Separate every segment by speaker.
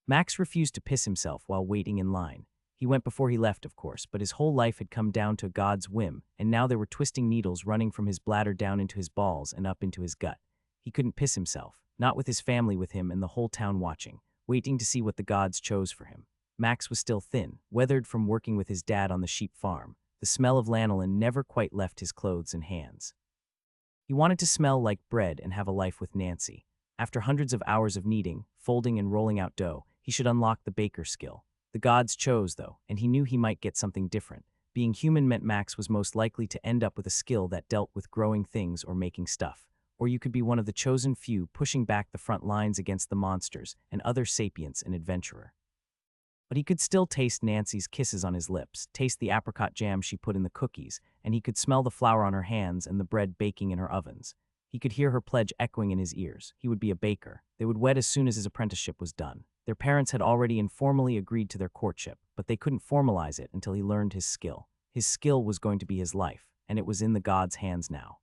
Speaker 1: Max refused to piss himself while waiting in line. He went before he left, of course, but his whole life had come down to God's whim, and now there were twisting needles running from his bladder down into his balls and up into his gut. He couldn't piss himself, not with his family with him and the whole town watching, waiting to see what the gods chose for him. Max was still thin, weathered from working with his dad on the sheep farm. The smell of lanolin never quite left his clothes and hands. He wanted to smell like bread and have a life with Nancy. After hundreds of hours of kneading, folding, and rolling out dough, he should unlock the baker's skill. The gods chose, though, and he knew he might get something different. Being human meant Max was most likely to end up with a skill that dealt with growing things or making stuff. Or you could be one of the chosen few pushing back the front lines against the monsters and other sapients and adventurer. But he could still taste Nancy's kisses on his lips, taste the apricot jam she put in the cookies, and he could smell the flour on her hands and the bread baking in her ovens. He could hear her pledge echoing in his ears. He would be a baker. They would wed as soon as his apprenticeship was done. Their parents had already informally agreed to their courtship, but they couldn't formalize it until he learned his skill. His skill was going to be his life, and it was in the gods' hands now.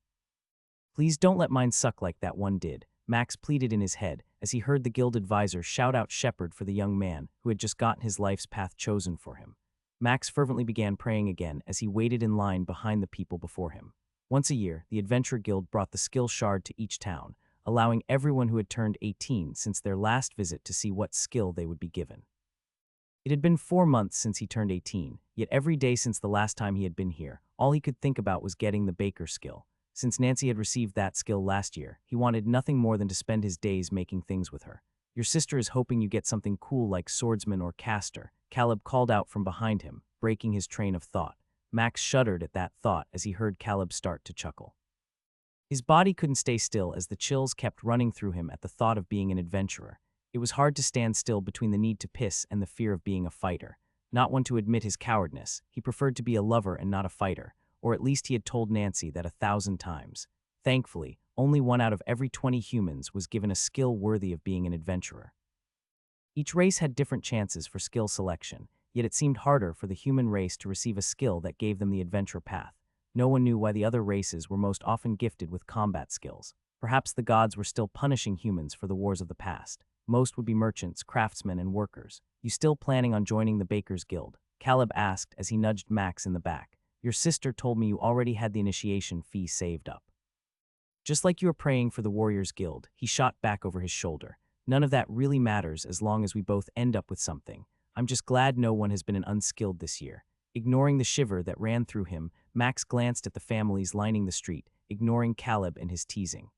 Speaker 1: "Please don't let mine suck like that one did," Max pleaded in his head as he heard the guild advisor shout out shepherd for the young man who had just gotten his life's path chosen for him. Max fervently began praying again as he waited in line behind the people before him. Once a year, the Adventure Guild brought the skill shard to each town, allowing everyone who had turned 18 since their last visit to see what skill they would be given. It had been 4 months since he turned 18, yet every day since the last time he had been here, all he could think about was getting the baker skill. Since Nancy had received that skill last year, he wanted nothing more than to spend his days making things with her. "Your sister is hoping you get something cool like swordsman or caster," Caleb called out from behind him, breaking his train of thought. Max shuddered at that thought as he heard Caleb start to chuckle. His body couldn't stay still as the chills kept running through him at the thought of being an adventurer. It was hard to stand still between the need to piss and the fear of being a fighter. Not one to admit his cowardice, he preferred to be a lover and not a fighter. Or at least he had told Nancy that 1,000 times. Thankfully, only 1 out of every 20 humans was given a skill worthy of being an adventurer. Each race had different chances for skill selection, yet it seemed harder for the human race to receive a skill that gave them the adventure path. No one knew why the other races were most often gifted with combat skills. Perhaps the gods were still punishing humans for the wars of the past. Most would be merchants, craftsmen, and workers. "You still planning on joining the Bakers Guild?" Caleb asked as he nudged Max in the back. "Your sister told me you already had the initiation fee saved up." "Just like you were praying for the Warriors Guild," he shot back over his shoulder. "None of that really matters as long as we both end up with something. I'm just glad no one has been an unskilled this year." Ignoring the shiver that ran through him, Max glanced at the families lining the street, ignoring Caleb and his teasing.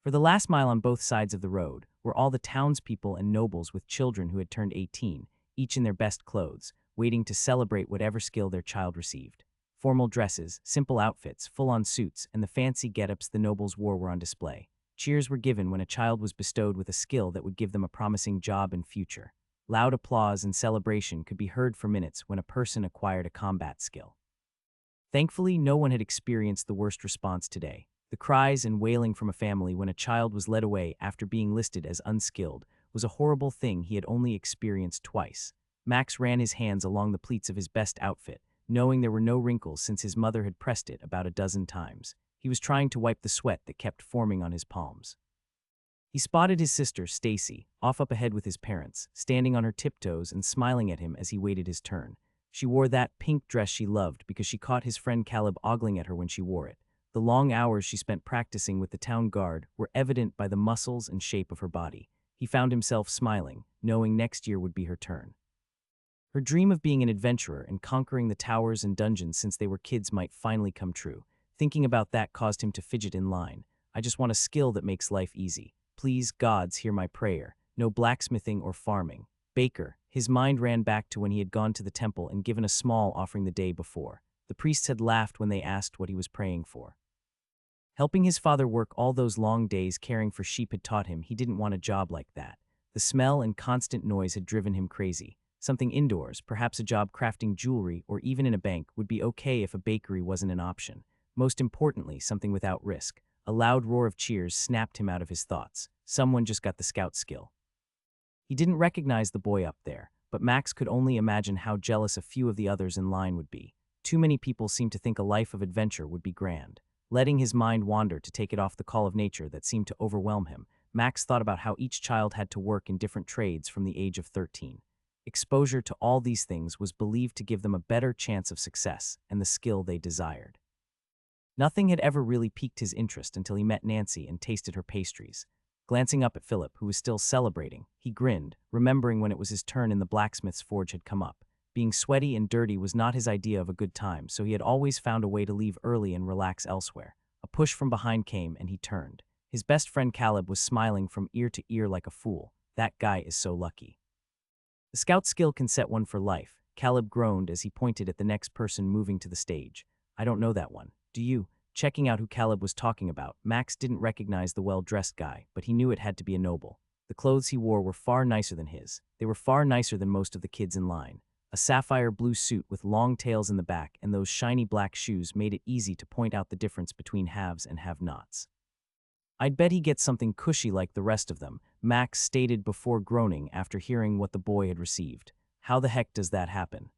Speaker 1: For the last mile on both sides of the road were all the townspeople and nobles with children who had turned 18, each in their best clothes, waiting to celebrate whatever skill their child received. Formal dresses, simple outfits, full-on suits, and the fancy get-ups the nobles wore were on display. Cheers were given when a child was bestowed with a skill that would give them a promising job and future. Loud applause and celebration could be heard for minutes when a person acquired a combat skill. Thankfully, no one had experienced the worst response today. The cries and wailing from a family when a child was led away after being listed as unskilled was a horrible thing he had only experienced twice. Max ran his hands along the pleats of his best outfit, knowing there were no wrinkles since his mother had pressed it about a dozen times. He was trying to wipe the sweat that kept forming on his palms. He spotted his sister, Stacy, off up ahead with his parents, standing on her tiptoes and smiling at him as he waited his turn. She wore that pink dress she loved because she caught his friend Caleb ogling at her when she wore it. The long hours she spent practicing with the town guard were evident by the muscles and shape of her body. He found himself smiling, knowing next year would be her turn. Her dream of being an adventurer and conquering the towers and dungeons since they were kids might finally come true. Thinking about that caused him to fidget in line. "I just want a skill that makes life easy. Please, gods, hear my prayer. No blacksmithing or farming." Baker. His mind ran back to when he had gone to the temple and given a small offering the day before. The priests had laughed when they asked what he was praying for. Helping his father work all those long days caring for sheep had taught him he didn't want a job like that. The smell and constant noise had driven him crazy. Something indoors, perhaps a job crafting jewelry or even in a bank, would be okay if a bakery wasn't an option. Most importantly, something without risk. A loud roar of cheers snapped him out of his thoughts. Someone just got the scout skill. He didn't recognize the boy up there, but Max could only imagine how jealous a few of the others in line would be. Too many people seemed to think a life of adventure would be grand. Letting his mind wander to take it off the call of nature that seemed to overwhelm him, Max thought about how each child had to work in different trades from the age of 13. Exposure to all these things was believed to give them a better chance of success and the skill they desired. Nothing had ever really piqued his interest until he met Nancy and tasted her pastries. Glancing up at Philip, who was still celebrating, he grinned, remembering when it was his turn in the blacksmith's forge had come up. Being sweaty and dirty was not his idea of a good time, so he had always found a way to leave early and relax elsewhere. A push from behind came, and he turned. His best friend Caleb was smiling from ear to ear like a fool. That guy is so lucky. The scout skill can set one for life. Caleb groaned as he pointed at the next person moving to the stage. I don't know that one. Do you? Checking out who Caleb was talking about, Max didn't recognize the well-dressed guy, but he knew it had to be a noble. The clothes he wore were far nicer than his. They were far nicer than most of the kids in line. A sapphire blue suit with long tails in the back and those shiny black shoes made it easy to point out the difference between haves and have-nots. I'd bet he gets something cushy like the rest of them, Max stated before groaning after hearing what the boy had received. How the heck does that happen?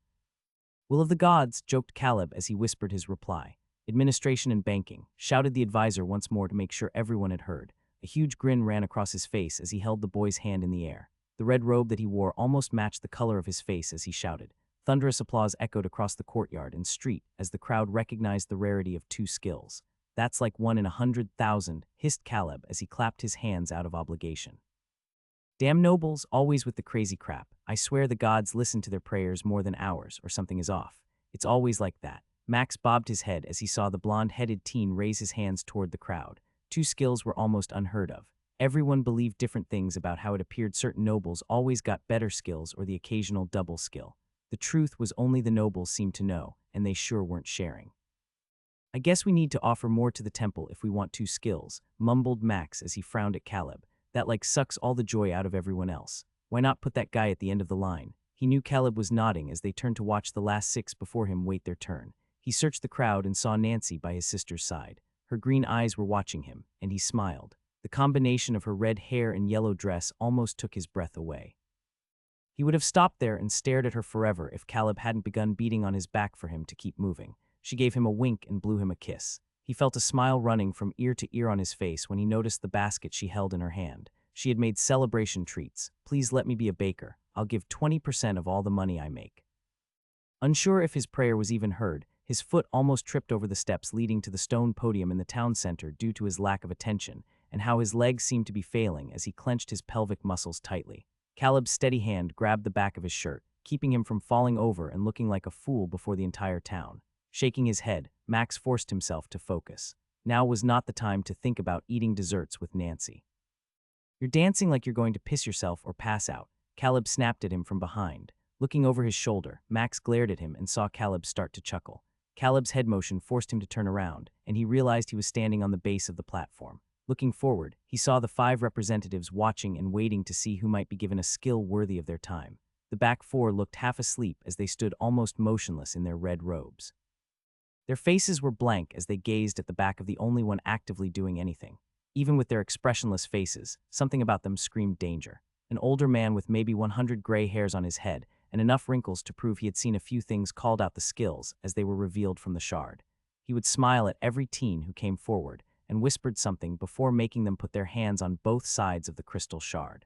Speaker 1: Will of the gods, joked Caleb as he whispered his reply. Administration and banking, shouted the advisor once more to make sure everyone had heard. A huge grin ran across his face as he held the boy's hand in the air. The red robe that he wore almost matched the color of his face as he shouted. Thunderous applause echoed across the courtyard and street as the crowd recognized the rarity of two skills. That's like 1 in 100,000, hissed Caleb as he clapped his hands out of obligation. Damn nobles, always with the crazy crap. I swear the gods listen to their prayers more than ours, or something is off. It's always like that. Max bobbed his head as he saw the blonde-headed teen raise his hands toward the crowd. Two skills were almost unheard of. Everyone believed different things about how it appeared certain nobles always got better skills or the occasional double skill. The truth was only the nobles seemed to know, and they sure weren't sharing. I guess we need to offer more to the temple if we want two skills, mumbled Max as he frowned at Caleb. That sucks all the joy out of everyone else. Why not put that guy at the end of the line? He knew Caleb was nodding as they turned to watch the last 6 before him wait their turn. He searched the crowd and saw Nancy by his sister's side. Her green eyes were watching him, and he smiled. The combination of her red hair and yellow dress almost took his breath away. He would have stopped there and stared at her forever if Caleb hadn't begun beating on his back for him to keep moving. She gave him a wink and blew him a kiss. He felt a smile running from ear to ear on his face when he noticed the basket she held in her hand. She had made celebration treats. Please let me be a baker. I'll give 20% of all the money I make. Unsure if his prayer was even heard, his foot almost tripped over the steps leading to the stone podium in the town center due to his lack of attention, and how his legs seemed to be failing as he clenched his pelvic muscles tightly. Caleb's steady hand grabbed the back of his shirt, keeping him from falling over and looking like a fool before the entire town. Shaking his head, Max forced himself to focus. Now was not the time to think about eating desserts with Nancy. You're dancing like you're going to piss yourself or pass out, Caleb snapped at him from behind. Looking over his shoulder, Max glared at him and saw Caleb start to chuckle. Caleb's head motion forced him to turn around, and he realized he was standing on the base of the platform. Looking forward, he saw the 5 representatives watching and waiting to see who might be given a skill worthy of their time. The back 4 looked half asleep as they stood almost motionless in their red robes. Their faces were blank as they gazed at the back of the only one actively doing anything. Even with their expressionless faces, something about them screamed danger. An older man with maybe 100 gray hairs on his head and enough wrinkles to prove he had seen a few things called out the skills as they were revealed from the shard. He would smile at every teen who came forward and whispered something before making them put their hands on both sides of the crystal shard.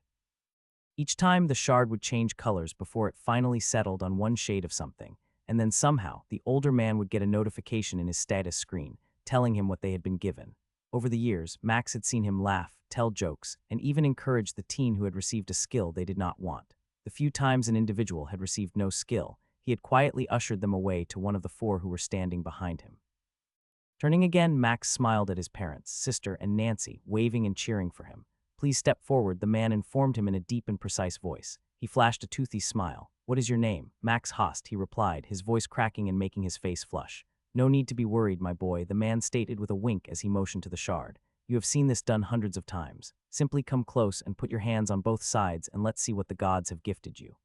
Speaker 1: Each time the shard would change colors before it finally settled on one shade of something, and then somehow the older man would get a notification in his status screen telling him what they had been given. Over the years, Max had seen him laugh, tell jokes, and even encourage the teen who had received a skill they did not want. The few times an individual had received no skill, he had quietly ushered them away to one of the 4 who were standing behind him. Turning again, Max smiled at his parents, sister, and Nancy, waving and cheering for him. Please step forward, the man informed him in a deep and precise voice. He flashed a toothy smile. What is your name? Max Host, he replied, his voice cracking and making his face flush. No need to be worried, my boy, the man stated with a wink as he motioned to the shard. You have seen this done hundreds of times. Simply come close and put your hands on both sides and let's see what the gods have gifted you.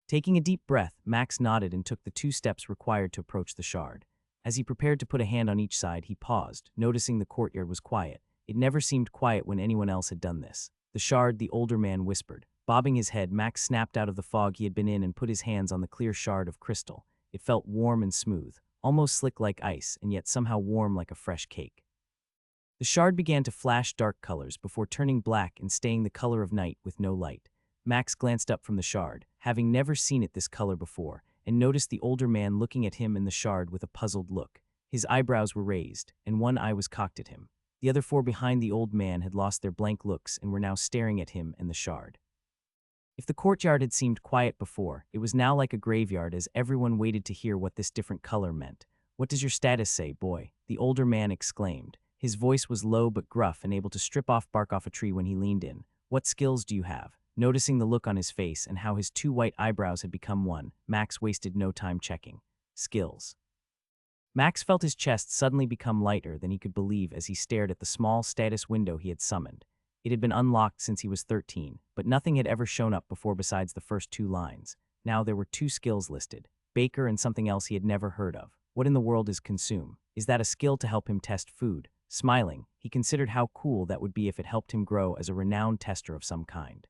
Speaker 1: Taking a deep breath, Max nodded and took the 2 steps required to approach the shard. As he prepared to put a hand on each side, he paused, noticing the courtyard was quiet. It never seemed quiet when anyone else had done this. The shard, the older man whispered. Bobbing his head, Max snapped out of the fog he had been in and put his hands on the clear shard of crystal. It felt warm and smooth, almost slick like ice, and yet somehow warm like a fresh cake. The shard began to flash dark colors before turning black and staying the color of night with no light. Max glanced up from the shard, having never seen it this color before, and noticed the older man looking at him and the shard with a puzzled look. His eyebrows were raised, and one eye was cocked at him. The other four behind the old man had lost their blank looks and were now staring at him and the shard. If the courtyard had seemed quiet before, it was now like a graveyard as everyone waited to hear what this different color meant. "What does your status say, boy?" the older man exclaimed. His voice was low but gruff and able to strip off bark off a tree when he leaned in. "What skills do you have?" Noticing the look on his face and how his two white eyebrows had become one, Max wasted no time checking. Skills. Max felt his chest suddenly become lighter than he could believe as he stared at the small status window he had summoned. It had been unlocked since he was 13, but nothing had ever shown up before besides the first two lines. Now there were two skills listed, baker and something else he had never heard of. What in the world is consume? Is that a skill to help him test food? Smiling, he considered how cool that would be if it helped him grow as a renowned tester of some kind.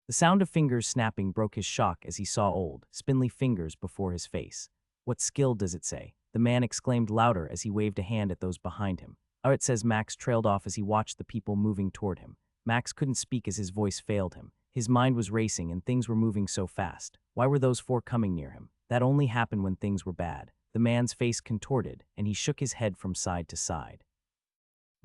Speaker 1: The sound of fingers snapping broke his shock as he saw old, spindly fingers before his face. "What skill does it say?" the man exclaimed louder as he waved a hand at those behind him. It says." Max trailed off as he watched the people moving toward him. Max couldn't speak as his voice failed him. His mind was racing and things were moving so fast. Why were those four coming near him? That only happened when things were bad. The man's face contorted, and he shook his head from side to side.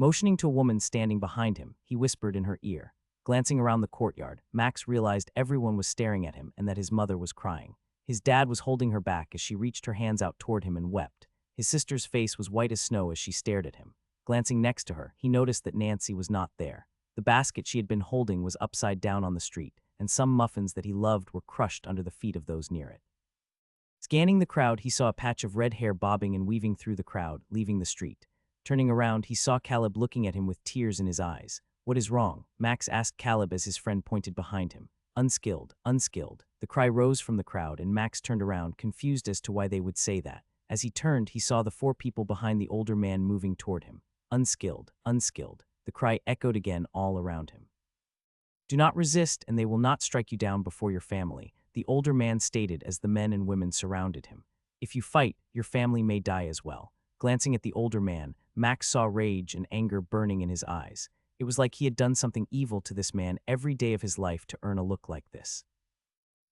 Speaker 1: Motioning to a woman standing behind him, he whispered in her ear. Glancing around the courtyard, Max realized everyone was staring at him and that his mother was crying. His dad was holding her back as she reached her hands out toward him and wept. His sister's face was white as snow as she stared at him. Glancing next to her, he noticed that Nancy was not there. The basket she had been holding was upside down on the street, and some muffins that he loved were crushed under the feet of those near it. Scanning the crowd, he saw a patch of red hair bobbing and weaving through the crowd, leaving the street. Turning around, he saw Caleb looking at him with tears in his eyes. "What is wrong?" Max asked Caleb as his friend pointed behind him. "Unskilled, unskilled." The cry rose from the crowd, and Max turned around, confused as to why they would say that. As he turned, he saw the four people behind the older man moving toward him. "Unskilled, unskilled." The cry echoed again all around him. "Do not resist, and they will not strike you down before your family," the older man stated as the men and women surrounded him. "If you fight, your family may die as well." Glancing at the older man, Max saw rage and anger burning in his eyes. It was like he had done something evil to this man every day of his life to earn a look like this.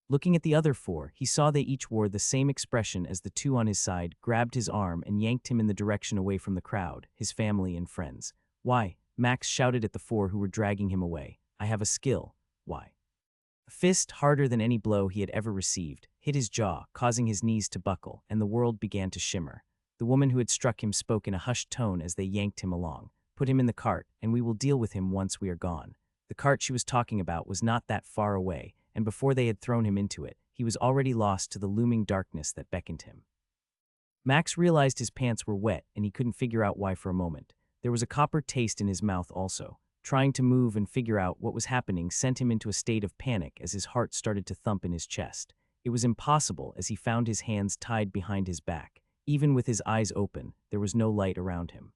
Speaker 1: Looking at the other four, he saw they each wore the same expression as the two on his side, grabbed his arm and yanked him in the direction away from the crowd, his family and friends. "Why?" Max shouted at the four who were dragging him away. "I have a skill." "Why?" A fist, harder than any blow he had ever received, hit his jaw, causing his knees to buckle, and the world began to shimmer. The woman who had struck him spoke in a hushed tone as they yanked him along. "Put him in the cart, and we will deal with him once we are gone." The cart she was talking about was not that far away, and before they had thrown him into it, he was already lost to the looming darkness that beckoned him. Max realized his pants were wet, and he couldn't figure out why for a moment. There was a copper taste in his mouth also. Trying to move and figure out what was happening sent him into a state of panic as his heart started to thump in his chest. It was impossible as he found his hands tied behind his back. Even with his eyes open, there was no light around him.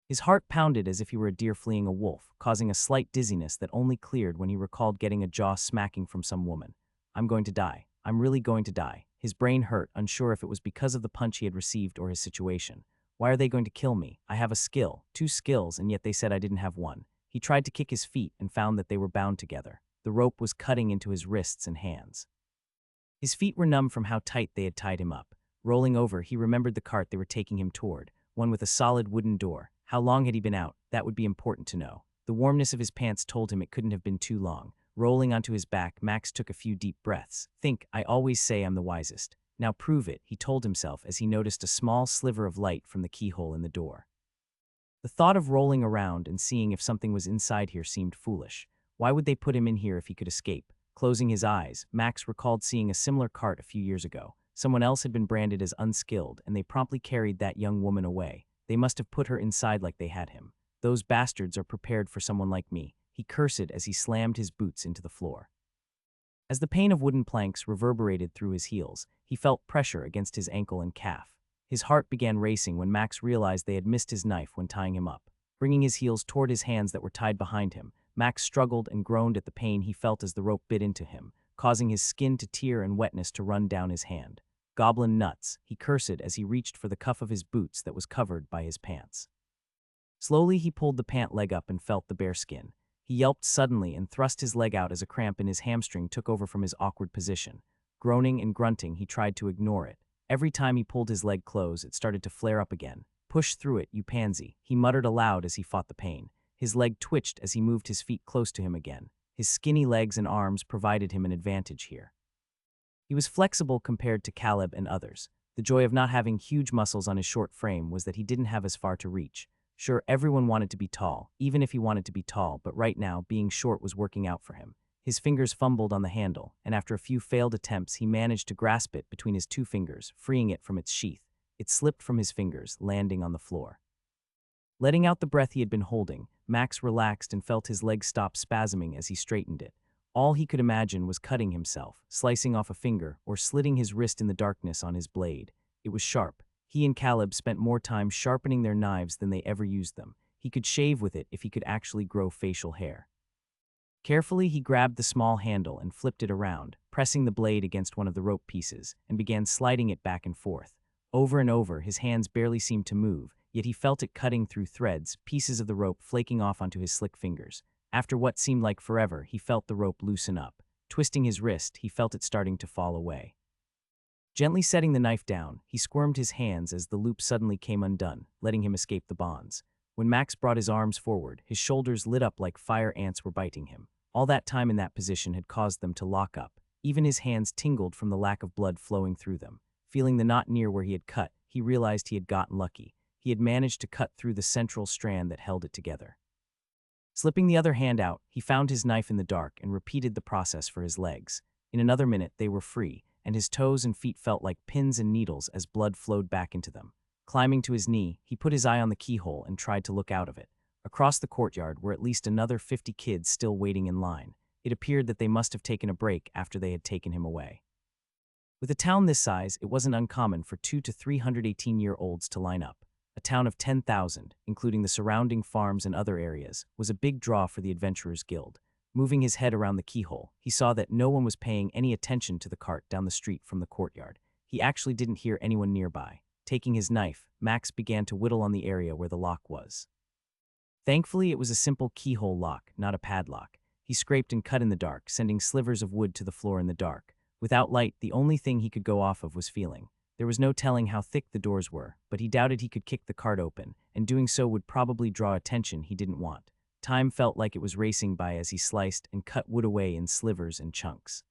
Speaker 1: His heart pounded as if he were a deer fleeing a wolf, causing a slight dizziness that only cleared when he recalled getting a jaw smacking from some woman. "I'm going to die. I'm really going to die." His brain hurt, unsure if it was because of the punch he had received or his situation. "Why are they going to kill me? I have a skill, 2 skills, and yet they said I didn't have one." He tried to kick his feet and found that they were bound together. The rope was cutting into his wrists and hands. His feet were numb from how tight they had tied him up. Rolling over, he remembered the cart they were taking him toward, one with a solid wooden door. How long had he been out? That would be important to know. The warmness of his pants told him it couldn't have been too long. Rolling onto his back, Max took a few deep breaths. "Think, I always say I'm the wisest. Now prove it," he told himself as he noticed a small sliver of light from the keyhole in the door. The thought of rolling around and seeing if something was inside here seemed foolish. Why would they put him in here if he could escape? Closing his eyes, Max recalled seeing a similar cart a few years ago. Someone else had been branded as unskilled, and they promptly carried that young woman away. They must have put her inside like they had him. "Those bastards are prepared for someone like me," he cursed as he slammed his boots into the floor. As the pain of wooden planks reverberated through his heels, he felt pressure against his ankle and calf. His heart began racing when Max realized they had missed his knife when tying him up. Bringing his heels toward his hands that were tied behind him, Max struggled and groaned at the pain he felt as the rope bit into him, causing his skin to tear and wetness to run down his hand. "Goblin nuts," he cursed as he reached for the cuff of his boots that was covered by his pants. Slowly, he pulled the pant leg up and felt the bare skin. He yelped suddenly and thrust his leg out as a cramp in his hamstring took over from his awkward position. Groaning and grunting, he tried to ignore it. Every time he pulled his leg close, it started to flare up again. "Push through it, you pansy," he muttered aloud as he fought the pain. His leg twitched as he moved his feet close to him again. His skinny legs and arms provided him an advantage here. He was flexible compared to Caleb and others. The joy of not having huge muscles on his short frame was that he didn't have as far to reach. Sure, everyone wanted to be tall, even if he wanted to be tall, but right now, being short was working out for him. His fingers fumbled on the handle, and after a few failed attempts, he managed to grasp it between his two fingers, freeing it from its sheath. It slipped from his fingers, landing on the floor. Letting out the breath he had been holding, Max relaxed and felt his leg stop spasming as he straightened it. All he could imagine was cutting himself, slicing off a finger, or slitting his wrist in the darkness on his blade. It was sharp. He and Caleb spent more time sharpening their knives than they ever used them. He could shave with it if he could actually grow facial hair. Carefully, he grabbed the small handle and flipped it around, pressing the blade against one of the rope pieces, and began sliding it back and forth. Over and over, his hands barely seemed to move, yet he felt it cutting through threads, pieces of the rope flaking off onto his slick fingers. After what seemed like forever, he felt the rope loosen up. Twisting his wrist, he felt it starting to fall away. Gently setting the knife down, he squirmed his hands as the loop suddenly came undone, letting him escape the bonds. When Max brought his arms forward, his shoulders lit up like fire ants were biting him. All that time in that position had caused them to lock up. Even his hands tingled from the lack of blood flowing through them. Feeling the knot near where he had cut, he realized he had gotten lucky. He had managed to cut through the central strand that held it together. Slipping the other hand out, he found his knife in the dark and repeated the process for his legs. In another minute, they were free, and his toes and feet felt like pins and needles as blood flowed back into them. Climbing to his knee, he put his eye on the keyhole and tried to look out of it. Across the courtyard were at least another 50 kids still waiting in line. It appeared that they must have taken a break after they had taken him away. With a town this size, it wasn't uncommon for 200 to 318-year-olds to line up. A town of 10,000, including the surrounding farms and other areas, was a big draw for the Adventurers Guild. Moving his head around the keyhole, he saw that no one was paying any attention to the cart down the street from the courtyard. He actually didn't hear anyone nearby. Taking his knife, Max began to whittle on the area where the lock was. Thankfully, it was a simple keyhole lock, not a padlock. He scraped and cut in the dark, sending slivers of wood to the floor in the dark. Without light, the only thing he could go off of was feeling. There was no telling how thick the doors were, but he doubted he could kick the cart open, and doing so would probably draw attention he didn't want. Time felt like it was racing by as he sliced and cut wood away in slivers and chunks.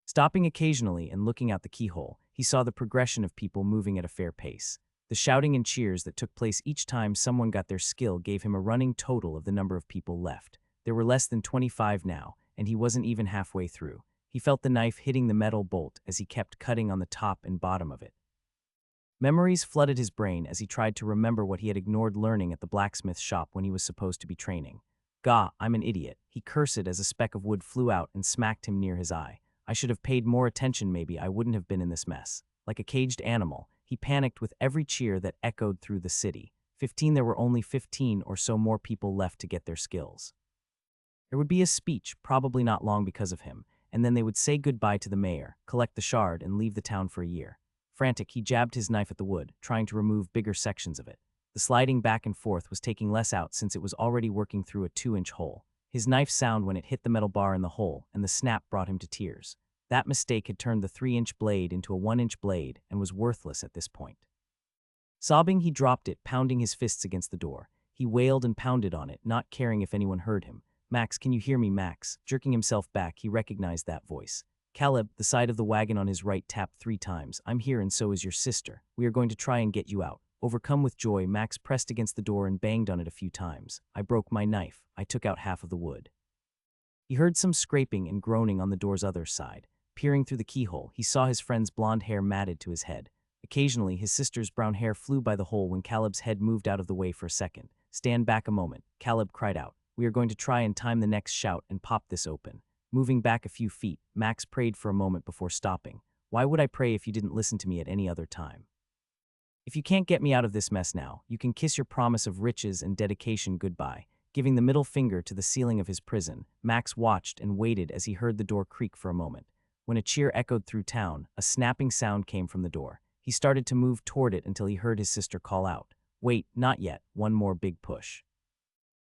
Speaker 1: Stopping occasionally and looking out the keyhole, he saw the progression of people moving at a fair pace. The shouting and cheers that took place each time someone got their skill gave him a running total of the number of people left. There were less than 25 now, and he wasn't even halfway through. He felt the knife hitting the metal bolt as he kept cutting on the top and bottom of it. Memories flooded his brain as he tried to remember what he had ignored learning at the blacksmith shop when he was supposed to be training. "Gah, I'm an idiot," he cursed as a speck of wood flew out and smacked him near his eye. "I should have paid more attention, maybe I wouldn't have been in this mess." Like a caged animal, he panicked with every cheer that echoed through the city. There were only 15 or so more people left to get their skills. There would be a speech, probably not long because of him, and then they would say goodbye to the mayor, collect the shard, and leave the town for a year. Frantic, he jabbed his knife at the wood, trying to remove bigger sections of it. The sliding back and forth was taking less out since it was already working through a 2-inch hole. His knife sound when it hit the metal bar in the hole, and the snap brought him to tears. That mistake had turned the 3-inch blade into a 1-inch blade and was worthless at this point. Sobbing, he dropped it, pounding his fists against the door. He wailed and pounded on it, not caring if anyone heard him. "Max, can you hear me, Max?" Jerking himself back, he recognized that voice. Caleb, the side of the wagon on his right, tapped 3 times. "I'm here and so is your sister. We are going to try and get you out." Overcome with joy, Max pressed against the door and banged on it a few times. "I broke my knife. I took out half of the wood." He heard some scraping and groaning on the door's other side. Peering through the keyhole, he saw his friend's blonde hair matted to his head. Occasionally, his sister's brown hair flew by the hole when Caleb's head moved out of the way for a second. "Stand back a moment," Caleb cried out. "We are going to try and time the next shout and pop this open." Moving back a few feet, Max prayed for a moment before stopping. "Why would I pray if you didn't listen to me at any other time? If you can't get me out of this mess now, you can kiss your promise of riches and dedication goodbye." Giving the middle finger to the ceiling of his prison, Max watched and waited as he heard the door creak for a moment. When a cheer echoed through town, a snapping sound came from the door. He started to move toward it until he heard his sister call out, Wait, not yet, one more big push.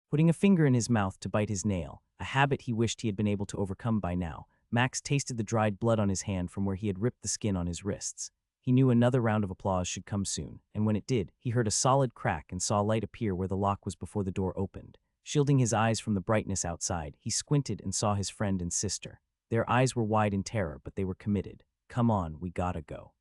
Speaker 1: Putting a finger in his mouth to bite his nail, a habit he wished he had been able to overcome by now, Max tasted the dried blood on his hand from where he had ripped the skin on his wrists. He knew another round of applause should come soon, and when it did, he heard a solid crack and saw light appear where the lock was before the door opened. Shielding his eyes from the brightness outside, he squinted and saw his friend and sister. Their eyes were wide in terror, but they were committed. Come on, we gotta go.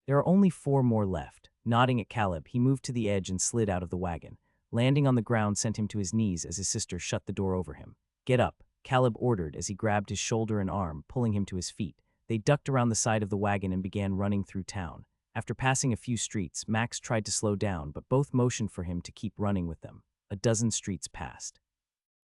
Speaker 1: There are only 4 more left. Nodding at Caleb, he moved to the edge and slid out of the wagon. Landing on the ground sent him to his knees as his sister shut the door over him. Get up, Caleb ordered as he grabbed his shoulder and arm, pulling him to his feet. They ducked around the side of the wagon and began running through town. After passing a few streets, Max tried to slow down, but both motioned for him to keep running with them. A dozen streets passed.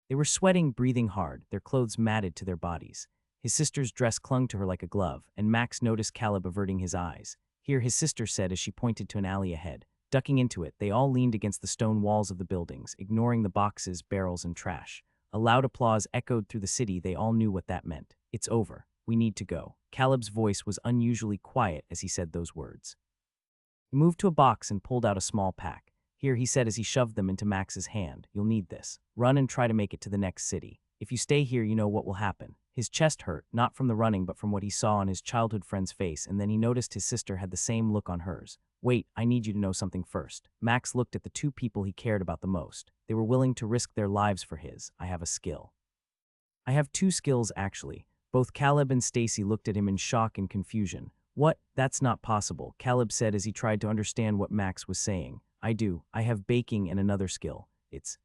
Speaker 1: They were sweating, breathing hard, their clothes matted to their bodies. His sister's dress clung to her like a glove, and Max noticed Caleb averting his eyes. Here, his sister said as she pointed to an alley ahead. Ducking into it, they all leaned against the stone walls of the buildings, ignoring the boxes, barrels, and trash. A loud applause echoed through the city. They all knew what that meant. It's over. We need to go. Caleb's voice was unusually quiet as he said those words. He moved to a box and pulled out a small pack. Here, he said as he shoved them into Max's hand. You'll need this. Run and try to make it to the next city. If you stay here, you know what will happen. His chest hurt, not from the running but from what he saw on his childhood friend's face, and then he noticed his sister had the same look on hers. Wait, I need you to know something first. Max looked at the 2 people he cared about the most. They were willing to risk their lives for his. I have a skill. I have 2 skills, actually. Both Caleb and Stacy looked at him in shock and confusion. What? That's not possible, Caleb said as he tried to understand what Max was saying. I do. I have baking and another skill. It's...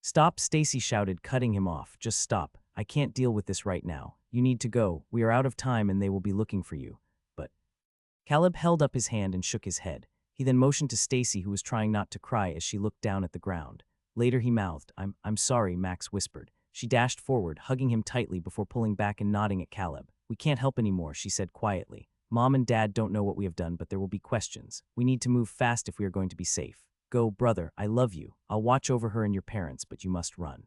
Speaker 1: Stop, Stacy shouted, cutting him off. Just stop. I can't deal with this right now. You need to go. We are out of time and they will be looking for you. But... Caleb held up his hand and shook his head. He then motioned to Stacy, who was trying not to cry as she looked down at the ground. Later he mouthed, I'm sorry, Max whispered. She dashed forward, hugging him tightly before pulling back and nodding at Caleb. We can't help anymore, she said quietly. Mom and Dad don't know what we have done, but there will be questions. We need to move fast if we are going to be safe. Go, brother, I love you. I'll watch over her and your parents, but you must run.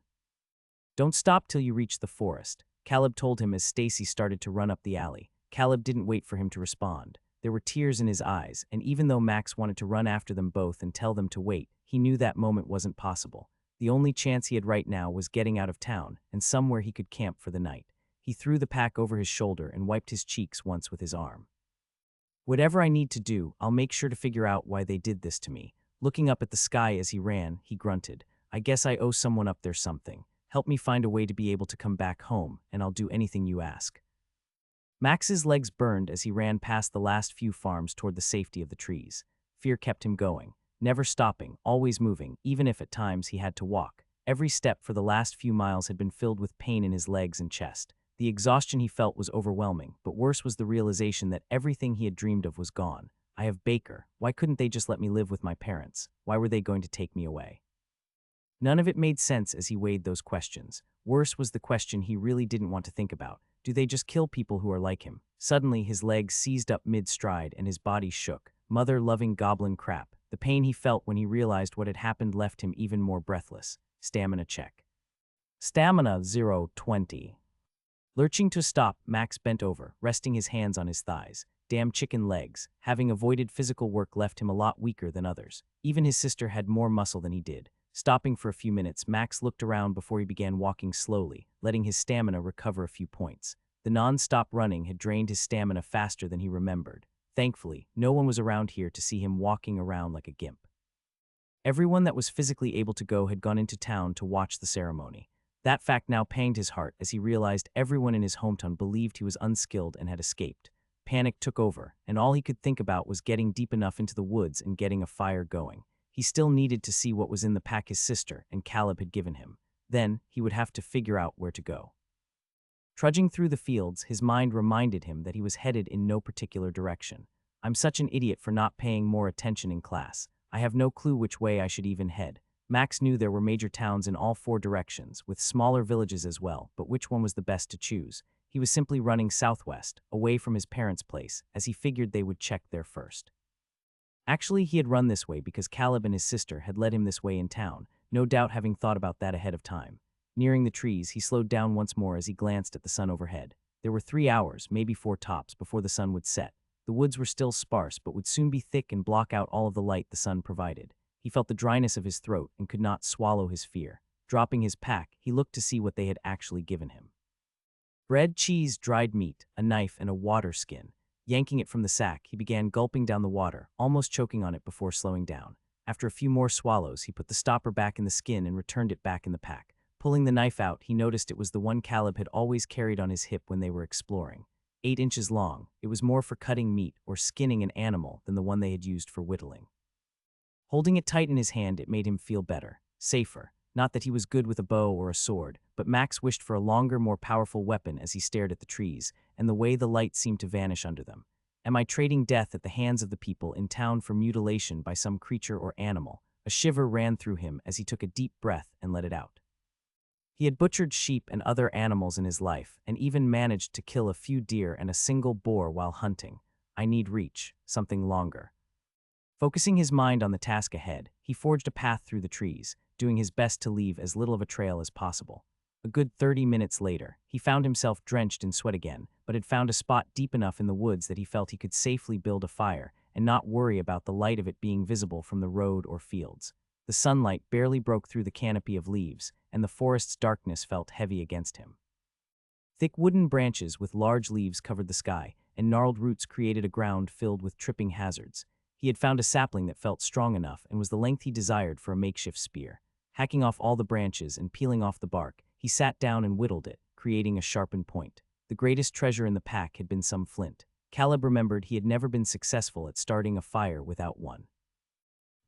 Speaker 1: Don't stop till you reach the forest, Caleb told him as Stacy started to run up the alley. Caleb didn't wait for him to respond. There were tears in his eyes, and even though Max wanted to run after them both and tell them to wait, he knew that moment wasn't possible. The only chance he had right now was getting out of town and somewhere he could camp for the night. He threw the pack over his shoulder and wiped his cheeks once with his arm. Whatever I need to do, I'll make sure to figure out why they did this to me. Looking up at the sky as he ran, he grunted. I guess I owe someone up there something. Help me find a way to be able to come back home, and I'll do anything you ask. Max's legs burned as he ran past the last few farms toward the safety of the trees. Fear kept him going, never stopping, always moving, even if at times he had to walk. Every step for the last few miles had been filled with pain in his legs and chest. The exhaustion he felt was overwhelming, but worse was the realization that everything he had dreamed of was gone. I have Baker. Why couldn't they just let me live with my parents? Why were they going to take me away? None of it made sense as he weighed those questions. Worse was the question he really didn't want to think about. Do they just kill people who are like him? Suddenly, his legs seized up mid-stride and his body shook. Mother-loving goblin crap. The pain he felt when he realized what had happened left him even more breathless. Stamina check. Stamina 020. Lurching to a stop, Max bent over, resting his hands on his thighs. Damn chicken legs. Having avoided physical work left him a lot weaker than others. Even his sister had more muscle than he did. Stopping for a few minutes, Max looked around before he began walking slowly, letting his stamina recover a few points. The non-stop running had drained his stamina faster than he remembered. Thankfully, no one was around here to see him walking around like a gimp. Everyone that was physically able to go had gone into town to watch the ceremony. That fact now panged his heart as he realized everyone in his hometown believed he was unskilled and had escaped. Panic took over, and all he could think about was getting deep enough into the woods and getting a fire going. He still needed to see what was in the pack his sister and Caleb had given him. Then, he would have to figure out where to go. Trudging through the fields, his mind reminded him that he was headed in no particular direction. I'm such an idiot for not paying more attention in class. I have no clue which way I should even head. Max knew there were major towns in all 4 directions, with smaller villages as well, but which one was the best to choose? He was simply running southwest, away from his parents' place, as he figured they would check there first. Actually, he had run this way because Caleb and his sister had led him this way in town, no doubt having thought about that ahead of time. Nearing the trees, he slowed down once more as he glanced at the sun overhead. There were 3 hours, maybe 4 tops, before the sun would set. The woods were still sparse, but would soon be thick and block out all of the light the sun provided. He felt the dryness of his throat and could not swallow his fear. Dropping his pack, he looked to see what they had actually given him. Bread, cheese, dried meat, a knife, and a water skin. Yanking it from the sack, he began gulping down the water, almost choking on it before slowing down. After a few more swallows, he put the stopper back in the skin and returned it back in the pack. Pulling the knife out, he noticed it was the one Caleb had always carried on his hip when they were exploring. 8 inches long, it was more for cutting meat or skinning an animal than the one they had used for whittling. Holding it tight in his hand, it made him feel better, safer. Not that he was good with a bow or a sword, but Max wished for a longer, more powerful weapon as he stared at the trees, and the way the light seemed to vanish under them. Am I trading death at the hands of the people in town for mutilation by some creature or animal? A shiver ran through him as he took a deep breath and let it out. He had butchered sheep and other animals in his life, and even managed to kill a few deer and a single boar while hunting. I need reach, something longer. Focusing his mind on the task ahead, he forged a path through the trees, doing his best to leave as little of a trail as possible. A good 30 minutes later, he found himself drenched in sweat again, but had found a spot deep enough in the woods that he felt he could safely build a fire and not worry about the light of it being visible from the road or fields. The sunlight barely broke through the canopy of leaves, and the forest's darkness felt heavy against him. Thick wooden branches with large leaves covered the sky, and gnarled roots created a ground filled with tripping hazards. He had found a sapling that felt strong enough and was the length he desired for a makeshift spear. Hacking off all the branches and peeling off the bark, he sat down and whittled it, creating a sharpened point. The greatest treasure in the pack had been some flint. Caleb remembered he had never been successful at starting a fire without one.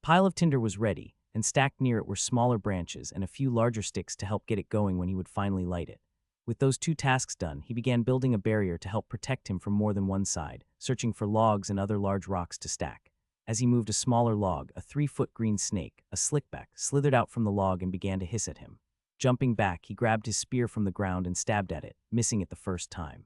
Speaker 1: A pile of tinder was ready, and stacked near it were smaller branches and a few larger sticks to help get it going when he would finally light it. With those 2 tasks done, he began building a barrier to help protect him from more than one side, searching for logs and other large rocks to stack. As he moved a smaller log, a 3-foot green snake, a slickback, slithered out from the log and began to hiss at him. Jumping back, he grabbed his spear from the ground and stabbed at it, missing it the first time.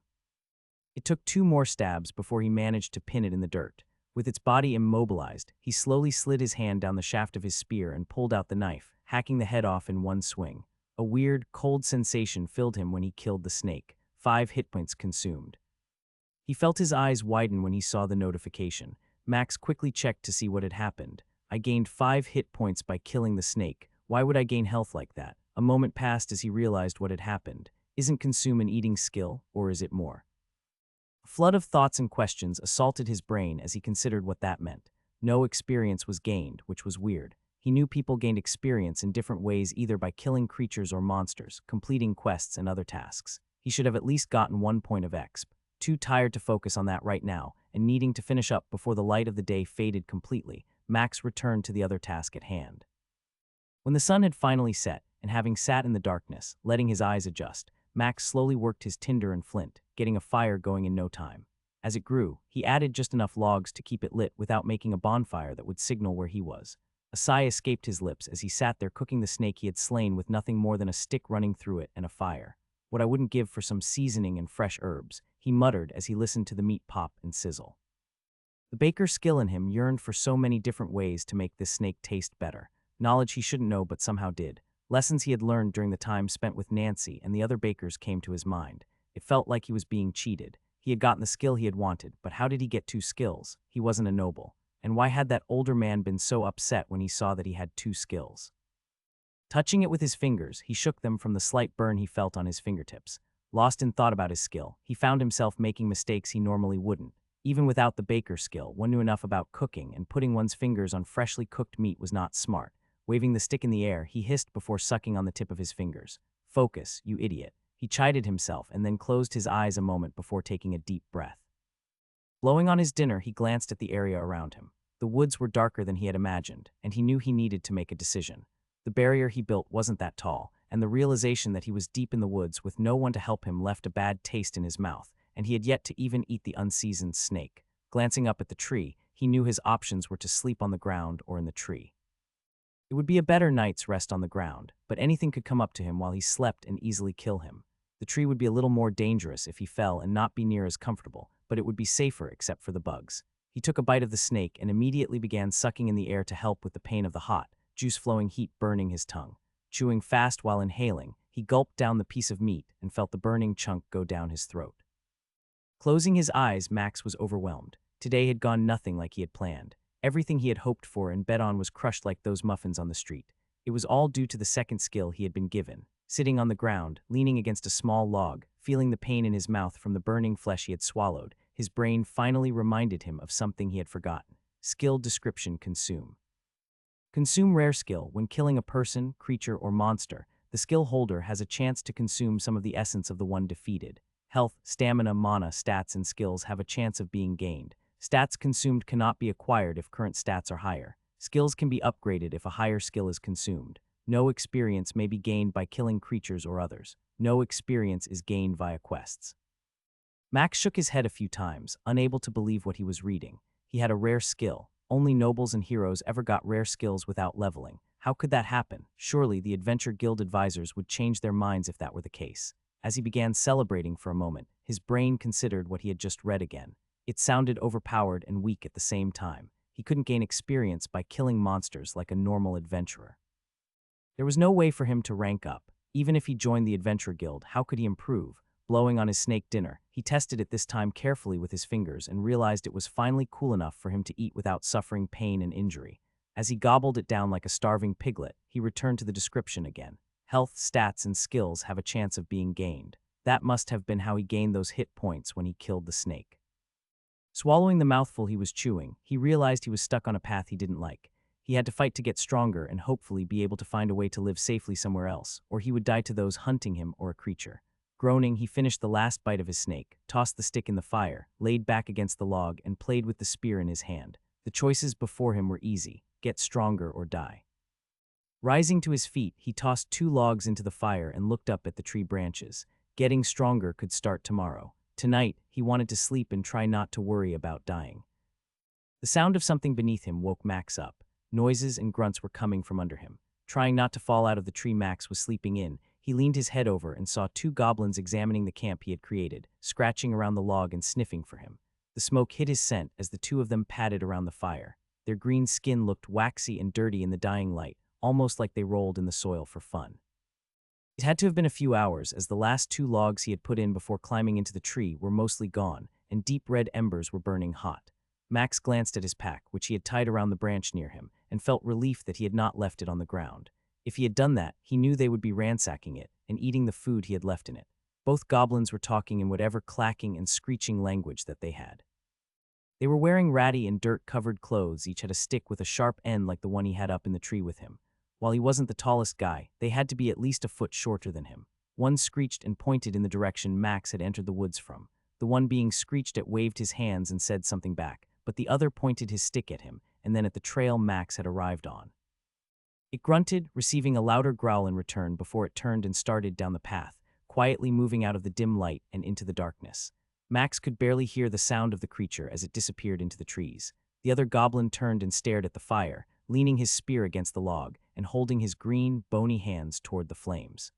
Speaker 1: It took 2 more stabs before he managed to pin it in the dirt. With its body immobilized, he slowly slid his hand down the shaft of his spear and pulled out the knife, hacking the head off in one swing. A weird, cold sensation filled him when he killed the snake. 5 hit points consumed. He felt his eyes widen when he saw the notification. Max quickly checked to see what had happened. I gained 5 hit points by killing the snake. Why would I gain health like that? A moment passed as he realized what had happened. Isn't consume an eating skill, or is it more? A flood of thoughts and questions assaulted his brain as he considered what that meant. No experience was gained, which was weird. He knew people gained experience in different ways, either by killing creatures or monsters, completing quests and other tasks. He should have at least gotten 1 point of exp. Too tired to focus on that right now, and needing to finish up before the light of the day faded completely, Max returned to the other task at hand. When the sun had finally set, and having sat in the darkness, letting his eyes adjust, Max slowly worked his tinder and flint, getting a fire going in no time. As it grew, he added just enough logs to keep it lit without making a bonfire that would signal where he was. A sigh escaped his lips as he sat there cooking the snake he had slain with nothing more than a stick running through it and a fire. What I wouldn't give for some seasoning and fresh herbs, he muttered as he listened to the meat pop and sizzle. The baker's skill in him yearned for so many different ways to make this snake taste better. Knowledge he shouldn't know but somehow did. Lessons he had learned during the time spent with Nancy and the other bakers came to his mind. It felt like he was being cheated. He had gotten the skill he had wanted, but how did he get 2 skills? He wasn't a noble. And why had that older man been so upset when he saw that he had 2 skills? Touching it with his fingers, he shook them from the slight burn he felt on his fingertips. Lost in thought about his skill, he found himself making mistakes he normally wouldn't. Even without the baker skill, one knew enough about cooking, and putting one's fingers on freshly cooked meat was not smart. Waving the stick in the air, he hissed before sucking on the tip of his fingers. "Focus, you idiot." He chided himself and then closed his eyes a moment before taking a deep breath. Blowing on his dinner, he glanced at the area around him. The woods were darker than he had imagined, and he knew he needed to make a decision. The barrier he built wasn't that tall, and the realization that he was deep in the woods with no one to help him left a bad taste in his mouth, and he had yet to even eat the unseasoned snake. Glancing up at the tree, he knew his options were to sleep on the ground or in the tree. It would be a better night's rest on the ground, but anything could come up to him while he slept and easily kill him. The tree would be a little more dangerous if he fell and not be near as comfortable, but it would be safer except for the bugs. He took a bite of the snake and immediately began sucking in the air to help with the pain of the hot, juice-flowing heat burning his tongue. Chewing fast while inhaling, he gulped down the piece of meat and felt the burning chunk go down his throat. Closing his eyes, Max was overwhelmed. Today had gone nothing like he had planned. Everything he had hoped for and bet on was crushed like those muffins on the street. It was all due to the second skill he had been given. Sitting on the ground, leaning against a small log, feeling the pain in his mouth from the burning flesh he had swallowed, his brain finally reminded him of something he had forgotten. Skill description: consume. Consume rare skill. When killing a person, creature, or monster, the skill holder has a chance to consume some of the essence of the one defeated. Health, stamina, mana, stats, and skills have a chance of being gained. Stats consumed cannot be acquired if current stats are higher. Skills can be upgraded if a higher skill is consumed. No experience may be gained by killing creatures or others. No experience is gained via quests. Max shook his head a few times, unable to believe what he was reading. He had a rare skill. Only nobles and heroes ever got rare skills without leveling. How could that happen? Surely the Adventure Guild advisors would change their minds if that were the case. As he began celebrating for a moment, his brain considered what he had just read again. It sounded overpowered and weak at the same time. He couldn't gain experience by killing monsters like a normal adventurer. There was no way for him to rank up. Even if he joined the Adventure Guild, how could he improve? Blowing on his snake dinner, he tested it this time carefully with his fingers and realized it was finally cool enough for him to eat without suffering pain and injury. As he gobbled it down like a starving piglet, he returned to the description again. Health, stats, and skills have a chance of being gained. That must have been how he gained those hit points when he killed the snake. Swallowing the mouthful he was chewing, he realized he was stuck on a path he didn't like. He had to fight to get stronger and hopefully be able to find a way to live safely somewhere else, or he would die to those hunting him or a creature. Groaning, he finished the last bite of his snake, tossed the stick in the fire, laid back against the log, and played with the spear in his hand. The choices before him were easy: get stronger or die. Rising to his feet, he tossed 2 logs into the fire and looked up at the tree branches. Getting stronger could start tomorrow. Tonight, he wanted to sleep and try not to worry about dying. The sound of something beneath him woke Max up. Noises and grunts were coming from under him. Trying not to fall out of the tree Max was sleeping in, he leaned his head over and saw 2 goblins examining the camp he had created, scratching around the log and sniffing for him. The smoke hid his scent as the 2 of them padded around the fire. Their green skin looked waxy and dirty in the dying light, almost like they rolled in the soil for fun. It had to have been a few hours, as the last 2 logs he had put in before climbing into the tree were mostly gone, and deep red embers were burning hot. Max glanced at his pack, which he had tied around the branch near him, and felt relief that he had not left it on the ground. If he had done that, he knew they would be ransacking it and eating the food he had left in it. Both goblins were talking in whatever clacking and screeching language that they had. They were wearing ratty and dirt-covered clothes. Each had a stick with a sharp end like the one he had up in the tree with him. While he wasn't the tallest guy, they had to be at least a foot shorter than him. One screeched and pointed in the direction Max had entered the woods from. The one being screeched at waved his hands and said something back, but the other pointed his stick at him, and then at the trail Max had arrived on. It grunted, receiving a louder growl in return before it turned and started down the path, quietly moving out of the dim light and into the darkness. Max could barely hear the sound of the creature as it disappeared into the trees. The other goblin turned and stared at the fire, leaning his spear against the log and holding his green, bony hands toward the flames.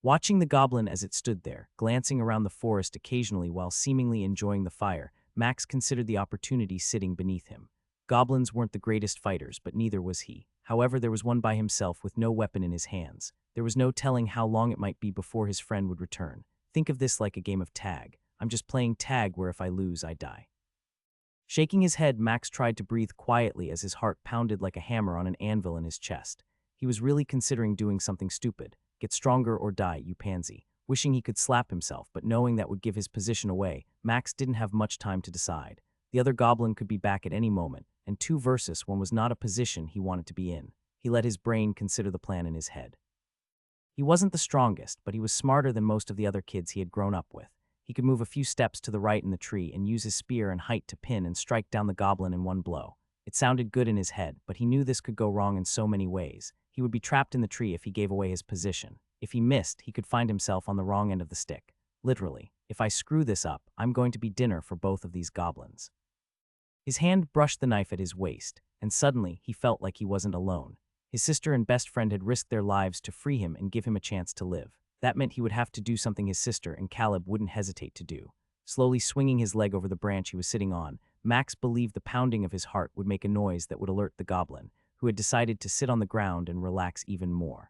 Speaker 1: Watching the goblin as it stood there, glancing around the forest occasionally while seemingly enjoying the fire, Max considered the opportunity sitting beneath him. Goblins weren't the greatest fighters, but neither was he. However, there was one by himself with no weapon in his hands. There was no telling how long it might be before his friend would return. Think of this like a game of tag. I'm just playing tag where if I lose, I die. Shaking his head, Max tried to breathe quietly as his heart pounded like a hammer on an anvil in his chest. He was really considering doing something stupid. Get stronger or die, you pansy. Wishing he could slap himself, but knowing that would give his position away, Max didn't have much time to decide. The other goblin could be back at any moment, and 2 versus 1 was not a position he wanted to be in. He let his brain consider the plan in his head. He wasn't the strongest, but he was smarter than most of the other kids he had grown up with. He could move a few steps to the right in the tree and use his spear and height to pin and strike down the goblin in one blow. It sounded good in his head, but he knew this could go wrong in so many ways. He would be trapped in the tree if he gave away his position. If he missed, he could find himself on the wrong end of the stick. Literally, if I screw this up, I'm going to be dinner for both of these goblins. His hand brushed the knife at his waist, and suddenly he felt like he wasn't alone. His sister and best friend had risked their lives to free him and give him a chance to live. That meant he would have to do something his sister and Caleb wouldn't hesitate to do. Slowly swinging his leg over the branch he was sitting on, Max believed the pounding of his heart would make a noise that would alert the goblin, who had decided to sit on the ground and relax even more.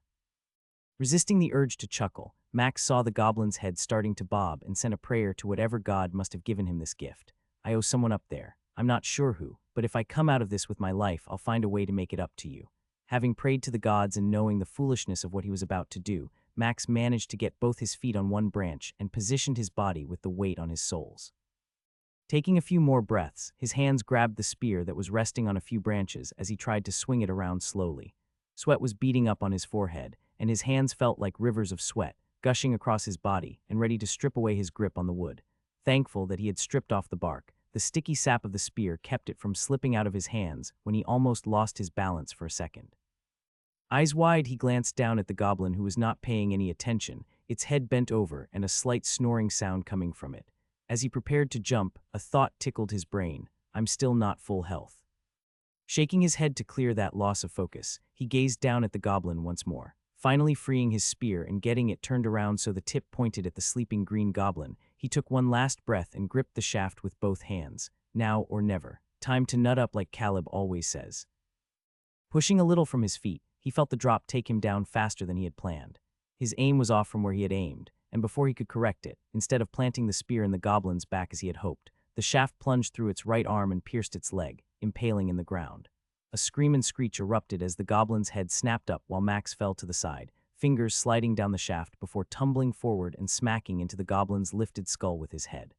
Speaker 1: Resisting the urge to chuckle, Max saw the goblin's head starting to bob and sent a prayer to whatever god must have given him this gift. I owe someone up there. I'm not sure who, but if I come out of this with my life, I'll find a way to make it up to you." Having prayed to the gods and knowing the foolishness of what he was about to do, Max managed to get both his feet on one branch and positioned his body with the weight on his soles. Taking a few more breaths, his hands grabbed the spear that was resting on a few branches as he tried to swing it around slowly. Sweat was beating up on his forehead, and his hands felt like rivers of sweat, gushing across his body and ready to strip away his grip on the wood. Thankful that he had stripped off the bark, the sticky sap of the spear kept it from slipping out of his hands when he almost lost his balance for a second. Eyes wide, he glanced down at the goblin who was not paying any attention, its head bent over and a slight snoring sound coming from it. As he prepared to jump, a thought tickled his brain. I'm still not full health. Shaking his head to clear that loss of focus, he gazed down at the goblin once more. Finally freeing his spear and getting it turned around so the tip pointed at the sleeping green goblin, he took one last breath and gripped the shaft with both hands. Now or never. Time to nut up like Caleb always says. Pushing a little from his feet, he felt the drop take him down faster than he had planned. His aim was off from where he had aimed, and before he could correct it, instead of planting the spear in the goblin's back as he had hoped, the shaft plunged through its right arm and pierced its leg, impaling in the ground. A scream and screech erupted as the goblin's head snapped up while Max fell to the side, fingers sliding down the shaft before tumbling forward and smacking into the goblin's lifted skull with his head.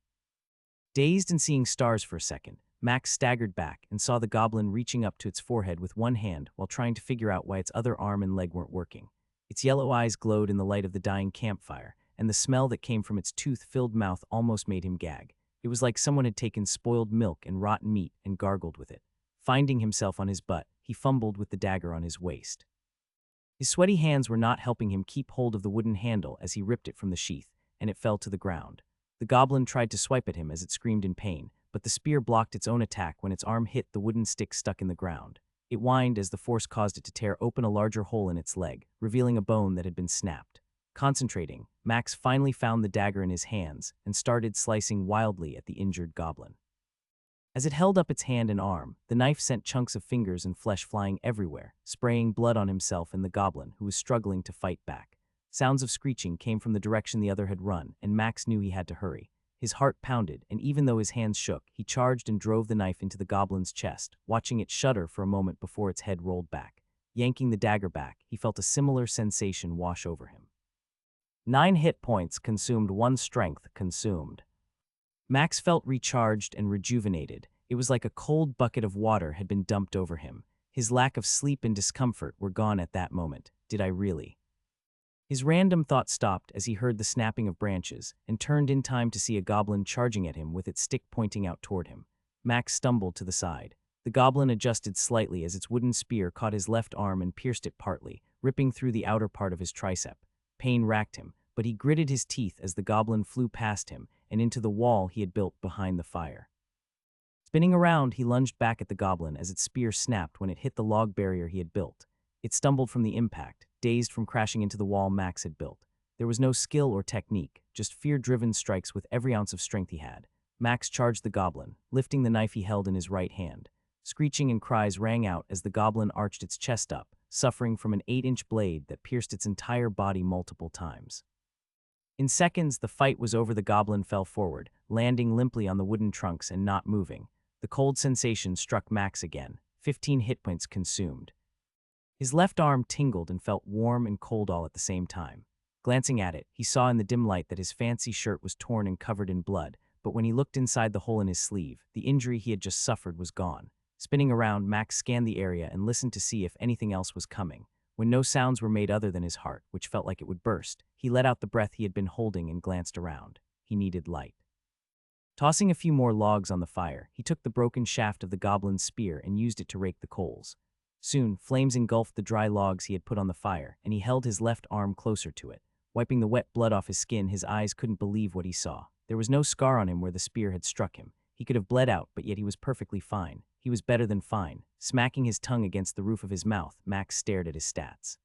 Speaker 1: Dazed and seeing stars for a second, Max staggered back and saw the goblin reaching up to its forehead with one hand while trying to figure out why its other arm and leg weren't working. Its yellow eyes glowed in the light of the dying campfire, and the smell that came from its tooth-filled mouth almost made him gag. It was like someone had taken spoiled milk and rotten meat and gargled with it. Finding himself on his butt, he fumbled with the dagger on his waist. His sweaty hands were not helping him keep hold of the wooden handle as he ripped it from the sheath, and it fell to the ground. The goblin tried to swipe at him as it screamed in pain, but the spear blocked its own attack when its arm hit the wooden stick stuck in the ground. It whined as the force caused it to tear open a larger hole in its leg, revealing a bone that had been snapped. Concentrating, Max finally found the dagger in his hands and started slicing wildly at the injured goblin. As it held up its hand and arm, the knife sent chunks of fingers and flesh flying everywhere, spraying blood on himself and the goblin, who was struggling to fight back. Sounds of screeching came from the direction the other had run, and Max knew he had to hurry. His heart pounded, and even though his hands shook, he charged and drove the knife into the goblin's chest, watching it shudder for a moment before its head rolled back. Yanking the dagger back, he felt a similar sensation wash over him. 9 hit points consumed, 1 strength consumed. Max felt recharged and rejuvenated. It was like a cold bucket of water had been dumped over him. His lack of sleep and discomfort were gone at that moment. Did I really? His random thought stopped as he heard the snapping of branches and turned in time to see a goblin charging at him with its stick pointing out toward him. Max stumbled to the side. The goblin adjusted slightly as its wooden spear caught his left arm and pierced it partly, ripping through the outer part of his tricep. Pain racked him, but he gritted his teeth as the goblin flew past him and into the wall he had built behind the fire. Spinning around, he lunged back at the goblin as its spear snapped when it hit the log barrier he had built. It stumbled from the impact, dazed from crashing into the wall Max had built. There was no skill or technique, just fear-driven strikes with every ounce of strength he had. Max charged the goblin, lifting the knife he held in his right hand. Screeching and cries rang out as the goblin arched its chest up, suffering from an 8-inch blade that pierced its entire body multiple times. In seconds, the fight was over. The goblin fell forward, landing limply on the wooden trunks and not moving. The cold sensation struck Max again, 15 hit points consumed. His left arm tingled and felt warm and cold all at the same time. Glancing at it, he saw in the dim light that his fancy shirt was torn and covered in blood, but when he looked inside the hole in his sleeve, the injury he had just suffered was gone. Spinning around, Max scanned the area and listened to see if anything else was coming. When no sounds were made other than his heart, which felt like it would burst, he let out the breath he had been holding and glanced around. He needed light. Tossing a few more logs on the fire, he took the broken shaft of the goblin's spear and used it to rake the coals. Soon, flames engulfed the dry logs he had put on the fire, and he held his left arm closer to it. Wiping the wet blood off his skin, his eyes couldn't believe what he saw. There was no scar on him where the spear had struck him. He could have bled out, but yet he was perfectly fine. He was better than fine. Smacking his tongue against the roof of his mouth, Max stared at his stats.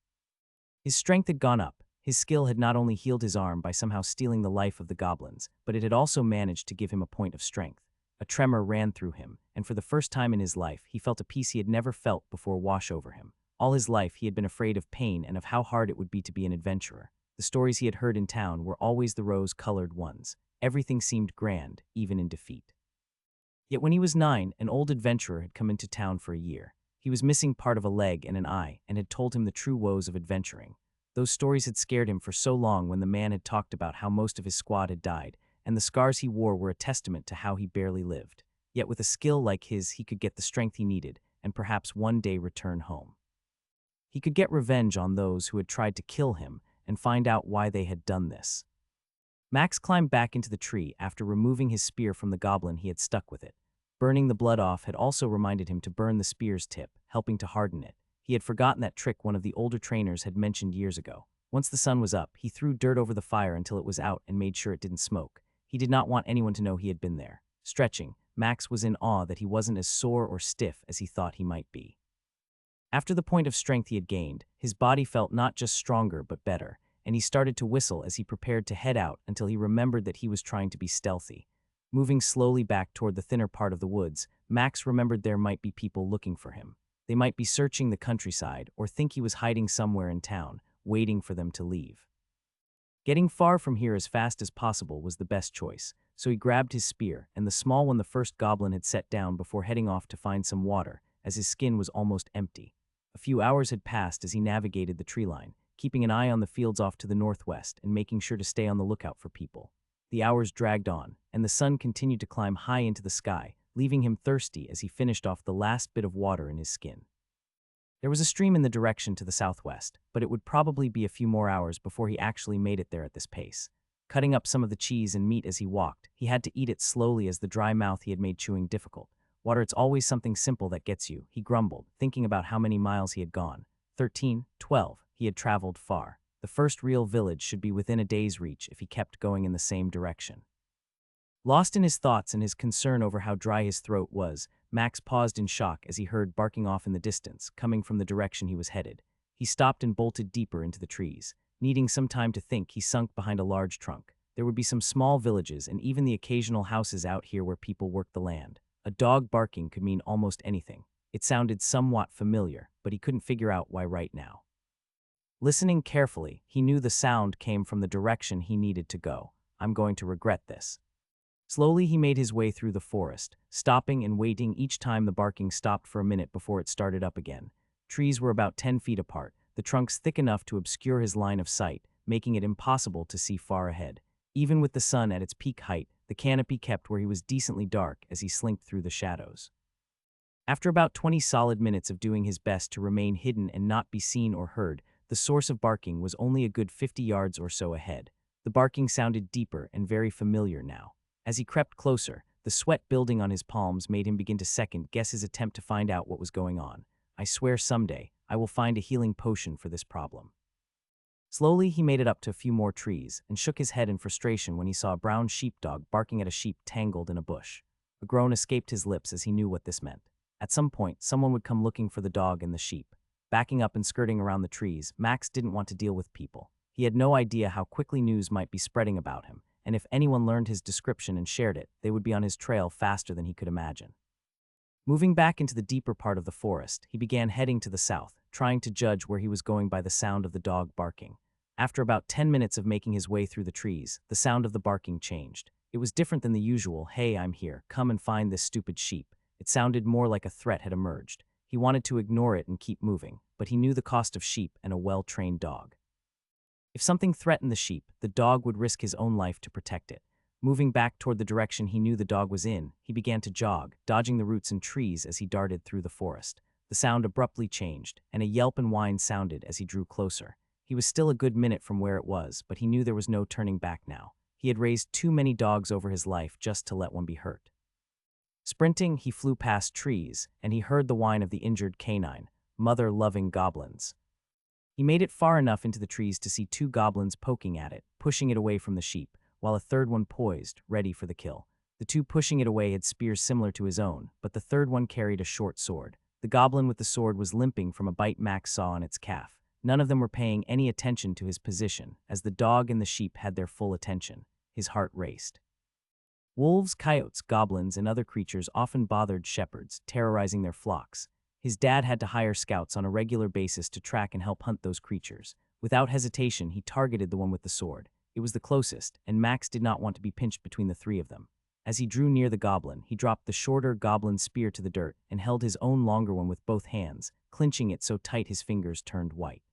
Speaker 1: His strength had gone up. His skill had not only healed his arm by somehow stealing the life of the goblins, but it had also managed to give him a point of strength. A tremor ran through him, and for the first time in his life, he felt a peace he had never felt before wash over him. All his life, he had been afraid of pain and of how hard it would be to be an adventurer. The stories he had heard in town were always the rose-colored ones. Everything seemed grand, even in defeat. Yet when he was 9, an old adventurer had come into town for a year. He was missing part of a leg and an eye and had told him the true woes of adventuring. Those stories had scared him for so long when the man had talked about how most of his squad had died, and the scars he wore were a testament to how he barely lived. Yet with a skill like his, he could get the strength he needed and perhaps one day return home. He could get revenge on those who had tried to kill him and find out why they had done this. Max climbed back into the tree after removing his spear from the goblin he had stuck with it. Burning the blood off had also reminded him to burn the spear's tip, helping to harden it. He had forgotten that trick one of the older trainers had mentioned years ago. Once the sun was up, he threw dirt over the fire until it was out and made sure it didn't smoke. He did not want anyone to know he had been there. Stretching, Max was in awe that he wasn't as sore or stiff as he thought he might be. After the point of strength he had gained, his body felt not just stronger but better, and he started to whistle as he prepared to head out until he remembered that he was trying to be stealthy. Moving slowly back toward the thinner part of the woods, Max remembered there might be people looking for him. They might be searching the countryside or think he was hiding somewhere in town, waiting for them to leave. Getting far from here as fast as possible was the best choice, so he grabbed his spear and the small one the first goblin had set down before heading off to find some water, as his skin was almost empty. A few hours had passed as he navigated the tree line, keeping an eye on the fields off to the northwest and making sure to stay on the lookout for people. The hours dragged on, and the sun continued to climb high into the sky, leaving him thirsty as he finished off the last bit of water in his skin. There was a stream in the direction to the southwest, but it would probably be a few more hours before he actually made it there at this pace. Cutting up some of the cheese and meat as he walked, he had to eat it slowly as the dry mouth he had made chewing difficult. Water, it's always something simple that gets you, he grumbled, thinking about how many miles he had gone. 13, 12, he had traveled far. The first real village should be within a day's reach if he kept going in the same direction. Lost in his thoughts and his concern over how dry his throat was, Max paused in shock as he heard barking off in the distance, coming from the direction he was headed. He stopped and bolted deeper into the trees. Needing some time to think, he sunk behind a large trunk. There would be some small villages and even the occasional houses out here where people worked the land. A dog barking could mean almost anything. It sounded somewhat familiar, but he couldn't figure out why right now. Listening carefully, he knew the sound came from the direction he needed to go. I'm going to regret this. Slowly he made his way through the forest, stopping and waiting each time the barking stopped for a minute before it started up again. Trees were about 10 feet apart, the trunks thick enough to obscure his line of sight, making it impossible to see far ahead. Even with the sun at its peak height, the canopy kept where he was decently dark as he slinked through the shadows. After about 20 solid minutes of doing his best to remain hidden and not be seen or heard, the source of barking was only a good 50 yards or so ahead. The barking sounded deeper and very familiar now. As he crept closer, the sweat building on his palms made him begin to second-guess his attempt to find out what was going on. I swear someday, I will find a healing potion for this problem. Slowly, he made it up to a few more trees and shook his head in frustration when he saw a brown sheepdog barking at a sheep tangled in a bush. A groan escaped his lips as he knew what this meant. At some point, someone would come looking for the dog and the sheep. Backing up and skirting around the trees, Max didn't want to deal with people. He had no idea how quickly news might be spreading about him, and if anyone learned his description and shared it, they would be on his trail faster than he could imagine. Moving back into the deeper part of the forest, he began heading to the south, trying to judge where he was going by the sound of the dog barking. After about 10 minutes of making his way through the trees, the sound of the barking changed. It was different than the usual, "Hey, I'm here, come and find this stupid sheep." It sounded more like a threat had emerged. He wanted to ignore it and keep moving, but he knew the cost of sheep and a well-trained dog. If something threatened the sheep, the dog would risk his own life to protect it. Moving back toward the direction he knew the dog was in, he began to jog, dodging the roots and trees as he darted through the forest. The sound abruptly changed, and a yelp and whine sounded as he drew closer. He was still a good minute from where it was, but he knew there was no turning back now. He had raised too many dogs over his life just to let one be hurt. Sprinting, he flew past trees, and he heard the whine of the injured canine, mother-loving goblins. He made it far enough into the trees to see two goblins poking at it, pushing it away from the sheep, while a third one poised, ready for the kill. The two pushing it away had spears similar to his own, but the third one carried a short sword. The goblin with the sword was limping from a bite Max saw on its calf. None of them were paying any attention to his position, as the dog and the sheep had their full attention. His heart raced. Wolves, coyotes, goblins, and other creatures often bothered shepherds, terrorizing their flocks. His dad had to hire scouts on a regular basis to track and help hunt those creatures. Without hesitation, he targeted the one with the sword. It was the closest, and Max did not want to be pinched between the three of them. As he drew near the goblin, he dropped the shorter goblin's spear to the dirt and held his own longer one with both hands, clinching it so tight his fingers turned white.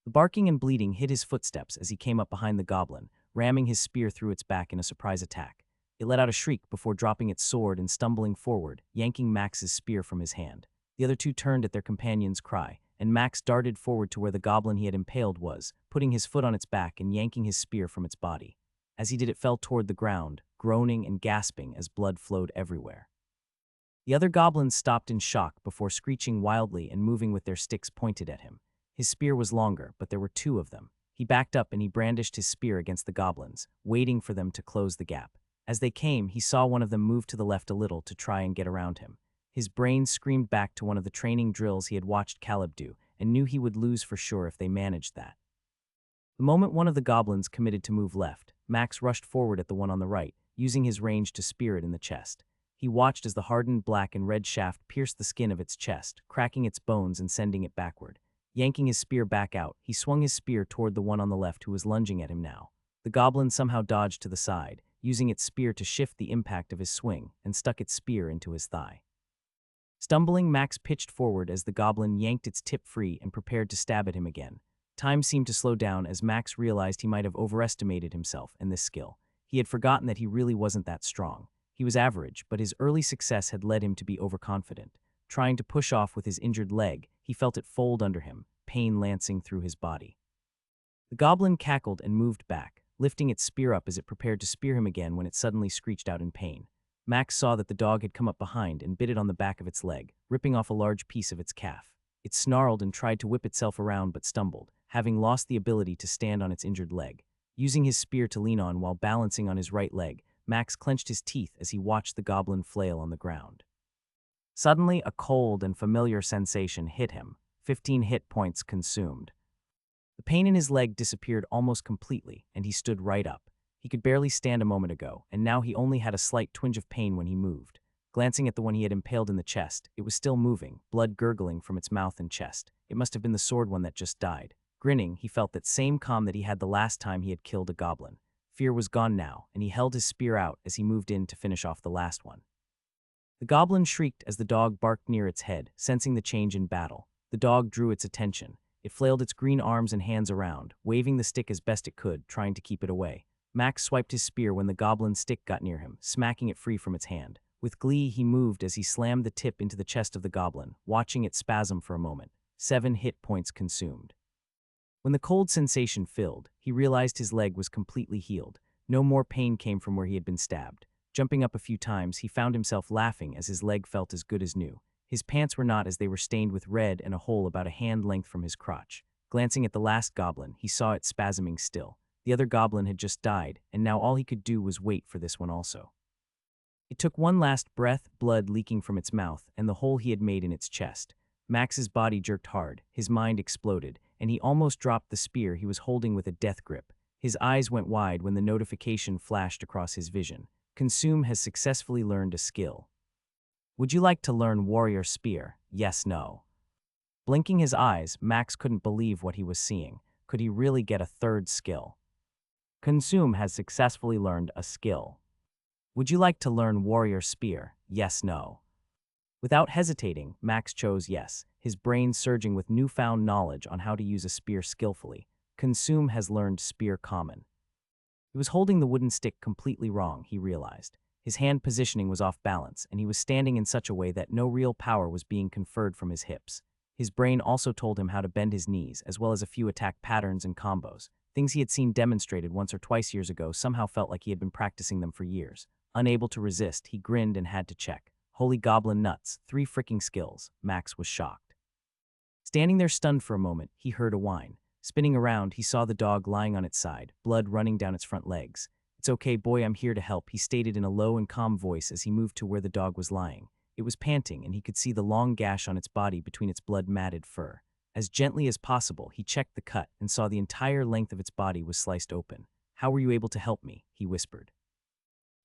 Speaker 1: The barking and bleeding hid his footsteps as he came up behind the goblin, ramming his spear through its back in a surprise attack. It let out a shriek before dropping its sword and stumbling forward, yanking Max's spear from his hand. The other two turned at their companion's cry, and Max darted forward to where the goblin he had impaled was, putting his foot on its back and yanking his spear from its body. As he did, it fell toward the ground, groaning and gasping as blood flowed everywhere. The other goblins stopped in shock before screeching wildly and moving with their sticks pointed at him. His spear was longer, but there were two of them. He backed up and he brandished his spear against the goblins, waiting for them to close the gap. As they came, he saw one of them move to the left a little to try and get around him. His brain screamed back to one of the training drills he had watched Caleb do, and knew he would lose for sure if they managed that. The moment one of the goblins committed to move left, Max rushed forward at the one on the right, using his range to spear it in the chest. He watched as the hardened black and red shaft pierced the skin of its chest, cracking its bones and sending it backward. Yanking his spear back out, he swung his spear toward the one on the left who was lunging at him now. The goblin somehow dodged to the side, using its spear to shift the impact of his swing, and stuck its spear into his thigh. Stumbling, Max pitched forward as the goblin yanked its tip free and prepared to stab at him again. Time seemed to slow down as Max realized he might have overestimated himself and this skill. He had forgotten that he really wasn't that strong. He was average, but his early success had led him to be overconfident. Trying to push off with his injured leg, he felt it fold under him, pain lancing through his body. The goblin cackled and moved back, lifting its spear up as it prepared to spear him again when it suddenly screeched out in pain. Max saw that the dog had come up behind and bit it on the back of its leg, ripping off a large piece of its calf. It snarled and tried to whip itself around but stumbled, having lost the ability to stand on its injured leg. Using his spear to lean on while balancing on his right leg, Max clenched his teeth as he watched the goblin flail on the ground. Suddenly, a cold and familiar sensation hit him. 15 hit points consumed. The pain in his leg disappeared almost completely, and he stood right up. He could barely stand a moment ago, and now he only had a slight twinge of pain when he moved. Glancing at the one he had impaled in the chest, it was still moving, blood gurgling from its mouth and chest. It must have been the sword one that just died. Grinning, he felt that same calm that he had the last time he had killed a goblin. Fear was gone now, and he held his spear out as he moved in to finish off the last one. The goblin shrieked as the dog barked near its head, sensing the change in battle. The dog drew its attention. It flailed its green arms and hands around, waving the stick as best it could, trying to keep it away. Max swiped his spear when the goblin's stick got near him, smacking it free from its hand. With glee, he moved as he slammed the tip into the chest of the goblin, watching it spasm for a moment. 7 hit points consumed. When the cold sensation filled, he realized his leg was completely healed. No more pain came from where he had been stabbed. Jumping up a few times, he found himself laughing as his leg felt as good as new. His pants were not, as they were stained with red and a hole about a hand length from his crotch. Glancing at the last goblin, he saw it spasming still. The other goblin had just died, and now all he could do was wait for this one also. It took one last breath, blood leaking from its mouth, and the hole he had made in its chest. Max's body jerked hard, his mind exploded, and he almost dropped the spear he was holding with a death grip. His eyes went wide when the notification flashed across his vision. Consume has successfully learned a skill. Would you like to learn Warrior Spear? Yes, no. Blinking his eyes, Max couldn't believe what he was seeing. Could he really get a third skill? Consume has successfully learned a skill. Would you like to learn Warrior Spear? Yes, no. Without hesitating, Max chose yes, his brain surging with newfound knowledge on how to use a spear skillfully. Consume has learned Spear Common. He was holding the wooden stick completely wrong, he realized. His hand positioning was off balance, and he was standing in such a way that no real power was being conferred from his hips. His brain also told him how to bend his knees, as well as a few attack patterns and combos. Things he had seen demonstrated once or twice years ago somehow felt like he had been practicing them for years. Unable to resist, he grinned and had to check. Holy goblin nuts, 3 freaking skills. Max was shocked. Standing there stunned for a moment, he heard a whine. Spinning around, he saw the dog lying on its side, blood running down its front legs. "It's okay, boy, I'm here to help," he stated in a low and calm voice as he moved to where the dog was lying. It was panting, and he could see the long gash on its body between its blood-matted fur. As gently as possible, he checked the cut and saw the entire length of its body was sliced open. "How were you able to help me?" he whispered.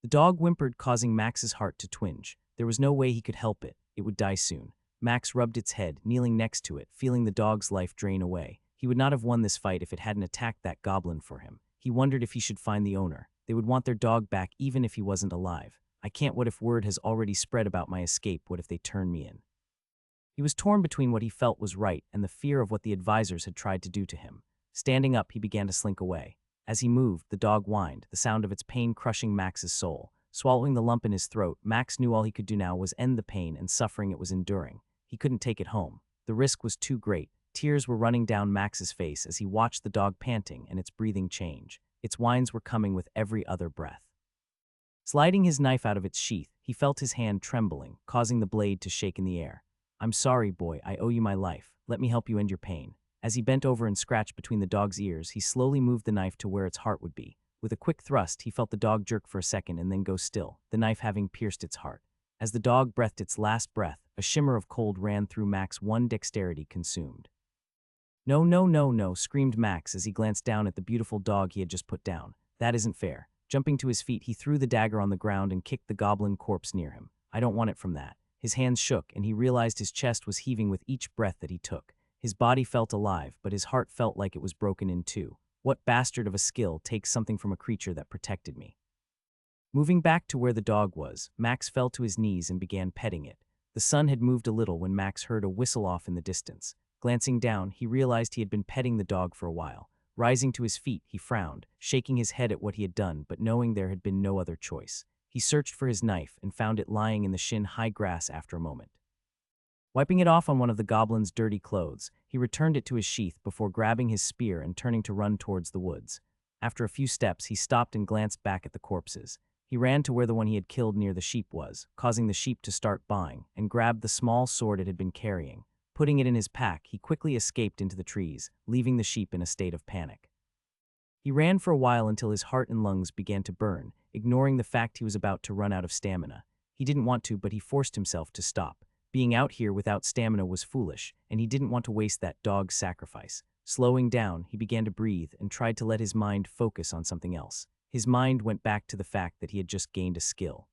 Speaker 1: The dog whimpered, causing Max's heart to twinge. There was no way he could help it. It would die soon. Max rubbed its head, kneeling next to it, feeling the dog's life drain away. He would not have won this fight if it hadn't attacked that goblin for him. He wondered if he should find the owner. They would want their dog back even if he wasn't alive. I can't. What if word has already spread about my escape? What if they turn me in? He was torn between what he felt was right and the fear of what the advisors had tried to do to him. Standing up, he began to slink away. As he moved, the dog whined, the sound of its pain crushing Max's soul. Swallowing the lump in his throat, Max knew all he could do now was end the pain and suffering it was enduring. He couldn't take it home. The risk was too great. Tears were running down Max's face as he watched the dog panting and its breathing change. Its whines were coming with every other breath. Sliding his knife out of its sheath, he felt his hand trembling, causing the blade to shake in the air. I'm sorry, boy, I owe you my life. Let me help you end your pain. As he bent over and scratched between the dog's ears, he slowly moved the knife to where its heart would be. With a quick thrust, he felt the dog jerk for a second and then go still, the knife having pierced its heart. As the dog breathed its last breath, a shimmer of cold ran through Max's one dexterity consumed. No, no, no, no, screamed Max as he glanced down at the beautiful dog he had just put down. That isn't fair. Jumping to his feet, he threw the dagger on the ground and kicked the goblin corpse near him. I don't want it from that. His hands shook, and he realized his chest was heaving with each breath that he took. His body felt alive, but his heart felt like it was broken in two. What bastard of a skill takes something from a creature that protected me? Moving back to where the dog was, Max fell to his knees and began petting it. The sun had moved a little when Max heard a whistle off in the distance. Glancing down, he realized he had been petting the dog for a while. Rising to his feet, he frowned, shaking his head at what he had done, but knowing there had been no other choice. He searched for his knife and found it lying in the shin-high grass after a moment. Wiping it off on one of the goblin's dirty clothes, he returned it to his sheath before grabbing his spear and turning to run towards the woods. After a few steps, he stopped and glanced back at the corpses. He ran to where the one he had killed near the sheep was, causing the sheep to start baaing, and grabbed the small sword it had been carrying. Putting it in his pack, he quickly escaped into the trees, leaving the sheep in a state of panic. He ran for a while until his heart and lungs began to burn, ignoring the fact he was about to run out of stamina. He didn't want to, but he forced himself to stop. Being out here without stamina was foolish, and he didn't want to waste that dog's sacrifice. Slowing down, he began to breathe and tried to let his mind focus on something else. His mind went back to the fact that he had just gained a skill.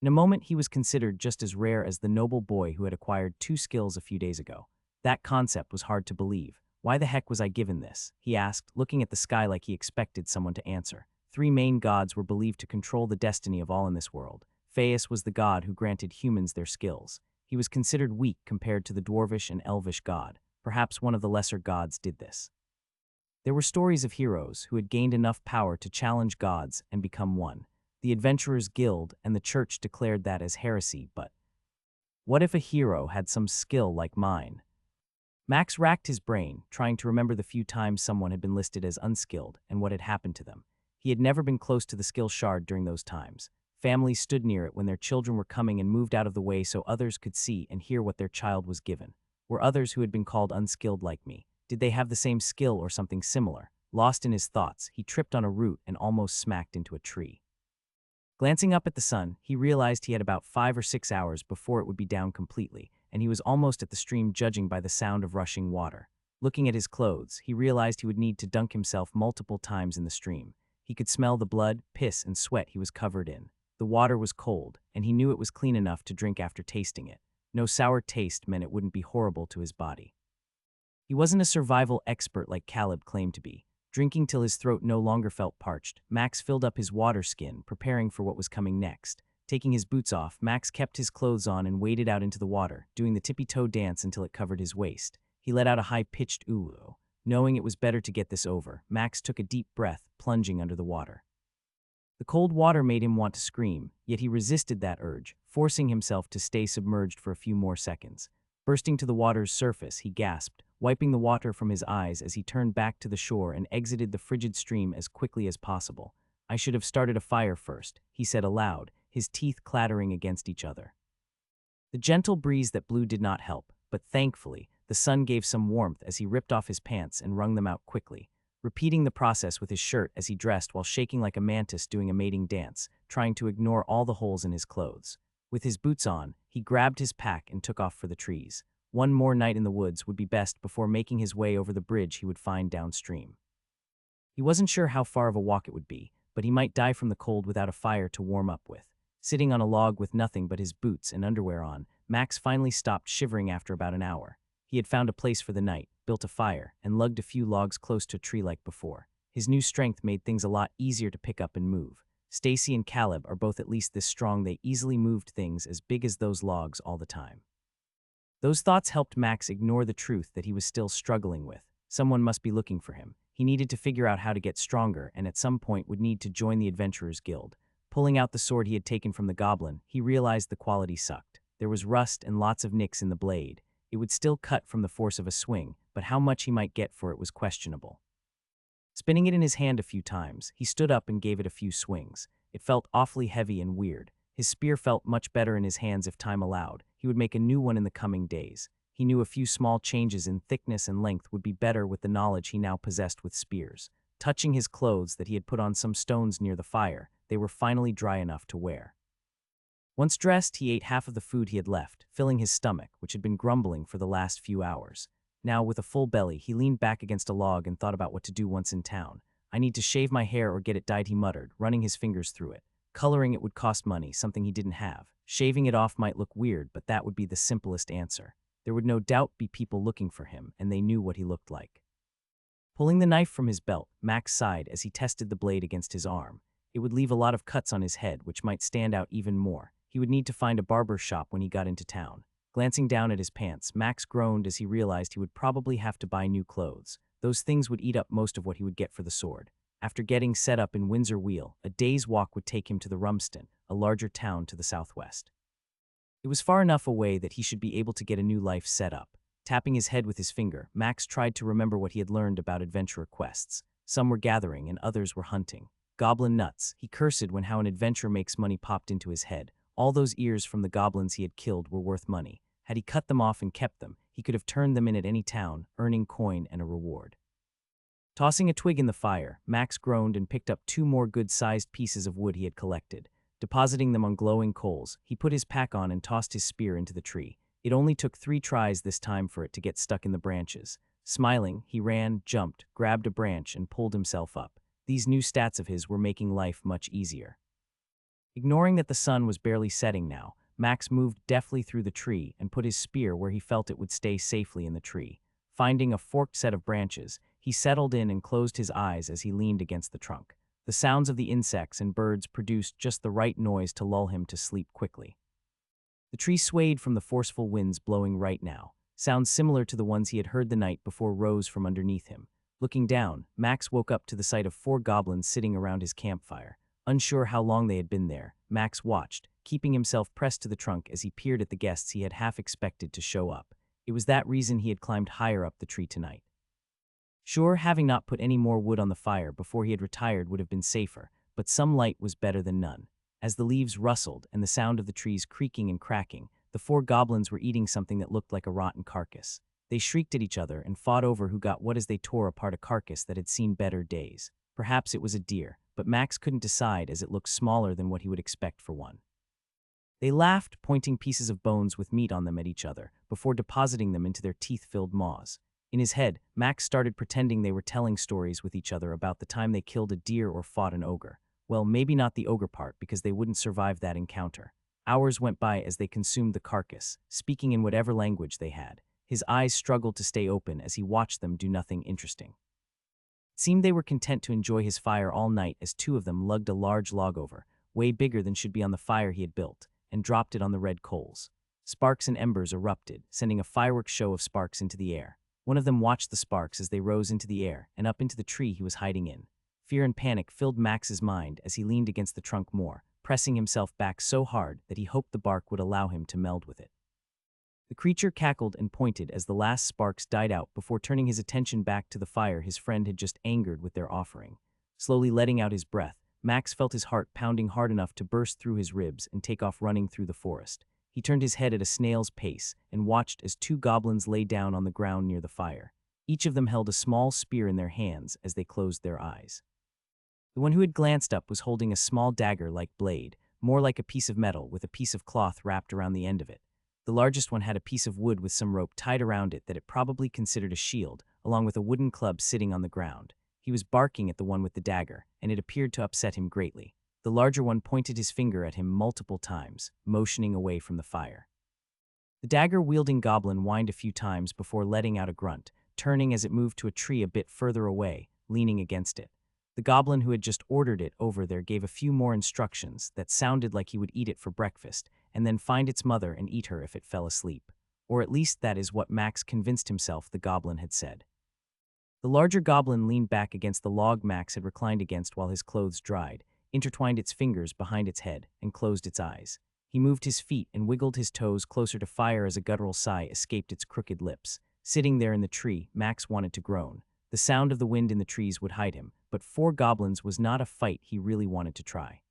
Speaker 1: In a moment, he was considered just as rare as the noble boy who had acquired 2 skills a few days ago. That concept was hard to believe. Why the heck was I given this? He asked, looking at the sky like he expected someone to answer. 3 main gods were believed to control the destiny of all in this world. Phaeus was the god who granted humans their skills. He was considered weak compared to the dwarvish and elvish god. Perhaps one of the lesser gods did this. There were stories of heroes who had gained enough power to challenge gods and become one. The Adventurers Guild and the church declared that as heresy, but what if a hero had some skill like mine? Max racked his brain, trying to remember the few times someone had been listed as unskilled and what had happened to them. He had never been close to the skill shard during those times. Families stood near it when their children were coming and moved out of the way so others could see and hear what their child was given. Were others who had been called unskilled like me? Did they have the same skill or something similar? Lost in his thoughts, he tripped on a root and almost smacked into a tree. Glancing up at the sun, he realized he had about 5 or 6 hours before it would be down completely, and he was almost at the stream judging by the sound of rushing water. Looking at his clothes, he realized he would need to dunk himself multiple times in the stream. He could smell the blood, piss, and sweat he was covered in. The water was cold, and he knew it was clean enough to drink after tasting it. No sour taste meant it wouldn't be horrible to his body. He wasn't a survival expert like Caleb claimed to be. Drinking till his throat no longer felt parched, Max filled up his water skin, preparing for what was coming next. Taking his boots off, Max kept his clothes on and waded out into the water, doing the tippy-toe dance until it covered his waist. He let out a high-pitched ooh. Knowing it was better to get this over, Max took a deep breath, plunging under the water. The cold water made him want to scream, yet he resisted that urge, forcing himself to stay submerged for a few more seconds. Bursting to the water's surface, he gasped, wiping the water from his eyes as he turned back to the shore and exited the frigid stream as quickly as possible. I should have started a fire first, he said aloud, his teeth clattering against each other. The gentle breeze that blew did not help, but thankfully, the sun gave some warmth as he ripped off his pants and wrung them out quickly, repeating the process with his shirt as he dressed while shaking like a mantis doing a mating dance, trying to ignore all the holes in his clothes. With his boots on, he grabbed his pack and took off for the trees. One more night in the woods would be best before making his way over the bridge he would find downstream. He wasn't sure how far of a walk it would be, but he might die from the cold without a fire to warm up with. Sitting on a log with nothing but his boots and underwear on, Max finally stopped shivering after about an hour. He had found a place for the night, built a fire, and lugged a few logs close to a tree like before. His new strength made things a lot easier to pick up and move. Stacy and Caleb are both at least this strong they easily moved things as big as those logs all the time. Those thoughts helped Max ignore the truth that he was still struggling with. Someone must be looking for him. He needed to figure out how to get stronger and at some point would need to join the Adventurers Guild. Pulling out the sword he had taken from the goblin, he realized the quality sucked. There was rust and lots of nicks in the blade. It would still cut from the force of a swing, but how much he might get for it was questionable. Spinning it in his hand a few times, he stood up and gave it a few swings. It felt awfully heavy and weird. His spear felt much better in his hands if time allowed. He would make a new one in the coming days. He knew a few small changes in thickness and length would be better with the knowledge he now possessed with spears. Touching his clothes that he had put on some stones near the fire, they were finally dry enough to wear. Once dressed, he ate half of the food he had left, filling his stomach, which had been grumbling for the last few hours. Now, with a full belly, he leaned back against a log and thought about what to do once in town. "I need to shave my hair or get it dyed," he muttered, running his fingers through it. Coloring it would cost money, something he didn't have. Shaving it off might look weird, but that would be the simplest answer. There would no doubt be people looking for him, and they knew what he looked like. Pulling the knife from his belt, Max sighed as he tested the blade against his arm. It would leave a lot of cuts on his head, which might stand out even more. He would need to find a barber shop when he got into town. Glancing down at his pants, Max groaned as he realized he would probably have to buy new clothes. Those things would eat up most of what he would get for the sword. After getting set up in Windsor Wheel, a day's walk would take him to the Rumston, a larger town to the southwest. It was far enough away that he should be able to get a new life set up. Tapping his head with his finger, Max tried to remember what he had learned about adventurer quests. Some were gathering and others were hunting. Goblin nuts, he cursed when how an adventure makes money popped into his head. All those ears from the goblins he had killed were worth money. Had he cut them off and kept them, he could have turned them in at any town, earning coin and a reward. Tossing a twig in the fire, Max groaned and picked up 2 more good-sized pieces of wood he had collected. Depositing them on glowing coals, he put his pack on and tossed his spear into the tree. It only took 3 tries this time for it to get stuck in the branches. Smiling, he ran, jumped, grabbed a branch, and pulled himself up. These new stats of his were making life much easier. Ignoring that the sun was barely setting now, Max moved deftly through the tree and put his spear where he felt it would stay safely in the tree. Finding a forked set of branches, he settled in and closed his eyes as he leaned against the trunk. The sounds of the insects and birds produced just the right noise to lull him to sleep quickly. The tree swayed from the forceful winds blowing right now. Sounds similar to the ones he had heard the night before rose from underneath him. Looking down, Max woke up to the sight of 4 goblins sitting around his campfire. Unsure how long they had been there, Max watched, keeping himself pressed to the trunk as he peered at the guests he had half expected to show up. It was that reason he had climbed higher up the tree tonight. Sure, having not put any more wood on the fire before he had retired would have been safer, but some light was better than none. As the leaves rustled and the sound of the trees creaking and cracking, the 4 goblins were eating something that looked like a rotten carcass. They shrieked at each other and fought over who got what as they tore apart a carcass that had seen better days. Perhaps it was a deer, but Max couldn't decide as it looked smaller than what he would expect for one. They laughed, pointing pieces of bones with meat on them at each other, before depositing them into their teeth-filled maws. In his head, Max started pretending they were telling stories with each other about the time they killed a deer or fought an ogre. Well, maybe not the ogre part because they wouldn't survive that encounter. Hours went by as they consumed the carcass, speaking in whatever language they had. His eyes struggled to stay open as he watched them do nothing interesting. It seemed they were content to enjoy his fire all night as 2 of them lugged a large log over, way bigger than should be on the fire he had built, and dropped it on the red coals. Sparks and embers erupted, sending a fireworks show of sparks into the air. One of them watched the sparks as they rose into the air and up into the tree he was hiding in. Fear and panic filled Max's mind as he leaned against the trunk more, pressing himself back so hard that he hoped the bark would allow him to meld with it. The creature cackled and pointed as the last sparks died out before turning his attention back to the fire his friend had just angered with their offering. Slowly letting out his breath, Max felt his heart pounding hard enough to burst through his ribs and take off running through the forest. He turned his head at a snail's pace and watched as 2 goblins lay down on the ground near the fire. Each of them held a small spear in their hands as they closed their eyes. The one who had glanced up was holding a small dagger-like blade, more like a piece of metal with a piece of cloth wrapped around the end of it. The largest one had a piece of wood with some rope tied around it that it probably considered a shield, along with a wooden club sitting on the ground. He was barking at the one with the dagger, and it appeared to upset him greatly. The larger one pointed his finger at him multiple times, motioning away from the fire. The dagger-wielding goblin whined a few times before letting out a grunt, turning as it moved to a tree a bit further away, leaning against it. The goblin who had just ordered it over there gave a few more instructions that sounded like he would eat it for breakfast and then find its mother and eat her if it fell asleep. Or at least that is what Max convinced himself the goblin had said. The larger goblin leaned back against the log Max had reclined against while his clothes dried, intertwined its fingers behind its head, and closed its eyes. He moved his feet and wiggled his toes closer to fire as a guttural sigh escaped its crooked lips. Sitting there in the tree, Max wanted to groan. The sound of the wind in the trees would hide him, but 4 goblins was not a fight he really wanted to try.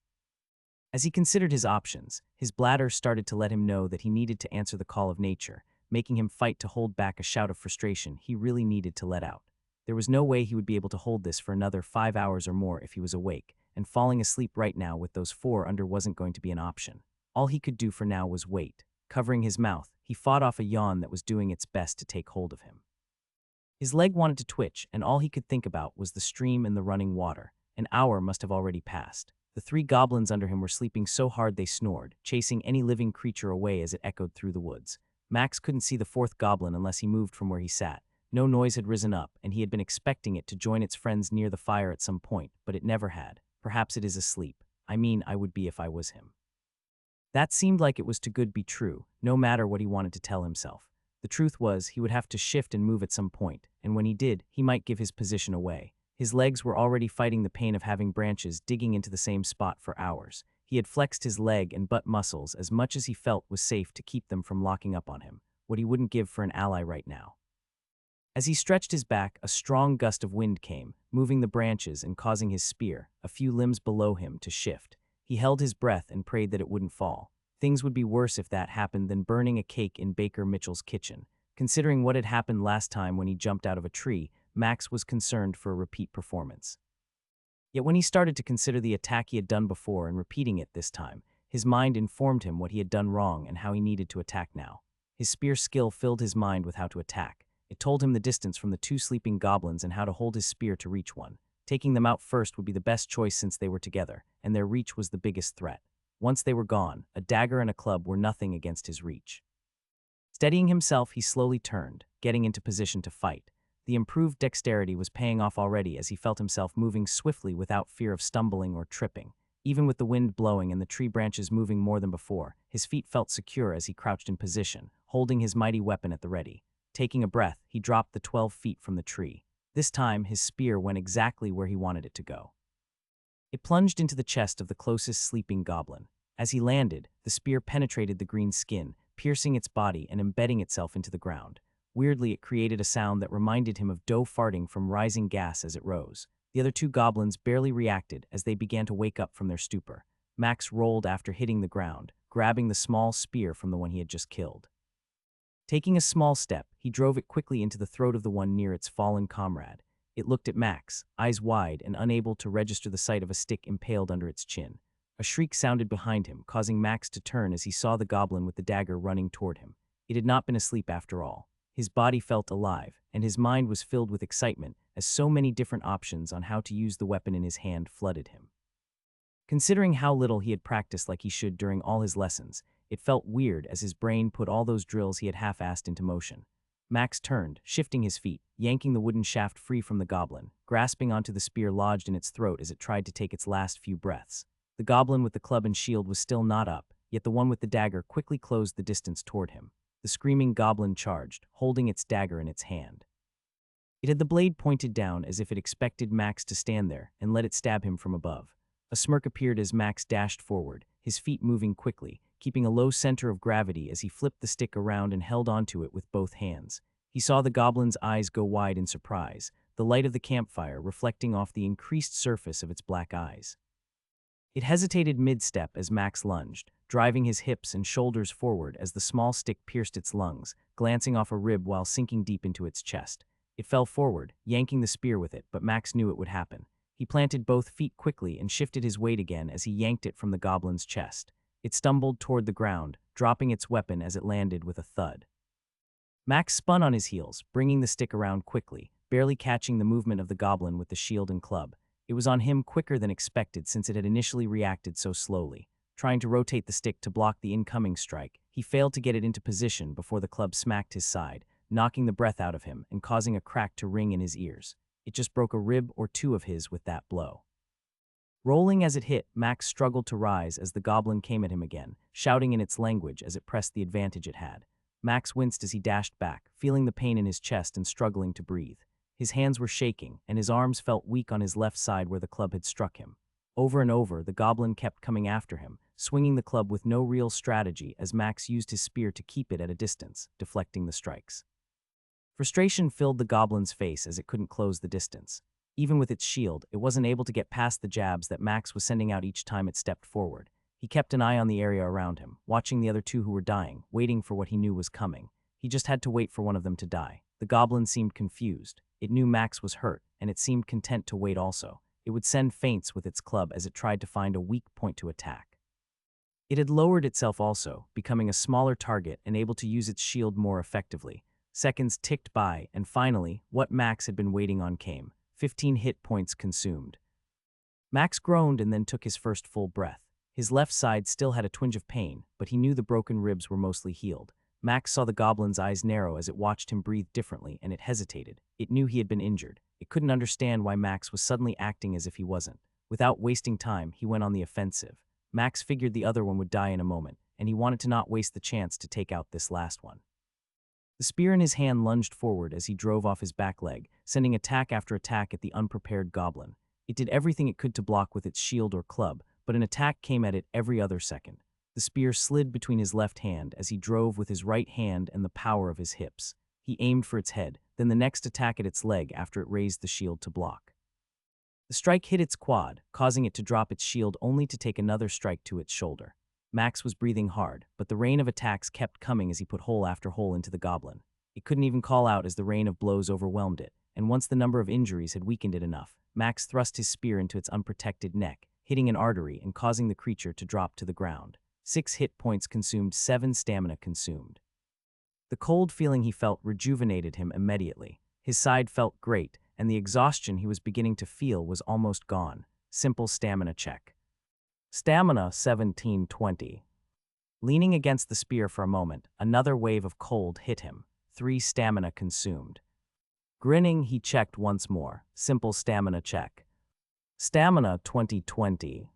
Speaker 1: As he considered his options, his bladder started to let him know that he needed to answer the call of nature, making him fight to hold back a shout of frustration he really needed to let out. There was no way he would be able to hold this for another 5 hours or more if he was awake, and falling asleep right now with those 4 under wasn't going to be an option. All he could do for now was wait. Covering his mouth, he fought off a yawn that was doing its best to take hold of him. His leg wanted to twitch, and all he could think about was the stream and the running water. An hour must have already passed. The 3 goblins under him were sleeping so hard they snored, chasing any living creature away as it echoed through the woods. Max couldn't see the 4th goblin unless he moved from where he sat. No noise had risen up, and he had been expecting it to join its friends near the fire at some point, but it never had. Perhaps it is asleep. I mean, I would be if I was him. That seemed like it was too good to be true, no matter what he wanted to tell himself. The truth was, he would have to shift and move at some point, and when he did, he might give his position away. His legs were already fighting the pain of having branches digging into the same spot for hours. He had flexed his leg and butt muscles as much as he felt was safe to keep them from locking up on him, what he wouldn't give for an ally right now. As he stretched his back, a strong gust of wind came, moving the branches and causing his spear, a few limbs below him, to shift. He held his breath and prayed that it wouldn't fall. Things would be worse if that happened than burning a cake in Baker Mitchell's kitchen. Considering what had happened last time when he jumped out of a tree, Max was concerned for a repeat performance. Yet when he started to consider the attack he had done before and repeating it this time, his mind informed him what he had done wrong and how he needed to attack now. His spear skill filled his mind with how to attack. It told him the distance from the 2 sleeping goblins and how to hold his spear to reach one. Taking them out first would be the best choice since they were together, and their reach was the biggest threat. Once they were gone, a dagger and a club were nothing against his reach. Steadying himself, he slowly turned, getting into position to fight. The improved dexterity was paying off already as he felt himself moving swiftly without fear of stumbling or tripping. Even with the wind blowing and the tree branches moving more than before, his feet felt secure as he crouched in position, holding his mighty weapon at the ready. Taking a breath, he dropped the 12 feet from the tree. This time, his spear went exactly where he wanted it to go. It plunged into the chest of the closest sleeping goblin. As he landed, the spear penetrated the green skin, piercing its body and embedding itself into the ground. Weirdly, it created a sound that reminded him of dough farting from rising gas as it rose. The other 2 goblins barely reacted as they began to wake up from their stupor. Max rolled after hitting the ground, grabbing the small spear from the one he had just killed. Taking a small step, he drove it quickly into the throat of the one near its fallen comrade. It looked at Max, eyes wide and unable to register the sight of a stick impaled under its chin. A shriek sounded behind him, causing Max to turn as he saw the goblin with the dagger running toward him. It had not been asleep after all. His body felt alive, and his mind was filled with excitement as so many different options on how to use the weapon in his hand flooded him. Considering how little he had practiced like he should during all his lessons, it felt weird as his brain put all those drills he had half-assed into motion. Max turned, shifting his feet, yanking the wooden shaft free from the goblin, grasping onto the spear lodged in its throat as it tried to take its last few breaths. The goblin with the club and shield was still not up, yet the one with the dagger quickly closed the distance toward him. The screaming goblin charged, holding its dagger in its hand. It had the blade pointed down as if it expected Max to stand there and let it stab him from above. A smirk appeared as Max dashed forward, his feet moving quickly, keeping a low center of gravity as he flipped the stick around and held onto it with both hands. He saw the goblin's eyes go wide in surprise, the light of the campfire reflecting off the increased surface of its black eyes. It hesitated mid-step as Max lunged, driving his hips and shoulders forward as the small stick pierced its lungs, glancing off a rib while sinking deep into its chest. It fell forward, yanking the spear with it, but Max knew it would happen. He planted both feet quickly and shifted his weight again as he yanked it from the goblin's chest. It stumbled toward the ground, dropping its weapon as it landed with a thud. Max spun on his heels, bringing the stick around quickly, barely catching the movement of the goblin with the shield and club. It was on him quicker than expected since it had initially reacted so slowly. Trying to rotate the stick to block the incoming strike, he failed to get it into position before the club smacked his side, knocking the breath out of him and causing a crack to ring in his ears. It just broke a rib or two of his with that blow. Rolling as it hit, Max struggled to rise as the goblin came at him again, shouting in its language as it pressed the advantage it had. Max winced as he dashed back, feeling the pain in his chest and struggling to breathe. His hands were shaking, and his arms felt weak on his left side where the club had struck him. Over and over, the goblin kept coming after him, swinging the club with no real strategy as Max used his spear to keep it at a distance, deflecting the strikes. Frustration filled the goblin's face as it couldn't close the distance. Even with its shield, it wasn't able to get past the jabs that Max was sending out each time it stepped forward. He kept an eye on the area around him, watching the other two who were dying, waiting for what he knew was coming. He just had to wait for one of them to die. The goblin seemed confused. It knew Max was hurt, and it seemed content to wait also. It would send feints with its club as it tried to find a weak point to attack. It had lowered itself also, becoming a smaller target and able to use its shield more effectively. Seconds ticked by, and finally, what Max had been waiting on came. 15 hit points consumed. Max groaned and then took his first full breath. His left side still had a twinge of pain, but he knew the broken ribs were mostly healed. Max saw the goblin's eyes narrow as it watched him breathe differently, and it hesitated. It knew he had been injured. It couldn't understand why Max was suddenly acting as if he wasn't. Without wasting time, he went on the offensive. Max figured the other one would die in a moment, and he wanted to not waste the chance to take out this last one. The spear in his hand lunged forward as he drove off his back leg, sending attack after attack at the unprepared goblin. It did everything it could to block with its shield or club, but an attack came at it every other second. The spear slid between his left hand as he drove with his right hand and the power of his hips. He aimed for its head, then the next attack at its leg after it raised the shield to block. The strike hit its quad, causing it to drop its shield only to take another strike to its shoulder. Max was breathing hard, but the rain of attacks kept coming as he put hole after hole into the goblin. It couldn't even call out as the rain of blows overwhelmed it, and once the number of injuries had weakened it enough, Max thrust his spear into its unprotected neck, hitting an artery and causing the creature to drop to the ground. 6 hit points consumed, 7 stamina consumed. The cold feeling he felt rejuvenated him immediately. His side felt great, and the exhaustion he was beginning to feel was almost gone. Simple stamina check. Stamina 1720. Leaning against the spear for a moment, another wave of cold hit him. 3 stamina consumed. Grinning, he checked once more. Simple stamina check. Stamina 2020.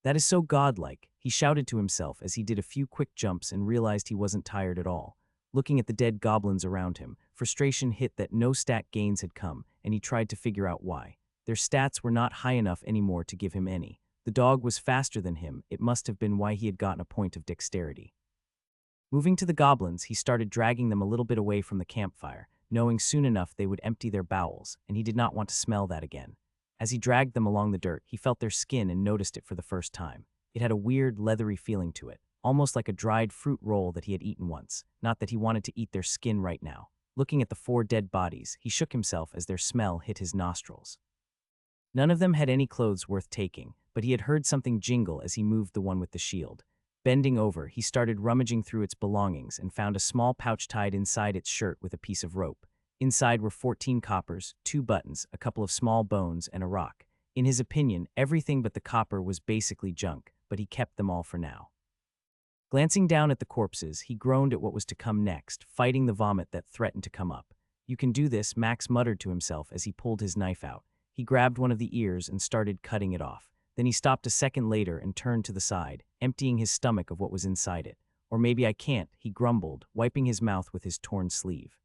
Speaker 1: That is so godlike, he shouted to himself as he did a few quick jumps and realized he wasn't tired at all. Looking at the dead goblins around him, frustration hit that no stat gains had come, and he tried to figure out why. Their stats were not high enough anymore to give him any. The dog was faster than him. It must have been why he had gotten a point of dexterity. Moving to the goblins, he started dragging them a little bit away from the campfire, knowing soon enough they would empty their bowels, and he did not want to smell that again. As he dragged them along the dirt, he felt their skin and noticed it for the first time. It had a weird, leathery feeling to it, almost like a dried fruit roll that he had eaten once, not that he wanted to eat their skin right now. Looking at the 4 dead bodies, he shook himself as their smell hit his nostrils. None of them had any clothes worth taking, but he had heard something jingle as he moved the one with the shield. Bending over, he started rummaging through its belongings and found a small pouch tied inside its shirt with a piece of rope. Inside were 14 coppers, 2 buttons, a couple of small bones, and a rock. In his opinion, everything but the copper was basically junk, but he kept them all for now. Glancing down at the corpses, he groaned at what was to come next, fighting the vomit that threatened to come up. "You can do this," Max muttered to himself as he pulled his knife out. He grabbed one of the ears and started cutting it off. Then he stopped a second later and turned to the side, emptying his stomach of what was inside it. "Or maybe I can't," he grumbled, wiping his mouth with his torn sleeve.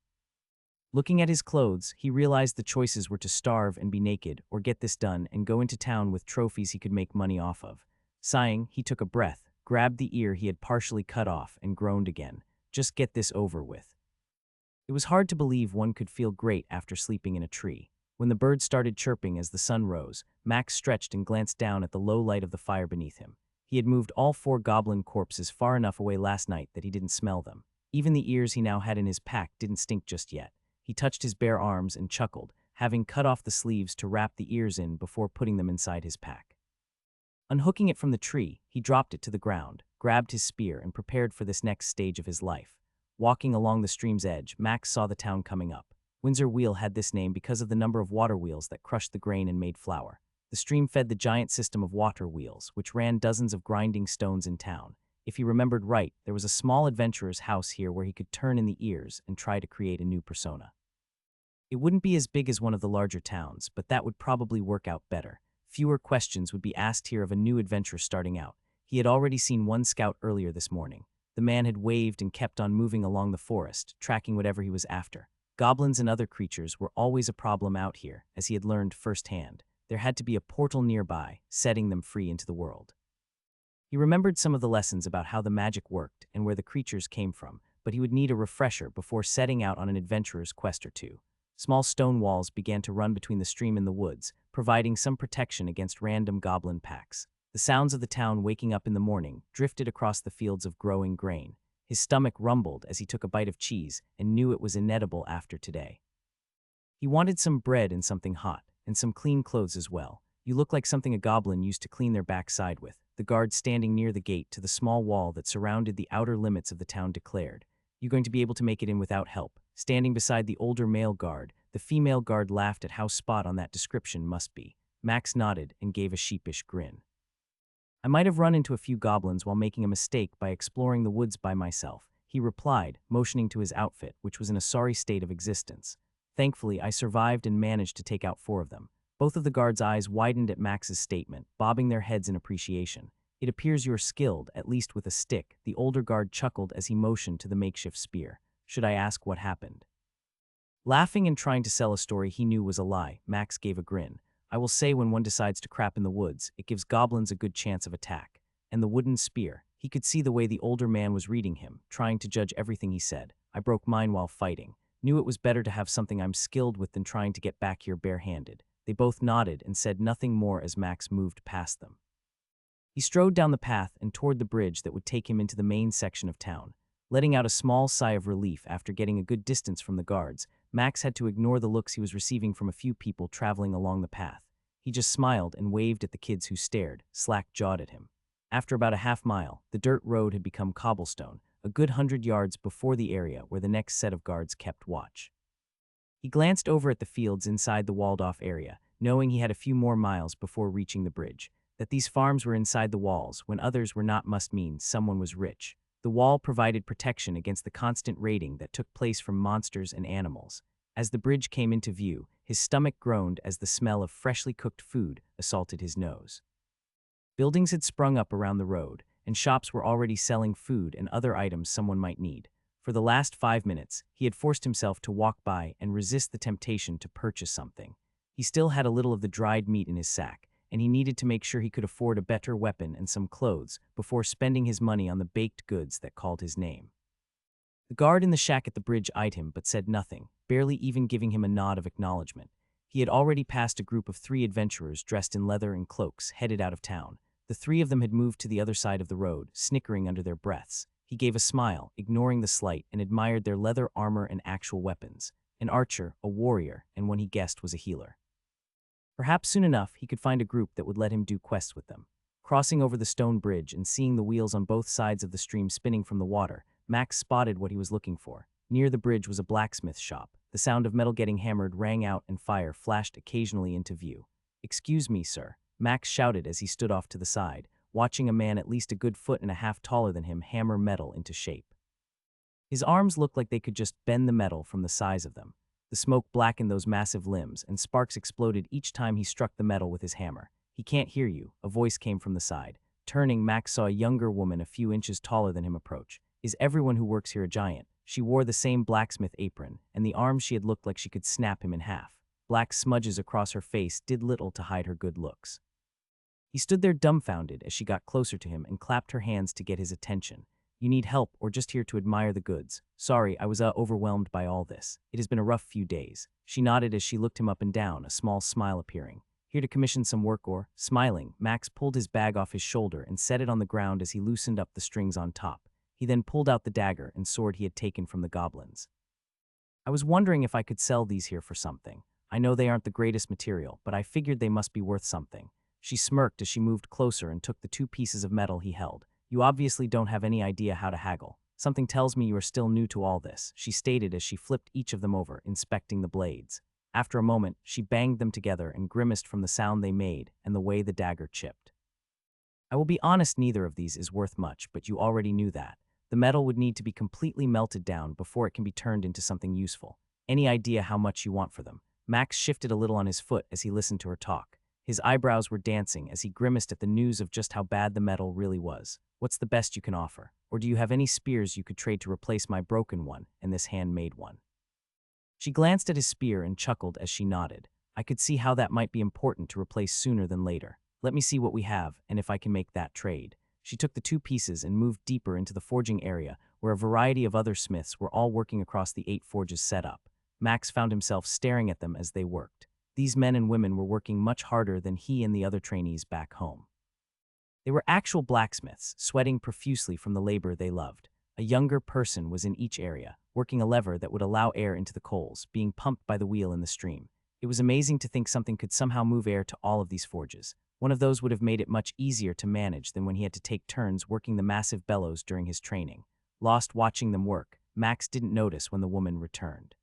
Speaker 1: Looking at his clothes, he realized the choices were to starve and be naked, or get this done and go into town with trophies he could make money off of. Sighing, he took a breath, grabbed the ear he had partially cut off, and groaned again. Just get this over with. It was hard to believe one could feel great after sleeping in a tree. When the birds started chirping as the sun rose, Max stretched and glanced down at the low light of the fire beneath him. He had moved all 4 goblin corpses far enough away last night that he didn't smell them. Even the ears he now had in his pack didn't stink just yet. He touched his bare arms and chuckled, having cut off the sleeves to wrap the ears in before putting them inside his pack. Unhooking it from the tree, he dropped it to the ground, grabbed his spear, and prepared for this next stage of his life. Walking along the stream's edge, Max saw the town coming up. Windsor Wheel had this name because of the number of water wheels that crushed the grain and made flour. The stream fed the giant system of water wheels, which ran dozens of grinding stones in town. If he remembered right, there was a small adventurer's house here where he could turn in the ears and try to create a new persona. It wouldn't be as big as one of the larger towns, but that would probably work out better. Fewer questions would be asked here of a new adventurer starting out. He had already seen one scout earlier this morning. The man had waved and kept on moving along the forest, tracking whatever he was after. Goblins and other creatures were always a problem out here, as he had learned firsthand. There had to be a portal nearby, setting them free into the world. He remembered some of the lessons about how the magic worked and where the creatures came from, but he would need a refresher before setting out on an adventurer's quest or two. Small stone walls began to run between the stream and the woods, providing some protection against random goblin packs. The sounds of the town waking up in the morning drifted across the fields of growing grain. His stomach rumbled as he took a bite of cheese and knew it was inedible after today. He wanted some bread and something hot, and some clean clothes as well. You look like something a goblin used to clean their backside with, the guard standing near the gate to the small wall that surrounded the outer limits of the town declared. "You going to be able to make it in without help?" Standing beside the older male guard, the female guard laughed at how spot on that description must be. Max nodded and gave a sheepish grin. "I might have run into a few goblins while making a mistake by exploring the woods by myself," he replied, motioning to his outfit, which was in a sorry state of existence. "Thankfully, I survived and managed to take out 4 of them." Both of the guards' eyes widened at Max's statement, bobbing their heads in appreciation. "It appears you're skilled, at least with a stick," the older guard chuckled as he motioned to the makeshift spear. "Should I ask what happened?" Laughing and trying to sell a story he knew was a lie, Max gave a grin. "I will say when one decides to crap in the woods, it gives goblins a good chance of attack." And the wooden spear. He could see the way the older man was reading him, trying to judge everything he said. "I broke mine while fighting. Knew it was better to have something I'm skilled with than trying to get back here barehanded." They both nodded and said nothing more as Max moved past them. He strode down the path and toward the bridge that would take him into the main section of town. Letting out a small sigh of relief after getting a good distance from the guards, Max had to ignore the looks he was receiving from a few people traveling along the path. He just smiled and waved at the kids who stared, slack-jawed at him. After about a half-mile, the dirt road had become cobblestone, a good 100 yards before the area where the next set of guards kept watch. He glanced over at the fields inside the walled-off area, knowing he had a few more miles before reaching the bridge. That these farms were inside the walls when others were not must mean someone was rich. The wall provided protection against the constant raiding that took place from monsters and animals. As the bridge came into view, his stomach groaned as the smell of freshly cooked food assaulted his nose. Buildings had sprung up around the road, and shops were already selling food and other items someone might need. For the last 5 minutes, he had forced himself to walk by and resist the temptation to purchase something. He still had a little of the dried meat in his sack, and he needed to make sure he could afford a better weapon and some clothes before spending his money on the baked goods that called his name. The guard in the shack at the bridge eyed him but said nothing, barely even giving him a nod of acknowledgement. He had already passed a group of 3 adventurers dressed in leather and cloaks, headed out of town. The 3 of them had moved to the other side of the road, snickering under their breaths. He gave a smile, ignoring the slight, and admired their leather armor and actual weapons. An archer, a warrior, and one he guessed was a healer. Perhaps soon enough he could find a group that would let him do quests with them. Crossing over the stone bridge and seeing the wheels on both sides of the stream spinning from the water, Max spotted what he was looking for. Near the bridge was a blacksmith shop. The sound of metal getting hammered rang out and fire flashed occasionally into view. "Excuse me, sir," Max shouted as he stood off to the side, watching a man at least a good 1.5 feet taller than him hammer metal into shape. His arms looked like they could just bend the metal from the size of them. The smoke blackened those massive limbs, and sparks exploded each time he struck the metal with his hammer. "He can't hear you," a voice came from the side. Turning, Max saw a younger woman a few inches taller than him approach. "Is everyone who works here a giant?" She wore the same blacksmith apron, and the arms she had looked like she could snap him in half. Black smudges across her face did little to hide her good looks. He stood there dumbfounded as she got closer to him and clapped her hands to get his attention. "You need help or just here to admire the goods?" "Sorry, I was overwhelmed by all this. It has been a rough few days." She nodded as she looked him up and down, a small smile appearing. "Here to commission some work or?" Smiling, Max pulled his bag off his shoulder and set it on the ground as he loosened up the strings on top. He then pulled out the dagger and sword he had taken from the goblins. "I was wondering if I could sell these here for something. I know they aren't the greatest material, but I figured they must be worth something." She smirked as she moved closer and took the 2 pieces of metal he held. "You obviously don't have any idea how to haggle. Something tells me you are still new to all this," she stated as she flipped each of them over, inspecting the blades. After a moment, she banged them together and grimaced from the sound they made and the way the dagger chipped. "I will be honest, neither of these is worth much, but you already knew that. The metal would need to be completely melted down before it can be turned into something useful." Any idea how much you want for them?" Max shifted a little on his foot as he listened to her talk. His eyebrows were dancing as he grimaced at the news of just how bad the metal really was. "What's the best you can offer? Or do you have any spears you could trade to replace my broken one and this handmade one?" She glanced at his spear and chuckled as she nodded. "I could see how that might be important to replace sooner than later. Let me see what we have and if I can make that trade." She took the two pieces and moved deeper into the forging area, where a variety of other smiths were all working across the 8 forges set up. Max found himself staring at them as they worked. These men and women were working much harder than he and the other trainees back home. They were actual blacksmiths, sweating profusely from the labor they loved. A younger person was in each area, working a lever that would allow air into the coals, being pumped by the wheel in the stream. It was amazing to think something could somehow move air to all of these forges. One of those would have made it much easier to manage than when he had to take turns working the massive bellows during his training. Lost watching them work, Max didn't notice when the woman returned.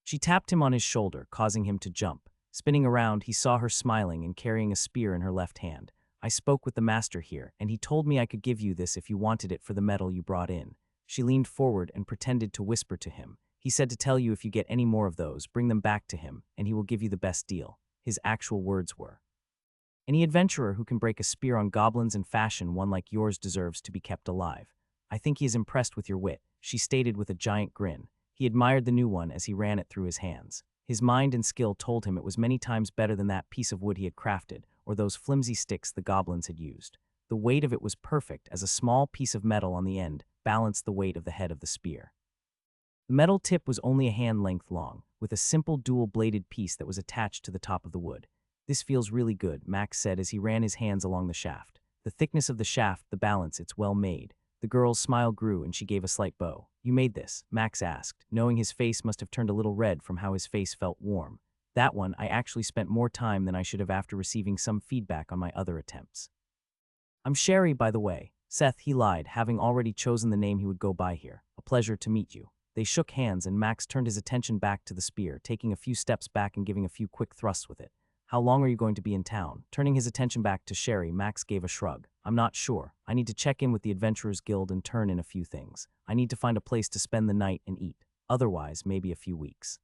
Speaker 1: She tapped him on his shoulder, causing him to jump. Spinning around, he saw her smiling and carrying a spear in her left hand. "I spoke with the master here, and he told me I could give you this if you wanted it for the metal you brought in." She leaned forward and pretended to whisper to him. "He said to tell you if you get any more of those, bring them back to him, and he will give you the best deal." His actual words were, "Any adventurer who can break a spear on goblins and fashion one like yours deserves to be kept alive. I think he is impressed with your wit," she stated with a giant grin. He admired the new one as he ran it through his hands. His mind and skill told him it was many times better than that piece of wood he had crafted, or those flimsy sticks the goblins had used. The weight of it was perfect, as a small piece of metal on the end balanced the weight of the head of the spear. The metal tip was only a hand length long, with a simple dual-bladed piece that was attached to the top of the wood. "This feels really good," Max said as he ran his hands along the shaft. The thickness of the shaft, the balance, it's well made. The girl's smile grew and she gave a slight bow. "You made this?" Max asked, knowing his face must have turned a little red from how his face felt warm. "That one, I actually spent more time than I should have after receiving some feedback on my other attempts." "I'm Sherry, by the way." Seth, he lied, having already chosen the name he would go by here. "A pleasure to meet you." They shook hands and Max turned his attention back to the spear, taking a few steps back and giving a few quick thrusts with it. "How long are you going to be in town?" Turning his attention back to Sherry, Max gave a shrug. "I'm not sure. I need to check in with the Adventurers Guild and turn in a few things. I need to find a place to spend the night and eat. Otherwise, maybe a few weeks."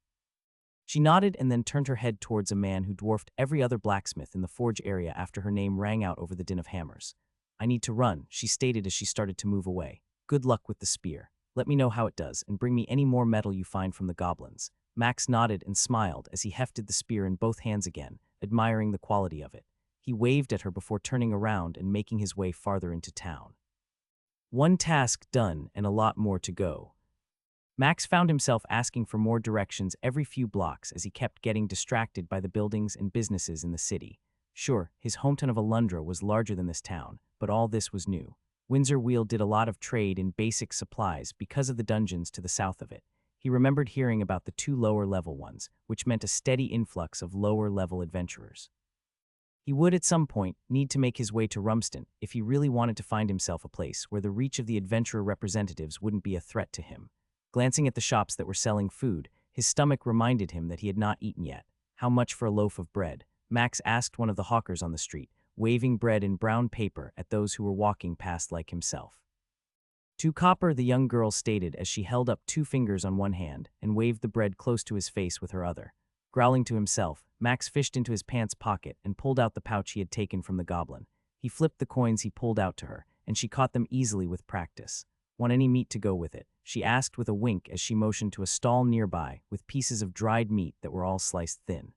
Speaker 1: She nodded and then turned her head towards a man who dwarfed every other blacksmith in the forge area after her name rang out over the din of hammers. "I need to run," she stated as she started to move away. "Good luck with the spear. Let me know how it does, and bring me any more metal you find from the goblins." Max nodded and smiled as he hefted the spear in both hands again, admiring the quality of it. He waved at her before turning around and making his way farther into town. One task done and a lot more to go. Max found himself asking for more directions every few blocks as he kept getting distracted by the buildings and businesses in the city. Sure, his hometown of Alundra was larger than this town, but all this was new. Windsor Wheel did a lot of trade in basic supplies because of the dungeons to the south of it. He remembered hearing about the 2 lower-level ones, which meant a steady influx of lower-level adventurers. He would at some point need to make his way to Rumston if he really wanted to find himself a place where the reach of the adventurer representatives wouldn't be a threat to him. Glancing at the shops that were selling food, his stomach reminded him that he had not eaten yet. "How much for a loaf of bread?" Max asked one of the hawkers on the street, waving bread in brown paper at those who were walking past like himself. "2 copper," the young girl stated as she held up 2 fingers on one hand and waved the bread close to his face with her other. Growling to himself, Max fished into his pants pocket and pulled out the pouch he had taken from the goblin. He flipped the coins he pulled out to her, and she caught them easily with practice. "Want any meat to go with it?" she asked with a wink as she motioned to a stall nearby with pieces of dried meat that were all sliced thin.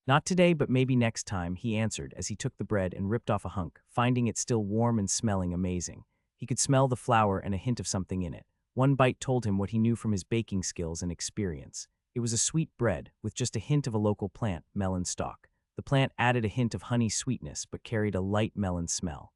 Speaker 1: "Not today, but maybe next time," he answered as he took the bread and ripped off a hunk, finding it still warm and smelling amazing. He could smell the flour and a hint of something in it. One bite told him what he knew from his baking skills and experience. It was a sweet bread with just a hint of a local plant, melon stalk. The plant added a hint of honey sweetness but carried a light melon smell.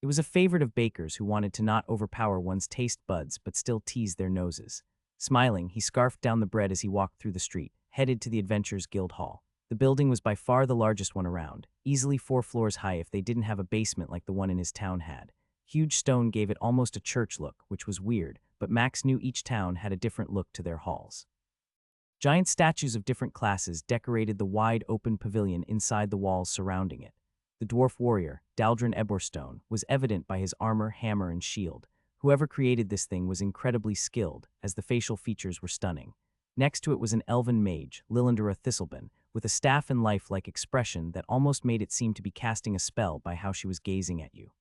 Speaker 1: It was a favorite of bakers who wanted to not overpower one's taste buds but still tease their noses. Smiling, he scarfed down the bread as he walked through the street, headed to the Adventurers Guild Hall. The building was by far the largest one around, easily 4 floors high if they didn't have a basement like the one in his town had. Huge stone gave it almost a church look, which was weird, but Max knew each town had a different look to their halls. Giant statues of different classes decorated the wide open pavilion inside the walls surrounding it. The dwarf warrior, Daldrin Eborstone, was evident by his armor, hammer, and shield. Whoever created this thing was incredibly skilled, as the facial features were stunning. Next to it was an elven mage, Lilindra Thistleban, with a staff and lifelike expression that almost made it seem to be casting a spell by how she was gazing at you.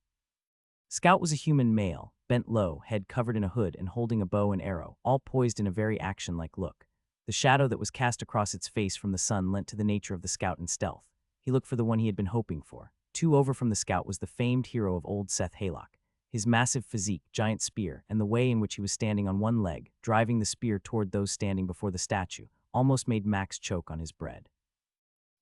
Speaker 1: Scout was a human male, bent low, head covered in a hood and holding a bow and arrow, all poised in a very action-like look. The shadow that was cast across its face from the sun lent to the nature of the scout in stealth. He looked for the one he had been hoping for. 2 over from the scout was the famed hero of old Seth Haylock. His massive physique, giant spear, and the way in which he was standing on one leg, driving the spear toward those standing before the statue, almost made Max choke on his bread.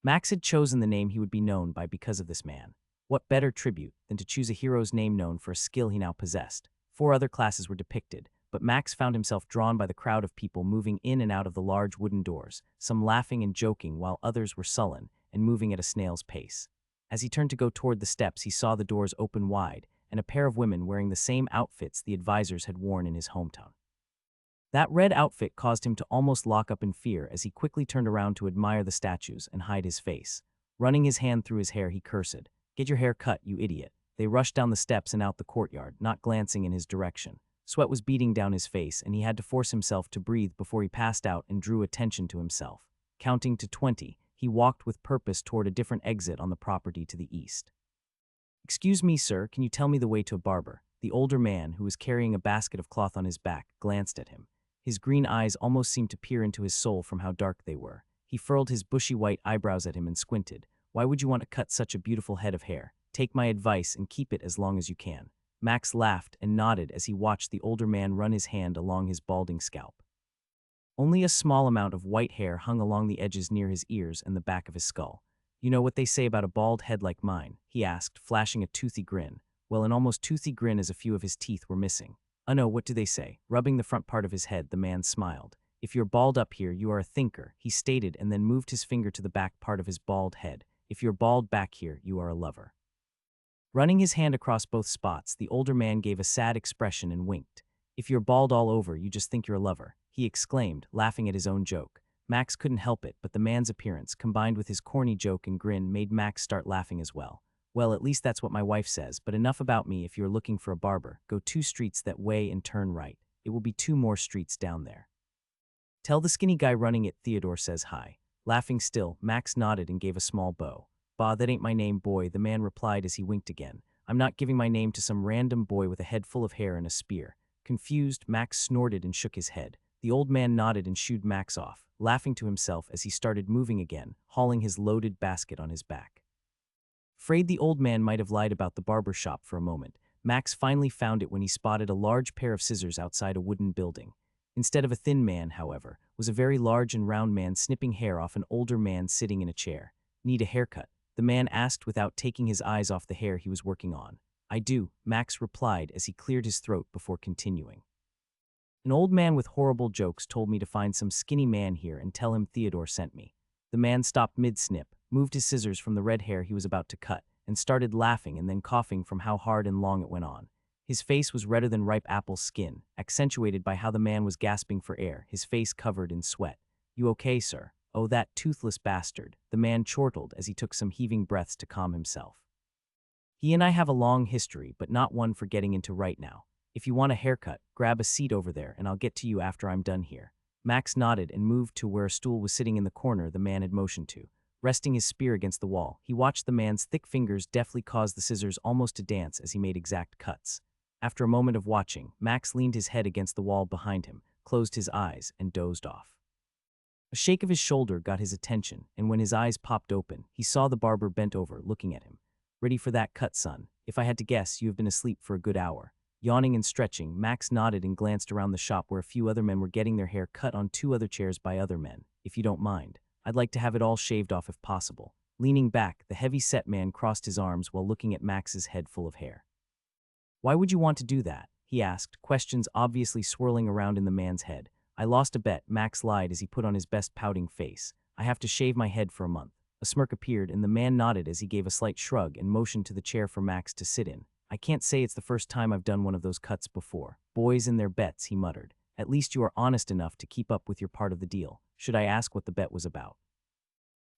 Speaker 1: Max had chosen the name he would be known by because of this man. What better tribute than to choose a hero's name known for a skill he now possessed? 4 other classes were depicted, but Max found himself drawn by the crowd of people moving in and out of the large wooden doors, some laughing and joking while others were sullen and moving at a snail's pace. As he turned to go toward the steps, he saw the doors open wide, and a pair of women wearing the same outfits the advisors had worn in his hometown. That red outfit caused him to almost lock up in fear as he quickly turned around to admire the statues and hide his face. Running his hand through his hair, he cursed, "Get your hair cut, you idiot." They rushed down the steps and out the courtyard, not glancing in his direction. Sweat was beading down his face, and he had to force himself to breathe before he passed out and drew attention to himself. Counting to 20, he walked with purpose toward a different exit on the property to the east. "Excuse me, sir, can you tell me the way to a barber?" The older man, who was carrying a basket of cloth on his back, glanced at him. His green eyes almost seemed to peer into his soul from how dark they were. He furled his bushy white eyebrows at him and squinted. "Why would you want to cut such a beautiful head of hair? Take my advice and keep it as long as you can." Max laughed and nodded as he watched the older man run his hand along his balding scalp. Only a small amount of white hair hung along the edges near his ears and the back of his skull. "You know what they say about a bald head like mine?" he asked, flashing a toothy grin. Well, an almost toothy grin as a few of his teeth were missing. "No, what do they say?" Rubbing the front part of his head, the man smiled. "If you're bald up here, you are a thinker," he stated, and then moved his finger to the back part of his bald head. "If you're bald back here, you are a lover." Running his hand across both spots, the older man gave a sad expression and winked. "If you're bald all over, you just think you're a lover," he exclaimed, laughing at his own joke. Max couldn't help it, but the man's appearance, combined with his corny joke and grin, made Max start laughing as well. "Well, at least that's what my wife says, but enough about me. If you're looking for a barber, go 2 streets that way and turn right. It will be 2 more streets down there. Tell the skinny guy running it Theodore says hi." Laughing still, Max nodded and gave a small bow. "Bah, that ain't my name, boy," the man replied as he winked again. "I'm not giving my name to some random boy with a head full of hair and a spear." Confused, Max snorted and shook his head. The old man nodded and shooed Max off, laughing to himself as he started moving again, hauling his loaded basket on his back. Afraid the old man might have lied about the barber shop for a moment, Max finally found it when he spotted a large pair of scissors outside a wooden building. Instead of a thin man, however, was a very large and round man snipping hair off an older man sitting in a chair. "Need a haircut?" the man asked without taking his eyes off the hair he was working on. "I do," Max replied as he cleared his throat before continuing. "An old man with horrible jokes told me to find some skinny man here and tell him Theodore sent me." The man stopped mid-snip, moved his scissors from the red hair he was about to cut, and started laughing and then coughing from how hard and long it went on. His face was redder than ripe apple skin, accentuated by how the man was gasping for air, his face covered in sweat. "You okay, sir?" "Oh, that toothless bastard," the man chortled as he took some heaving breaths to calm himself. "He and I have a long history, but not one for getting into right now. If you want a haircut, grab a seat over there and I'll get to you after I'm done here." Max nodded and moved to where a stool was sitting in the corner the man had motioned to. Resting his spear against the wall, he watched the man's thick fingers deftly cause the scissors almost to dance as he made exact cuts. After a moment of watching, Max leaned his head against the wall behind him, closed his eyes, and dozed off. A shake of his shoulder got his attention, and when his eyes popped open, he saw the barber bent over, looking at him. "Ready for that cut, son? If I had to guess, you have been asleep for a good hour." Yawning and stretching, Max nodded and glanced around the shop where a few other men were getting their hair cut on 2 other chairs by other men. "If you don't mind, I'd like to have it all shaved off if possible." Leaning back, the heavy-set man crossed his arms while looking at Max's head full of hair. "Why would you want to do that?" he asked, questions obviously swirling around in the man's head. "I lost a bet," Max lied as he put on his best pouting face. "I have to shave my head for a month." A smirk appeared, and the man nodded as he gave a slight shrug and motioned to the chair for Max to sit in. "I can't say it's the first time I've done one of those cuts before. Boys and their bets," he muttered. "At least you are honest enough to keep up with your part of the deal. Should I ask what the bet was about?"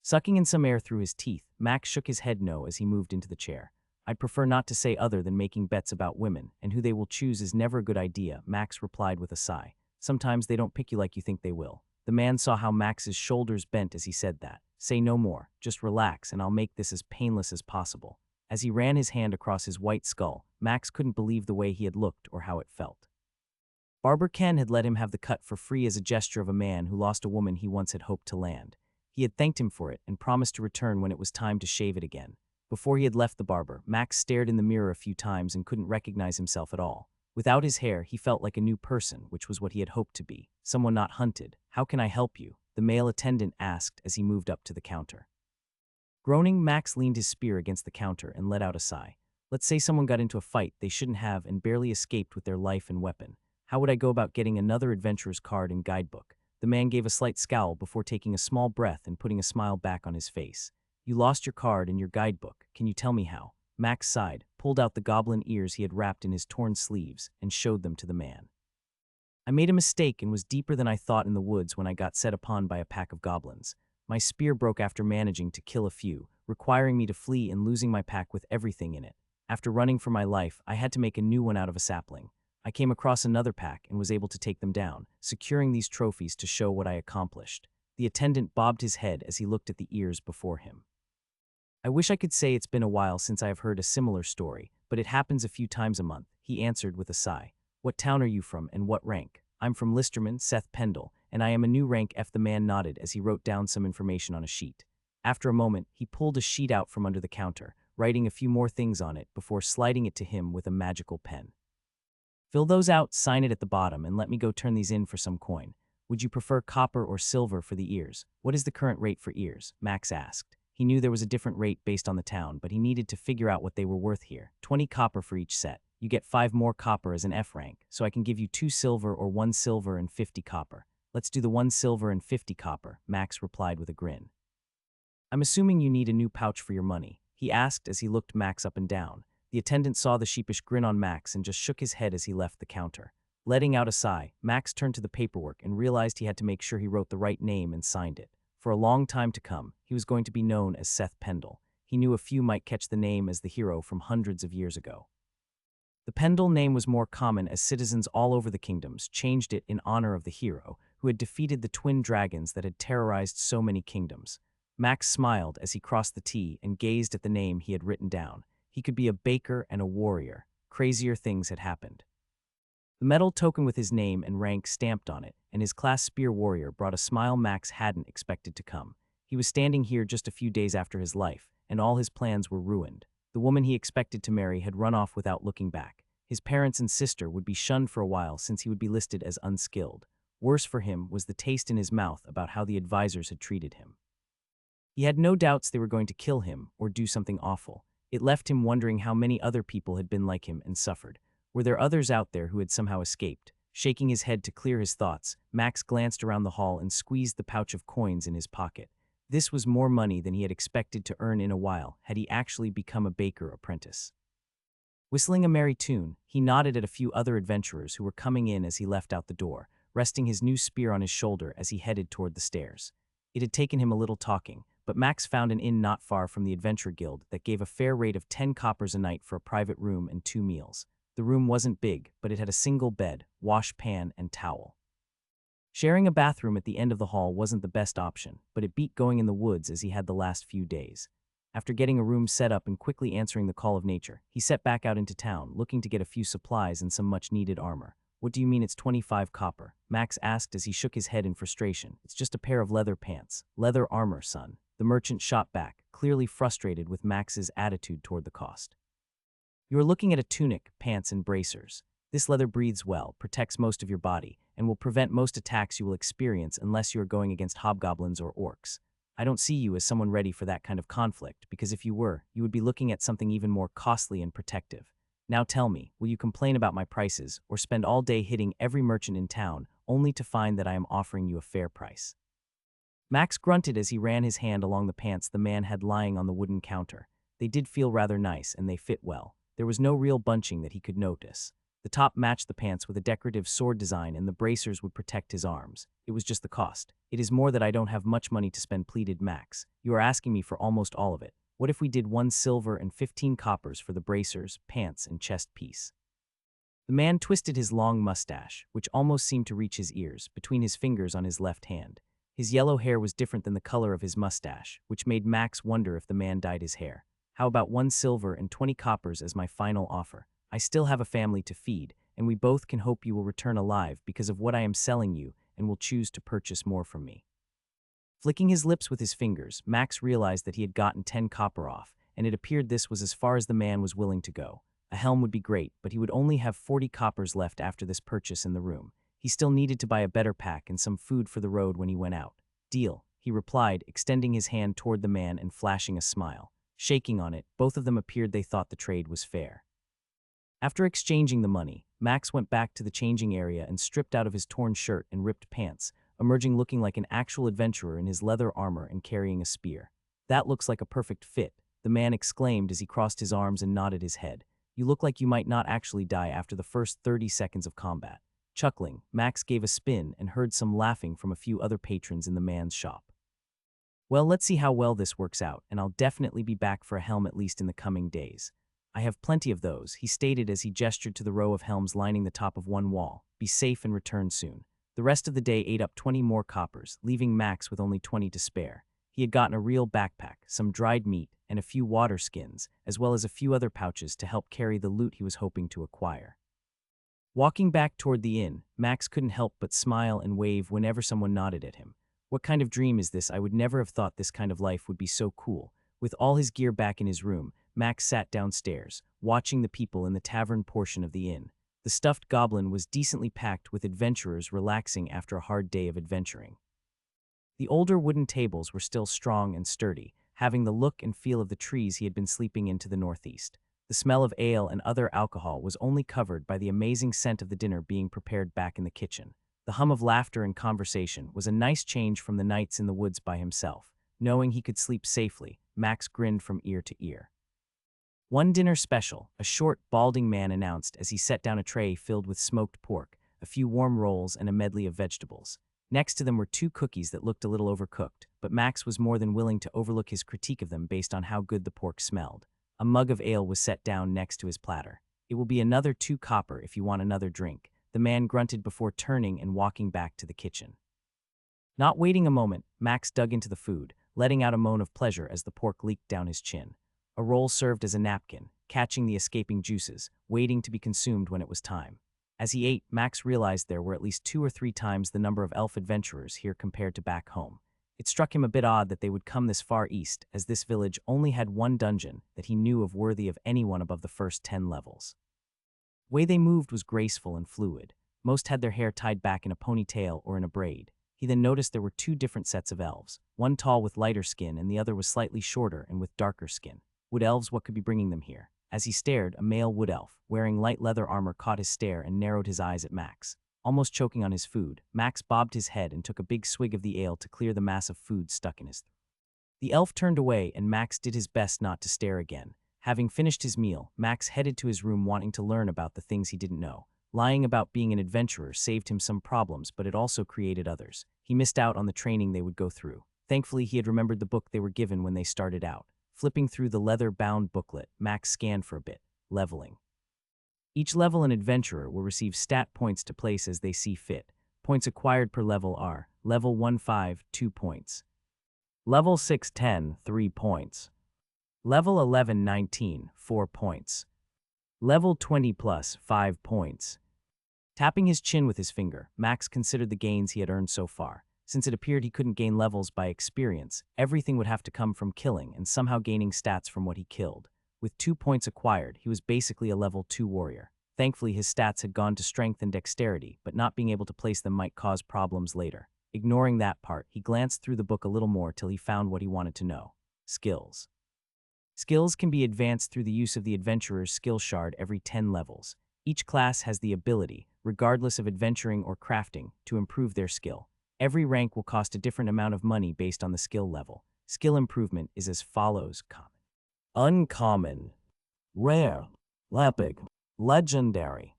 Speaker 1: Sucking in some air through his teeth, Max shook his head no as he moved into the chair. "I'd prefer not to say other than making bets about women, and who they will choose is never a good idea," Max replied with a sigh. "Sometimes they don't pick you like you think they will." The man saw how Max's shoulders bent as he said that. Say no more, just relax and I'll make this as painless as possible. As he ran his hand across his white skull, Max couldn't believe the way he had looked or how it felt. Barber Ken had let him have the cut for free as a gesture of a man who lost a woman he once had hoped to land. He had thanked him for it and promised to return when it was time to shave it again. Before he had left the barber, Max stared in the mirror a few times and couldn't recognize himself at all. Without his hair, he felt like a new person, which was what he had hoped to be. Someone not hunted. How can I help you? The male attendant asked as he moved up to the counter. Groaning, Max leaned his spear against the counter and let out a sigh. Let's say someone got into a fight they shouldn't have and barely escaped with their life and weapon. How would I go about getting another adventurer's card and guidebook? The man gave a slight scowl before taking a small breath and putting a smile back on his face. You lost your card and your guidebook. Can you tell me how? Max sighed, pulled out the goblin ears he had wrapped in his torn sleeves, and showed them to the man. I made a mistake and was deeper than I thought in the woods when I got set upon by a pack of goblins. My spear broke after managing to kill a few, requiring me to flee and losing my pack with everything in it. After running for my life, I had to make a new one out of a sapling. I came across another pack and was able to take them down, securing these trophies to show what I accomplished. The attendant bobbed his head as he looked at the ears before him. I wish I could say it's been a while since I have heard a similar story, but it happens a few times a month, he answered with a sigh. What town are you from and what rank? I'm from Listerman, Seth Pendle, and I am a new rank F. The man nodded as he wrote down some information on a sheet. After a moment, he pulled a sheet out from under the counter, writing a few more things on it before sliding it to him with a magical pen. Fill those out, sign it at the bottom, and let me go turn these in for some coin. Would you prefer copper or silver for the ears? What is the current rate for ears? Max asked. He knew there was a different rate based on the town, but he needed to figure out what they were worth here. 20 copper for each set. You get 5 more copper as an F rank, so I can give you 2 silver or 1 silver and 50 copper. Let's do the 1 silver and 50 copper, Max replied with a grin. I'm assuming you need a new pouch for your money, he asked as he looked Max up and down. The attendant saw the sheepish grin on Max and just shook his head as he left the counter. Letting out a sigh, Max turned to the paperwork and realized he had to make sure he wrote the right name and signed it. For a long time to come, he was going to be known as Seth Pendle. He knew a few might catch the name as the hero from hundreds of years ago. The Pendle name was more common as citizens all over the kingdoms changed it in honor of the hero who had defeated the twin dragons that had terrorized so many kingdoms. Max smiled as he crossed the T and gazed at the name he had written down. He could be a baker and a warrior. Crazier things had happened. The metal token with his name and rank stamped on it, and his class spear warrior brought a smile Max hadn't expected to come. He was standing here just a few days after his life, and all his plans were ruined. The woman he expected to marry had run off without looking back. His parents and sister would be shunned for a while since he would be listed as unskilled. Worse for him was the taste in his mouth about how the advisors had treated him. He had no doubts they were going to kill him or do something awful. It left him wondering how many other people had been like him and suffered. Were there others out there who had somehow escaped? Shaking his head to clear his thoughts, Max glanced around the hall and squeezed the pouch of coins in his pocket. This was more money than he had expected to earn in a while had he actually become a baker apprentice. Whistling a merry tune, he nodded at a few other adventurers who were coming in as he left out the door, resting his new spear on his shoulder as he headed toward the stairs. It had taken him a little talking, but Max found an inn not far from the Adventure Guild that gave a fair rate of 10 coppers a night for a private room and 2 meals. The room wasn't big, but it had a single bed, wash pan, and towel. Sharing a bathroom at the end of the hall wasn't the best option, but it beat going in the woods as he had the last few days. After getting a room set up and quickly answering the call of nature, he set back out into town, looking to get a few supplies and some much-needed armor. What do you mean it's 25 copper? Max asked as he shook his head in frustration. It's just a pair of leather pants. Leather armor, son. The merchant shot back, clearly frustrated with Max's attitude toward the cost. You are looking at a tunic, pants, and bracers. This leather breathes well, protects most of your body, and will prevent most attacks you will experience unless you are going against hobgoblins or orcs. I don't see you as someone ready for that kind of conflict, because if you were, you would be looking at something even more costly and protective. Now tell me, will you complain about my prices, or spend all day hitting every merchant in town, only to find that I am offering you a fair price? Max grunted as he ran his hand along the pants the man had lying on the wooden counter. They did feel rather nice, and they fit well. There was no real bunching that he could notice. The top matched the pants with a decorative sword design, and the bracers would protect his arms. It was just the cost. It is more that I don't have much money to spend, pleaded Max. You are asking me for almost all of it. What if we did 1 silver and 15 coppers for the bracers, pants, and chest piece? The man twisted his long mustache, which almost seemed to reach his ears, between his fingers on his left hand. His yellow hair was different than the color of his mustache, which made Max wonder if the man dyed his hair. How about 1 silver and 20 coppers as my final offer? I still have a family to feed, and we both can hope you will return alive because of what I am selling you and will choose to purchase more from me. Flicking his lips with his fingers, Max realized that he had gotten 10 copper off, and it appeared this was as far as the man was willing to go. A helm would be great, but he would only have 40 coppers left after this purchase in the room. He still needed to buy a better pack and some food for the road when he went out. Deal, he replied, extending his hand toward the man and flashing a smile. Shaking on it, both of them appeared they thought the trade was fair. After exchanging the money, Max went back to the changing area and stripped out of his torn shirt and ripped pants, emerging looking like an actual adventurer in his leather armor and carrying a spear. That looks like a perfect fit, the man exclaimed as he crossed his arms and nodded his head. You look like you might not actually die after the first 30 seconds of combat. Chuckling, Max gave a spin and heard some laughing from a few other patrons in the man's shop. Well, let's see how well this works out, and I'll definitely be back for a helm at least in the coming days. I have plenty of those, he stated as he gestured to the row of helms lining the top of one wall. Be safe and return soon. The rest of the day ate up 20 more coppers, leaving Max with only 20 to spare. He had gotten a real backpack, some dried meat, and a few water skins, as well as a few other pouches to help carry the loot he was hoping to acquire. Walking back toward the inn, Max couldn't help but smile and wave whenever someone nodded at him. What kind of dream is this? I would never have thought this kind of life would be so cool. With all his gear back in his room, Max sat downstairs, watching the people in the tavern portion of the inn. The stuffed goblin was decently packed with adventurers relaxing after a hard day of adventuring. The older wooden tables were still strong and sturdy, having the look and feel of the trees he had been sleeping in to the northeast. The smell of ale and other alcohol was only covered by the amazing scent of the dinner being prepared back in the kitchen. The hum of laughter and conversation was a nice change from the nights in the woods by himself. Knowing he could sleep safely, Max grinned from ear to ear. One dinner special, a short, balding man announced as he set down a tray filled with smoked pork, a few warm rolls, and a medley of vegetables. Next to them were 2 cookies that looked a little overcooked, but Max was more than willing to overlook his critique of them based on how good the pork smelled. A mug of ale was set down next to his platter. It will be another 2 copper if you want another drink, the man grunted before turning and walking back to the kitchen. Not waiting a moment, Max dug into the food, letting out a moan of pleasure as the pork leaked down his chin. A roll served as a napkin, catching the escaping juices, waiting to be consumed when it was time. As he ate, Max realized there were at least 2 or 3 times the number of elf adventurers here compared to back home. It struck him a bit odd that they would come this far east, as this village only had 1 dungeon that he knew of worthy of anyone above the first 10 levels. The way they moved was graceful and fluid. Most had their hair tied back in a ponytail or in a braid. He then noticed there were 2 different sets of elves, one tall with lighter skin and the other was slightly shorter and with darker skin. Wood elves, what could be bringing them here? As he stared, a male wood elf, wearing light leather armor, caught his stare and narrowed his eyes at Max. Almost choking on his food, Max bobbed his head and took a big swig of the ale to clear the mass of food stuck in his throat. The elf turned away and Max did his best not to stare again. Having finished his meal, Max headed to his room wanting to learn about the things he didn't know. Lying about being an adventurer saved him some problems, but it also created others. He missed out on the training they would go through. Thankfully, he had remembered the book they were given when they started out. Flipping through the leather-bound booklet, Max scanned for a bit. Leveling. Each level an adventurer will receive stat points to place as they see fit. Points acquired per level are: level 1-5, 2 points. Level 6-10, 3 points. Level 11-19, 4 points. Level 20+, 5 points. Tapping his chin with his finger, Max considered the gains he had earned so far. Since it appeared he couldn't gain levels by experience, everything would have to come from killing and somehow gaining stats from what he killed. With 2 points acquired, he was basically a level 2 warrior. Thankfully, his stats had gone to strength and dexterity, but not being able to place them might cause problems later. Ignoring that part, he glanced through the book a little more till he found what he wanted to know. Skills. Skills can be advanced through the use of the adventurer's skill shard every 10 levels. Each class has the ability, regardless of adventuring or crafting, to improve their skill. Every rank will cost a different amount of money based on the skill level. Skill improvement is as follows: common, uncommon, rare, epic, legendary,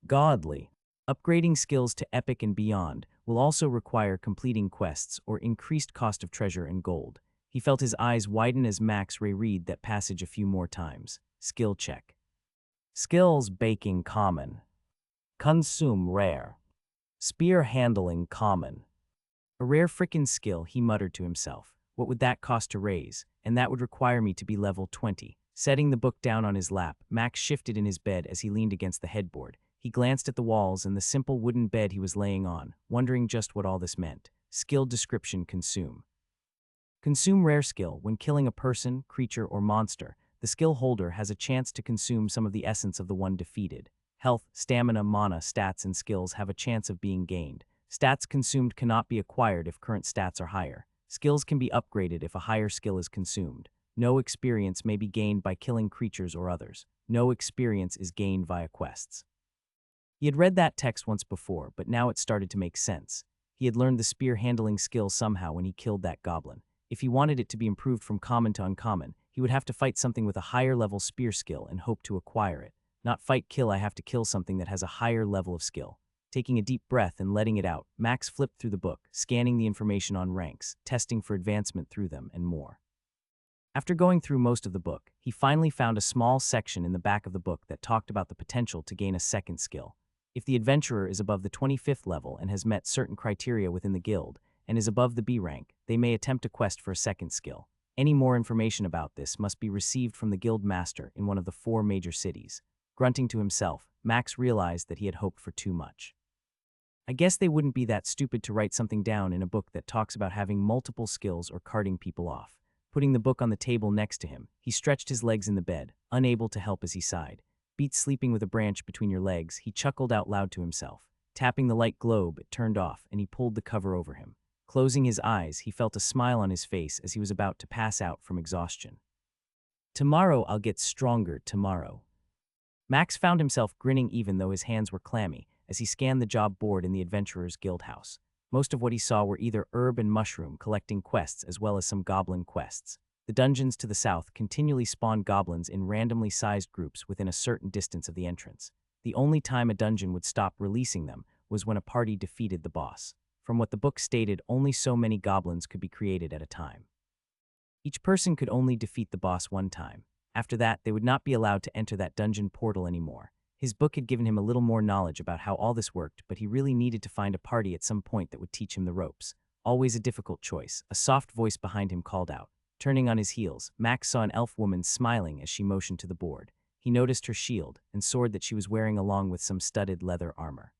Speaker 1: godly. Upgrading skills to epic and beyond will also require completing quests or increased cost of treasure and gold. He felt his eyes widen as Max reread that passage a few more times. Skill check. Skills: baking common. Consume rare. Spear handling common. A rare frickin' skill, he muttered to himself. What would that cost to raise? And that would require me to be level 20. Setting the book down on his lap, Max shifted in his bed as he leaned against the headboard. He glanced at the walls and the simple wooden bed he was laying on, wondering just what all this meant. Skill description: consume. Consume rare skill. When killing a person, creature, or monster, the skill holder has a chance to consume some of the essence of the one defeated. Health, stamina, mana, stats, and skills have a chance of being gained. Stats consumed cannot be acquired if current stats are higher. Skills can be upgraded if a higher skill is consumed. No experience may be gained by killing creatures or others. No experience is gained via quests. He had read that text once before, but now it started to make sense. He had learned the spear handling skill somehow when he killed that goblin. If he wanted it to be improved from common to uncommon, he would have to fight something with a higher level spear skill and hope to acquire it. Not fight kill, I have to kill something that has a higher level of skill. Taking a deep breath and letting it out, Max flipped through the book, scanning the information on ranks, testing for advancement through them, and more. After going through most of the book, he finally found a small section in the back of the book that talked about the potential to gain a second skill. If the adventurer is above the 25th level and has met certain criteria within the guild, and is above the B rank, they may attempt a quest for a second skill. Any more information about this must be received from the guild master in one of the 4 major cities. Grunting to himself, Max realized that he had hoped for too much. I guess they wouldn't be that stupid to write something down in a book that talks about having multiple skills or carting people off. Putting the book on the table next to him, he stretched his legs in the bed, unable to help as he sighed. Beat sleeping with a branch between your legs, he chuckled out loud to himself. Tapping the light globe, it turned off, and he pulled the cover over him. Closing his eyes, he felt a smile on his face as he was about to pass out from exhaustion. Tomorrow I'll get stronger tomorrow. Max found himself grinning even though his hands were clammy as he scanned the job board in the Adventurer's Guild house. Most of what he saw were either herb and mushroom collecting quests as well as some goblin quests. The dungeons to the south continually spawned goblins in randomly sized groups within a certain distance of the entrance. The only time a dungeon would stop releasing them was when a party defeated the boss. From what the book stated, only so many goblins could be created at a time. Each person could only defeat the boss one time. After that, they would not be allowed to enter that dungeon portal anymore. His book had given him a little more knowledge about how all this worked, but he really needed to find a party at some point that would teach him the ropes. Always a difficult choice. A soft voice behind him called out. Turning on his heels, Max saw an elf woman smiling as she motioned to the board. He noticed her shield and sword that she was wearing along with some studded leather armor.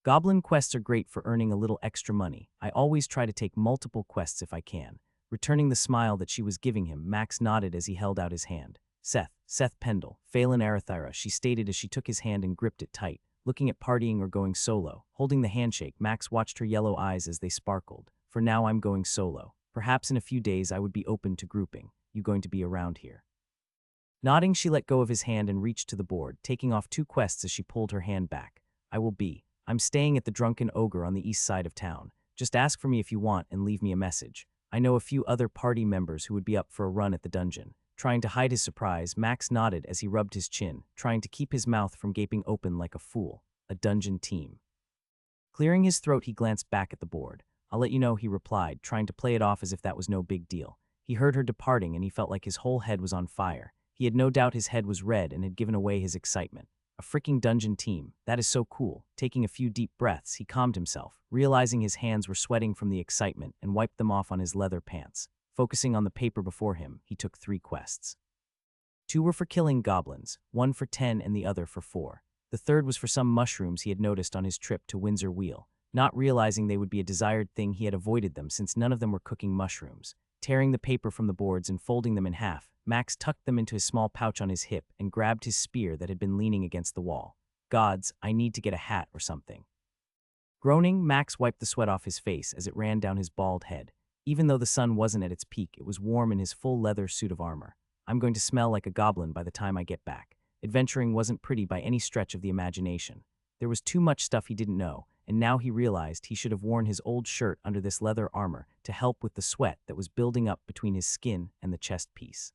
Speaker 1: Goblin quests are great for earning a little extra money. I always try to take multiple quests if I can. Returning the smile that she was giving him, Max nodded as he held out his hand. Seth Pendle, Phelan Arathira, she stated as she took his hand and gripped it tight. Looking at partying or going solo. Holding the handshake, Max watched her yellow eyes as they sparkled. For now I'm going solo. Perhaps in a few days I would be open to grouping. You going to be around here? Nodding, she let go of his hand and reached to the board, taking off 2 quests as she pulled her hand back. I will be. I'm staying at the Drunken Ogre on the east side of town. Just ask for me if you want and leave me a message. I know a few other party members who would be up for a run at the dungeon. Trying to hide his surprise, Max nodded as he rubbed his chin, trying to keep his mouth from gaping open like a fool. A dungeon team. Clearing his throat, he glanced back at the board. I'll let you know, he replied, trying to play it off as if that was no big deal. He heard her departing and he felt like his whole head was on fire. He had no doubt his head was red and had given away his excitement. A freaking dungeon team. That is so cool. Taking a few deep breaths, he calmed himself, realizing his hands were sweating from the excitement, and wiped them off on his leather pants. Focusing on the paper before him, he took 3 quests. 2 were for killing goblins, 1 for 10 and the other for 4. The third was for some mushrooms he had noticed on his trip to Windsor Wheel. Not realizing they would be a desired thing, he had avoided them since none of them were cooking mushrooms. Tearing the paper from the boards and folding them in half, Max tucked them into his small pouch on his hip and grabbed his spear that had been leaning against the wall. Gods, I need to get a hat or something. Groaning, Max wiped the sweat off his face as it ran down his bald head. Even though the sun wasn't at its peak, it was warm in his full leather suit of armor. I'm going to smell like a goblin by the time I get back. Adventuring wasn't pretty by any stretch of the imagination. There was too much stuff he didn't know, and now he realized he should have worn his old shirt under this leather armor to help with the sweat that was building up between his skin and the chest piece.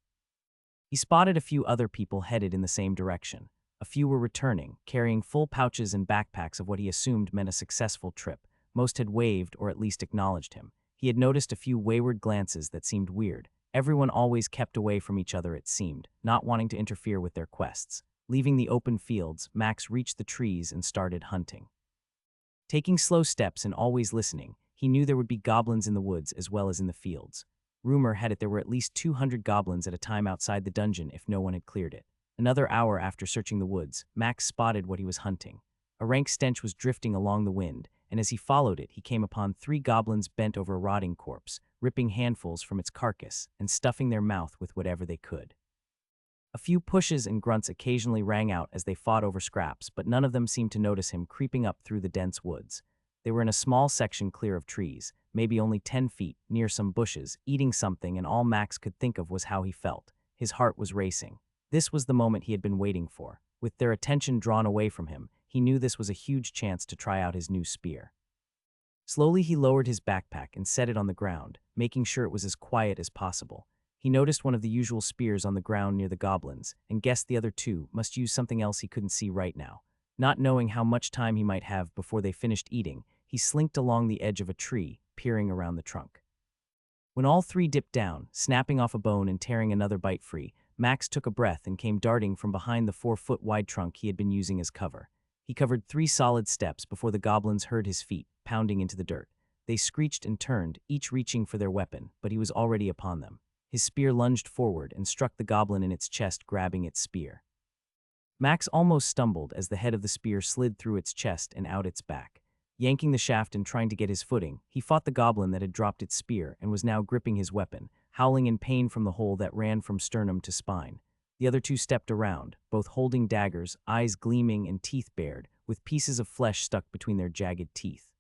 Speaker 1: He spotted a few other people headed in the same direction. A few were returning, carrying full pouches and backpacks of what he assumed meant a successful trip. Most had waved or at least acknowledged him. He had noticed a few wayward glances that seemed weird. Everyone always kept away from each other, it seemed, not wanting to interfere with their quests. Leaving the open fields, Max reached the trees and started hunting. Taking slow steps and always listening, he knew there would be goblins in the woods as well as in the fields. Rumor had it there were at least 200 goblins at a time outside the dungeon if no one had cleared it. Another hour after searching the woods, Max spotted what he was hunting. A rank stench was drifting along the wind, and as he followed it, he came upon 3 goblins bent over a rotting corpse, ripping handfuls from its carcass and stuffing their mouth with whatever they could. A few pushes and grunts occasionally rang out as they fought over scraps, but none of them seemed to notice him creeping up through the dense woods. They were in a small section clear of trees, maybe only 10 feet, near some bushes, eating something, and all Max could think of was how he felt. His heart was racing. This was the moment he had been waiting for. With their attention drawn away from him, he knew this was a huge chance to try out his new spear. Slowly he lowered his backpack and set it on the ground, making sure it was as quiet as possible. He noticed one of the usual spears on the ground near the goblins, and guessed the other 2 must use something else he couldn't see right now. Not knowing how much time he might have before they finished eating, he slinked along the edge of a tree, peering around the trunk. When all 3 dipped down, snapping off a bone and tearing another bite free, Max took a breath and came darting from behind the 4-foot-wide trunk he had been using as cover. He covered 3 solid steps before the goblins heard his feet, pounding into the dirt. They screeched and turned, each reaching for their weapon, but he was already upon them. His spear lunged forward and struck the goblin in its chest, grabbing its spear. Max almost stumbled as the head of the spear slid through its chest and out its back. Yanking the shaft and trying to get his footing, he fought the goblin that had dropped its spear and was now gripping his weapon, howling in pain from the hole that ran from sternum to spine. The other 2 stepped around, both holding daggers, eyes gleaming and teeth bared, with pieces of flesh stuck between their jagged teeth.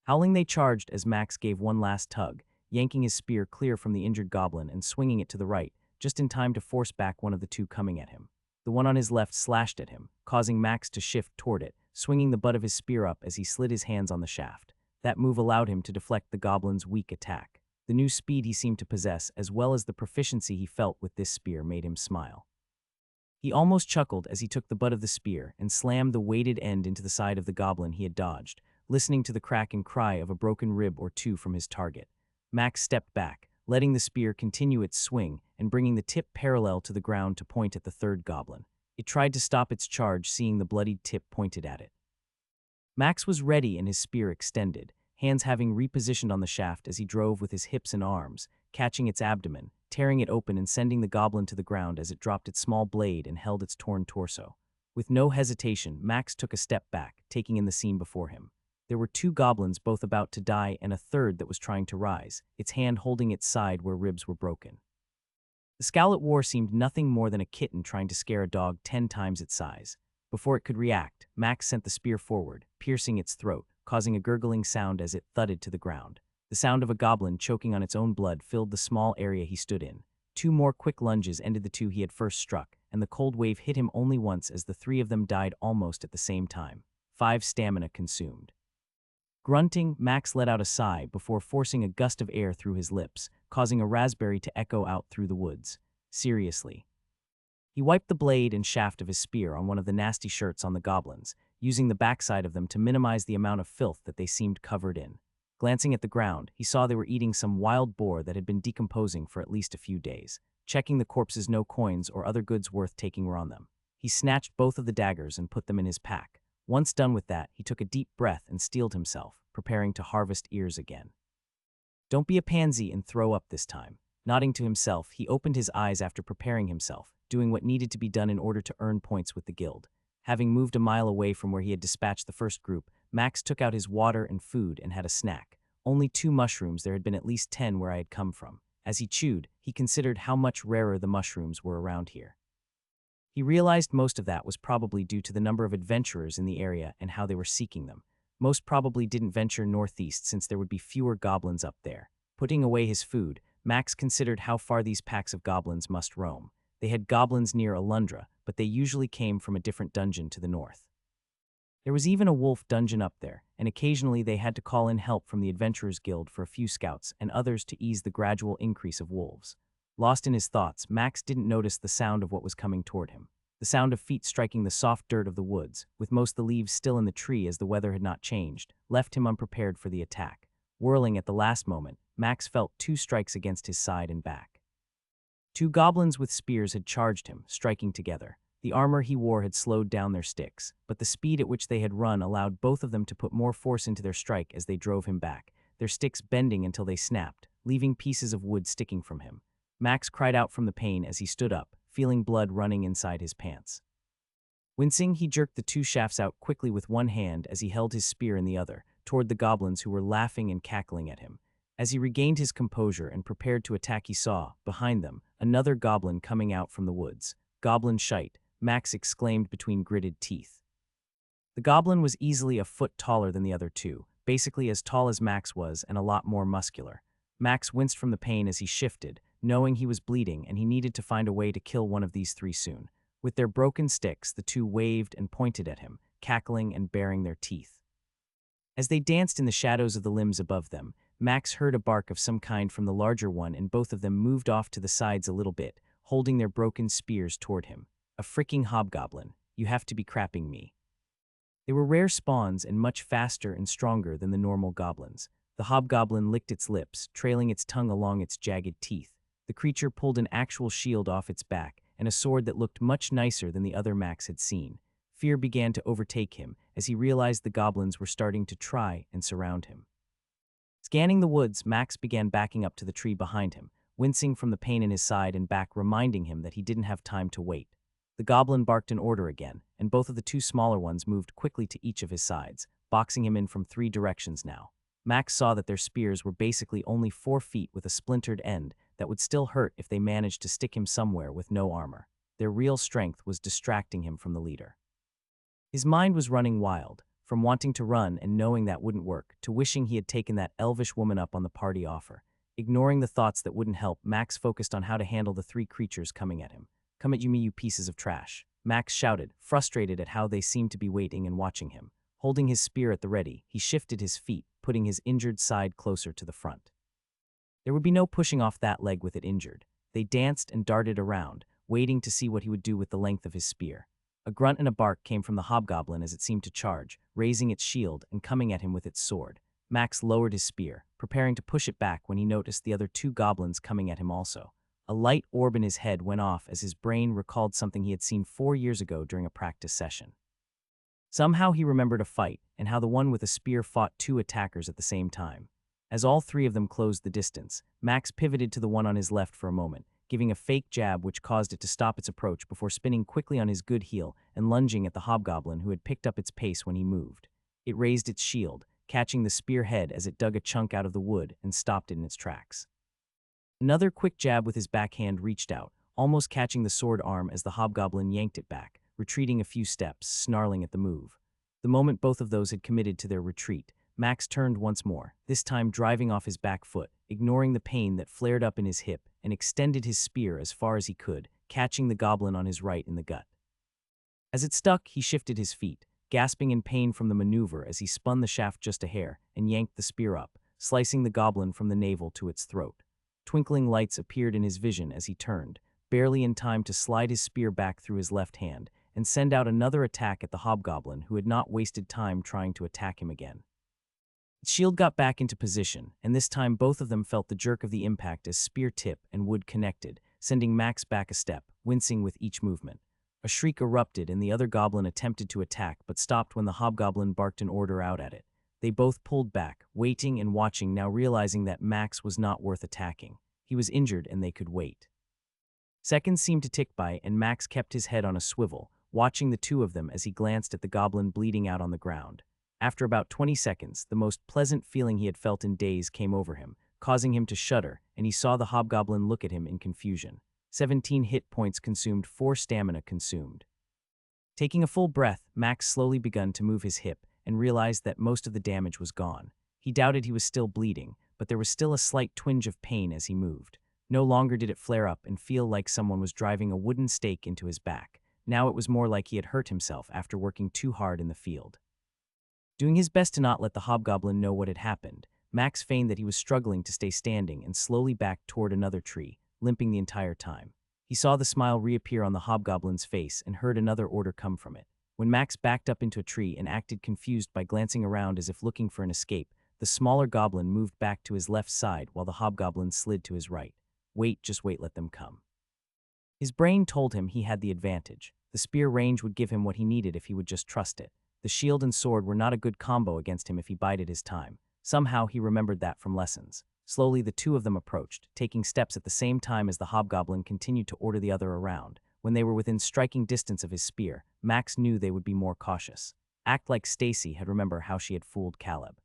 Speaker 1: Howling, they charged as Max gave one last tug, yanking his spear clear from the injured goblin and swinging it to the right, just in time to force back one of the 2 coming at him. The one on his left slashed at him, causing Max to shift toward it, swinging the butt of his spear up as he slid his hands on the shaft. That move allowed him to deflect the goblin's weak attack. The new speed he seemed to possess, as well as the proficiency he felt with this spear, made him smile. He almost chuckled as he took the butt of the spear and slammed the weighted end into the side of the goblin he had dodged, listening to the crack and cry of a broken rib or 2 from his target. Max stepped back, letting the spear continue its swing and bringing the tip parallel to the ground to point at the 3rd goblin. It tried to stop its charge, seeing the bloodied tip pointed at it. Max was ready and his spear extended, hands having repositioned on the shaft as he drove with his hips and arms, catching its abdomen, tearing it open and sending the goblin to the ground as it dropped its small blade and held its torn torso. With no hesitation, Max took a step back, taking in the scene before him. There were 2 goblins both about to die and a 3rd that was trying to rise, its hand holding its side where ribs were broken. The scowl it wore seemed nothing more than a kitten trying to scare a dog 10 times its size. Before it could react, Max sent the spear forward, piercing its throat, causing a gurgling sound as it thudded to the ground. The sound of a goblin choking on its own blood filled the small area he stood in. 2 more quick lunges ended the 2 he had first struck, and the cold wave hit him only once as the 3 of them died almost at the same time. 5 stamina consumed. Grunting, Max let out a sigh before forcing a gust of air through his lips, causing a raspberry to echo out through the woods. Seriously. He wiped the blade and shaft of his spear on one of the nasty shirts on the goblins, using the backside of them to minimize the amount of filth that they seemed covered in. Glancing at the ground, he saw they were eating some wild boar that had been decomposing for at least a few days. Checking the corpses, no coins or other goods worth taking were on them. He snatched both of the daggers and put them in his pack. Once done with that, he took a deep breath and steeled himself, preparing to harvest ears again. Don't be a pansy and throw up this time. Nodding to himself, he opened his eyes after preparing himself, doing what needed to be done in order to earn points with the guild. Having moved a mile away from where he had dispatched the first group, Max took out his water and food and had a snack. Only 2 mushrooms, there had been at least 10 where I had come from. As he chewed, he considered how much rarer the mushrooms were around here. He realized most of that was probably due to the number of adventurers in the area and how they were seeking them. Most probably didn't venture northeast since there would be fewer goblins up there. Putting away his food, Max considered how far these packs of goblins must roam. They had goblins near Alundra, but they usually came from a different dungeon to the north. There was even a wolf dungeon up there, and occasionally they had to call in help from the Adventurers Guild for a few scouts and others to ease the gradual increase of wolves. Lost in his thoughts, Max didn't notice the sound of what was coming toward him. The sound of feet striking the soft dirt of the woods, with most of the leaves still in the tree as the weather had not changed, left him unprepared for the attack. Whirling at the last moment, Max felt 2 strikes against his side and back. 2 goblins with spears had charged him, striking together. The armor he wore had slowed down their sticks, but the speed at which they had run allowed both of them to put more force into their strike as they drove him back, their sticks bending until they snapped, leaving pieces of wood sticking from him. Max cried out from the pain as he stood up, feeling blood running inside his pants. Wincing, he jerked the two shafts out quickly with one hand as he held his spear in the other, toward the goblins who were laughing and cackling at him. As he regained his composure and prepared to attack, he saw, behind them, another goblin coming out from the woods. "Goblin shite," Max exclaimed between gritted teeth. The goblin was easily a foot taller than the other two, basically as tall as Max was and a lot more muscular. Max winced from the pain as he shifted, knowing he was bleeding and he needed to find a way to kill one of these three soon. With their broken sticks, the two waved and pointed at him, cackling and baring their teeth. As they danced in the shadows of the limbs above them, Max heard a bark of some kind from the larger one, and both of them moved off to the sides a little bit, holding their broken spears toward him. "A freaking hobgoblin. You have to be crapping me." They were rare spawns and much faster and stronger than the normal goblins. The hobgoblin licked its lips, trailing its tongue along its jagged teeth. The creature pulled an actual shield off its back and a sword that looked much nicer than the other Max had seen. Fear began to overtake him as he realized the goblins were starting to try and surround him. Scanning the woods, Max began backing up to the tree behind him, wincing from the pain in his side and back, reminding him that he didn't have time to wait. The goblin barked an order again, and both of the two smaller ones moved quickly to each of his sides, boxing him in from 3 directions now. Max saw that their spears were basically only 4 feet with a splintered end that would still hurt if they managed to stick him somewhere with no armor. Their real strength was distracting him from the leader. His mind was running wild, from wanting to run and knowing that wouldn't work, to wishing he had taken that elvish woman up on the party offer. Ignoring the thoughts that wouldn't help, Max focused on how to handle the 3 creatures coming at him. "Come at me, you pieces of trash," Max shouted, frustrated at how they seemed to be waiting and watching him. Holding his spear at the ready, he shifted his feet, putting his injured side closer to the front. There would be no pushing off that leg with it injured. They danced and darted around, waiting to see what he would do with the length of his spear. A grunt and a bark came from the hobgoblin as it seemed to charge, raising its shield and coming at him with its sword. Max lowered his spear, preparing to push it back when he noticed the other 2 goblins coming at him also. A light orb in his head went off as his brain recalled something he had seen 4 years ago during a practice session. Somehow he remembered a fight and how the one with a spear fought 2 attackers at the same time. As all 3 of them closed the distance, Max pivoted to the one on his left for a moment, giving a fake jab which caused it to stop its approach before spinning quickly on his good heel and lunging at the hobgoblin who had picked up its pace when he moved. It raised its shield, catching the spear head as it dug a chunk out of the wood and stopped it in its tracks. Another quick jab with his backhand reached out, almost catching the sword arm as the hobgoblin yanked it back, retreating a few steps, snarling at the move. The moment both of those had committed to their retreat, Max turned once more, this time driving off his back foot, ignoring the pain that flared up in his hip, and extended his spear as far as he could, catching the goblin on his right in the gut. As it stuck, he shifted his feet, gasping in pain from the maneuver as he spun the shaft just a hair and yanked the spear up, slicing the goblin from the navel to its throat. Twinkling lights appeared in his vision as he turned, barely in time to slide his spear back through his left hand and send out another attack at the hobgoblin who had not wasted time trying to attack him again. Its shield got back into position, and this time both of them felt the jerk of the impact as spear tip and wood connected, sending Max back a step, wincing with each movement. A shriek erupted and the other goblin attempted to attack but stopped when the hobgoblin barked an order out at it. They both pulled back, waiting and watching, now realizing that Max was not worth attacking. He was injured and they could wait. Seconds seemed to tick by and Max kept his head on a swivel, watching the 2 of them as he glanced at the goblin bleeding out on the ground. After about 20 seconds, the most pleasant feeling he had felt in days came over him, causing him to shudder, and he saw the hobgoblin look at him in confusion. 17 hit points consumed, 4 stamina consumed. Taking a full breath, Max slowly began to move his hip and realized that most of the damage was gone. He doubted he was still bleeding, but there was still a slight twinge of pain as he moved. No longer did it flare up and feel like someone was driving a wooden stake into his back. Now it was more like he had hurt himself after working too hard in the field. Doing his best to not let the hobgoblin know what had happened, Max feigned that he was struggling to stay standing and slowly backed toward another tree, limping the entire time. He saw the smile reappear on the hobgoblin's face and heard another order come from it. When Max backed up into a tree and acted confused by glancing around as if looking for an escape, the smaller goblin moved back to his left side while the hobgoblin slid to his right. Wait, just wait, let them come. His brain told him he had the advantage. The The spear range would give him what he needed if he would just trust it. The shield and sword were not a good combo against him if he bided his time. Somehow he remembered that from lessons. Slowly the two of them approached, taking steps at the same time as the hobgoblin continued to order the other around. When they were within striking distance of his spear, Max knew they would be more cautious. Act like Stacy had remembered how she had fooled Caleb.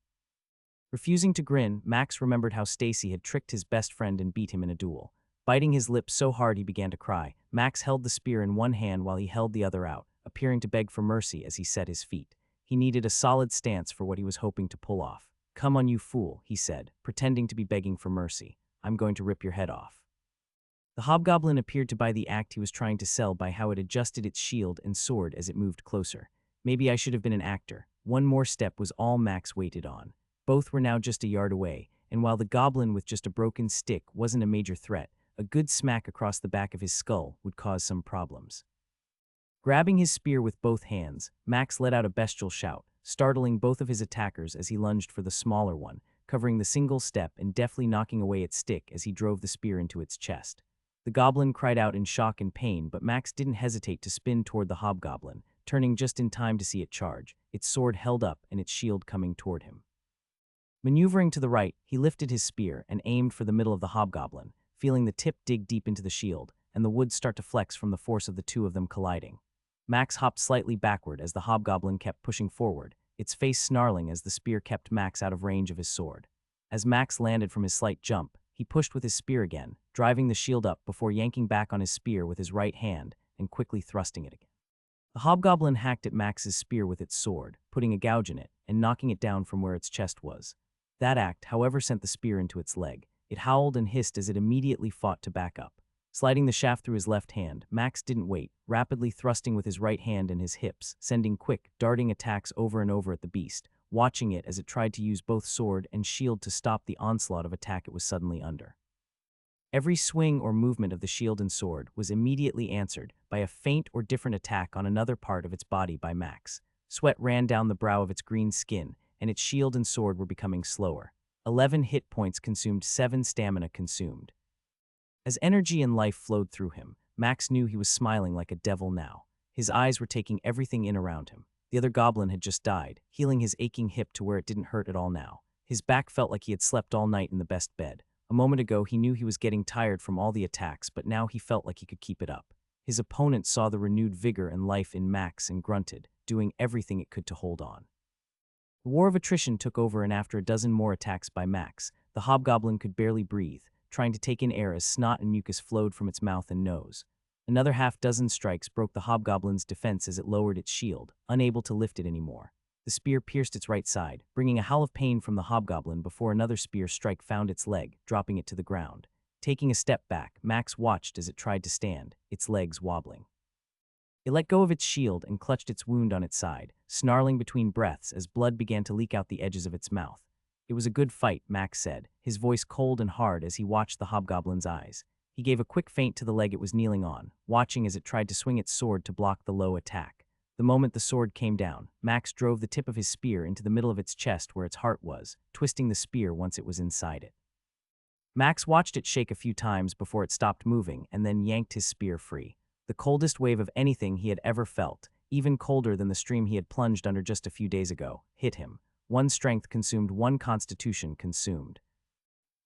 Speaker 1: Refusing to grin, Max remembered how Stacy had tricked his best friend and beat him in a duel. Biting his lips so hard he began to cry, Max held the spear in one hand while he held the other out, appearing to beg for mercy as he set his feet. He needed a solid stance for what he was hoping to pull off. "Come on, you fool," he said, pretending to be begging for mercy. "I'm going to rip your head off." The hobgoblin appeared to buy the act he was trying to sell by how it adjusted its shield and sword as it moved closer. Maybe I should have been an actor. One more step was all Max waited on. Both were now just a yard away, and while the goblin with just a broken stick wasn't a major threat, a good smack across the back of his skull would cause some problems. Grabbing his spear with both hands, Max let out a bestial shout, startling both of his attackers as he lunged for the smaller one, covering the single step and deftly knocking away its stick as he drove the spear into its chest. The goblin cried out in shock and pain, but Max didn't hesitate to spin toward the hobgoblin, turning just in time to see it charge, its sword held up and its shield coming toward him. Maneuvering to the right, he lifted his spear and aimed for the middle of the hobgoblin, feeling the tip dig deep into the shield, and the wood start to flex from the force of the two of them colliding. Max hopped slightly backward as the hobgoblin kept pushing forward, its face snarling as the spear kept Max out of range of his sword. As Max landed from his slight jump, he pushed with his spear again, driving the shield up before yanking back on his spear with his right hand and quickly thrusting it again. The hobgoblin hacked at Max's spear with its sword, putting a gouge in it and knocking it down from where its chest was. That act, however, sent the spear into its leg. It howled and hissed as it immediately fought to back up. Sliding the shaft through his left hand, Max didn't wait, rapidly thrusting with his right hand and his hips, sending quick, darting attacks over and over at the beast, watching it as it tried to use both sword and shield to stop the onslaught of attack it was suddenly under. Every swing or movement of the shield and sword was immediately answered by a faint or different attack on another part of its body by Max. Sweat ran down the brow of its green skin, and its shield and sword were becoming slower. 11 hit points consumed, 7 stamina consumed. As energy and life flowed through him, Max knew he was smiling like a devil now. His eyes were taking everything in around him. The other goblin had just died, healing his aching hip to where it didn't hurt at all now. His back felt like he had slept all night in the best bed. A moment ago, he knew he was getting tired from all the attacks, but now he felt like he could keep it up. His opponent saw the renewed vigor and life in Max and grunted, doing everything it could to hold on. The war of attrition took over, and after a dozen more attacks by Max, the hobgoblin could barely breathe, trying to take in air as snot and mucus flowed from its mouth and nose. Another half-dozen strikes broke the hobgoblin's defense as it lowered its shield, unable to lift it anymore. The spear pierced its right side, bringing a howl of pain from the hobgoblin before another spear strike found its leg, dropping it to the ground. Taking a step back, Max watched as it tried to stand, its legs wobbling. It let go of its shield and clutched its wound on its side, snarling between breaths as blood began to leak out the edges of its mouth. "It was a good fight," Max said, his voice cold and hard as he watched the hobgoblin's eyes. He gave a quick feint to the leg it was kneeling on, watching as it tried to swing its sword to block the low attack. The moment the sword came down, Max drove the tip of his spear into the middle of its chest where its heart was, twisting the spear once it was inside it. Max watched it shake a few times before it stopped moving and then yanked his spear free. The coldest wave of anything he had ever felt, even colder than the stream he had plunged under just a few days ago, hit him. 1 strength consumed, 1 constitution consumed.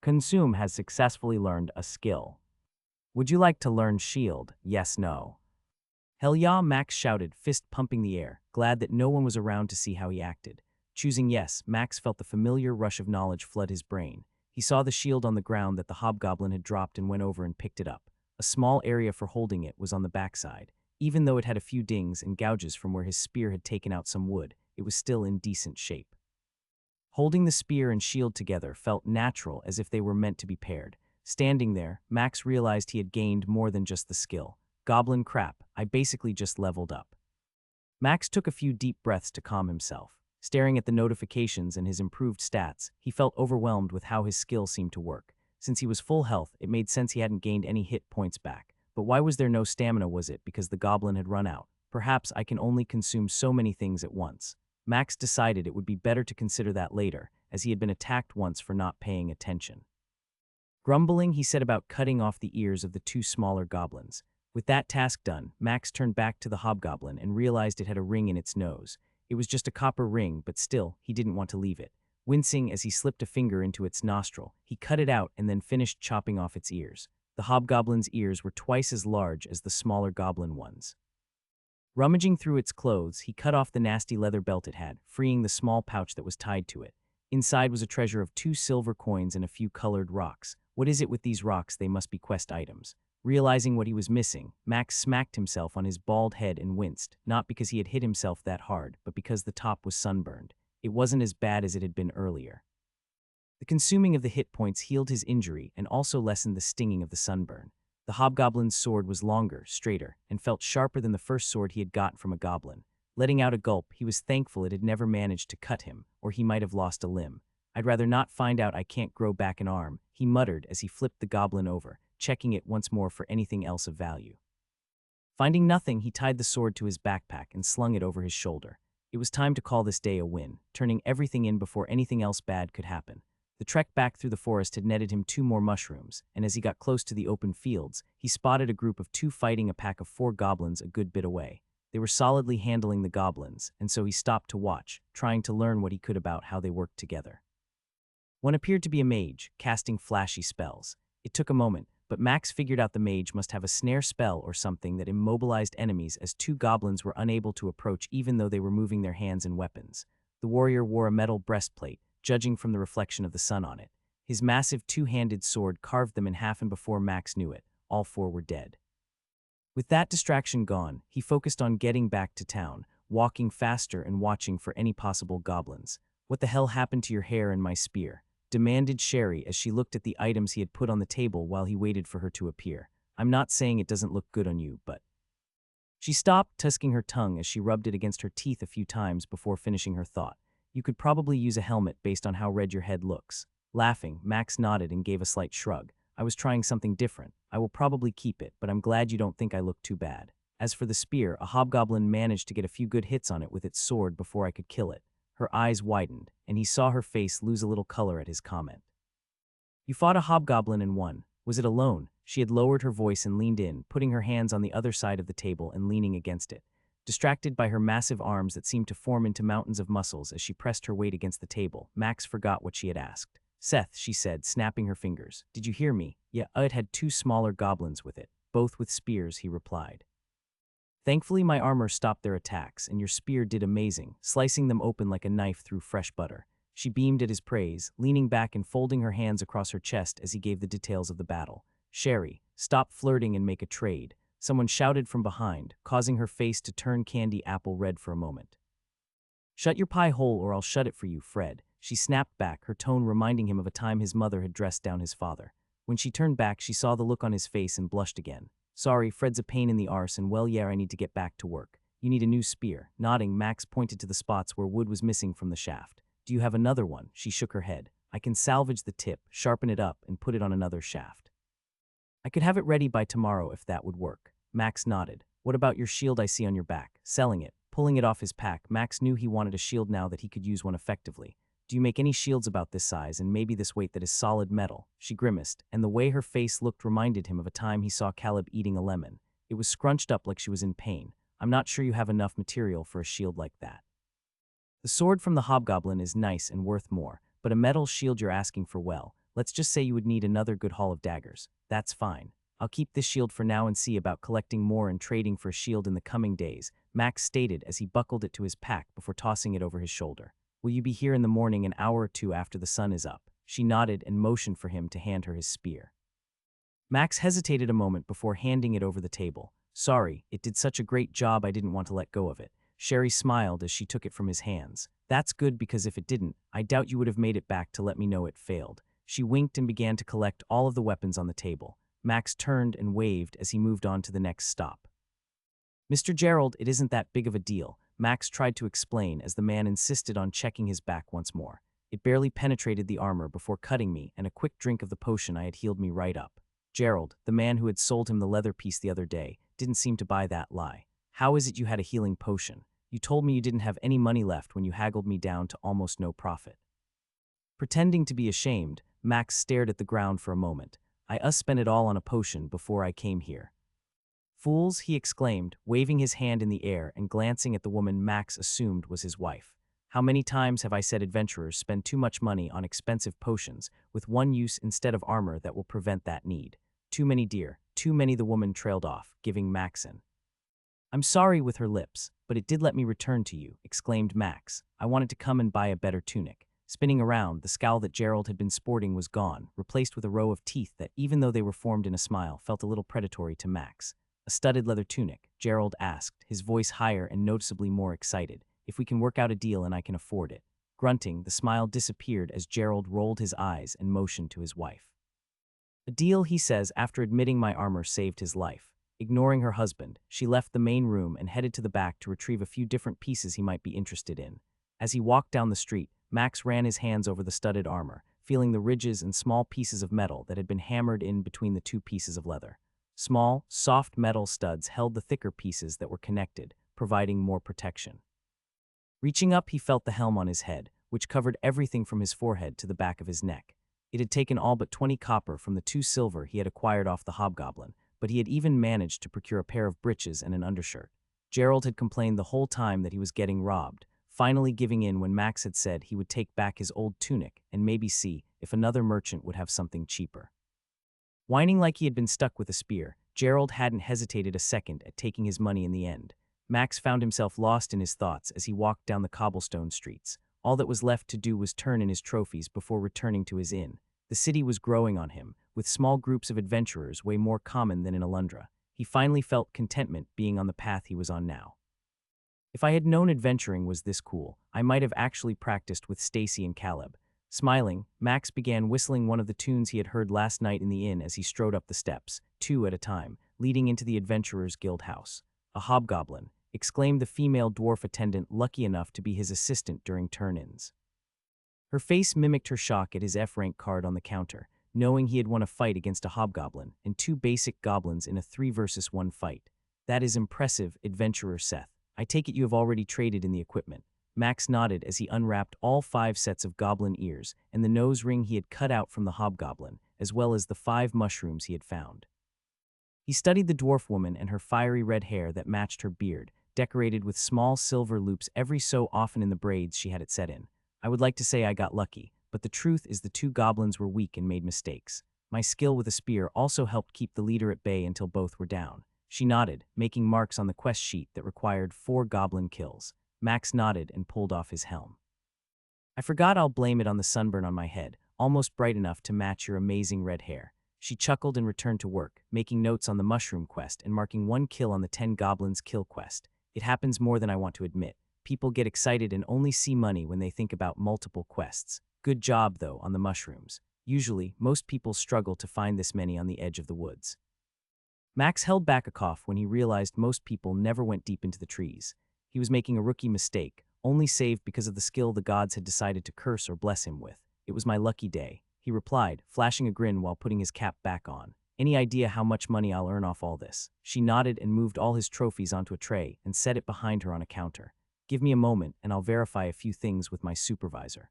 Speaker 1: Consume has successfully learned a skill. Would you like to learn shield? Yes, no. Hell yeah, Max shouted, fist pumping the air, glad that no one was around to see how he acted. Choosing yes, Max felt the familiar rush of knowledge flood his brain. He saw the shield on the ground that the hobgoblin had dropped and went over and picked it up. A small area for holding it was on the backside. Even though it had a few dings and gouges from where his spear had taken out some wood, it was still in decent shape. Holding the spear and shield together felt natural, as if they were meant to be paired. Standing there, Max realized he had gained more than just the skill. Goblin crap, I basically just leveled up. Max took a few deep breaths to calm himself. Staring at the notifications and his improved stats, he felt overwhelmed with how his skill seemed to work. Since he was full health, it made sense he hadn't gained any hit points back. But why was there no stamina? Was it because the goblin had run out? Perhaps I can only consume so many things at once. Max decided it would be better to consider that later, as he had been attacked once for not paying attention. Grumbling, he set about cutting off the ears of the 2 smaller goblins. With that task done, Max turned back to the hobgoblin and realized it had a ring in its nose. It was just a copper ring, but still, he didn't want to leave it. Wincing as he slipped a finger into its nostril, he cut it out and then finished chopping off its ears. The hobgoblin's ears were twice as large as the smaller goblin ones. Rummaging through its clothes, he cut off the nasty leather belt it had, freeing the small pouch that was tied to it. Inside was a treasure of 2 silver coins and a few colored rocks. What is it with these rocks? They must be quest items. Realizing what he was missing, Max smacked himself on his bald head and winced, not because he had hit himself that hard, but because the top was sunburned. It wasn't as bad as it had been earlier. The consuming of the hit points healed his injury and also lessened the stinging of the sunburn. The hobgoblin's sword was longer, straighter, and felt sharper than the first sword he had gotten from a goblin. Letting out a gulp, he was thankful it had never managed to cut him, or he might have lost a limb. "I'd rather not find out I can't grow back an arm," he muttered as he flipped the goblin over, checking it once more for anything else of value. Finding nothing, he tied the sword to his backpack and slung it over his shoulder. It was time to call this day a win, turning everything in before anything else bad could happen. The trek back through the forest had netted him 2 more mushrooms, and as he got close to the open fields, he spotted a group of 2 fighting a pack of 4 goblins a good bit away. They were solidly handling the goblins, and so he stopped to watch, trying to learn what he could about how they worked together. One appeared to be a mage, casting flashy spells. It took a moment, but Max figured out the mage must have a snare spell or something that immobilized enemies, as 2 goblins were unable to approach even though they were moving their hands and weapons. The warrior wore a metal breastplate, judging from the reflection of the sun on it. His massive 2-handed sword carved them in half, and before Max knew it, all 4 were dead. With that distraction gone, he focused on getting back to town, walking faster and watching for any possible goblins. "What the hell happened to your hair and my spear?" demanded Sherry as she looked at the items he had put on the table while he waited for her to appear. "I'm not saying it doesn't look good on you, but—" She stopped, tusking her tongue as she rubbed it against her teeth a few times before finishing her thought. "You could probably use a helmet based on how red your head looks." Laughing, Max nodded and gave a slight shrug. "I was trying something different. I will probably keep it, but I'm glad you don't think I look too bad." As for the spear, a hobgoblin managed to get a few good hits on it with its sword before I could kill it. Her eyes widened, and he saw her face lose a little color at his comment. "You fought a hobgoblin and won. Was it alone?" She had lowered her voice and leaned in, putting her hands on the other side of the table and leaning against it. Distracted by her massive arms that seemed to form into mountains of muscles as she pressed her weight against the table, Max forgot what she had asked. "Seth," she said, snapping her fingers. "Did you hear me?" "Yeah, it had 2 smaller goblins with it, both with spears," he replied. "Thankfully my armor stopped their attacks, and your spear did amazing, slicing them open like a knife through fresh butter." She beamed at his praise, leaning back and folding her hands across her chest as he gave the details of the battle. "Sherry, stop flirting and make a trade," someone shouted from behind, causing her face to turn candy apple red for a moment. "Shut your pie hole or I'll shut it for you, Fred," she snapped back, her tone reminding him of a time his mother had dressed down his father. When she turned back, she saw the look on his face and blushed again. "Sorry, Fred's a pain in the arse, and well, yeah, I need to get back to work. You need a new spear." Nodding, Max pointed to the spots where wood was missing from the shaft. "Do you have another one?" She shook her head. "I can salvage the tip, sharpen it up, and put it on another shaft. I could have it ready by tomorrow if that would work." Max nodded. "What about your shield I see on your back?" Selling it. Pulling it off his pack, Max knew he wanted a shield now that he could use one effectively. "Do you make any shields about this size and maybe this weight that is solid metal?" She grimaced, and the way her face looked reminded him of a time he saw Caleb eating a lemon. It was scrunched up like she was in pain. "I'm not sure you have enough material for a shield like that. The sword from the hobgoblin is nice and worth more, but a metal shield you're asking for, well, let's just say you would need another good haul of daggers." "That's fine. I'll keep this shield for now and see about collecting more and trading for a shield in the coming days," Max stated as he buckled it to his pack before tossing it over his shoulder. "Will you be here in the morning an hour or 2 after the sun is up?" She nodded and motioned for him to hand her his spear. Max hesitated a moment before handing it over the table. "Sorry, it did such a great job I didn't want to let go of it." Sherry smiled as she took it from his hands. "That's good, because if it didn't, I doubt you would have made it back to let me know it failed." She winked and began to collect all of the weapons on the table. Max turned and waved as he moved on to the next stop. "Mr. Gerald, it isn't that big of a deal," Max tried to explain as the man insisted on checking his back once more. "It barely penetrated the armor before cutting me, and a quick drink of the potion I had healed me right up." Gerald, the man who had sold him the leather piece the other day, didn't seem to buy that lie. "How is it you had a healing potion? You told me you didn't have any money left when you haggled me down to almost no profit." Pretending to be ashamed, Max stared at the ground for a moment. "I spent it all on a potion before I came here." Fools, he exclaimed, waving his hand in the air and glancing at the woman Max assumed was his wife. How many times have I said adventurers spend too much money on expensive potions with one use instead of armor that will prevent that need? Too many, dear, too many. The woman trailed off, giving Max an "I'm sorry" with her lips, but it did let me return to you, exclaimed Max. I wanted to come and buy a better tunic. Spinning around, the scowl that Gerald had been sporting was gone, replaced with a row of teeth that, even though they were formed in a smile, felt a little predatory to Max. A studded leather tunic, Gerald asked, his voice higher and noticeably more excited. If we can work out a deal and I can afford it. Grunting, the smile disappeared as Gerald rolled his eyes and motioned to his wife. A deal, he says, after admitting my armor saved his life. Ignoring her husband, she left the main room and headed to the back to retrieve a few different pieces he might be interested in. As he walked down the street, Max ran his hands over the studded armor, feeling the ridges and small pieces of metal that had been hammered in between the two pieces of leather. Small, soft metal studs held the thicker pieces that were connected, providing more protection. Reaching up, he felt the helm on his head, which covered everything from his forehead to the back of his neck. It had taken all but 20 copper from the 2 silver he had acquired off the hobgoblin, but he had even managed to procure a pair of breeches and an undershirt. Gerald had complained the whole time that he was getting robbed, finally giving in when Max had said he would take back his old tunic and maybe see if another merchant would have something cheaper. Whining like he had been stuck with a spear, Gerald hadn't hesitated a second at taking his money in the end. Max found himself lost in his thoughts as he walked down the cobblestone streets. All that was left to do was turn in his trophies before returning to his inn. The city was growing on him, with small groups of adventurers way more common than in Alundra. He finally felt contentment being on the path he was on now. If I had known adventuring was this cool, I might have actually practiced with Stacy and Caleb. Smiling, Max began whistling one of the tunes he had heard last night in the inn as he strode up the steps, 2 at a time, leading into the Adventurers' Guild house. "A hobgoblin," exclaimed the female dwarf attendant lucky enough to be his assistant during turn-ins. Her face mimicked her shock at his F-rank card on the counter, knowing he had won a fight against a hobgoblin and 2 basic goblins in a 3 versus 1 fight. "That is impressive, Adventurer Seth. I take it you have already traded in the equipment." Max nodded as he unwrapped all 5 sets of goblin ears and the nose ring he had cut out from the hobgoblin, as well as the 5 mushrooms he had found. He studied the dwarf woman and her fiery red hair that matched her beard, decorated with small silver loops every so often in the braids she had it set in. "I would like to say I got lucky, but the truth is the 2 goblins were weak and made mistakes. My skill with a spear also helped keep the leader at bay until both were down." She nodded, making marks on the quest sheet that required 4 goblin kills. Max nodded and pulled off his helm. "I forgot I'll blame it on the sunburn on my head, almost bright enough to match your amazing red hair." She chuckled and returned to work, making notes on the mushroom quest and marking 1 kill on the 10 goblins kill quest. "It happens more than I want to admit. People get excited and only see money when they think about multiple quests. Good job, though, on the mushrooms. Usually, most people struggle to find this many on the edge of the woods." Max held back a cough when he realized most people never went deep into the trees. He was making a rookie mistake, only saved because of the skill the gods had decided to curse or bless him with. "It was my lucky day," he replied, flashing a grin while putting his cap back on. "Any idea how much money I'll earn off all this?" She nodded and moved all his trophies onto a tray and set it behind her on a counter. "Give me a moment and I'll verify a few things with my supervisor.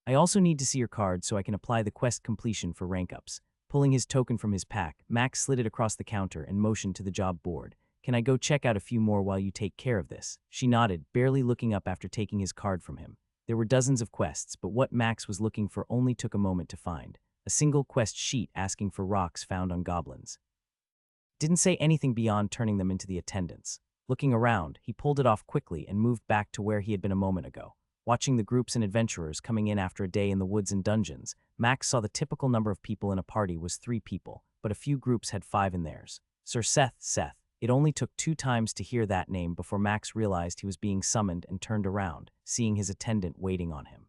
Speaker 1: I also need to see your card so I can apply the quest completion for rank ups." Pulling his token from his pack, Max slid it across the counter and motioned to the job board. "Can I go check out a few more while you take care of this?" She nodded, barely looking up after taking his card from him. There were dozens of quests, but what Max was looking for only took a moment to find. A single quest sheet asking for rocks found on goblins. Didn't say anything beyond turning them into the attendants. Looking around, he pulled it off quickly and moved back to where he had been a moment ago. Watching the groups and adventurers coming in after a day in the woods and dungeons, Max saw the typical number of people in a party was 3 people, but a few groups had 5 in theirs. Sir Seth. It only took 2 times to hear that name before Max realized he was being summoned and turned around, seeing his attendant waiting on him.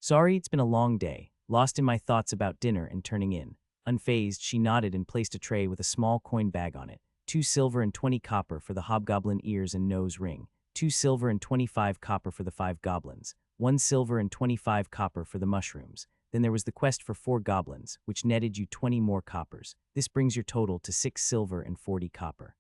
Speaker 1: "Sorry, it's been a long day. Lost in my thoughts about dinner and turning in." Unfazed, she nodded and placed a tray with a small coin bag on it. 2 silver and 20 copper for the hobgoblin ears and nose ring. 2 silver and 25 copper for the 5 goblins. 1 silver and 25 copper for the mushrooms. Then there was the quest for 4 goblins, which netted you 20 more coppers. This brings your total to 6 silver and 40 copper.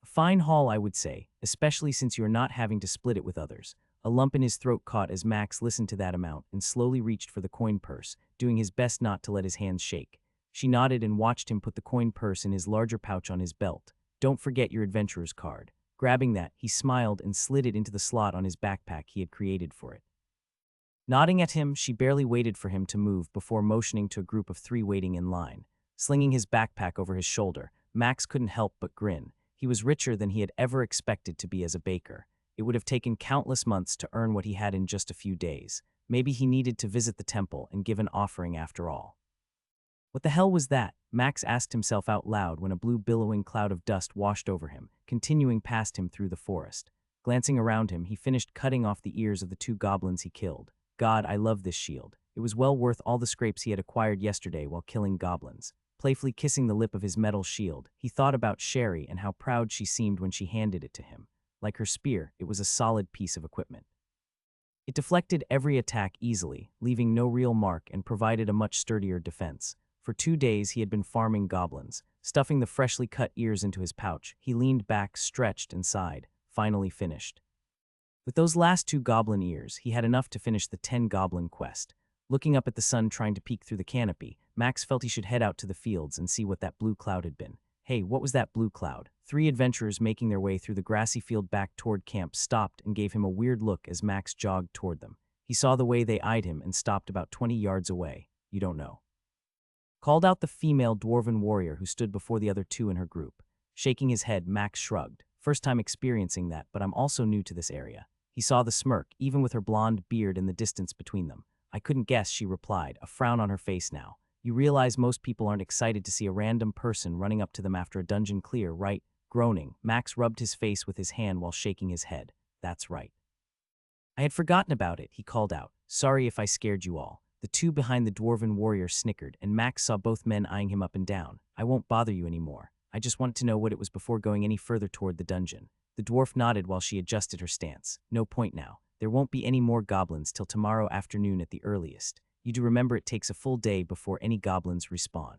Speaker 1: A fine haul, I would say, especially since you're not having to split it with others. A lump in his throat caught as Max listened to that amount and slowly reached for the coin purse, doing his best not to let his hands shake. She nodded and watched him put the coin purse in his larger pouch on his belt. Don't forget your adventurer's card. Grabbing that, he smiled and slid it into the slot on his backpack he had created for it. Nodding at him, she barely waited for him to move before motioning to a group of 3 waiting in line. Slinging his backpack over his shoulder, Max couldn't help but grin. He was richer than he had ever expected to be as a baker. It would have taken countless months to earn what he had in just a few days. Maybe he needed to visit the temple and give an offering after all. What the hell was that? Max asked himself out loud when a blue billowing cloud of dust washed over him, continuing past him through the forest. Glancing around him, he finished cutting off the ears of the 2 goblins he killed. God, I love this shield. It was well worth all the scrapes he had acquired yesterday while killing goblins. Playfully kissing the lip of his metal shield, he thought about Sherry and how proud she seemed when she handed it to him. Like her spear, it was a solid piece of equipment. It deflected every attack easily, leaving no real mark, and provided a much sturdier defense. For 2 days he had been farming goblins. Stuffing the freshly cut ears into his pouch, he leaned back, stretched, and sighed. Finally finished. With those last 2 goblin ears, he had enough to finish the 10-goblin quest. Looking up at the sun trying to peek through the canopy, Max felt he should head out to the fields and see what that blue cloud had been. Hey, what was that blue cloud? 3 adventurers making their way through the grassy field back toward camp stopped and gave him a weird look as Max jogged toward them. He saw the way they eyed him and stopped about 20 yards away. You don't know. Called out the female dwarven warrior who stood before the other 2 in her group. Shaking his head, Max shrugged. First time experiencing that, but I'm also new to this area. He saw the smirk, even with her blonde beard in the distance between them. I couldn't guess, she replied, a frown on her face now. You realize most people aren't excited to see a random person running up to them after a dungeon clear, right? Groaning, Max rubbed his face with his hand while shaking his head. That's right. I had forgotten about it, he called out. Sorry if I scared you all. The 2 behind the dwarven warrior snickered, and Max saw both men eyeing him up and down. I won't bother you anymore. I just wanted to know what it was before going any further toward the dungeon. The dwarf nodded while she adjusted her stance. No point now. There won't be any more goblins till tomorrow afternoon at the earliest. You do remember it takes a full day before any goblins respawn.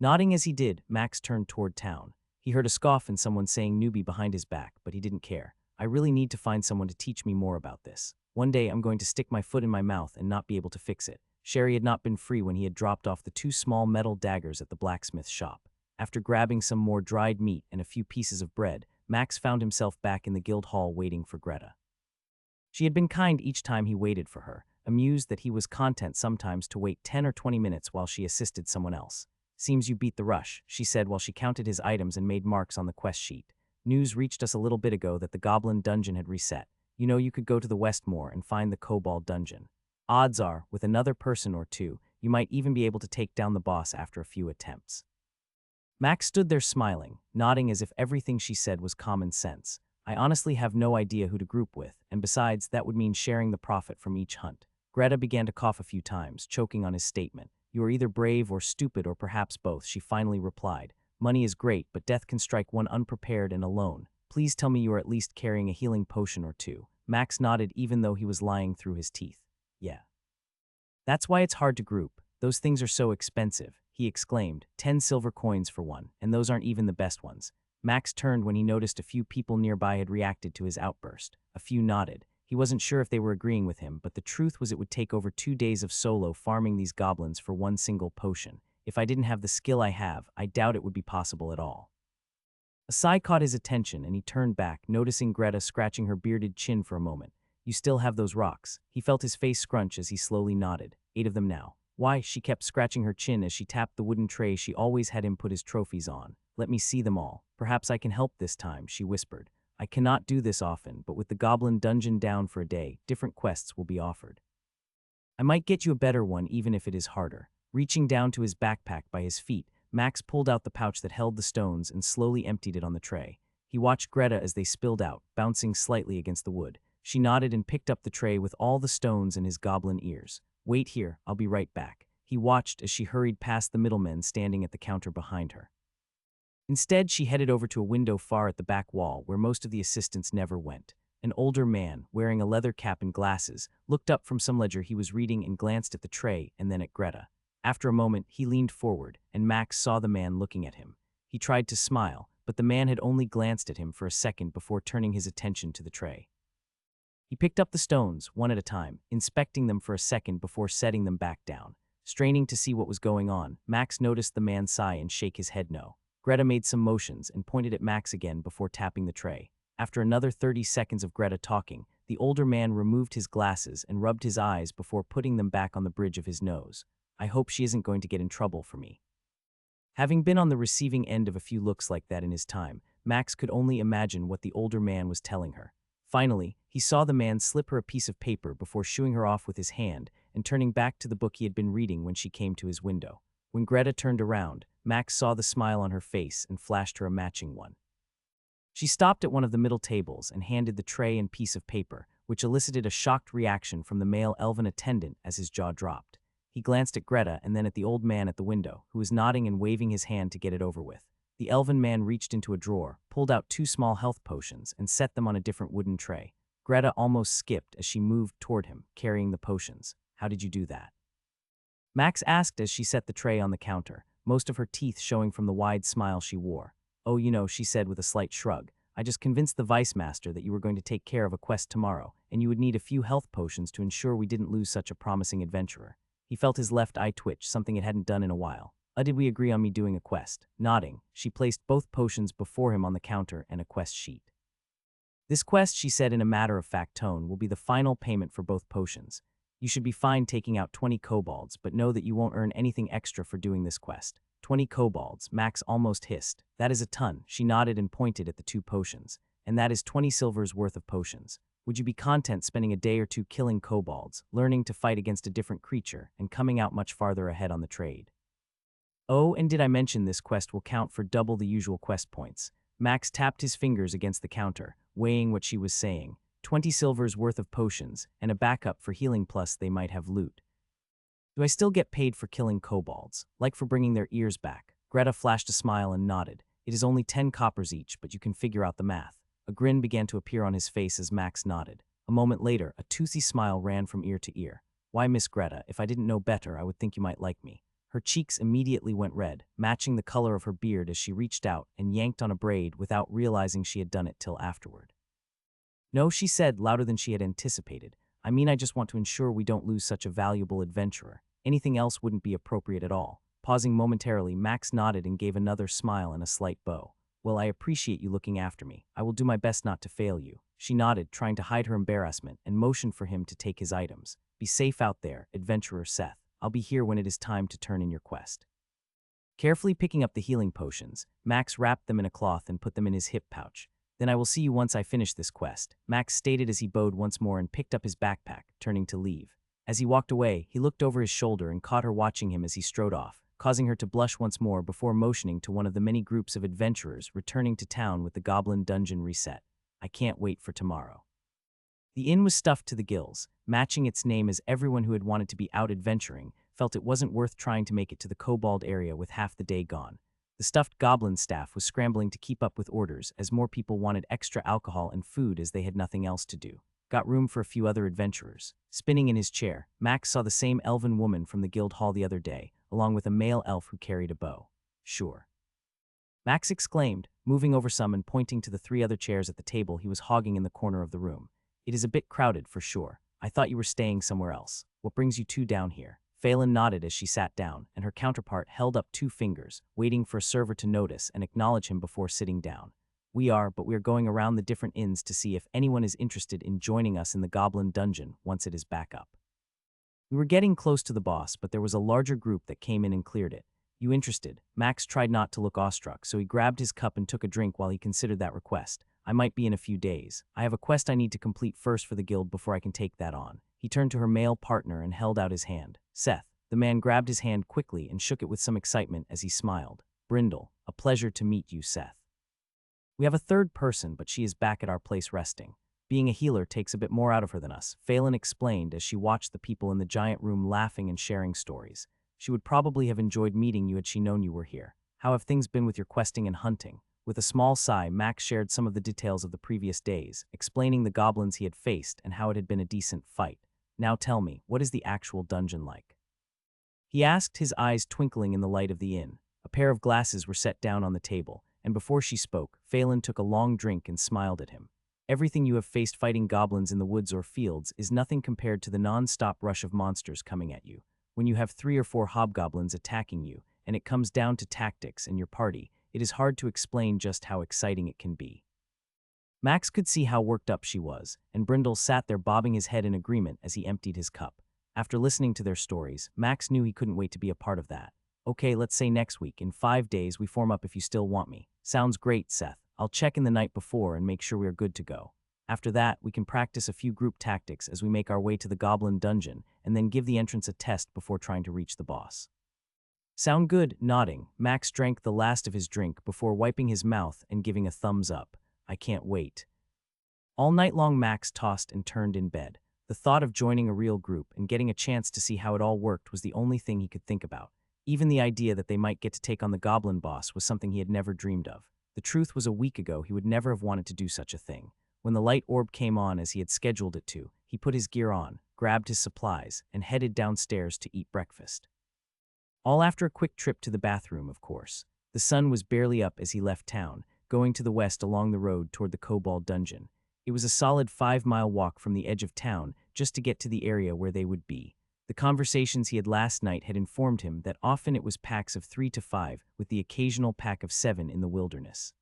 Speaker 1: Nodding as he did, Max turned toward town. He heard a scoff and someone saying newbie behind his back, but he didn't care. I really need to find someone to teach me more about this. One day I'm going to stick my foot in my mouth and not be able to fix it. Sherry had not been free when he had dropped off the 2 small metal daggers at the blacksmith's shop. After grabbing some more dried meat and a few pieces of bread, Max found himself back in the guild hall waiting for Greta. She had been kind each time he waited for her, amused that he was content sometimes to wait 10 or 20 minutes while she assisted someone else. Seems you beat the rush, she said while she counted his items and made marks on the quest sheet. News reached us a little bit ago that the goblin dungeon had reset. You know, you could go to the Westmoor and find the kobold dungeon. Odds are, with another person or 2, you might even be able to take down the boss after a few attempts. Max stood there smiling, nodding as if everything she said was common sense. I honestly have no idea who to group with, and besides, that would mean sharing the profit from each hunt. Greta began to cough a few times, choking on his statement. You are either brave or stupid or perhaps both, she finally replied. Money is great, but death can strike one unprepared and alone. Please tell me you are at least carrying a healing potion or 2. Max nodded even though he was lying through his teeth. Yeah. That's why it's hard to group. Those things are so expensive, he exclaimed. 10 silver coins for one, and those aren't even the best ones. Max turned when he noticed a few people nearby had reacted to his outburst. A few nodded. He wasn't sure if they were agreeing with him, but the truth was it would take over 2 days of solo farming these goblins for one single potion. If I didn't have the skill I have, I doubt it would be possible at all. A sigh caught his attention, and he turned back, noticing Greta scratching her bearded chin for a moment. You still have those rocks. He felt his face scrunch as he slowly nodded. 8 of them now. Why, she kept scratching her chin as she tapped the wooden tray she always had him put his trophies on. Let me see them all. Perhaps I can help this time, she whispered. I cannot do this often, but with the goblin dungeon down for a day, different quests will be offered. I might get you a better one even if it is harder. Reaching down to his backpack by his feet, Max pulled out the pouch that held the stones and slowly emptied it on the tray. He watched Greta as they spilled out, bouncing slightly against the wood. She nodded and picked up the tray with all the stones and his goblin ears. Wait here, I'll be right back. He watched as she hurried past the middlemen standing at the counter behind her. Instead, she headed over to a window far at the back wall where most of the assistants never went. An older man, wearing a leather cap and glasses, looked up from some ledger he was reading and glanced at the tray and then at Greta. After a moment, he leaned forward, and Max saw the man looking at him. He tried to smile, but the man had only glanced at him for a second before turning his attention to the tray. He picked up the stones, one at a time, inspecting them for a second before setting them back down. Straining to see what was going on, Max noticed the man sigh and shake his head no. Greta made some motions and pointed at Max again before tapping the tray. After another 30 seconds of Greta talking, the older man removed his glasses and rubbed his eyes before putting them back on the bridge of his nose. I hope she isn't going to get in trouble for me. Having been on the receiving end of a few looks like that in his time, Max could only imagine what the older man was telling her. Finally, he saw the man slip her a piece of paper before shooing her off with his hand and turning back to the book he had been reading when she came to his window. When Greta turned around, Max saw the smile on her face and flashed her a matching one. She stopped at one of the middle tables and handed the tray and piece of paper, which elicited a shocked reaction from the male elven attendant as his jaw dropped. He glanced at Greta and then at the old man at the window, who was nodding and waving his hand to get it over with. The elven man reached into a drawer, pulled out 2 small health potions, and set them on a different wooden tray. Greta almost skipped as she moved toward him, carrying the potions. How did you do that? Max asked as she set the tray on the counter, most of her teeth showing from the wide smile she wore. Oh, she said with a slight shrug. I just convinced the vice master that you were going to take care of a quest tomorrow, and you would need a few health potions to ensure we didn't lose such a promising adventurer. He felt his left eye twitch, something it hadn't done in a while. Did we agree on me doing a quest? Nodding, she placed both potions before him on the counter and a quest sheet. This quest, she said in a matter-of-fact tone, will be the final payment for both potions. You should be fine taking out 20 kobolds, but know that you won't earn anything extra for doing this quest. 20 kobolds, Max almost hissed. That is a ton. She nodded and pointed at the 2 potions. And that is 20 silvers worth of potions. Would you be content spending a day or two killing kobolds, learning to fight against a different creature, and coming out much farther ahead on the trade? Oh, and did I mention this quest will count for double the usual quest points? Max tapped his fingers against the counter, weighing what she was saying. 20 silvers worth of potions, and a backup for healing plus they might have loot. Do I still get paid for killing kobolds, like for bringing their ears back? Greta flashed a smile and nodded. It is only 10 coppers each, but you can figure out the math. A grin began to appear on his face as Max nodded. A moment later, a toothy smile ran from ear to ear. Why, Miss Greta, if I didn't know better, I would think you might like me. Her cheeks immediately went red, matching the color of her beard as she reached out and yanked on a braid without realizing she had done it till afterward. No, she said, louder than she had anticipated. I mean, I just want to ensure we don't lose such a valuable adventurer. Anything else wouldn't be appropriate at all. Pausing momentarily, Max nodded and gave another smile and a slight bow. Well, I appreciate you looking after me. I will do my best not to fail you. She nodded, trying to hide her embarrassment, and motioned for him to take his items. Be safe out there, adventurer Seth. I'll be here when it is time to turn in your quest. Carefully picking up the healing potions, Max wrapped them in a cloth and put them in his hip pouch. Then I will see you once I finish this quest, Max stated as he bowed once more and picked up his backpack, turning to leave. As he walked away, he looked over his shoulder and caught her watching him as he strode off, causing her to blush once more before motioning to one of the many groups of adventurers returning to town with the goblin dungeon reset. I can't wait for tomorrow. The inn was stuffed to the gills, matching its name as everyone who had wanted to be out adventuring felt it wasn't worth trying to make it to the kobold area with half the day gone. The stuffed goblin staff was scrambling to keep up with orders as more people wanted extra alcohol and food as they had nothing else to do. Got room for a few other adventurers. Spinning in his chair, Max saw the same elven woman from the guild hall the other day, along with a male elf who carried a bow. Sure. Max exclaimed, moving over some and pointing to the 3 other chairs at the table he was hogging in the corner of the room. It is a bit crowded, for sure. I thought you were staying somewhere else. What brings you 2 down here? Phelan nodded as she sat down, and her counterpart held up 2 fingers, waiting for a server to notice and acknowledge him before sitting down. We are going around the different inns to see if anyone is interested in joining us in the goblin dungeon once it is back up. We were getting close to the boss, but there was a larger group that came in and cleared it. You interested? Max tried not to look awestruck, so he grabbed his cup and took a drink while he considered that request. I might be in a few days. I have a quest I need to complete first for the guild before I can take that on. He turned to her male partner and held out his hand. Seth. The man grabbed his hand quickly and shook it with some excitement as he smiled. Brindle, a pleasure to meet you, Seth. We have a third person, but she is back at our place resting. Being a healer takes a bit more out of her than us, Phelan explained as she watched the people in the giant room laughing and sharing stories. She would probably have enjoyed meeting you had she known you were here. How have things been with your questing and hunting? With a small sigh, Max shared some of the details of the previous days, explaining the goblins he had faced and how it had been a decent fight. Now tell me, what is the actual dungeon like? He asked, his eyes twinkling in the light of the inn. A pair of glasses were set down on the table, and before she spoke, Phelan took a long drink and smiled at him. Everything you have faced fighting goblins in the woods or fields is nothing compared to the non-stop rush of monsters coming at you. When you have 3 or 4 hobgoblins attacking you, and it comes down to tactics and your party, it is hard to explain just how exciting it can be. Max could see how worked up she was, and Brindle sat there bobbing his head in agreement as he emptied his cup. After listening to their stories, Max knew he couldn't wait to be a part of that. Okay, let's say next week. In 5 days, we form up if you still want me. Sounds great, Seth. I'll check in the night before and make sure we are good to go. After that, we can practice a few group tactics as we make our way to the Goblin Dungeon, and then give the entrance a test before trying to reach the boss. Sound good? Nodding, Max drank the last of his drink before wiping his mouth and giving a thumbs up. I can't wait. All night long, Max tossed and turned in bed. The thought of joining a real group and getting a chance to see how it all worked was the only thing he could think about. Even the idea that they might get to take on the Goblin boss was something he had never dreamed of. The truth was, a week ago, he would never have wanted to do such a thing. When the light orb came on as he had scheduled it to, he put his gear on, grabbed his supplies, and headed downstairs to eat breakfast. All after a quick trip to the bathroom, of course. The sun was barely up as he left town, going to the west along the road toward the Kobold Dungeon. It was a solid 5-mile walk from the edge of town just to get to the area where they would be. The conversations he had last night had informed him that often it was packs of 3 to 5, with the occasional pack of 7 in the wilderness.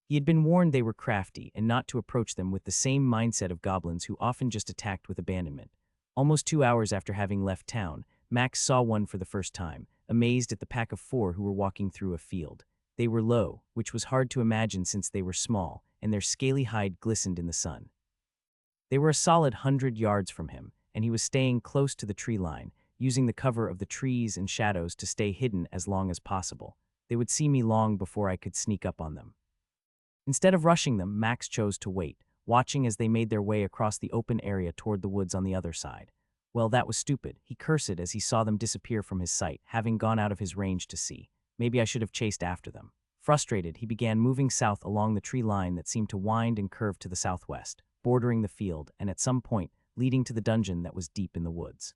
Speaker 1: He had been warned they were crafty and not to approach them with the same mindset of goblins who often just attacked with abandonment. Almost 2 hours after having left town, Max saw one for the first time, amazed at the pack of 4 who were walking through a field. They were low, which was hard to imagine since they were small, and their scaly hide glistened in the sun. They were a solid 100 yards from him, and he was staying close to the tree line, using the cover of the trees and shadows to stay hidden as long as possible. They would see me long before I could sneak up on them. Instead of rushing them, Max chose to wait, watching as they made their way across the open area toward the woods on the other side. Well, that was stupid. He cursed as he saw them disappear from his sight, having gone out of his range to see. Maybe I should have chased after them. Frustrated, he began moving south along the tree line that seemed to wind and curve to the southwest, bordering the field, and at some point, leading to the dungeon that was deep in the woods.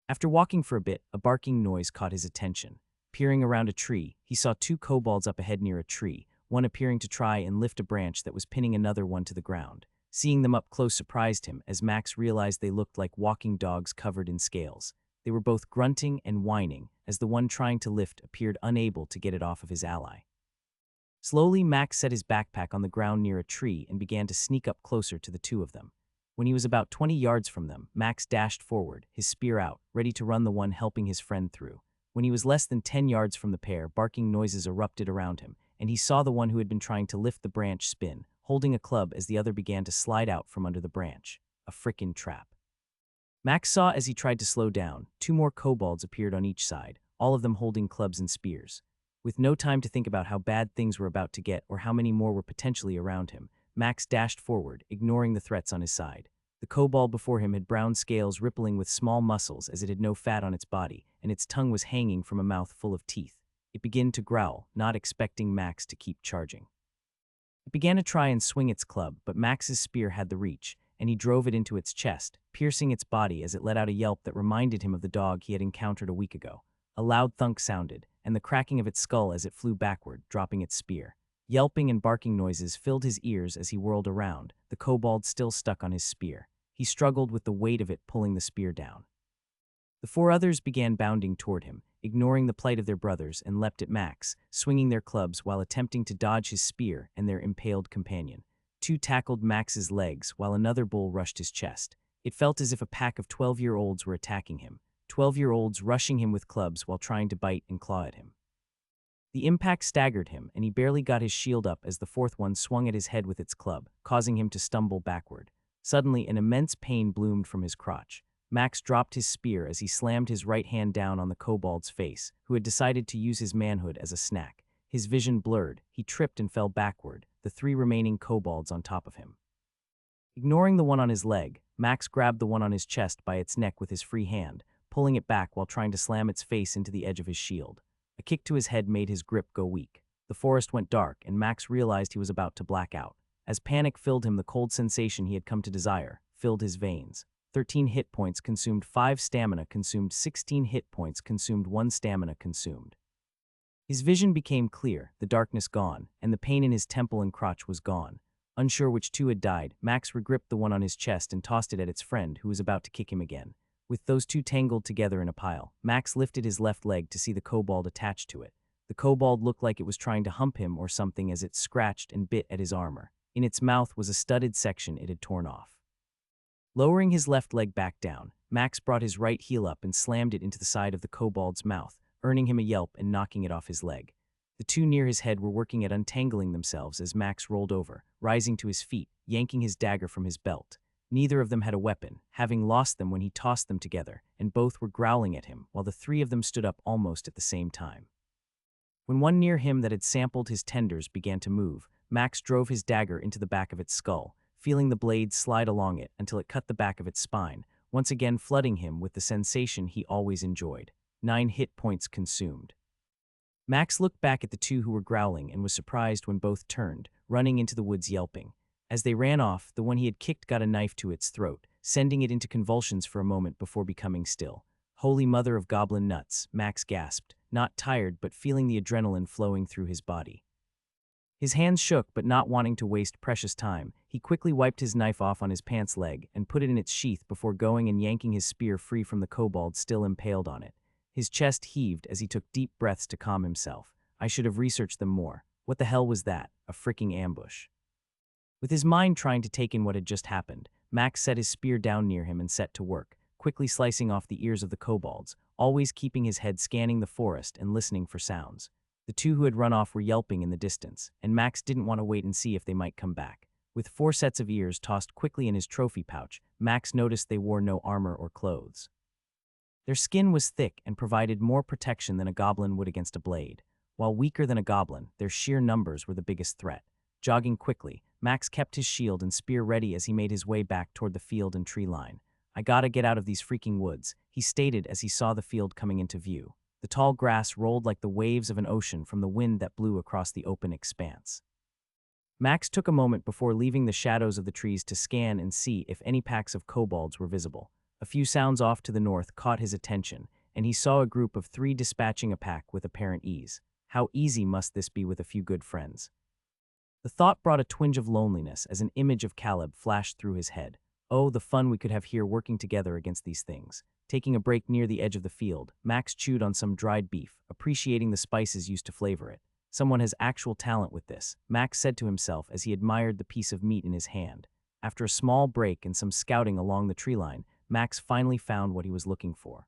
Speaker 1: After walking for a bit, a barking noise caught his attention. Peering around a tree, he saw 2 kobolds up ahead near a tree, one appearing to try and lift a branch that was pinning another one to the ground. Seeing them up close surprised him, as Max realized they looked like walking dogs covered in scales. They were both grunting and whining, as the one trying to lift appeared unable to get it off of his ally. Slowly, Max set his backpack on the ground near a tree and began to sneak up closer to the 2 of them. When he was about 20 yards from them, Max dashed forward, his spear out, ready to run the one helping his friend through. When he was less than 10 yards from the pair, barking noises erupted around him, and he saw the one who had been trying to lift the branch spin, holding a club as the other began to slide out from under the branch. A frickin' trap. Max saw as he tried to slow down, 2 more kobolds appeared on each side, all of them holding clubs and spears. With no time to think about how bad things were about to get or how many more were potentially around him, Max dashed forward, ignoring the threats on his side. The kobold before him had brown scales rippling with small muscles as it had no fat on its body, and its tongue was hanging from a mouth full of teeth. It began to growl, not expecting Max to keep charging. It began to try and swing its club, but Max's spear had the reach, and he drove it into its chest, piercing its body as it let out a yelp that reminded him of the dog he had encountered a week ago. A loud thunk sounded, and the cracking of its skull as it flew backward, dropping its spear. Yelping and barking noises filled his ears as he whirled around, the kobold still stuck on his spear. He struggled with the weight of it pulling the spear down. The 4 others began bounding toward him, ignoring the plight of their brothers, and leapt at Max, swinging their clubs while attempting to dodge his spear and their impaled companion. 2 tackled Max's legs while another bull rushed his chest. It felt as if a pack of 12-year-olds were attacking him, 12-year-olds rushing him with clubs while trying to bite and claw at him. The impact staggered him, and he barely got his shield up as the 4th one swung at his head with its club, causing him to stumble backward. Suddenly, an immense pain bloomed from his crotch. Max dropped his spear as he slammed his right hand down on the kobold's face, who had decided to use his manhood as a snack. His vision blurred, he tripped and fell backward, the 3 remaining kobolds on top of him. Ignoring the one on his leg, Max grabbed the one on his chest by its neck with his free hand, pulling it back while trying to slam its face into the edge of his shield. A kick to his head made his grip go weak. The forest went dark, and Max realized he was about to black out. As panic filled him, the cold sensation he had come to desire filled his veins. 13 hit points consumed, 5 stamina consumed, 16 hit points consumed, 1 stamina consumed. His vision became clear, the darkness gone, and the pain in his temple and crotch was gone. Unsure which 2 had died, Max regripped the one on his chest and tossed it at its friend, who was about to kick him again. With those two tangled together in a pile, Max lifted his left leg to see the kobold attached to it. The kobold looked like it was trying to hump him or something as it scratched and bit at his armor. In its mouth was a studded section it had torn off. Lowering his left leg back down, Max brought his right heel up and slammed it into the side of the kobold's mouth, earning him a yelp and knocking it off his leg. The two near his head were working at untangling themselves as Max rolled over, rising to his feet, yanking his dagger from his belt. Neither of them had a weapon, having lost them when he tossed them together, and both were growling at him, while the three of them stood up almost at the same time. When one near him that had sampled his tenders began to move, Max drove his dagger into the back of its skull, feeling the blade slide along it until it cut the back of its spine, once again flooding him with the sensation he always enjoyed. 9 hit points consumed. Max looked back at the two who were growling and was surprised when both turned, running into the woods yelping. As they ran off, the one he had kicked got a knife to its throat, sending it into convulsions for a moment before becoming still. Holy mother of goblin nuts, Max gasped, not tired but feeling the adrenaline flowing through his body. His hands shook, but not wanting to waste precious time, he quickly wiped his knife off on his pants leg and put it in its sheath before going and yanking his spear free from the kobold still impaled on it. His chest heaved as he took deep breaths to calm himself. I should have researched them more. What the hell was that? A freaking ambush. With his mind trying to take in what had just happened, Max set his spear down near him and set to work, quickly slicing off the ears of the kobolds, always keeping his head scanning the forest and listening for sounds. The two who had run off were yelping in the distance, and Max didn't want to wait and see if they might come back. With 4 sets of ears tossed quickly in his trophy pouch, Max noticed they wore no armor or clothes. Their skin was thick and provided more protection than a goblin would against a blade. While weaker than a goblin, their sheer numbers were the biggest threat. Jogging quickly, Max kept his shield and spear ready as he made his way back toward the field and tree line. I gotta get out of these freaking woods, he stated as he saw the field coming into view. The tall grass rolled like the waves of an ocean from the wind that blew across the open expanse. Max took a moment before leaving the shadows of the trees to scan and see if any packs of kobolds were visible. A few sounds off to the north caught his attention, and he saw a group of 3 dispatching a pack with apparent ease. How easy must this be with a few good friends? The thought brought a twinge of loneliness as an image of Caleb flashed through his head. Oh, the fun we could have here working together against these things. Taking a break near the edge of the field, Max chewed on some dried beef, appreciating the spices used to flavor it. Someone has actual talent with this, Max said to himself as he admired the piece of meat in his hand. After a small break and some scouting along the tree line, Max finally found what he was looking for.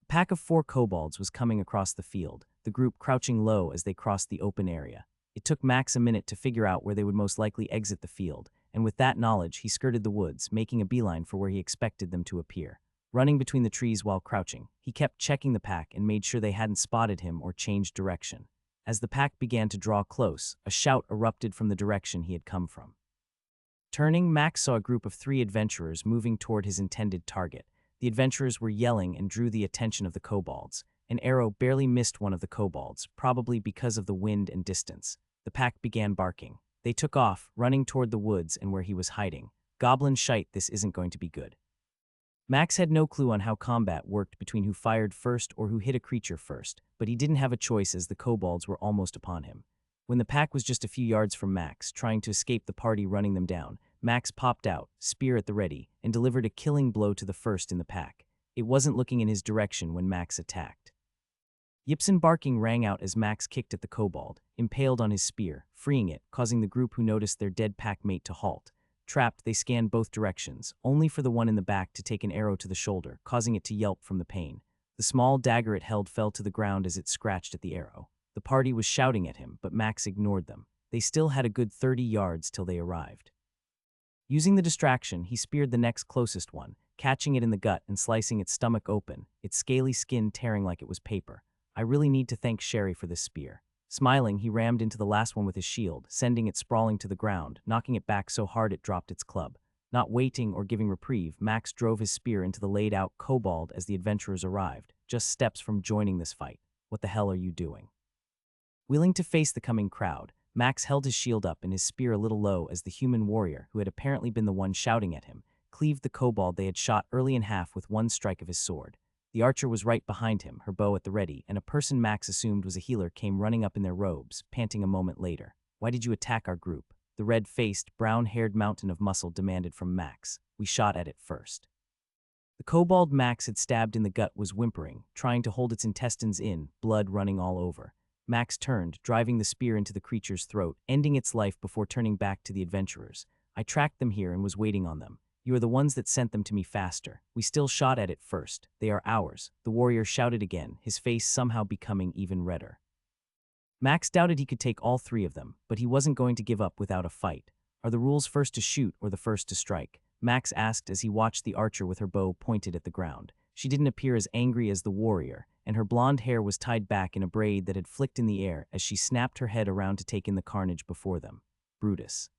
Speaker 1: A pack of 4 kobolds was coming across the field, the group crouching low as they crossed the open area. It took Max a minute to figure out where they would most likely exit the field, and with that knowledge, he skirted the woods, making a beeline for where he expected them to appear. Running between the trees while crouching, he kept checking the pack and made sure they hadn't spotted him or changed direction. As the pack began to draw close, a shout erupted from the direction he had come from. Turning, Max saw a group of 3 adventurers moving toward his intended target. The adventurers were yelling and drew the attention of the kobolds. An arrow barely missed one of the kobolds, probably because of the wind and distance. The pack began barking. They took off, running toward the woods and where he was hiding. Goblin shite, this isn't going to be good. Max had no clue on how combat worked between who fired first or who hit a creature first, but he didn't have a choice as the kobolds were almost upon him. When the pack was just a few yards from Max, trying to escape the party running them down, Max popped out, spear at the ready, and delivered a killing blow to the first in the pack. It wasn't looking in his direction when Max attacked. Yips and barking rang out as Max kicked at the kobold, impaled on his spear, freeing it, causing the group who noticed their dead packmate to halt. Trapped, they scanned both directions, only for the one in the back to take an arrow to the shoulder, causing it to yelp from the pain. The small dagger it held fell to the ground as it scratched at the arrow. The party was shouting at him, but Max ignored them. They still had a good 30 yards till they arrived. Using the distraction, he speared the next closest one, catching it in the gut and slicing its stomach open, its scaly skin tearing like it was paper. I really need to thank Sherry for this spear. Smiling, he rammed into the last one with his shield, sending it sprawling to the ground, knocking it back so hard it dropped its club. Not waiting or giving reprieve, Max drove his spear into the laid-out kobold as the adventurers arrived, just steps from joining this fight. What the hell are you doing? Willing to face the coming crowd, Max held his shield up and his spear a little low as the human warrior, who had apparently been the one shouting at him, cleaved the kobold they had shot early in half with one strike of his sword. The archer was right behind him, her bow at the ready, and a person Max assumed was a healer came running up in their robes, panting a moment later. Why did you attack our group? The red-faced, brown-haired mountain of muscle demanded from Max. We shot at it first. The kobold Max had stabbed in the gut was whimpering, trying to hold its intestines in, blood running all over. Max turned, driving the spear into the creature's throat, ending its life before turning back to the adventurers. I tracked them here and was waiting on them. You are the ones that sent them to me faster. We still shot at it first. They are ours. The warrior shouted again, his face somehow becoming even redder. Max doubted he could take all three of them, but he wasn't going to give up without a fight. Are the rules first to shoot or the first to strike? Max asked as he watched the archer with her bow pointed at the ground. She didn't appear as angry as the warrior, and her blonde hair was tied back in a braid that had flicked in the air as she snapped her head around to take in the carnage before them. Brutus.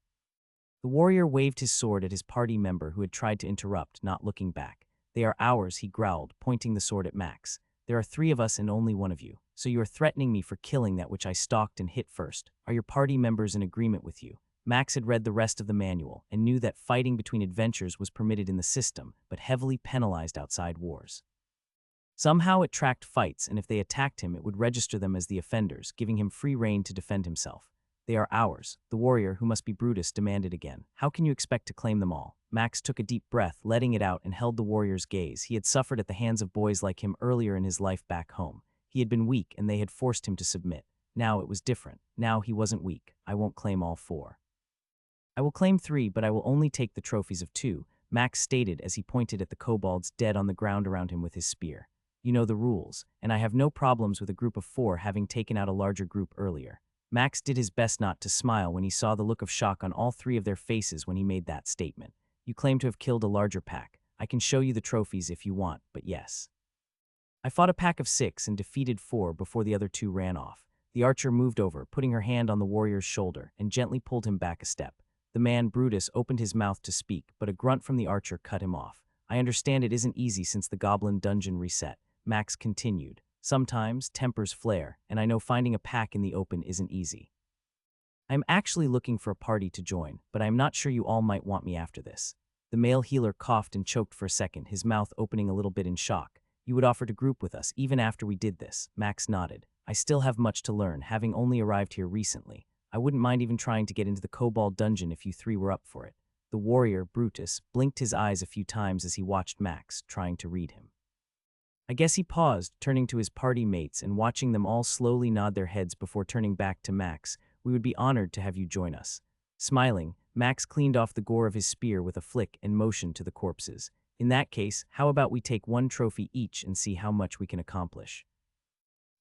Speaker 1: The warrior waved his sword at his party member who had tried to interrupt, not looking back. They are ours, he growled, pointing the sword at Max. There are three of us and only one of you, so you are threatening me for killing that which I stalked and hit first. Are your party members in agreement with you? Max had read the rest of the manual and knew that fighting between adventures was permitted in the system, but heavily penalized outside wars. Somehow it tracked fights, and if they attacked him, it would register them as the offenders, giving him free rein to defend himself. They are ours, the warrior, who must be Brutus, demanded again. How can you expect to claim them all? Max took a deep breath, letting it out, and held the warrior's gaze. He had suffered at the hands of boys like him earlier in his life back home. He had been weak, and they had forced him to submit. Now it was different. Now he wasn't weak. I won't claim all four. I will claim 3, but I will only take the trophies of 2, Max stated as he pointed at the kobolds dead on the ground around him with his spear. You know the rules, and I have no problems with a group of 4 having taken out a larger group earlier. Max did his best not to smile when he saw the look of shock on all 3 of their faces when he made that statement. You claim to have killed a larger pack. I can show you the trophies if you want, but yes. I fought a pack of 6 and defeated 4 before the other 2 ran off. The archer moved over, putting her hand on the warrior's shoulder, and gently pulled him back a step. The man, Brutus, opened his mouth to speak, but a grunt from the archer cut him off. I understand it isn't easy since the goblin dungeon reset. Max continued. Sometimes tempers flare, and I know finding a pack in the open isn't easy. I am actually looking for a party to join, but I am not sure you all might want me after this. The male healer coughed and choked for a second, his mouth opening a little bit in shock. You would offer to group with us even after we did this. Max nodded. I still have much to learn, having only arrived here recently. I wouldn't mind even trying to get into the kobold dungeon if you 3 were up for it. The warrior, Brutus, blinked his eyes a few times as he watched Max, trying to read him. I guess he paused, turning to his party mates and watching them all slowly nod their heads before turning back to Max. We would be honored to have you join us. Smiling, Max cleaned off the gore of his spear with a flick and motioned to the corpses. In that case, how about we take 1 trophy each and see how much we can accomplish?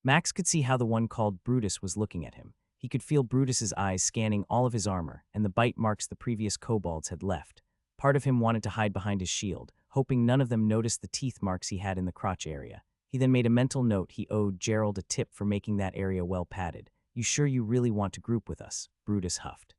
Speaker 1: Max could see how the one called Brutus was looking at him. He could feel Brutus's eyes scanning all of his armor and the bite marks the previous kobolds had left. Part of him wanted to hide behind his shield, hoping none of them noticed the teeth marks he had in the crotch area. He then made a mental note he owed Gerald a tip for making that area well padded. You sure you really want to group with us? Brutus huffed.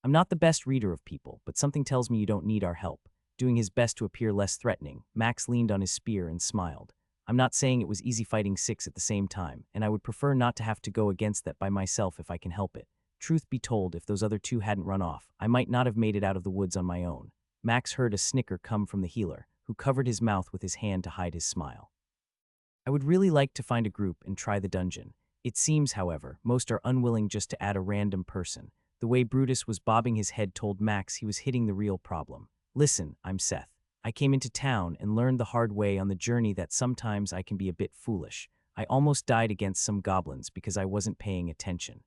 Speaker 1: I'm not the best reader of people, but something tells me you don't need our help. Doing his best to appear less threatening, Max leaned on his spear and smiled. I'm not saying it was easy fighting 6 at the same time, and I would prefer not to have to go against that by myself if I can help it. Truth be told, if those other 2 hadn't run off, I might not have made it out of the woods on my own. Max heard a snicker come from the healer, who covered his mouth with his hand to hide his smile. I would really like to find a group and try the dungeon. It seems, however, most are unwilling just to add a random person. The way Brutus was bobbing his head told Max he was hitting the real problem. Listen, I'm Seth. I came into town and learned the hard way on the journey that sometimes I can be a bit foolish. I almost died against some goblins because I wasn't paying attention.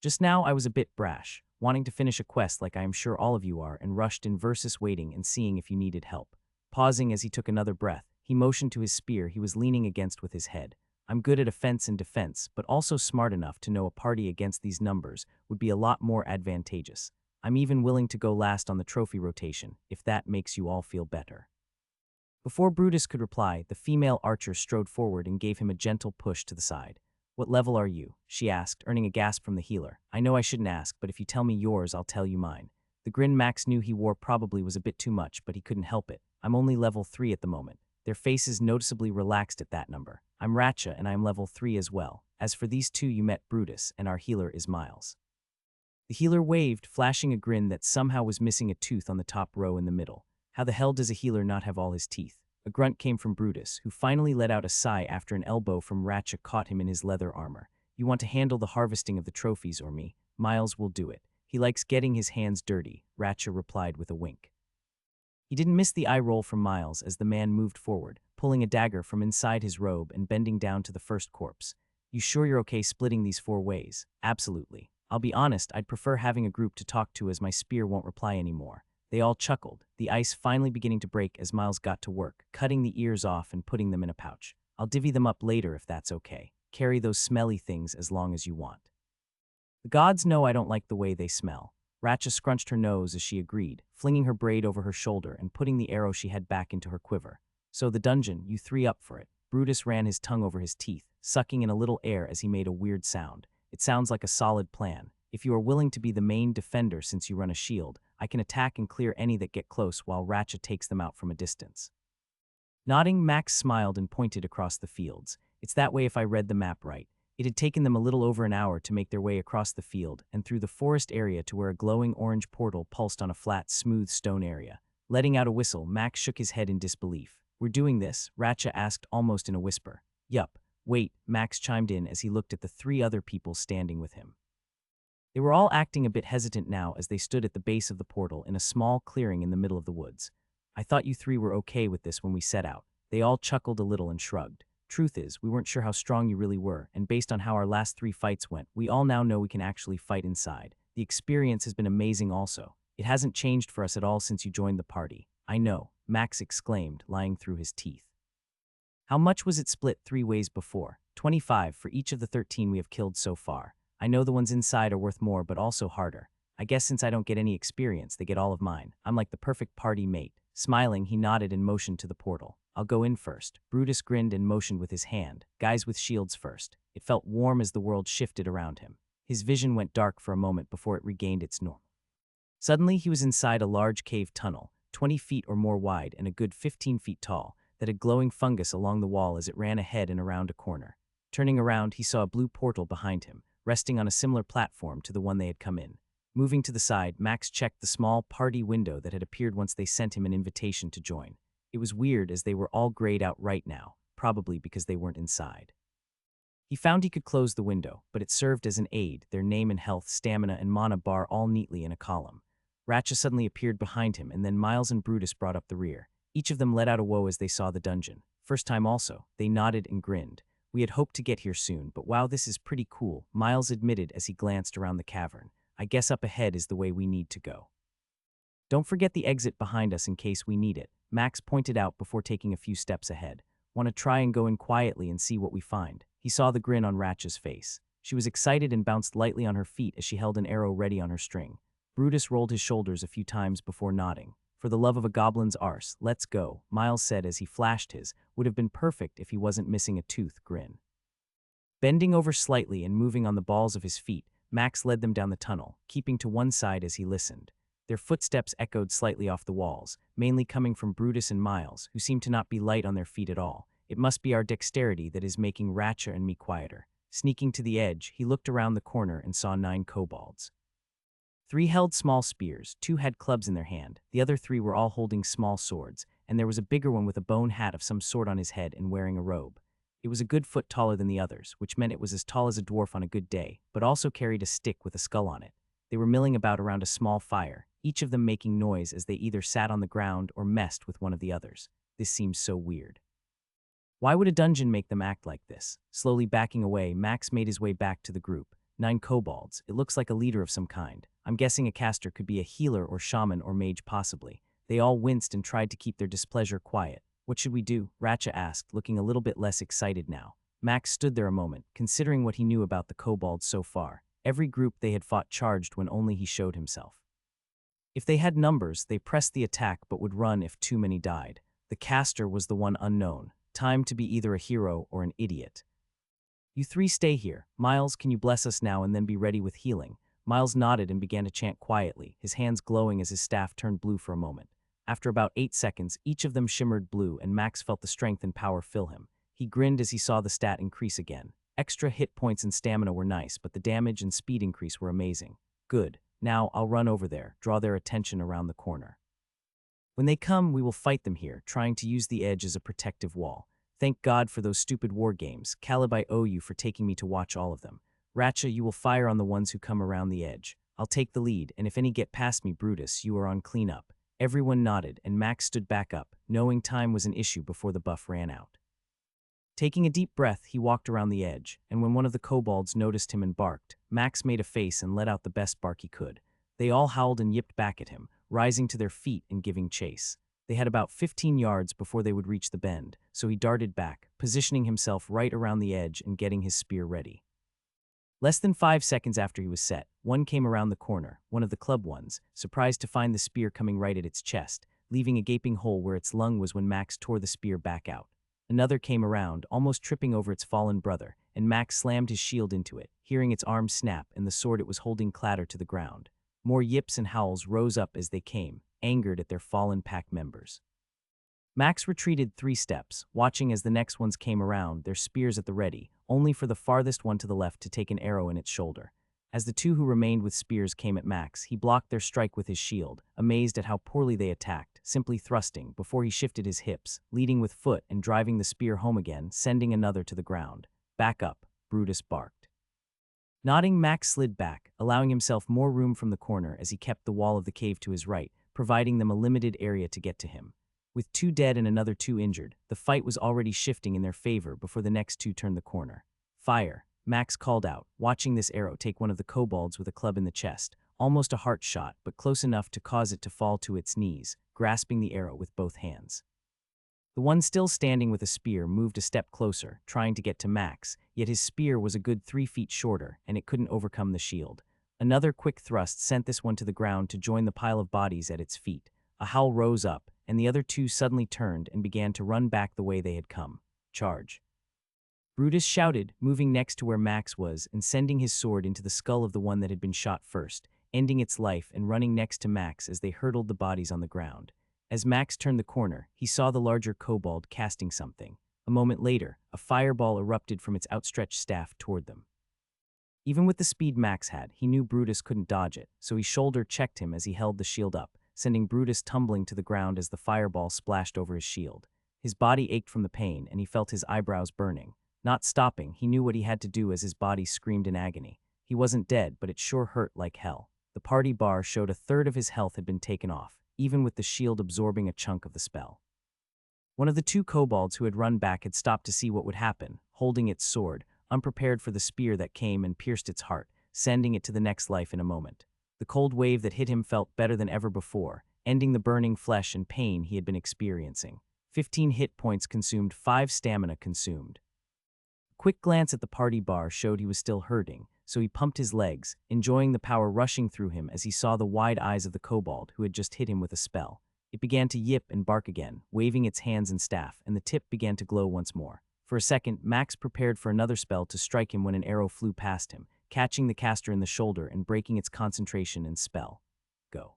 Speaker 1: Just now I was a bit brash, wanting to finish a quest like I am sure all of you are, and rushed in versus waiting and seeing if you needed help. Pausing as he took another breath, he motioned to his spear he was leaning against with his head. I'm good at offense and defense, but also smart enough to know a party against these numbers would be a lot more advantageous. I'm even willing to go last on the trophy rotation, if that makes you all feel better. Before Brutus could reply, the female archer strode forward and gave him a gentle push to the side. What level are you? She asked, earning a gasp from the healer. I know I shouldn't ask, but if you tell me yours, I'll tell you mine. The grin Max knew he wore probably was a bit too much, but he couldn't help it. I'm only level 3 at the moment. Their faces noticeably relaxed at that number. I'm Ratcha, and I'm level 3 as well. As for these 2, you met Brutus, and our healer is Miles. The healer waved, flashing a grin that somehow was missing a tooth on the top row in the middle. How the hell does a healer not have all his teeth? A grunt came from Brutus, who finally let out a sigh after an elbow from Ratcha caught him in his leather armor. You want to handle the harvesting of the trophies, or me? Miles will do it. He likes getting his hands dirty, Ratcha replied with a wink. He didn't miss the eye roll from Miles as the man moved forward, pulling a dagger from inside his robe and bending down to the first corpse. You sure you're okay splitting these 4 ways? Absolutely. I'll be honest, I'd prefer having a group to talk to as my spear won't reply anymore. They all chuckled, the ice finally beginning to break as Miles got to work, cutting the ears off and putting them in a pouch. I'll divvy them up later if that's okay. Carry those smelly things as long as you want. The gods know I don't like the way they smell. Ratcha scrunched her nose as she agreed, flinging her braid over her shoulder and putting the arrow she had back into her quiver. So the dungeon, you 3 up for it. Brutus ran his tongue over his teeth, sucking in a little air as he made a weird sound. It sounds like a solid plan. If you are willing to be the main defender since you run a shield, I can attack and clear any that get close while Ratcha takes them out from a distance. Nodding, Max smiled and pointed across the fields. It's that way if I read the map right. It had taken them a little over an hour to make their way across the field and through the forest area to where a glowing orange portal pulsed on a flat, smooth stone area. Letting out a whistle, Max shook his head in disbelief. We're doing this? Ratcha asked almost in a whisper. Yup. Wait, Max chimed in as he looked at the 3 other people standing with him. They were all acting a bit hesitant now as they stood at the base of the portal in a small clearing in the middle of the woods. I thought you 3 were okay with this when we set out. They all chuckled a little and shrugged. Truth is, we weren't sure how strong you really were, and based on how our last 3 fights went, we all now know we can actually fight inside. The experience has been amazing also. It hasn't changed for us at all since you joined the party. I know, Max exclaimed, lying through his teeth. How much was it split 3 ways before? 25 for each of the 13 we have killed so far. I know the ones inside are worth more but also harder. I guess since I don't get any experience, they get all of mine. I'm like the perfect party mate. Smiling, he nodded and motioned to the portal. I'll go in first. Brutus grinned and motioned with his hand. Guys with shields first. It felt warm as the world shifted around him. His vision went dark for a moment before it regained its norm. Suddenly, he was inside a large cave tunnel, 20 feet or more wide and a good 15 feet tall, that had glowing fungus along the wall as it ran ahead and around a corner. Turning around, he saw a blue portal behind him, resting on a similar platform to the one they had come in. Moving to the side, Max checked the small party window that had appeared once they sent him an invitation to join. It was weird as they were all grayed out right now, probably because they weren't inside. He found he could close the window, but it served as an aid, their name and health, stamina, and mana bar all neatly in a column. Ratcha suddenly appeared behind him, and then Miles and Brutus brought up the rear. Each of them let out a woe as they saw the dungeon. First time also, they nodded and grinned. We had hoped to get here soon, but wow, this is pretty cool, Miles admitted as he glanced around the cavern. I guess up ahead is the way we need to go. Don't forget the exit behind us in case we need it, Max pointed out before taking a few steps ahead. Want to try and go in quietly and see what we find. He saw the grin on Ratcha's face. She was excited and bounced lightly on her feet as she held an arrow ready on her string. Brutus rolled his shoulders a few times before nodding. For the love of a goblin's arse, let's go, Miles said as he flashed his, would have been perfect if he wasn't missing a tooth, grin. Bending over slightly and moving on the balls of his feet, Max led them down the tunnel, keeping to one side as he listened. Their footsteps echoed slightly off the walls, mainly coming from Brutus and Miles, who seemed to not be light on their feet at all. It must be our dexterity that is making Ratcha and me quieter. Sneaking to the edge, he looked around the corner and saw 9 kobolds. 3 held small spears, 2 had clubs in their hand, the other 3 were all holding small swords, and there was a bigger one with a bone hat of some sort on his head and wearing a robe. It was a good foot taller than the others, which meant it was as tall as a dwarf on a good day, but also carried a stick with a skull on it. They were milling about around a small fire, each of them making noise as they either sat on the ground or messed with one of the others. This seems so weird. Why would a dungeon make them act like this? Slowly backing away, Max made his way back to the group. 9 kobolds. It looks like a leader of some kind. I'm guessing a caster could be a healer or shaman or mage possibly. They all winced and tried to keep their displeasure quiet. What should we do? Ratcha asked, looking a little bit less excited now. Max stood there a moment, considering what he knew about the kobolds so far. Every group they had fought charged when only he showed himself. If they had numbers, they pressed the attack but would run if too many died. The caster was the one unknown. Time to be either a hero or an idiot. You 3 stay here. Miles, can you bless us now and then be ready with healing? Miles nodded and began to chant quietly, his hands glowing as his staff turned blue for a moment. After about 8 seconds, each of them shimmered blue and Max felt the strength and power fill him. He grinned as he saw the stat increase again. Extra hit points and stamina were nice, but the damage and speed increase were amazing. Good. Now I'll run over there, draw their attention around the corner. When they come, we will fight them here, trying to use the edge as a protective wall. Thank God for those stupid war games. Caleb, I owe you for taking me to watch all of them. Ratcha, you will fire on the ones who come around the edge. I'll take the lead, and if any get past me, Brutus, you are on cleanup. Everyone nodded, and Max stood back up, knowing time was an issue before the buff ran out. Taking a deep breath, he walked around the edge, and when one of the kobolds noticed him and barked, Max made a face and let out the best bark he could. They all howled and yipped back at him, rising to their feet and giving chase. They had about 15 yards before they would reach the bend, so he darted back, positioning himself right around the edge and getting his spear ready. Less than 5 seconds after he was set, one came around the corner, one of the club ones, surprised to find the spear coming right at its chest, leaving a gaping hole where its lung was when Max tore the spear back out. Another came around, almost tripping over its fallen brother, and Max slammed his shield into it, hearing its arm snap and the sword it was holding clatter to the ground. More yips and howls rose up as they came, angered at their fallen pack members. Max retreated 3 steps, watching as the next ones came around, their spears at the ready, only for the farthest one to the left to take an arrow in its shoulder. As the 2 who remained with spears came at Max, he blocked their strike with his shield, amazed at how poorly they attacked, simply thrusting before he shifted his hips, leading with foot and driving the spear home again, sending another to the ground. "Back up," Brutus barked. Nodding, Max slid back, allowing himself more room from the corner as he kept the wall of the cave to his right, providing them a limited area to get to him. With 2 dead and another 2 injured, the fight was already shifting in their favor before the next 2 turned the corner. "Fire," Max called out, watching this arrow take one of the kobolds with a club in the chest, almost a heart shot, but close enough to cause it to fall to its knees, grasping the arrow with both hands. The one still standing with a spear moved a step closer, trying to get to Max, yet his spear was a good 3 feet shorter, and it couldn't overcome the shield. Another quick thrust sent this one to the ground to join the pile of bodies at its feet. A howl rose up, and the other 2 suddenly turned and began to run back the way they had come. "Charge!" Brutus shouted, moving next to where Max was and sending his sword into the skull of the one that had been shot first, ending its life and running next to Max as they hurtled the bodies on the ground. As Max turned the corner, he saw the larger kobold casting something. A moment later, a fireball erupted from its outstretched staff toward them. Even with the speed Max had, he knew Brutus couldn't dodge it, so he shoulder-checked him as he held the shield up, sending Brutus tumbling to the ground as the fireball splashed over his shield. His body ached from the pain, and he felt his eyebrows burning. Not stopping, he knew what he had to do as his body screamed in agony. He wasn't dead, but it sure hurt like hell. The party bar showed a third of his health had been taken off, even with the shield absorbing a chunk of the spell. One of the 2 kobolds who had run back had stopped to see what would happen, holding its sword, unprepared for the spear that came and pierced its heart, sending it to the next life in a moment. The cold wave that hit him felt better than ever before, ending the burning flesh and pain he had been experiencing. 15 hit points consumed, 5 stamina consumed. Quick glance at the party bar showed he was still hurting, so he pumped his legs, enjoying the power rushing through him as he saw the wide eyes of the kobold who had just hit him with a spell. It began to yip and bark again, waving its hands and staff, and the tip began to glow once more. For a second, Max prepared for another spell to strike him when an arrow flew past him, catching the caster in the shoulder and breaking its concentration and spell. Go.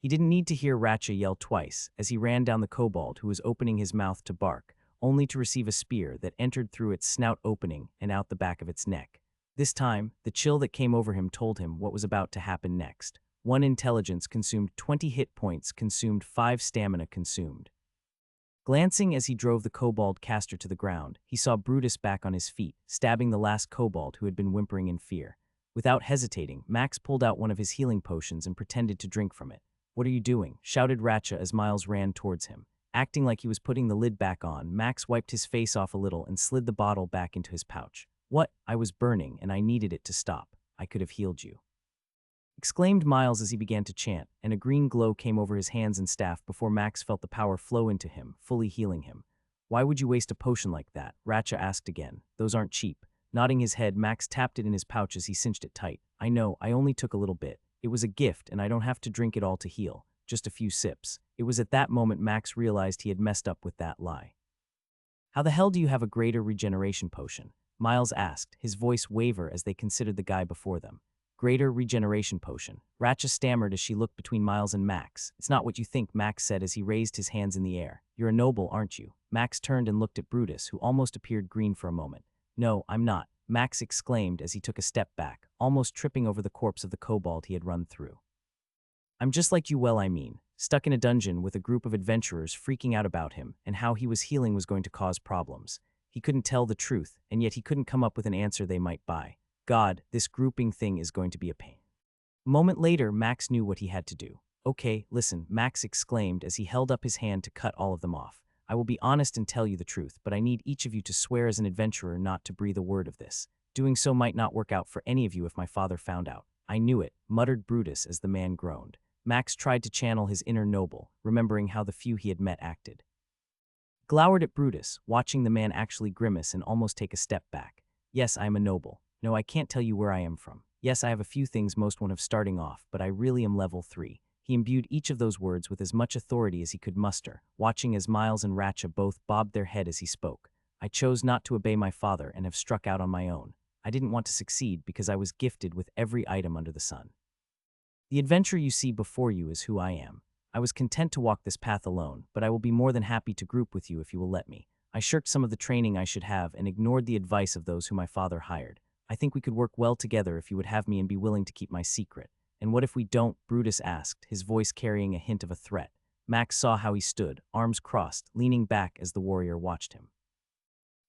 Speaker 1: He didn't need to hear Ratcha yell twice as he ran down the kobold who was opening his mouth to bark, only to receive a spear that entered through its snout opening and out the back of its neck. This time, the chill that came over him told him what was about to happen next. 1 intelligence consumed, 20 hit points consumed, 5 stamina consumed. Glancing as he drove the kobold caster to the ground, he saw Brutus back on his feet, stabbing the last kobold who had been whimpering in fear. Without hesitating, Max pulled out one of his healing potions and pretended to drink from it. "What are you doing?" shouted Ratcha as Miles ran towards him. Acting like he was putting the lid back on, Max wiped his face off a little and slid the bottle back into his pouch. "What? I was burning, and I needed it to stop. I could have healed you," exclaimed Miles as he began to chant, and a green glow came over his hands and staff before Max felt the power flow into him, fully healing him. "Why would you waste a potion like that?" Ratcha asked again. "Those aren't cheap." Nodding his head, Max tapped it in his pouch as he cinched it tight. "I know, I only took a little bit. It was a gift, and I don't have to drink it all to heal. Just a few sips." It was at that moment Max realized he had messed up with that lie. "How the hell do you have a greater regeneration potion?" Miles asked, his voice waver as they considered the guy before them. "Greater regeneration potion." Ratcha stammered as she looked between Miles and Max. "It's not what you think," Max said as he raised his hands in the air. "You're a noble, aren't you?" Max turned and looked at Brutus, who almost appeared green for a moment. "No, I'm not," Max exclaimed as he took a step back, almost tripping over the corpse of the kobold he had run through. "I'm just like you, well, I mean, stuck in a dungeon with a group of adventurers freaking out about him, and how he was healing was going to cause problems. He couldn't tell the truth, and yet he couldn't come up with an answer they might buy. God, this grouping thing is going to be a pain." A moment later, Max knew what he had to do. Okay, listen, Max exclaimed as he held up his hand to cut all of them off. I will be honest and tell you the truth, but I need each of you to swear as an adventurer not to breathe a word of this. Doing so might not work out for any of you if my father found out. I knew it, muttered Brutus as the man groaned. Max tried to channel his inner noble, remembering how the few he had met acted. Glowered at Brutus, watching the man actually grimace and almost take a step back. Yes, I am a noble. No, I can't tell you where I am from. Yes, I have a few things most won't have starting off, but I really am level 3. He imbued each of those words with as much authority as he could muster, watching as Miles and Ratcha both bobbed their head as he spoke. I chose not to obey my father and have struck out on my own. I didn't want to succeed because I was gifted with every item under the sun. The adventure you see before you is who I am. I was content to walk this path alone, but I will be more than happy to group with you if you will let me. I shirked some of the training I should have and ignored the advice of those whom my father hired. I think we could work well together if you would have me and be willing to keep my secret. And what if we don't? Brutus asked, his voice carrying a hint of a threat. Max saw how he stood, arms crossed, leaning back as the warrior watched him.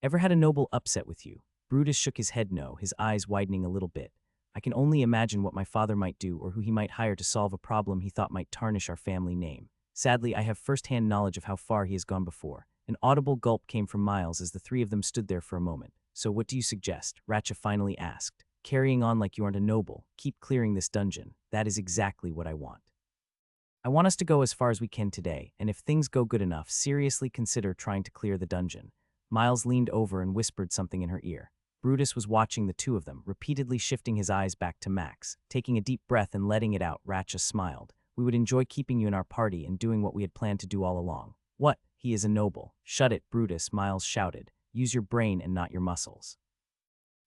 Speaker 1: Ever had a noble upset with you? Brutus shook his head no, his eyes widening a little bit. I can only imagine what my father might do or who he might hire to solve a problem he thought might tarnish our family name. Sadly, I have first-hand knowledge of how far he has gone before. An audible gulp came from Miles as the three of them stood there for a moment. So what do you suggest? Ratcha finally asked. Carrying on like you aren't a noble. Keep clearing this dungeon. That is exactly what I want. I want us to go as far as we can today, and if things go good enough, seriously consider trying to clear the dungeon. Miles leaned over and whispered something in her ear. Brutus was watching the two of them, repeatedly shifting his eyes back to Max. Taking a deep breath and letting it out, Ratcha smiled. We would enjoy keeping you in our party and doing what we had planned to do all along. What? He is a noble. Shut it, Brutus, Miles shouted. Use your brain and not your muscles.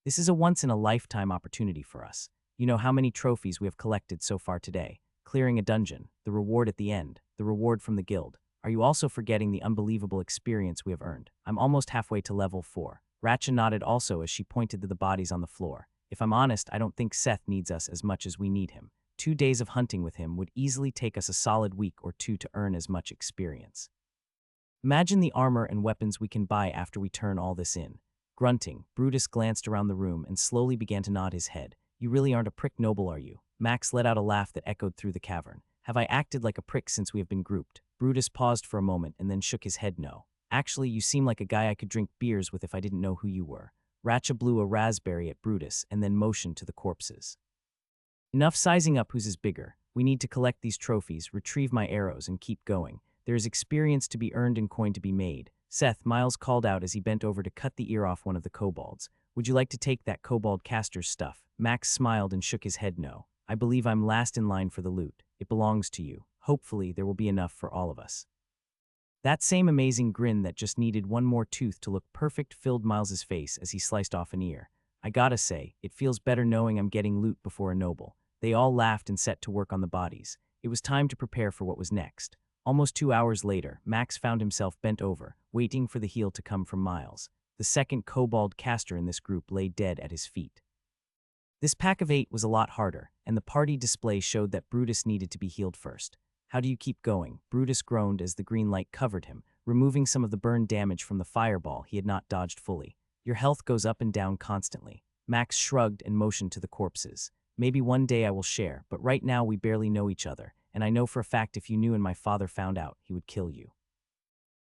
Speaker 1: This is a once-in-a-lifetime opportunity for us. You know how many trophies we have collected so far today. Clearing a dungeon, the reward at the end, the reward from the guild. Are you also forgetting the unbelievable experience we have earned? I'm almost halfway to level 4. Ratcha nodded also as she pointed to the bodies on the floor. If I'm honest, I don't think Seth needs us as much as we need him. 2 days of hunting with him would easily take us a solid week or two to earn as much experience. Imagine the armor and weapons we can buy after we turn all this in. Grunting, Brutus glanced around the room and slowly began to nod his head. You really aren't a prick noble, are you? Max let out a laugh that echoed through the cavern. Have I acted like a prick since we have been grouped? Brutus paused for a moment and then shook his head no. Actually, you seem like a guy I could drink beers with if I didn't know who you were. Ratcha blew a raspberry at Brutus and then motioned to the corpses. Enough sizing up whose is bigger. We need to collect these trophies, retrieve my arrows, and keep going. There is experience to be earned and coin to be made. Seth, Miles called out as he bent over to cut the ear off one of the kobolds. Would you like to take that kobold caster's stuff? Max smiled and shook his head no. I believe I'm last in line for the loot. It belongs to you. Hopefully, there will be enough for all of us. That same amazing grin that just needed one more tooth to look perfect filled Miles's face as he sliced off an ear. I gotta say, it feels better knowing I'm getting loot before a noble. They all laughed and set to work on the bodies. It was time to prepare for what was next. Almost 2 hours later, Max found himself bent over, waiting for the heal to come from Miles. The second kobold caster in this group lay dead at his feet. This pack of 8 was a lot harder, and the party display showed that Brutus needed to be healed first. How do you keep going? Brutus groaned as the green light covered him, removing some of the burn damage from the fireball he had not dodged fully. Your health goes up and down constantly. Max shrugged and motioned to the corpses. Maybe one day I will share, but right now we barely know each other, and I know for a fact if you knew and my father found out, he would kill you.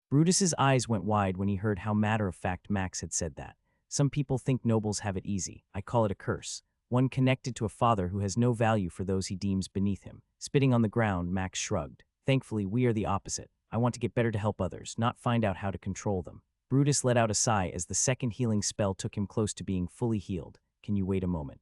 Speaker 1: Brutus's eyes went wide when he heard how matter-of-fact Max had said that. Some people think nobles have it easy. I call it a curse. One connected to a father who has no value for those he deems beneath him. Spitting on the ground, Max shrugged. Thankfully, we are the opposite. I want to get better to help others, not find out how to control them. Brutus let out a sigh as the second healing spell took him close to being fully healed. Can you wait a moment?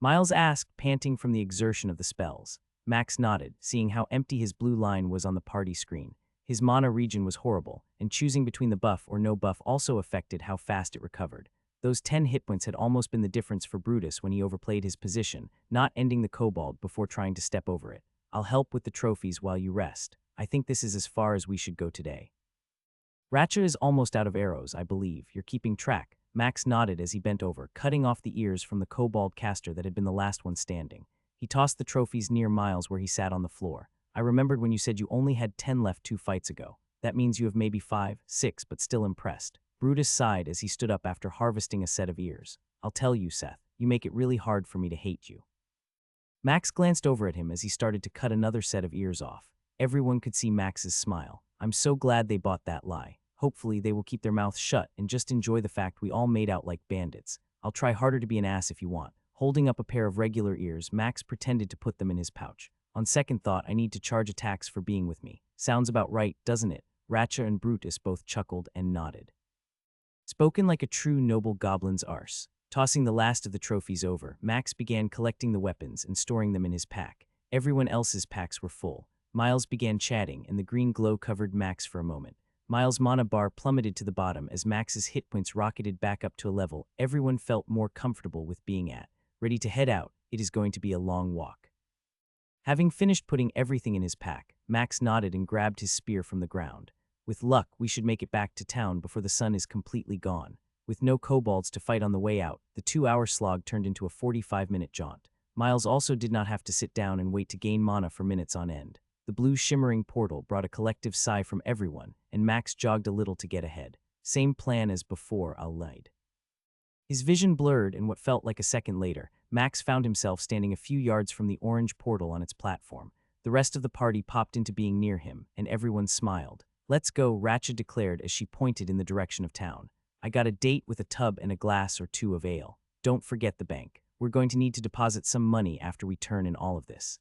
Speaker 1: Miles asked, panting from the exertion of the spells. Max nodded, seeing how empty his blue line was on the party screen. His mana regen was horrible, and choosing between the buff or no buff also affected how fast it recovered. Those 10 hit points had almost been the difference for Brutus when he overplayed his position, not ending the kobold before trying to step over it. I'll help with the trophies while you rest. I think this is as far as we should go today. Ratcha is almost out of arrows, I believe. You're keeping track. Max nodded as he bent over, cutting off the ears from the kobold caster that had been the last one standing. He tossed the trophies near Miles where he sat on the floor. I remembered when you said you only had 10 left 2 fights ago. That means you have maybe 5, 6, but still impressed. Brutus sighed as he stood up after harvesting a set of ears. I'll tell you, Seth, you make it really hard for me to hate you. Max glanced over at him as he started to cut another set of ears off. Everyone could see Max's smile. I'm so glad they bought that lie. Hopefully they will keep their mouths shut and just enjoy the fact we all made out like bandits. I'll try harder to be an ass if you want. Holding up a pair of regular ears, Max pretended to put them in his pouch. On second thought, I need to charge a tax for being with me. Sounds about right, doesn't it? Ratcha and Brutus both chuckled and nodded. Spoken like a true noble goblin's arse. Tossing the last of the trophies over, Max began collecting the weapons and storing them in his pack. Everyone else's packs were full. Miles began chatting, and the green glow covered Max for a moment. Miles' mana bar plummeted to the bottom as Max's hit points rocketed back up to a level everyone felt more comfortable with being at. Ready to head out, it is going to be a long walk. Having finished putting everything in his pack, Max nodded and grabbed his spear from the ground. With luck, we should make it back to town before the sun is completely gone. With no kobolds to fight on the way out, the 2-hour slog turned into a 45-minute jaunt. Miles also did not have to sit down and wait to gain mana for minutes on end. The blue shimmering portal brought a collective sigh from everyone, and Max jogged a little to get ahead. Same plan as before, I'll lied. His vision blurred, and what felt like a second later, Max found himself standing a few yards from the orange portal on its platform. The rest of the party popped into being near him, and everyone smiled. Let's go, Ratcha declared as she pointed in the direction of town. I got a date with a tub and a glass or two of ale. Don't forget the bank. We're going to need to deposit some money after we turn in all of this.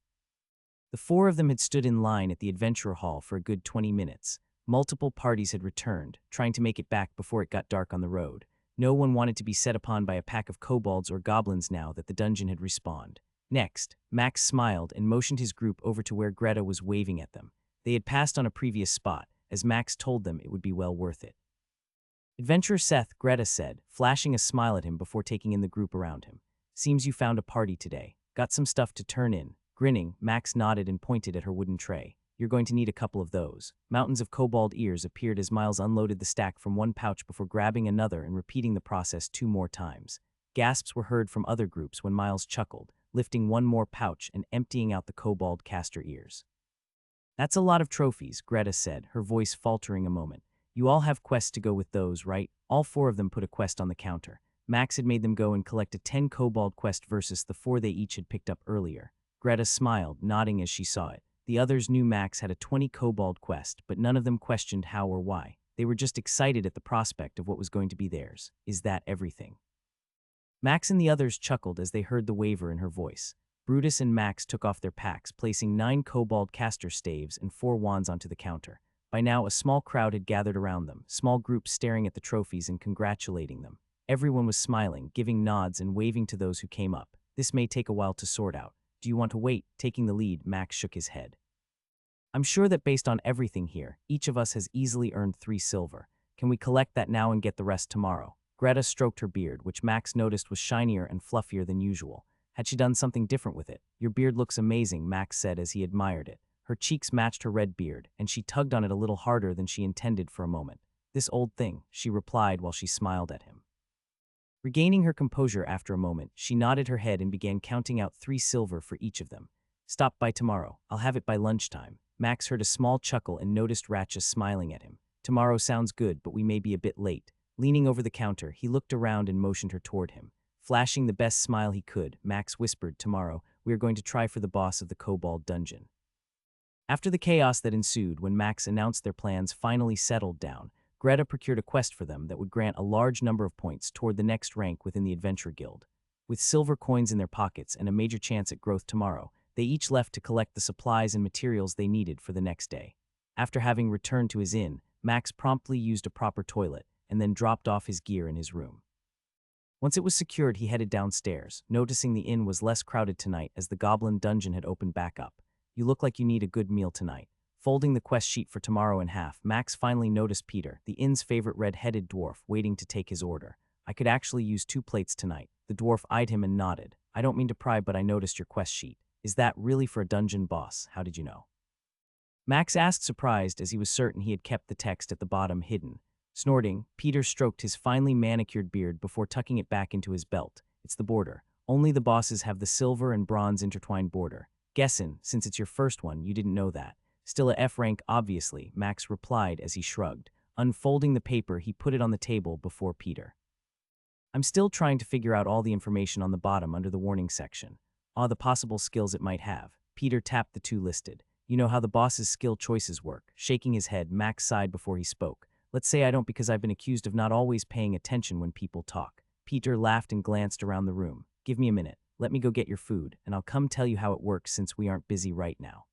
Speaker 1: The 4 of them had stood in line at the adventure hall for a good 20 minutes. Multiple parties had returned, trying to make it back before it got dark on the road. No one wanted to be set upon by a pack of kobolds or goblins now that the dungeon had respawned. Next, Max smiled and motioned his group over to where Greta was waving at them. They had passed on a previous spot, as Max told them it would be well worth it. Adventurer Seth, Greta said, flashing a smile at him before taking in the group around him. Seems you found a party today. Got some stuff to turn in. Grinning, Max nodded and pointed at her wooden tray. You're going to need a couple of those. Mountains of kobold ears appeared as Miles unloaded the stack from one pouch before grabbing another and repeating the process 2 more times. Gasps were heard from other groups when Miles chuckled, lifting one more pouch and emptying out the kobold caster ears. That's a lot of trophies, Greta said, her voice faltering a moment. You all have quests to go with those, right? All 4 of them put a quest on the counter. Max had made them go and collect a 10 kobold quest versus the 4 they each had picked up earlier. Greta smiled, nodding as she saw it. The others knew Max had a 20 kobold quest, but none of them questioned how or why. They were just excited at the prospect of what was going to be theirs. Is that everything? Max and the others chuckled as they heard the waver in her voice. Brutus and Max took off their packs, placing 9 kobold caster staves and 4 wands onto the counter. By now, a small crowd had gathered around them, small groups staring at the trophies and congratulating them. Everyone was smiling, giving nods and waving to those who came up. This may take a while to sort out. Do you want to wait? Taking the lead, Max shook his head. I'm sure that based on everything here, each of us has easily earned 3 silver. Can we collect that now and get the rest tomorrow? Greta stroked her beard, which Max noticed was shinier and fluffier than usual. Had she done something different with it? Your beard looks amazing, Max said as he admired it. Her cheeks matched her red beard, and she tugged on it a little harder than she intended for a moment. This old thing, she replied while she smiled at him. Regaining her composure after a moment, she nodded her head and began counting out 3 silver for each of them. Stop by tomorrow. I'll have it by lunchtime. Max heard a small chuckle and noticed Ratcha smiling at him. Tomorrow sounds good, but we may be a bit late. Leaning over the counter, he looked around and motioned her toward him. Flashing the best smile he could, Max whispered, tomorrow, we are going to try for the boss of the kobold dungeon. After the chaos that ensued when Max announced their plans finally settled down, Greta procured a quest for them that would grant a large number of points toward the next rank within the Adventure Guild. With silver coins in their pockets and a major chance at growth tomorrow, they each left to collect the supplies and materials they needed for the next day. After having returned to his inn, Max promptly used a proper toilet and then dropped off his gear in his room. Once it was secured, he headed downstairs, noticing the inn was less crowded tonight as the goblin dungeon had opened back up. You look like you need a good meal tonight. Folding the quest sheet for tomorrow in half, Max finally noticed Peter, the inn's favorite red-headed dwarf, waiting to take his order. I could actually use 2 plates tonight. The dwarf eyed him and nodded. I don't mean to pry, but I noticed your quest sheet. Is that really for a dungeon boss? How did you know? Max asked, surprised, as he was certain he had kept the text at the bottom hidden. Snorting, Peter stroked his finely manicured beard before tucking it back into his belt. It's the border. Only the bosses have the silver and bronze intertwined border. Guessin', since it's your first one, you didn't know that. Still a F rank, obviously, Max replied as he shrugged. Unfolding the paper, he put it on the table before Peter. I'm still trying to figure out all the information on the bottom under the warning section. Ah, the possible skills it might have. Peter tapped the two listed. You know how the boss's skill choices work. Shaking his head, Max sighed before he spoke. Let's say I don't because I've been accused of not always paying attention when people talk. Peter laughed and glanced around the room. Give me a minute. Let me go get your food, and I'll come tell you how it works since we aren't busy right now.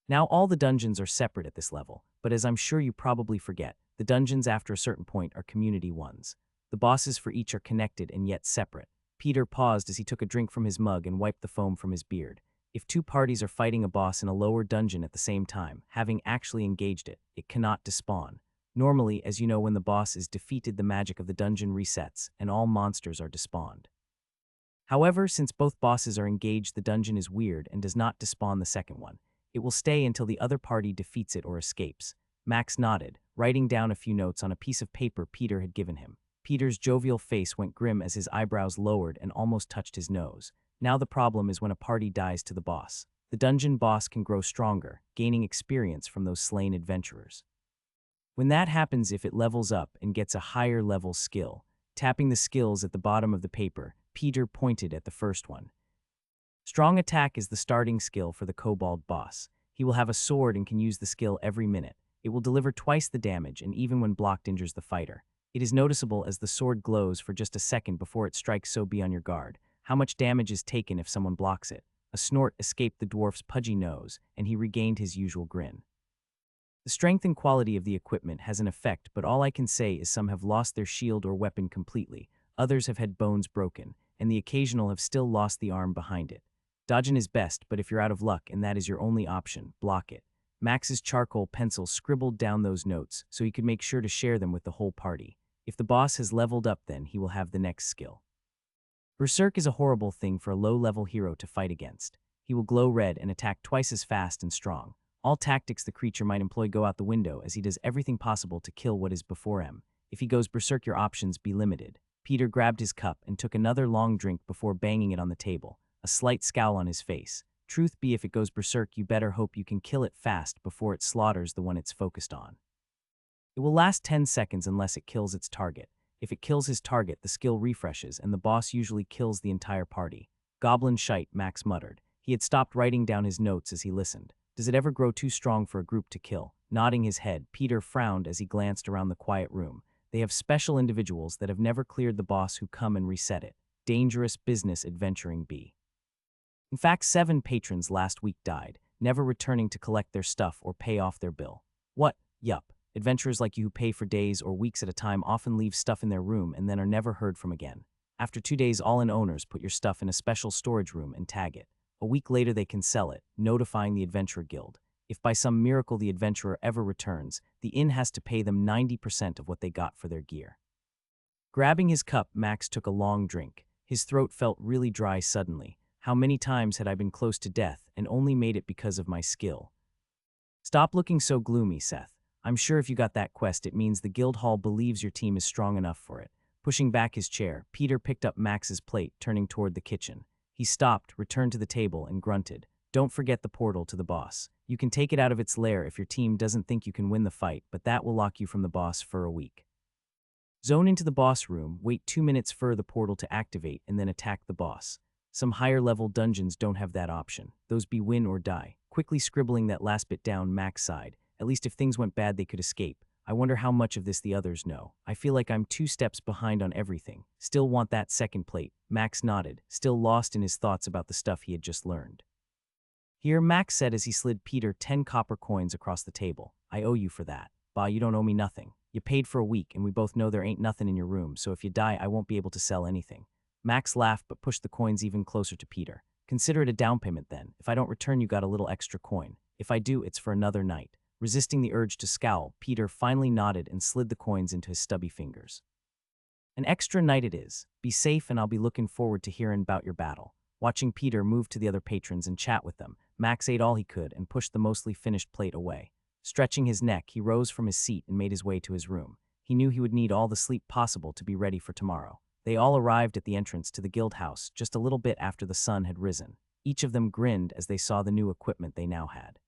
Speaker 1: Now, all the dungeons are separate at this level, but as I'm sure you probably forget, the dungeons after a certain point are community ones. The bosses for each are connected and yet separate. Peter paused as he took a drink from his mug and wiped the foam from his beard. If two parties are fighting a boss in a lower dungeon at the same time, having actually engaged it, it cannot despawn. Normally, as you know, when the boss is defeated, the magic of the dungeon resets, and all monsters are despawned. However, since both bosses are engaged, the dungeon is weird and does not despawn the second one. It will stay until the other party defeats it or escapes. Max nodded, writing down a few notes on a piece of paper Peter had given him. Peter's jovial face went grim as his eyebrows lowered and almost touched his nose. Now the problem is when a party dies to the boss. The dungeon boss can grow stronger, gaining experience from those slain adventurers. When that happens, if it levels up and gets a higher level skill, tapping the skills at the bottom of the paper, Peter pointed at the first one. Strong attack is the starting skill for the kobold boss. He will have a sword and can use the skill every minute. It will deliver twice the damage, and even when blocked injures the fighter. It is noticeable as the sword glows for just a second before it strikes, so be on your guard. How much damage is taken if someone blocks it? A snort escaped the dwarf's pudgy nose, and he regained his usual grin. The strength and quality of the equipment has an effect, but all I can say is some have lost their shield or weapon completely, others have had bones broken, and the occasional have still lost the arm behind it. Dodging is best, but if you're out of luck and that is your only option, block it. Max's charcoal pencil scribbled down those notes so he could make sure to share them with the whole party. If the boss has leveled up, then he will have the next skill. Berserk is a horrible thing for a low-level hero to fight against. He will glow red and attack twice as fast and strong. All tactics the creature might employ go out the window as he does everything possible to kill what is before him. If he goes berserk, your options be limited. Peter grabbed his cup and took another long drink before banging it on the table, a slight scowl on his face. Truth be, if it goes berserk, you better hope you can kill it fast before it slaughters the one it's focused on. It will last 10 seconds unless it kills its target. If it kills his target, the skill refreshes and the boss usually kills the entire party. Goblin shite, Max muttered. He had stopped writing down his notes as he listened. Does it ever grow too strong for a group to kill? Nodding his head, Peter frowned as he glanced around the quiet room. They have special individuals that have never cleared the boss who come and reset it. Dangerous business adventuring be. In fact, 7 patrons last week died, never returning to collect their stuff or pay off their bill. What? Yup. Adventurers like you who pay for days or weeks at a time often leave stuff in their room and then are never heard from again. After 2 days, all-in owners put your stuff in a special storage room and tag it. A week later, they can sell it, notifying the Adventurer Guild. If by some miracle the adventurer ever returns, the inn has to pay them 90% of what they got for their gear. Grabbing his cup, Max took a long drink. His throat felt really dry suddenly. How many times had I been close to death and only made it because of my skill? Stop looking so gloomy, Seth. I'm sure if you got that quest, it means the guild hall believes your team is strong enough for it. Pushing back his chair, Peter picked up Max's plate, turning toward the kitchen. He stopped, returned to the table, and grunted. Don't forget the portal to the boss. You can take it out of its lair if your team doesn't think you can win the fight, but that will lock you from the boss for a week. Zone into the boss room, wait 2 minutes for the portal to activate, and then attack the boss. Some higher-level dungeons don't have that option. Those be win or die. Quickly scribbling that last bit down, Max sighed. At least if things went bad, they could escape. I wonder how much of this the others know. I feel like I'm 2 steps behind on everything. Still want that second plate. Max nodded, still lost in his thoughts about the stuff he had just learned. Here, Max said as he slid Peter 10 copper coins across the table. I owe you for that. Bah, you don't owe me nothing. You paid for a week, and we both know there ain't nothing in your room, so if you die, I won't be able to sell anything. Max laughed but pushed the coins even closer to Peter. Consider it a down payment then. If I don't return, you got a little extra coin. If I do, it's for another night. Resisting the urge to scowl, Peter finally nodded and slid the coins into his stubby fingers. An extra night it is. Be safe, and I'll be looking forward to hearing about your battle. Watching Peter move to the other patrons and chat with them, Max ate all he could and pushed the mostly finished plate away. Stretching his neck, he rose from his seat and made his way to his room. He knew he would need all the sleep possible to be ready for tomorrow. They all arrived at the entrance to the guild house just a little bit after the sun had risen. Each of them grinned as they saw the new equipment they now had.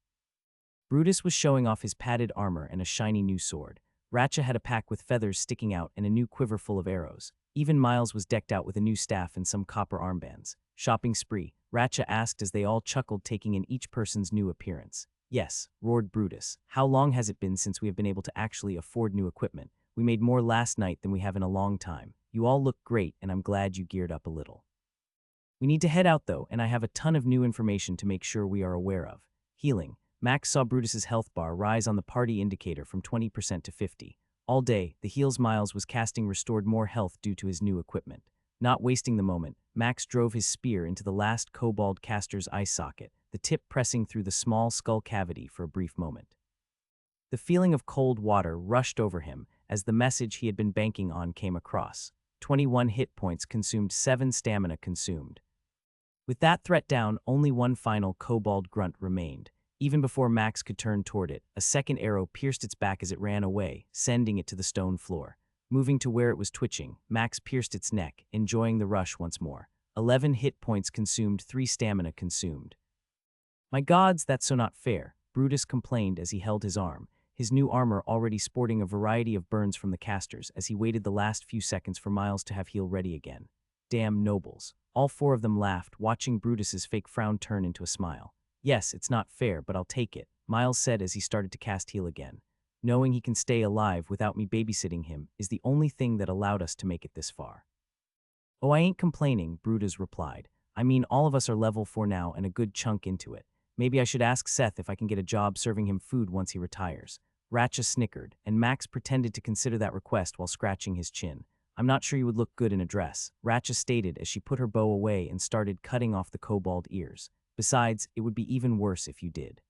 Speaker 1: Brutus was showing off his padded armor and a shiny new sword. Ratcha had a pack with feathers sticking out and a new quiver full of arrows. Even Miles was decked out with a new staff and some copper armbands. Shopping spree, Ratcha asked as they all chuckled, taking in each person's new appearance. Yes, roared Brutus. How long has it been since we have been able to actually afford new equipment? We made more last night than we have in a long time. You all look great, and I'm glad you geared up a little. We need to head out, though, and I have a ton of new information to make sure we are aware of. Healing. Max saw Brutus's health bar rise on the party indicator from 20% to 50. All day, the heals Miles was casting restored more health due to his new equipment. Not wasting the moment, Max drove his spear into the last kobold caster's eye socket, the tip pressing through the small skull cavity for a brief moment. The feeling of cold water rushed over him as the message he had been banking on came across. 21 hit points consumed, 7 stamina consumed. With that threat down, only one final kobold grunt remained. Even before Max could turn toward it, a second arrow pierced its back as it ran away, sending it to the stone floor. Moving to where it was twitching, Max pierced its neck, enjoying the rush once more. 11 hit points consumed, 3 stamina consumed. My gods, that's so not fair, Brutus complained as he held his arm, his new armor already sporting a variety of burns from the casters as he waited the last few seconds for Miles to have heal ready again. Damn nobles. All 4 of them laughed, watching Brutus's fake frown turn into a smile. Yes, it's not fair, but I'll take it, Miles said as he started to cast heal again. Knowing he can stay alive without me babysitting him is the only thing that allowed us to make it this far. Oh, I ain't complaining, Brutus replied. I mean, all of us are level 4 now and a good chunk into it. Maybe I should ask Seth if I can get a job serving him food once he retires. Ratcha snickered, and Max pretended to consider that request while scratching his chin. I'm not sure you would look good in a dress, Ratcha stated as she put her bow away and started cutting off the kobold ears. Besides, it would be even worse if you did.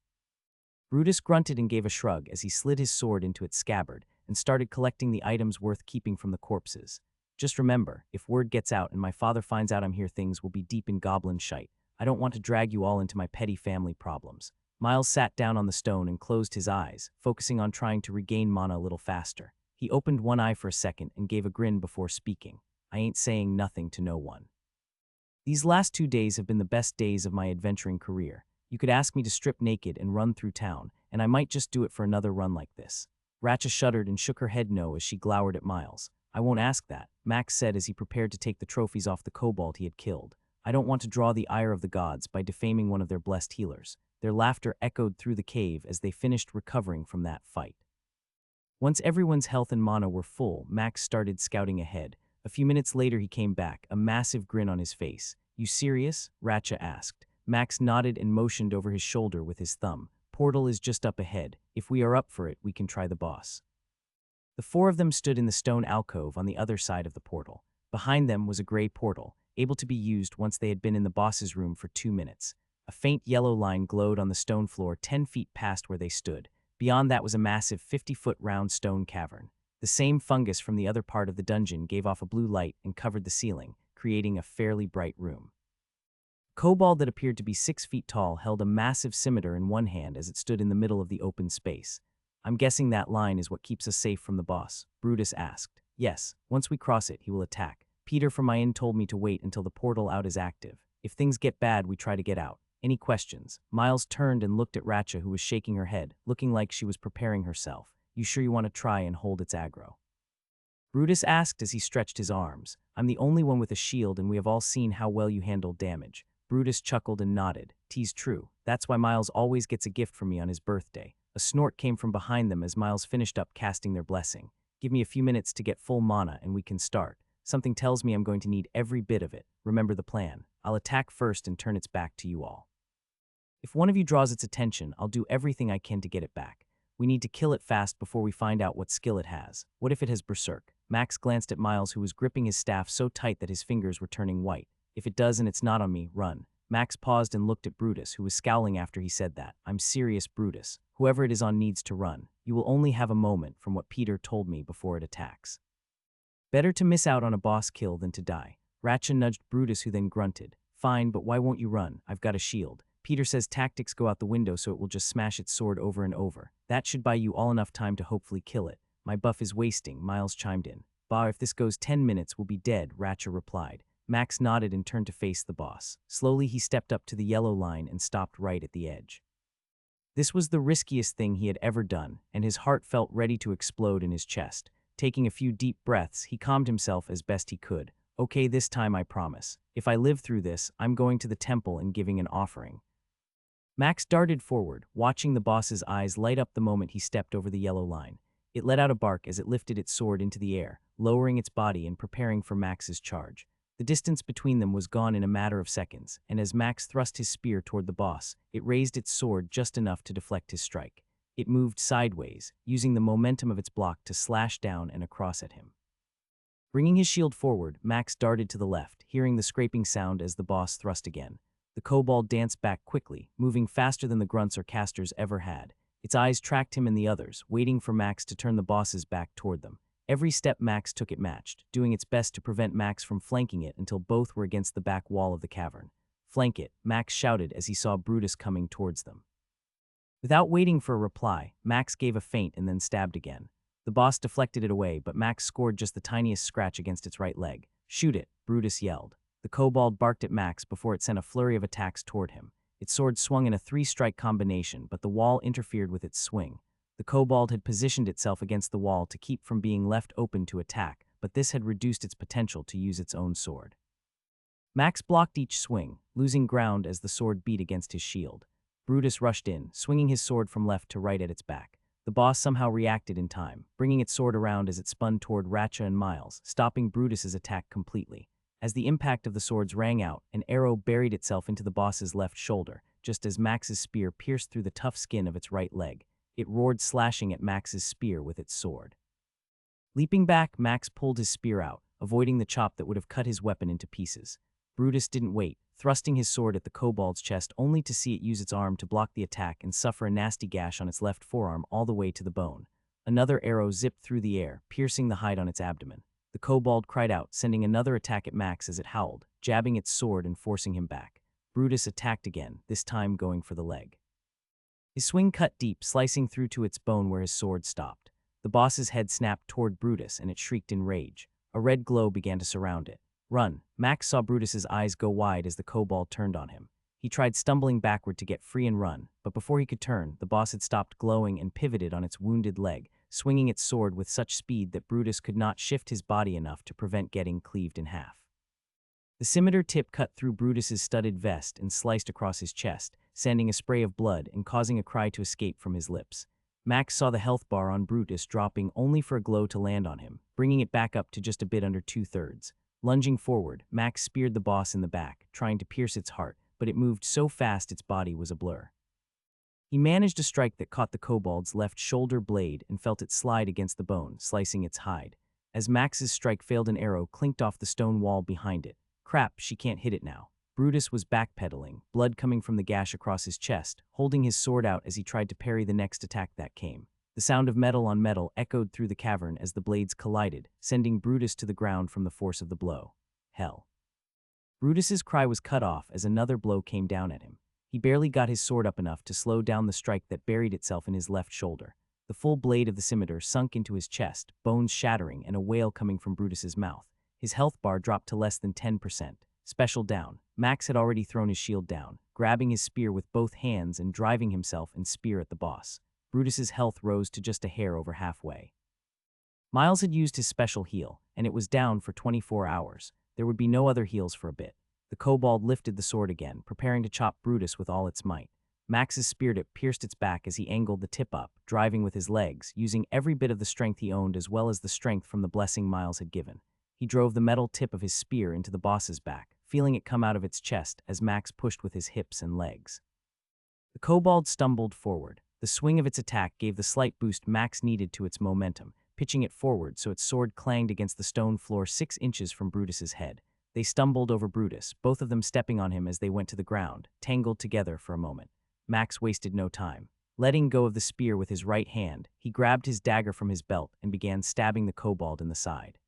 Speaker 1: Brutus grunted and gave a shrug as he slid his sword into its scabbard and started collecting the items worth keeping from the corpses. Just remember, if word gets out and my father finds out I'm here, things will be deep in goblin shite. I don't want to drag you all into my petty family problems. Miles sat down on the stone and closed his eyes, focusing on trying to regain mana a little faster. He opened one eye for a second and gave a grin before speaking. I ain't saying nothing to no one. These last 2 days have been the best days of my adventuring career. You could ask me to strip naked and run through town, and I might just do it for another run like this. Ratcha shuddered and shook her head no as she glowered at Miles. I won't ask that, Max said as he prepared to take the trophies off the kobold he had killed. I don't want to draw the ire of the gods by defaming one of their blessed healers. Their laughter echoed through the cave as they finished recovering from that fight. Once everyone's health and mana were full, Max started scouting ahead. A few minutes later he came back, a massive grin on his face. You serious? Ratcha asked. Max nodded and motioned over his shoulder with his thumb. Portal is just up ahead. If we are up for it, we can try the boss. The 4 of them stood in the stone alcove on the other side of the portal. Behind them was a gray portal, able to be used once they had been in the boss's room for 2 minutes. A faint yellow line glowed on the stone floor 10 feet past where they stood. Beyond that was a massive 50-foot round stone cavern. The same fungus from the other part of the dungeon gave off a blue light and covered the ceiling, creating a fairly bright room. A kobold that appeared to be 6 feet tall held a massive scimitar in one hand as it stood in the middle of the open space. I'm guessing that line is what keeps us safe from the boss, Brutus asked. Yes, once we cross it, he will attack. Peter from my inn told me to wait until the portal out is active. If things get bad, we try to get out. Any questions? Miles turned and looked at Ratcha, who was shaking her head, looking like she was preparing herself. You sure you want to try and hold its aggro? Brutus asked as he stretched his arms. I'm the only one with a shield and we have all seen how well you handle damage. Brutus chuckled and nodded. T's true. That's why Miles always gets a gift from me on his birthday. A snort came from behind them as Miles finished up casting their blessing. Give me a few minutes to get full mana and we can start. Something tells me I'm going to need every bit of it. Remember the plan. I'll attack first and turn its back to you all. If one of you draws its attention, I'll do everything I can to get it back. We need to kill it fast before we find out what skill it has. What if it has berserk? Max glanced at Miles, who was gripping his staff so tight that his fingers were turning white. If it does and it's not on me, run. Max paused and looked at Brutus, who was scowling after he said that. I'm serious, Brutus. Whoever it is on needs to run. You will only have a moment from what Peter told me before it attacks. Better to miss out on a boss kill than to die. Ratcha nudged Brutus, who then grunted. Fine, but why won't you run? I've got a shield. Peter says tactics go out the window, so it will just smash its sword over and over. That should buy you all enough time to hopefully kill it. My buff is wasting, Miles chimed in. Bah, if this goes 10 minutes, we'll be dead, Ratcha replied. Max nodded and turned to face the boss. Slowly he stepped up to the yellow line and stopped right at the edge. This was the riskiest thing he had ever done, and his heart felt ready to explode in his chest. Taking a few deep breaths, he calmed himself as best he could. Okay, this time I promise. If I live through this, I'm going to the temple and giving an offering. Max darted forward, watching the boss's eyes light up the moment he stepped over the yellow line. It let out a bark as it lifted its sword into the air, lowering its body and preparing for Max's charge. The distance between them was gone in a matter of seconds, and as Max thrust his spear toward the boss, it raised its sword just enough to deflect his strike. It moved sideways, using the momentum of its block to slash down and across at him. Bringing his shield forward, Max darted to the left, hearing the scraping sound as the boss thrust again. The kobold danced back quickly, moving faster than the grunts or casters ever had. Its eyes tracked him and the others, waiting for Max to turn the boss's back toward them. Every step Max took it matched, doing its best to prevent Max from flanking it until both were against the back wall of the cavern. "Flank it," Max shouted as he saw Brutus coming towards them. Without waiting for a reply, Max gave a feint and then stabbed again. The boss deflected it away, but Max scored just the tiniest scratch against its right leg. "Shoot it," Brutus yelled. The kobold barked at Max before it sent a flurry of attacks toward him. Its sword swung in a three-strike combination, but the wall interfered with its swing. The kobold had positioned itself against the wall to keep from being left open to attack, but this had reduced its potential to use its own sword. Max blocked each swing, losing ground as the sword beat against his shield. Brutus rushed in, swinging his sword from left to right at its back. The boss somehow reacted in time, bringing its sword around as it spun toward Ratcha and Miles, stopping Brutus's attack completely. As the impact of the swords rang out, an arrow buried itself into the boss's left shoulder, just as Max's spear pierced through the tough skin of its right leg. It roared, slashing at Max's spear with its sword. Leaping back, Max pulled his spear out, avoiding the chop that would have cut his weapon into pieces. Brutus didn't wait, thrusting his sword at the kobold's chest only to see it use its arm to block the attack and suffer a nasty gash on its left forearm all the way to the bone. Another arrow zipped through the air, piercing the hide on its abdomen. The kobold cried out, sending another attack at Max as it howled, jabbing its sword and forcing him back. Brutus attacked again, this time going for the leg. His swing cut deep, slicing through to its bone where his sword stopped. The boss's head snapped toward Brutus, and it shrieked in rage. A red glow began to surround it. "Run!" Max saw Brutus's eyes go wide as the kobold turned on him. He tried stumbling backward to get free and run, but before he could turn, the boss had stopped glowing and pivoted on its wounded leg, swinging its sword with such speed that Brutus could not shift his body enough to prevent getting cleaved in half. The scimitar tip cut through Brutus's studded vest and sliced across his chest, sending a spray of blood and causing a cry to escape from his lips. Max saw the health bar on Brutus dropping only for a glow to land on him, bringing it back up to just a bit under 2/3. Lunging forward, Max speared the boss in the back, trying to pierce its heart, but it moved so fast its body was a blur. He managed a strike that caught the kobold's left shoulder blade and felt it slide against the bone, slicing its hide. As Max's strike failed, an arrow clinked off the stone wall behind it. "Crap, she can't hit it now." Brutus was backpedaling, blood coming from the gash across his chest, holding his sword out as he tried to parry the next attack that came. The sound of metal on metal echoed through the cavern as the blades collided, sending Brutus to the ground from the force of the blow. Hell. Brutus's cry was cut off as another blow came down at him. He barely got his sword up enough to slow down the strike that buried itself in his left shoulder. The full blade of the scimitar sunk into his chest, bones shattering and a wail coming from Brutus's mouth. His health bar dropped to less than 10%. Special down. Max had already thrown his shield down, grabbing his spear with both hands and driving himself and spear at the boss. Brutus's health rose to just a hair over halfway. Miles had used his special heal, and it was down for 24 hours. There would be no other heals for a bit. The kobold lifted the sword again, preparing to chop Brutus with all its might. Max's spear tip pierced its back as he angled the tip up, driving with his legs, using every bit of the strength he owned as well as the strength from the blessing Miles had given. He drove the metal tip of his spear into the boss's back, feeling it come out of its chest as Max pushed with his hips and legs. The kobold stumbled forward. The swing of its attack gave the slight boost Max needed to its momentum, pitching it forward so its sword clanged against the stone floor 6 inches from Brutus's head. They stumbled over Brutus, both of them stepping on him as they went to the ground, tangled together for a moment. Max wasted no time. Letting go of the spear with his right hand, he grabbed his dagger from his belt and began stabbing the kobold in the side.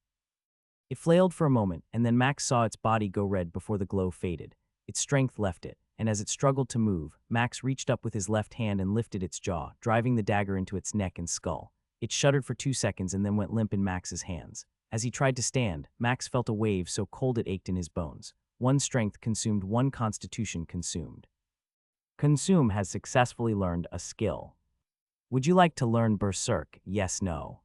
Speaker 1: It flailed for a moment, and then Max saw its body go red before the glow faded. Its strength left it, and as it struggled to move, Max reached up with his left hand and lifted its jaw, driving the dagger into its neck and skull. It shuddered for 2 seconds and then went limp in Max's hands. As he tried to stand, Max felt a wave so cold it ached in his bones. 1 strength consumed, 1 constitution consumed. Consume has successfully learned a skill. Would you like to learn Berserk? Yes, no.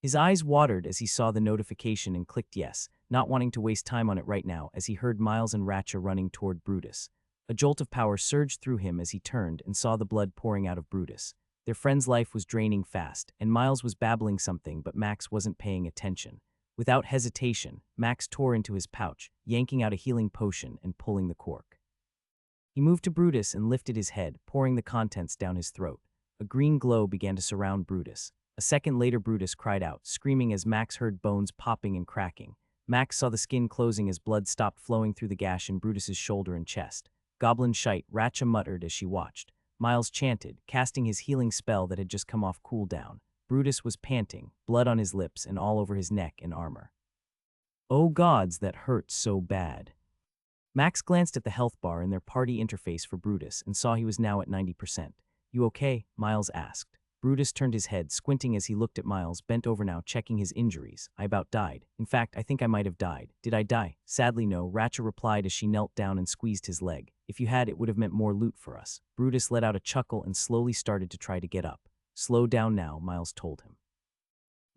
Speaker 1: His eyes watered as he saw the notification and clicked yes, not wanting to waste time on it right now as he heard Miles and Ratcha running toward Brutus. A jolt of power surged through him as he turned and saw the blood pouring out of Brutus. Their friend's life was draining fast, and Miles was babbling something, but Max wasn't paying attention. Without hesitation, Max tore into his pouch, yanking out a healing potion and pulling the cork. He moved to Brutus and lifted his head, pouring the contents down his throat. A green glow began to surround Brutus. A second later, Brutus cried out, screaming as Max heard bones popping and cracking. Max saw the skin closing as blood stopped flowing through the gash in Brutus's shoulder and chest. Goblin shite, Ratcha muttered as she watched. Miles chanted, casting his healing spell that had just come off cooldown. Brutus was panting, blood on his lips and all over his neck and armor. Oh gods, that hurt so bad. Max glanced at the health bar in their party interface for Brutus and saw he was now at 90%. You okay? Miles asked. Brutus turned his head, squinting as he looked at Miles, bent over now, checking his injuries. I about died. In fact, I think I might have died. Did I die? Sadly, no, Ratcha replied as she knelt down and squeezed his leg. If you had, it would have meant more loot for us. Brutus let out a chuckle and slowly started to try to get up. Slow down now, Miles told him.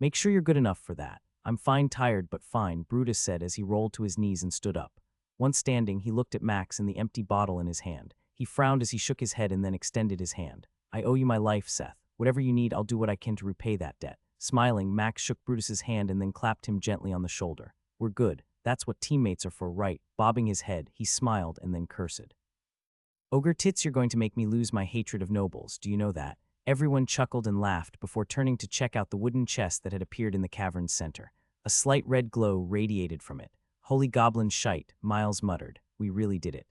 Speaker 1: Make sure you're good enough for that. I'm fine, tired, but fine, Brutus said as he rolled to his knees and stood up. Once standing, he looked at Max and the empty bottle in his hand. He frowned as he shook his head and then extended his hand. I owe you my life, Seth. Whatever you need, I'll do what I can to repay that debt. Smiling, Max shook Brutus's hand and then clapped him gently on the shoulder. We're good. That's what teammates are for, right? Bobbing his head, he smiled and then cursed. Ogre tits, you're going to make me lose my hatred of nobles, do you know that? Everyone chuckled and laughed before turning to check out the wooden chest that had appeared in the cavern's center. A slight red glow radiated from it. Holy goblin shite, Miles muttered. We really did it.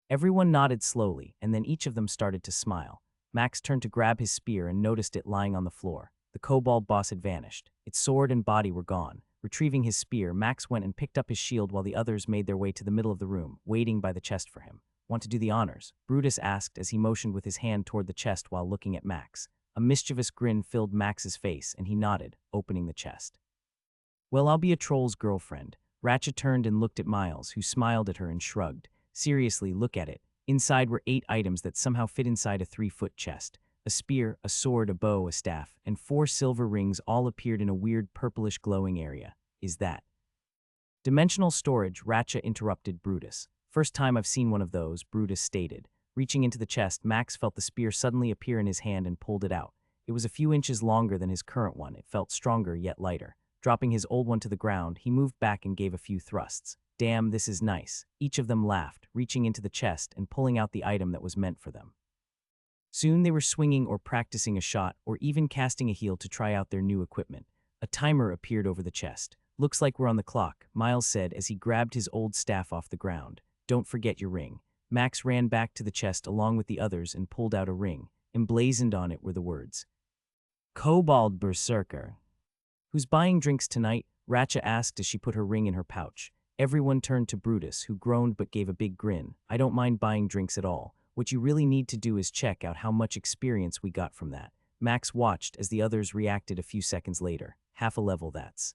Speaker 1: Everyone nodded slowly, and then each of them started to smile. Max turned to grab his spear and noticed it lying on the floor. The kobold boss had vanished. Its sword and body were gone. Retrieving his spear, Max went and picked up his shield while the others made their way to the middle of the room, waiting by the chest for him. Want to do the honors? Brutus asked as he motioned with his hand toward the chest while looking at Max. A mischievous grin filled Max's face, and he nodded, opening the chest. Well, I'll be a troll's girlfriend. Ratcha turned and looked at Miles, who smiled at her and shrugged. Seriously, look at it. Inside were 8 items that somehow fit inside a 3-foot chest. A spear, a sword, a bow, a staff, and 4 silver rings all appeared in a weird purplish glowing area. Is that dimensional storage? Ratcha interrupted Brutus. First time I've seen one of those, Brutus stated. Reaching into the chest, Max felt the spear suddenly appear in his hand and pulled it out. It was a few inches longer than his current one. It felt stronger yet lighter. Dropping his old one to the ground, he moved back and gave a few thrusts. Damn, this is nice. Each of them laughed, reaching into the chest and pulling out the item that was meant for them. Soon they were swinging or practicing a shot or even casting a heel to try out their new equipment. A timer appeared over the chest. Looks like we're on the clock, Miles said as he grabbed his old staff off the ground. Don't forget your ring. Max ran back to the chest along with the others and pulled out a ring. Emblazoned on it were the words, Kobold Berserker. Who's buying drinks tonight? Ratcha asked as she put her ring in her pouch. Everyone turned to Brutus, who groaned but gave a big grin. I don't mind buying drinks at all. What you really need to do is check out how much experience we got from that. Max watched as the others reacted a few seconds later. Half a level, that's.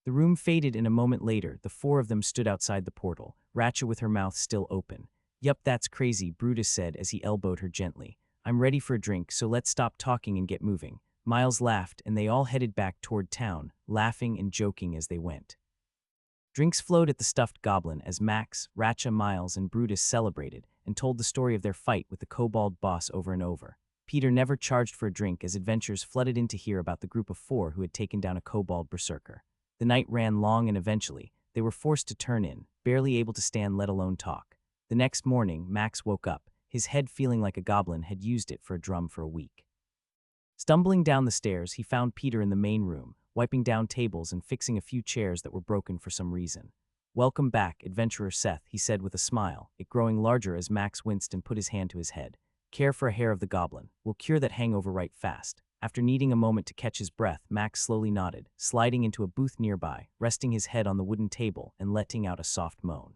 Speaker 1: The room faded and a moment later, the 4 of them stood outside the portal, Ratcha with her mouth still open. Yup, that's crazy, Brutus said as he elbowed her gently. I'm ready for a drink, so let's stop talking and get moving. Miles laughed and they all headed back toward town, laughing and joking as they went. Drinks flowed at the Stuffed Goblin as Max, Ratcha, Miles, and Brutus celebrated and told the story of their fight with the kobold boss over and over. Peter never charged for a drink as adventurers flooded in to hear about the group of 4 who had taken down a kobold berserker. The night ran long and eventually, they were forced to turn in, barely able to stand let alone talk. The next morning, Max woke up, his head feeling like a goblin had used it for a drum for a week. Stumbling down the stairs, he found Peter in the main room, wiping down tables and fixing a few chairs that were broken for some reason. Welcome back, Adventurer Seth, he said with a smile, it growing larger as Max winced and put his hand to his head. Care for a hair of the goblin. We'll cure that hangover right fast. After needing a moment to catch his breath, Max slowly nodded, sliding into a booth nearby, resting his head on the wooden table and letting out a soft moan.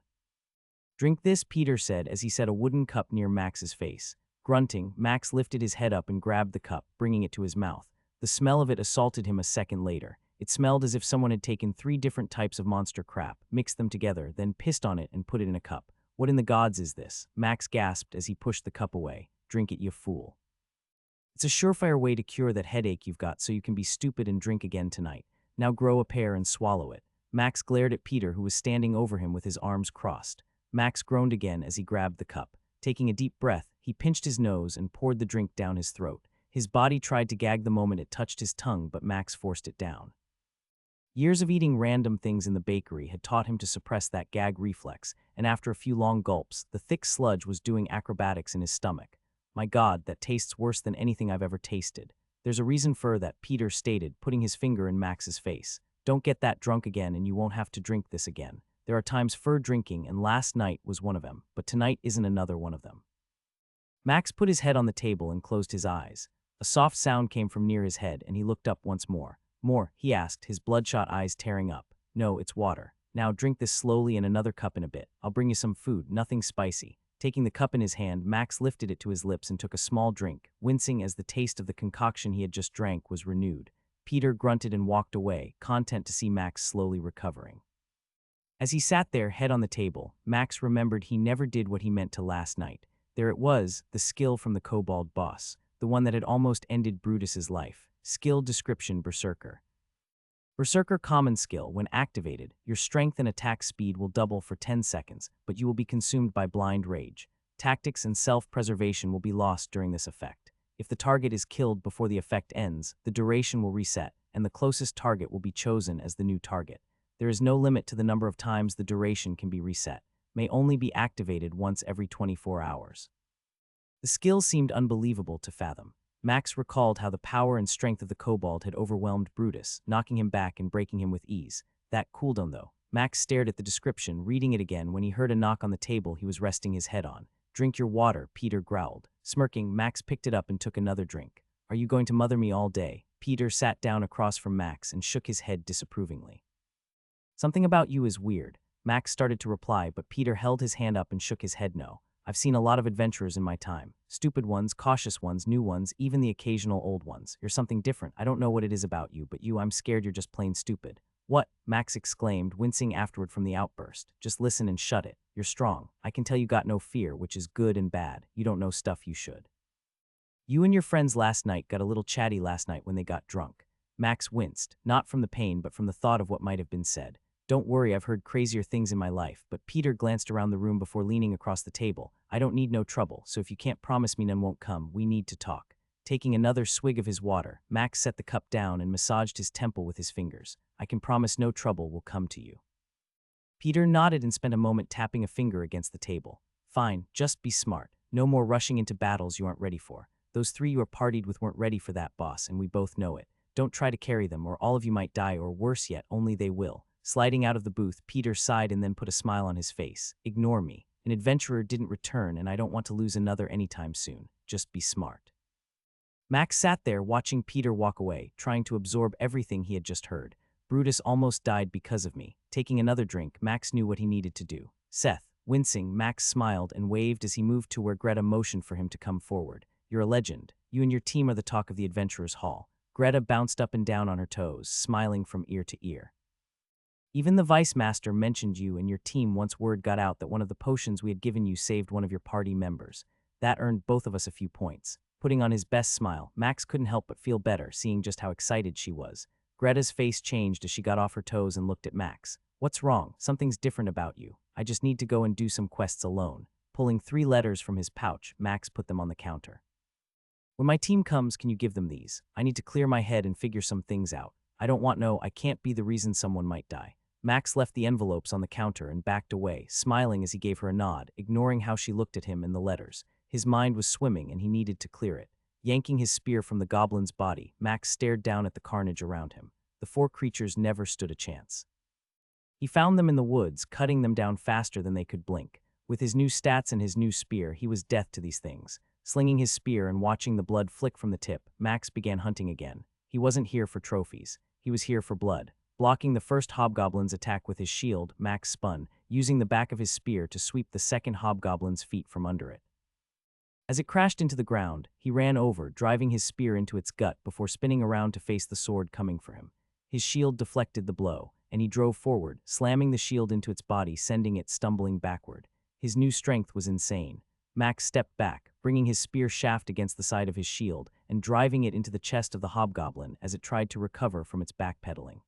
Speaker 1: Drink this, Peter said as he set a wooden cup near Max's face. Grunting, Max lifted his head up and grabbed the cup, bringing it to his mouth. The smell of it assaulted him a second later. It smelled as if someone had taken 3 different types of monster crap, mixed them together, then pissed on it and put it in a cup. What in the gods is this? Max gasped as he pushed the cup away. Drink it, you fool. It's a surefire way to cure that headache you've got so you can be stupid and drink again tonight. Now grow a pair and swallow it. Max glared at Peter, who was standing over him with his arms crossed. Max groaned again as he grabbed the cup. Taking a deep breath, he pinched his nose and poured the drink down his throat. His body tried to gag the moment it touched his tongue, but Max forced it down. Years of eating random things in the bakery had taught him to suppress that gag reflex, and after a few long gulps, the thick sludge was doing acrobatics in his stomach. My God, that tastes worse than anything I've ever tasted. There's a reason for that, Peter stated, putting his finger in Max's face. Don't get that drunk again and you won't have to drink this again. There are times for drinking, and last night was one of them, but tonight isn't another one of them. Max put his head on the table and closed his eyes. A soft sound came from near his head, and he looked up once more. More, he asked, his bloodshot eyes tearing up. No, it's water. Now drink this slowly and another cup in a bit. I'll bring you some food, nothing spicy. Taking the cup in his hand, Max lifted it to his lips and took a small drink, wincing as the taste of the concoction he had just drank was renewed. Peter grunted and walked away, content to see Max slowly recovering. As he sat there, head on the table, Max remembered he never did what he meant to last night. There it was, the skill from the kobold boss, the one that had almost ended Brutus's life. Skill description: Berserker. Berserker common skill. When activated, your strength and attack speed will double for 10 seconds, but you will be consumed by blind rage. Tactics and self-preservation will be lost during this effect. If the target is killed before the effect ends, the duration will reset, and the closest target will be chosen as the new target. There is no limit to the number of times the duration can be reset. May only be activated once every 24 hours. The skill seemed unbelievable to fathom. Max recalled how the power and strength of the kobold had overwhelmed Brutus, knocking him back and breaking him with ease. That cooled him, though. Max stared at the description, reading it again when he heard a knock on the table he was resting his head on. Drink your water, Peter growled. Smirking, Max picked it up and took another drink. Are you going to mother me all day? Peter sat down across from Max and shook his head disapprovingly. Something about you is weird. Max started to reply, but Peter held his hand up and shook his head no. I've seen a lot of adventurers in my time. Stupid ones, cautious ones, new ones, even the occasional old ones. You're something different. I don't know what it is about you, but I'm scared you're just plain stupid. What? Max exclaimed, wincing afterward from the outburst. Just listen and shut it. You're strong. I can tell you got no fear, which is good and bad. You don't know stuff you should. You and your friends last night got a little chatty last night when they got drunk. Max winced, not from the pain but from the thought of what might have been said. Don't worry, I've heard crazier things in my life, but Peter glanced around the room before leaning across the table. I don't need no trouble, so if you can't promise me none won't come, we need to talk. Taking another swig of his water, Max set the cup down and massaged his temple with his fingers. I can promise no trouble will come to you. Peter nodded and spent a moment tapping a finger against the table. Fine, just be smart. No more rushing into battles you aren't ready for. Those 3 you are partied with weren't ready for that, boss, and we both know it. Don't try to carry them, or all of you might die, or worse yet, only they will. Sliding out of the booth, Peter sighed and then put a smile on his face. Ignore me. An adventurer didn't return, and I don't want to lose another anytime soon. Just be smart. Max sat there watching Peter walk away, trying to absorb everything he had just heard. Brutus almost died because of me. Taking another drink, Max knew what he needed to do. Seth. Wincing, Max smiled and waved as he moved to where Greta motioned for him to come forward. You're a legend. You and your team are the talk of the Adventurers' Hall. Greta bounced up and down on her toes, smiling from ear to ear. Even the Vice Master mentioned you and your team once word got out that one of the potions we had given you saved one of your party members. That earned both of us a few points. Putting on his best smile, Max couldn't help but feel better, seeing just how excited she was. Greta's face changed as she got off her toes and looked at Max. What's wrong? Something's different about you. I just need to go and do some quests alone. Pulling 3 letters from his pouch, Max put them on the counter. When my team comes, can you give them these? I need to clear my head and figure some things out. I can't be the reason someone might die. Max left the envelopes on the counter and backed away, smiling as he gave her a nod, ignoring how she looked at him and the letters. His mind was swimming and he needed to clear it. Yanking his spear from the goblin's body, Max stared down at the carnage around him. The 4 creatures never stood a chance. He found them in the woods, cutting them down faster than they could blink. With his new stats and his new spear, he was death to these things. Slinging his spear and watching the blood flick from the tip, Max began hunting again. He wasn't here for trophies. He was here for blood. Blocking the first hobgoblin's attack with his shield, Max spun, using the back of his spear to sweep the second hobgoblin's feet from under it. As it crashed into the ground, he ran over, driving his spear into its gut before spinning around to face the sword coming for him. His shield deflected the blow, and he drove forward, slamming the shield into its body, sending it stumbling backward. His new strength was insane. Max stepped back, bringing his spear shaft against the side of his shield and driving it into the chest of the hobgoblin as it tried to recover from its backpedaling.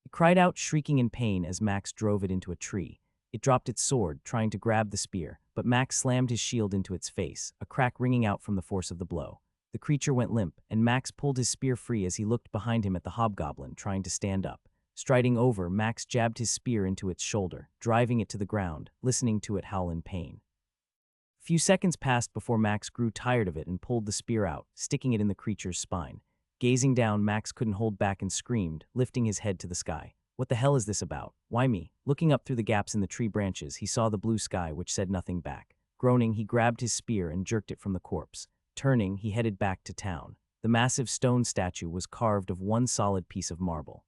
Speaker 1: It cried out, shrieking in pain as Max drove it into a tree. It dropped its sword, trying to grab the spear, but Max slammed his shield into its face, a crack ringing out from the force of the blow. The creature went limp, and Max pulled his spear free as he looked behind him at the hobgoblin, trying to stand up. Striding over, Max jabbed his spear into its shoulder, driving it to the ground, listening to it howl in pain. A few seconds passed before Max grew tired of it and pulled the spear out, sticking it in the creature's spine. Gazing down, Max couldn't hold back and screamed, lifting his head to the sky. What the hell is this about? Why me? Looking up through the gaps in the tree branches, he saw the blue sky, which said nothing back. Groaning, he grabbed his spear and jerked it from the corpse. Turning, he headed back to town. The massive stone statue was carved of one solid piece of marble.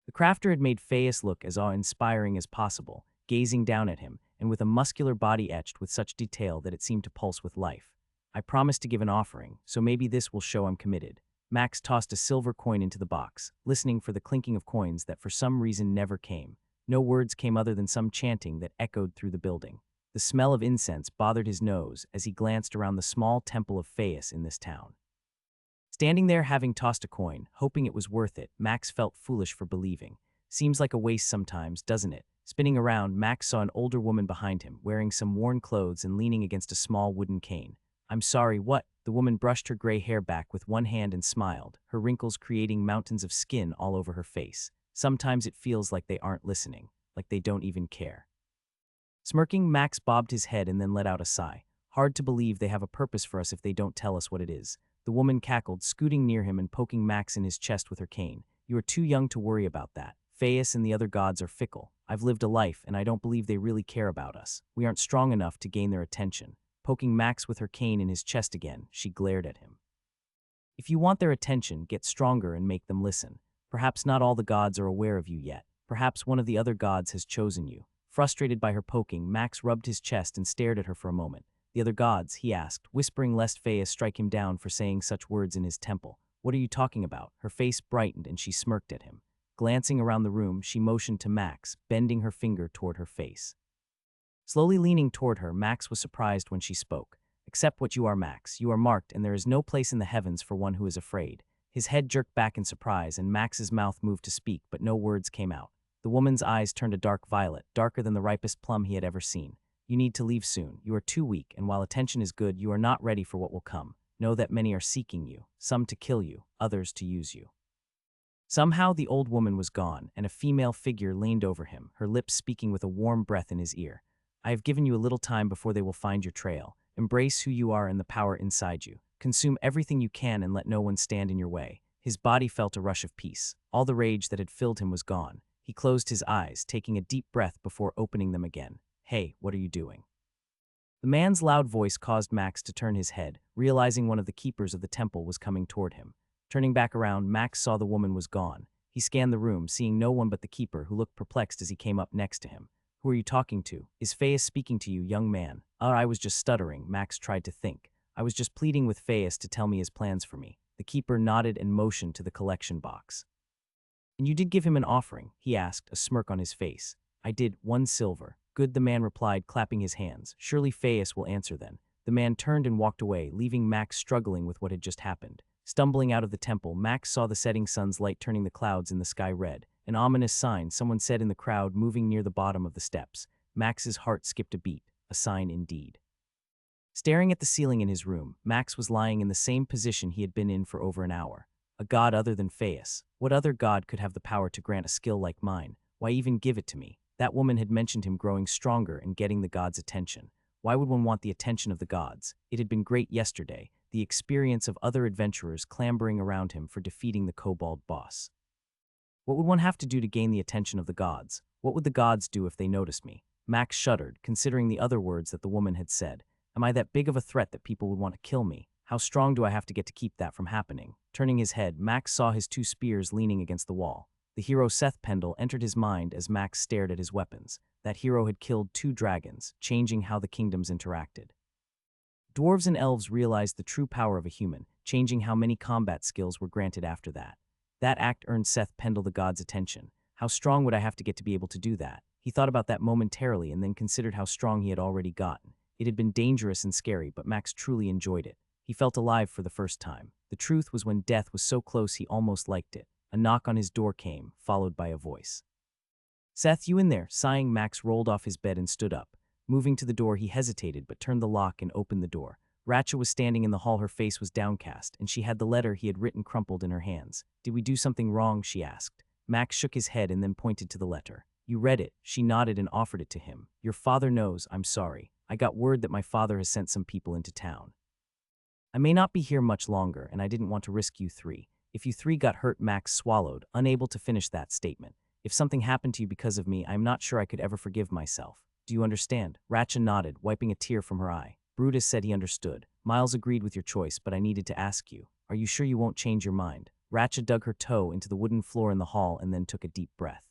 Speaker 1: The crafter had made Phaeus look as awe-inspiring as possible, gazing down at him, and with a muscular body etched with such detail that it seemed to pulse with life. I promised to give an offering, so maybe this will show I'm committed. Max tossed a silver coin into the box, listening for the clinking of coins that for some reason never came. No words came other than some chanting that echoed through the building. The smell of incense bothered his nose as he glanced around the small temple of Phaeus in this town. Standing there having tossed a coin, hoping it was worth it, Max felt foolish for believing. Seems like a waste sometimes, doesn't it? Spinning around, Max saw an older woman behind him, wearing some worn clothes and leaning against a small wooden cane. I'm sorry, what? The woman brushed her gray hair back with one hand and smiled, her wrinkles creating mountains of skin all over her face. Sometimes it feels like they aren't listening, like they don't even care. Smirking, Max bobbed his head and then let out a sigh. Hard to believe they have a purpose for us if they don't tell us what it is. The woman cackled, scooting near him and poking Max in his chest with her cane. You are too young to worry about that. Phaeus and the other gods are fickle. I've lived a life, and I don't believe they really care about us. We aren't strong enough to gain their attention. Poking Max with her cane in his chest again, she glared at him. If you want their attention, get stronger and make them listen. Perhaps not all the gods are aware of you yet. Perhaps one of the other gods has chosen you. Frustrated by her poking, Max rubbed his chest and stared at her for a moment. The other gods, he asked, whispering lest Phaeus strike him down for saying such words in his temple. What are you talking about? Her face brightened and she smirked at him. Glancing around the room, she motioned to Max, bending her finger toward her face. Slowly leaning toward her, Max was surprised when she spoke. Accept what you are, Max. You are marked, and there is no place in the heavens for one who is afraid. His head jerked back in surprise, and Max's mouth moved to speak, but no words came out. The woman's eyes turned a dark violet, darker than the ripest plum he had ever seen. You need to leave soon. You are too weak, and while attention is good, you are not ready for what will come. Know that many are seeking you, some to kill you, others to use you. Somehow the old woman was gone, and a female figure leaned over him, her lips speaking with a warm breath in his ear. I have given you a little time before they will find your trail. Embrace who you are and the power inside you. Consume everything you can and let no one stand in your way. His body felt a rush of peace. All the rage that had filled him was gone. He closed his eyes, taking a deep breath before opening them again. Hey, what are you doing? The man's loud voice caused Max to turn his head, realizing one of the keepers of the temple was coming toward him. Turning back around, Max saw the woman was gone. He scanned the room, seeing no one but the keeper, who looked perplexed as he came up next to him. Who are you talking to? Is Phaeus speaking to you, young man? I was just stuttering, Max tried to think. I was just pleading with Phaeus to tell me his plans for me. The keeper nodded and motioned to the collection box. And you did give him an offering? He asked, a smirk on his face. I did, 1 silver. Good, the man replied, clapping his hands. Surely Phaeus will answer then. The man turned and walked away, leaving Max struggling with what had just happened. Stumbling out of the temple, Max saw the setting sun's light turning the clouds in the sky red. An ominous sign, someone said in the crowd moving near the bottom of the steps. Max's heart skipped a beat, a sign indeed. Staring at the ceiling in his room, Max was lying in the same position he had been in for over an hour. A god other than Phaeus. What other god could have the power to grant a skill like mine? Why even give it to me? That woman had mentioned him growing stronger and getting the gods' attention. Why would one want the attention of the gods? It had been great yesterday, the experience of other adventurers clambering around him for defeating the kobold boss. What would one have to do to gain the attention of the gods? What would the gods do if they noticed me? Max shuddered, considering the other words that the woman had said. Am I that big of a threat that people would want to kill me? How strong do I have to get to keep that from happening? Turning his head, Max saw his 2 spears leaning against the wall. The hero Seth Pendle entered his mind as Max stared at his weapons. That hero had killed 2 dragons, changing how the kingdoms interacted. Dwarves and elves realized the true power of a human, changing how many combat skills were granted after that. That act earned Seth Pendle the god's attention. How strong would I have to get to be able to do that? He thought about that momentarily and then considered how strong he had already gotten. It had been dangerous and scary, but Max truly enjoyed it. He felt alive for the first time. The truth was when death was so close he almost liked it. A knock on his door came, followed by a voice. "Seth, you in there?" Sighing, Max rolled off his bed and stood up. Moving to the door, he hesitated but turned the lock and opened the door. Ratcha was standing in the hall. Her face was downcast, and she had the letter he had written crumpled in her hands. "Did we do something wrong?" she asked. Max shook his head and then pointed to the letter. "You read it." She nodded and offered it to him. "Your father knows. I'm sorry. I got word that my father has sent some people into town. I may not be here much longer, and I didn't want to risk you three. If you three got hurt," Max swallowed, unable to finish that statement. "If something happened to you because of me, I'm not sure I could ever forgive myself. Do you understand?" Ratcha nodded, wiping a tear from her eye. Brutus said he understood. Miles agreed with your choice, but I needed to ask you. Are you sure you won't change your mind? Ratcha dug her toe into the wooden floor in the hall and then took a deep breath.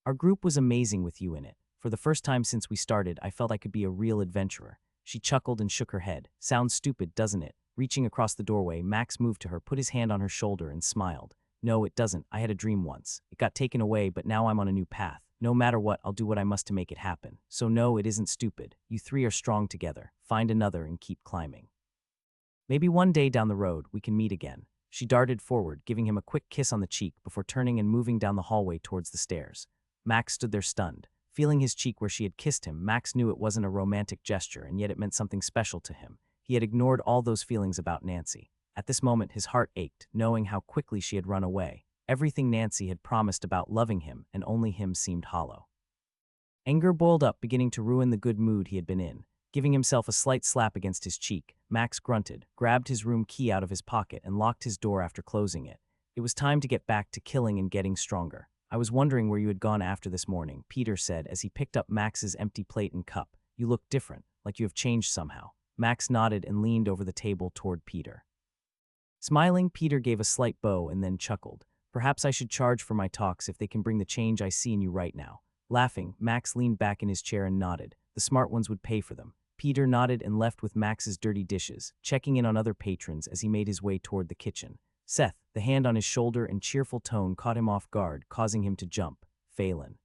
Speaker 1: "Our group was amazing with you in it. For the first time since we started, I felt I could be a real adventurer." She chuckled and shook her head. "Sounds stupid, doesn't it?" Reaching across the doorway, Max moved to her, put his hand on her shoulder, and smiled. "No, it doesn't. I had a dream once. It got taken away, but now I'm on a new path. No matter what, I'll do what I must to make it happen. So no, it isn't stupid. You three are strong together. Find another and keep climbing. Maybe one day down the road, we can meet again." She darted forward, giving him a quick kiss on the cheek before turning and moving down the hallway towards the stairs. Max stood there stunned. Feeling his cheek where she had kissed him, Max knew it wasn't a romantic gesture, and yet it meant something special to him. He had ignored all those feelings about Nancy. At this moment, his heart ached, knowing how quickly she had run away. Everything Nancy had promised about loving him and only him seemed hollow. Anger boiled up, beginning to ruin the good mood he had been in. Giving himself a slight slap against his cheek, Max grunted, grabbed his room key out of his pocket, and locked his door after closing it. It was time to get back to killing and getting stronger. "I was wondering where you had gone after this morning," Peter said as he picked up Max's empty plate and cup. "You look different, like you have changed somehow." Max nodded and leaned over the table toward Peter. Smiling, Peter gave a slight bow and then chuckled. "Perhaps I should charge for my talks if they can bring the change I see in you right now." Laughing, Max leaned back in his chair and nodded. The smart ones would pay for them. Peter nodded and left with Max's dirty dishes, checking in on other patrons as he made his way toward the kitchen. Seth, the hand on his shoulder and cheerful tone, caught him off guard, causing him to jump. "Phelan?"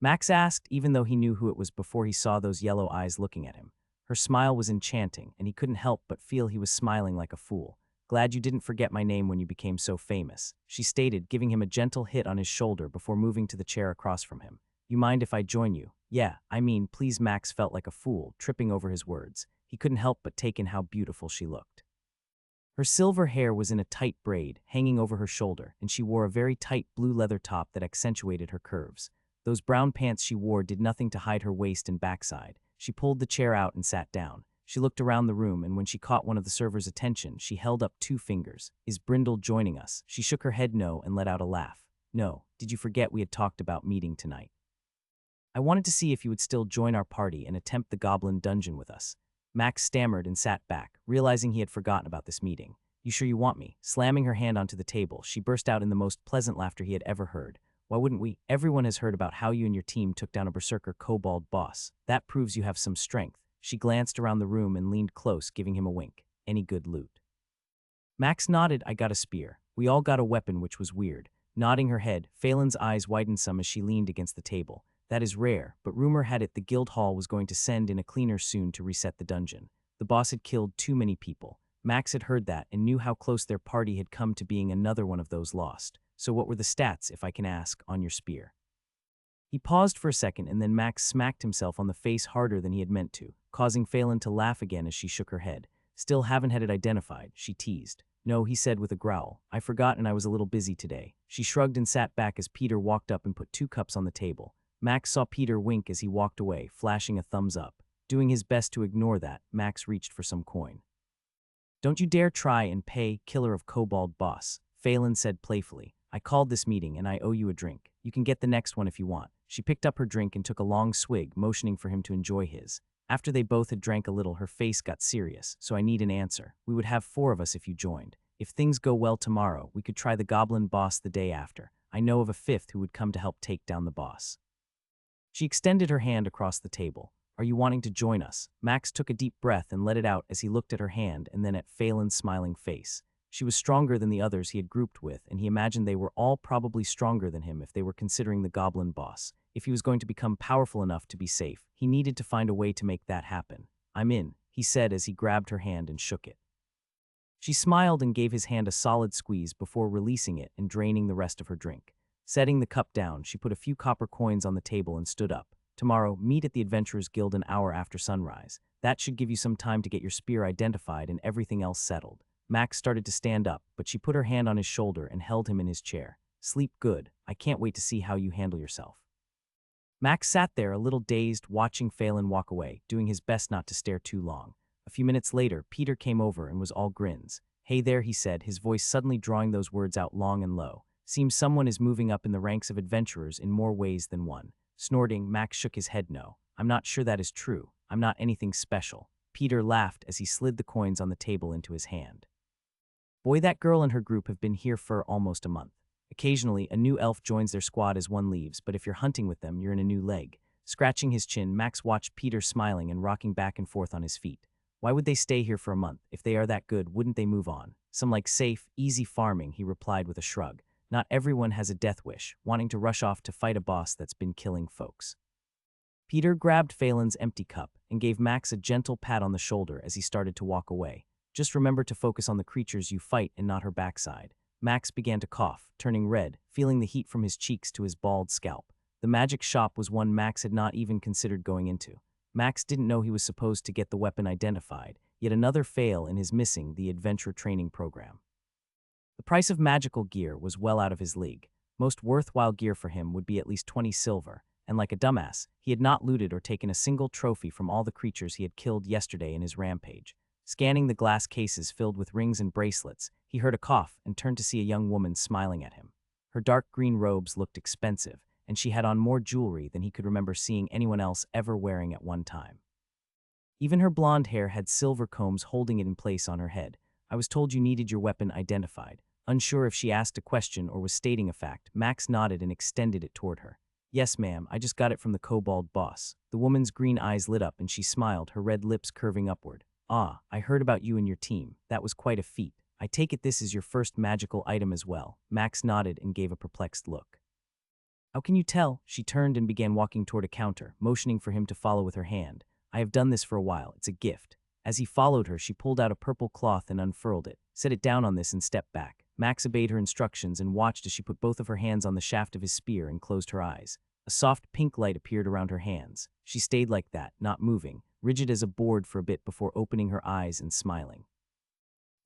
Speaker 1: Max asked, even though he knew who it was before he saw those yellow eyes looking at him. Her smile was enchanting, and he couldn't help but feel he was smiling like a fool. "Glad you didn't forget my name when you became so famous," she stated, giving him a gentle hit on his shoulder before moving to the chair across from him. "You mind if I join you?" "Yeah, I mean, please." Max felt like a fool, tripping over his words. He couldn't help but take in how beautiful she looked. Her silver hair was in a tight braid, hanging over her shoulder, and she wore a very tight blue leather top that accentuated her curves. Those brown pants she wore did nothing to hide her waist and backside. She pulled the chair out and sat down. She looked around the room, and when she caught one of the servers' attention, she held up 2 fingers. "Is Brindle joining us?" She shook her head no and let out a laugh. "No. Did you forget we had talked about meeting tonight? I wanted to see if you would still join our party and attempt the Goblin Dungeon with us." Max stammered and sat back, realizing he had forgotten about this meeting. "You sure you want me?" Slamming her hand onto the table, she burst out in the most pleasant laughter he had ever heard. "Why wouldn't we? Everyone has heard about how you and your team took down a berserker kobold boss. That proves you have some strength." She glanced around the room and leaned close, giving him a wink. "Any good loot?" Max nodded. "I got a spear. We all got a weapon, which was weird." Nodding her head, Phelan's eyes widened some as she leaned against the table. "That is rare, but rumor had it the guild hall was going to send in a cleaner soon to reset the dungeon. The boss had killed too many people." Max had heard that and knew how close their party had come to being another one of those lost. "So what were the stats, if I can ask, on your spear?" He paused for a second, and then Max smacked himself on the face harder than he had meant to, causing Phelan to laugh again as she shook her head. "Still haven't had it identified," she teased. "No," he said with a growl. "I forgot and I was a little busy today." She shrugged and sat back as Peter walked up and put 2 cups on the table. Max saw Peter wink as he walked away, flashing a thumbs up. Doing his best to ignore that, Max reached for some coin. "Don't you dare try and pay, killer of kobold boss," Phelan said playfully. "I called this meeting and I owe you a drink. You can get the next one if you want." She picked up her drink and took a long swig, motioning for him to enjoy his. After they both had drank a little, her face got serious. "So I need an answer. We would have 4 of us if you joined. If things go well tomorrow, we could try the goblin boss the day after. I know of a 5th who would come to help take down the boss." She extended her hand across the table. "Are you wanting to join us?" Max took a deep breath and let it out as he looked at her hand and then at Phelan's smiling face. She was stronger than the others he had grouped with, and he imagined they were all probably stronger than him if they were considering the goblin boss. If he was going to become powerful enough to be safe, he needed to find a way to make that happen. "I'm in," he said as he grabbed her hand and shook it. She smiled and gave his hand a solid squeeze before releasing it and draining the rest of her drink. Setting the cup down, she put a few copper coins on the table and stood up. "Tomorrow, meet at the Adventurers Guild an hour after sunrise. That should give you some time to get your spear identified and everything else settled." Max started to stand up, but she put her hand on his shoulder and held him in his chair. "Sleep good. I can't wait to see how you handle yourself." Max sat there a little dazed, watching Phelan walk away, doing his best not to stare too long. A few minutes later, Peter came over and was all grins. "Hey there," he said, his voice suddenly drawing those words out long and low. "Seems someone is moving up in the ranks of adventurers in more ways than one." Snorting, Max shook his head no. "I'm not sure that is true. I'm not anything special." Peter laughed as he slid the coins on the table into his hand. "Boy, that girl and her group have been here for almost a month. Occasionally, a new elf joins their squad as one leaves, but if you're hunting with them, you're in a new leg." Scratching his chin, Max watched Peter smiling and rocking back and forth on his feet. "Why would they stay here for a month? If they are that good, wouldn't they move on? Some like safe, easy farming," he replied with a shrug. "Not everyone has a death wish, wanting to rush off to fight a boss that's been killing folks." Peter grabbed Phelan's empty cup and gave Max a gentle pat on the shoulder as he started to walk away. "Just remember to focus on the creatures you fight and not her backside." Max began to cough, turning red, feeling the heat from his cheeks to his bald scalp. The magic shop was one Max had not even considered going into. Max didn't know he was supposed to get the weapon identified, yet another fail in his missing the adventure training program. The price of magical gear was well out of his league. Most worthwhile gear for him would be at least 20 silver, and like a dumbass, he had not looted or taken a single trophy from all the creatures he had killed yesterday in his rampage. Scanning the glass cases filled with rings and bracelets, he heard a cough and turned to see a young woman smiling at him. Her dark green robes looked expensive, and she had on more jewelry than he could remember seeing anyone else ever wearing at one time. Even her blonde hair had silver combs holding it in place on her head. "I was told you needed your weapon identified." Unsure if she asked a question or was stating a fact, Max nodded and extended it toward her. "Yes, ma'am, I just got it from the kobold boss." The woman's green eyes lit up and she smiled, her red lips curving upward. "Ah, I heard about you and your team. That was quite a feat. I take it this is your first magical item as well." Max nodded and gave a perplexed look. "How can you tell?" She turned and began walking toward a counter, motioning for him to follow with her hand. "I have done this for a while. It's a gift." As he followed her, she pulled out a purple cloth and unfurled it. "Set it down on this and step back." Max obeyed her instructions and watched as she put both of her hands on the shaft of his spear and closed her eyes. A soft pink light appeared around her hands. She stayed like that, not moving, rigid as a board for a bit before opening her eyes and smiling.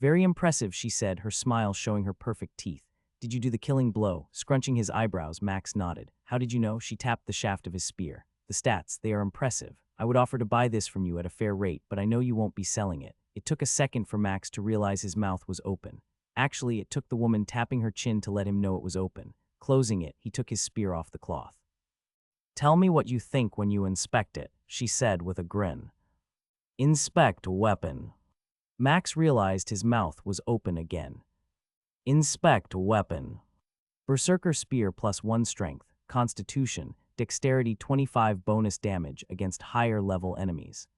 Speaker 1: "Very impressive," she said, her smile showing her perfect teeth. "Did you do the killing blow?" Scrunching his eyebrows, Max nodded. "How did you know?" She tapped the shaft of his spear. "The stats, they are impressive. I would offer to buy this from you at a fair rate, but I know you won't be selling it." It took a second for Max to realize his mouth was open. Actually, it took the woman tapping her chin to let him know it was open. Closing it, he took his spear off the cloth. "Tell me what you think when you inspect it," she said with a grin. "Inspect weapon." Max realized his mouth was open again. "Inspect weapon. Berserker spear +1 strength, constitution, dexterity 25 bonus damage against higher level enemies.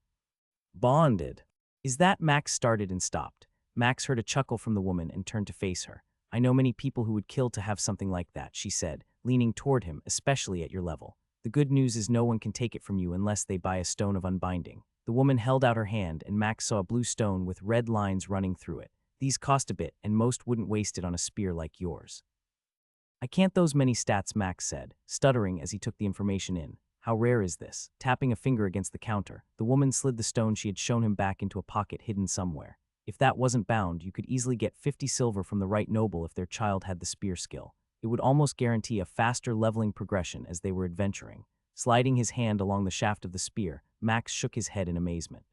Speaker 1: Bonded." "Is that?" Max started and stopped. Max heard a chuckle from the woman and turned to face her. "I know many people who would kill to have something like that," she said, leaning toward him, "especially at your level. The good news is no one can take it from you unless they buy a stone of unbinding." The woman held out her hand and Max saw a blue stone with red lines running through it. "These cost a bit and most wouldn't waste it on a spear like yours." "I can't those many stats," Max said, stuttering as he took the information in. "How rare is this?" Tapping a finger against the counter, the woman slid the stone she had shown him back into a pocket hidden somewhere. "If that wasn't bound, you could easily get 50 silver from the right noble if their child had the spear skill. It would almost guarantee a faster leveling progression as they were adventuring." Sliding his hand along the shaft of the spear, Max shook his head in amazement.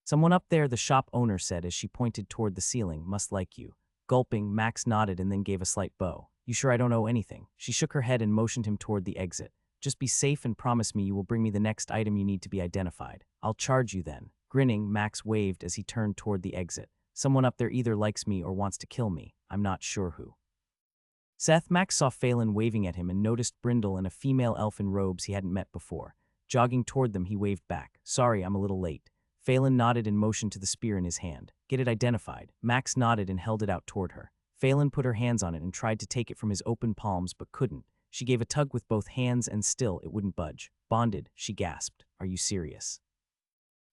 Speaker 1: "Someone up there," the shop owner said as she pointed toward the ceiling, "must like you." Gulping, Max nodded and then gave a slight bow. "You sure I don't owe anything?" She shook her head and motioned him toward the exit. "Just be safe and promise me you will bring me the next item you need to be identified. I'll charge you then." Grinning, Max waved as he turned toward the exit. "Someone up there either likes me or wants to kill me. I'm not sure who." Seth, Max saw Phelan waving at him and noticed Brindle and a female elf in robes he hadn't met before. Jogging toward them, he waved back. "Sorry, I'm a little late." Phelan nodded and motioned to the spear in his hand. "Get it identified." Max nodded and held it out toward her. Phelan put her hands on it and tried to take it from his open palms but couldn't. She gave a tug with both hands and still it wouldn't budge. Bonded, she gasped. Are you serious?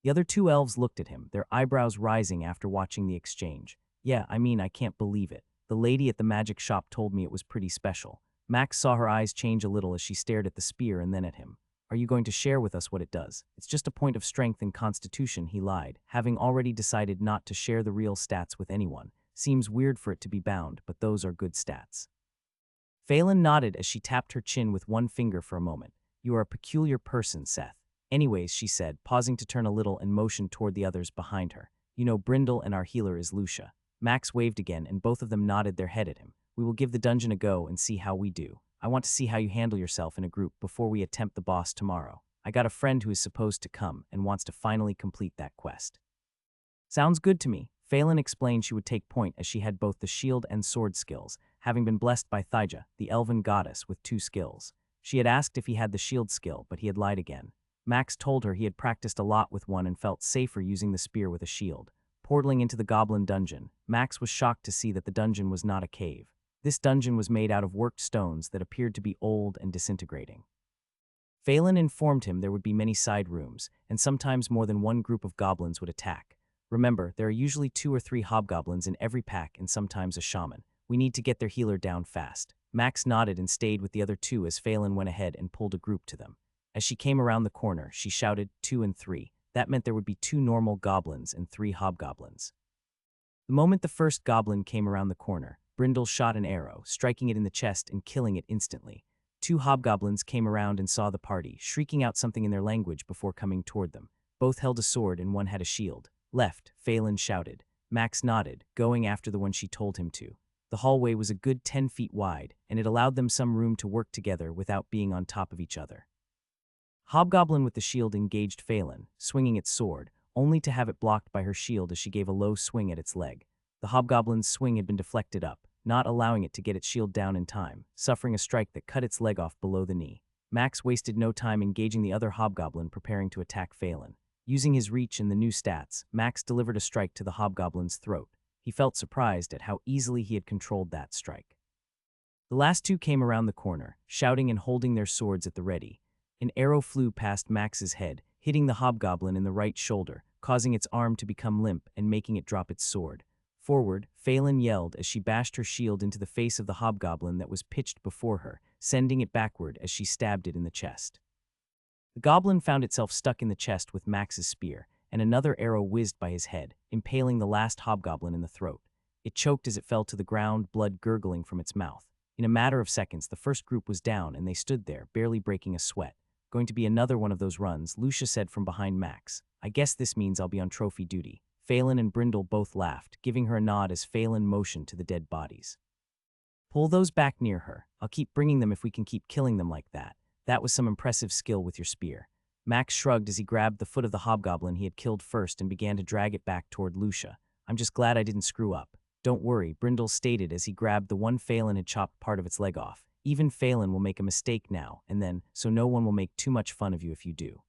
Speaker 1: The other two elves looked at him, their eyebrows rising after watching the exchange. Yeah, I can't believe it. The lady at the magic shop told me it was pretty special. Max saw her eyes change a little as she stared at the spear and then at him. Are you going to share with us what it does? It's just a point of strength and constitution, he lied, having already decided not to share the real stats with anyone. Seems weird for it to be bound, but those are good stats. Phelan nodded as she tapped her chin with one finger for a moment. You are a peculiar person, Seth. Anyways, she said, pausing to turn a little and motioned toward the others behind her. You know, Brindle and our healer is Lucia. Max waved again, and both of them nodded their head at him. We will give the dungeon a go and see how we do. I want to see how you handle yourself in a group before we attempt the boss tomorrow. I got a friend who is supposed to come and wants to finally complete that quest. Sounds good to me. Phelan explained she would take point as she had both the shield and sword skills, having been blessed by Thyja, the elven goddess, with 2 skills. She had asked if he had the shield skill, but he had lied again. Max told her he had practiced a lot with one and felt safer using the spear with a shield. Portaling into the goblin dungeon, Max was shocked to see that the dungeon was not a cave. This dungeon was made out of worked stones that appeared to be old and disintegrating. Phelan informed him there would be many side rooms, and sometimes more than one group of goblins would attack. Remember, there are usually 2 or 3 hobgoblins in every pack and sometimes a shaman. We need to get their healer down fast. Max nodded and stayed with the other 2 as Phelan went ahead and pulled a group to them. As she came around the corner, she shouted 2 and 3. That meant there would be 2 normal goblins and 3 hobgoblins. The moment the first goblin came around the corner, Brindle shot an arrow, striking it in the chest and killing it instantly. 2 hobgoblins came around and saw the party, shrieking out something in their language before coming toward them. Both held a sword and one had a shield. Left, Phelan shouted. Max nodded, going after the one she told him to. The hallway was a good 10 feet wide, and it allowed them some room to work together without being on top of each other. Hobgoblin with the shield engaged Phelan, swinging its sword, only to have it blocked by her shield as she gave a low swing at its leg. The hobgoblin's swing had been deflected up, not allowing it to get its shield down in time, suffering a strike that cut its leg off below the knee. Max wasted no time engaging the other hobgoblin preparing to attack Phelan. Using his reach and the new stats, Max delivered a strike to the hobgoblin's throat. He felt surprised at how easily he had controlled that strike. The last 2 came around the corner, shouting and holding their swords at the ready. An arrow flew past Max's head, hitting the hobgoblin in the right shoulder, causing its arm to become limp and making it drop its sword. Forward, Phelan yelled as she bashed her shield into the face of the hobgoblin that was pitched before her, sending it backward as she stabbed it in the chest. The goblin found itself stuck in the chest with Max's spear, and another arrow whizzed by his head, impaling the last hobgoblin in the throat. It choked as it fell to the ground, blood gurgling from its mouth. In a matter of seconds, the first group was down and they stood there, barely breaking a sweat. Going to be another one of those runs, Lucia said from behind Max. I guess this means I'll be on trophy duty. Phelan and Brindle both laughed, giving her a nod as Phelan motioned to the dead bodies. Pull those back near her. I'll keep bringing them if we can keep killing them like that. That was some impressive skill with your spear. Max shrugged as he grabbed the foot of the hobgoblin he had killed first and began to drag it back toward Lucia. I'm just glad I didn't screw up. Don't worry, Brindle stated as he grabbed the one Phelan had chopped part of its leg off. Even Phelan will make a mistake now and then, so no one will make too much fun of you if you do.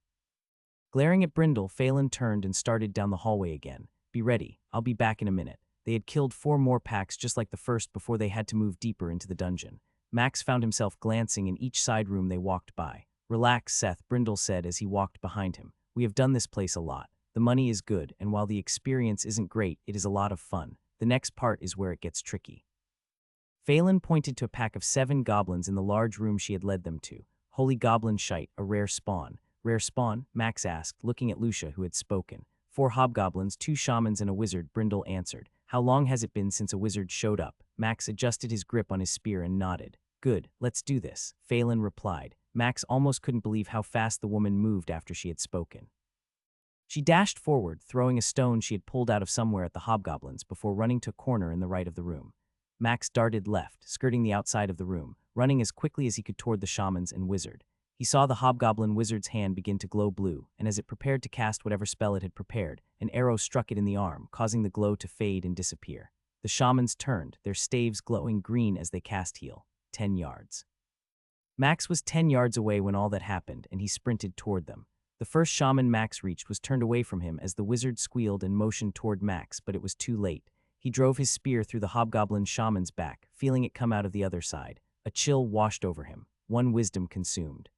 Speaker 1: Glaring at Brindle, Phelan turned and started down the hallway again. Be ready, I'll be back in a minute. They had killed 4 more packs just like the first before they had to move deeper into the dungeon. Max found himself glancing in each side room they walked by. Relax, Seth, Brindle said as he walked behind him. We have done this place a lot. The money is good, and while the experience isn't great, it is a lot of fun. The next part is where it gets tricky. Phelan pointed to a pack of 7 goblins in the large room she had led them to. Holy goblin shite, a rare spawn. Rare spawn? Max asked, looking at Lucia, who had spoken. 4 hobgoblins, 2 shamans, and a wizard, Brindle answered. How long has it been since a wizard showed up? Max adjusted his grip on his spear and nodded. Good, let's do this, Phelan replied. Max almost couldn't believe how fast the woman moved after she had spoken. She dashed forward, throwing a stone she had pulled out of somewhere at the hobgoblins before running to a corner in the right of the room. Max darted left, skirting the outside of the room, running as quickly as he could toward the shamans and wizard. He saw the hobgoblin wizard's hand begin to glow blue, and as it prepared to cast whatever spell it had prepared, an arrow struck it in the arm, causing the glow to fade and disappear. The shamans turned, their staves glowing green as they cast heal. 10 yards. Max was 10 yards away when all that happened, and he sprinted toward them. The first shaman Max reached was turned away from him as the wizard squealed and motioned toward Max, but it was too late. He drove his spear through the hobgoblin shaman's back, feeling it come out of the other side. A chill washed over him. one wisdom consumed.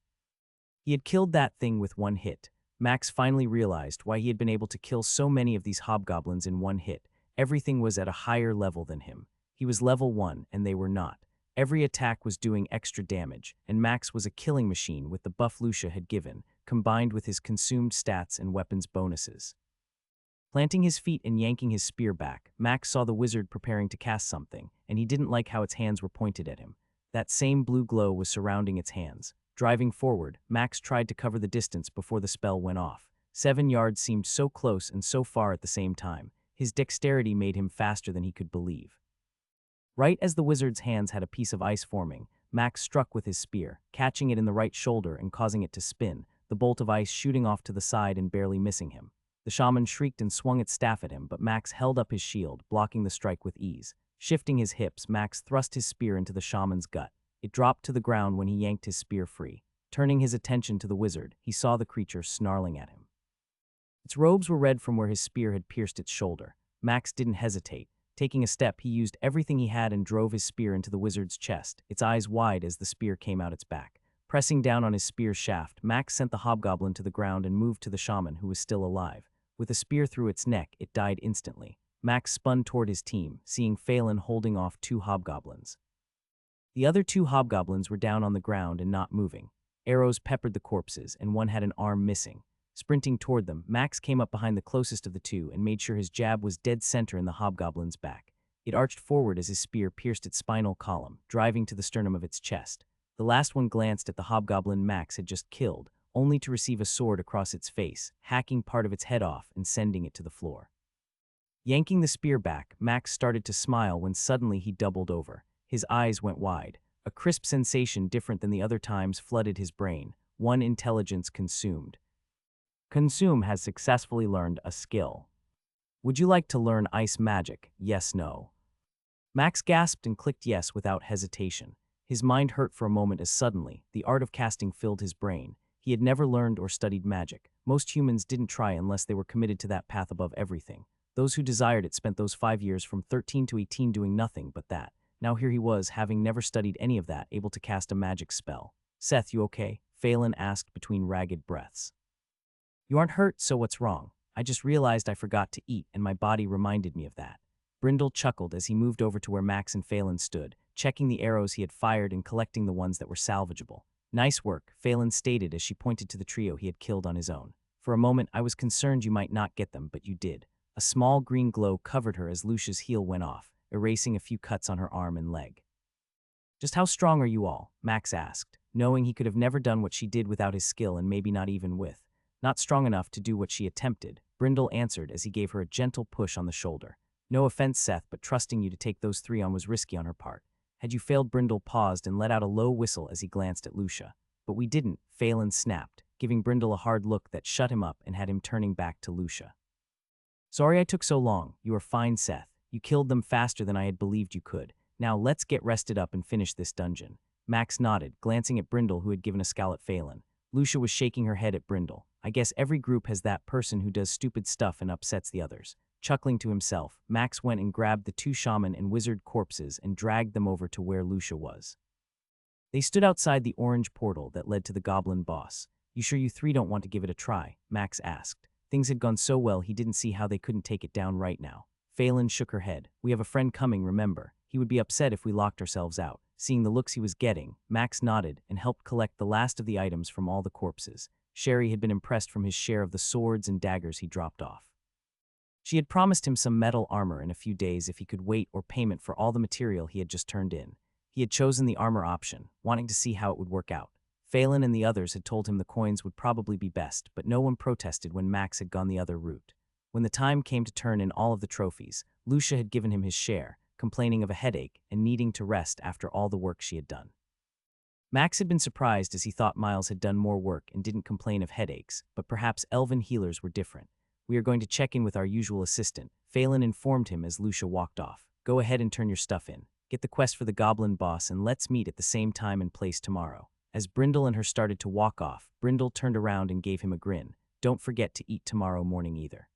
Speaker 1: He had killed that thing with one hit. Max finally realized why he had been able to kill so many of these hobgoblins in one hit. Everything was at a higher level than him. He was level 1, and they were not. Every attack was doing extra damage, and Max was a killing machine with the buff Lucia had given, combined with his consumed stats and weapons bonuses. Planting his feet and yanking his spear back, Max saw the wizard preparing to cast something, and he didn't like how its hands were pointed at him. That same blue glow was surrounding its hands. Driving forward, Max tried to cover the distance before the spell went off. 7 yards seemed so close and so far at the same time. His dexterity made him faster than he could believe. Right as the wizard's hands had a piece of ice forming, Max struck with his spear, catching it in the right shoulder and causing it to spin, the bolt of ice shooting off to the side and barely missing him. The shaman shrieked and swung its staff at him, but Max held up his shield, blocking the strike with ease. Shifting his hips, Max thrust his spear into the shaman's gut. It dropped to the ground when he yanked his spear free. Turning his attention to the wizard, he saw the creature snarling at him. Its robes were red from where his spear had pierced its shoulder. Max didn't hesitate. Taking a step, he used everything he had and drove his spear into the wizard's chest, its eyes wide as the spear came out its back. Pressing down on his spear's shaft, Max sent the hobgoblin to the ground and moved to the shaman, who was still alive. With a spear through its neck, it died instantly. Max spun toward his team, seeing Phelan holding off 2 hobgoblins. The other 2 hobgoblins were down on the ground and not moving. Arrows peppered the corpses, and one had an arm missing. Sprinting toward them, Max came up behind the closest of the 2 and made sure his jab was dead center in the hobgoblin's back. It arched forward as his spear pierced its spinal column, driving to the sternum of its chest. The last one glanced at the hobgoblin Max had just killed, only to receive a sword across its face, hacking part of its head off and sending it to the floor. Yanking the spear back, Max started to smile when suddenly he doubled over. His eyes went wide. A crisp sensation different than the other times flooded his brain. One intelligence consumed. Consume has successfully learned a skill. Would you like to learn ice magic? Yes, no. Max gasped and clicked yes without hesitation. His mind hurt for a moment as suddenly, the art of casting filled his brain. He had never learned or studied magic. Most humans didn't try unless they were committed to that path above everything. Those who desired it spent those 5 years from 13 to 18 doing nothing but that. Now here he was, having never studied any of that, able to cast a magic spell. Seth, you okay? Phelan asked between ragged breaths. You aren't hurt, so what's wrong? I just realized I forgot to eat, and my body reminded me of that. Brindle chuckled as he moved over to where Max and Phelan stood, checking the arrows he had fired and collecting the ones that were salvageable. Nice work, Phelan stated as she pointed to the trio he had killed on his own. For a moment, I was concerned you might not get them, but you did. A small green glow covered her as Lucia's heel went off, erasing a few cuts on her arm and leg. Just how strong are you all? Max asked, knowing he could have never done what she did without his skill and maybe not even with. Not strong enough to do what she attempted, Brindle answered as he gave her a gentle push on the shoulder. No offense, Seth, but trusting you to take those 3 on was risky on her part. Had you failed, Brindle paused and let out a low whistle as he glanced at Lucia. But we didn't, Phelan snapped, giving Brindle a hard look that shut him up and had him turning back to Lucia. Sorry I took so long. You are fine, Seth. You killed them faster than I had believed you could. Now let's get rested up and finish this dungeon. Max nodded, glancing at Brindle, who had given a scowl at Phelan. Lucia was shaking her head at Brindle. I guess every group has that person who does stupid stuff and upsets the others. Chuckling to himself, Max went and grabbed the 2 shaman and wizard corpses and dragged them over to where Lucia was. They stood outside the orange portal that led to the goblin boss. You sure you 3 don't want to give it a try? Max asked. Things had gone so well he didn't see how they couldn't take it down right now. Phelan shook her head. We have a friend coming, remember. He would be upset if we locked ourselves out. Seeing the looks he was getting, Max nodded and helped collect the last of the items from all the corpses. Sherry had been impressed from his share of the swords and daggers he dropped off. She had promised him some metal armor in a few days if he could wait or payment for all the material he had just turned in. He had chosen the armor option, wanting to see how it would work out. Phelan and the others had told him the coins would probably be best, but no one protested when Max had gone the other route. When the time came to turn in all of the trophies, Lucia had given him his share, complaining of a headache and needing to rest after all the work she had done. Max had been surprised as he thought Miles had done more work and didn't complain of headaches, but perhaps elven healers were different. We are going to check in with our usual assistant, Phelan informed him as Lucia walked off. Go ahead and turn your stuff in. Get the quest for the goblin boss and let's meet at the same time and place tomorrow. As Brindle and her started to walk off, Brindle turned around and gave him a grin. Don't forget to eat tomorrow morning either.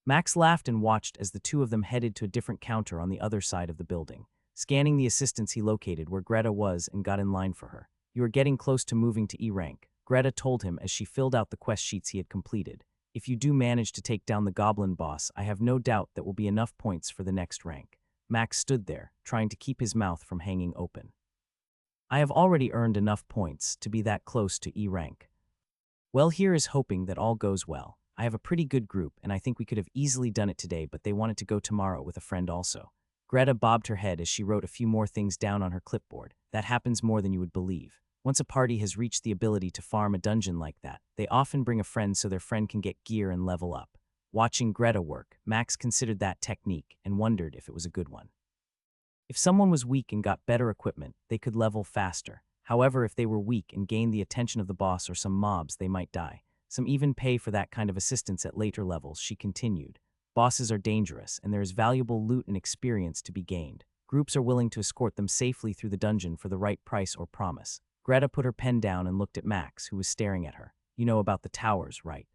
Speaker 1: Max laughed and watched as the 2 of them headed to a different counter on the other side of the building. Scanning the assistants, he located where Greta was and got in line for her. You are getting close to moving to E rank, Greta told him as she filled out the quest sheets he had completed. If you do manage to take down the goblin boss, I have no doubt that will be enough points for the next rank. Max stood there, trying to keep his mouth from hanging open. I have already earned enough points to be that close to E rank. Well, here is hoping that all goes well. I have a pretty good group, and I think we could have easily done it today, but they wanted to go tomorrow with a friend also. Greta bobbed her head as she wrote a few more things down on her clipboard. That happens more than you would believe. Once a party has reached the ability to farm a dungeon like that, they often bring a friend so their friend can get gear and level up. Watching Greta work, Max considered that technique and wondered if it was a good one. If someone was weak and got better equipment, they could level faster. However, if they were weak and gained the attention of the boss or some mobs, they might die. Some even pay for that kind of assistance at later levels, she continued. Bosses are dangerous, and there is valuable loot and experience to be gained. Groups are willing to escort them safely through the dungeon for the right price or promise. Greta put her pen down and looked at Max, who was staring at her. You know about the towers, right?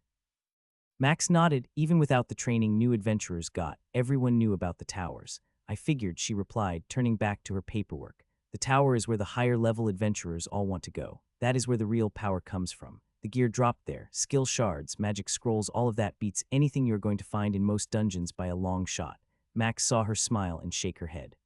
Speaker 1: Max nodded. Even without the training new adventurers got, everyone knew about the towers. I figured, she replied, turning back to her paperwork. The tower is where the higher-level adventurers all want to go. That is where the real power comes from. The gear dropped there, skill shards, magic scrolls, all of that beats anything you're going to find in most dungeons by a long shot. Max saw her smile and shake her head.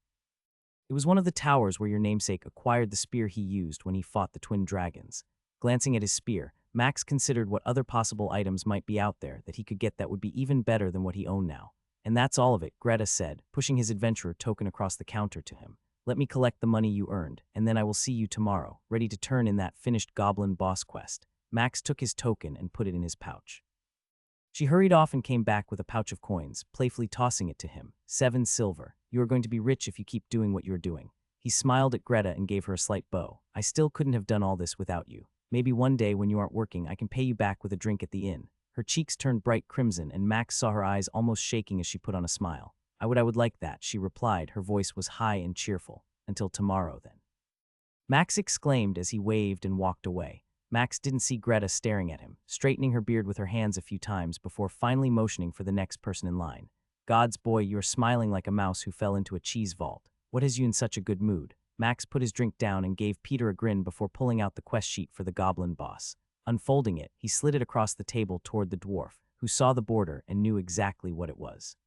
Speaker 1: It was one of the towers where your namesake acquired the spear he used when he fought the twin dragons. Glancing at his spear, Max considered what other possible items might be out there that he could get that would be even better than what he owned now. And that's all of it, Greta said, pushing his adventurer token across the counter to him. Let me collect the money you earned, and then I will see you tomorrow, ready to turn in that finished goblin boss quest. Max took his token and put it in his pouch. She hurried off and came back with a pouch of coins, playfully tossing it to him. 7 silver. You are going to be rich if you keep doing what you're doing. He smiled at Greta and gave her a slight bow. I still couldn't have done all this without you. Maybe one day when you aren't working, I can pay you back with a drink at the inn. Her cheeks turned bright crimson, and Max saw her eyes almost shaking as she put on a smile. I would like that, she replied. Her voice was high and cheerful. Until tomorrow, then. Max exclaimed as he waved and walked away. Max didn't see Greta staring at him, straightening her beard with her hands a few times before finally motioning for the next person in line. God's boy, you're smiling like a mouse who fell into a cheese vault. What has you in such a good mood? Max put his drink down and gave Peter a grin before pulling out the quest sheet for the goblin boss. Unfolding it, he slid it across the table toward the dwarf, who saw the border and knew exactly what it was.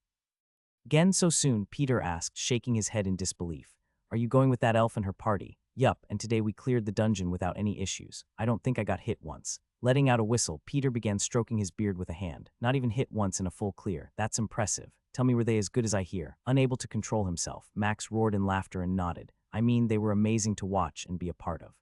Speaker 1: Again so soon? Peter asked, shaking his head in disbelief. Are you going with that elf and her party? Yup, and today we cleared the dungeon without any issues. I don't think I got hit once. Letting out a whistle, Peter began stroking his beard with a hand. Not even hit once in a full clear. That's impressive. Tell me, were they as good as I hear? Unable to control himself, Max roared in laughter and nodded. I mean, they were amazing to watch and be a part of.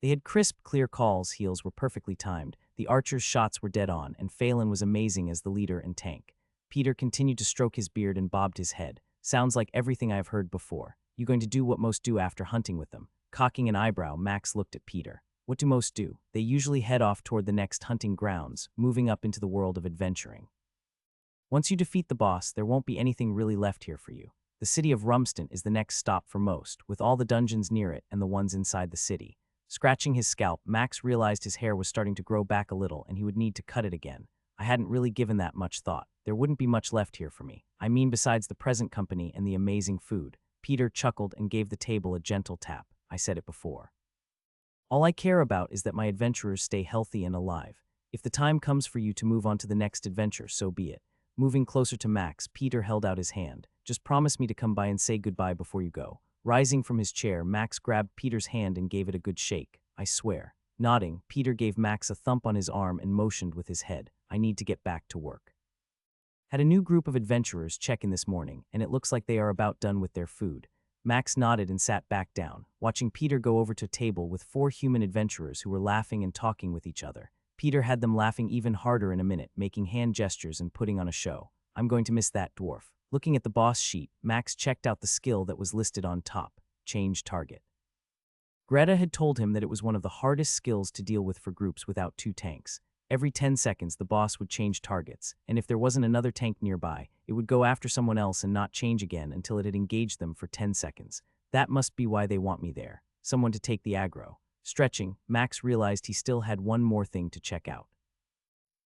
Speaker 1: They had crisp, clear calls, heels were perfectly timed, the archer's shots were dead on, and Phelan was amazing as the leader and tank. Peter continued to stroke his beard and bobbed his head. Sounds like everything I have heard before. You going to do what most do after hunting with them? Cocking an eyebrow, Max looked at Peter. What do most do? They usually head off toward the next hunting grounds, moving up into the world of adventuring. Once you defeat the boss, there won't be anything really left here for you. The city of Rumston is the next stop for most, with all the dungeons near it and the ones inside the city. Scratching his scalp, Max realized his hair was starting to grow back a little and he would need to cut it again. I hadn't really given that much thought. There wouldn't be much left here for me. I mean, besides the present company and the amazing food. Peter chuckled and gave the table a gentle tap. I said it before. All I care about is that my adventurers stay healthy and alive. If the time comes for you to move on to the next adventure, so be it. Moving closer to Max, Peter held out his hand. Just promise me to come by and say goodbye before you go. Rising from his chair, Max grabbed Peter's hand and gave it a good shake. I swear. Nodding, Peter gave Max a thump on his arm and motioned with his head. I need to get back to work. Had a new group of adventurers check in this morning, and it looks like they are about done with their food. Max nodded and sat back down, watching Peter go over to a table with 4 human adventurers who were laughing and talking with each other. Peter had them laughing even harder in a minute, making hand gestures and putting on a show. I'm going to miss that dwarf. Looking at the boss sheet, Max checked out the skill that was listed on top, change target. Greta had told him that it was one of the hardest skills to deal with for groups without 2 tanks. Every 10 seconds, the boss would change targets, and if there wasn't another tank nearby, it would go after someone else and not change again until it had engaged them for 10 seconds. That must be why they want me there. Someone to take the aggro. Stretching, Max realized he still had one more thing to check out.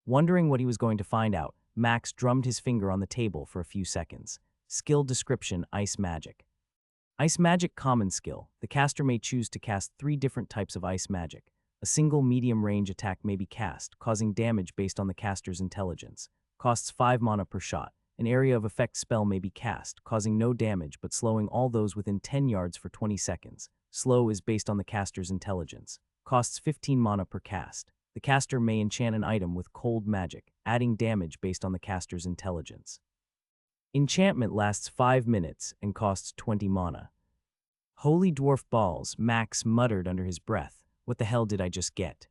Speaker 1: Wondering what he was going to find out, Max drummed his finger on the table for a few seconds. Skill description, ice magic. Ice Magic Common Skill. The caster may choose to cast 3 different types of ice magic. A single medium-range attack may be cast, causing damage based on the caster's intelligence. Costs 5 mana per shot. An area of effect spell may be cast, causing no damage but slowing all those within 10 yards for 20 seconds. Slow is based on the caster's intelligence. Costs 15 mana per cast. The caster may enchant an item with cold magic, adding damage based on the caster's intelligence. Enchantment lasts 5 minutes and costs 20 mana. Holy Dwarf Balls, Max muttered under his breath. What the hell did I just get?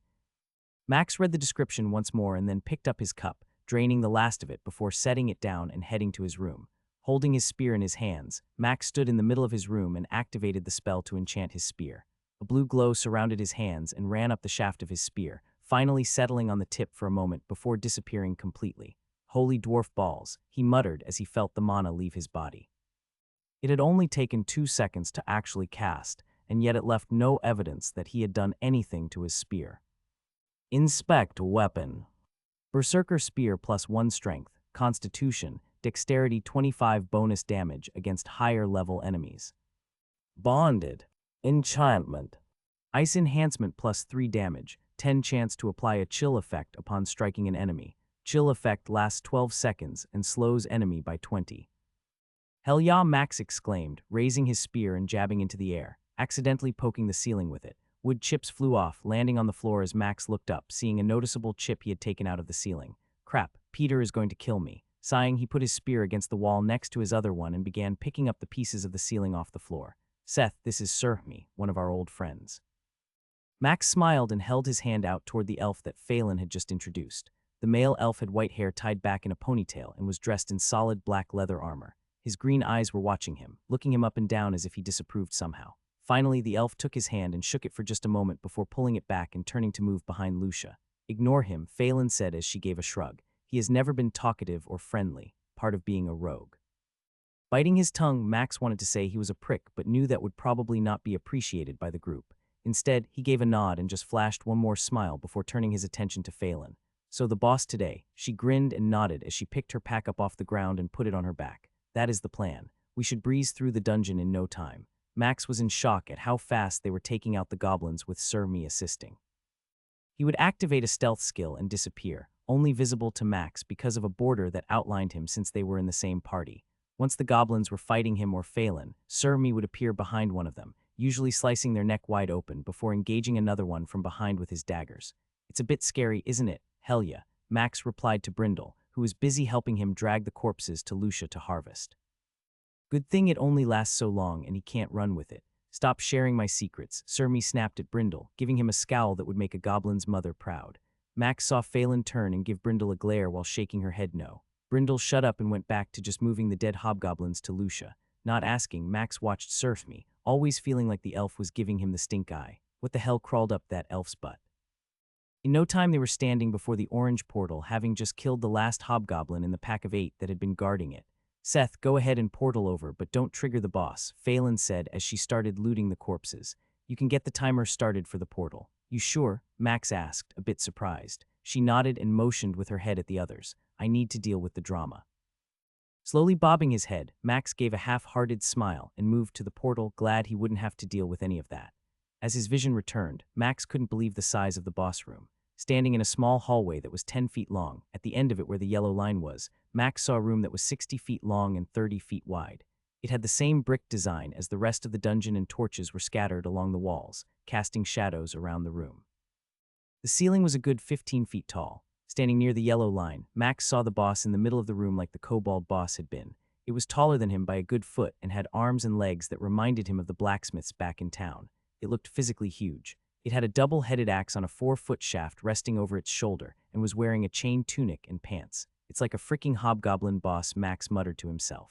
Speaker 1: Max read the description once more and then picked up his cup, draining the last of it before setting it down and heading to his room. Holding his spear in his hands, Max stood in the middle of his room and activated the spell to enchant his spear. A blue glow surrounded his hands and ran up the shaft of his spear, finally settling on the tip for a moment before disappearing completely. Holy Dwarf Balls, he muttered as he felt the mana leave his body. It had only taken 2 seconds to actually cast, and yet it left no evidence that he had done anything to his spear. Inspect Weapon. Berserker Spear plus 1 Strength, Constitution, Dexterity 25 bonus damage against higher level enemies. Bonded. Enchantment. Ice Enhancement plus 3 damage, 10 chance to apply a chill effect upon striking an enemy. Chill effect lasts 12 seconds and slows enemy by 20. Hell yeah, Max exclaimed, raising his spear and jabbing into the air, accidentally poking the ceiling with it. Wood chips flew off, landing on the floor as Max looked up, seeing a noticeable chip he had taken out of the ceiling. Crap, Peter is going to kill me. Sighing, he put his spear against the wall next to his other one and began picking up the pieces of the ceiling off the floor. Seth, this is Surmi, one of our old friends. Max smiled and held his hand out toward the elf that Phelan had just introduced. The male elf had white hair tied back in a ponytail and was dressed in solid black leather armor. His green eyes were watching him, looking him up and down as if he disapproved somehow. Finally, the elf took his hand and shook it for just a moment before pulling it back and turning to move behind Lucia. Ignore him, Phelan said as she gave a shrug. He has never been talkative or friendly, part of being a rogue. Biting his tongue, Max wanted to say he was a prick but knew that would probably not be appreciated by the group. Instead, he gave a nod and just flashed one more smile before turning his attention to Phelan. So the boss today, she grinned and nodded as she picked her pack up off the ground and put it on her back. That is the plan. We should breeze through the dungeon in no time. Max was in shock at how fast they were taking out the goblins with Surmi assisting. He would activate a stealth skill and disappear, only visible to Max because of a border that outlined him since they were in the same party. Once the goblins were fighting him or Phelan, Surmi would appear behind one of them, usually slicing their neck wide open before engaging another one from behind with his daggers. It's a bit scary, isn't it? Hell yeah, Max replied to Brindle, who was busy helping him drag the corpses to Lucia to harvest. Good thing it only lasts so long and he can't run with it. Stop sharing my secrets, Surmi snapped at Brindle, giving him a scowl that would make a goblin's mother proud. Max saw Phelan turn and give Brindle a glare while shaking her head no. Brindle shut up and went back to just moving the dead hobgoblins to Lucia. Not asking, Max watched Surmi, always feeling like the elf was giving him the stink eye. What the hell crawled up that elf's butt? In no time they were standing before the orange portal, having just killed the last hobgoblin in the pack of 8 that had been guarding it. Seth, go ahead and portal over, but don't trigger the boss, Phelan said as she started looting the corpses. You can get the timer started for the portal. You sure? Max asked, a bit surprised. She nodded and motioned with her head at the others. I need to deal with the drama. Slowly bobbing his head, Max gave a half-hearted smile and moved to the portal, glad he wouldn't have to deal with any of that. As his vision returned, Max couldn't believe the size of the boss room. Standing in a small hallway that was 10 feet long, at the end of it where the yellow line was, Max saw a room that was 60 feet long and 30 feet wide. It had the same brick design as the rest of the dungeon and torches were scattered along the walls, casting shadows around the room. The ceiling was a good 15 feet tall. Standing near the yellow line, Max saw the boss in the middle of the room like the kobold boss had been. It was taller than him by a good foot and had arms and legs that reminded him of the blacksmiths back in town. It looked physically huge. It had a double-headed axe on a 4-foot shaft resting over its shoulder and was wearing a chain tunic and pants. It's like a freaking hobgoblin boss, Max muttered to himself.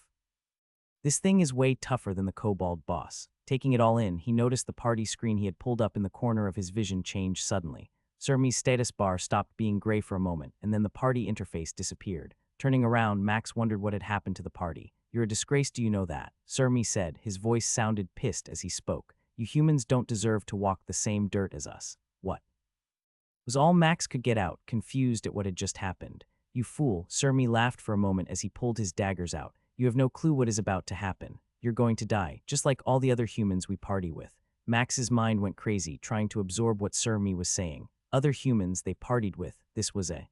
Speaker 1: This thing is way tougher than the kobold boss. Taking it all in, he noticed the party screen he had pulled up in the corner of his vision change suddenly. Surmi's status bar stopped being gray for a moment, and then the party interface disappeared. Turning around, Max wondered what had happened to the party. You're a disgrace, do you know that? Surmi said. His voice sounded pissed as he spoke. You humans don't deserve to walk the same dirt as us. What? Was all Max could get out, confused at what had just happened. You fool, Surmi laughed for a moment as he pulled his daggers out. You have no clue what is about to happen. You're going to die, just like all the other humans we party with. Max's mind went crazy, trying to absorb what Sir Me was saying. Other humans they partied with, this was a...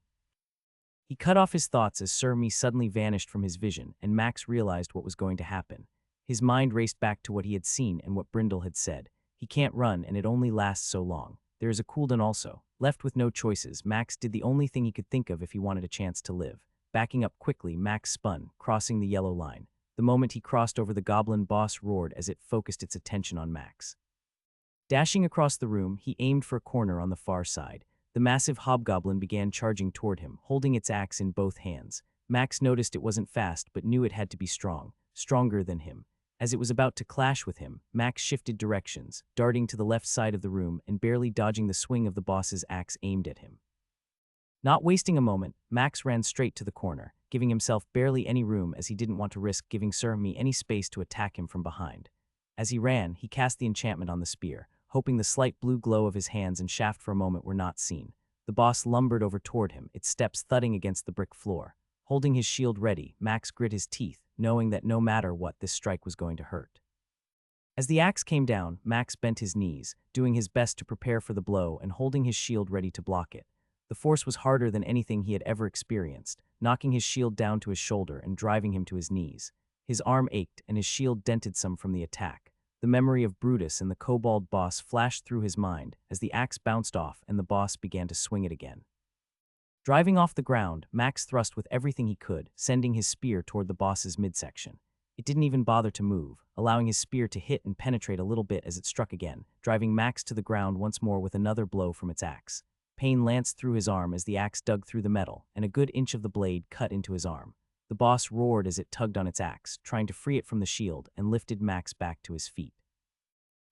Speaker 1: He cut off his thoughts as Sir Me suddenly vanished from his vision, and Max realized what was going to happen. His mind raced back to what he had seen and what Brindle had said. He can't run, and it only lasts so long. There is a cooldown also. Left with no choices, Max did the only thing he could think of if he wanted a chance to live. Backing up quickly, Max spun, crossing the yellow line. The moment he crossed over, the goblin boss roared as it focused its attention on Max. Dashing across the room, he aimed for a corner on the far side. The massive hobgoblin began charging toward him, holding its axe in both hands. Max noticed it wasn't fast but knew it had to be strong, stronger than him. As it was about to clash with him, Max shifted directions, darting to the left side of the room and barely dodging the swing of the boss's axe aimed at him. Not wasting a moment, Max ran straight to the corner, giving himself barely any room as he didn't want to risk giving Sir Me any space to attack him from behind. As he ran, he cast the enchantment on the spear, hoping the slight blue glow of his hands and shaft for a moment were not seen. The boss lumbered over toward him, its steps thudding against the brick floor. Holding his shield ready, Max grit his teeth, knowing that no matter what, this strike was going to hurt. As the axe came down, Max bent his knees, doing his best to prepare for the blow and holding his shield ready to block it. The force was harder than anything he had ever experienced, knocking his shield down to his shoulder and driving him to his knees. His arm ached and his shield dented some from the attack. The memory of Brutus and the kobold boss flashed through his mind as the axe bounced off and the boss began to swing it again. Driving off the ground, Max thrust with everything he could, sending his spear toward the boss's midsection. It didn't even bother to move, allowing his spear to hit and penetrate a little bit as it struck again, driving Max to the ground once more with another blow from its axe. Pain lanced through his arm as the axe dug through the metal, and a good inch of the blade cut into his arm. The boss roared as it tugged on its axe, trying to free it from the shield, and lifted Max back to his feet.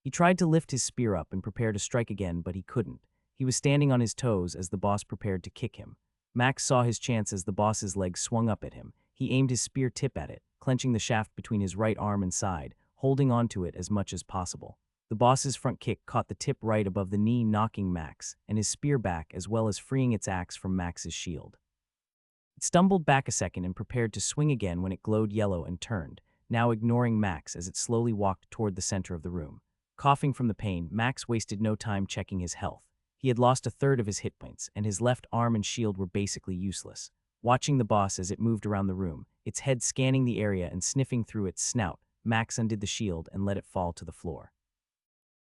Speaker 1: He tried to lift his spear up and prepare to strike again, but he couldn't. He was standing on his toes as the boss prepared to kick him. Max saw his chance as the boss's leg swung up at him. He aimed his spear tip at it, clenching the shaft between his right arm and side, holding onto it as much as possible. The boss's front kick caught the tip right above the knee, knocking Max and his spear back as well as freeing its axe from Max's shield. It stumbled back a second and prepared to swing again when it glowed yellow and turned, now ignoring Max as it slowly walked toward the center of the room. Coughing from the pain, Max wasted no time checking his health. He had lost a third of his hit points, and his left arm and shield were basically useless. Watching the boss as it moved around the room, its head scanning the area and sniffing through its snout, Max undid the shield and let it fall to the floor.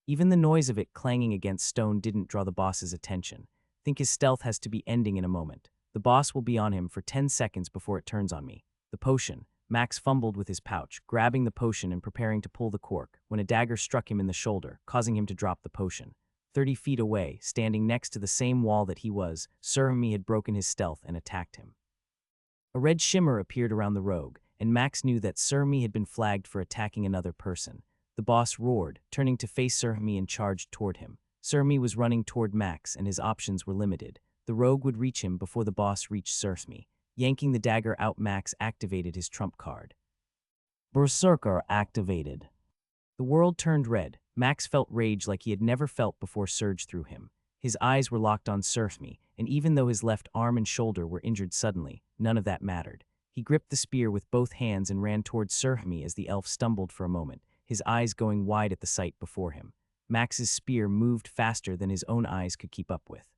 Speaker 1: Even the noise of it clanging against stone didn't draw the boss's attention. Think his stealth has to be ending in a moment. The boss will be on him for 10 seconds before it turns on me. The potion. Max fumbled with his pouch, grabbing the potion and preparing to pull the cork, when a dagger struck him in the shoulder, causing him to drop the potion. 30 feet away, standing next to the same wall that he was, Sir Me had broken his stealth and attacked him. A red shimmer appeared around the rogue, and Max knew that Sir Me had been flagged for attacking another person. The boss roared, turning to face Sir Me and charged toward him. Sir Me was running toward Max and his options were limited. The rogue would reach him before the boss reached Sir Me. Yanking the dagger out, Max activated his trump card. Berserker activated. The world turned red. Max felt rage like he had never felt before surge through him. His eyes were locked on Sir Me, and even though his left arm and shoulder were injured suddenly, none of that mattered. He gripped the spear with both hands and ran toward Sir Me as the elf stumbled for a moment, his eyes going wide at the sight before him. Max's spear moved faster than his own eyes could keep up with.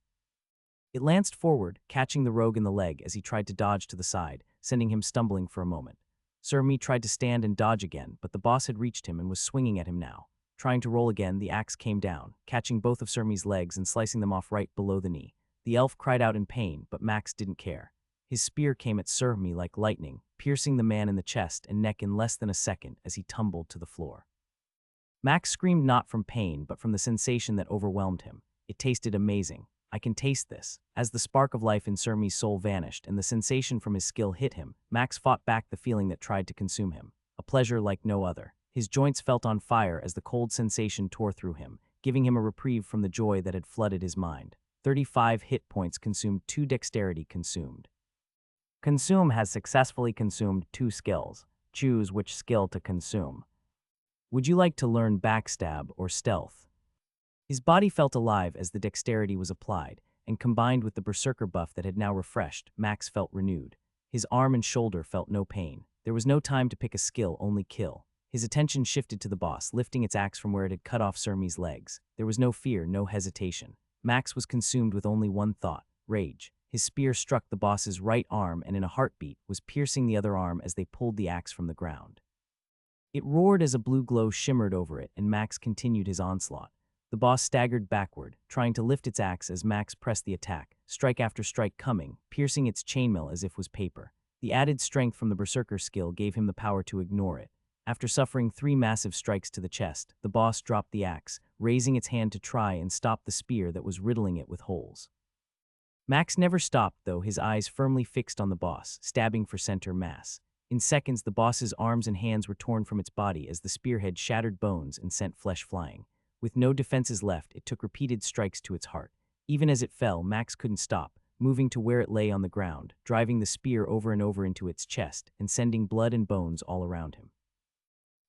Speaker 1: It lanced forward, catching the rogue in the leg as he tried to dodge to the side, sending him stumbling for a moment. Sir Me tried to stand and dodge again, but the boss had reached him and was swinging at him now. Trying to roll again, the axe came down, catching both of Sir Me's legs and slicing them off right below the knee. The elf cried out in pain, but Max didn't care. His spear came at Sir Me like lightning, piercing the man in the chest and neck in less than a second as he tumbled to the floor. Max screamed not from pain, but from the sensation that overwhelmed him. It tasted amazing. I can taste this. As the spark of life in Sir Me's soul vanished and the sensation from his skill hit him, Max fought back the feeling that tried to consume him. A pleasure like no other. His joints felt on fire as the cold sensation tore through him, giving him a reprieve from the joy that had flooded his mind. 35 hit points consumed, 2 dexterity consumed. Consume has successfully consumed 2 skills. Choose which skill to consume. Would you like to learn backstab or stealth? His body felt alive as the dexterity was applied, and combined with the berserker buff that had now refreshed, Max felt renewed. His arm and shoulder felt no pain. There was no time to pick a skill, only kill. His attention shifted to the boss, lifting its axe from where it had cut off Surmi's legs. There was no fear, no hesitation. Max was consumed with only one thought: rage. His spear struck the boss's right arm and in a heartbeat was piercing the other arm as they pulled the axe from the ground. It roared as a blue glow shimmered over it, and Max continued his onslaught. The boss staggered backward, trying to lift its axe as Max pressed the attack, strike after strike coming, piercing its chainmail as if was paper. The added strength from the berserker skill gave him the power to ignore it. After suffering 3 massive strikes to the chest, the boss dropped the axe, raising its hand to try and stop the spear that was riddling it with holes. Max never stopped, though, his eyes firmly fixed on the boss, stabbing for center mass. In seconds, the boss's arms and hands were torn from its body as the spearhead shattered bones and sent flesh flying. With no defenses left, it took repeated strikes to its heart. Even as it fell, Max couldn't stop, moving to where it lay on the ground, driving the spear over and over into its chest and sending blood and bones all around him.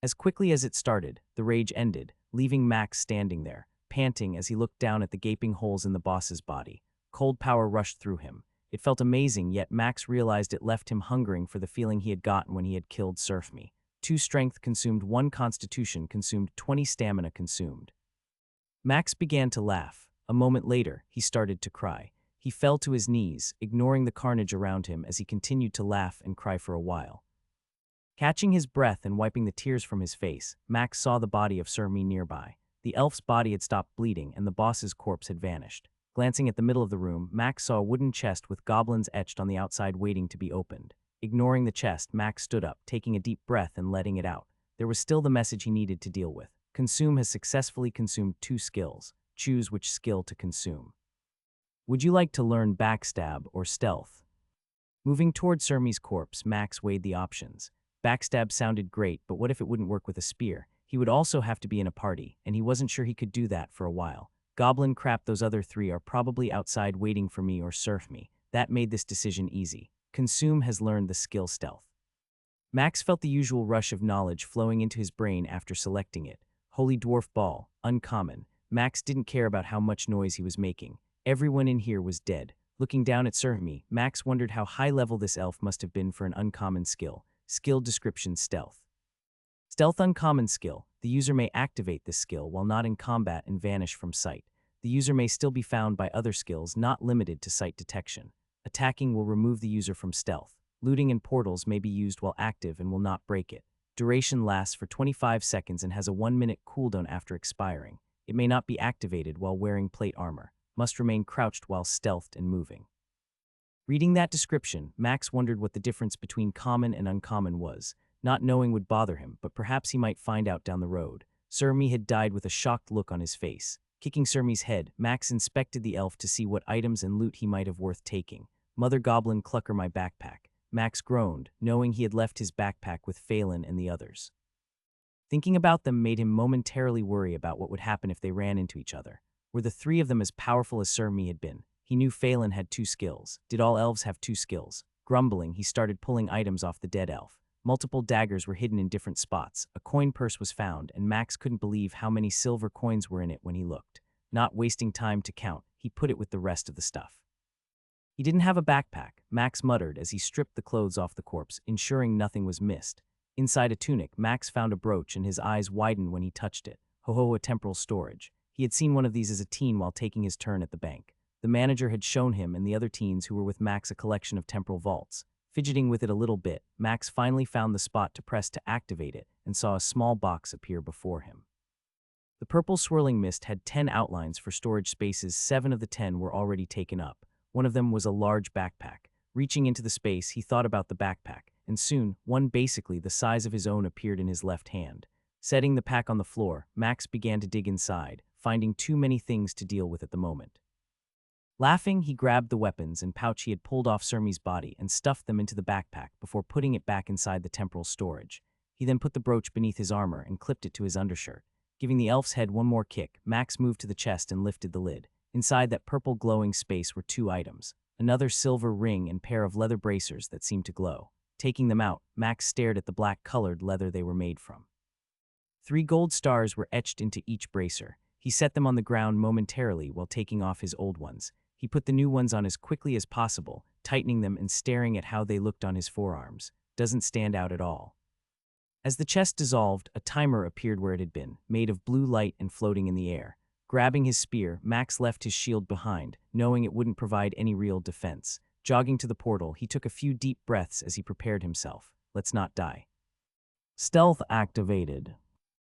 Speaker 1: As quickly as it started, the rage ended, leaving Max standing there, panting as he looked down at the gaping holes in the boss's body. Cold power rushed through him. It felt amazing, yet Max realized it left him hungering for the feeling he had gotten when he had killed Surmi. 2 strength consumed, 1 constitution consumed, 20 stamina consumed. Max began to laugh. A moment later, he started to cry. He fell to his knees, ignoring the carnage around him as he continued to laugh and cry for a while. Catching his breath and wiping the tears from his face, Max saw the body of Surmi nearby. The elf's body had stopped bleeding and the boss's corpse had vanished. Glancing at the middle of the room, Max saw a wooden chest with goblins etched on the outside waiting to be opened. Ignoring the chest, Max stood up, taking a deep breath and letting it out. There was still the message he needed to deal with. Consume has successfully consumed 2 skills. Choose which skill to consume. Would you like to learn backstab or stealth? Moving toward Surmi's corpse, Max weighed the options. Backstab sounded great, but what if it wouldn't work with a spear? He would also have to be in a party, and he wasn't sure he could do that for a while. Goblin crap, those other 3 are probably outside waiting for me or surf me. That made this decision easy. Consume has learned the skill stealth. Max felt the usual rush of knowledge flowing into his brain after selecting it. Holy Dwarf Ball, uncommon. Max didn't care about how much noise he was making. Everyone in here was dead. Looking down at Surmi, Max wondered how high-level this elf must have been for an uncommon skill. Skill description: Stealth. Stealth uncommon skill. The user may activate this skill while not in combat and vanish from sight. The user may still be found by other skills not limited to sight detection. Attacking will remove the user from stealth. Looting and portals may be used while active and will not break it. Duration lasts for 25 seconds and has a 1-minute cooldown after expiring. It may not be activated while wearing plate armor. Must remain crouched while stealthed and moving. Reading that description, Max wondered what the difference between common and uncommon was. Not knowing would bother him, but perhaps he might find out down the road. Surmi had died with a shocked look on his face. Kicking Surmi's head, Max inspected the elf to see what items and loot he might have worth taking. Mother Goblin, clucker my backpack. Max groaned, knowing he had left his backpack with Phelan and the others. Thinking about them made him momentarily worry about what would happen if they ran into each other. Were the 3 of them as powerful as Surmi had been? He knew Phelan had 2 skills. Did all elves have 2 skills? Grumbling, he started pulling items off the dead elf. Multiple daggers were hidden in different spots. A coin purse was found, and Max couldn't believe how many silver coins were in it when he looked. Not wasting time to count, he put it with the rest of the stuff. He didn't have a backpack, Max muttered as he stripped the clothes off the corpse, ensuring nothing was missed. Inside a tunic, Max found a brooch and his eyes widened when he touched it. Ho-ho, a temporal storage. He had seen one of these as a teen while taking his turn at the bank. The manager had shown him and the other teens who were with Max a collection of temporal vaults. Fidgeting with it a little bit, Max finally found the spot to press to activate it and saw a small box appear before him. The purple swirling mist had 10 outlines for storage spaces. 7 of the 10 were already taken up. One of them was a large backpack. Reaching into the space, he thought about the backpack, and soon, one basically the size of his own appeared in his left hand. Setting the pack on the floor, Max began to dig inside, finding too many things to deal with at the moment. Laughing, he grabbed the weapons and pouch he had pulled off Surmi's body and stuffed them into the backpack before putting it back inside the temporal storage. He then put the brooch beneath his armor and clipped it to his undershirt. Giving the elf's head one more kick, Max moved to the chest and lifted the lid. Inside that purple glowing space were 2 items, another silver ring and pair of leather bracers that seemed to glow. Taking them out, Max stared at the black-colored leather they were made from. 3 gold stars were etched into each bracer. He set them on the ground momentarily while taking off his old ones. He put the new ones on as quickly as possible, tightening them and staring at how they looked on his forearms. Doesn't stand out at all. As the chest dissolved, a timer appeared where it had been, made of blue light and floating in the air. Grabbing his spear, Max left his shield behind, knowing it wouldn't provide any real defense. Jogging to the portal, he took a few deep breaths as he prepared himself. Let's not die. Stealth activated.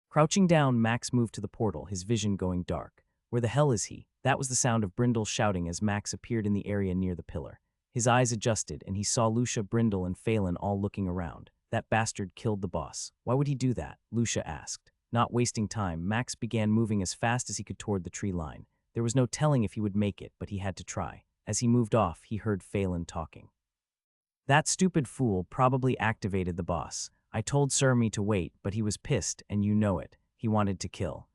Speaker 1: Crouching down, Max moved to the portal, his vision going dark. Where the hell is he? That was the sound of Brindle shouting as Max appeared in the area near the pillar. His eyes adjusted, and he saw Lucia, Brindle, and Phelan all looking around. That bastard killed the boss. Why would he do that? Lucia asked. Not wasting time, Max began moving as fast as he could toward the tree line. There was no telling if he would make it, but he had to try. As he moved off, he heard Phelan talking. That stupid fool probably activated the boss. I told Surmi to wait, but he was pissed, and you know it. He wanted to kill.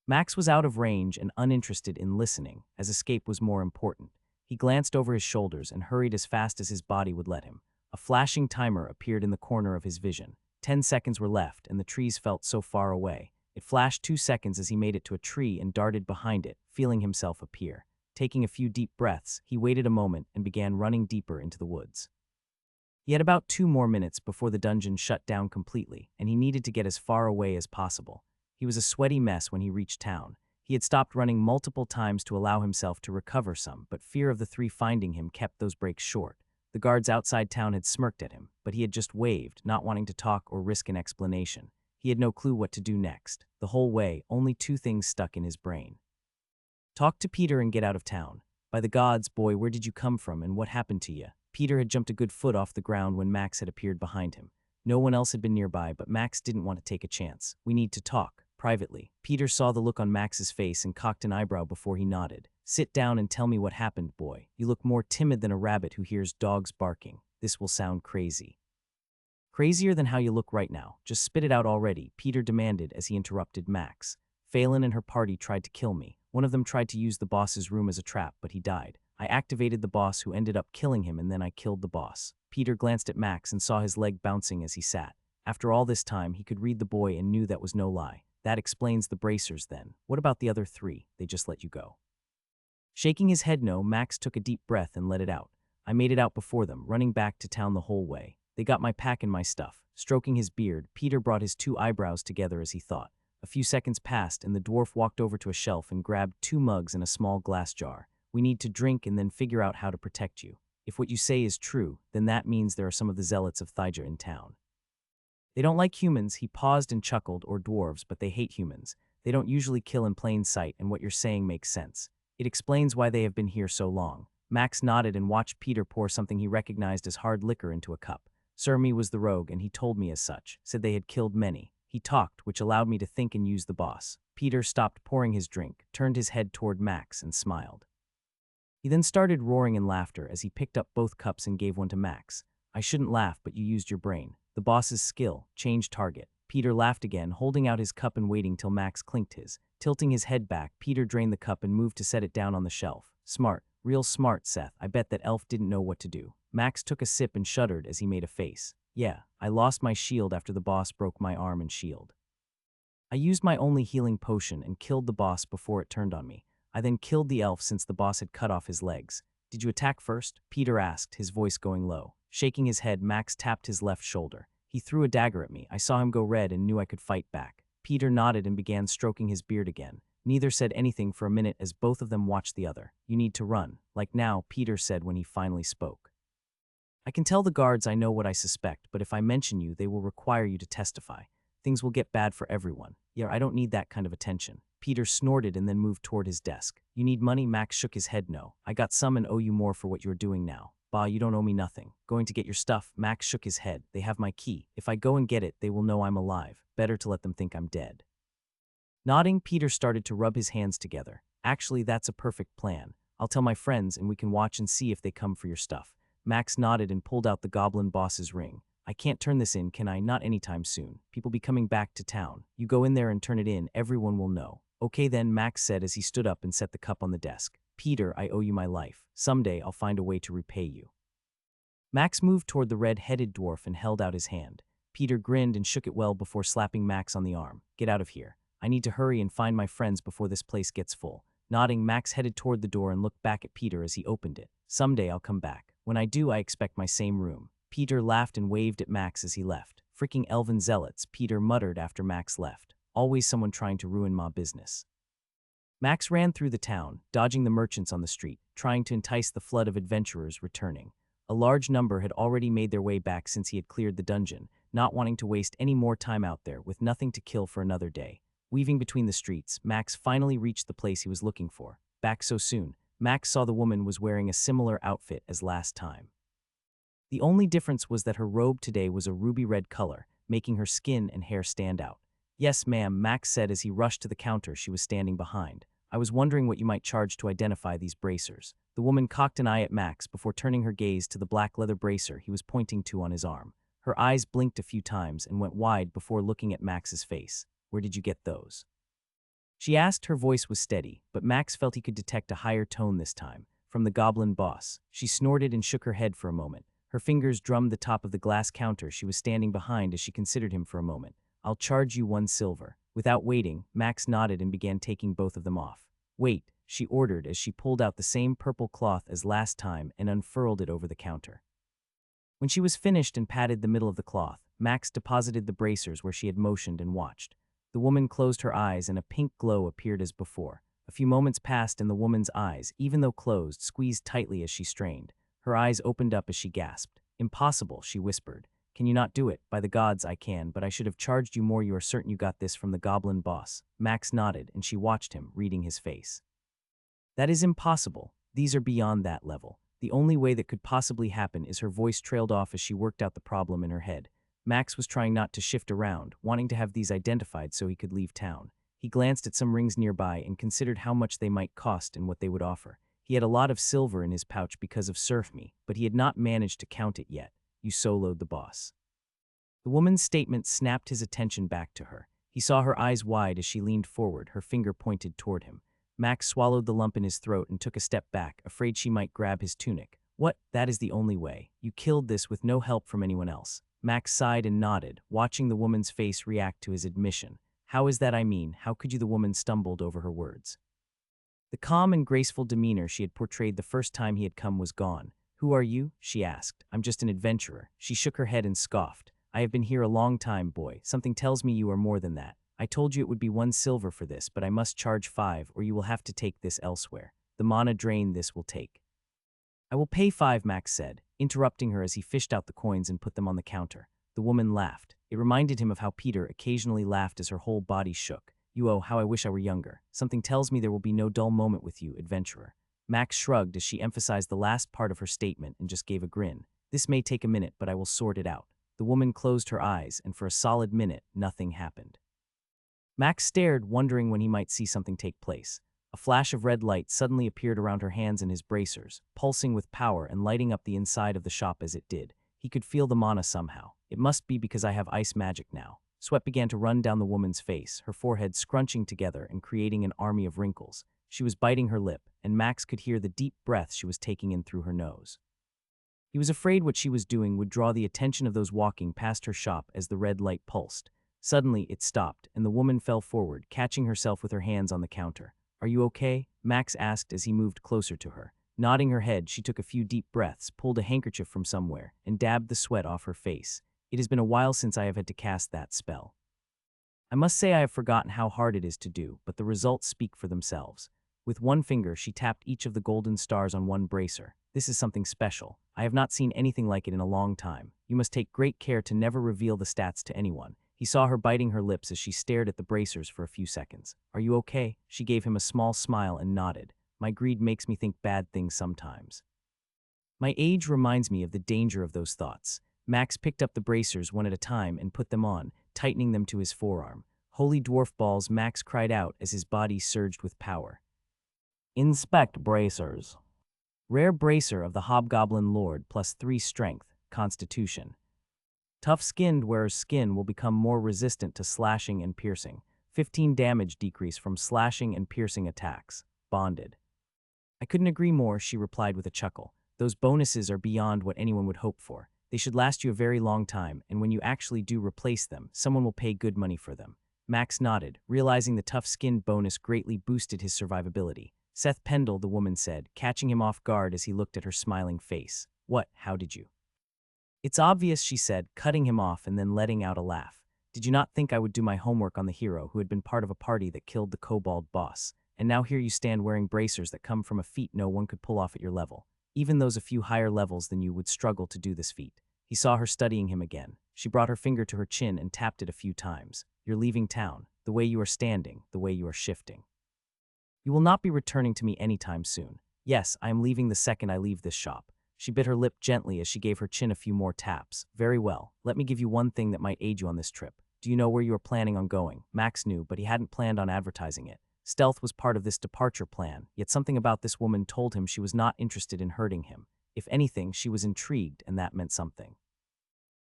Speaker 1: Max was out of range and uninterested in listening, as escape was more important. He glanced over his shoulders and hurried as fast as his body would let him. A flashing timer appeared in the corner of his vision. 10 seconds were left, and the trees felt so far away. It flashed 2 seconds as he made it to a tree and darted behind it, feeling himself appear. Taking a few deep breaths, he waited a moment and began running deeper into the woods. He had about 2 more minutes before the dungeon shut down completely, and he needed to get as far away as possible. He was a sweaty mess when he reached town. He had stopped running multiple times to allow himself to recover some, but fear of the 3 finding him kept those breaks short. The guards outside town had smirked at him, but he had just waved, not wanting to talk or risk an explanation. He had no clue what to do next. The whole way, only 2 things stuck in his brain. Talk to Peter and get out of town. By the gods, boy, where did you come from and what happened to you? Peter had jumped a good foot off the ground when Max had appeared behind him. No one else had been nearby, but Max didn't want to take a chance. We need to talk. Privately, Peter saw the look on Max's face and cocked an eyebrow before he nodded. Sit down and tell me what happened, boy. You look more timid than a rabbit who hears dogs barking. This will sound crazy. Crazier than how you look right now. Just spit it out already, Peter demanded as he interrupted Max. Phelan and her party tried to kill me. One of them tried to use the boss's room as a trap, but he died. I activated the boss who ended up killing him, and then I killed the boss. Peter glanced at Max and saw his leg bouncing as he sat. After all this time, he could read the boy and knew that was no lie. That explains the bracers then. What about the other 3? They just let you go. Shaking his head no, Max took a deep breath and let it out. I made it out before them, running back to town the whole way. They got my pack and my stuff. Stroking his beard, Peter brought his 2 eyebrows together as he thought. A few seconds passed and the dwarf walked over to a shelf and grabbed 2 mugs and a small glass jar. We need to drink and then figure out how to protect you. If what you say is true, then that means there are some of the zealots of Thyja in town. They don't like humans, he paused and chuckled, or dwarves, but they hate humans. They don't usually kill in plain sight, and what you're saying makes sense. It explains why they have been here so long. Max nodded and watched Peter pour something he recognized as hard liquor into a cup. Surmi was the rogue, and he told me as such, said they had killed many. He talked, which allowed me to think and use the boss. Peter stopped pouring his drink, turned his head toward Max, and smiled. He then started roaring in laughter as he picked up both cups and gave one to Max. I shouldn't laugh, but you used your brain. The boss's skill, change target. Peter laughed again, holding out his cup and waiting till Max clinked his. Tilting his head back, Peter drained the cup and moved to set it down on the shelf. Smart, real smart, Seth. I bet that elf didn't know what to do. Max took a sip and shuddered as he made a face. Yeah, I lost my shield after the boss broke my arm and shield. I used my only healing potion and killed the boss before it turned on me. I then killed the elf since the boss had cut off his legs. Did you attack first? Peter asked, his voice going low. Shaking his head, Max tapped his left shoulder. He threw a dagger at me. I saw him go red and knew I could fight back. Peter nodded and began stroking his beard again. Neither said anything for a minute as both of them watched the other. You need to run. Like now, Peter said when he finally spoke. I can tell the guards I know what I suspect, but if I mention you, they will require you to testify. Things will get bad for everyone. Yeah, I don't need that kind of attention. Peter snorted and then moved toward his desk. You need money? Max shook his head no. I got some and owe you more for what you're doing now. Bah, you don't owe me nothing. Going to get your stuff? Max shook his head. They have my key. If I go and get it, they will know I'm alive. Better to let them think I'm dead. Nodding, Peter started to rub his hands together. Actually, that's a perfect plan. I'll tell my friends and we can watch and see if they come for your stuff. Max nodded and pulled out the goblin boss's ring. I can't turn this in, can I? Not anytime soon. People be coming back to town. You go in there and turn it in, everyone will know. Okay then, Max said as he stood up and set the cup on the desk. Peter, I owe you my life. Someday I'll find a way to repay you. Max moved toward the red-headed dwarf and held out his hand. Peter grinned and shook it well before slapping Max on the arm. Get out of here. I need to hurry and find my friends before this place gets full. Nodding, Max headed toward the door and looked back at Peter as he opened it. Someday I'll come back. When I do, I expect my same room. Peter laughed and waved at Max as he left. Fricking elven zealots, Peter muttered after Max left. Always someone trying to ruin my business. Max ran through the town, dodging the merchants on the street, trying to entice the flood of adventurers returning. A large number had already made their way back since he had cleared the dungeon, not wanting to waste any more time out there with nothing to kill for another day. Weaving between the streets, Max finally reached the place he was looking for. Back so soon, Max saw the woman was wearing a similar outfit as last time. The only difference was that her robe today was a ruby red color, making her skin and hair stand out. "Yes, ma'am," Max said as he rushed to the counter she was standing behind. "I was wondering what you might charge to identify these bracers." The woman cocked an eye at Max before turning her gaze to the black leather bracer he was pointing to on his arm. Her eyes blinked a few times and went wide before looking at Max's face. "Where did you get those?" she asked. Her voice was steady, but Max felt he could detect a higher tone this time. "From the goblin boss." She snorted and shook her head for a moment. Her fingers drummed the top of the glass counter she was standing behind as she considered him for a moment. "I'll charge you 1 silver. Without waiting, Max nodded and began taking both of them off. "Wait," she ordered as she pulled out the same purple cloth as last time and unfurled it over the counter. When she was finished and patted the middle of the cloth, Max deposited the bracers where she had motioned and watched. The woman closed her eyes and a pink glow appeared as before. A few moments passed and the woman's eyes, even though closed, squeezed tightly as she strained. Her eyes opened up as she gasped. "Impossible," she whispered. "Can you not do it?" "By the gods, I can, but I should have charged you more. You are certain you got this from the goblin boss?" Max nodded, and she watched him, reading his face. "That is impossible. These are beyond that level. The only way that could possibly happen is." Her voice trailed off as she worked out the problem in her head. Max was trying not to shift around, wanting to have these identified so he could leave town. He glanced at some rings nearby and considered how much they might cost and what they would offer. He had a lot of silver in his pouch because of Surf Me, but he had not managed to count it yet. "You soloed the boss." The woman's statement snapped his attention back to her. He saw her eyes wide as she leaned forward, her finger pointed toward him. Max swallowed the lump in his throat and took a step back, afraid she might grab his tunic. "What? That is the only way. You killed this with no help from anyone else." Max sighed and nodded, watching the woman's face react to his admission. "How is that? I mean, how could you?" The woman stumbled over her words. The calm and graceful demeanor she had portrayed the first time he had come was gone. "Who are you?" she asked. "I'm just an adventurer." She shook her head and scoffed. "I have been here a long time, boy. Something tells me you are more than that. I told you it would be 1 silver for this, but I must charge 5 or you will have to take this elsewhere. The mana drain this will take." "I will pay 5, Max said, interrupting her as he fished out the coins and put them on the counter. The woman laughed. It reminded him of how Peter occasionally laughed as her whole body shook. "Oh, how I wish I were younger. Something tells me there will be no dull moment with you, adventurer." Max shrugged as she emphasized the last part of her statement and just gave a grin. "This may take a minute, but I will sort it out." The woman closed her eyes, and for a solid minute, nothing happened. Max stared, wondering when he might see something take place. A flash of red light suddenly appeared around her hands and his bracers, pulsing with power and lighting up the inside of the shop as it did. He could feel the mana somehow. "It must be because I have ice magic now." Sweat began to run down the woman's face, her forehead scrunching together and creating an army of wrinkles. She was biting her lip, and Max could hear the deep breath she was taking in through her nose. He was afraid what she was doing would draw the attention of those walking past her shop as the red light pulsed. Suddenly, it stopped, and the woman fell forward, catching herself with her hands on the counter. "Are you okay?" Max asked as he moved closer to her. Nodding her head, she took a few deep breaths, pulled a handkerchief from somewhere, and dabbed the sweat off her face. "It has been a while since I have had to cast that spell. I must say I have forgotten how hard it is to do, but the results speak for themselves." With one finger, she tapped each of the golden stars on one bracer. "This is something special. I have not seen anything like it in a long time. You must take great care to never reveal the stats to anyone." He saw her biting her lips as she stared at the bracers for a few seconds. "Are you okay?" She gave him a small smile and nodded. "My greed makes me think bad things sometimes. My age reminds me of the danger of those thoughts." Max picked up the bracers one at a time and put them on, tightening them to his forearm. "Holy dwarf balls," Max cried out as his body surged with power. "Inspect bracers. Rare bracer of the Hobgoblin Lord +3 strength, constitution. Tough-skinned wearer's skin will become more resistant to slashing and piercing. 15 damage decrease from slashing and piercing attacks. Bonded." "I couldn't agree more," she replied with a chuckle. "Those bonuses are beyond what anyone would hope for. They should last you a very long time, and when you actually do replace them, someone will pay good money for them." Max nodded, realizing the tough-skin bonus greatly boosted his survivability. "Seth Pendle," the woman said, catching him off guard as he looked at her smiling face. "What? How did you?" It's obvious, she said, cutting him off and then letting out a laugh. Did you not think I would do my homework on the hero who had been part of a party that killed the kobold boss? And now here you stand wearing bracers that come from a feat no one could pull off at your level. Even those a few higher levels than you would struggle to do this feat. He saw her studying him again. She brought her finger to her chin and tapped it a few times. You're leaving town. The way you are standing, the way you are shifting. You will not be returning to me anytime soon. Yes, I am leaving the second I leave this shop. She bit her lip gently as she gave her chin a few more taps. Very well, let me give you one thing that might aid you on this trip. Do you know where you are planning on going? Max knew, but he hadn't planned on advertising it. Stealth was part of this departure plan, yet something about this woman told him she was not interested in hurting him. If anything, she was intrigued, and that meant something.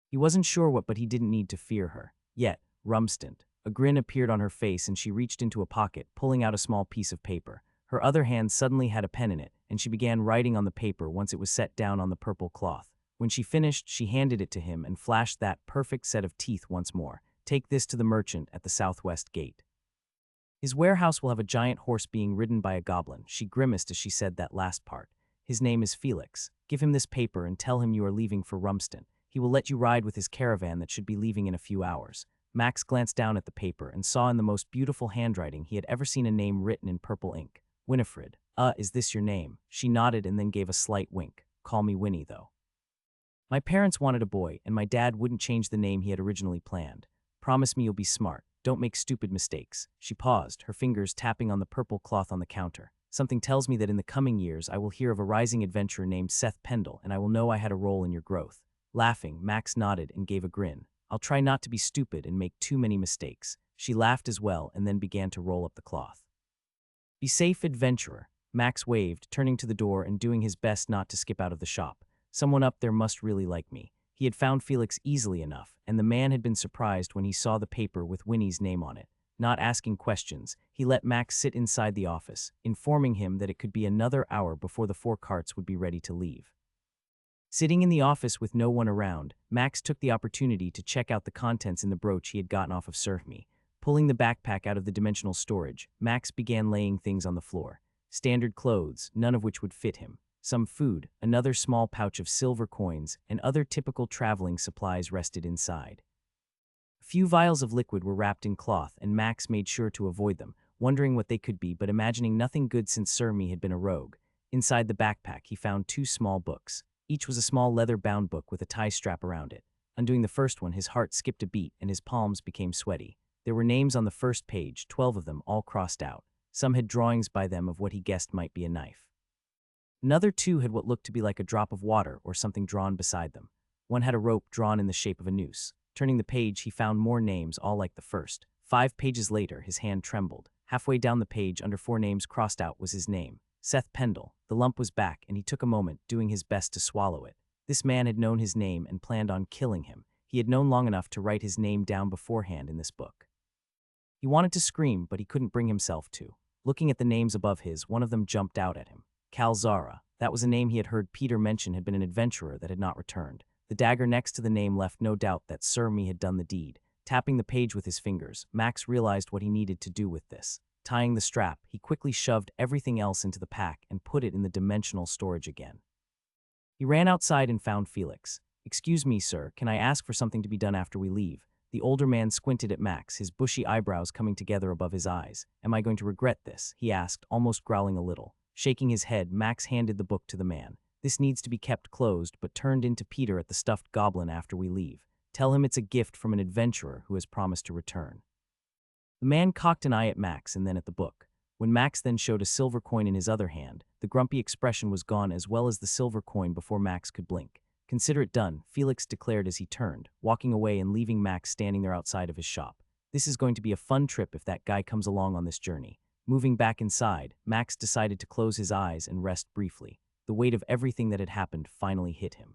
Speaker 1: He wasn't sure what, but he didn't need to fear her. Yet, rumstant. A grin appeared on her face and she reached into a pocket, pulling out a small piece of paper. Her other hand suddenly had a pen in it, and she began writing on the paper once it was set down on the purple cloth. When she finished, she handed it to him and flashed that perfect set of teeth once more. Take this to the merchant at the southwest gate. His warehouse will have a giant horse being ridden by a goblin. She grimaced as she said that last part. His name is Felix. Give him this paper and tell him you are leaving for Rumston. He will let you ride with his caravan that should be leaving in a few hours. Max glanced down at the paper and saw in the most beautiful handwriting he had ever seen a name written in purple ink. Winifred. Is this your name? She nodded and then gave a slight wink. Call me Winnie, though. My parents wanted a boy, and my dad wouldn't change the name he had originally planned. Promise me you'll be smart. Don't make stupid mistakes. She paused, her fingers tapping on the purple cloth on the counter. Something tells me that in the coming years I will hear of a rising adventurer named Seth Pendle, and I will know I had a role in your growth. Laughing, Max nodded and gave a grin. I'll try not to be stupid and make too many mistakes. She laughed as well and then began to roll up the cloth. Be safe, adventurer. Max waved, turning to the door and doing his best not to skip out of the shop. Someone up there must really like me. He had found Felix easily enough, and the man had been surprised when he saw the paper with Winnie's name on it. Not asking questions, he let Max sit inside the office, informing him that it could be another hour before the 4 carts would be ready to leave. Sitting in the office with no one around, Max took the opportunity to check out the contents in the brooch he had gotten off of Surfme. Pulling the backpack out of the dimensional storage, Max began laying things on the floor. Standard clothes, none of which would fit him. Some food, another small pouch of silver coins, and other typical traveling supplies rested inside. A few vials of liquid were wrapped in cloth, and Max made sure to avoid them, wondering what they could be but imagining nothing good since Surfme had been a rogue. Inside the backpack, he found 2 small books. Each was a small leather-bound book with a tie strap around it. Undoing the first one, his heart skipped a beat and his palms became sweaty. There were names on the first page, 12 of them, all crossed out. Some had drawings by them of what he guessed might be a knife. Another 2 had what looked to be like a drop of water or something drawn beside them. One had a rope drawn in the shape of a noose. Turning the page, he found more names, all like the first. 5 pages later, his hand trembled. Halfway down the page, under 4 names crossed out, was his name. Seth Pendle. The lump was back, and he took a moment, doing his best to swallow it. This man had known his name and planned on killing him. He had known long enough to write his name down beforehand in this book. He wanted to scream, but he couldn't bring himself to. Looking at the names above his, one of them jumped out at him. Calzara. That was a name he had heard Peter mention had been an adventurer that had not returned. The dagger next to the name left no doubt that Surfme had done the deed. Tapping the page with his fingers, Max realized what he needed to do with this. Tying the strap, he quickly shoved everything else into the pack and put it in the dimensional storage again. He ran outside and found Felix. Excuse me, sir, can I ask for something to be done after we leave? The older man squinted at Max, his bushy eyebrows coming together above his eyes. Am I going to regret this? He asked, almost growling a little. Shaking his head, Max handed the book to the man. This needs to be kept closed, but turned into Peter at the stuffed goblin after we leave. Tell him it's a gift from an adventurer who has promised to return. The man cocked an eye at Max and then at the book. When Max then showed a silver coin in his other hand, the grumpy expression was gone as well as the silver coin before Max could blink. Consider it done, Felix declared as he turned, walking away and leaving Max standing there outside of his shop. This is going to be a fun trip if that guy comes along on this journey. Moving back inside, Max decided to close his eyes and rest briefly. The weight of everything that had happened finally hit him.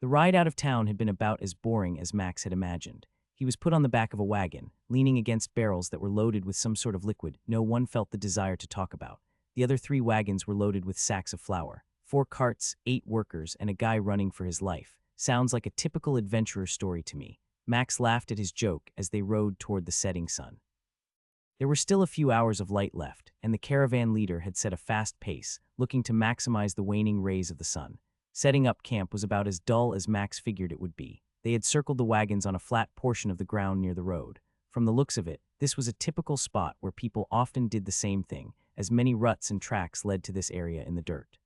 Speaker 1: The ride out of town had been about as boring as Max had imagined. He was put on the back of a wagon, leaning against barrels that were loaded with some sort of liquid no one felt the desire to talk about. The other 3 wagons were loaded with sacks of flour. 4 carts, 8 workers, and a guy running for his life. Sounds like a typical adventurer story to me. Max laughed at his joke as they rode toward the setting sun. There were still a few hours of light left, and the caravan leader had set a fast pace, looking to maximize the waning rays of the sun. Setting up camp was about as dull as Max figured it would be. They had circled the wagons on a flat portion of the ground near the road. From the looks of it, this was a typical spot where people often did the same thing, as many ruts and tracks led to this area in the dirt.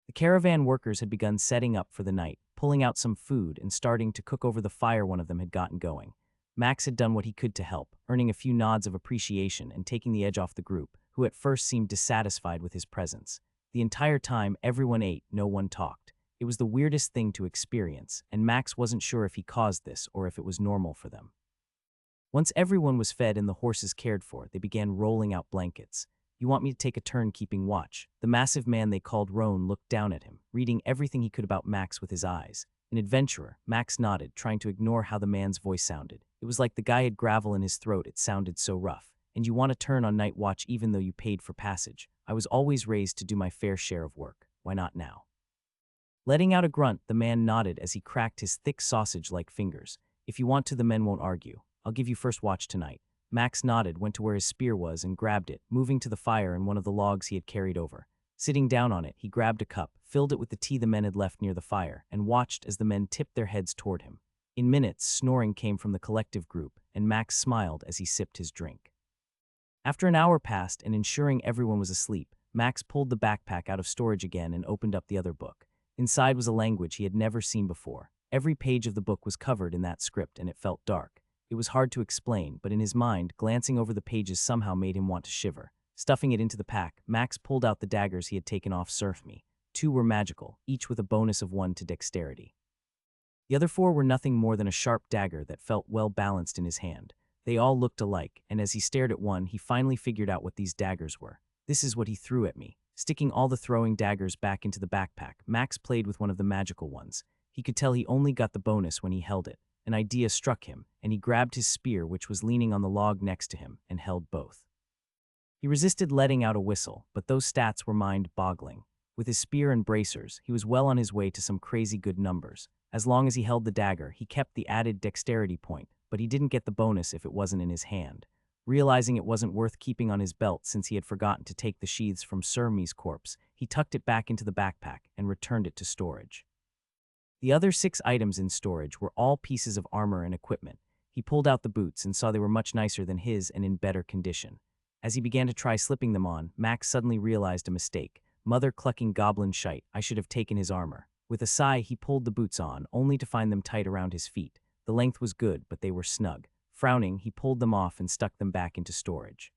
Speaker 1: The caravan workers had begun setting up for the night, pulling out some food and starting to cook over the fire one of them had gotten going. Max had done what he could to help, earning a few nods of appreciation and taking the edge off the group, who at first seemed dissatisfied with his presence. The entire time everyone ate, no one talked. It was the weirdest thing to experience, and Max wasn't sure if he caused this or if it was normal for them. Once everyone was fed and the horses cared for, they began rolling out blankets. "You want me to take a turn keeping watch?" The massive man they called Roan looked down at him, reading everything he could about Max with his eyes. An adventurer, Max nodded, trying to ignore how the man's voice sounded. It was like the guy had gravel in his throat, it sounded so rough. "And you want to turn on night watch even though you paid for passage? I was always raised to do my fair share of work. Why not now?" Letting out a grunt, the man nodded as he cracked his thick sausage-like fingers. "If you want to, the men won't argue. I'll give you first watch tonight." Max nodded, went to where his spear was and grabbed it, moving to the fire and one of the logs he had carried over. Sitting down on it, he grabbed a cup, filled it with the tea the men had left near the fire, and watched as the men tipped their heads toward him. In minutes, snoring came from the collective group, and Max smiled as he sipped his drink. After an hour passed and ensuring everyone was asleep, Max pulled the backpack out of storage again and opened up the other book. Inside was a language he had never seen before. Every page of the book was covered in that script, and it felt dark. It was hard to explain, but in his mind, glancing over the pages somehow made him want to shiver. Stuffing it into the pack, Max pulled out the daggers he had taken off Surf Me. 2 were magical, each with a bonus of 1 to dexterity. The other 4 were nothing more than a sharp dagger that felt well balanced in his hand. They all looked alike, and as he stared at one, he finally figured out what these daggers were. "This is what he threw at me." Sticking all the throwing daggers back into the backpack, Max played with one of the magical ones. He could tell he only got the bonus when he held it. An idea struck him, and he grabbed his spear, which was leaning on the log next to him, and held both. He resisted letting out a whistle, but those stats were mind-boggling. With his spear and bracers, he was well on his way to some crazy good numbers. As long as he held the dagger, he kept the added dexterity point, but he didn't get the bonus if it wasn't in his hand. Realizing it wasn't worth keeping on his belt since he had forgotten to take the sheaths from Surmi's corpse, he tucked it back into the backpack and returned it to storage. The other 6 items in storage were all pieces of armor and equipment. He pulled out the boots and saw they were much nicer than his and in better condition. As he began to try slipping them on, Max suddenly realized a mistake. Mother-clucking goblin shite, I should have taken his armor. With a sigh, he pulled the boots on, only to find them tight around his feet. The length was good, but they were snug. Frowning, he pulled them off and stuck them back into storage.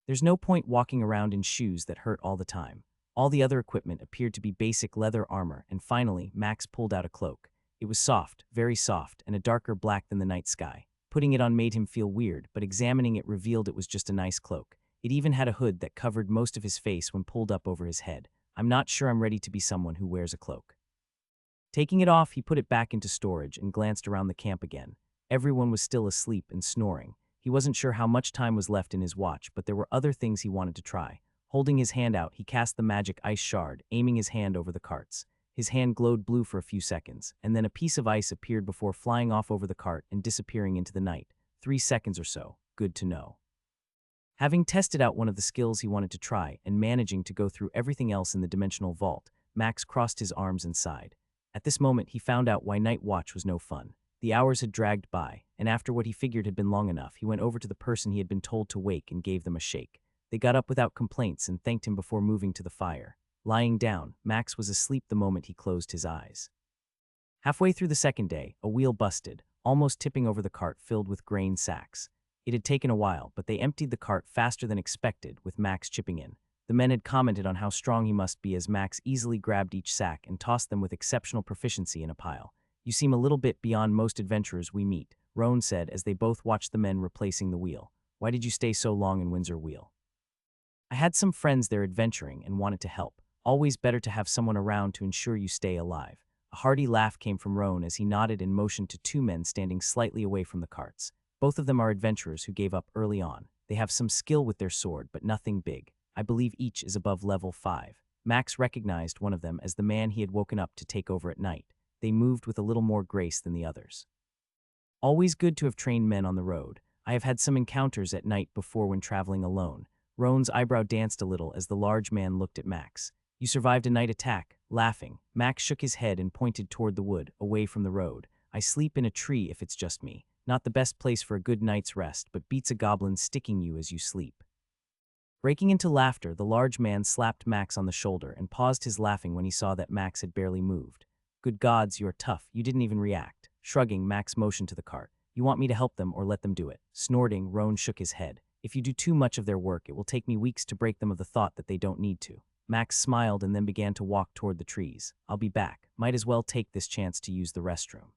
Speaker 1: There's no point walking around in shoes that hurt all the time. All the other equipment appeared to be basic leather armor, and finally, Max pulled out a cloak. It was soft, very soft, and a darker black than the night sky. Putting it on made him feel weird, but examining it revealed it was just a nice cloak. It even had a hood that covered most of his face when pulled up over his head. "I'm not sure I'm ready to be someone who wears a cloak." Taking it off, he put it back into storage and glanced around the camp again. Everyone was still asleep and snoring. He wasn't sure how much time was left in his watch, but there were other things he wanted to try. Holding his hand out, he cast the magic ice shard, aiming his hand over the carts. His hand glowed blue for a few seconds, and then a piece of ice appeared before flying off over the cart and disappearing into the night. 3 seconds or so. Good to know. Having tested out one of the skills he wanted to try and managing to go through everything else in the dimensional vault, Max crossed his arms and sighed. At this moment, he found out why night watch was no fun. The hours had dragged by, and after what he figured had been long enough, he went over to the person he had been told to wake and gave them a shake. They got up without complaints and thanked him before moving to the fire. Lying down, Max was asleep the moment he closed his eyes. Halfway through the second day, a wheel busted, almost tipping over the cart filled with grain sacks. It had taken a while, but they emptied the cart faster than expected, with Max chipping in. The men had commented on how strong he must be as Max easily grabbed each sack and tossed them with exceptional proficiency in a pile. "You seem a little bit beyond most adventurers we meet," Roan said as they both watched the men replacing the wheel. "Why did you stay so long in Windsor Wheel?" "I had some friends there adventuring and wanted to help. Always better to have someone around to ensure you stay alive." A hearty laugh came from Roan as he nodded and motioned to 2 men standing slightly away from the carts. "Both of them are adventurers who gave up early on. They have some skill with their sword, but nothing big. I believe each is above level 5. Max recognized one of them as the man he had woken up to take over at night. They moved with a little more grace than the others. "Always good to have trained men on the road. I have had some encounters at night before when traveling alone." Roan's eyebrow danced a little as the large man looked at Max. "You survived a night attack," Laughing, Max shook his head and pointed toward the wood, away from the road. I sleep in a tree if it's just me. Not the best place for a good night's rest, but beats a goblin sticking you as you sleep. Breaking into laughter, the large man slapped Max on the shoulder and paused his laughing when he saw that Max had barely moved. Good gods, you're tough. You didn't even react. Shrugging, Max motioned to the cart. You want me to help them or let them do it? Snorting, Roan shook his head. If you do too much of their work, it will take me weeks to break them of the thought that they don't need to. Max smiled and then began to walk toward the trees. I'll be back. Might as well take this chance to use the restroom.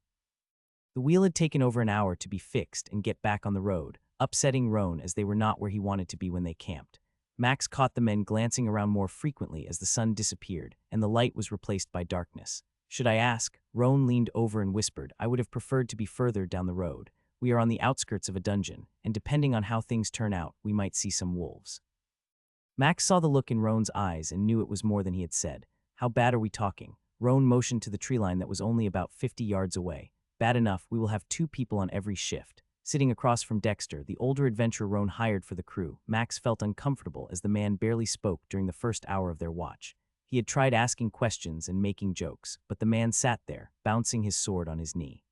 Speaker 1: The wheel had taken over an hour to be fixed and get back on the road, upsetting Roan as they were not where he wanted to be when they camped. Max caught the men glancing around more frequently as the sun disappeared and the light was replaced by darkness. Should I ask? Roan leaned over and whispered, I would have preferred to be further down the road. We are on the outskirts of a dungeon, and depending on how things turn out, we might see some wolves. Max saw the look in Roan's eyes and knew it was more than he had said. How bad are we talking? Roan motioned to the tree line that was only about 50 yards away. Bad enough, we will have 2 people on every shift. Sitting across from Dexter, the older adventurer Roan hired for the crew, Max felt uncomfortable as the man barely spoke during the first hour of their watch. He had tried asking questions and making jokes, but the man sat there, bouncing his sword on his knee.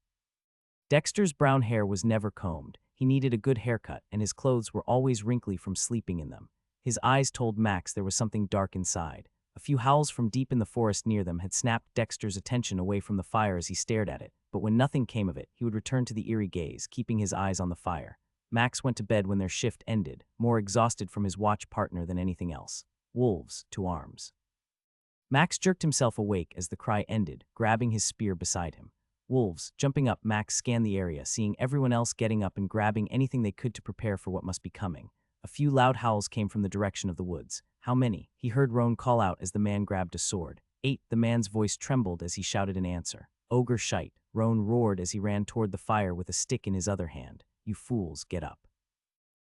Speaker 1: Dexter's brown hair was never combed. He needed a good haircut, and his clothes were always wrinkly from sleeping in them. His eyes told Max there was something dark inside. A few howls from deep in the forest near them had snapped Dexter's attention away from the fire as he stared at it, but when nothing came of it, he would return to the eerie gaze, keeping his eyes on the fire. Max went to bed when their shift ended, more exhausted from his watch partner than anything else. Wolves, to arms. Max jerked himself awake as the cry ended, grabbing his spear beside him. Wolves. Jumping up, Max scanned the area, seeing everyone else getting up and grabbing anything they could to prepare for what must be coming. A few loud howls came from the direction of the woods. How many? He heard Roan call out as the man grabbed a sword. 8. The man's voice trembled as he shouted in answer. Ogre shite. Roan roared as he ran toward the fire with a stick in his other hand. You fools, get up.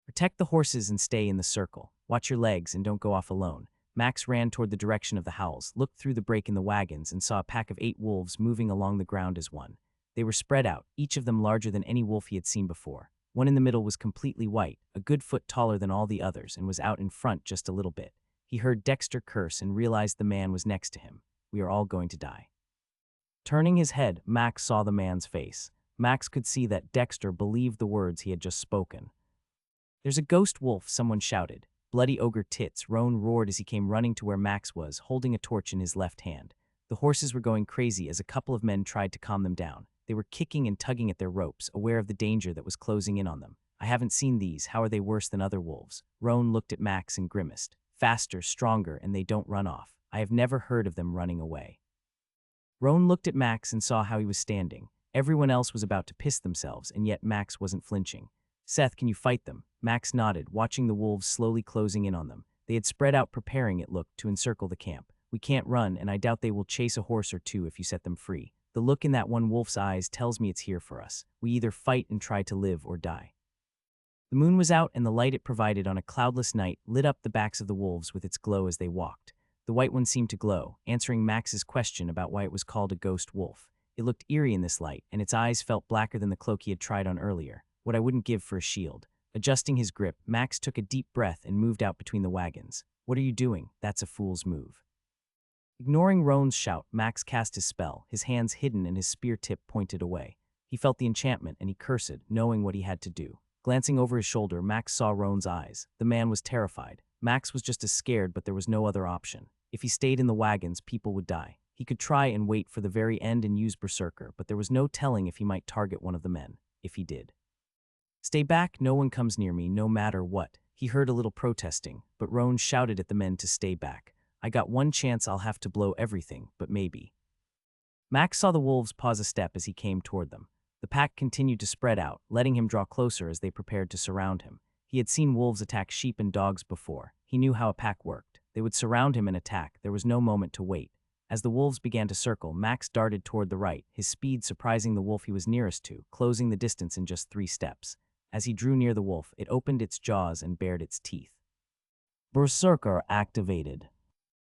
Speaker 1: Protect the horses and stay in the circle. Watch your legs and don't go off alone. Max ran toward the direction of the howls, looked through the break in the wagons, and saw a pack of 8 wolves moving along the ground as one. They were spread out, each of them larger than any wolf he had seen before. One in the middle was completely white, a good foot taller than all the others, and was out in front just a little bit. He heard Dexter curse and realized the man was next to him. We are all going to die. Turning his head, Max saw the man's face. Max could see that Dexter believed the words he had just spoken. There's a ghost wolf, someone shouted. Bloody ogre tits, Roan roared as he came running to where Max was, holding a torch in his left hand. The horses were going crazy as a couple of men tried to calm them down. They were kicking and tugging at their ropes, aware of the danger that was closing in on them. I haven't seen these. How are they worse than other wolves? Roan looked at Max and grimaced. Faster, stronger, and they don't run off. I have never heard of them running away. Roan looked at Max and saw how he was standing. Everyone else was about to piss themselves, and yet Max wasn't flinching. Seth, can you fight them? Max nodded, watching the wolves slowly closing in on them. They had spread out, preparing, it looked, to encircle the camp. We can't run, and I doubt they will chase a horse or two if you set them free. The look in that one wolf's eyes tells me it's here for us. We either fight and try to live or die. The moon was out, and the light it provided on a cloudless night lit up the backs of the wolves with its glow as they walked. The white one seemed to glow, answering Max's question about why it was called a ghost wolf. It looked eerie in this light, and its eyes felt blacker than the cloak he had tried on earlier. What I wouldn't give for a shield. Adjusting his grip, Max took a deep breath and moved out between the wagons. What are you doing? That's a fool's move. Ignoring Roan's shout, Max cast his spell, his hands hidden and his spear tip pointed away. He felt the enchantment and he cursed, knowing what he had to do. Glancing over his shoulder, Max saw Roan's eyes. The man was terrified. Max was just as scared, but there was no other option. If he stayed in the wagons, people would die. He could try and wait for the very end and use Berserker, but there was no telling if he might target one of the men. If he did. Stay back, no one comes near me, no matter what. He heard a little protesting, but Roan shouted at the men to stay back. I got one chance, I'll have to blow everything, but maybe. Max saw the wolves pause a step as he came toward them. The pack continued to spread out, letting him draw closer as they prepared to surround him. He had seen wolves attack sheep and dogs before. He knew how a pack worked. They would surround him and attack. There was no moment to wait. As the wolves began to circle, Max darted toward the right, his speed surprising the wolf he was nearest to, closing the distance in just 3 steps. As he drew near the wolf, it opened its jaws and bared its teeth. Berserker activated.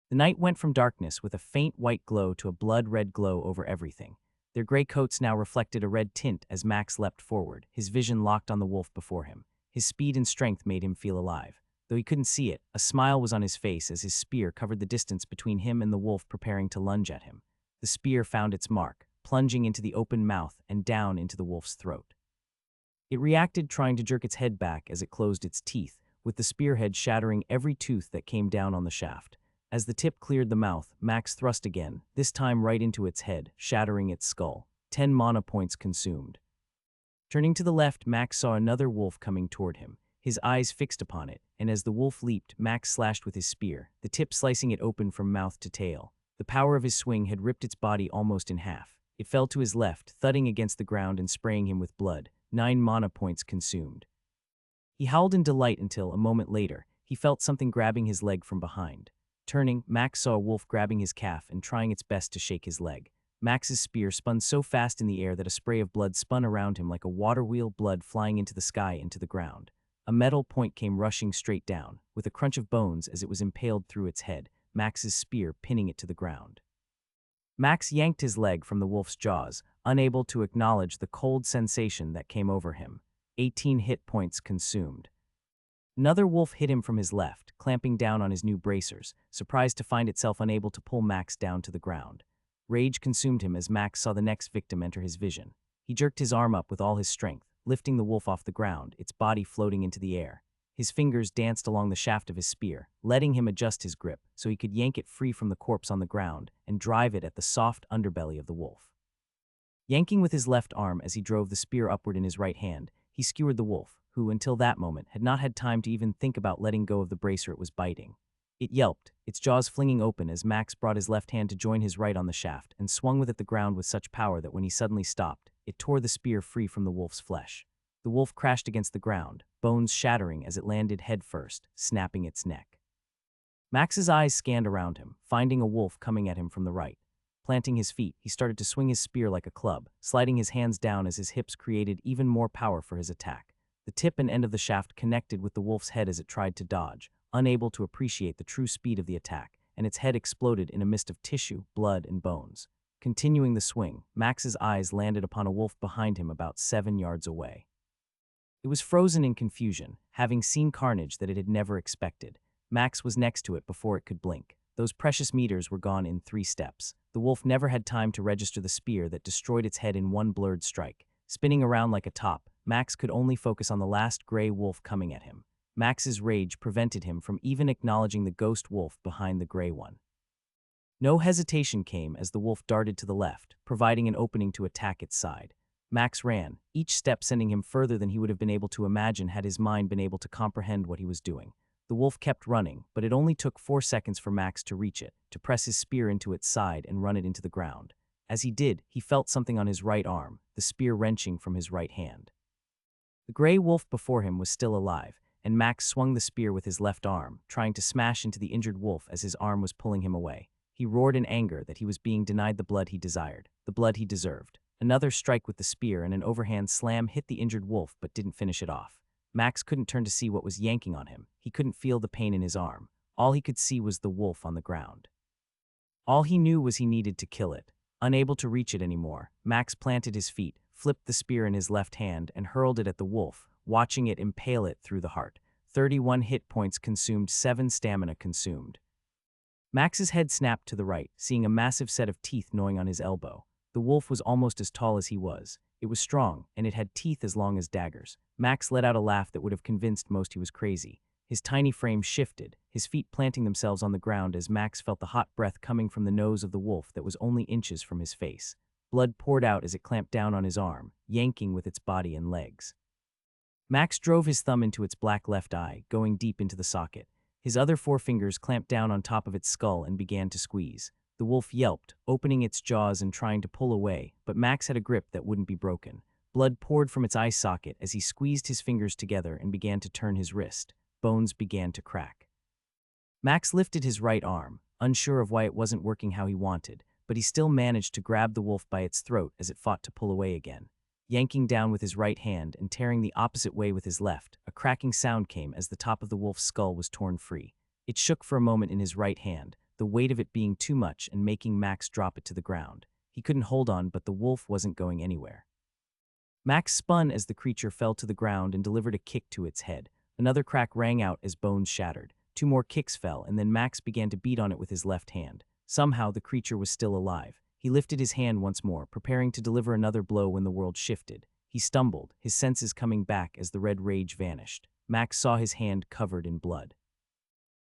Speaker 1: The night went from darkness with a faint white glow to a blood-red glow over everything. Their gray coats now reflected a red tint as Max leapt forward, his vision locked on the wolf before him. His speed and strength made him feel alive. Though he couldn't see it, a smile was on his face as his spear covered the distance between him and the wolf preparing to lunge at him. The spear found its mark, plunging into the open mouth and down into the wolf's throat. It reacted, trying to jerk its head back as it closed its teeth, with the spearhead shattering every tooth that came down on the shaft. As the tip cleared the mouth, Max thrust again, this time right into its head, shattering its skull. 10 mana points consumed. Turning to the left, Max saw another wolf coming toward him, his eyes fixed upon it, and as the wolf leaped, Max slashed with his spear, the tip slicing it open from mouth to tail. The power of his swing had ripped its body almost in half. It fell to his left, thudding against the ground and spraying him with blood. 9 mana points consumed. He howled in delight until, a moment later, he felt something grabbing his leg from behind. Turning, Max saw a wolf grabbing his calf and trying its best to shake his leg. Max's spear spun so fast in the air that a spray of blood spun around him like a water wheel, blood flying into the sky into the ground. A metal point came rushing straight down, with a crunch of bones as it was impaled through its head, Max's spear pinning it to the ground. Max yanked his leg from the wolf's jaws, unable to acknowledge the cold sensation that came over him. 18 hit points consumed. Another wolf hit him from his left, clamping down on his new bracers, surprised to find itself unable to pull Max down to the ground. Rage consumed him as Max saw the next victim enter his vision. He jerked his arm up with all his strength, lifting the wolf off the ground, its body floating into the air. His fingers danced along the shaft of his spear, letting him adjust his grip so he could yank it free from the corpse on the ground and drive it at the soft underbelly of the wolf. Yanking with his left arm as he drove the spear upward in his right hand, he skewered the wolf, who, until that moment, had not had time to even think about letting go of the bracer it was biting. It yelped, its jaws flinging open as Max brought his left hand to join his right on the shaft and swung with it the ground with such power that when he suddenly stopped, it tore the spear free from the wolf's flesh. The wolf crashed against the ground, bones shattering as it landed head first, snapping its neck. Max's eyes scanned around him, finding a wolf coming at him from the right. Planting his feet, he started to swing his spear like a club, sliding his hands down as his hips created even more power for his attack. The tip and end of the shaft connected with the wolf's head as it tried to dodge, unable to appreciate the true speed of the attack, and its head exploded in a mist of tissue, blood, and bones. Continuing the swing, Max's eyes landed upon a wolf behind him about 7 yards away. It was frozen in confusion, having seen carnage that it had never expected. Max was next to it before it could blink. Those precious meters were gone in 3 steps. The wolf never had time to register the spear that destroyed its head in one blurred strike. Spinning around like a top, Max could only focus on the last gray wolf coming at him. Max's rage prevented him from even acknowledging the ghost wolf behind the gray one. No hesitation came as the wolf darted to the left, providing an opening to attack its side. Max ran, each step sending him further than he would have been able to imagine had his mind been able to comprehend what he was doing. The wolf kept running, but it only took 4 seconds for Max to reach it, to press his spear into its side and run it into the ground. As he did, he felt something on his right arm, the spear wrenching from his right hand. The gray wolf before him was still alive, and Max swung the spear with his left arm, trying to smash into the injured wolf as his arm was pulling him away. He roared in anger that he was being denied the blood he desired, the blood he deserved. Another strike with the spear and an overhand slam hit the injured wolf but didn't finish it off. Max couldn't turn to see what was yanking on him. He couldn't feel the pain in his arm. All he could see was the wolf on the ground. All he knew was he needed to kill it. Unable to reach it anymore, Max planted his feet, flipped the spear in his left hand, and hurled it at the wolf, watching it impale it through the heart. 31 hit points consumed, 7 stamina consumed. Max's head snapped to the right, seeing a massive set of teeth gnawing on his elbow. The wolf was almost as tall as he was. It was strong, and it had teeth as long as daggers. Max let out a laugh that would have convinced most he was crazy. His tiny frame shifted, his feet planting themselves on the ground as Max felt the hot breath coming from the nose of the wolf that was only inches from his face. Blood poured out as it clamped down on his arm, yanking with its body and legs. Max drove his thumb into its black left eye, going deep into the socket. His other 4 fingers clamped down on top of its skull and began to squeeze. The wolf yelped, opening its jaws and trying to pull away, but Max had a grip that wouldn't be broken. Blood poured from its eye socket as he squeezed his fingers together and began to turn his wrist. Bones began to crack. Max lifted his right arm, unsure of why it wasn't working how he wanted, but he still managed to grab the wolf by its throat as it fought to pull away again. Yanking down with his right hand and tearing the opposite way with his left, a cracking sound came as the top of the wolf's skull was torn free. It shook for a moment in his right hand, the weight of it being too much and making Max drop it to the ground. He couldn't hold on, but the wolf wasn't going anywhere. Max spun as the creature fell to the ground and delivered a kick to its head. Another crack rang out as bones shattered. Two more kicks fell, and then Max began to beat on it with his left hand. Somehow, the creature was still alive. He lifted his hand once more, preparing to deliver another blow when the world shifted. He stumbled, his senses coming back as the red rage vanished. Max saw his hand covered in blood.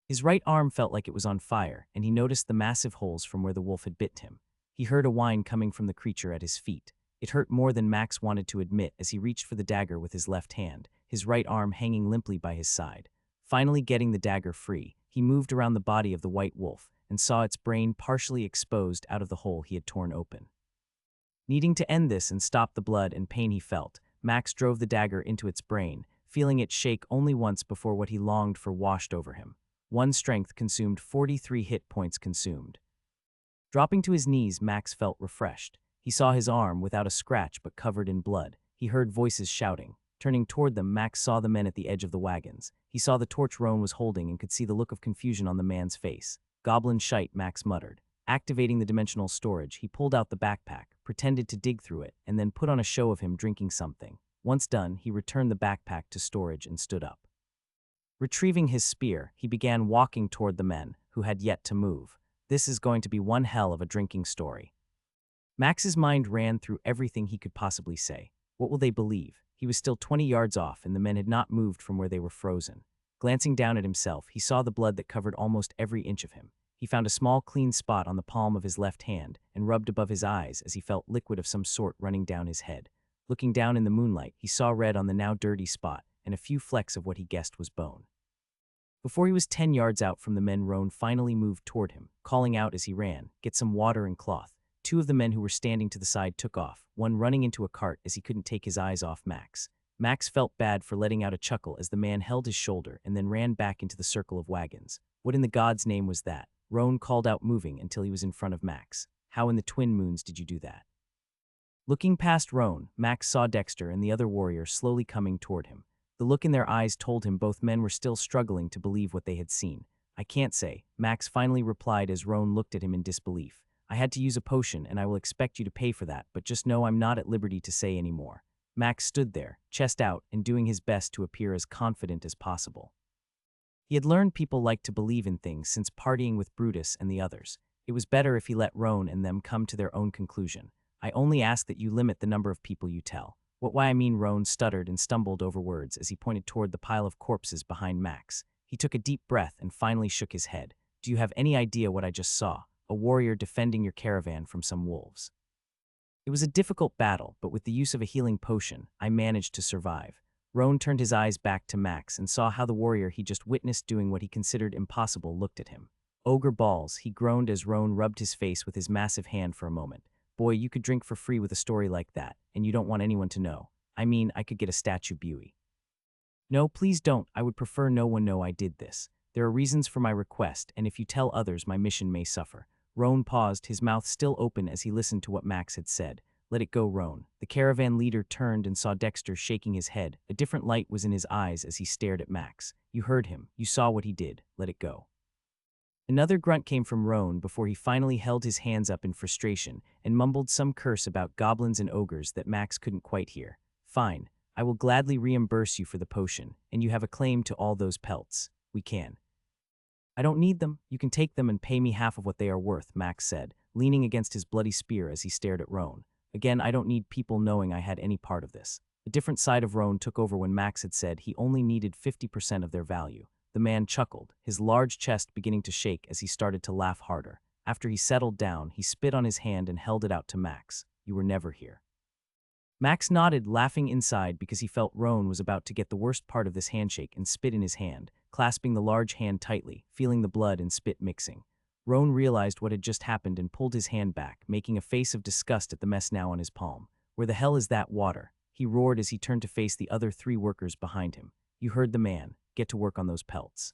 Speaker 1: His right arm felt like it was on fire, and he noticed the massive holes from where the wolf had bit him. He heard a whine coming from the creature at his feet. It hurt more than Max wanted to admit as he reached for the dagger with his left hand, his right arm hanging limply by his side. Finally getting the dagger free, he moved around the body of the white wolf and saw its brain partially exposed out of the hole he had torn open. Needing to end this and stop the blood and pain he felt, Max drove the dagger into its brain, feeling it shake only once before what he longed for washed over him. One strength consumed, 43 hit points consumed. Dropping to his knees, Max felt refreshed. He saw his arm without a scratch but covered in blood. He heard voices shouting. Turning toward them, Max saw the men at the edge of the wagons. He saw the torch Roan was holding and could see the look of confusion on the man's face. "Goblin shite," Max muttered. Activating the dimensional storage, he pulled out the backpack, pretended to dig through it, and then put on a show of him drinking something. Once done, he returned the backpack to storage and stood up. Retrieving his spear, he began walking toward the men, who had yet to move. This is going to be one hell of a drinking story. Max's mind ran through everything he could possibly say. What will they believe? He was still 20 yards off, and the men had not moved from where they were frozen. Glancing down at himself, he saw the blood that covered almost every inch of him. He found a small, clean spot on the palm of his left hand and rubbed above his eyes as he felt liquid of some sort running down his head. Looking down in the moonlight, he saw red on the now dirty spot and a few flecks of what he guessed was bone. Before he was 10 yards out from the men, Roan finally moved toward him, calling out as he ran, "Get some water and cloth." Two of the men who were standing to the side took off, one running into a cart as he couldn't take his eyes off Max. Max felt bad for letting out a chuckle as the man held his shoulder and then ran back into the circle of wagons. What in the God's name was that? Roan called out, moving until he was in front of Max. "How in the twin moons did you do that?" Looking past Roan, Max saw Dexter and the other warrior slowly coming toward him. The look in their eyes told him both men were still struggling to believe what they had seen. "I can't say," Max finally replied as Roan looked at him in disbelief. "I had to use a potion, and I will expect you to pay for that, but just know I'm not at liberty to say any more." Max stood there, chest out, and doing his best to appear as confident as possible. He had learned people liked to believe in things since partying with Brutus and the others. It was better if he let Roan and them come to their own conclusion. "I only ask that you limit the number of people you tell." Why I mean, Roan stuttered and stumbled over words as he pointed toward the pile of corpses behind Max. He took a deep breath and finally shook his head. "Do you have any idea what I just saw? A warrior defending your caravan from some wolves." It was a difficult battle, but with the use of a healing potion, I managed to survive. Roan turned his eyes back to Max and saw how the warrior he just witnessed doing what he considered impossible looked at him. "Ogre balls," he groaned as Roan rubbed his face with his massive hand for a moment. "Boy, you could drink for free with a story like that, and you don't want anyone to know. I mean, I could get a statue buoy." "No, please don't. I would prefer no one know I did this. There are reasons for my request, and if you tell others, my mission may suffer." Roan paused, his mouth still open as he listened to what Max had said. "Let it go, Roan." The caravan leader turned and saw Dexter shaking his head. A different light was in his eyes as he stared at Max. "You heard him. You saw what he did. Let it go." Another grunt came from Roan before he finally held his hands up in frustration and mumbled some curse about goblins and ogres that Max couldn't quite hear. "Fine. I will gladly reimburse you for the potion, and you have a claim to all those pelts. We can." "I don't need them. You can take them and pay me half of what they are worth," Max said, leaning against his bloody spear as he stared at Roan. "Again, I don't need people knowing I had any part of this." A different side of Roan took over when Max had said he only needed 50% of their value. The man chuckled, his large chest beginning to shake as he started to laugh harder. After he settled down, he spit on his hand and held it out to Max. "You were never here." Max nodded, laughing inside because he felt Roan was about to get the worst part of this handshake and spit in his hand, clasping the large hand tightly, feeling the blood and spit mixing. Roan realized what had just happened and pulled his hand back, making a face of disgust at the mess now on his palm. "Where the hell is that water?" he roared as he turned to face the other 3 workers behind him. "You heard the man. Get to work on those pelts.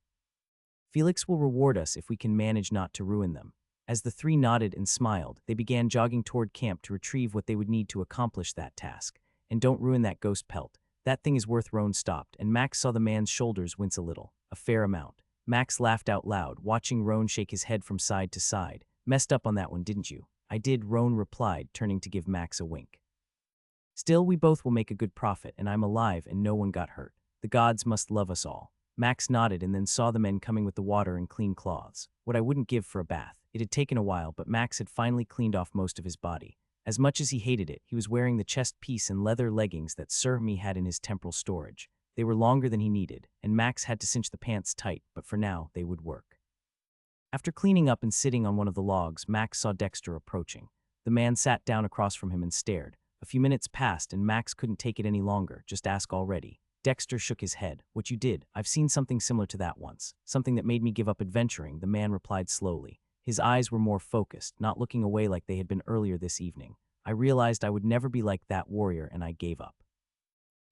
Speaker 1: Felix will reward us if we can manage not to ruin them." As the 3 nodded and smiled, they began jogging toward camp to retrieve what they would need to accomplish that task. "And don't ruin that ghost pelt. That thing is worth." Roan stopped, and Max saw the man's shoulders wince a little. "A fair amount." Max laughed out loud, watching Roan shake his head from side to side. "Messed up on that one, didn't you?" "I did," Roan replied, turning to give Max a wink. "Still, we both will make a good profit, and I'm alive and no one got hurt." The gods must love us all. Max nodded and then saw the men coming with the water and clean cloths. What I wouldn't give for a bath. It had taken a while, but Max had finally cleaned off most of his body. As much as he hated it, he was wearing the chest piece and leather leggings that Sir Me had in his temporal storage. They were longer than he needed, and Max had to cinch the pants tight, but for now, they would work. After cleaning up and sitting on one of the logs, Max saw Dexter approaching. The man sat down across from him and stared. A few minutes passed, and Max couldn't take it any longer. Just ask already. Dexter shook his head. What you did? I've seen something similar to that once. Something that made me give up adventuring, the man replied slowly. His eyes were more focused, not looking away like they had been earlier this evening. I realized I would never be like that warrior, and I gave up.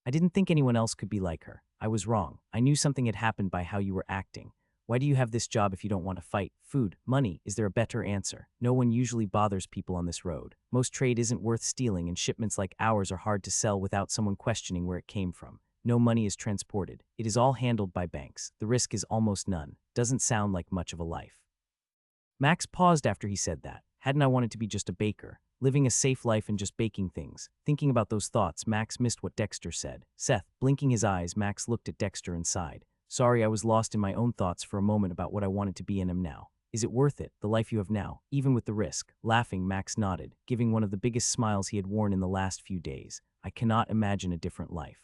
Speaker 1: I didn't think anyone else could be like her. I was wrong. I knew something had happened by how you were acting. Why do you have this job if you don't want to fight? Food, money, is there a better answer? No one usually bothers people on this road. Most trade isn't worth stealing, and shipments like ours are hard to sell without someone questioning where it came from. No money is transported. It is all handled by banks. The risk is almost none. Doesn't sound like much of a life. Max paused after he said that. Hadn't I wanted to be just a baker, living a safe life and just baking things? Thinking about those thoughts, Max missed what Dexter said. Seth, blinking his eyes, Max looked at Dexter and sighed. Sorry, I was lost in my own thoughts for a moment about what I wanted to be and am now. Is it worth it, the life you have now, even with the risk? Laughing, Max nodded, giving one of the biggest smiles he had worn in the last few days. I cannot imagine a different life.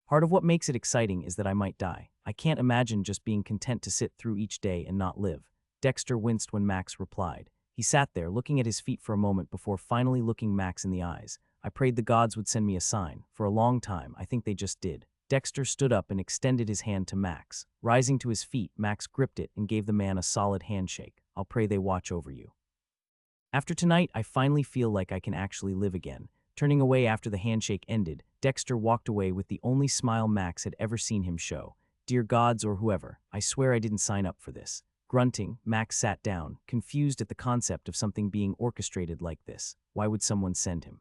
Speaker 1: Part of what makes it exciting is that I might die. I can't imagine just being content to sit through each day and not live. Dexter winced when Max replied. He sat there, looking at his feet for a moment before finally looking Max in the eyes. I prayed the gods would send me a sign. For a long time, I think they just did. Dexter stood up and extended his hand to Max. Rising to his feet, Max gripped it and gave the man a solid handshake. I'll pray they watch over you. After tonight, I finally feel like I can actually live again. Turning away after the handshake ended, Dexter walked away with the only smile Max had ever seen him show. Dear gods or whoever, I swear I didn't sign up for this. Grunting, Max sat down, confused at the concept of something being orchestrated like this. Why would someone send him?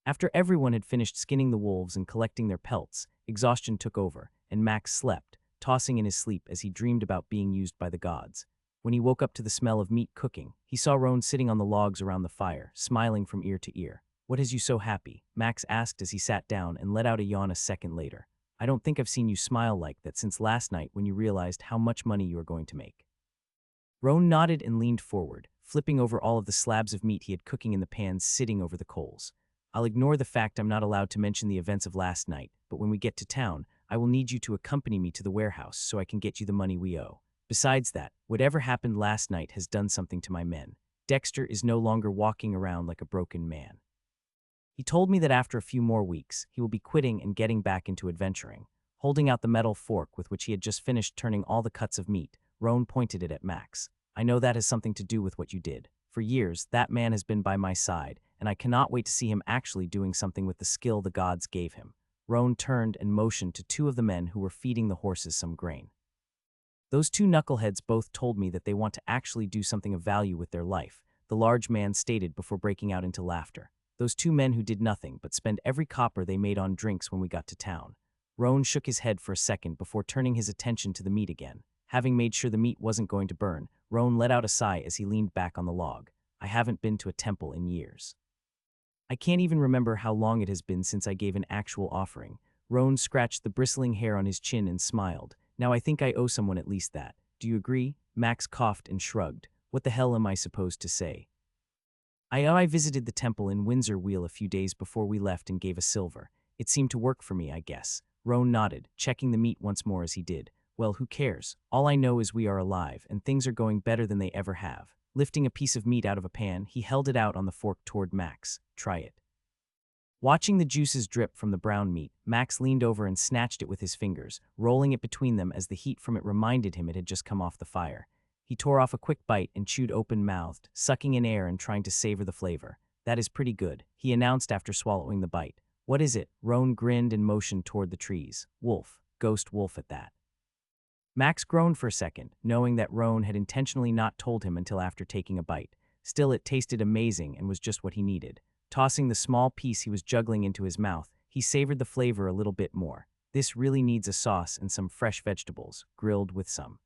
Speaker 1: After everyone had finished skinning the wolves and collecting their pelts, exhaustion took over, and Max slept, tossing in his sleep as he dreamed about being used by the gods. When he woke up to the smell of meat cooking, he saw Roan sitting on the logs around the fire, smiling from ear to ear. What has you so happy? Max asked as he sat down and let out a yawn a second later. I don't think I've seen you smile like that since last night when you realized how much money you were going to make. Roan nodded and leaned forward, flipping over all of the slabs of meat he had cooking in the pans sitting over the coals. I'll ignore the fact I'm not allowed to mention the events of last night, but when we get to town, I will need you to accompany me to the warehouse so I can get you the money we owe. Besides that, whatever happened last night has done something to my men. Dexter is no longer walking around like a broken man. He told me that after a few more weeks, he will be quitting and getting back into adventuring. Holding out the metal fork with which he had just finished turning all the cuts of meat, Roan pointed it at Max. I know that has something to do with what you did. For years, that man has been by my side, and I cannot wait to see him actually doing something with the skill the gods gave him. Roan turned and motioned to two of the men who were feeding the horses some grain. Those two knuckleheads both told me that they want to actually do something of value with their life, the large man stated before breaking out into laughter. Those two men who did nothing but spend every copper they made on drinks when we got to town. Roan shook his head for a second before turning his attention to the meat again. Having made sure the meat wasn't going to burn, Roan let out a sigh as he leaned back on the log. I haven't been to a temple in years. I can't even remember how long it has been since I gave an actual offering. Roan scratched the bristling hair on his chin and smiled. Now I think I owe someone at least that. Do you agree? Max coughed and shrugged. What the hell am I supposed to say? I visited the temple in Windsor Wheel a few days before we left and gave a silver. It seemed to work for me, I guess. Roan nodded, checking the meat once more as he did. Well, who cares? All I know is we are alive, and things are going better than they ever have. Lifting a piece of meat out of a pan, he held it out on the fork toward Max. Try it. Watching the juices drip from the brown meat, Max leaned over and snatched it with his fingers, rolling it between them as the heat from it reminded him it had just come off the fire. He tore off a quick bite and chewed open-mouthed, sucking in air and trying to savor the flavor. That is pretty good, he announced after swallowing the bite. What is it? Roan grinned and motioned toward the trees. Wolf. Ghost wolf at that. Max groaned for a second, knowing that Roan had intentionally not told him until after taking a bite. Still, it tasted amazing and was just what he needed. Tossing the small piece he was juggling into his mouth, he savored the flavor a little bit more. This really needs a sauce and some fresh vegetables, grilled with some.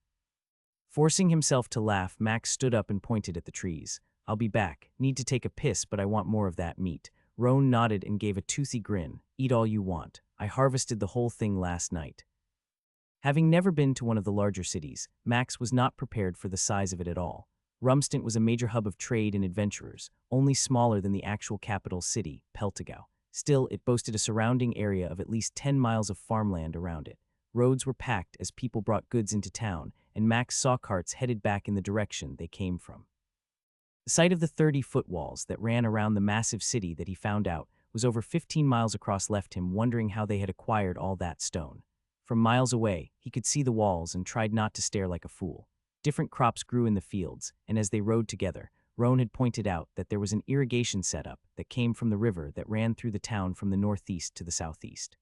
Speaker 1: Forcing himself to laugh, Max stood up and pointed at the trees. I'll be back. Need to take a piss, but I want more of that meat. Roan nodded and gave a toothy grin. Eat all you want. I harvested the whole thing last night." Having never been to one of the larger cities, Max was not prepared for the size of it at all. Rumstant was a major hub of trade and adventurers, only smaller than the actual capital city, Peltigau. Still, it boasted a surrounding area of at least 10 miles of farmland around it. Roads were packed as people brought goods into town, and Max saw carts headed back in the direction they came from. The sight of the 30-foot walls that ran around the massive city that he found out was over 15 miles across left him wondering how they had acquired all that stone. From miles away, he could see the walls and tried not to stare like a fool. Different crops grew in the fields, and as they rode together, Roan had pointed out that there was an irrigation setup that came from the river that ran through the town from the northeast to the southeast.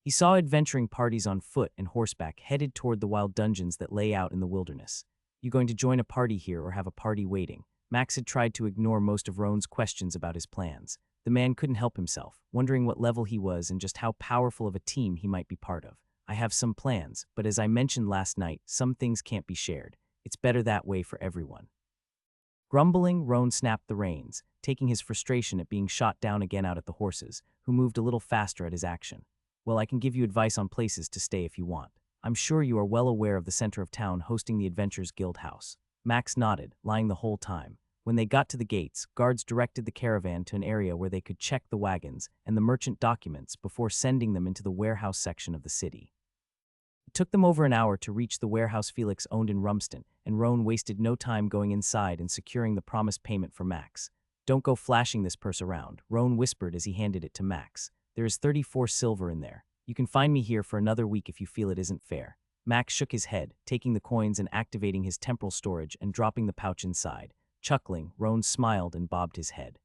Speaker 1: He saw adventuring parties on foot and horseback headed toward the wild dungeons that lay out in the wilderness. "You going to join a party here or have a party waiting?" Max had tried to ignore most of Roan's questions about his plans. The man couldn't help himself, wondering what level he was and just how powerful of a team he might be part of. "I have some plans, but as I mentioned last night, some things can't be shared. It's better that way for everyone." Grumbling, Roan snapped the reins, taking his frustration at being shot down again out at the horses, who moved a little faster at his action. "Well, I can give you advice on places to stay if you want. I'm sure you are well aware of the center of town hosting the Adventurers Guild House." Max nodded, lying the whole time. When they got to the gates, guards directed the caravan to an area where they could check the wagons and the merchant documents before sending them into the warehouse section of the city. It took them over an hour to reach the warehouse Felix owned in Rumstant, and Roan wasted no time going inside and securing the promised payment for Max. "Don't go flashing this purse around," Roan whispered as he handed it to Max. "There is 34 silver in there. You can find me here for another week if you feel it isn't fair." Max shook his head, taking the coins and activating his temporal storage and dropping the pouch inside. Chuckling, Roan smiled and bobbed his head.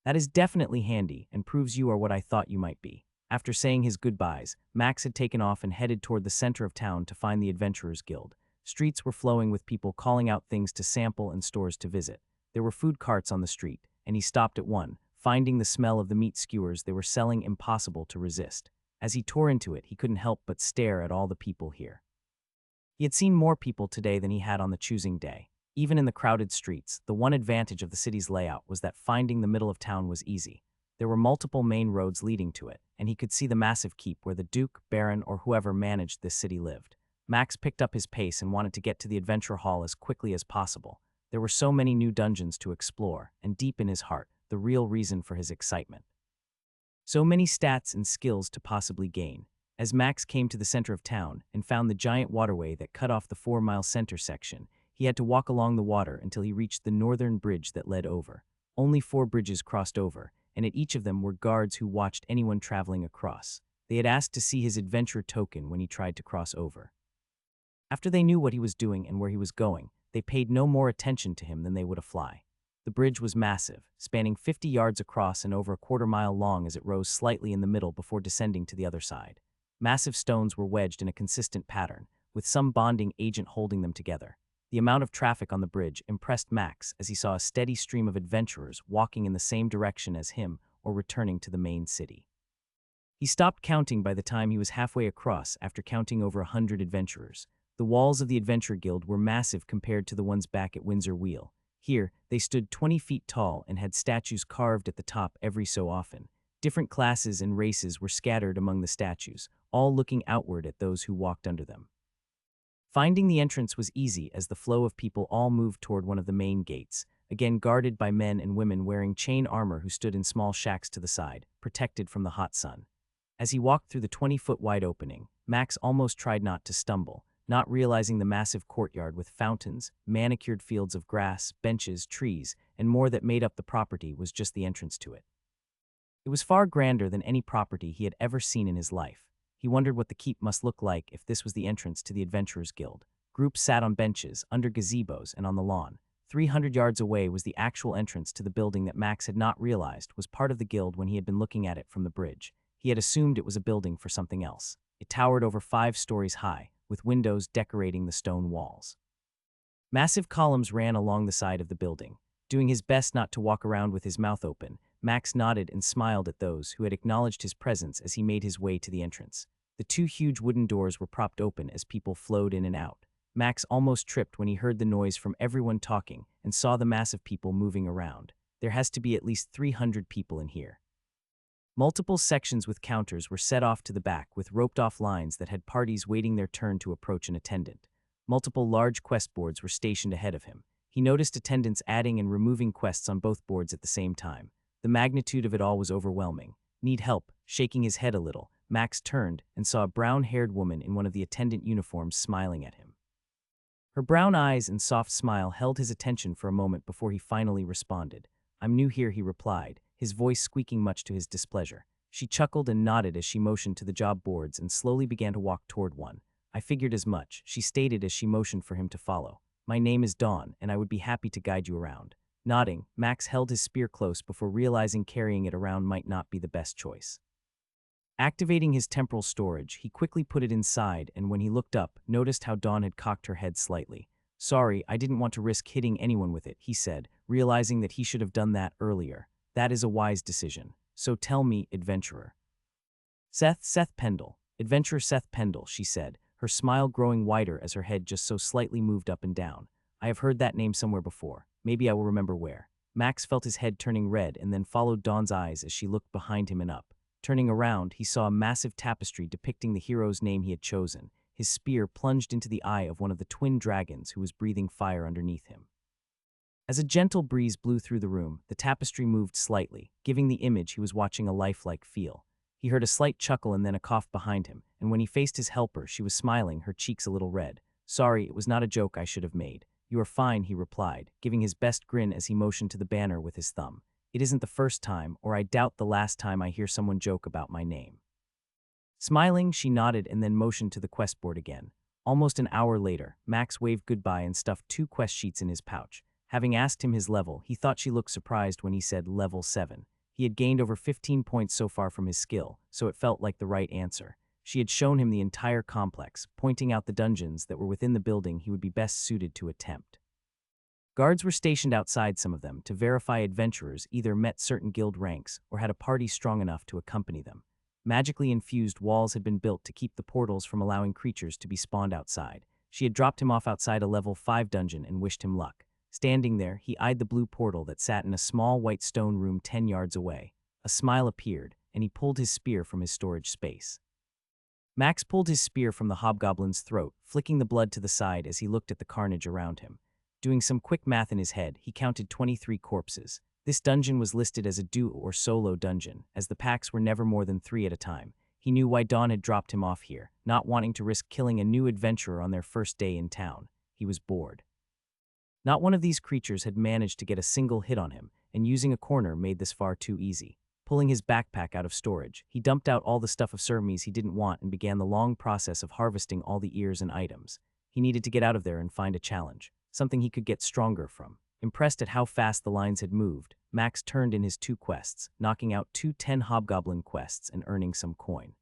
Speaker 1: "That is definitely handy and proves you are what I thought you might be." After saying his goodbyes, Max had taken off and headed toward the center of town to find the Adventurers Guild. Streets were flowing with people calling out things to sample and stores to visit. There were food carts on the street, and he stopped at one, finding the smell of the meat skewers they were selling impossible to resist. As he tore into it, he couldn't help but stare at all the people here. He had seen more people today than he had on the choosing day. Even in the crowded streets, the one advantage of the city's layout was that finding the middle of town was easy. There were multiple main roads leading to it, and he could see the massive keep where the Duke, Baron, or whoever managed this city lived. Max picked up his pace and wanted to get to the Adventure Hall as quickly as possible. There were so many new dungeons to explore, and deep in his heart, the real reason for his excitement. So many stats and skills to possibly gain. As Max came to the center of town and found the giant waterway that cut off the 4-mile center section, he had to walk along the water until he reached the northern bridge that led over. Only 4 bridges crossed over, and at each of them were guards who watched anyone traveling across. They had asked to see his adventure token when he tried to cross over. After they knew what he was doing and where he was going, they paid no more attention to him than they would a fly. The bridge was massive, spanning 50 yards across and over a quarter-mile long as it rose slightly in the middle before descending to the other side. Massive stones were wedged in a consistent pattern, with some bonding agent holding them together. The amount of traffic on the bridge impressed Max as he saw a steady stream of adventurers walking in the same direction as him or returning to the main city. He stopped counting by the time he was halfway across after counting over 100 adventurers. The walls of the Adventure Guild were massive compared to the ones back at Windsor Wheel. Here, they stood 20 feet tall and had statues carved at the top every so often. Different classes and races were scattered among the statues, all looking outward at those who walked under them. Finding the entrance was easy as the flow of people all moved toward one of the main gates, again guarded by men and women wearing chain armor who stood in small shacks to the side, protected from the hot sun. As he walked through the 20-foot wide opening, Max almost tried not to stumble, not realizing the massive courtyard with fountains, manicured fields of grass, benches, trees, and more that made up the property was just the entrance to it. It was far grander than any property he had ever seen in his life. He wondered what the keep must look like if this was the entrance to the Adventurers Guild. Groups sat on benches, under gazebos, and on the lawn. 300 yards away was the actual entrance to the building that Max had not realized was part of the guild when he had been looking at it from the bridge. He had assumed it was a building for something else. It towered over 5 stories high, with windows decorating the stone walls. Massive columns ran along the side of the building. Doing his best not to walk around with his mouth open, Max nodded and smiled at those who had acknowledged his presence as he made his way to the entrance. The 2 huge wooden doors were propped open as people flowed in and out. Max almost tripped when he heard the noise from everyone talking and saw the mass of people moving around. There has to be at least 300 people in here. Multiple sections with counters were set off to the back with roped-off lines that had parties waiting their turn to approach an attendant. Multiple large quest boards were stationed ahead of him. He noticed attendants adding and removing quests on both boards at the same time. The magnitude of it all was overwhelming. Need help? Shaking his head a little, Max turned and saw a brown-haired woman in one of the attendant uniforms smiling at him. Her brown eyes and soft smile held his attention for a moment before he finally responded. "I'm new here," he replied, his voice squeaking much to his displeasure. She chuckled and nodded as she motioned to the job boards and slowly began to walk toward one. "I figured as much," she stated as she motioned for him to follow. "My name is Dawn, and I would be happy to guide you around." Nodding, Max held his spear close before realizing carrying it around might not be the best choice. Activating his temporal storage, he quickly put it inside and when he looked up, noticed how Dawn had cocked her head slightly. "Sorry, I didn't want to risk hitting anyone with it," he said, realizing that he should have done that earlier. "That is a wise decision. So tell me, adventurer." Seth Pendle. "Adventurer Seth Pendle," she said, her smile growing wider as her head just so slightly moved up and down. "I have heard that name somewhere before. Maybe I will remember where." Max felt his head turning red and then followed Dawn's eyes as she looked behind him and up. Turning around, he saw a massive tapestry depicting the hero's name he had chosen. His spear plunged into the eye of one of the twin dragons who was breathing fire underneath him. As a gentle breeze blew through the room, the tapestry moved slightly, giving the image he was watching a lifelike feel. He heard a slight chuckle and then a cough behind him, and when he faced his helper, she was smiling, her cheeks a little red. "Sorry, it was not a joke I should have made." "You are fine," he replied, giving his best grin as he motioned to the banner with his thumb. "It isn't the first time, or I doubt the last time I hear someone joke about my name." Smiling, she nodded and then motioned to the quest board again. Almost an hour later, Max waved goodbye and stuffed 2 quest sheets in his pouch. Having asked him his level, he thought she looked surprised when he said level 7. He had gained over 15 points so far from his skill, so it felt like the right answer. She had shown him the entire complex, pointing out the dungeons that were within the building he would be best suited to attempt. Guards were stationed outside some of them to verify adventurers either met certain guild ranks or had a party strong enough to accompany them. Magically infused walls had been built to keep the portals from allowing creatures to be spawned outside. She had dropped him off outside a level 5 dungeon and wished him luck. Standing there, he eyed the blue portal that sat in a small white stone room 10 yards away. A smile appeared, and he pulled his spear from his storage space. Max pulled his spear from the hobgoblin's throat, flicking the blood to the side as he looked at the carnage around him. Doing some quick math in his head, he counted 23 corpses. This dungeon was listed as a duo or solo dungeon, as the packs were never more than 3 at a time. He knew why Dawn had dropped him off here, not wanting to risk killing a new adventurer on their first day in town. He was bored. Not one of these creatures had managed to get a single hit on him, and using a corner made this far too easy. Pulling his backpack out of storage, he dumped out all the stuff of Surmise he didn't want and began the long process of harvesting all the ears and items. He needed to get out of there and find a challenge, something he could get stronger from. Impressed at how fast the lines had moved, Max turned in his 2 quests, knocking out 2 10-hobgoblin quests and earning some coin.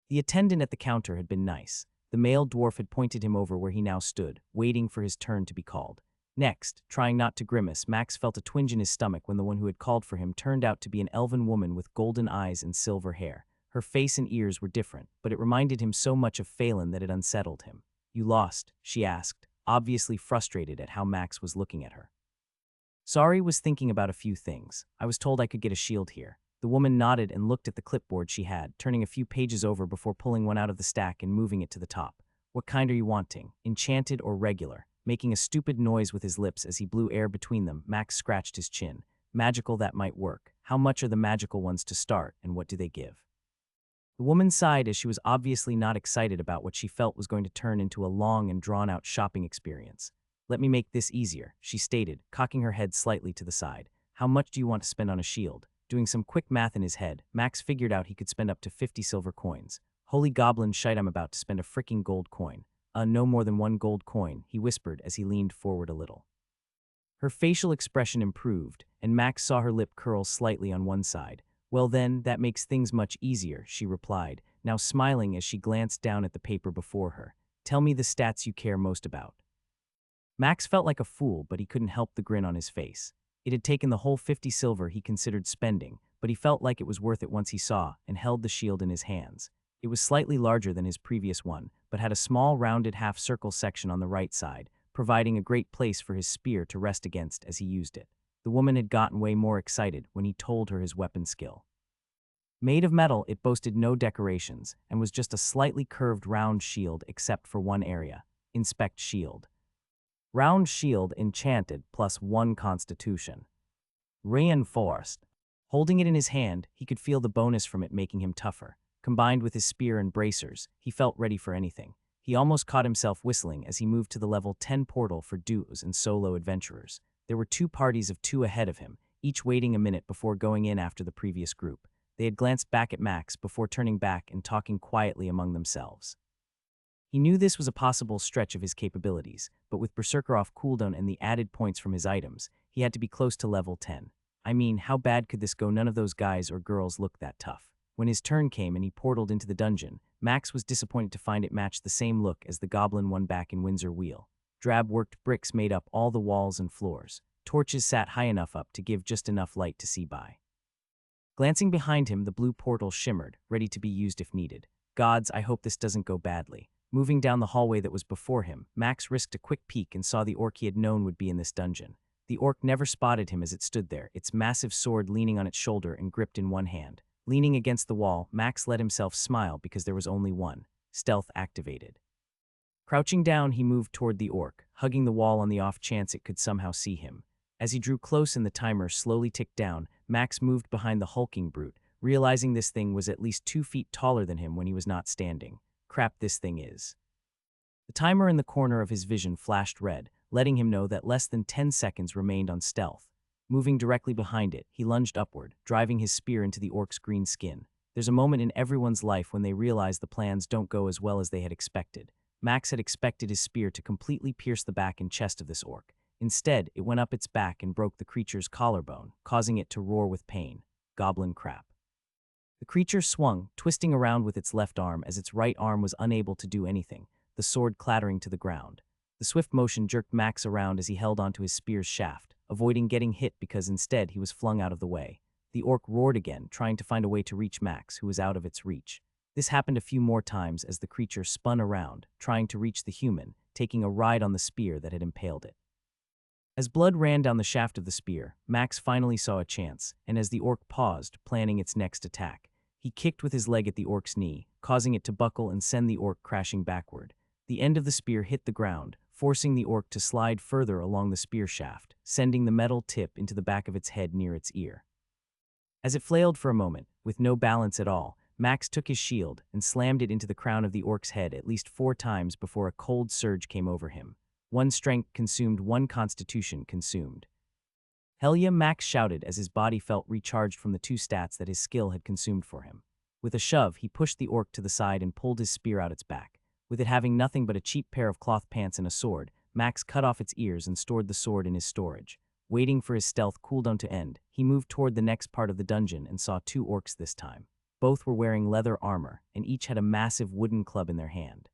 Speaker 1: The attendant at the counter had been nice. The male dwarf had pointed him over where he now stood, waiting for his turn to be called. Next, trying not to grimace, Max felt a twinge in his stomach when the one who had called for him turned out to be an elven woman with golden eyes and silver hair. Her face and ears were different, but it reminded him so much of Phelan that it unsettled him. "You lost?" she asked, obviously frustrated at how Max was looking at her. "Sorry, was thinking about a few things. I was told I could get a shield here." The woman nodded and looked at the clipboard she had, turning a few pages over before pulling one out of the stack and moving it to the top. "What kind are you wanting? Enchanted or regular?" Making a stupid noise with his lips as he blew air between them, Max scratched his chin. "Magical, that might work. How much are the magical ones to start, and what do they give?" The woman sighed as she was obviously not excited about what she felt was going to turn into a long and drawn-out shopping experience. "Let me make this easier," she stated, cocking her head slightly to the side. "How much do you want to spend on a shield?" Doing some quick math in his head, Max figured out he could spend up to 50 silver coins. "Holy goblin shite, I'm about to spend a fricking gold coin." No more than 1 gold coin," he whispered as he leaned forward a little. Her facial expression improved, and Max saw her lip curl slightly on one side. "Well then, that makes things much easier," she replied, now smiling as she glanced down at the paper before her. "Tell me the stats you care most about." Max felt like a fool, but he couldn't help the grin on his face. It had taken the whole 50 silver he considered spending, but he felt like it was worth it once he saw and held the shield in his hands. It was slightly larger than his previous one, but had a small rounded half-circle section on the right side, providing a great place for his spear to rest against as he used it. The woman had gotten way more excited when he told her his weapon skill. Made of metal, it boasted no decorations and was just a slightly curved round shield except for one area. Inspect shield. Round shield enchanted +1 constitution. Reinforced. Holding it in his hand, he could feel the bonus from it making him tougher. Combined with his spear and bracers, he felt ready for anything. He almost caught himself whistling as he moved to the level 10 portal for duos and solo adventurers. There were 2 parties of 2 ahead of him, each waiting a minute before going in after the previous group. They had glanced back at Max before turning back and talking quietly among themselves. He knew this was a possible stretch of his capabilities, but with Berserker off cooldown and the added points from his items, he had to be close to level 10. I mean, how bad could this go? None of those guys or girls looked that tough. When his turn came and he portaled into the dungeon, Max was disappointed to find it matched the same look as the goblin one back in Windsor Wheel. Drab-worked bricks made up all the walls and floors. Torches sat high enough up to give just enough light to see by. Glancing behind him, the blue portal shimmered, ready to be used if needed. Gods, I hope this doesn't go badly. Moving down the hallway that was before him, Max risked a quick peek and saw the orc he had known would be in this dungeon. The orc never spotted him as it stood there, its massive sword leaning on its shoulder and gripped in one hand. Leaning against the wall, Max let himself smile because there was only one. Stealth activated. Crouching down, he moved toward the orc, hugging the wall on the off chance it could somehow see him. As he drew close and the timer slowly ticked down, Max moved behind the hulking brute, realizing this thing was at least 2 feet taller than him when he was not standing. Crap, this thing is. The timer in the corner of his vision flashed red, letting him know that less than 10 seconds remained on stealth. Moving directly behind it, he lunged upward, driving his spear into the orc's green skin. There's a moment in everyone's life when they realize the plans don't go as well as they had expected. Max had expected his spear to completely pierce the back and chest of this orc. Instead, it went up its back and broke the creature's collarbone, causing it to roar with pain. Goblin crap. The creature swung, twisting around with its left arm as its right arm was unable to do anything, the sword clattering to the ground. The swift motion jerked Max around as he held onto his spear's shaft, avoiding getting hit because instead he was flung out of the way. The orc roared again, trying to find a way to reach Max, who was out of its reach. This happened a few more times as the creature spun around, trying to reach the human, taking a ride on the spear that had impaled it. As blood ran down the shaft of the spear, Max finally saw a chance, and as the orc paused, planning its next attack, he kicked with his leg at the orc's knee, causing it to buckle and send the orc crashing backward. The end of the spear hit the ground, forcing the orc to slide further along the spear shaft, sending the metal tip into the back of its head near its ear. As it flailed for a moment, with no balance at all, Max took his shield and slammed it into the crown of the orc's head at least 4 times before a cold surge came over him. 1 strength consumed, 1 constitution consumed. Hell yeah, Max shouted as his body felt recharged from the 2 stats that his skill had consumed for him. With a shove, he pushed the orc to the side and pulled his spear out its back. With it having nothing but a cheap pair of cloth pants and a sword, Max cut off its ears and stored the sword in his storage. Waiting for his stealth cooldown to end, he moved toward the next part of the dungeon and saw 2 orcs this time. Both were wearing leather armor, and each had a massive wooden club in their hand.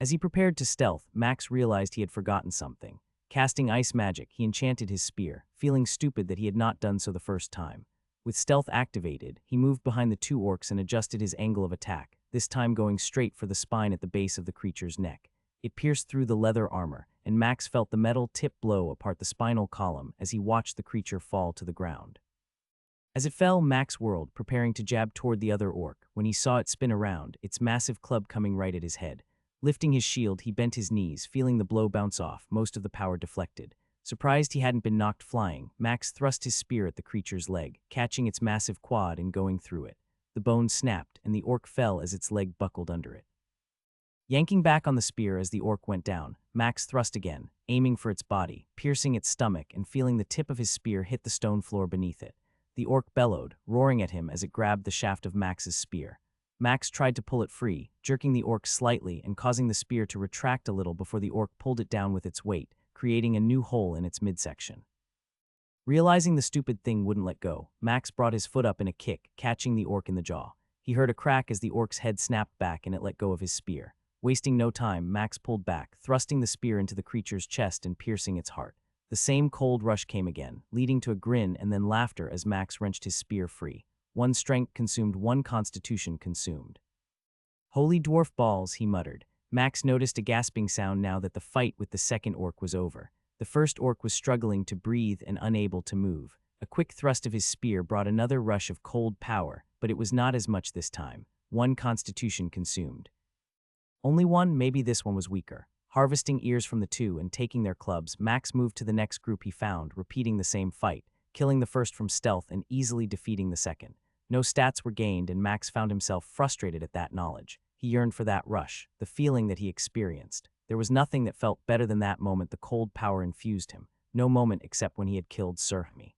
Speaker 1: As he prepared to stealth, Max realized he had forgotten something. Casting ice magic, he enchanted his spear, feeling stupid that he had not done so the first time. With stealth activated, he moved behind the 2 orcs and adjusted his angle of attack, this time going straight for the spine at the base of the creature's neck. It pierced through the leather armor, and Max felt the metal tip blow apart the spinal column as he watched the creature fall to the ground. As it fell, Max whirled, preparing to jab toward the other orc, when he saw it spin around, its massive club coming right at his head. Lifting his shield, he bent his knees, feeling the blow bounce off, most of the power deflected. Surprised he hadn't been knocked flying, Max thrust his spear at the creature's leg, catching its massive quad and going through it. The bone snapped, and the orc fell as its leg buckled under it. Yanking back on the spear as the orc went down, Max thrust again, aiming for its body, piercing its stomach and feeling the tip of his spear hit the stone floor beneath it. The orc bellowed, roaring at him as it grabbed the shaft of Max's spear. Max tried to pull it free, jerking the orc slightly and causing the spear to retract a little before the orc pulled it down with its weight, creating a new hole in its midsection. Realizing the stupid thing wouldn't let go, Max brought his foot up in a kick, catching the orc in the jaw. He heard a crack as the orc's head snapped back and it let go of his spear. Wasting no time, Max pulled back, thrusting the spear into the creature's chest and piercing its heart. The same cold rush came again, leading to a grin and then laughter as Max wrenched his spear free. 1 strength consumed, 1 constitution consumed. Holy dwarf balls, he muttered. Max noticed a gasping sound now that the fight with the second orc was over. The first orc was struggling to breathe and unable to move. A quick thrust of his spear brought another rush of cold power, but it was not as much this time. One constitution consumed. Only one, maybe this one was weaker. Harvesting ears from the two and taking their clubs, Max moved to the next group he found, repeating the same fight, killing the first from stealth and easily defeating the second. No stats were gained, and Max found himself frustrated at that knowledge. He yearned for that rush, the feeling that he experienced. There was nothing that felt better than that moment the cold power infused him. No moment except when he had killed Sir Hemi.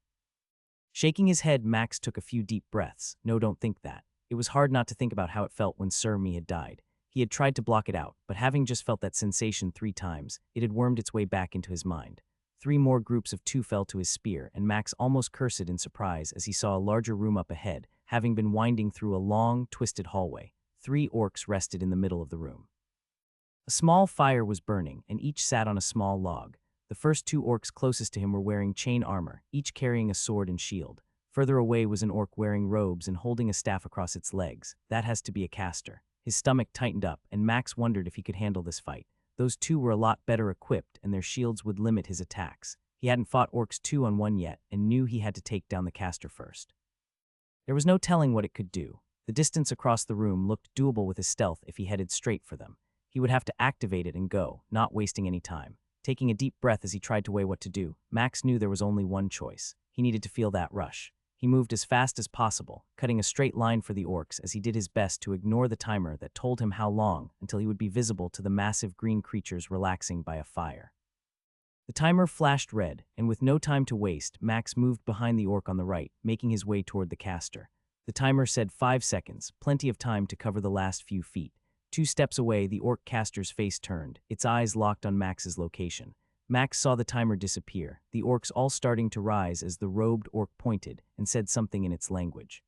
Speaker 1: Shaking his head, Max took a few deep breaths. No, don't think that. It was hard not to think about how it felt when Sir Hemi had died. He had tried to block it out, but having just felt that sensation 3 times, it had wormed its way back into his mind. 3 more groups of 2 fell to his spear, and Max almost cursed in surprise as he saw a larger room up ahead, having been winding through a long, twisted hallway. 3 orcs rested in the middle of the room. A small fire was burning, and each sat on a small log. The first 2 orcs closest to him were wearing chain armor, each carrying a sword and shield. Further away was an orc wearing robes and holding a staff across its legs. That has to be a caster. His stomach tightened up, and Max wondered if he could handle this fight. Those 2 were a lot better equipped, and their shields would limit his attacks. He hadn't fought orcs 2-on-1 yet, and knew he had to take down the caster first. There was no telling what it could do. The distance across the room looked doable with his stealth if he headed straight for them. He would have to activate it and go, not wasting any time. Taking a deep breath as he tried to weigh what to do, Max knew there was only one choice. He needed to feel that rush. He moved as fast as possible, cutting a straight line for the orcs as he did his best to ignore the timer that told him how long until he would be visible to the massive green creatures relaxing by a fire. The timer flashed red, and with no time to waste, Max moved behind the orc on the right, making his way toward the caster. The timer said 5 seconds, plenty of time to cover the last few feet. 2 steps away, the orc caster's face turned, its eyes locked on Max's location. Max saw the timer disappear, the orcs all starting to rise as the robed orc pointed and said something in its language.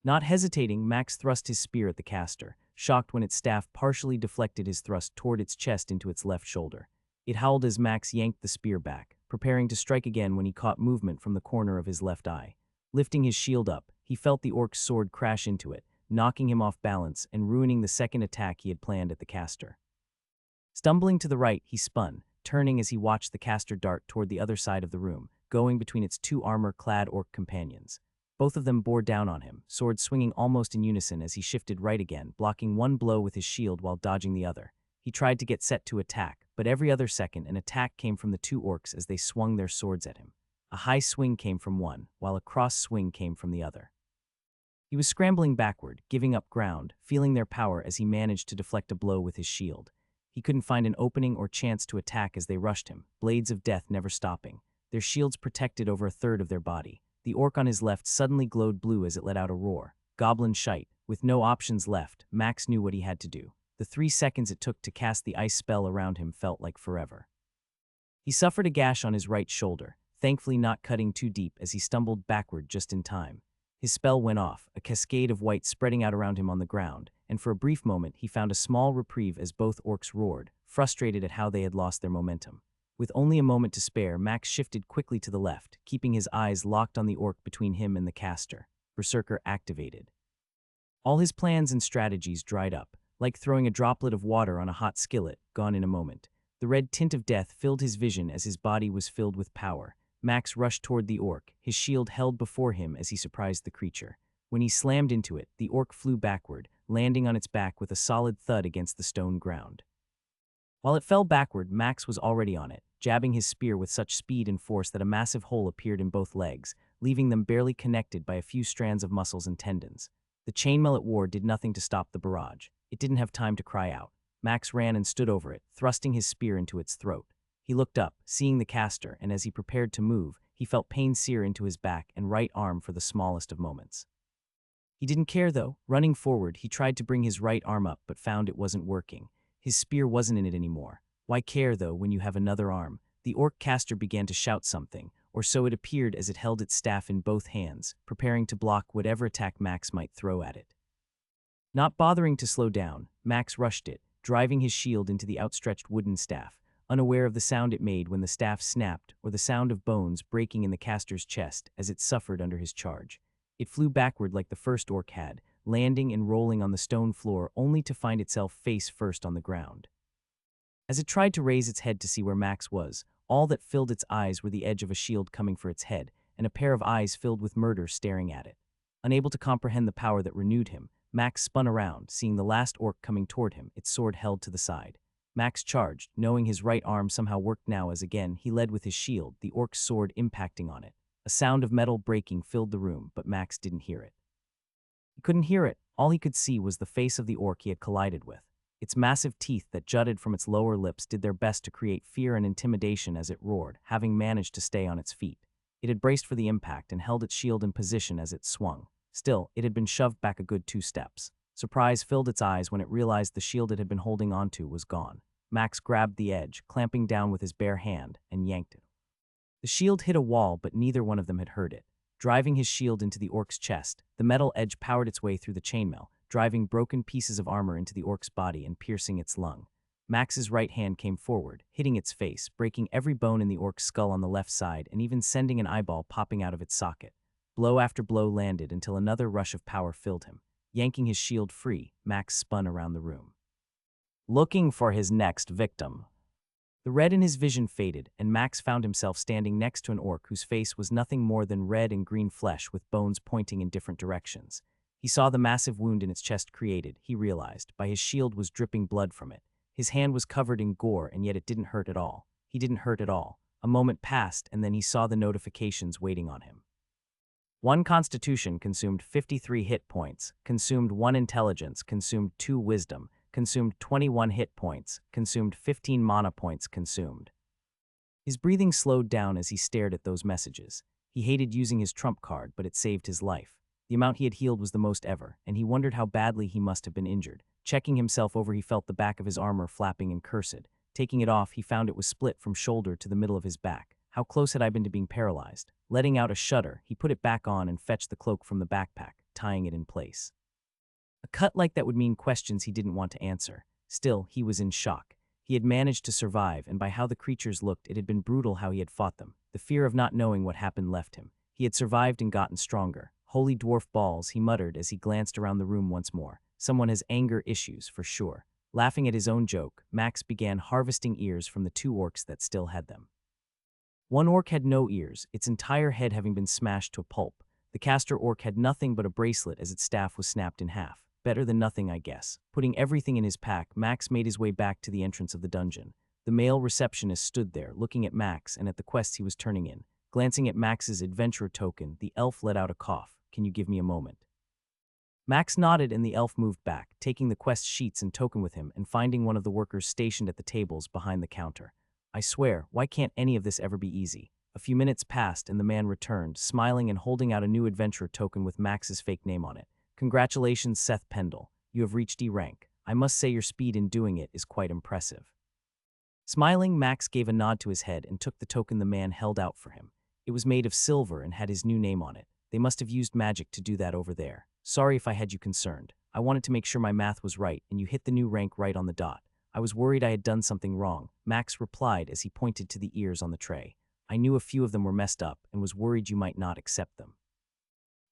Speaker 1: Not hesitating, Max thrust his spear at the caster, shocked when its staff partially deflected his thrust toward its chest into its left shoulder. It howled as Max yanked the spear back, preparing to strike again when he caught movement from the corner of his left eye. Lifting his shield up, he felt the orc's sword crash into it, knocking him off balance and ruining the second attack he had planned at the caster. Stumbling to the right, he spun, turning as he watched the caster dart toward the other side of the room, going between its 2 armor-clad orc companions. Both of them bore down on him, swords swinging almost in unison as he shifted right again, blocking one blow with his shield while dodging the other. He tried to get set to attack, but every other second an attack came from the 2 orcs as they swung their swords at him. A high swing came from one, while a cross swing came from the other. He was scrambling backward, giving up ground, feeling their power as he managed to deflect a blow with his shield. He couldn't find an opening or chance to attack as they rushed him, blades of death never stopping. Their shields protected over a third of their body. The orc on his left suddenly glowed blue as it let out a roar. Goblin shite. With no options left, Max knew what he had to do. The 3 seconds it took to cast the ice spell around him felt like forever. He suffered a gash on his right shoulder, thankfully not cutting too deep as he stumbled backward just in time. His spell went off, a cascade of white spreading out around him on the ground, and for a brief moment he found a small reprieve as both orcs roared, frustrated at how they had lost their momentum. With only a moment to spare, Max shifted quickly to the left, keeping his eyes locked on the orc between him and the caster. Berserker activated. All his plans and strategies dried up, like throwing a droplet of water on a hot skillet, gone in a moment. The red tint of death filled his vision as his body was filled with power. Max rushed toward the orc, his shield held before him as he surprised the creature. When he slammed into it, the orc flew backward, landing on its back with a solid thud against the stone ground. While it fell backward, Max was already on it, jabbing his spear with such speed and force that a massive hole appeared in both legs, leaving them barely connected by a few strands of muscles and tendons. The chainmail it wore did nothing to stop the barrage. It didn't have time to cry out. Max ran and stood over it, thrusting his spear into its throat. He looked up, seeing the caster, and as he prepared to move, he felt pain sear into his back and right arm for the smallest of moments. He didn't care though. Running forward, he tried to bring his right arm up but found it wasn't working. His spear wasn't in it anymore. Why care though when you have another arm? The orc caster began to shout something, or so it appeared as it held its staff in both hands, preparing to block whatever attack Max might throw at it. Not bothering to slow down, Max rushed it, driving his shield into the outstretched wooden staff, unaware of the sound it made when the staff snapped or the sound of bones breaking in the caster's chest as it suffered under his charge. It flew backward like the first orc had, landing and rolling on the stone floor only to find itself face first on the ground. As it tried to raise its head to see where Max was, all that filled its eyes were the edge of a shield coming for its head, and a pair of eyes filled with murder staring at it. Unable to comprehend the power that renewed him, Max spun around, seeing the last orc coming toward him, its sword held to the side. Max charged, knowing his right arm somehow worked now as again he led with his shield, the orc's sword impacting on it. A sound of metal breaking filled the room, but Max didn't hear it. He couldn't hear it. All he could see was the face of the orc he had collided with. Its massive teeth that jutted from its lower lips did their best to create fear and intimidation as it roared, having managed to stay on its feet. It had braced for the impact and held its shield in position as it swung. Still, it had been shoved back a good 2 steps. Surprise filled its eyes when it realized the shield it had been holding onto was gone. Max grabbed the edge, clamping down with his bare hand, and yanked it. The shield hit a wall, but neither one of them had heard it. Driving his shield into the orc's chest, the metal edge powered its way through the chainmail, driving broken pieces of armor into the orc's body and piercing its lung. Max's right hand came forward, hitting its face, breaking every bone in the orc's skull on the left side and even sending an eyeball popping out of its socket. Blow after blow landed until another rush of power filled him. Yanking his shield free, Max spun around the room, looking for his next victim. The red in his vision faded, and Max found himself standing next to an orc whose face was nothing more than red and green flesh with bones pointing in different directions. He saw the massive wound in its chest created, he realized, by his shield was dripping blood from it. His hand was covered in gore, and yet it didn't hurt at all. He didn't hurt at all. A moment passed, and then he saw the notifications waiting on him. 1 Constitution consumed 53 hit points, consumed 1 Intelligence, consumed 2 Wisdom, consumed 21 hit points, consumed 15 mana points consumed. His breathing slowed down as he stared at those messages. He hated using his trump card, but it saved his life. The amount he had healed was the most ever, and he wondered how badly he must have been injured. Checking himself over, he felt the back of his armor flapping and cursed. Taking it off, he found it was split from shoulder to the middle of his back. How close had I been to being paralyzed? Letting out a shudder, he put it back on and fetched the cloak from the backpack, tying it in place. A cut like that would mean questions he didn't want to answer. Still, he was in shock. He had managed to survive, and by how the creatures looked, it had been brutal how he had fought them. The fear of not knowing what happened left him. He had survived and gotten stronger. Holy dwarf balls, he muttered as he glanced around the room once more. Someone has anger issues, for sure. Laughing at his own joke, Max began harvesting ears from the 2 orcs that still had them. One orc had no ears, its entire head having been smashed to a pulp. The caster orc had nothing but a bracelet as its staff was snapped in half. Better than nothing, I guess. Putting everything in his pack, Max made his way back to the entrance of the dungeon. The male receptionist stood there, looking at Max and at the quests he was turning in. Glancing at Max's adventurer token, the elf let out a cough. Can you give me a moment? Max nodded and the elf moved back, taking the quest sheets and token with him and finding one of the workers stationed at the tables behind the counter. I swear, why can't any of this ever be easy? A few minutes passed and the man returned, smiling and holding out a new adventurer token with Max's fake name on it. Congratulations, Seth Pendle. You have reached E rank. I must say your speed in doing it is quite impressive. Smiling, Max gave a nod to his head and took the token the man held out for him. It was made of silver and had his new name on it. They must have used magic to do that over there. Sorry if I had you concerned. I wanted to make sure my math was right and you hit the new rank right on the dot. I was worried I had done something wrong, Max replied as he pointed to the ears on the tray. I knew a few of them were messed up and was worried you might not accept them.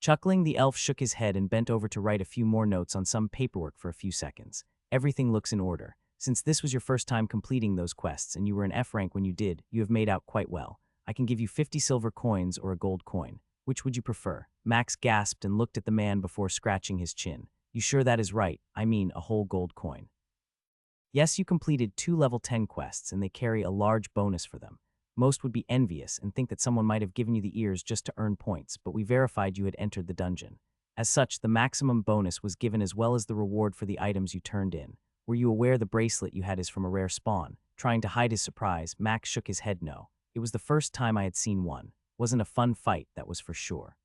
Speaker 1: Chuckling, the elf shook his head and bent over to write a few more notes on some paperwork for a few seconds. Everything looks in order. Since this was your first time completing those quests and you were in F rank when you did, you have made out quite well. I can give you 50 silver coins or a gold coin. Which would you prefer? Max gasped and looked at the man before scratching his chin. You sure that is right? I mean, a whole gold coin. Yes, you completed 2 level 10 quests and they carry a large bonus for them. Most would be envious and think that someone might have given you the ears just to earn points, but we verified you had entered the dungeon. As such, the maximum bonus was given as well as the reward for the items you turned in. Were you aware the bracelet you had is from a rare spawn? Trying to hide his surprise, Max shook his head no. It was the first time I had seen one. Wasn't a fun fight, that was for sure.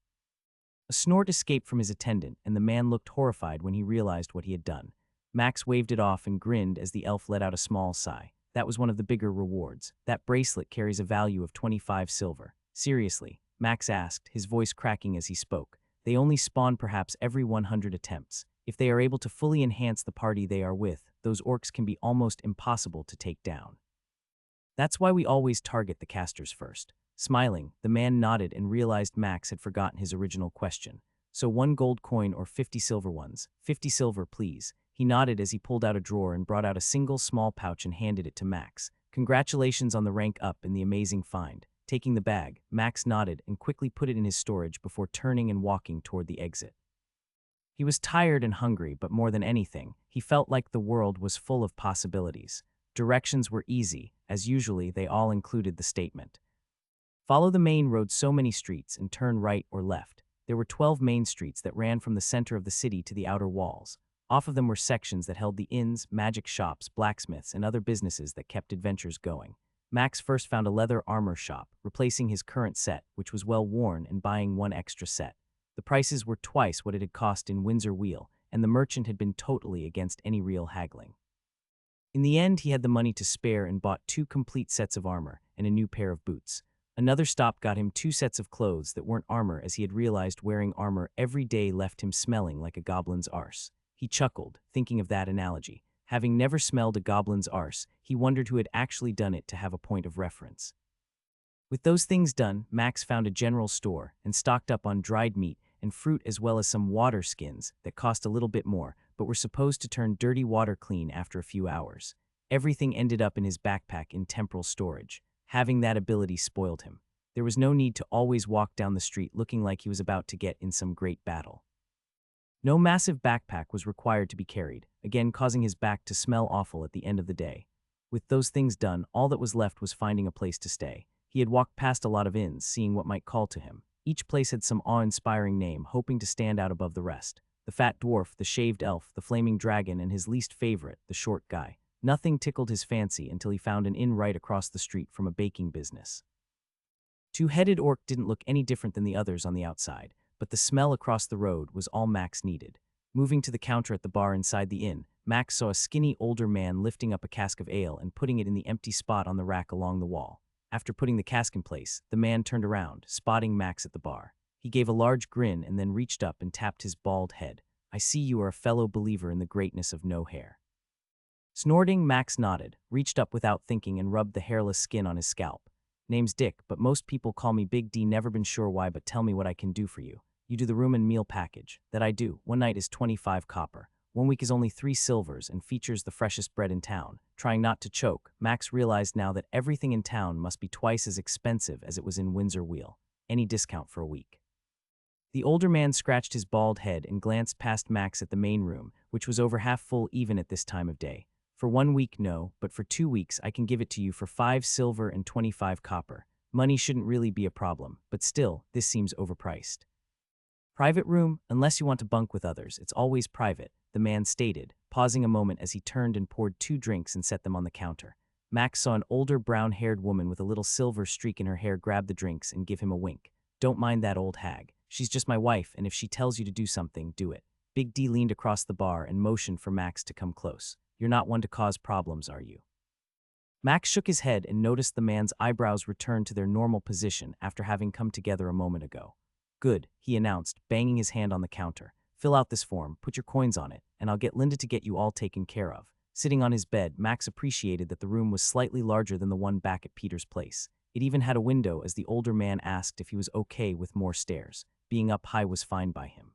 Speaker 1: A snort escaped from his attendant, and the man looked horrified when he realized what he had done. Max waved it off and grinned as the elf let out a small sigh. That was one of the bigger rewards. That bracelet carries a value of 25 silver. Seriously, Max asked, his voice cracking as he spoke. They only spawn perhaps every 100 attempts. If they are able to fully enhance the party they are with, those orcs can be almost impossible to take down. That's why we always target the casters first. Smiling, the man nodded and realized Max had forgotten his original question. So 1 gold coin or 50 silver ones? 50 silver, please. He nodded as he pulled out a drawer and brought out a single small pouch and handed it to Max. Congratulations on the rank up and the amazing find. Taking the bag, Max nodded and quickly put it in his storage before turning and walking toward the exit. He was tired and hungry, but more than anything, he felt like the world was full of possibilities. Directions were easy, as usually they all included the statement, "Follow the main road so many streets and turn right or left." There were 12 main streets that ran from the center of the city to the outer walls. Off of them were sections that held the inns, magic shops, blacksmiths, and other businesses that kept adventures going. Max first found a leather armor shop, replacing his current set, which was well worn, and buying one extra set. The prices were twice what it had cost in Windsor Wheel, and the merchant had been totally against any real haggling. In the end, he had the money to spare and bought 2 complete sets of armor and a new pair of boots. Another stop got him 2 sets of clothes that weren't armor, as he had realized wearing armor every day left him smelling like a goblin's arse. He chuckled, thinking of that analogy. Having never smelled a goblin's arse, he wondered who had actually done it to have a point of reference. With those things done, Max found a general store and stocked up on dried meat and fruit, as well as some water skins that cost a little bit more, but were supposed to turn dirty water clean after a few hours. Everything ended up in his backpack in temporal storage. Having that ability spoiled him. There was no need to always walk down the street looking like he was about to get in some great battle. No massive backpack was required to be carried, again causing his back to smell awful at the end of the day. With those things done, all that was left was finding a place to stay. He had walked past a lot of inns, seeing what might call to him. Each place had some awe-inspiring name, hoping to stand out above the rest. The fat dwarf, the shaved elf, the flaming dragon, and his least favorite, the short guy. Nothing tickled his fancy until he found an inn right across the street from a baking business. Two-headed orc didn't look any different than the others on the outside, but the smell across the road was all Max needed. Moving to the counter at the bar inside the inn, Max saw a skinny older man lifting up a cask of ale and putting it in the empty spot on the rack along the wall. After putting the cask in place, the man turned around, spotting Max at the bar. He gave a large grin and then reached up and tapped his bald head. "I see you are a fellow believer in the greatness of no hair." Snorting, Max nodded, reached up without thinking, and rubbed the hairless skin on his scalp. "Name's Dick, but most people call me Big D. Never been sure why, but tell me what I can do for you." "You do the room and meal package." "That I do. One night is 25 copper. 1 week is only 3 silvers and features the freshest bread in town." Trying not to choke, Max realized now that everything in town must be twice as expensive as it was in Windsor Wheel. Any discount for a week? The older man scratched his bald head and glanced past Max at the main room, which was over half full even at this time of day. "For 1 week, no, but for 2 weeks I can give it to you for 5 silver and 25 copper. Money shouldn't really be a problem, but still, this seems overpriced." "Private room? Unless you want to bunk with others, it's always private," the man stated, pausing a moment as he turned and poured 2 drinks and set them on the counter. Max saw an older brown-haired woman with a little silver streak in her hair grab the drinks and give him a wink. "Don't mind that old hag. She's just my wife, and if she tells you to do something, do it." Big D leaned across the bar and motioned for Max to come close. "You're not one to cause problems, are you?" Max shook his head and noticed the man's eyebrows return to their normal position after having come together a moment ago. "Good," he announced, banging his hand on the counter. "Fill out this form, put your coins on it, and I'll get Linda to get you all taken care of." Sitting on his bed, Max appreciated that the room was slightly larger than the one back at Peter's place. It even had a window, as the older man asked if he was okay with more stairs. Being up high was fine by him.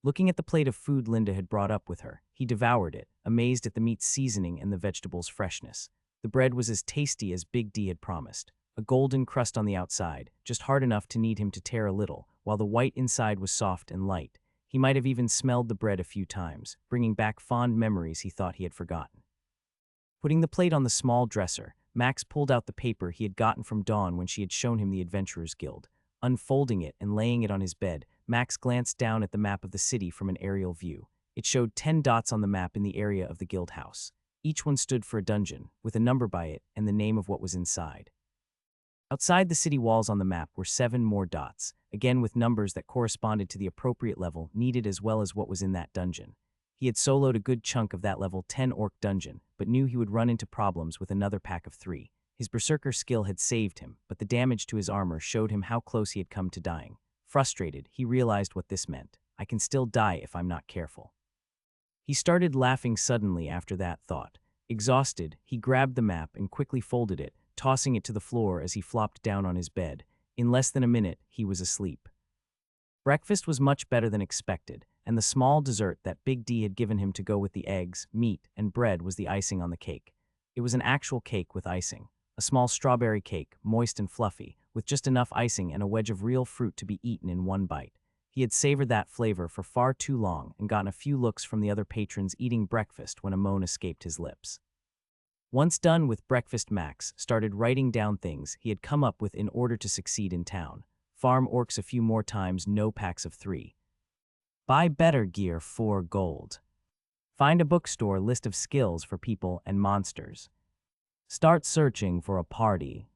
Speaker 1: Looking at the plate of food Linda had brought up with her, he devoured it, amazed at the meat's seasoning and the vegetables' freshness. The bread was as tasty as Big D had promised. A golden crust on the outside, just hard enough to need him to tear a little, while the white inside was soft and light. He might have even smelled the bread a few times, bringing back fond memories he thought he had forgotten. Putting the plate on the small dresser, Max pulled out the paper he had gotten from Dawn when she had shown him the Adventurers Guild. Unfolding it and laying it on his bed, Max glanced down at the map of the city from an aerial view. It showed 10 dots on the map in the area of the guild house. Each one stood for a dungeon, with a number by it and the name of what was inside. Outside the city walls on the map were 7 more dots, again with numbers that corresponded to the appropriate level needed as well as what was in that dungeon. He had soloed a good chunk of that level 10 orc dungeon, but knew he would run into problems with another pack of 3. His berserker skill had saved him, but the damage to his armor showed him how close he had come to dying. Frustrated, he realized what this meant. "I can still die if I'm not careful." He started laughing suddenly after that thought. Exhausted, he grabbed the map and quickly folded it, tossing it to the floor as he flopped down on his bed. In less than a minute, he was asleep. Breakfast was much better than expected, and the small dessert that Big D had given him to go with the eggs, meat, and bread was the icing on the cake. It was an actual cake with icing. a small strawberry cake, moist and fluffy, with just enough icing and a wedge of real fruit to be eaten in one bite. He had savored that flavor for far too long and gotten a few looks from the other patrons eating breakfast when a moan escaped his lips. Once done with breakfast, Max started writing down things he had come up with in order to succeed in town. Farm orcs a few more times, no packs of 3. Buy better gear, 4 gold. Find a bookstore list of skills for people and monsters. Start searching for a party.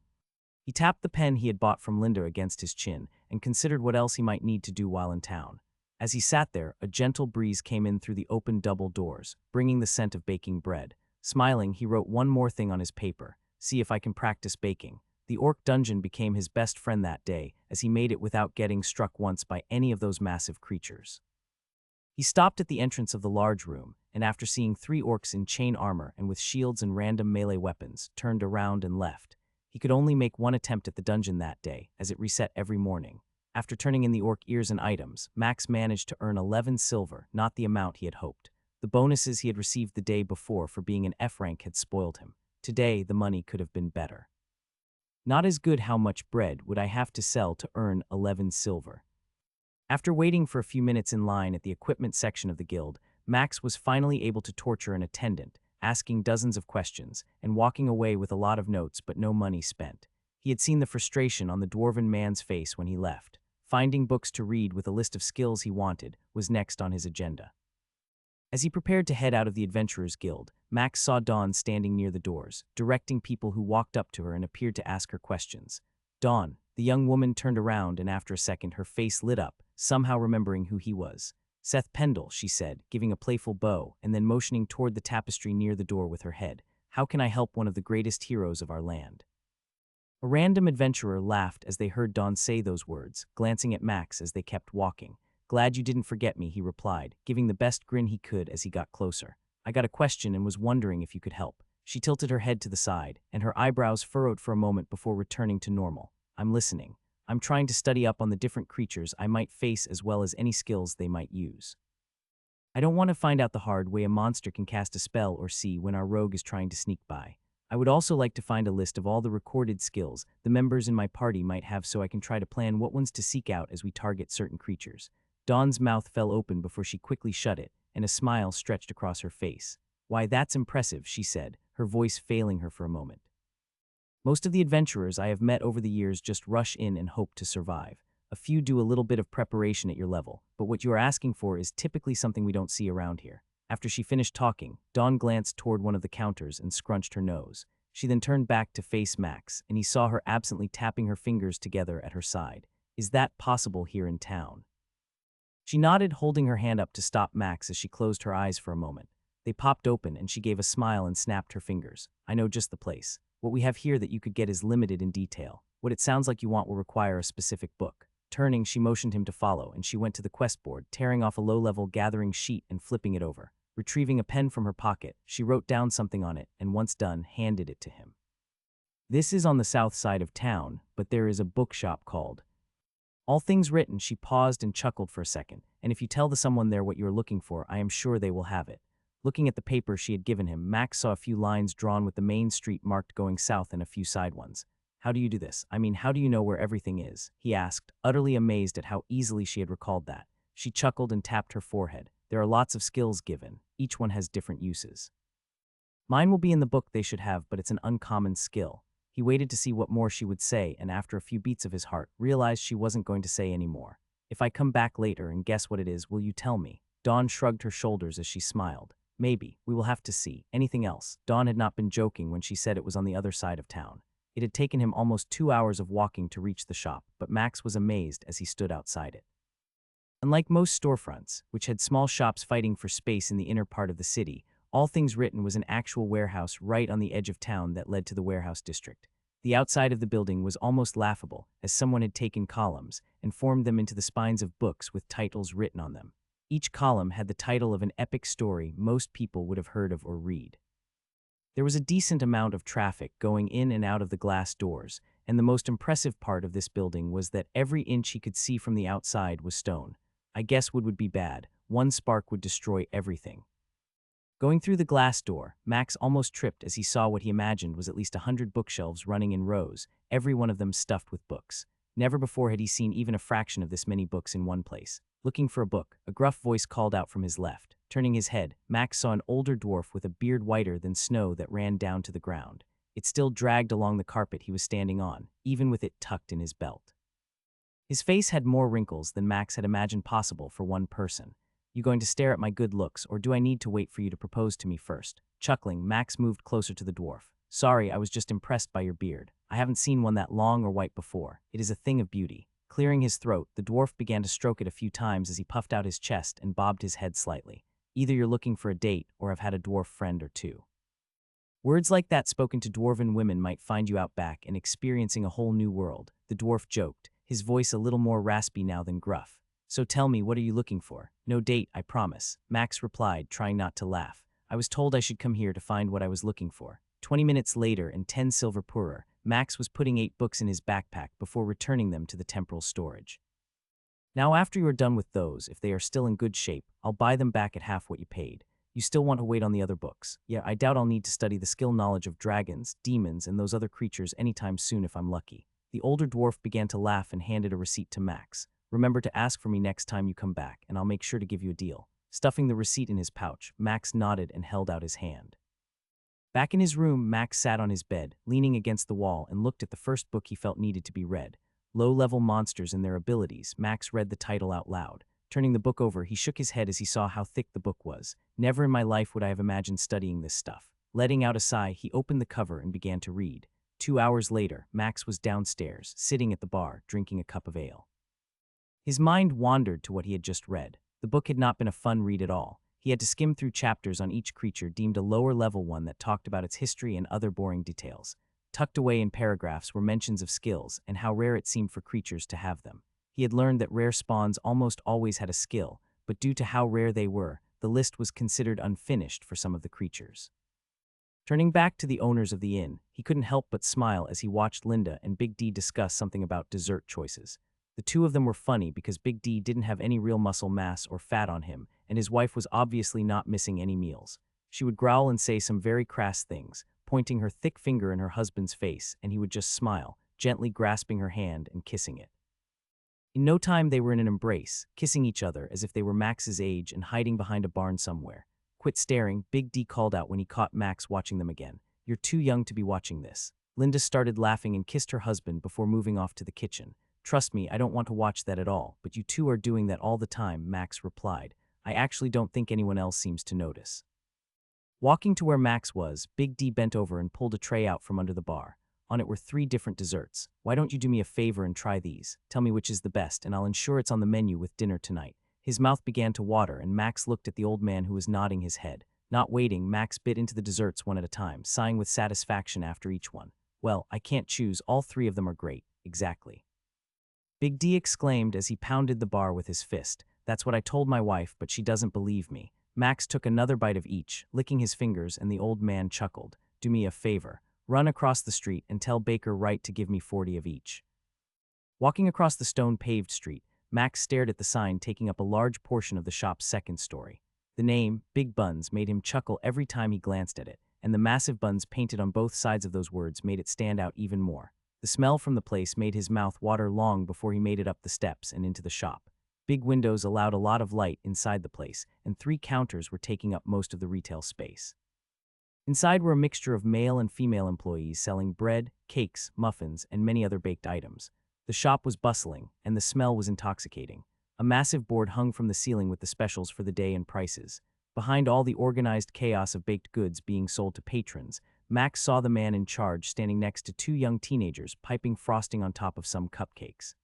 Speaker 1: He tapped the pen he had bought from Linda against his chin and considered what else he might need to do while in town. As he sat there, a gentle breeze came in through the open double doors, bringing the scent of baking bread. Smiling, he wrote one more thing on his paper: see if I can practice baking. The orc dungeon became his best friend that day, as he made it without getting struck once by any of those massive creatures. He stopped at the entrance of the large room, and after seeing 3 orcs in chain armor and with shields and random melee weapons, turned around and left. He could only make one attempt at the dungeon that day, as it reset every morning. After turning in the orc ears and items, Max managed to earn 11 silver, not the amount he had hoped. The bonuses he had received the day before for being an F rank had spoiled him. Today, the money could have been better. Not as good. How much bread would I have to sell to earn 11 silver? After waiting for a few minutes in line at the equipment section of the guild, Max was finally able to torture an attendant, asking dozens of questions and walking away with a lot of notes but no money spent. He had seen the frustration on the dwarven man's face when he left. Finding books to read with a list of skills he wanted was next on his agenda. As he prepared to head out of the Adventurers Guild, Max saw Dawn standing near the doors, directing people who walked up to her and appeared to ask her questions. Dawn, the young woman, turned around, and after a second her face lit up, somehow remembering who he was. Seth Pendle, she said, giving a playful bow and then motioning toward the tapestry near the door with her head. How can I help one of the greatest heroes of our land? A random adventurer laughed as they heard Dawn say those words, glancing at Max as they kept walking. Glad you didn't forget me, he replied, giving the best grin he could as he got closer. I got a question and was wondering if you could help. She tilted her head to the side, and her eyebrows furrowed for a moment before returning to normal. I'm listening. I'm trying to study up on the different creatures I might face as well as any skills they might use. I don't want to find out the hard way a monster can cast a spell or see when our rogue is trying to sneak by. I would also like to find a list of all the recorded skills the members in my party might have so I can try to plan what ones to seek out as we target certain creatures. Dawn's mouth fell open before she quickly shut it, and a smile stretched across her face. Why, that's impressive, she said, her voice failing her for a moment. Most of the adventurers I have met over the years just rush in and hope to survive. A few do a little bit of preparation at your level, but what you are asking for is typically something we don't see around here. After she finished talking, Dawn glanced toward one of the counters and scrunched her nose. She then turned back to face Max, and he saw her absently tapping her fingers together at her side. Is that possible here in town? She nodded, holding her hand up to stop Max as she closed her eyes for a moment. They popped open, and she gave a smile and snapped her fingers. I know just the place. What we have here that you could get is limited in detail. What it sounds like you want will require a specific book. Turning, she motioned him to follow, and she went to the quest board, tearing off a low-level gathering sheet and flipping it over. Retrieving a pen from her pocket, she wrote down something on it and, once done, handed it to him. This is on the south side of town, but there is a bookshop called All Things Written. She paused and chuckled for a second, and if you tell the someone there what you are looking for, I am sure they will have it. Looking at the paper she had given him, Max saw a few lines drawn with the main street marked going south and a few side ones. How do you do this? I mean, how do you know where everything is? He asked, utterly amazed at how easily she had recalled that. She chuckled and tapped her forehead. There are lots of skills given. Each one has different uses. Mine will be in the book they should have, but it's an uncommon skill. He waited to see what more she would say, and after a few beats of his heart, realized she wasn't going to say any more. If I come back later and guess what it is, will you tell me? Dawn shrugged her shoulders as she smiled. Maybe. We will have to see. Anything else? Dawn had not been joking when she said it was on the other side of town. It had taken him almost 2 hours of walking to reach the shop, but Max was amazed as he stood outside it. Unlike most storefronts, which had small shops fighting for space in the inner part of the city, All Things Written was an actual warehouse right on the edge of town that led to the warehouse district. The outside of the building was almost laughable, as someone had taken columns and formed them into the spines of books with titles written on them. Each column had the title of an epic story most people would have heard of or read. There was a decent amount of traffic going in and out of the glass doors, and the most impressive part of this building was that every inch he could see from the outside was stone. I guess wood would be bad. One spark would destroy everything. Going through the glass door, Max almost tripped as he saw what he imagined was at least 100 bookshelves running in rows, every one of them stuffed with books. Never before had he seen even a fraction of this many books in one place. Looking for a book, a gruff voice called out from his left. Turning his head, Max saw an older dwarf with a beard whiter than snow that ran down to the ground. It still dragged along the carpet he was standing on, even with it tucked in his belt. His face had more wrinkles than Max had imagined possible for one person. You going to stare at my good looks, or do I need to wait for you to propose to me first? Chuckling, Max moved closer to the dwarf. Sorry, I was just impressed by your beard. I haven't seen one that long or white before. It is a thing of beauty. Clearing his throat, the dwarf began to stroke it a few times as he puffed out his chest and bobbed his head slightly. Either you're looking for a date or have had a dwarf friend or two. Words like that spoken to dwarven women might find you out back and experiencing a whole new world, the dwarf joked, his voice a little more raspy now than gruff. So tell me, what are you looking for? No date, I promise, Max replied, trying not to laugh. I was told I should come here to find what I was looking for. 20 minutes later and 10 silver poorer, Max was putting 8 books in his backpack before returning them to the temporal storage. Now after you are done with those, if they are still in good shape, I'll buy them back at half what you paid. You still want to wait on the other books. Yeah, I doubt I'll need to study the skill knowledge of dragons, demons, and those other creatures anytime soon if I'm lucky. The older dwarf began to laugh and handed a receipt to Max. Remember to ask for me next time you come back, and I'll make sure to give you a deal. Stuffing the receipt in his pouch, Max nodded and held out his hand. Back in his room, Max sat on his bed, leaning against the wall, and looked at the first book he felt needed to be read. Low-level Monsters and Their Abilities. Max read the title out loud. Turning the book over, he shook his head as he saw how thick the book was. Never in my life would I have imagined studying this stuff. Letting out a sigh, he opened the cover and began to read. 2 hours later, Max was downstairs, sitting at the bar, drinking a cup of ale. His mind wandered to what he had just read. The book had not been a fun read at all. He had to skim through chapters on each creature deemed a lower-level one that talked about its history and other boring details. Tucked away in paragraphs were mentions of skills and how rare it seemed for creatures to have them. He had learned that rare spawns almost always had a skill, but due to how rare they were, the list was considered unfinished for some of the creatures. Turning back to the owners of the inn, he couldn't help but smile as he watched Linda and Big D discuss something about dessert choices. The two of them were funny because Big D didn't have any real muscle mass or fat on him, and his wife was obviously not missing any meals. She would growl and say some very crass things, pointing her thick finger in her husband's face, and he would just smile, gently grasping her hand and kissing it. In no time they were in an embrace, kissing each other as if they were Max's age and hiding behind a barn somewhere. Quit staring, Big D called out when he caught Max watching them again. You're too young to be watching this. Linda started laughing and kissed her husband before moving off to the kitchen. Trust me, I don't want to watch that at all, but you two are doing that all the time, Max replied. I actually don't think anyone else seems to notice. Walking to where Max was, Big D bent over and pulled a tray out from under the bar. On it were 3 different desserts. Why don't you do me a favor and try these? Tell me which is the best, and I'll ensure it's on the menu with dinner tonight. His mouth began to water, and Max looked at the old man who was nodding his head. Not waiting, Max bit into the desserts one at a time, sighing with satisfaction after each one. Well, I can't choose, all 3 of them are great. Exactly. Big D exclaimed as he pounded the bar with his fist. That's what I told my wife, but she doesn't believe me. Max took another bite of each, licking his fingers, and the old man chuckled. Do me a favor. Run across the street and tell Baker Wright to give me 40 of each. Walking across the stone-paved street, Max stared at the sign taking up a large portion of the shop's second story. The name, Big Buns, made him chuckle every time he glanced at it, and the massive buns painted on both sides of those words made it stand out even more. The smell from the place made his mouth water long before he made it up the steps and into the shop. Big windows allowed a lot of light inside the place, and 3 counters were taking up most of the retail space. Inside were a mixture of male and female employees selling bread, cakes, muffins, and many other baked items. The shop was bustling, and the smell was intoxicating. A massive board hung from the ceiling with the specials for the day and prices. Behind all the organized chaos of baked goods being sold to patrons, Max saw the man in charge standing next to 2 young teenagers piping frosting on top of some cupcakes.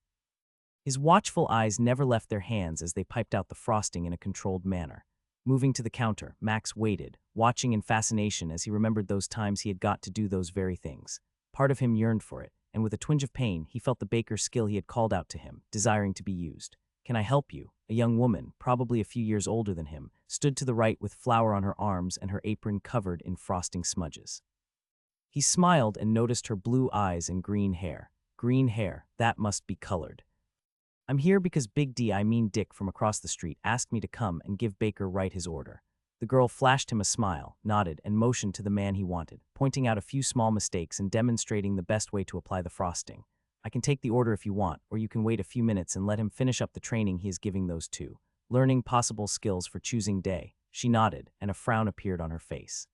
Speaker 1: His watchful eyes never left their hands as they piped out the frosting in a controlled manner. Moving to the counter, Max waited, watching in fascination as he remembered those times he had got to do those very things. Part of him yearned for it, and with a twinge of pain, he felt the baker's skill he had called out to him, desiring to be used. Can I help you? A young woman, probably a few years older than him, stood to the right with flour on her arms and her apron covered in frosting smudges. He smiled and noticed her blue eyes and green hair. Green hair, that must be colored. I'm here because Big D, I mean Dick from across the street, asked me to come and give Baker Wright his order. The girl flashed him a smile, nodded, and motioned to the man he wanted, pointing out a few small mistakes and demonstrating the best way to apply the frosting. I can take the order if you want, or you can wait a few minutes and let him finish up the training he is giving those two. Learning possible skills for choosing day. She nodded, and a frown appeared on her face.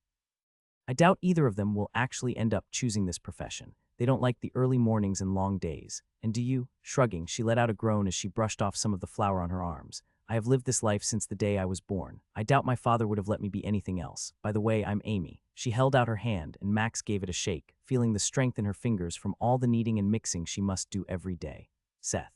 Speaker 1: I doubt either of them will actually end up choosing this profession. They don't like the early mornings and long days. And do you? Shrugging, she let out a groan as she brushed off some of the flour on her arms. I have lived this life since the day I was born. I doubt my father would have let me be anything else. By the way, I'm Amy. She held out her hand, and Max gave it a shake, feeling the strength in her fingers from all the kneading and mixing she must do every day. Seth.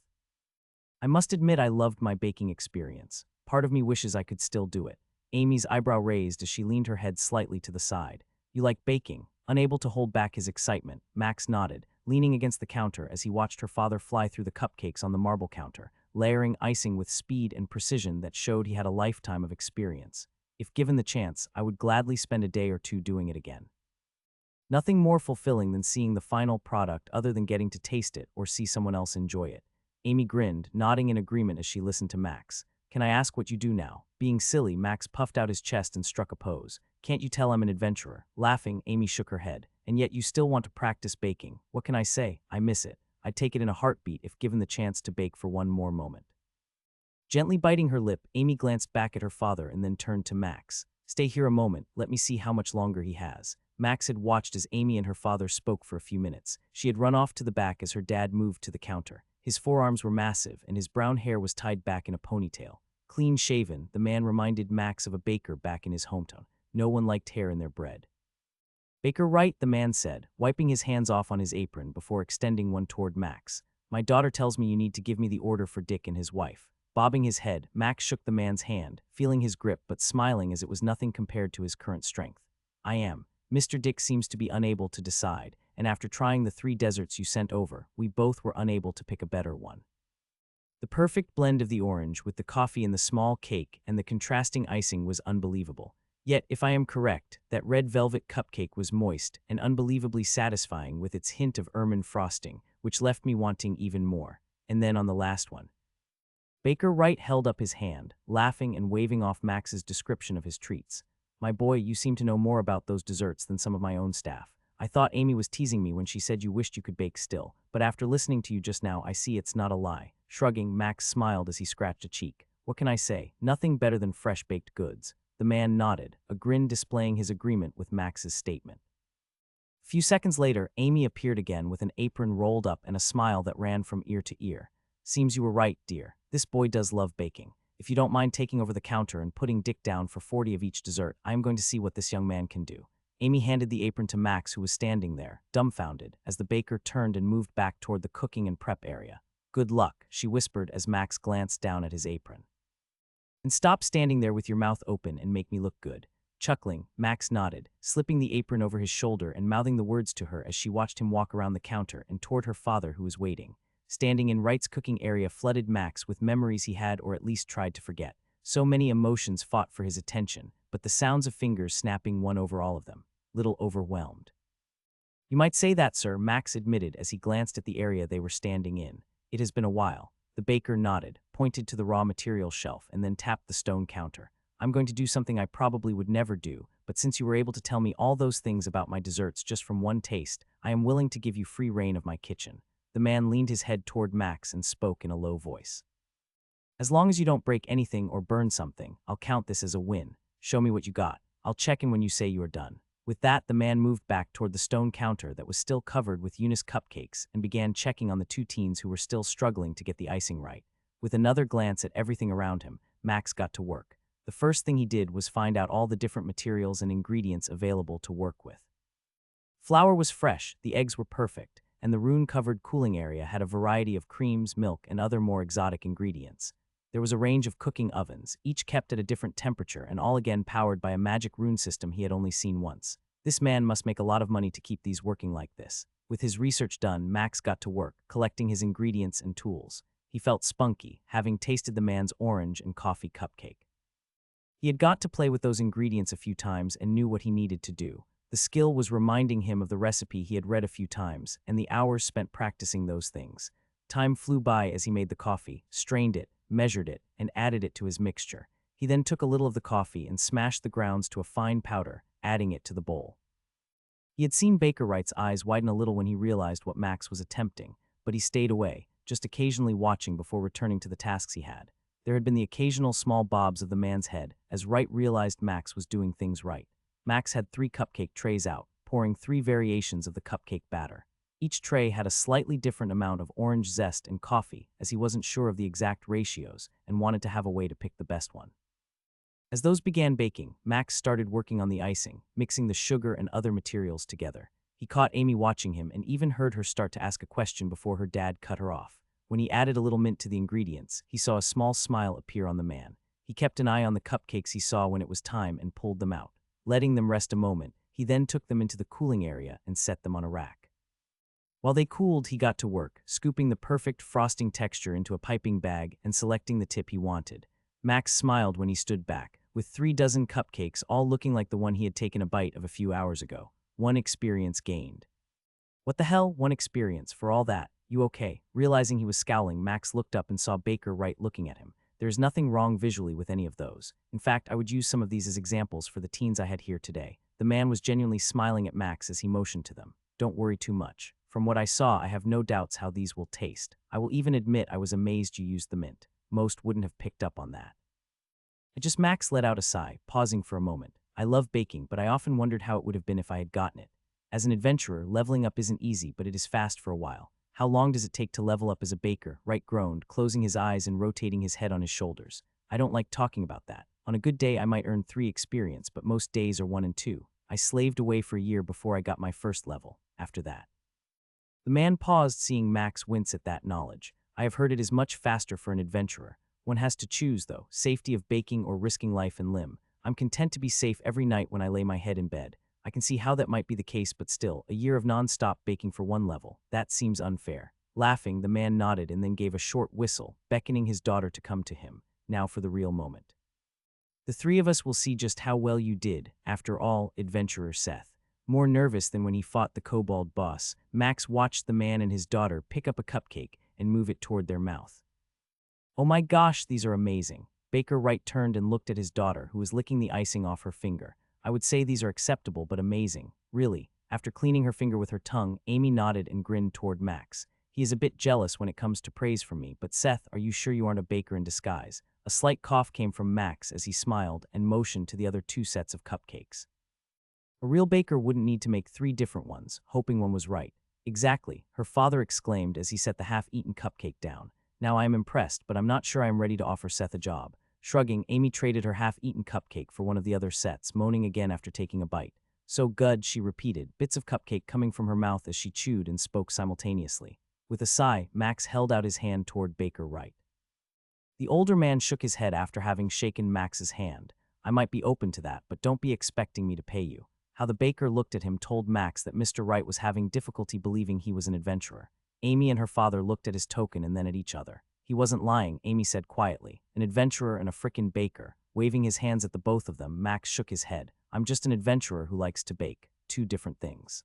Speaker 1: I must admit I loved my baking experience. Part of me wishes I could still do it. Amy's eyebrow raised as she leaned her head slightly to the side. You like baking? Unable to hold back his excitement, Max nodded, leaning against the counter as he watched her father fly through the cupcakes on the marble counter, layering icing with speed and precision that showed he had a lifetime of experience. If given the chance, I would gladly spend a day or two doing it again. Nothing more fulfilling than seeing the final product other than getting to taste it or see someone else enjoy it. Amy grinned, nodding in agreement as she listened to Max. Can I ask what you do now? Being silly, Max puffed out his chest and struck a pose. Can't you tell I'm an adventurer? Laughing, Amy shook her head. And yet you still want to practice baking. What can I say? I miss it. I'd take it in a heartbeat if given the chance to bake for one more moment. Gently biting her lip, Amy glanced back at her father and then turned to Max. Stay here a moment, let me see how much longer he has. Max had watched as Amy and her father spoke for a few minutes. She had run off to the back as her dad moved to the counter. His forearms were massive, and his brown hair was tied back in a ponytail. Clean shaven, the man reminded Max of a baker back in his hometown. No one liked hair in their bread. Baker Wright, the man said, wiping his hands off on his apron before extending one toward Max. My daughter tells me you need to give me the order for Dick and his wife. Bobbing his head, Max shook the man's hand, feeling his grip but smiling as it was nothing compared to his current strength. I am. Mr. Dick seems to be unable to decide, and after trying the 3 desserts you sent over, we both were unable to pick a better one. The perfect blend of the orange with the coffee and the small cake and the contrasting icing was unbelievable. Yet, if I am correct, that red velvet cupcake was moist and unbelievably satisfying with its hint of ermine frosting, which left me wanting even more. And then on the last one. Baker Wright held up his hand, laughing and waving off Max's description of his treats. My boy, you seem to know more about those desserts than some of my own staff. I thought Amy was teasing me when she said you wished you could bake still, but after listening to you just now, I see it's not a lie. Shrugging, Max smiled as he scratched a cheek. What can I say? Nothing better than fresh baked goods. The man nodded, a grin displaying his agreement with Max's statement. A few seconds later, Amy appeared again with an apron rolled up and a smile that ran from ear to ear. Seems you were right, dear. This boy does love baking. If you don't mind taking over the counter and putting Dick down for 40 of each dessert, I am going to see what this young man can do. Amy handed the apron to Max, who was standing there, dumbfounded, as the baker turned and moved back toward the cooking and prep area. Good luck, she whispered as Max glanced down at his apron. And stop standing there with your mouth open and make me look good. Chuckling, Max nodded, slipping the apron over his shoulder and mouthing the words to her as she watched him walk around the counter and toward her father, who was waiting. Standing in Wright's cooking area flooded Max with memories he had or at least tried to forget. So many emotions fought for his attention, but the sounds of fingers snapping won over all of them. Little overwhelmed. You might say that, sir, Max admitted as he glanced at the area they were standing in. It has been a while. The baker nodded, pointed to the raw materials shelf, and then tapped the stone counter. I'm going to do something I probably would never do, but since you were able to tell me all those things about my desserts just from one taste, I am willing to give you free reign of my kitchen. The man leaned his head toward Max and spoke in a low voice. As long as you don't break anything or burn something, I'll count this as a win. Show me what you got. I'll check in when you say you are done. With that, the man moved back toward the stone counter that was still covered with Eunice cupcakes and began checking on the 2 teens who were still struggling to get the icing right. With another glance at everything around him, Max got to work. The first thing he did was find out all the different materials and ingredients available to work with. Flour was fresh, the eggs were perfect, and the rune-covered cooling area had a variety of creams, milk, and other more exotic ingredients. There was a range of cooking ovens, each kept at a different temperature and all again powered by a magic rune system he had only seen once. This man must make a lot of money to keep these working like this. With his research done, Max got to work, collecting his ingredients and tools. He felt spunky, having tasted the man's orange and coffee cupcake. He had got to play with those ingredients a few times and knew what he needed to do. The skill was reminding him of the recipe he had read a few times, and the hours spent practicing those things. Time flew by as he made the coffee, strained it, measured it, and added it to his mixture. He then took a little of the coffee and smashed the grounds to a fine powder, adding it to the bowl. He had seen Baker Wright's eyes widen a little when he realized what Max was attempting, but he stayed away, just occasionally watching before returning to the tasks he had. There had been the occasional small bobs of the man's head, as Wright realized Max was doing things right. Max had 3 cupcake trays out, pouring 3 variations of the cupcake batter. Each tray had a slightly different amount of orange zest and coffee, as he wasn't sure of the exact ratios and wanted to have a way to pick the best one. As those began baking, Max started working on the icing, mixing the sugar and other materials together. He caught Amy watching him and even heard her start to ask a question before her dad cut her off. When he added a little mint to the ingredients, he saw a small smile appear on the man. He kept an eye on the cupcakes he saw when it was time and pulled them out. Letting them rest a moment, he then took them into the cooling area and set them on a rack. While they cooled, he got to work, scooping the perfect frosting texture into a piping bag and selecting the tip he wanted. Max smiled when he stood back, with 3 dozen cupcakes all looking like the one he had taken a bite of a few hours ago. 1 experience gained. What the hell, 1 experience, for all that? You okay? Realizing he was scowling, Max looked up and saw Baker Wright looking at him. There is nothing wrong visually with any of those. In fact, I would use some of these as examples for the teens I had here today. The man was genuinely smiling at Max as he motioned to them. Don't worry too much. From what I saw, I have no doubts how these will taste. I will even admit I was amazed you used the mint. Most wouldn't have picked up on that. Max let out a sigh, pausing for a moment. I love baking, but I often wondered how it would have been if I had gotten it. As an adventurer, leveling up isn't easy, but it is fast for a while. How long does it take to level up as a baker? Wright groaned, closing his eyes and rotating his head on his shoulders. I don't like talking about that. On a good day, I might earn 3 experience, but most days are 1 and 2. I slaved away for a year before I got my first level. After that. The man paused, seeing Max wince at that knowledge. I have heard it is much faster for an adventurer. One has to choose, though, safety of baking or risking life and limb. I'm content to be safe every night when I lay my head in bed. I can see how that might be the case, but still, a year of non-stop baking for 1 level. That seems unfair. Laughing, the man nodded and then gave a short whistle, beckoning his daughter to come to him. Now for the real moment. The 3 of us will see just how well you did, after all, adventurer Seth. More nervous than when he fought the kobold boss, Max watched the man and his daughter pick up a cupcake and move it toward their mouth. Oh my gosh, these are amazing. Baker Wright turned and looked at his daughter, who was licking the icing off her finger. I would say these are acceptable, but amazing. Really. After cleaning her finger with her tongue, Amy nodded and grinned toward Max. He is a bit jealous when it comes to praise from me, but Seth, are you sure you aren't a baker in disguise? A slight cough came from Max as he smiled and motioned to the other 2 sets of cupcakes. A real baker wouldn't need to make 3 different ones, hoping one was right. Exactly, her father exclaimed as he set the half-eaten cupcake down. Now I am impressed, but I'm not sure I am ready to offer Seth a job. Shrugging, Amy traded her half-eaten cupcake for one of the other sets, moaning again after taking a bite. So good, she repeated, bits of cupcake coming from her mouth as she chewed and spoke simultaneously. With a sigh, Max held out his hand toward Baker Wright. The older man shook his head after having shaken Max's hand. I might be open to that, but don't be expecting me to pay you. How the baker looked at him told Max that Mr. Wright was having difficulty believing he was an adventurer. Amy and her father looked at his token and then at each other. He wasn't lying, Amy said quietly. An adventurer and a frickin' baker. Waving his hands at the both of them, Max shook his head. I'm just an adventurer who likes to bake. 2 different things.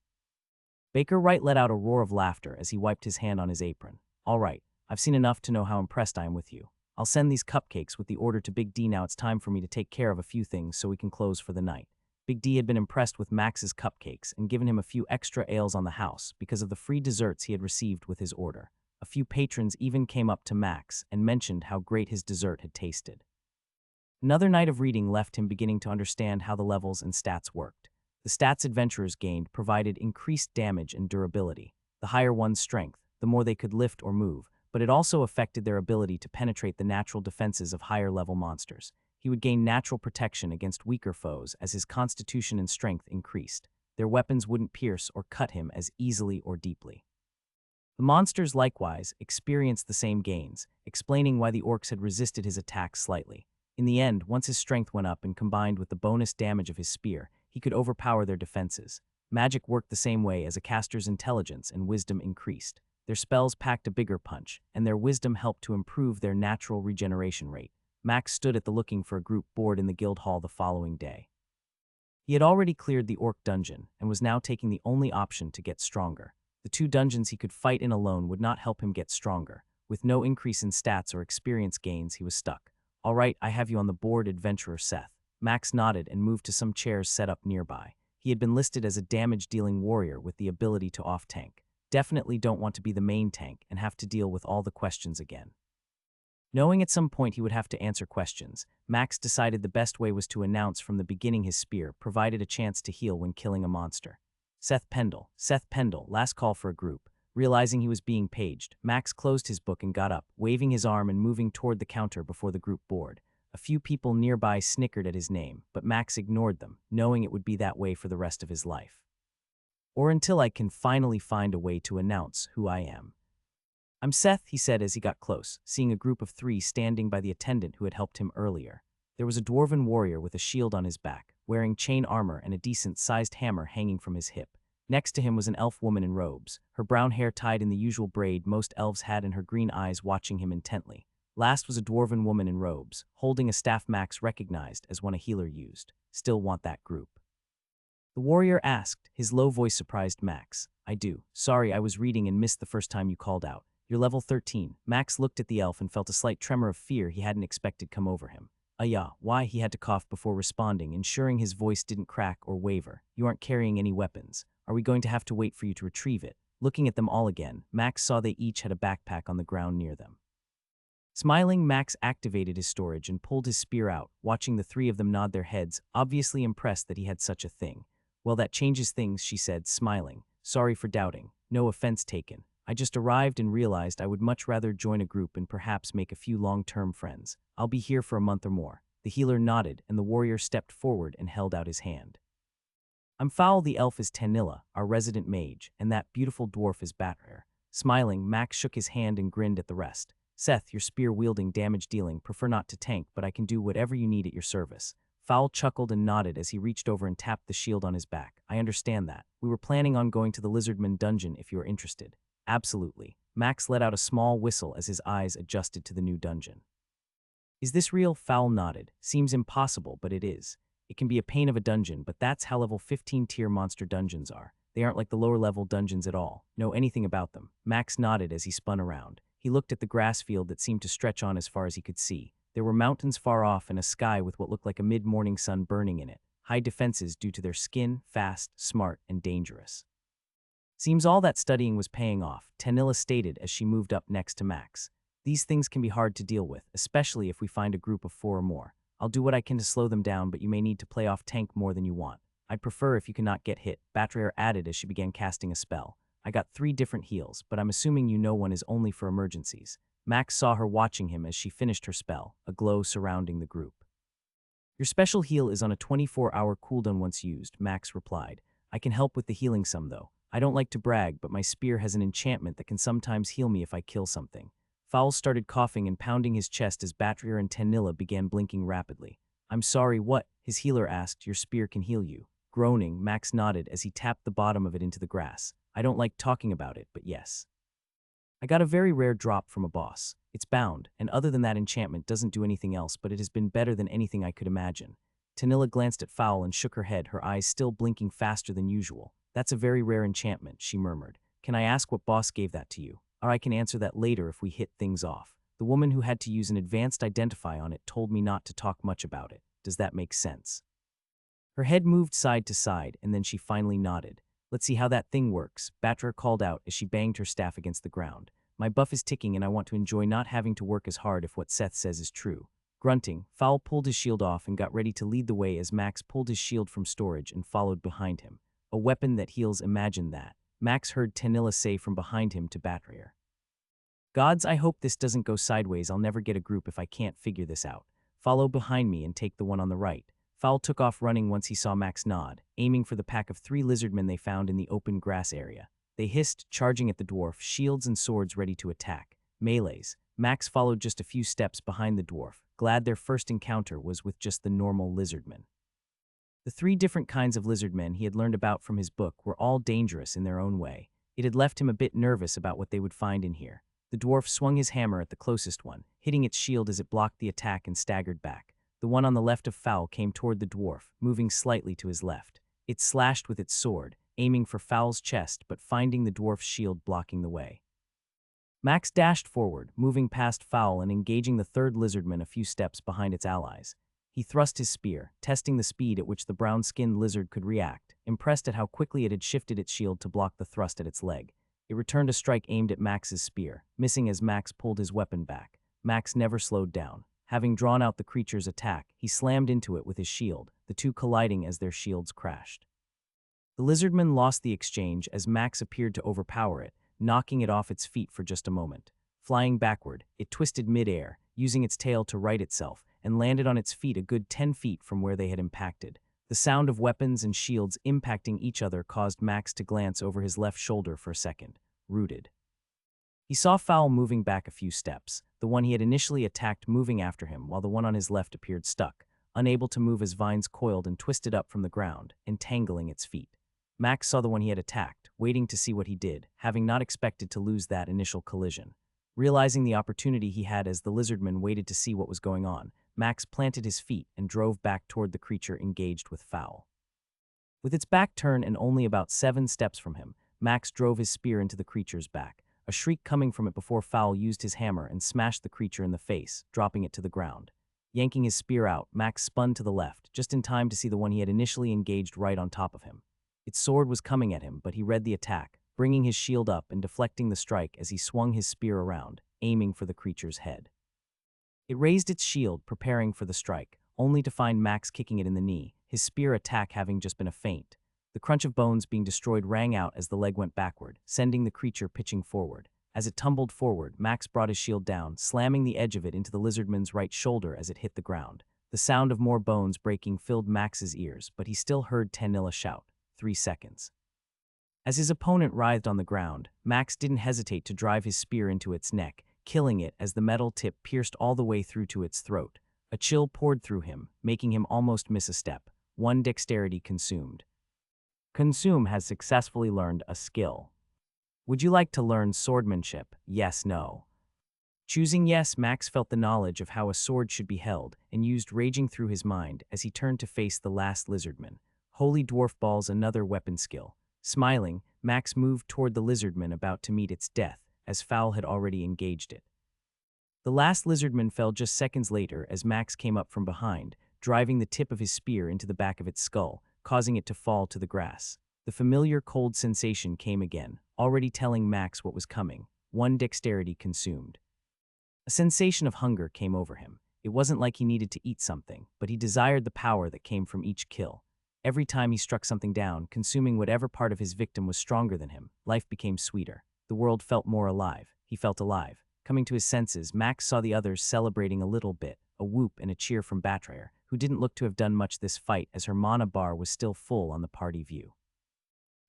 Speaker 1: Baker Wright let out a roar of laughter as he wiped his hand on his apron. All right, I've seen enough to know how impressed I am with you. I'll send these cupcakes with the order to Big D. Now it's time for me to take care of a few things so we can close for the night. Big D had been impressed with Max's cupcakes and given him a few extra ales on the house because of the free desserts he had received with his order. A few patrons even came up to Max and mentioned how great his dessert had tasted. Another night of reading left him beginning to understand how the levels and stats worked. The stats adventurers gained provided increased damage and durability. The higher one's strength, the more they could lift or move, but it also affected their ability to penetrate the natural defenses of higher-level monsters. He would gain natural protection against weaker foes as his constitution and strength increased. Their weapons wouldn't pierce or cut him as easily or deeply. The monsters likewise experienced the same gains, explaining why the orcs had resisted his attacks slightly. In the end, once his strength went up and combined with the bonus damage of his spear, he could overpower their defenses. Magic worked the same way as a caster's intelligence and wisdom increased. Their spells packed a bigger punch, and their wisdom helped to improve their natural regeneration rate. Max stood at the looking for a group board in the guild hall the following day. He had already cleared the orc dungeon and was now taking the only option to get stronger. The 2 dungeons he could fight in alone would not help him get stronger. With no increase in stats or experience gains, he was stuck. All right, I have you on the board, adventurer Seth. Max nodded and moved to some chairs set up nearby. He had been listed as a damage-dealing warrior with the ability to off-tank. Definitely don't want to be the main tank and have to deal with all the questions again. Knowing at some point he would have to answer questions, Max decided the best way was to announce from the beginning his spear provided a chance to heal when killing a monster. Seth Pendle, last call for a group. Realizing he was being paged, Max closed his book and got up, waving his arm and moving toward the counter before the group board. A few people nearby snickered at his name, but Max ignored them, knowing it would be that way for the rest of his life. Or until I can finally find a way to announce who I am. I'm Seth, he said as he got close, seeing a group of 3 standing by the attendant who had helped him earlier. There was a dwarven warrior with a shield on his back, wearing chain armor and a decent-sized hammer hanging from his hip. Next to him was an elf woman in robes, her brown hair tied in the usual braid most elves had and her green eyes watching him intently. Last was a dwarven woman in robes, holding a staff Max recognized as one a healer used. Still want that group? The warrior asked, his low voice surprised Max. I do. Sorry, I was reading and missed the first time you called out. You're level 13. Max looked at the elf and felt a slight tremor of fear he hadn't expected come over him. Why? He had to cough before responding, ensuring his voice didn't crack or waver. You aren't carrying any weapons. Are we going to have to wait for you to retrieve it? Looking at them all again, Max saw they each had a backpack on the ground near them. Smiling, Max activated his storage and pulled his spear out, watching the 3 of them nod their heads, obviously impressed that he had such a thing. Well, that changes things, she said, smiling. Sorry for doubting. No offense taken. I just arrived and realized I would much rather join a group and perhaps make a few long-term friends. I'll be here for a month or more. The healer nodded, and the warrior stepped forward and held out his hand. I'm Fowl, the elf is Tanilla, our resident mage, and that beautiful dwarf is Batrare. Smiling, Max shook his hand and grinned at the rest. Seth, your spear-wielding, damage-dealing, prefer not to tank, but I can do whatever you need at your service. Fowl chuckled and nodded as he reached over and tapped the shield on his back. I understand that. We were planning on going to the Lizardman dungeon if you are interested. Absolutely. Max let out a small whistle as his eyes adjusted to the new dungeon. Is this real? Fowl nodded. Seems impossible, but it is. It can be a pain of a dungeon, but that's how level 15 tier monster dungeons are. They aren't like the lower level dungeons at all. Know anything about them? Max nodded as he spun around. He looked at the grass field that seemed to stretch on as far as he could see. There were mountains far off and a sky with what looked like a mid-morning sun burning in it. High defenses due to their skin, fast, smart, and dangerous. Seems all that studying was paying off, Tanilla stated as she moved up next to Max. These things can be hard to deal with, especially if we find a group of 4 or more. I'll do what I can to slow them down, but you may need to play off tank more than you want. I'd prefer if you cannot get hit, Batrare added as she began casting a spell. I got 3 different heals, but I'm assuming you know one is only for emergencies. Max saw her watching him as she finished her spell, a glow surrounding the group. Your special heal is on a 24-hour cooldown once used, Max replied. I can help with the healing some though. I don't like to brag, but my spear has an enchantment that can sometimes heal me if I kill something. Fowl started coughing and pounding his chest as Batrare and Tanilla began blinking rapidly. I'm sorry, what? His healer asked. Your spear can heal you. Groaning, Max nodded as he tapped the bottom of it into the grass. I don't like talking about it, but yes. I got a very rare drop from a boss. It's bound, and other than that enchantment doesn't do anything else, but it has been better than anything I could imagine. Tanilla glanced at Fowl and shook her head, her eyes still blinking faster than usual. That's a very rare enchantment, she murmured. Can I ask what boss gave that to you? Or I can answer that later if we hit things off. The woman who had to use an advanced identify on it told me not to talk much about it. Does that make sense? Her head moved side to side, and then she finally nodded. Let's see how that thing works, Batrare called out as she banged her staff against the ground. My buff is ticking and I want to enjoy not having to work as hard if what Seth says is true. Grunting, Fowl pulled his shield off and got ready to lead the way as Max pulled his shield from storage and followed behind him. A weapon that heals, imagine that, Max heard Tanilla say from behind him to Batrare. Gods, I hope this doesn't go sideways. I'll never get a group if I can't figure this out. Follow behind me and take the one on the right. Fowl took off running once he saw Max nod, aiming for the pack of 3 lizardmen they found in the open grass area. They hissed, charging at the dwarf, shields and swords ready to attack. Melees. Max followed just a few steps behind the dwarf, glad their first encounter was with just the normal lizardmen. The 3 different kinds of lizardmen he had learned about from his book were all dangerous in their own way. It had left him a bit nervous about what they would find in here. The dwarf swung his hammer at the closest one, hitting its shield as it blocked the attack and staggered back. The one on the left of Fowl came toward the dwarf, moving slightly to his left. It slashed with its sword, aiming for Fowl's chest but finding the dwarf's shield blocking the way. Max dashed forward, moving past Fowl and engaging the third lizardman a few steps behind its allies. He thrust his spear, testing the speed at which the brown-skinned lizard could react, impressed at how quickly it had shifted its shield to block the thrust at its leg. It returned a strike aimed at Max's spear, missing as Max pulled his weapon back. Max never slowed down. Having drawn out the creature's attack, he slammed into it with his shield, the two colliding as their shields crashed. The lizardman lost the exchange as Max appeared to overpower it, knocking it off its feet for just a moment. Flying backward, it twisted mid-air, using its tail to right itself, and landed on its feet a good 10 feet from where they had impacted. The sound of weapons and shields impacting each other caused Max to glance over his left shoulder for a second, rooted. He saw Fowl moving back a few steps, the one he had initially attacked moving after him while the one on his left appeared stuck, unable to move as vines coiled and twisted up from the ground, entangling its feet. Max saw the one he had attacked, waiting to see what he did, having not expected to lose that initial collision. Realizing the opportunity he had as the lizardman waited to see what was going on, Max planted his feet and drove back toward the creature engaged with Fowl. With its back turned and only about 7 steps from him, Max drove his spear into the creature's back, a shriek coming from it before Fowl used his hammer and smashed the creature in the face, dropping it to the ground. Yanking his spear out, Max spun to the left, just in time to see the one he had initially engaged right on top of him. Its sword was coming at him, but he read the attack, bringing his shield up and deflecting the strike as he swung his spear around, aiming for the creature's head. It raised its shield, preparing for the strike, only to find Max kicking it in the knee, his spear attack having just been a feint. The crunch of bones being destroyed rang out as the leg went backward, sending the creature pitching forward. As it tumbled forward, Max brought his shield down, slamming the edge of it into the lizardman's right shoulder as it hit the ground. The sound of more bones breaking filled Max's ears, but he still heard Tanilla shout, 3 seconds. As his opponent writhed on the ground, Max didn't hesitate to drive his spear into its neck, killing it as the metal tip pierced all the way through to its throat. A chill poured through him, making him almost miss a step. 1 dexterity consumed. Consume has successfully learned a skill. Would you like to learn swordsmanship? Yes, no. Choosing yes, Max felt the knowledge of how a sword should be held and used raging through his mind as he turned to face the last lizardman. Holy dwarf balls, another weapon skill. Smiling, Max moved toward the lizardman about to meet its death, as Fowl had already engaged it. The last lizardman fell just seconds later as Max came up from behind, driving the tip of his spear into the back of its skull, causing it to fall to the grass. The familiar cold sensation came again, already telling Max what was coming. 1 dexterity consumed. A sensation of hunger came over him. It wasn't like he needed to eat something, but he desired the power that came from each kill. Every time he struck something down, consuming whatever part of his victim was stronger than him, life became sweeter. The world felt more alive. He felt alive. Coming to his senses, Max saw the others celebrating a little bit, a whoop and a cheer from Batrayer, who didn't look to have done much this fight as her mana bar was still full on the party view.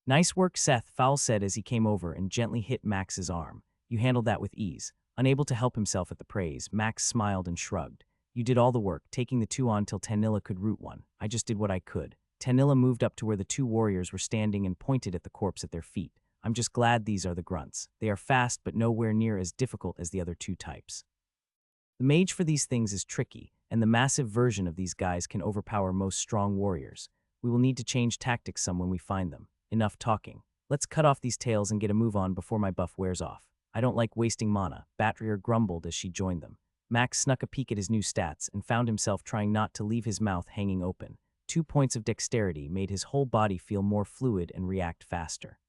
Speaker 1: Nice work, Seth, Fowl said as he came over and gently hit Max's arm. You handled that with ease. Unable to help himself at the praise, Max smiled and shrugged. You did all the work, taking the 2 on till Tanilla could root one. I just did what I could. Tanilla moved up to where the 2 warriors were standing and pointed at the corpse at their feet. I'm just glad these are the grunts. They are fast but nowhere near as difficult as the other 2 types. The mage for these things is tricky, and the massive version of these guys can overpower most strong warriors. We will need to change tactics some when we find them. Enough talking. Let's cut off these tails and get a move on before my buff wears off. I don't like wasting mana, Batrayer grumbled as she joined them. Max snuck a peek at his new stats and found himself trying not to leave his mouth hanging open. 2 points of dexterity made his whole body feel more fluid and react faster.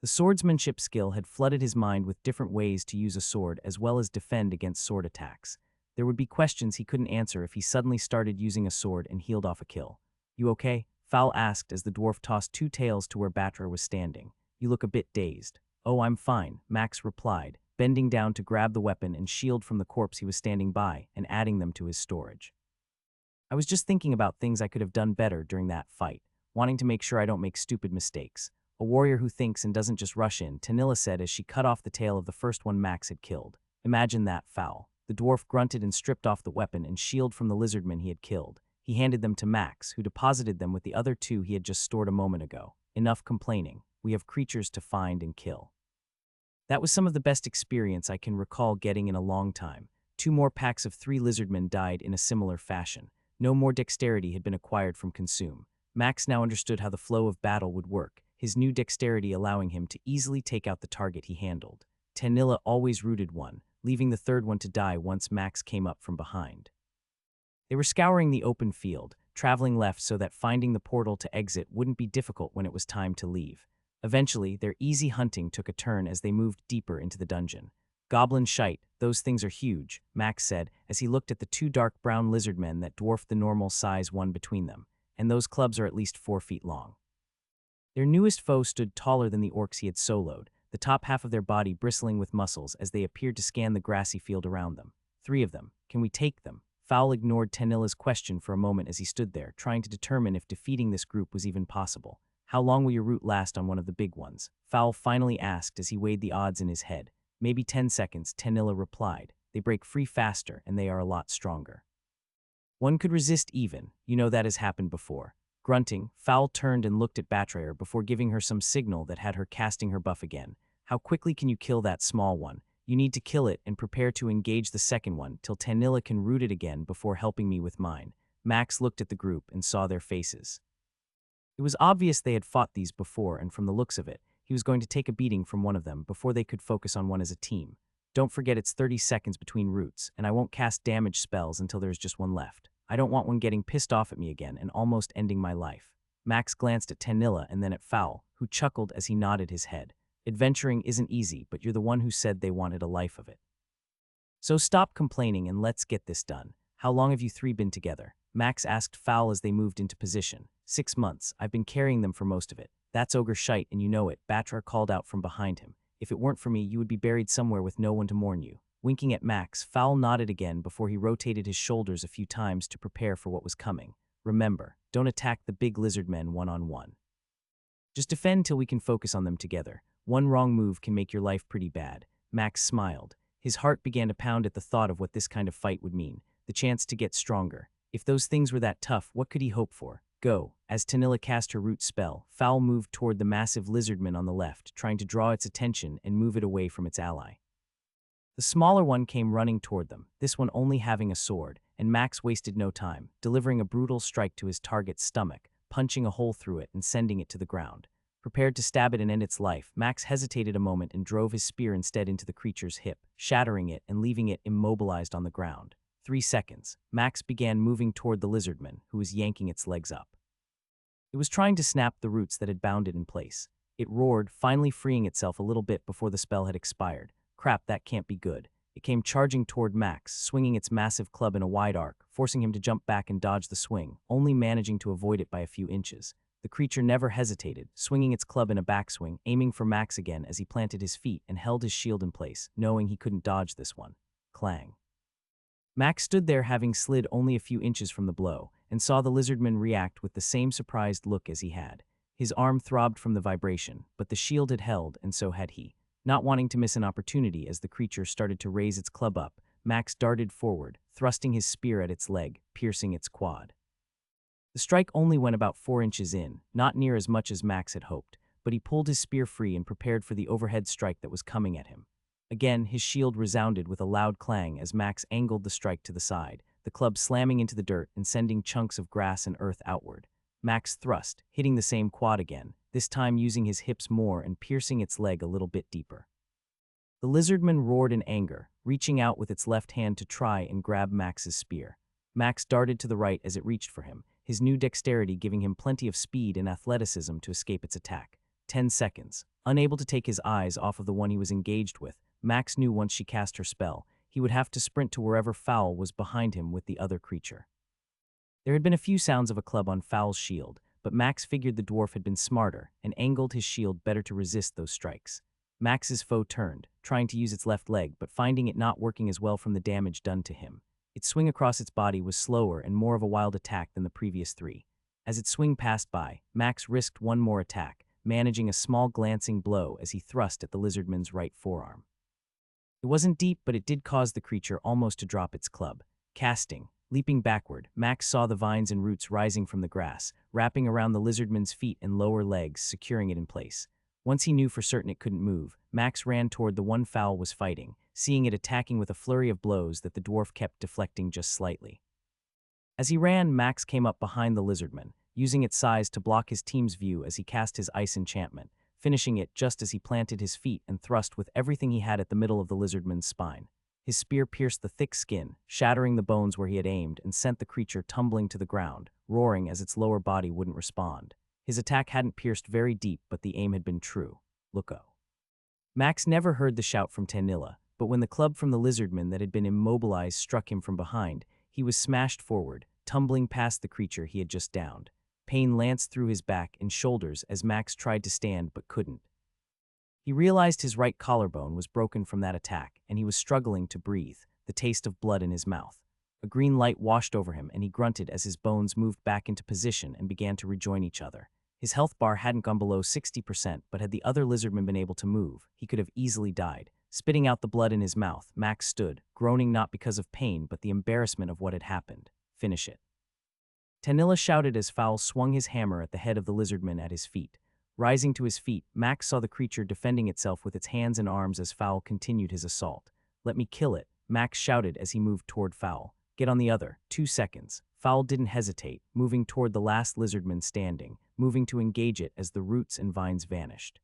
Speaker 1: The swordsmanship skill had flooded his mind with different ways to use a sword as well as defend against sword attacks. There would be questions he couldn't answer if he suddenly started using a sword and healed off a kill. You okay? Fowl asked as the dwarf tossed 2 tails to where Batrayer was standing. You look a bit dazed. Oh, I'm fine, Max replied, bending down to grab the weapon and shield from the corpse he was standing by and adding them to his storage. I was just thinking about things I could have done better during that fight, wanting to make sure I don't make stupid mistakes. A warrior who thinks and doesn't just rush in, Tanilla said as she cut off the tail of the first one Max had killed. Imagine that, Fowl. The dwarf grunted and stripped off the weapon and shield from the lizardman he had killed. He handed them to Max, who deposited them with the other 2 he had just stored a moment ago. Enough complaining. We have creatures to find and kill. That was some of the best experience I can recall getting in a long time. 2 more packs of 3 lizardmen died in a similar fashion. No more dexterity had been acquired from Consume. Max now understood how the flow of battle would work, his new dexterity allowing him to easily take out the target he handled. Tanilla always rooted one, leaving the third one to die once Max came up from behind. They were scouring the open field, traveling left so that finding the portal to exit wouldn't be difficult when it was time to leave. Eventually, their easy hunting took a turn as they moved deeper into the dungeon. Goblin shite, those things are huge, Max said as he looked at the two dark brown lizard men that dwarfed the normal size one between them, and those clubs are at least 4 feet long. Their newest foe stood taller than the orcs he had soloed, the top half of their body bristling with muscles as they appeared to scan the grassy field around them. 3 of them. Can we take them? Fowl ignored Tanilla's question for a moment as he stood there, trying to determine if defeating this group was even possible. How long will your route last on one of the big ones? Fowl finally asked as he weighed the odds in his head. Maybe 10 seconds, Tanilla replied. They break free faster, and they are a lot stronger. One could resist even, that has happened before. Grunting, Fowl turned and looked at Batrayer before giving her some signal that had her casting her buff again. How quickly can you kill that small one? You need to kill it and prepare to engage the second one till Tanilla can root it again before helping me with mine. Max looked at the group and saw their faces. It was obvious they had fought these before, and from the looks of it, he was going to take a beating from one of them before they could focus on one as a team. Don't forget it's 30 seconds between roots, and I won't cast damage spells until there's just one left. I don't want one getting pissed off at me again and almost ending my life. Max glanced at Tanilla and then at Fowl, who chuckled as he nodded his head. Adventuring isn't easy, but you're the one who said they wanted a life of it. So stop complaining and let's get this done. How long have you 3 been together? Max asked Fowl as they moved into position. 6 months. I've been carrying them for most of it. That's ogre shite and you know it, Batra called out from behind him. If it weren't for me, you would be buried somewhere with no one to mourn you. Winking at Max, Fowl nodded again before he rotated his shoulders a few times to prepare for what was coming. Remember, don't attack the big lizard men one-on-one. Just defend till we can focus on them together. One wrong move can make your life pretty bad. Max smiled. His heart began to pound at the thought of what this kind of fight would mean, the chance to get stronger. If those things were that tough, what could he hope for? Go. As Tanilla cast her root spell, Fowl moved toward the massive lizardman on the left, trying to draw its attention and move it away from its ally. The smaller one came running toward them, this one only having a sword, and Max wasted no time, delivering a brutal strike to his target's stomach, punching a hole through it and sending it to the ground. Prepared to stab it and end its life, Max hesitated a moment and drove his spear instead into the creature's hip, shattering it and leaving it immobilized on the ground. 3 seconds. Max began moving toward the lizardman, who was yanking its legs up. It was trying to snap the roots that had bound it in place. It roared, finally freeing itself a little bit before the spell had expired. Crap, that can't be good. It came charging toward Max, swinging its massive club in a wide arc, forcing him to jump back and dodge the swing, only managing to avoid it by a few inches. The creature never hesitated, swinging its club in a backswing, aiming for Max again as he planted his feet and held his shield in place, knowing he couldn't dodge this one. Clang. Max stood there having slid only a few inches from the blow, and saw the lizardman react with the same surprised look as he had. His arm throbbed from the vibration, but the shield had held, and so had he. Not wanting to miss an opportunity as the creature started to raise its club up, Max darted forward, thrusting his spear at its leg, piercing its quad. The strike only went about 4 inches in, not near as much as Max had hoped, but he pulled his spear free and prepared for the overhead strike that was coming at him. Again, his shield resounded with a loud clang as Max angled the strike to the side, the club slamming into the dirt and sending chunks of grass and earth outward. Max thrust, hitting the same quad again, this time using his hips more and piercing its leg a little bit deeper. The lizardman roared in anger, reaching out with its left hand to try and grab Max's spear. Max darted to the right as it reached for him, his new dexterity giving him plenty of speed and athleticism to escape its attack. 10 seconds. Unable to take his eyes off of the one he was engaged with, Max knew once she cast her spell, he would have to sprint to wherever Fowl was behind him with the other creature. There had been a few sounds of a club on Fowl's shield, but Max figured the dwarf had been smarter and angled his shield better to resist those strikes. Max's foe turned, trying to use its left leg but finding it not working as well from the damage done to him. Its swing across its body was slower and more of a wild attack than the previous 3. As its swing passed by, Max risked one more attack, managing a small glancing blow as he thrust at the lizardman's right forearm. It wasn't deep, but it did cause the creature almost to drop its club. Casting, leaping backward, Max saw the vines and roots rising from the grass, wrapping around the lizardman's feet and lower legs, securing it in place. Once he knew for certain it couldn't move, Max ran toward the one Fowl was fighting, seeing it attacking with a flurry of blows that the dwarf kept deflecting just slightly. As he ran, Max came up behind the lizardman, using its size to block his team's view as he cast his ice enchantment, finishing it just as he planted his feet and thrust with everything he had at the middle of the lizardman's spine. His spear pierced the thick skin, shattering the bones where he had aimed, and sent the creature tumbling to the ground, roaring as its lower body wouldn't respond. His attack hadn't pierced very deep, but the aim had been true. Looko. Max never heard the shout from Tanilla, but when the club from the lizardman that had been immobilized struck him from behind, he was smashed forward, tumbling past the creature he had just downed. Pain lanced through his back and shoulders as Max tried to stand but couldn't. He realized his right collarbone was broken from that attack, and he was struggling to breathe, the taste of blood in his mouth. A green light washed over him, and he grunted as his bones moved back into position and began to rejoin each other. His health bar hadn't gone below 60%, but had the other lizardman been able to move, he could have easily died. Spitting out the blood in his mouth, Max stood, groaning not because of pain but the embarrassment of what had happened. Finish it. Tanilla shouted as Fowl swung his hammer at the head of the lizardman at his feet. Rising to his feet, Max saw the creature defending itself with its hands and arms as Fowl continued his assault. "Let me kill it," Max shouted as he moved toward Fowl. "Get on the other. 2 seconds." Fowl didn't hesitate, moving toward the last lizardman standing, moving to engage it as the roots and vines vanished.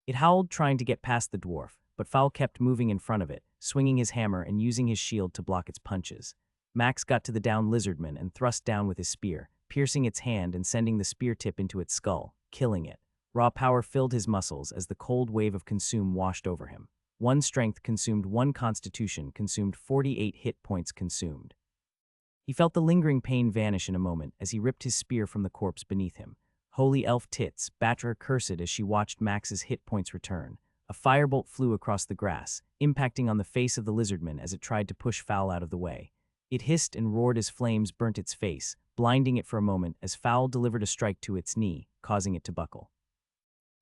Speaker 1: It howled, trying to get past the dwarf, but Fowl kept moving in front of it, swinging his hammer and using his shield to block its punches. Max got to the downed lizardman and thrust down with his spear, piercing its hand and sending the spear tip into its skull, killing it. Raw power filled his muscles as the cold wave of consume washed over him. 1 strength consumed, 1 constitution consumed, 48 hit points consumed. He felt the lingering pain vanish in a moment as he ripped his spear from the corpse beneath him. Holy elf tits, Batra cursed as she watched Max's hit points return. A firebolt flew across the grass, impacting on the face of the lizardman as it tried to push Fowl out of the way. It hissed and roared as flames burnt its face, blinding it for a moment as Fowl delivered a strike to its knee, causing it to buckle.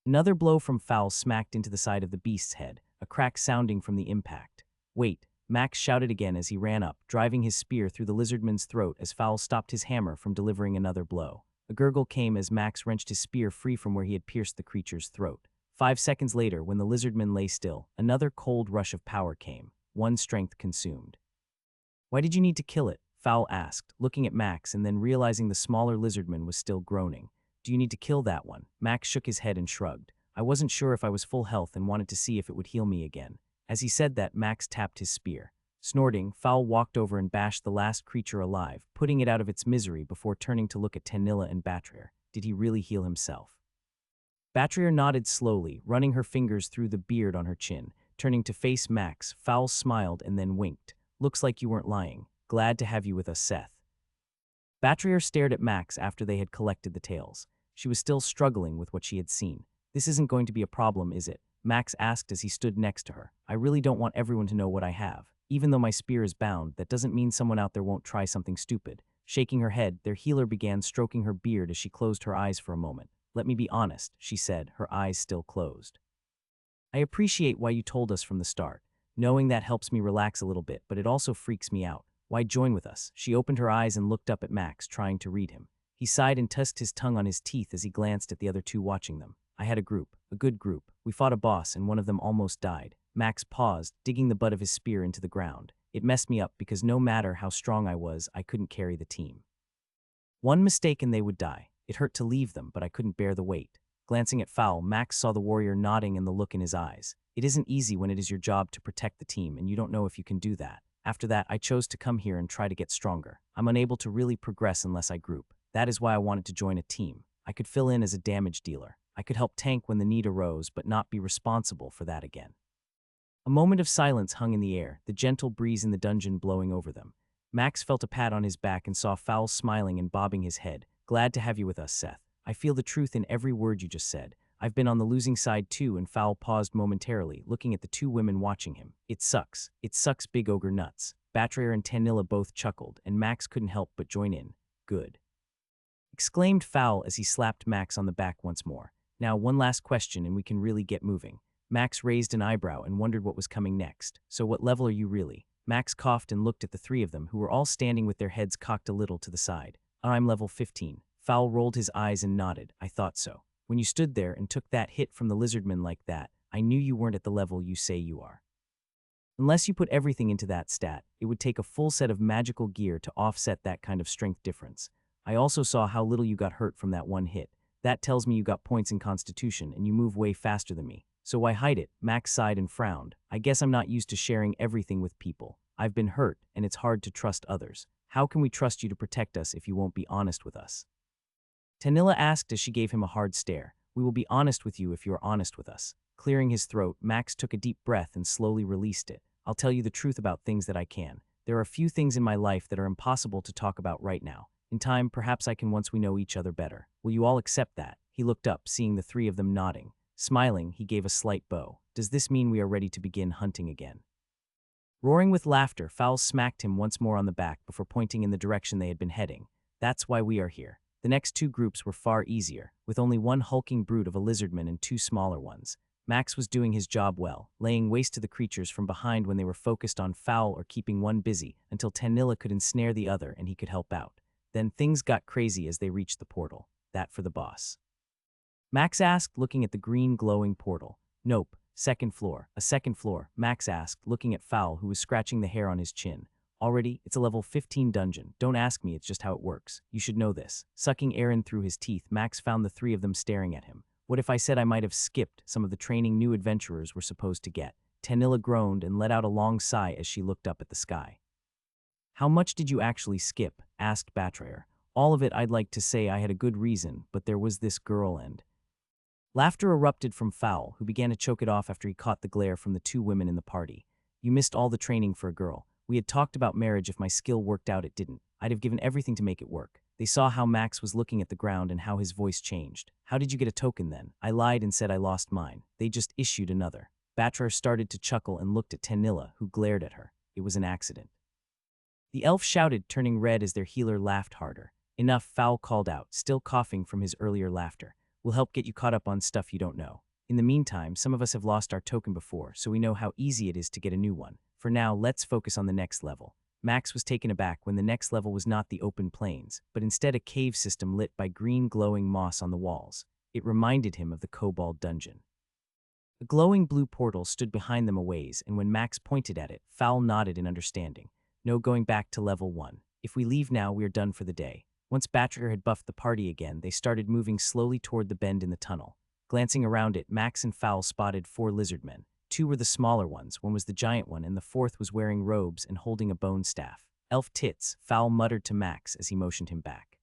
Speaker 1: Another blow from Fowl smacked into the side of the beast's head, a crack sounding from the impact. "Wait," Max shouted again as he ran up, driving his spear through the lizardman's throat as Fowl stopped his hammer from delivering another blow. A gurgle came as Max wrenched his spear free from where he had pierced the creature's throat. 5 seconds later, when the lizardman lay still, another cold rush of power came, 1 strength consumed. "Why did you need to kill it?" Fowl asked, looking at Max and then realizing the smaller lizardman was still groaning. "Do you need to kill that one?" Max shook his head and shrugged. "I wasn't sure if I was full health and wanted to see if it would heal me again." As he said that, Max tapped his spear. Snorting, Fowl walked over and bashed the last creature alive, putting it out of its misery before turning to look at Tanilla and Batrier. Did he really heal himself? Batrier nodded slowly, running her fingers through the beard on her chin. Turning to face Max, Fowl smiled and then winked. "Looks like you weren't lying. Glad to have you with us, Seth." Batrier stared at Max after they had collected the tails. She was still struggling with what she had seen. "This isn't going to be a problem, is it?" Max asked as he stood next to her. "I really don't want everyone to know what I have. Even though my spear is bound, that doesn't mean someone out there won't try something stupid." Shaking her head, their healer began stroking her beard as she closed her eyes for a moment. "Let me be honest," she said, her eyes still closed. "I appreciate why you told us from the start. Knowing that helps me relax a little bit, but it also freaks me out. Why join with us?" She opened her eyes and looked up at Max, trying to read him. He sighed and tusked his tongue on his teeth as he glanced at the other two watching them. "I had a group, a good group. We fought a boss and one of them almost died." Max paused, digging the butt of his spear into the ground. "It messed me up because no matter how strong I was, I couldn't carry the team. One mistake and they would die. It hurt to leave them, but I couldn't bear the weight." Glancing at Fowl, Max saw the warrior nodding and the look in his eyes. "It isn't easy when it is your job to protect the team and you don't know if you can do that. After that, I chose to come here and try to get stronger. I'm unable to really progress unless I group. That is why I wanted to join a team. I could fill in as a damage dealer. I could help tank when the need arose, but not be responsible for that again." A moment of silence hung in the air, the gentle breeze in the dungeon blowing over them. Max felt a pat on his back and saw Fowl smiling and bobbing his head. "Glad to have you with us, Seth. I feel the truth in every word you just said. I've been on the losing side too," and Fowl paused momentarily, looking at the two women watching him. "It sucks. It sucks big ogre nuts." Batrier and Tanilla both chuckled, and Max couldn't help but join in. "Good," exclaimed Fowl as he slapped Max on the back once more. "Now one last question and we can really get moving." Max raised an eyebrow and wondered what was coming next. "So what level are you really?" Max coughed and looked at the three of them, who were all standing with their heads cocked a little to the side. "I'm level 15. Fowl rolled his eyes and nodded. "I thought so. When you stood there and took that hit from the lizardman like that, I knew you weren't at the level you say you are. Unless you put everything into that stat, it would take a full set of magical gear to offset that kind of strength difference. I also saw how little you got hurt from that one hit. That tells me you got points in Constitution and you move way faster than me. So why hide it? Max sighed and frowned. I guess I'm not used to sharing everything with people. I've been hurt, and it's hard to trust others. How can we trust you to protect us if you won't be honest with us? Tanilla asked as she gave him a hard stare. We will be honest with you if you are honest with us. Clearing his throat, Max took a deep breath and slowly released it. I'll tell you the truth about things that I can. There are a few things in my life that are impossible to talk about right now. In time, perhaps I can once we know each other better. Will you all accept that? He looked up, seeing the three of them nodding. Smiling, he gave a slight bow. Does this mean we are ready to begin hunting again? Roaring with laughter, Fowl smacked him once more on the back before pointing in the direction they had been heading. That's why we are here. The next two groups were far easier, with only one hulking brute of a lizardman and two smaller ones. Max was doing his job well, laying waste to the creatures from behind when they were focused on Fowl or keeping one busy, until Tanilla could ensnare the other and he could help out. Then things got crazy as they reached the portal. That for the boss? Max asked, looking at the green glowing portal. Nope, second floor. A second floor, Max asked, looking at Fowl, who was scratching the hair on his chin. Already, it's a level 15 dungeon. Don't ask me, it's just how it works. You should know this. Sucking air in through his teeth, Max found the three of them staring at him. What if I said I might have skipped some of the training new adventurers were supposed to get? Tanilla groaned and let out a long sigh as she looked up at the sky. How much did you actually skip? Asked Batrayer. All of it. I'd like to say I had a good reason, but there was this girl and… Laughter erupted from Fowl, who began to choke it off after he caught the glare from the two women in the party. You missed all the training for a girl. We had talked about marriage. If my skill worked out, it didn't. I'd have given everything to make it work. They saw how Max was looking at the ground and how his voice changed. How did you get a token then? I lied and said I lost mine. They just issued another. Batrayer started to chuckle and looked at Tanilla, who glared at her. It was an accident. The elf shouted, turning red as their healer laughed harder. Enough, Fowl called out, still coughing from his earlier laughter. We'll help get you caught up on stuff you don't know. In the meantime, some of us have lost our token before, so we know how easy it is to get a new one. For now, let's focus on the next level. Max was taken aback when the next level was not the open plains, but instead a cave system lit by green glowing moss on the walls. It reminded him of the kobold dungeon. A glowing blue portal stood behind them a ways, and when Max pointed at it, Fowl nodded in understanding. No going back to level 1. If we leave now, we are done for the day. Once Batrayer had buffed the party again, they started moving slowly toward the bend in the tunnel. Glancing around it, Max and Fowl spotted 4 lizardmen. 2 were the smaller ones, 1 was the giant one, and the 4th was wearing robes and holding a bone staff. Elf tits, Fowl muttered to Max as he motioned him back.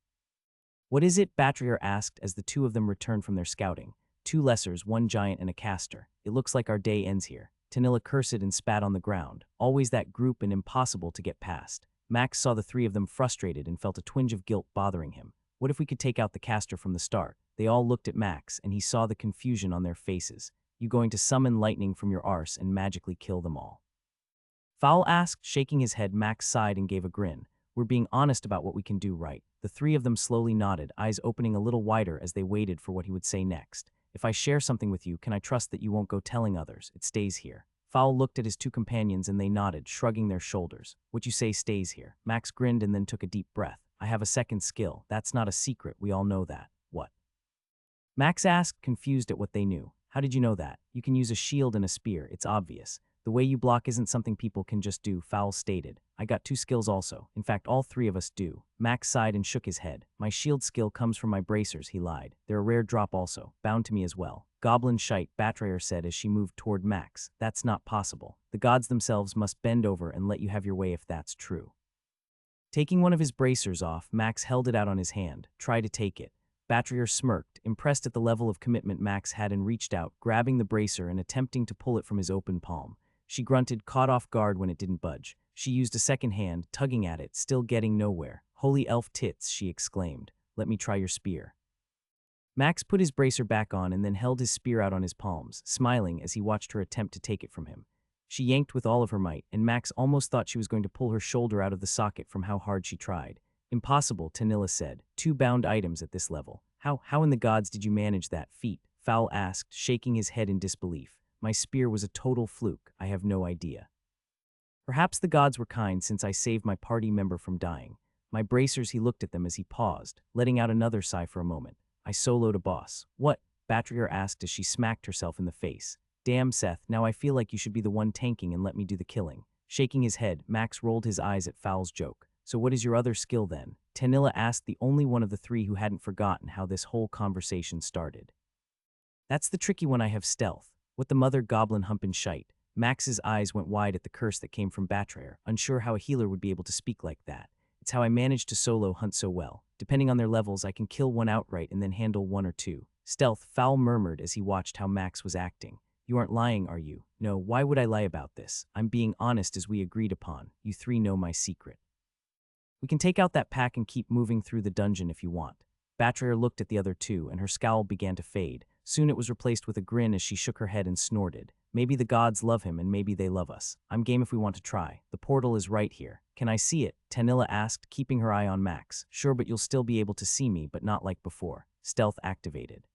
Speaker 1: What is it? Batrayer asked as the 2 of them returned from their scouting. 2 lessers, 1 giant and a caster. It looks like our day ends here. Tanilla cursed and spat on the ground. Always that group and impossible to get past. Max saw the 3 of them frustrated and felt a twinge of guilt bothering him. What if we could take out the caster from the start? They all looked at Max, and he saw the confusion on their faces. You going to summon lightning from your arse and magically kill them all? Fowl asked, shaking his head. Max sighed and gave a grin. We're being honest about what we can do, right? The 3 of them slowly nodded, eyes opening a little wider as they waited for what he would say next. If I share something with you, can I trust that you won't go telling others? It stays here. Fowl looked at his 2 companions and they nodded, shrugging their shoulders. What you say stays here. Max grinned and then took a deep breath. I have a second skill. That's not a secret. We all know that. What? Max asked, confused at what they knew. How did you know that? You can use a shield and a spear. It's obvious. The way you block isn't something people can just do, Fowl stated. I got 2 skills also. In fact, all 3 of us do. Max sighed and shook his head. My shield skill comes from my bracers, he lied. They're a rare drop also, bound to me as well. Goblin shite, Batrayer said as she moved toward Max. That's not possible. The gods themselves must bend over and let you have your way if that's true. Taking one of his bracers off, Max held it out on his hand. Try to take it. Batrayer smirked, impressed at the level of commitment Max had, and reached out, grabbing the bracer and attempting to pull it from his open palm. She grunted, caught off guard when it didn't budge. She used a second hand, tugging at it, still getting nowhere. Holy elf tits, she exclaimed. Let me try your spear. Max put his bracer back on and then held his spear out on his palms, smiling as he watched her attempt to take it from him. She yanked with all of her might, and Max almost thought she was going to pull her shoulder out of the socket from how hard she tried. Impossible, Tanilla said. 2 bound items at this level. How in the gods did you manage that feat? Fowl asked, shaking his head in disbelief. My spear was a total fluke. I have no idea. Perhaps the gods were kind since I saved my party member from dying. My bracers, he looked at them as he paused, letting out another sigh for a moment. I soloed a boss. What? Batrayer asked as she smacked herself in the face. Damn, Seth, now I feel like you should be the one tanking and let me do the killing. Shaking his head, Max rolled his eyes at Fowl's joke. So what is your other skill then? Tanilla asked, the only one of the three who hadn't forgotten how this whole conversation started. That's the tricky one, I have stealth. What the mother goblin humpin' shite. Max's eyes went wide at the curse that came from Batrayer, unsure how a healer would be able to speak like that. It's how I managed to solo hunt so well. Depending on their levels, I can kill one outright and then handle one or two. Stealth, Fowl murmured as he watched how Max was acting. You aren't lying, are you? No, why would I lie about this? I'm being honest as we agreed upon. You three know my secret. We can take out that pack and keep moving through the dungeon if you want. Batrayer looked at the other two, and her scowl began to fade. Soon it was replaced with a grin as she shook her head and snorted. Maybe the gods love him and maybe they love us. I'm game if we want to try. The portal is right here. Can I see it? Tanilla asked, keeping her eye on Max. Sure, but you'll still be able to see me, but not like before. Stealth activated.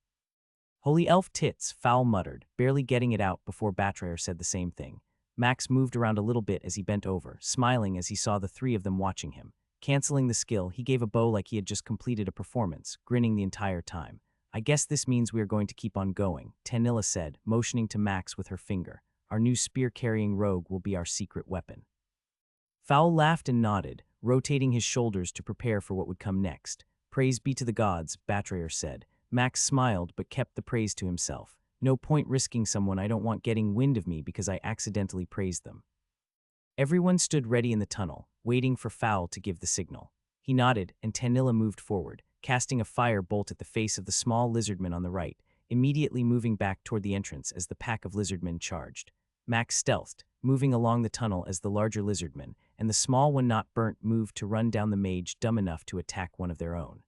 Speaker 1: Holy elf tits, Fowl muttered, barely getting it out before Batrayer said the same thing. Max moved around a little bit as he bent over, smiling as he saw the three of them watching him. Canceling the skill, he gave a bow like he had just completed a performance, grinning the entire time. I guess this means we are going to keep on going, Tanilla said, motioning to Max with her finger. Our new spear-carrying rogue will be our secret weapon. Fowl laughed and nodded, rotating his shoulders to prepare for what would come next. Praise be to the gods, Batrayer said. Max smiled but kept the praise to himself. No point risking someone I don't want getting wind of me because I accidentally praised them. Everyone stood ready in the tunnel, waiting for Fowl to give the signal. He nodded, and Tanilla moved forward, casting a fire bolt at the face of the small lizardman on the right, immediately moving back toward the entrance as the pack of lizardmen charged. Max stealthed, moving along the tunnel as the larger lizardmen, and the small one not burnt moved to run down the mage dumb enough to attack one of their own.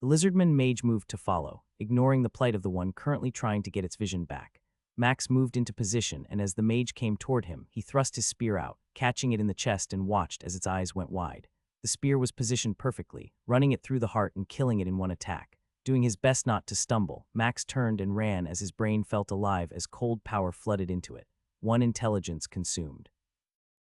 Speaker 1: The lizardman mage moved to follow, ignoring the plight of the one currently trying to get its vision back. Max moved into position, and as the mage came toward him, he thrust his spear out, catching it in the chest and watched as its eyes went wide. The spear was positioned perfectly, running it through the heart and killing it in one attack. Doing his best not to stumble, Max turned and ran as his brain felt alive as cold power flooded into it. One intelligence consumed.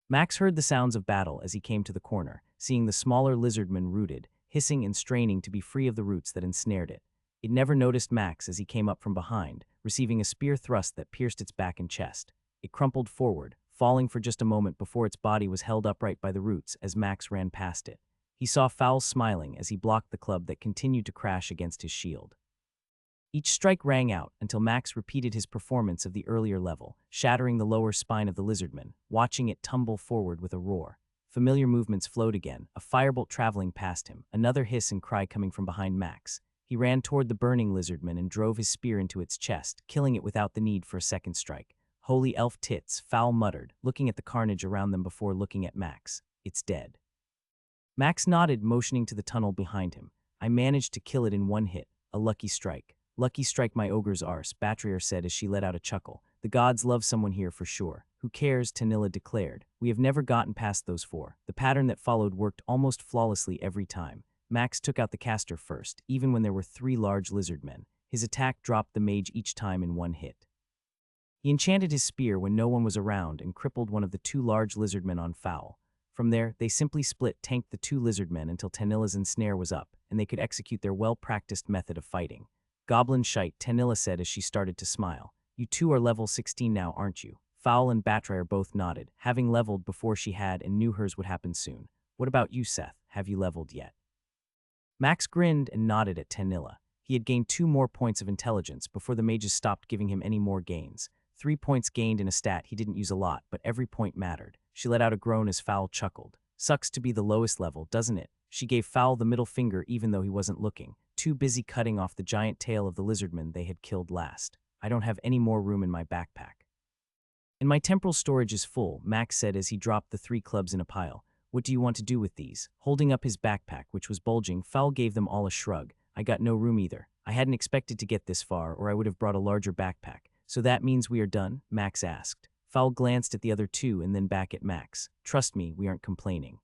Speaker 1: Max heard the sounds of battle as he came to the corner, seeing the smaller lizardman rooted, hissing and straining to be free of the roots that ensnared it. It never noticed Max as he came up from behind, receiving a spear thrust that pierced its back and chest. It crumpled forward, falling for just a moment before its body was held upright by the roots as Max ran past it. He saw Fowl smiling as he blocked the club that continued to crash against his shield. Each strike rang out until Max repeated his performance of the earlier level, shattering the lower spine of the lizardman, watching it tumble forward with a roar. Familiar movements flowed again, a firebolt traveling past him, another hiss and cry coming from behind Max. He ran toward the burning lizardman and drove his spear into its chest, killing it without the need for a second strike. Holy elf tits, Fowl muttered, looking at the carnage around them before looking at Max. It's dead. Max nodded, motioning to the tunnel behind him. I managed to kill it in one hit. A lucky strike. Lucky strike my ogre's arse, Batrayer said as she let out a chuckle. The gods love someone here for sure. Who cares, Tanilla declared. We have never gotten past those four. The pattern that followed worked almost flawlessly every time. Max took out the caster first, even when there were three large lizardmen. His attack dropped the mage each time in one hit. He enchanted his spear when no one was around and crippled one of the two large lizardmen on Fowl. From there, they simply tanked the two lizardmen until Tanilla's ensnare was up, and they could execute their well-practiced method of fighting. Goblin shite, Tanilla said as she started to smile. You two are level 16 now, aren't you? Fowl and Batrayer both nodded, having leveled before she had and knew hers would happen soon. What about you, Seth? Have you leveled yet? Max grinned and nodded at Tanilla. He had gained 2 more points of intelligence before the mages stopped giving him any more gains. 3 points gained in a stat he didn't use a lot, but every point mattered. She let out a groan as Fowl chuckled. Sucks to be the lowest level, doesn't it? She gave Fowl the middle finger even though he wasn't looking, too busy cutting off the giant tail of the lizardman they had killed last. I don't have any more room in my backpack. And my temporal storage is full, Max said as he dropped the 3 clubs in a pile. What do you want to do with these? Holding up his backpack, which was bulging, Fowl gave them all a shrug. I got no room either. I hadn't expected to get this far, or I would have brought a larger backpack. So that means we are done? Max asked. Fowl glanced at the other two and then back at Max. Trust me, we aren't complaining.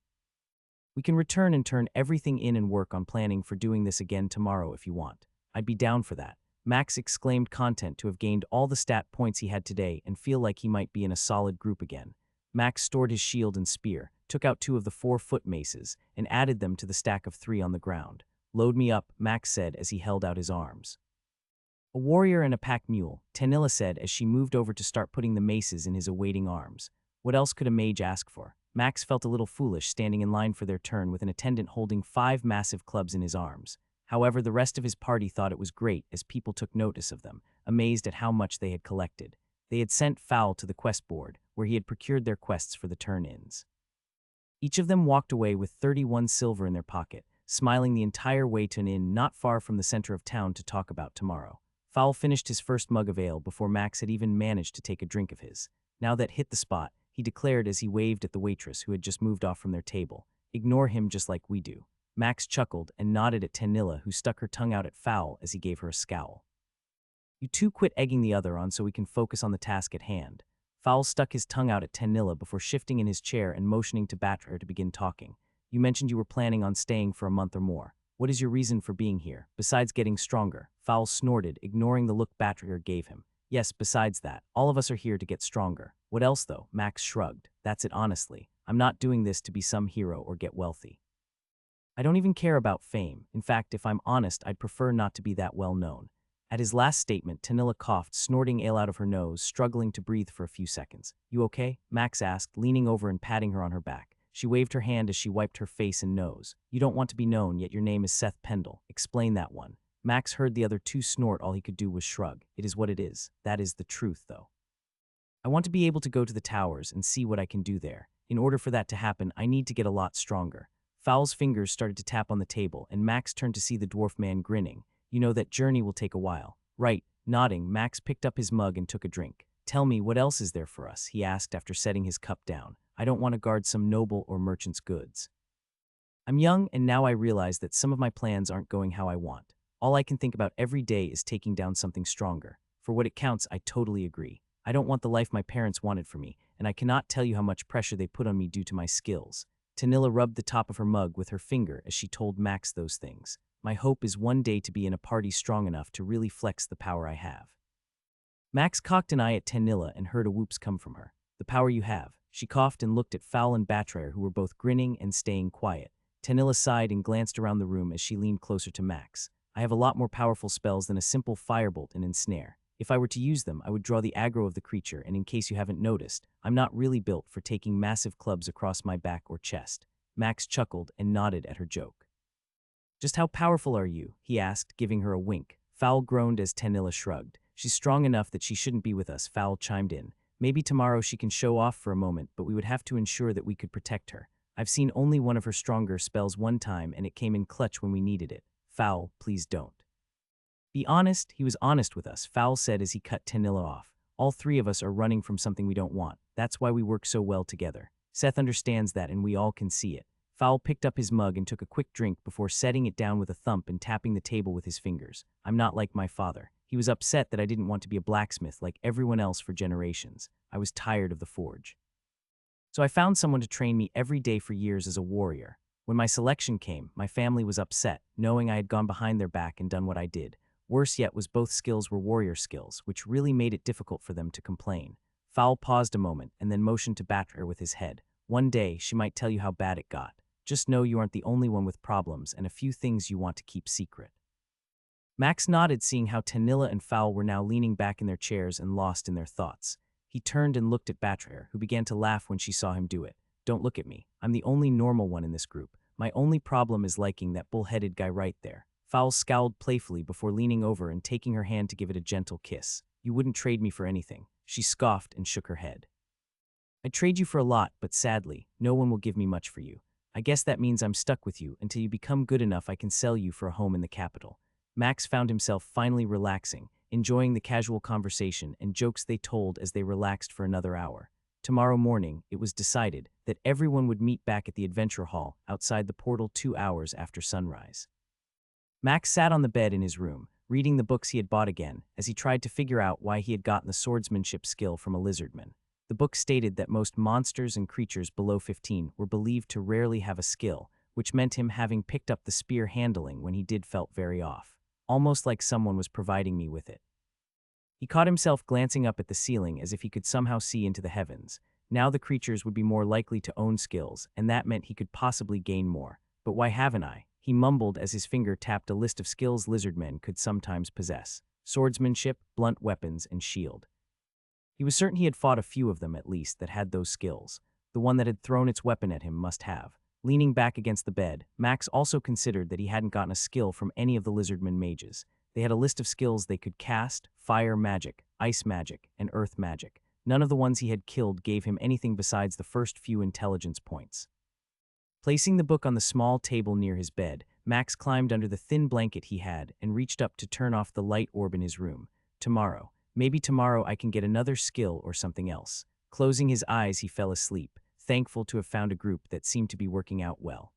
Speaker 1: We can return and turn everything in and work on planning for doing this again tomorrow if you want. I'd be down for that. Max exclaimed, content to have gained all the stat points he had today and feel like he might be in a solid group again. Max stored his shield and spear, took out 2 of the 4-foot maces, and added them to the stack of 3 on the ground. Load me up, Max said as he held out his arms. A warrior and a pack mule, Tanilla said as she moved over to start putting the maces in his awaiting arms. What else could a mage ask for? Max felt a little foolish standing in line for their turn with an attendant holding 5 massive clubs in his arms. However, the rest of his party thought it was great as people took notice of them, amazed at how much they had collected. They had sent Fowl to the quest board, where he had procured their quests for the turn-ins. Each of them walked away with 31 silver in their pocket, smiling the entire way to an inn not far from the center of town to talk about tomorrow. Fowl finished his first mug of ale before Max had even managed to take a drink of his. Now that hit the spot, he declared as he waved at the waitress who had just moved off from their table. Ignore him just like we do. Max chuckled and nodded at Tanilla, who stuck her tongue out at Fowl as he gave her a scowl. You two quit egging the other on so we can focus on the task at hand. Fowl stuck his tongue out at Tanilla before shifting in his chair and motioning to Batra to begin talking. You mentioned you were planning on staying for a month or more. What is your reason for being here, besides getting stronger? Fowl snorted, ignoring the look Batra gave him. Yes, besides that, all of us are here to get stronger. What else though? Max shrugged. That's it honestly. I'm not doing this to be some hero or get wealthy. I don't even care about fame. In fact, if I'm honest, I'd prefer not to be that well known. At his last statement, Tanilla coughed, snorting ale out of her nose, struggling to breathe for a few seconds. You okay? Max asked, leaning over and patting her on her back. She waved her hand as she wiped her face and nose. You don't want to be known, yet your name is Seth Pendle. Explain that one. Max heard the other two snort. All he could do was shrug. It is what it is. That is the truth, though. I want to be able to go to the towers and see what I can do there. In order for that to happen, I need to get a lot stronger. Fowl's fingers started to tap on the table, and Max turned to see the dwarf man grinning. You know that journey will take a while. Right. Nodding, Max picked up his mug and took a drink. Tell me, what else is there for us? He asked after setting his cup down. I don't want to guard some noble or merchant's goods. I'm young, and now I realize that some of my plans aren't going how I want. All I can think about every day is taking down something stronger. For what it counts, I totally agree. I don't want the life my parents wanted for me, and I cannot tell you how much pressure they put on me due to my skills. Tanilla rubbed the top of her mug with her finger as she told Max those things. My hope is one day to be in a party strong enough to really flex the power I have. Max cocked an eye at Tanilla and heard a whoops come from her. The power you have. She coughed and looked at Fowl and Batrayer, who were both grinning and staying quiet. Tanilla sighed and glanced around the room as she leaned closer to Max. I have a lot more powerful spells than a simple firebolt and ensnare. If I were to use them, I would draw the aggro of the creature, and in case you haven't noticed, I'm not really built for taking massive clubs across my back or chest. Max chuckled and nodded at her joke. Just how powerful are you? He asked, giving her a wink. Fowl groaned as Tanilla shrugged. She's strong enough that she shouldn't be with us, Fowl chimed in. Maybe tomorrow she can show off for a moment, but we would have to ensure that we could protect her. I've seen only one of her stronger spells one time, and it came in clutch when we needed it. Fowl, please don't. Be honest. He was honest with us, Fowl said as he cut Tanilla off. All three of us are running from something we don't want. That's why we work so well together. Seth understands that, and we all can see it. Fowl picked up his mug and took a quick drink before setting it down with a thump and tapping the table with his fingers. I'm not like my father. He was upset that I didn't want to be a blacksmith like everyone else for generations. I was tired of the forge. So I found someone to train me every day for years as a warrior. When my selection came, my family was upset, knowing I had gone behind their back and done what I did. Worse yet was both skills were warrior skills, which really made it difficult for them to complain. Fowl paused a moment and then motioned to Batra with his head. One day, she might tell you how bad it got. Just know you aren't the only one with problems and a few things you want to keep secret. Max nodded, seeing how Tanilla and Fowl were now leaning back in their chairs and lost in their thoughts. He turned and looked at Batrayer, who began to laugh when she saw him do it. Don't look at me. I'm the only normal one in this group. My only problem is liking that bull-headed guy right there. Fowl scowled playfully before leaning over and taking her hand to give it a gentle kiss. You wouldn't trade me for anything. She scoffed and shook her head. I'd trade you for a lot, but sadly, no one will give me much for you. I guess that means I'm stuck with you until you become good enough I can sell you for a home in the capital. Max found himself finally relaxing, enjoying the casual conversation and jokes they told as they relaxed for another hour. Tomorrow morning, it was decided that everyone would meet back at the adventure hall outside the portal 2 hours after sunrise. Max sat on the bed in his room, reading the books he had bought again, as he tried to figure out why he had gotten the swordsmanship skill from a lizardman. The book stated that most monsters and creatures below 15 were believed to rarely have a skill, which meant him having picked up the spear handling when he did felt very off, almost like someone was providing me with it. He caught himself glancing up at the ceiling as if he could somehow see into the heavens. Now the creatures would be more likely to own skills, and that meant he could possibly gain more. But why haven't I? He mumbled as his finger tapped a list of skills lizardmen could sometimes possess. Swordsmanship, blunt weapons, and shield. He was certain he had fought a few of them at least that had those skills. The one that had thrown its weapon at him must have. Leaning back against the bed, Max also considered that he hadn't gotten a skill from any of the lizardmen mages. They had a list of skills they could cast: fire magic, ice magic, and earth magic. None of the ones he had killed gave him anything besides the first few intelligence points. Placing the book on the small table near his bed, Max climbed under the thin blanket he had and reached up to turn off the light orb in his room. Tomorrow. Maybe tomorrow I can get another skill or something else. Closing his eyes, he fell asleep, thankful to have found a group that seemed to be working out well.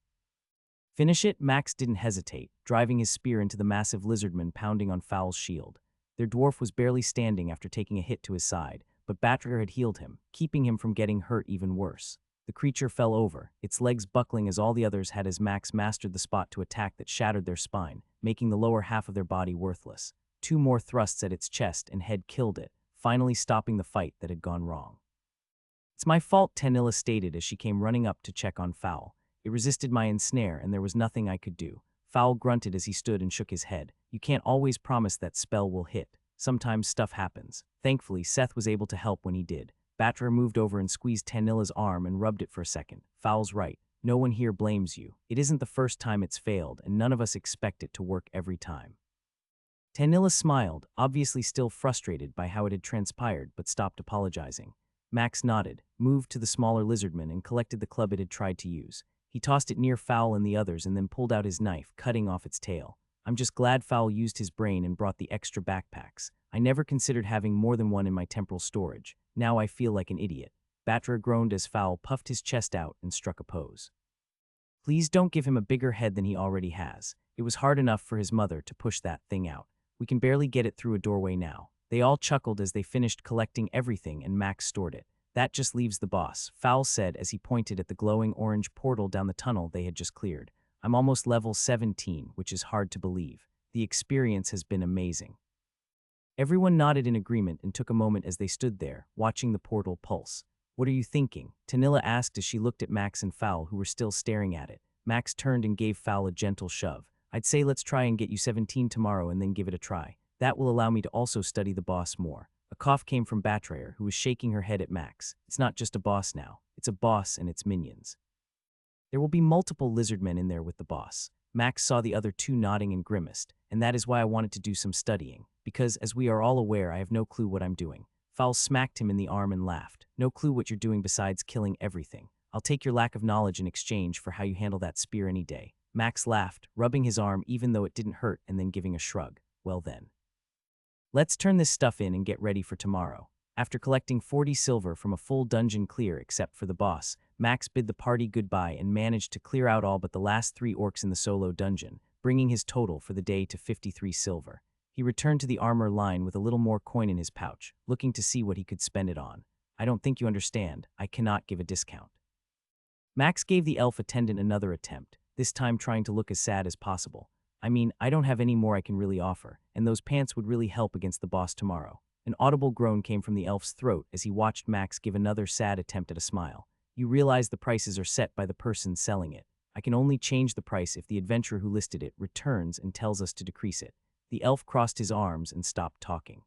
Speaker 1: Finish it? Max didn't hesitate, driving his spear into the massive lizardman pounding on Fowl's shield. Their dwarf was barely standing after taking a hit to his side, but Batrayer had healed him, keeping him from getting hurt even worse. The creature fell over, its legs buckling as all the others had as Max mastered the spot to attack that shattered their spine, making the lower half of their body worthless. 2 more thrusts at its chest and head killed it, finally stopping the fight that had gone wrong. "It's my fault," Tanilla stated as she came running up to check on Fowl. "It resisted my ensnare and there was nothing I could do." Fowl grunted as he stood and shook his head. "You can't always promise that spell will hit. Sometimes stuff happens." Thankfully, Seth was able to help when he did. Batrayer moved over and squeezed Tanilla's arm and rubbed it for a second. "Fowl's right. No one here blames you. It isn't the first time it's failed, and none of us expect it to work every time." Tanilla smiled, obviously still frustrated by how it had transpired, but stopped apologizing. Max nodded, moved to the smaller lizardman and collected the club it had tried to use. He tossed it near Fowl and the others and then pulled out his knife, cutting off its tail. "I'm just glad Fowl used his brain and brought the extra backpacks. I never considered having more than one in my temporal storage. Now I feel like an idiot." Batrayer groaned as Fowl puffed his chest out and struck a pose. "Please don't give him a bigger head than he already has. It was hard enough for his mother to push that thing out. We can barely get it through a doorway now." They all chuckled as they finished collecting everything and Max stored it. "That just leaves the boss," Fowl said as he pointed at the glowing orange portal down the tunnel they had just cleared. "I'm almost level 17, which is hard to believe. The experience has been amazing." Everyone nodded in agreement and took a moment as they stood there, watching the portal pulse. "What are you thinking?" Tanilla asked as she looked at Max and Fowl, who were still staring at it. Max turned and gave Fowl a gentle shove. "I'd say let's try and get you 17 tomorrow and then give it a try. That will allow me to also study the boss more." A cough came from Batrayer, who was shaking her head at Max. "It's not just a boss now. It's a boss and its minions. There will be multiple lizardmen in there with the boss." Max saw the other 2 nodding and grimaced, "And that is why I wanted to do some studying. Because, as we are all aware, I have no clue what I'm doing." Fowl smacked him in the arm and laughed. "No clue what you're doing besides killing everything. I'll take your lack of knowledge in exchange for how you handle that spear any day." Max laughed, rubbing his arm even though it didn't hurt and then giving a shrug. "Well then. Let's turn this stuff in and get ready for tomorrow." After collecting 40 silver from a full dungeon clear except for the boss, Max bid the party goodbye and managed to clear out all but the last 3 orcs in the solo dungeon, bringing his total for the day to 53 silver. He returned to the armor line with a little more coin in his pouch, looking to see what he could spend it on. "I don't think you understand. I cannot give a discount." Max gave the elf attendant another attempt, this time trying to look as sad as possible. "I mean, I don't have any more I can really offer, and those pants would really help against the boss tomorrow." An audible groan came from the elf's throat as he watched Max give another sad attempt at a smile. "You realize the prices are set by the person selling it. I can only change the price if the adventurer who listed it returns and tells us to decrease it." The elf crossed his arms and stopped talking.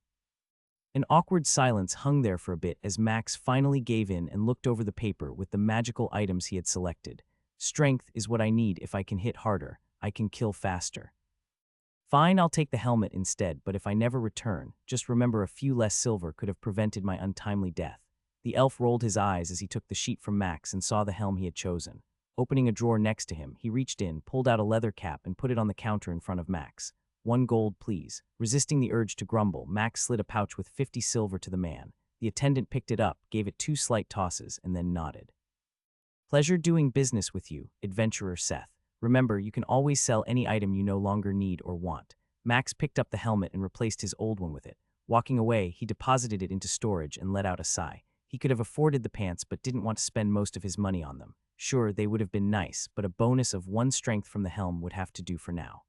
Speaker 1: An awkward silence hung there for a bit as Max finally gave in and looked over the paper with the magical items he had selected. "Strength is what I need. If I can hit harder, I can kill faster." "Fine, I'll take the helmet instead, but if I never return, just remember a few less silver could have prevented my untimely death." The elf rolled his eyes as he took the sheet from Max and saw the helm he had chosen. Opening a drawer next to him, he reached in, pulled out a leather cap and put it on the counter in front of Max. "1 gold, please." Resisting the urge to grumble, Max slid a pouch with 50 silver to the man. The attendant picked it up, gave it 2 slight tosses, and then nodded. "Pleasure doing business with you, adventurer Seth. Remember, you can always sell any item you no longer need or want." Max picked up the helmet and replaced his old one with it. Walking away, he deposited it into storage and let out a sigh. He could have afforded the pants but didn't want to spend most of his money on them. Sure, they would have been nice, but a bonus of 1 strength from the helm would have to do for now.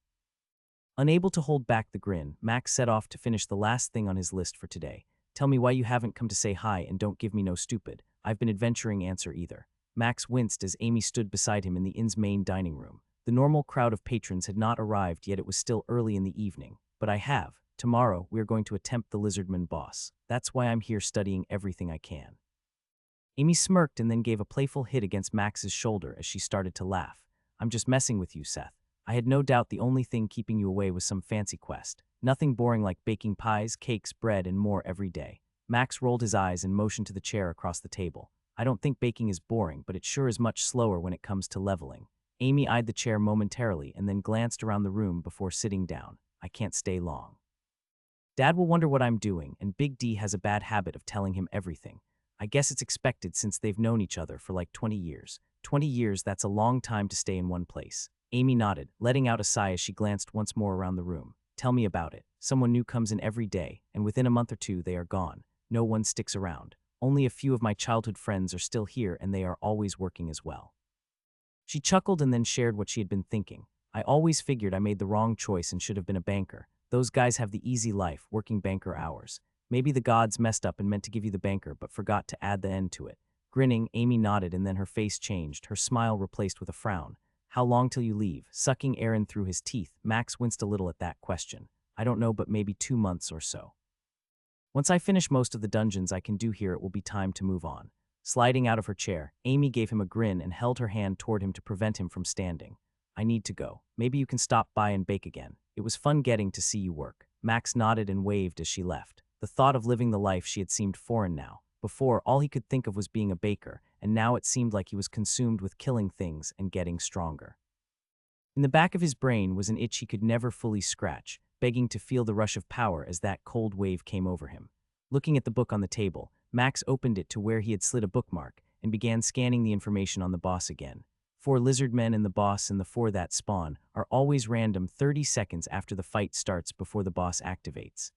Speaker 1: Unable to hold back the grin, Max set off to finish the last thing on his list for today. "Tell me why you haven't come to say hi and don't give me no stupid. I've been adventuring answer either." Max winced as Amy stood beside him in the inn's main dining room. The normal crowd of patrons had not arrived yet, it was still early in the evening. "But I have." Tomorrow, we are going to attempt the lizardman boss. That's why I'm here studying everything I can." Amy smirked and then gave a playful hit against Max's shoulder as she started to laugh. "I'm just messing with you, Seth. I had no doubt the only thing keeping you away was some fancy quest. Nothing boring like baking pies, cakes, bread, and more every day." Max rolled his eyes and motioned to the chair across the table. "I don't think baking is boring, but it sure is much slower when it comes to leveling." Amy eyed the chair momentarily and then glanced around the room before sitting down. "I can't stay long. Dad will wonder what I'm doing, and Big D has a bad habit of telling him everything. I guess it's expected since they've known each other for like 20 years. 20 years, that's a long time to stay in one place." Amy nodded, letting out a sigh as she glanced once more around the room. "Tell me about it. Someone new comes in every day, and within a month or two they are gone. No one sticks around. Only a few of my childhood friends are still here, and they are always working as well." She chuckled and then shared what she had been thinking. "I always figured I made the wrong choice and should have been a banker. Those guys have the easy life, working banker hours. Maybe the gods messed up and meant to give you the banker but forgot to add the end to it." Grinning, Amy nodded and then her face changed, her smile replaced with a frown. "How long till you leave?" Sucking air in through his teeth, Max winced a little at that question. "I don't know, but maybe 2 months or so. Once I finish most of the dungeons I can do here, it will be time to move on." Sliding out of her chair, Amy gave him a grin and held her hand toward him to prevent him from standing. "I need to go. Maybe you can stop by and bake again. It was fun getting to see you work." Max nodded and waved as she left. The thought of living the life she had seemed foreign now. Before, all he could think of was being a baker, and now it seemed like he was consumed with killing things and getting stronger. In the back of his brain was an itch he could never fully scratch, begging to feel the rush of power as that cold wave came over him. Looking at the book on the table, Max opened it to where he had slid a bookmark and began scanning the information on the boss again. 4 lizardmen and the boss and the 4 that spawn are always random 30 seconds after the fight starts before the boss activates.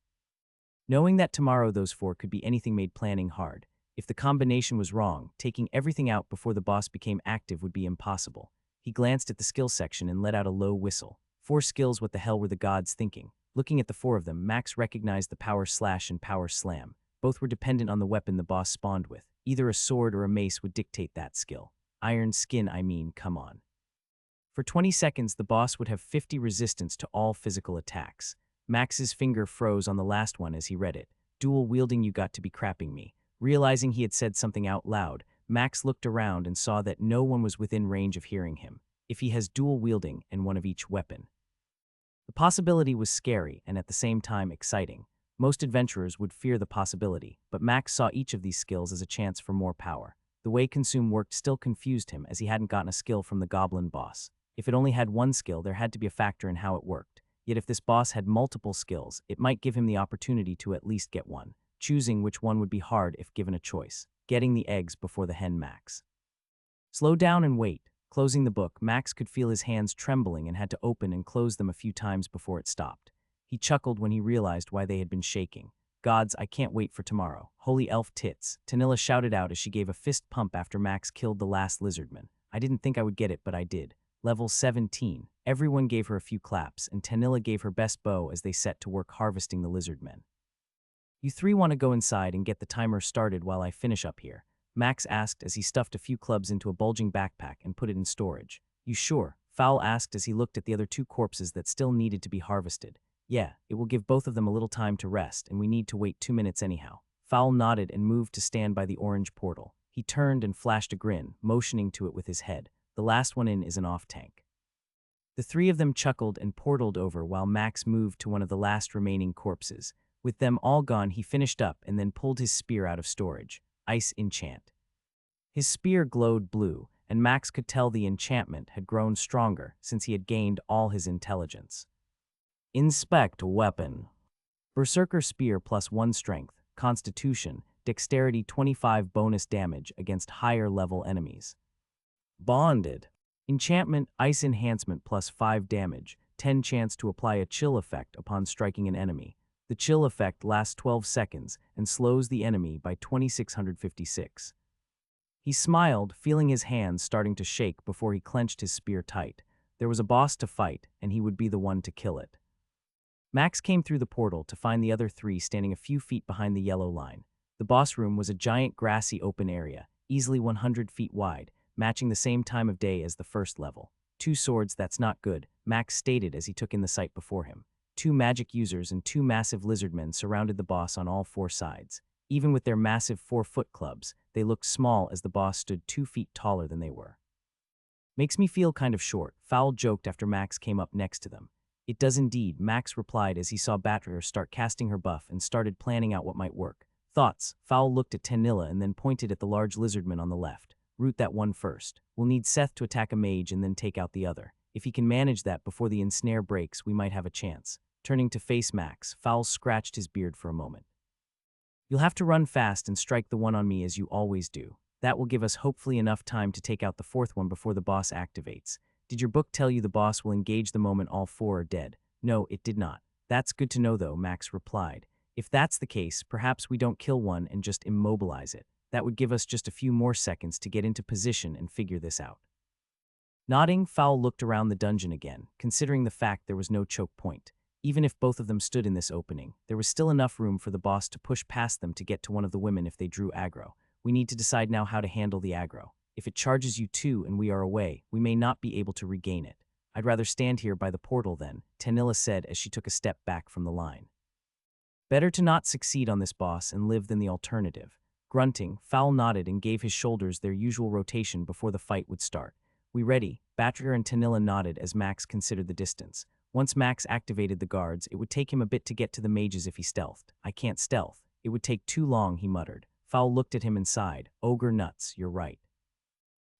Speaker 1: Knowing that tomorrow those 4 could be anything made planning hard. If the combination was wrong, taking everything out before the boss became active would be impossible. He glanced at the skills section and let out a low whistle. 4 skills, what the hell were the gods thinking? Looking at the 4 of them, Max recognized the power slash and power slam. Both were dependent on the weapon the boss spawned with. Either a sword or a mace would dictate that skill. Iron skin, I mean, come on. For 20 seconds, the boss would have 50 resistance to all physical attacks. Max's finger froze on the last one as he read it. "Dual wielding, you got to be crapping me." Realizing he had said something out loud, Max looked around and saw that no one was within range of hearing him. If he has dual wielding and one of each weapon. The possibility was scary and at the same time exciting. Most adventurers would fear the possibility, but Max saw each of these skills as a chance for more power. The way consume worked still confused him as he hadn't gotten a skill from the goblin boss. If it only had one skill, there had to be a factor in how it worked. Yet if this boss had multiple skills, it might give him the opportunity to at least get one. Choosing which one would be hard if given a choice. Getting the eggs before the hen, Max. Slow down and wait. Closing the book, Max could feel his hands trembling and had to open and close them a few times before it stopped. He chuckled when he realized why they had been shaking. "Gods, I can't wait for tomorrow. Holy elf tits," Tanilla shouted out as she gave a fist pump after Max killed the last lizardman. "I didn't think I would get it, but I did. Level 17. Everyone gave her a few claps, and Tanilla gave her best bow as they set to work harvesting the lizardmen. "You 3 want to go inside and get the timer started while I finish up here?" Max asked as he stuffed a few clubs into a bulging backpack and put it in storage. "You sure?" Fowl asked as he looked at the other 2 corpses that still needed to be harvested. "Yeah, it will give both of them a little time to rest, and we need to wait 2 minutes anyhow." Fowl nodded and moved to stand by the orange portal. He turned and flashed a grin, motioning to it with his head. "The last one in is an off-tank." The 3 of them chuckled and portaled over while Max moved to one of the last remaining corpses. With them all gone, he finished up and then pulled his spear out of storage. Ice enchant. His spear glowed blue, and Max could tell the enchantment had grown stronger since he had gained all his intelligence. Inspect weapon. Berserker spear +1 strength, constitution, dexterity 25 bonus damage against higher level enemies. Bonded. Enchantment ice enhancement +5 damage, 10 chance to apply a chill effect upon striking an enemy. The chill effect lasts 12 seconds and slows the enemy by 2656. He smiled, feeling his hands starting to shake before he clenched his spear tight. There was a boss to fight, and he would be the one to kill it. Max came through the portal to find the other 3 standing a few feet behind the yellow line. The boss room was a giant grassy open area, easily 100 feet wide, matching the same time of day as the first level. 2 swords, that's not good, Max stated as he took in the sight before him. 2 magic users and 2 massive lizardmen surrounded the boss on all 4 sides. Even with their massive 4-foot clubs, they looked small as the boss stood 2 feet taller than they were. Makes me feel kind of short, Fowl joked after Max came up next to them. It does indeed, Max replied as he saw Batterer start casting her buff and started planning out what might work. Thoughts? Fowl looked at Tanilla and then pointed at the large lizardman on the left. Root that one first. We'll need Seth to attack a mage and then take out the other. If he can manage that before the ensnare breaks, we might have a chance. Turning to face Max, Fowl scratched his beard for a moment. You'll have to run fast and strike the one on me as you always do. That will give us hopefully enough time to take out the 4th one before the boss activates. Did your book tell you the boss will engage the moment all 4 are dead? No, it did not. That's good to know though, Max replied. If that's the case, perhaps we don't kill one and just immobilize it. That would give us just a few more seconds to get into position and figure this out. Nodding, Fowl looked around the dungeon again, considering the fact there was no choke point. Even if both of them stood in this opening, there was still enough room for the boss to push past them to get to one of the women if they drew aggro. We need to decide now how to handle the aggro. If it charges you too and we are away, we may not be able to regain it. I'd rather stand here by the portal then, Tanilla said as she took a step back from the line. Better to not succeed on this boss and live than the alternative. Grunting, Fowl nodded and gave his shoulders their usual rotation before the fight would start. We ready? Batterer and Tanilla nodded as Max considered the distance. Once Max activated the guards, it would take him a bit to get to the mages if he stealthed. I can't stealth. It would take too long, he muttered. Fowl looked at him and sighed. Ogre nuts, you're right.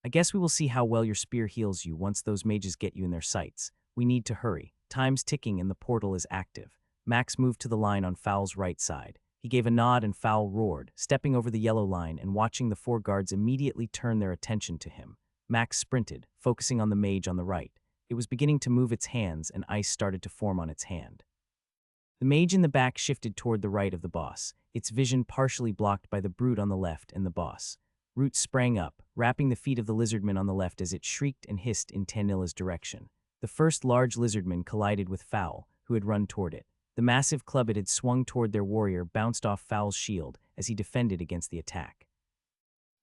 Speaker 1: I guess we will see how well your spear heals you once those mages get you in their sights. We need to hurry. Time's ticking and the portal is active. Max moved to the line on Fowl's right side. He gave a nod and Fowl roared, stepping over the yellow line and watching the 4 guards immediately turn their attention to him. Max sprinted, focusing on the mage on the right. It was beginning to move its hands and ice started to form on its hand. The mage in the back shifted toward the right of the boss, its vision partially blocked by the brute on the left and the boss. Root sprang up, wrapping the feet of the lizardman on the left as it shrieked and hissed in Tanilla's direction. The first large lizardman collided with Fowl, who had run toward it. The massive club it had swung toward their warrior bounced off Fowl's shield as he defended against the attack.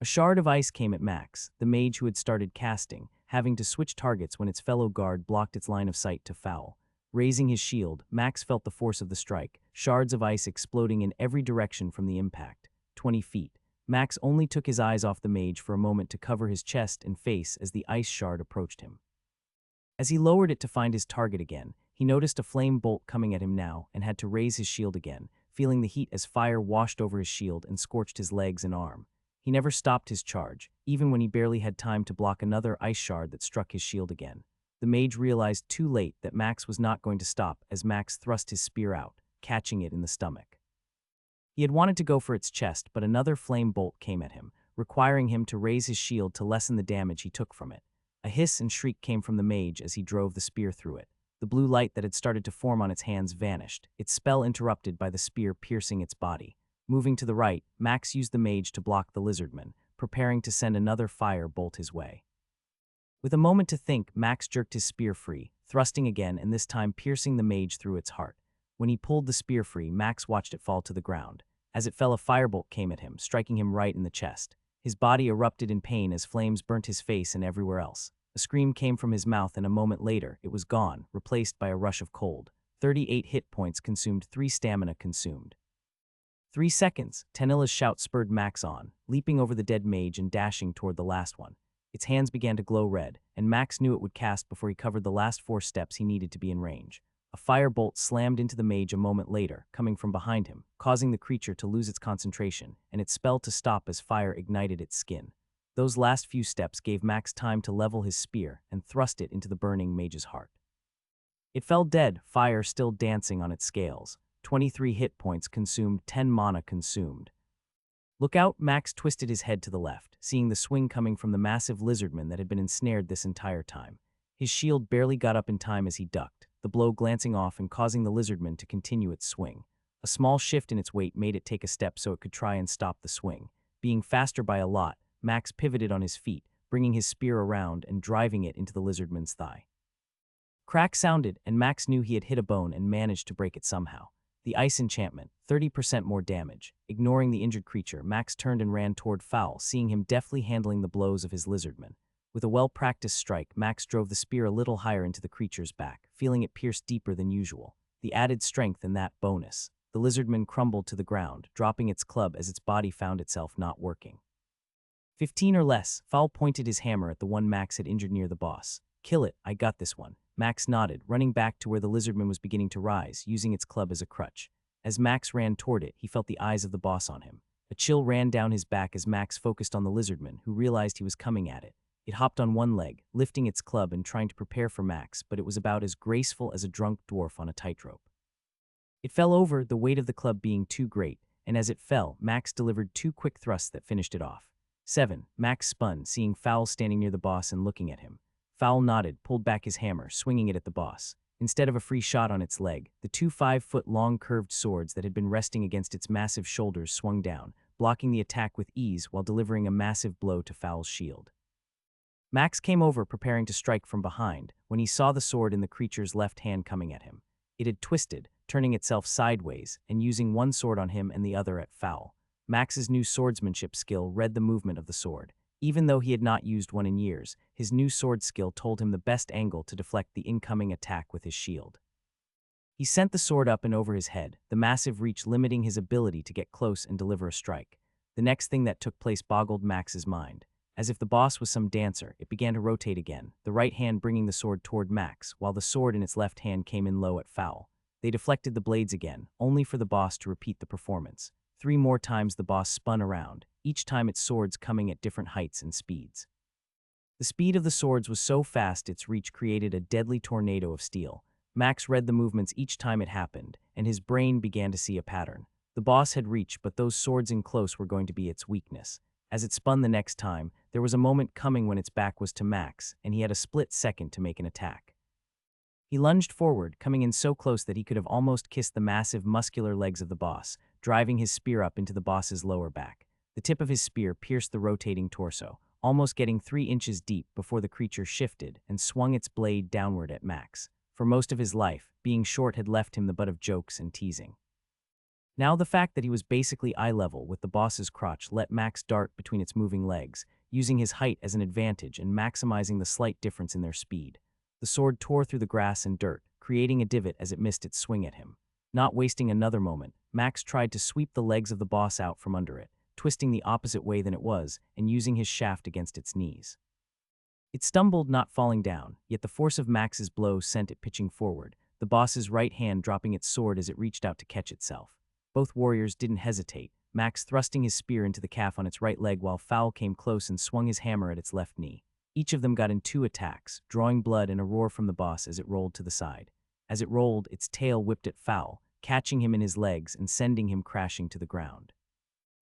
Speaker 1: A shard of ice came at Max, the mage who had started casting, having to switch targets when its fellow guard blocked its line of sight to Fowl. Raising his shield, Max felt the force of the strike, shards of ice exploding in every direction from the impact. 20 feet. Max only took his eyes off the mage for a moment to cover his chest and face as the ice shard approached him. As he lowered it to find his target again, he noticed a flame bolt coming at him now and had to raise his shield again, feeling the heat as fire washed over his shield and scorched his legs and arm. He never stopped his charge, even when he barely had time to block another ice shard that struck his shield again. The mage realized too late that Max was not going to stop as Max thrust his spear out, catching it in the stomach. He had wanted to go for its chest, but another flame bolt came at him, requiring him to raise his shield to lessen the damage he took from it. A hiss and shriek came from the mage as he drove the spear through it. The blue light that had started to form on its hands vanished, its spell interrupted by the spear piercing its body. Moving to the right, Max used the mage to block the lizardman, preparing to send another fire bolt his way. With a moment to think, Max jerked his spear free, thrusting again and this time piercing the mage through its heart. When he pulled the spear free, Max watched it fall to the ground. As it fell, a firebolt came at him, striking him right in the chest. His body erupted in pain as flames burnt his face and everywhere else. A scream came from his mouth and a moment later, it was gone, replaced by a rush of cold. 38 hit points consumed, 3 stamina consumed. 3 seconds, Tanilla's shout spurred Max on, leaping over the dead mage and dashing toward the last one. Its hands began to glow red, and Max knew it would cast before he covered the last 4 steps he needed to be in range. A firebolt slammed into the mage a moment later, coming from behind him, causing the creature to lose its concentration, and its spell to stop as fire ignited its skin. Those last few steps gave Max time to level his spear and thrust it into the burning mage's heart. It fell dead, fire still dancing on its scales. 23 hit points consumed, 10 mana consumed. Look out, Max twisted his head to the left, seeing the swing coming from the massive lizardman that had been ensnared this entire time. His shield barely got up in time as he ducked, the blow glancing off and causing the lizardman to continue its swing. A small shift in its weight made it take a step so it could try and stop the swing. Being faster by a lot, Max pivoted on his feet, bringing his spear around and driving it into the lizardman's thigh. Crack sounded, and Max knew he had hit a bone and managed to break it somehow. The ice enchantment, 30% more damage. Ignoring the injured creature, Max turned and ran toward Fowl, seeing him deftly handling the blows of his lizardman. With a well-practiced strike, Max drove the spear a little higher into the creature's back, feeling it pierce deeper than usual. the added strength and that bonus. The lizardman crumbled to the ground, dropping its club as its body found itself not working. 15 or less, Fowl pointed his hammer at the one Max had injured near the boss. Kill it, I got this one. Max nodded, running back to where the lizardman was beginning to rise, using its club as a crutch. As Max ran toward it, he felt the eyes of the boss on him. A chill ran down his back as Max focused on the lizardman, who realized he was coming at it. It hopped on one leg, lifting its club and trying to prepare for Max, but it was about as graceful as a drunk dwarf on a tightrope. It fell over, the weight of the club being too great, and as it fell, Max delivered 2 quick thrusts that finished it off. 7. Max spun, seeing Fowl standing near the boss and looking at him. Fowl nodded, pulled back his hammer, swinging it at the boss. Instead of a free shot on its leg, the 2 5-foot-long curved swords that had been resting against its massive shoulders swung down, blocking the attack with ease while delivering a massive blow to Fowl's shield. Max came over, preparing to strike from behind, when he saw the sword in the creature's left hand coming at him. It had twisted, turning itself sideways, and using one sword on him and the other at Fowl. Max's new swordsmanship skill read the movement of the sword. Even though he had not used one in years, his new sword skill told him the best angle to deflect the incoming attack with his shield. He sent the sword up and over his head, the massive reach limiting his ability to get close and deliver a strike. The next thing that took place boggled Max's mind. As if the boss was some dancer, it began to rotate again, the right hand bringing the sword toward Max, while the sword in its left hand came in low at Fowl. They deflected the blades again, only for the boss to repeat the performance. 3 more times the boss spun around, each time its swords coming at different heights and speeds. The speed of the swords was so fast its reach created a deadly tornado of steel. Max read the movements each time it happened, and his brain began to see a pattern. The boss had reach, but those swords in close were going to be its weakness. As it spun the next time, there was a moment coming when its back was to Max, and he had a split second to make an attack. He lunged forward, coming in so close that he could have almost kissed the massive, muscular legs of the boss, driving his spear up into the boss's lower back. The tip of his spear pierced the rotating torso, almost getting 3 inches deep before the creature shifted and swung its blade downward at Max. For most of his life, being short had left him the butt of jokes and teasing. Now the fact that he was basically eye level with the boss's crotch let Max dart between its moving legs, using his height as an advantage and maximizing the slight difference in their speed. The sword tore through the grass and dirt, creating a divot as it missed its swing at him. Not wasting another moment, Max tried to sweep the legs of the boss out from under it, twisting the opposite way than it was, and using his shaft against its knees. It stumbled, not falling down, yet the force of Max's blow sent it pitching forward, the boss's right hand dropping its sword as it reached out to catch itself. Both warriors didn't hesitate, Max thrusting his spear into the calf on its right leg while Fowl came close and swung his hammer at its left knee. Each of them got in 2 attacks, drawing blood and a roar from the boss as it rolled to the side. As it rolled, its tail whipped at Fowl, catching him in his legs and sending him crashing to the ground.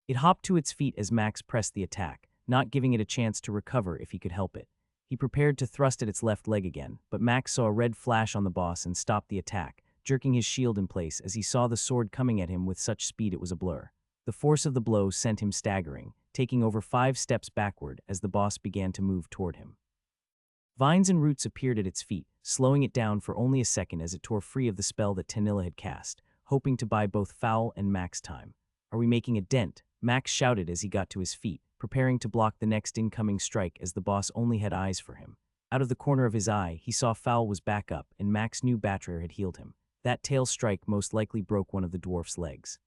Speaker 1: It hopped to its feet as Max pressed the attack, not giving it a chance to recover if he could help it. He prepared to thrust at its left leg again, but Max saw a red flash on the boss and stopped the attack, jerking his shield in place as he saw the sword coming at him with such speed it was a blur. The force of the blow sent him staggering, taking over 5 steps backward as the boss began to move toward him. Vines and roots appeared at its feet, slowing it down for only a second as it tore free of the spell that Tanilla had cast, hoping to buy both Fowl and Max time. "Are we making a dent?" Max shouted as he got to his feet, preparing to block the next incoming strike as the boss only had eyes for him. Out of the corner of his eye, he saw Fowl was back up and Max knew Batrair had healed him. That tail strike most likely broke one of the dwarf's legs.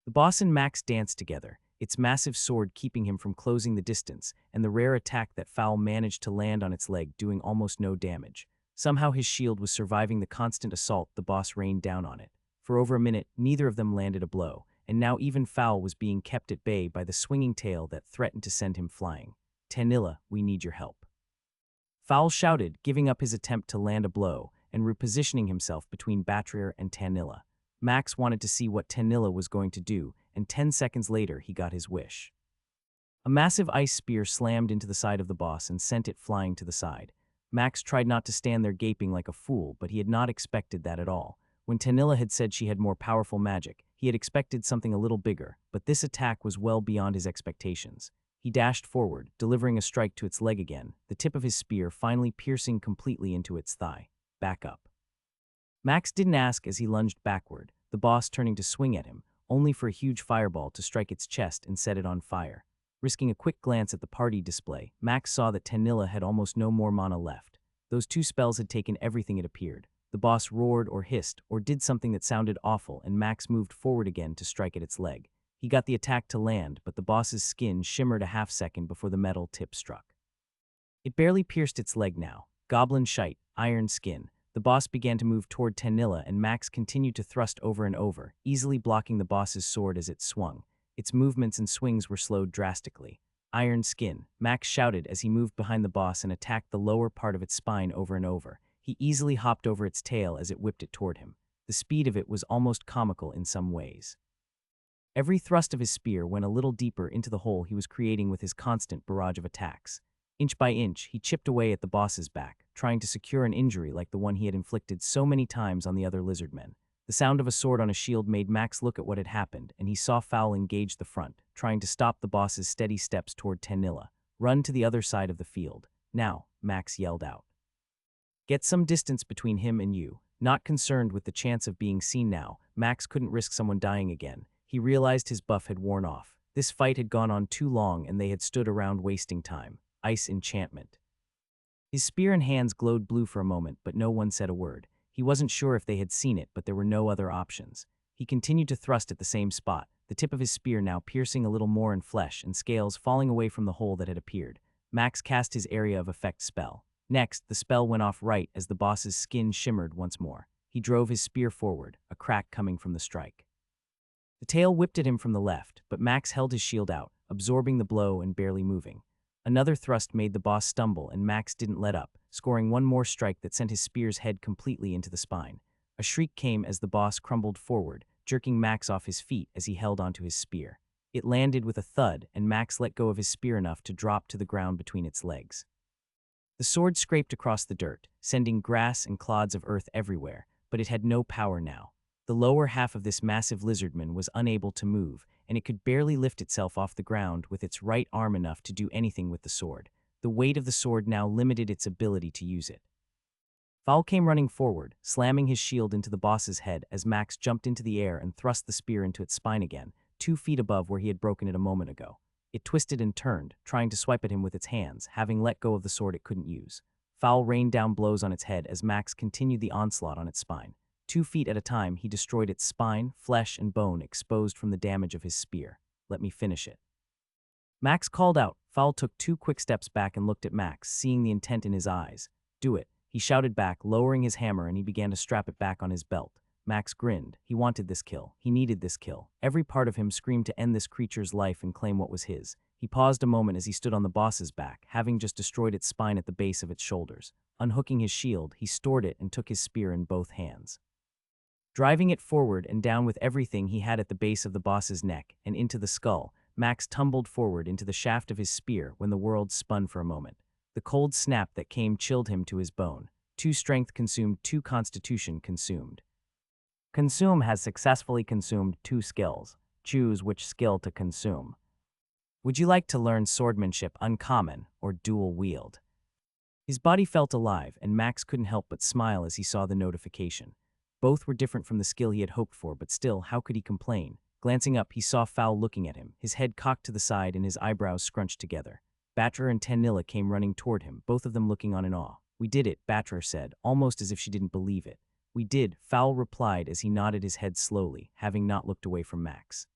Speaker 1: The boss and Max danced together, its massive sword keeping him from closing the distance, and the rare attack that Fowl managed to land on its leg doing almost no damage. Somehow his shield was surviving the constant assault the boss rained down on it. For over a minute, neither of them landed a blow, and now even Fowl was being kept at bay by the swinging tail that threatened to send him flying. "Tanilla, we need your help." Fowl shouted, giving up his attempt to land a blow, and repositioning himself between Batrair and Tanilla. Max wanted to see what Tanilla was going to do, and 10 seconds later he got his wish. A massive ice spear slammed into the side of the boss and sent it flying to the side. Max tried not to stand there gaping like a fool, but he had not expected that at all. When Tanilla had said she had more powerful magic, he had expected something a little bigger, but this attack was well beyond his expectations. He dashed forward, delivering a strike to its leg again, the tip of his spear finally piercing completely into its thigh. Back up. Max didn't ask as he lunged backward, the boss turning to swing at him, only for a huge fireball to strike its chest and set it on fire. Risking a quick glance at the party display, Max saw that Tanilla had almost no more mana left. Those 2 spells had taken everything it appeared. The boss roared or hissed or did something that sounded awful, and Max moved forward again to strike at its leg. He got the attack to land, but the boss's skin shimmered a half-second before the metal tip struck. It barely pierced its leg now. Goblin shite, iron skin. The boss began to move toward Tanilla, and Max continued to thrust over and over, easily blocking the boss's sword as it swung. Its movements and swings were slowed drastically. Iron skin, Max shouted as he moved behind the boss and attacked the lower part of its spine over and over. He easily hopped over its tail as it whipped it toward him. The speed of it was almost comical in some ways. Every thrust of his spear went a little deeper into the hole he was creating with his constant barrage of attacks. Inch by inch, he chipped away at the boss's back, trying to secure an injury like the one he had inflicted so many times on the other lizardmen. The sound of a sword on a shield made Max look at what had happened, and he saw Fowl engage the front, trying to stop the boss's steady steps toward Tanilla. Run to the other side of the field. Now, Max yelled out. Get some distance between him and you. Not concerned with the chance of being seen now, Max couldn't risk someone dying again. He realized his buff had worn off. This fight had gone on too long, and they had stood around wasting time. Ice enchantment. His spear and hands glowed blue for a moment, but no one said a word. He wasn't sure if they had seen it, but there were no other options. He continued to thrust at the same spot, the tip of his spear now piercing a little more in flesh and scales falling away from the hole that had appeared. Max cast his area of effect spell. Next, the spell went off right as the boss's skin shimmered once more. He drove his spear forward, a crack coming from the strike. The tail whipped at him from the left, but Max held his shield out, absorbing the blow and barely moving. Another thrust made the boss stumble, and Max didn't let up, scoring one more strike that sent his spear's head completely into the spine. A shriek came as the boss crumbled forward, jerking Max off his feet as he held onto his spear. It landed with a thud, and Max let go of his spear enough to drop to the ground between its legs. The sword scraped across the dirt, sending grass and clods of earth everywhere, but it had no power now. The lower half of this massive lizardman was unable to move, and it could barely lift itself off the ground with its right arm enough to do anything with the sword. The weight of the sword now limited its ability to use it. Fowl came running forward, slamming his shield into the boss's head as Max jumped into the air and thrust the spear into its spine again, 2 feet above where he had broken it a moment ago. It twisted and turned, trying to swipe at him with its hands, having let go of the sword it couldn't use. Fowl rained down blows on its head as Max continued the onslaught on its spine. 2 feet at a time, he destroyed its spine, flesh, and bone exposed from the damage of his spear. Let me finish it. Max called out. Fowl took 2 quick steps back and looked at Max, seeing the intent in his eyes. Do it, he shouted back, lowering his hammer, and he began to strap it back on his belt. Max grinned. He wanted this kill. He needed this kill. Every part of him screamed to end this creature's life and claim what was his. He paused a moment as he stood on the boss's back, having just destroyed its spine at the base of its shoulders. Unhooking his shield, he stored it and took his spear in both hands. Driving it forward and down with everything he had at the base of the boss's neck and into the skull, Max tumbled forward into the shaft of his spear when the world spun for a moment. The cold snap that came chilled him to his bone. 2 strength consumed, 2 constitution consumed. Consume has successfully consumed 2 skills. Choose which skill to consume. Would you like to learn swordsmanship uncommon or dual wield? His body felt alive, and Max couldn't help but smile as he saw the notification. Both were different from the skill he had hoped for, but still, how could he complain? Glancing up, he saw Fowl looking at him, his head cocked to the side and his eyebrows scrunched together. Batra and Tanilla came running toward him, both of them looking on in awe. We did it, Batra said, almost as if she didn't believe it. We did, Fowl replied as he nodded his head slowly, having not looked away from Max.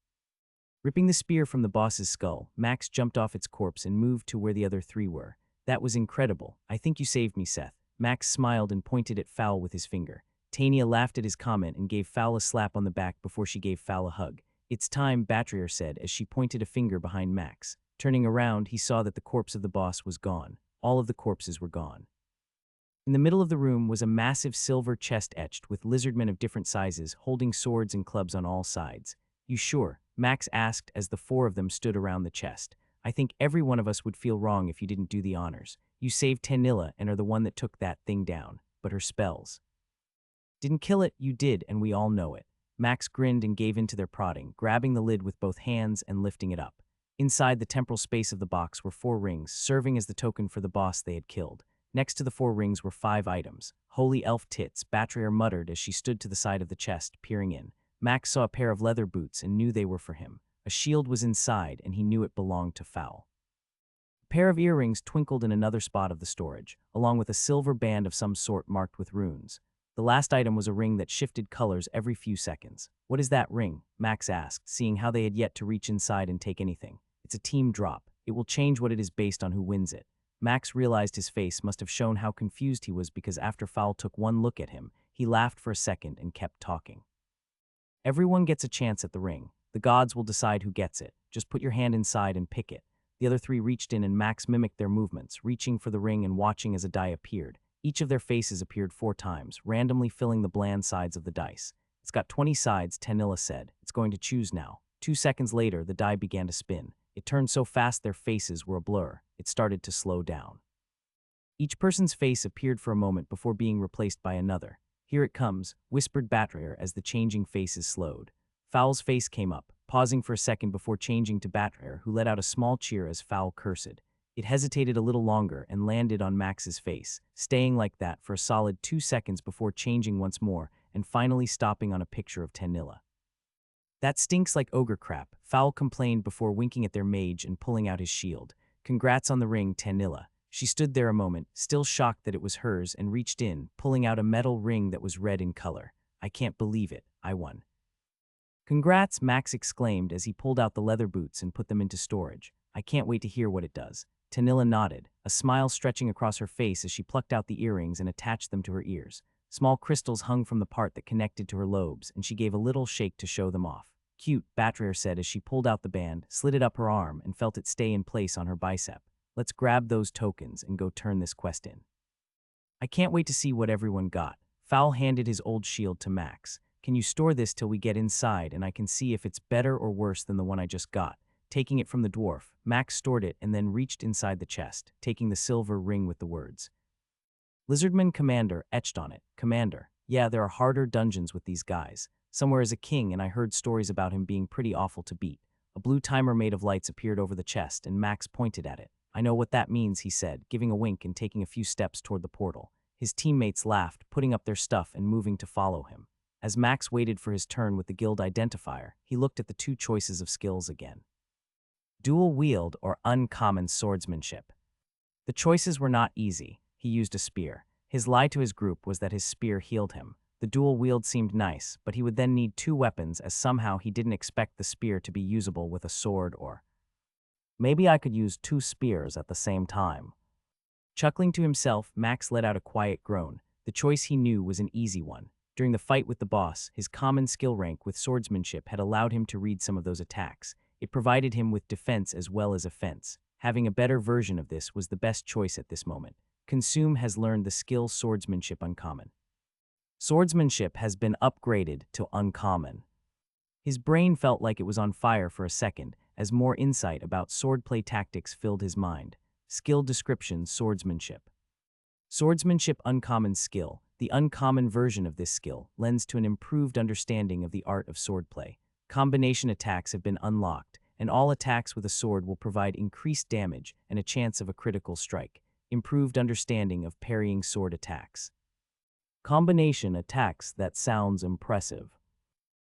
Speaker 1: Ripping the spear from the boss's skull, Max jumped off its corpse and moved to where the other 3 were. That was incredible. I think you saved me, Seth. Max smiled and pointed at Fowl with his finger. Tania laughed at his comment and gave Fowl a slap on the back before she gave Fowl a hug. It's time, Batrier said as she pointed a finger behind Max. Turning around, he saw that the corpse of the boss was gone. All of the corpses were gone. In the middle of the room was a massive silver chest etched with lizardmen of different sizes, holding swords and clubs on all sides. You sure? Max asked as the 4 of them stood around the chest. I think every one of us would feel wrong if you didn't do the honors. You saved Tanilla and are the one that took that thing down. But her spells. Didn't kill it, you did, and we all know it. Max grinned and gave in to their prodding, grabbing the lid with both hands and lifting it up. Inside the temporal space of the box were 4 rings, serving as the token for the boss they had killed. Next to the 4 rings were 5 items. Holy elf tits, Batrier muttered as she stood to the side of the chest, peering in. Max saw a pair of leather boots and knew they were for him. A shield was inside, and he knew it belonged to Fowl. A pair of earrings twinkled in another spot of the storage, along with a silver band of some sort marked with runes. The The last item was a ring that shifted colors every few seconds. "What is that ring?" Max asked, seeing how they had yet to reach inside and take anything. "It's a team drop. It will change what it is based on who wins it." Max realized his face must have shown how confused he was because after Fowl took one look at him, he laughed for a second and kept talking. "Everyone gets a chance at the ring. The gods will decide who gets it. Just put your hand inside and pick it." The other three reached in and Max mimicked their movements, reaching for the ring and watching as a die appeared. Each of their faces appeared 4 times, randomly filling the bland sides of the dice. "It's got 20 sides," Tanilla said. "It's going to choose now." 2 seconds later, the die began to spin. It turned so fast their faces were a blur. It started to slow down. Each person's face appeared for a moment before being replaced by another. "Here it comes," whispered Batrayer as the changing faces slowed. Fowl's face came up, pausing for a second before changing to Batrayer, who let out a small cheer as Fowl cursed. It hesitated a little longer and landed on Max's face, staying like that for a solid 2 seconds before changing once more and finally stopping on a picture of Tanilla. "That stinks like ogre crap," Fowl complained before winking at their mage and pulling out his shield. "Congrats on the ring, Tanilla." She stood there a moment, still shocked that it was hers, and reached in, pulling out a metal ring that was red in color. "I can't believe it. I won." "Congrats," Max exclaimed as he pulled out the leather boots and put them into storage. "I can't wait to hear what it does." Tanilla nodded, a smile stretching across her face as she plucked out the earrings and attached them to her ears. Small crystals hung from the part that connected to her lobes, and she gave a little shake to show them off. "Cute," Batrayer said as she pulled out the band, slid it up her arm, and felt it stay in place on her bicep. "Let's grab those tokens and go turn this quest in." "I can't wait to see what everyone got." Fowl handed his old shield to Max. "Can you store this till we get inside and I can see if it's better or worse than the one I just got?" Taking it from the dwarf, Max stored it and then reached inside the chest, taking the silver ring with the words "Lizardman Commander" etched on it. "Commander. Yeah, there are harder dungeons with these guys. Somewhere is a king and I heard stories about him being pretty awful to beat." A blue timer made of lights appeared over the chest and Max pointed at it. "I know what that means," he said, giving a wink and taking a few steps toward the portal. His teammates laughed, putting up their stuff and moving to follow him. As Max waited for his turn with the guild identifier, he looked at the 2 choices of skills again. Dual wield or uncommon swordsmanship. The choices were not easy. He used a spear. His lie to his group was that his spear healed him. The dual wield seemed nice, but he would then need 2 weapons as somehow he didn't expect the spear to be usable with a sword or... "Maybe I could use 2 spears at the same time." Chuckling to himself, Max let out a quiet groan. The choice he knew was an easy one. During the fight with the boss, his common skill rank with swordsmanship had allowed him to read some of those attacks. It provided him with defense as well as offense. Having a better version of this was the best choice at this moment. Consume has learned the skill Swordsmanship Uncommon. Swordsmanship has been upgraded to Uncommon. His brain felt like it was on fire for a second, as more insight about swordplay tactics filled his mind. Skill description: Swordsmanship. Swordsmanship Uncommon skill. The uncommon version of this skill lends to an improved understanding of the art of swordplay. Combination attacks have been unlocked, and all attacks with a sword will provide increased damage and a chance of a critical strike. Improved understanding of parrying sword attacks. Combination attacks that sounds impressive.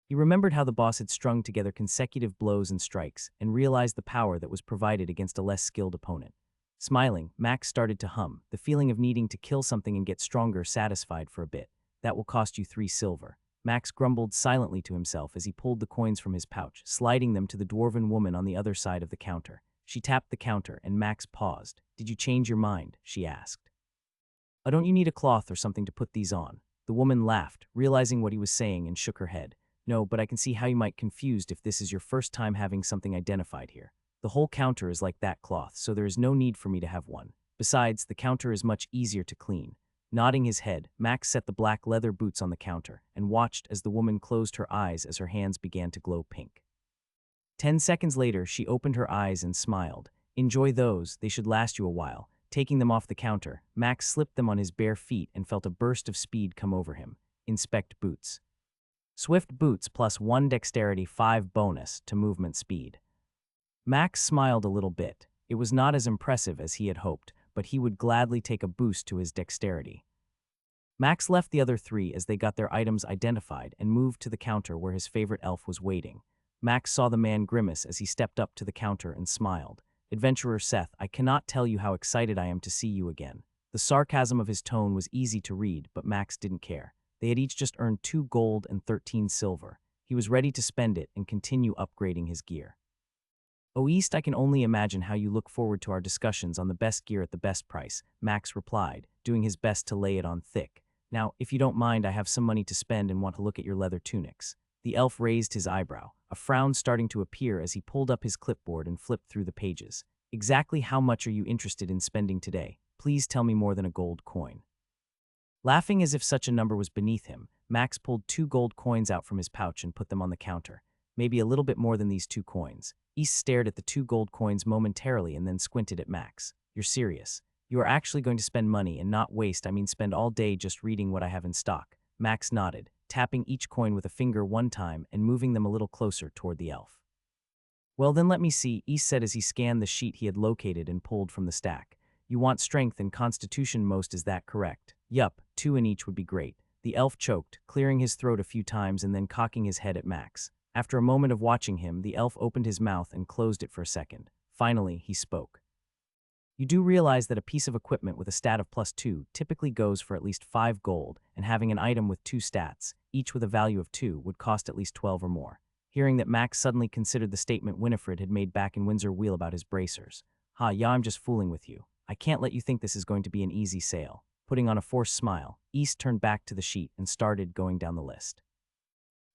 Speaker 1: He remembered how the boss had strung together consecutive blows and strikes, and realized the power that was provided against a less skilled opponent. Smiling, Max started to hum, the feeling of needing to kill something and get stronger satisfied for a bit. "That will cost you 3 silver. Max grumbled silently to himself as he pulled the coins from his pouch, sliding them to the dwarven woman on the other side of the counter. She tapped the counter, and Max paused. "Did you change your mind?" she asked. Don't you need a cloth or something to put these on?" The woman laughed, realizing what he was saying, and shook her head. "No, but I can see how you might confused if this is your first time having something identified here. The whole counter is like that cloth, so there is no need for me to have one. Besides, the counter is much easier to clean." Nodding his head, Max set the black leather boots on the counter and watched as the woman closed her eyes as her hands began to glow pink. 10 seconds later, she opened her eyes and smiled. "Enjoy those, they should last you a while." Taking them off the counter, Max slipped them on his bare feet and felt a burst of speed come over him. Inspect boots. Swift boots plus 1 dexterity 5 bonus to movement speed. Max smiled a little bit. It was not as impressive as he had hoped, but he would gladly take a boost to his dexterity. Max left the other 3 as they got their items identified and moved to the counter where his favorite elf was waiting. Max saw the man grimace as he stepped up to the counter and smiled. "Adventurer Seth, I cannot tell you how excited I am to see you again." The sarcasm of his tone was easy to read, but Max didn't care. They had each just earned 2 gold and 13 silver. He was ready to spend it and continue upgrading his gear. "Oh, East, I can only imagine how you look forward to our discussions on the best gear at the best price," Max replied, doing his best to lay it on thick. "Now, if you don't mind, I have some money to spend and want to look at your leather tunics." The elf raised his eyebrow, a frown starting to appear as he pulled up his clipboard and flipped through the pages. "Exactly how much are you interested in spending today? Please tell me more than a gold coin." Laughing as if such a number was beneath him, Max pulled 2 gold coins out from his pouch and put them on the counter. "Maybe a little bit more than these 2 coins. East stared at the 2 gold coins momentarily and then squinted at Max. "You're serious? You are actually going to spend money and not waste, spend all day just reading what I have in stock." Max nodded, tapping each coin with a finger one time and moving them a little closer toward the elf. "Well, then let me see," East said as he scanned the sheet he had located and pulled from the stack. "You want strength and constitution most, is that correct?" "Yup, 2 in each would be great." The elf choked, clearing his throat a few times and then cocking his head at Max. After a moment of watching him, the elf opened his mouth and closed it for a second. Finally, he spoke. "You do realize that a piece of equipment with a stat of +2 typically goes for at least 5 gold, and having an item with 2 stats, each with a value of 2, would cost at least 12 or more." Hearing that, Max suddenly considered the statement Winifred had made back in Windsor Wheel about his bracers. "Ha, yeah, I'm just fooling with you. I can't let you think this is going to be an easy sale." Putting on a forced smile, East turned back to the sheet and started going down the list.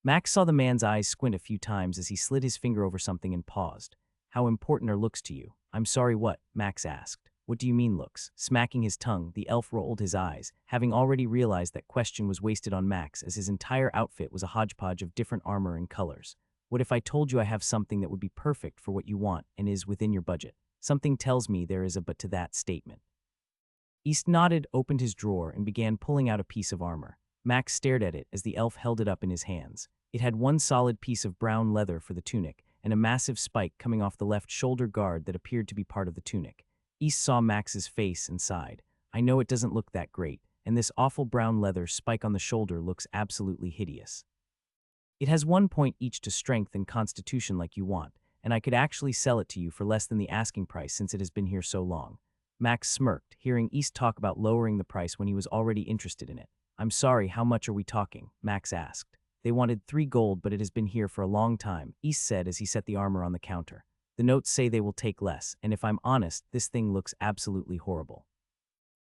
Speaker 1: Max saw the man's eyes squint a few times as he slid his finger over something and paused. "How important are looks to you?" "I'm sorry, what?" Max asked. "What do you mean, looks?" Smacking his tongue, the elf rolled his eyes, having already realized that question was wasted on Max as his entire outfit was a hodgepodge of different armor and colors. "What if I told you I have something that would be perfect for what you want and is within your budget?" "Something tells me there is a but to that statement." East nodded, opened his drawer, and began pulling out a piece of armor. Max stared at it as the elf held it up in his hands. It had one solid piece of brown leather for the tunic, and a massive spike coming off the left shoulder guard that appeared to be part of the tunic. East saw Max's face and sighed. "I know it doesn't look that great, and this awful brown leather spike on the shoulder looks absolutely hideous. It has 1 point each to strength and constitution like you want, and I could actually sell it to you for less than the asking price since it has been here so long." Max smirked, hearing East talk about lowering the price when he was already interested in it. "I'm sorry, how much are we talking?" Max asked. "They wanted 3 gold, but it has been here for a long time," East said as he set the armor on the counter. "The notes say they will take less, and if I'm honest, this thing looks absolutely horrible.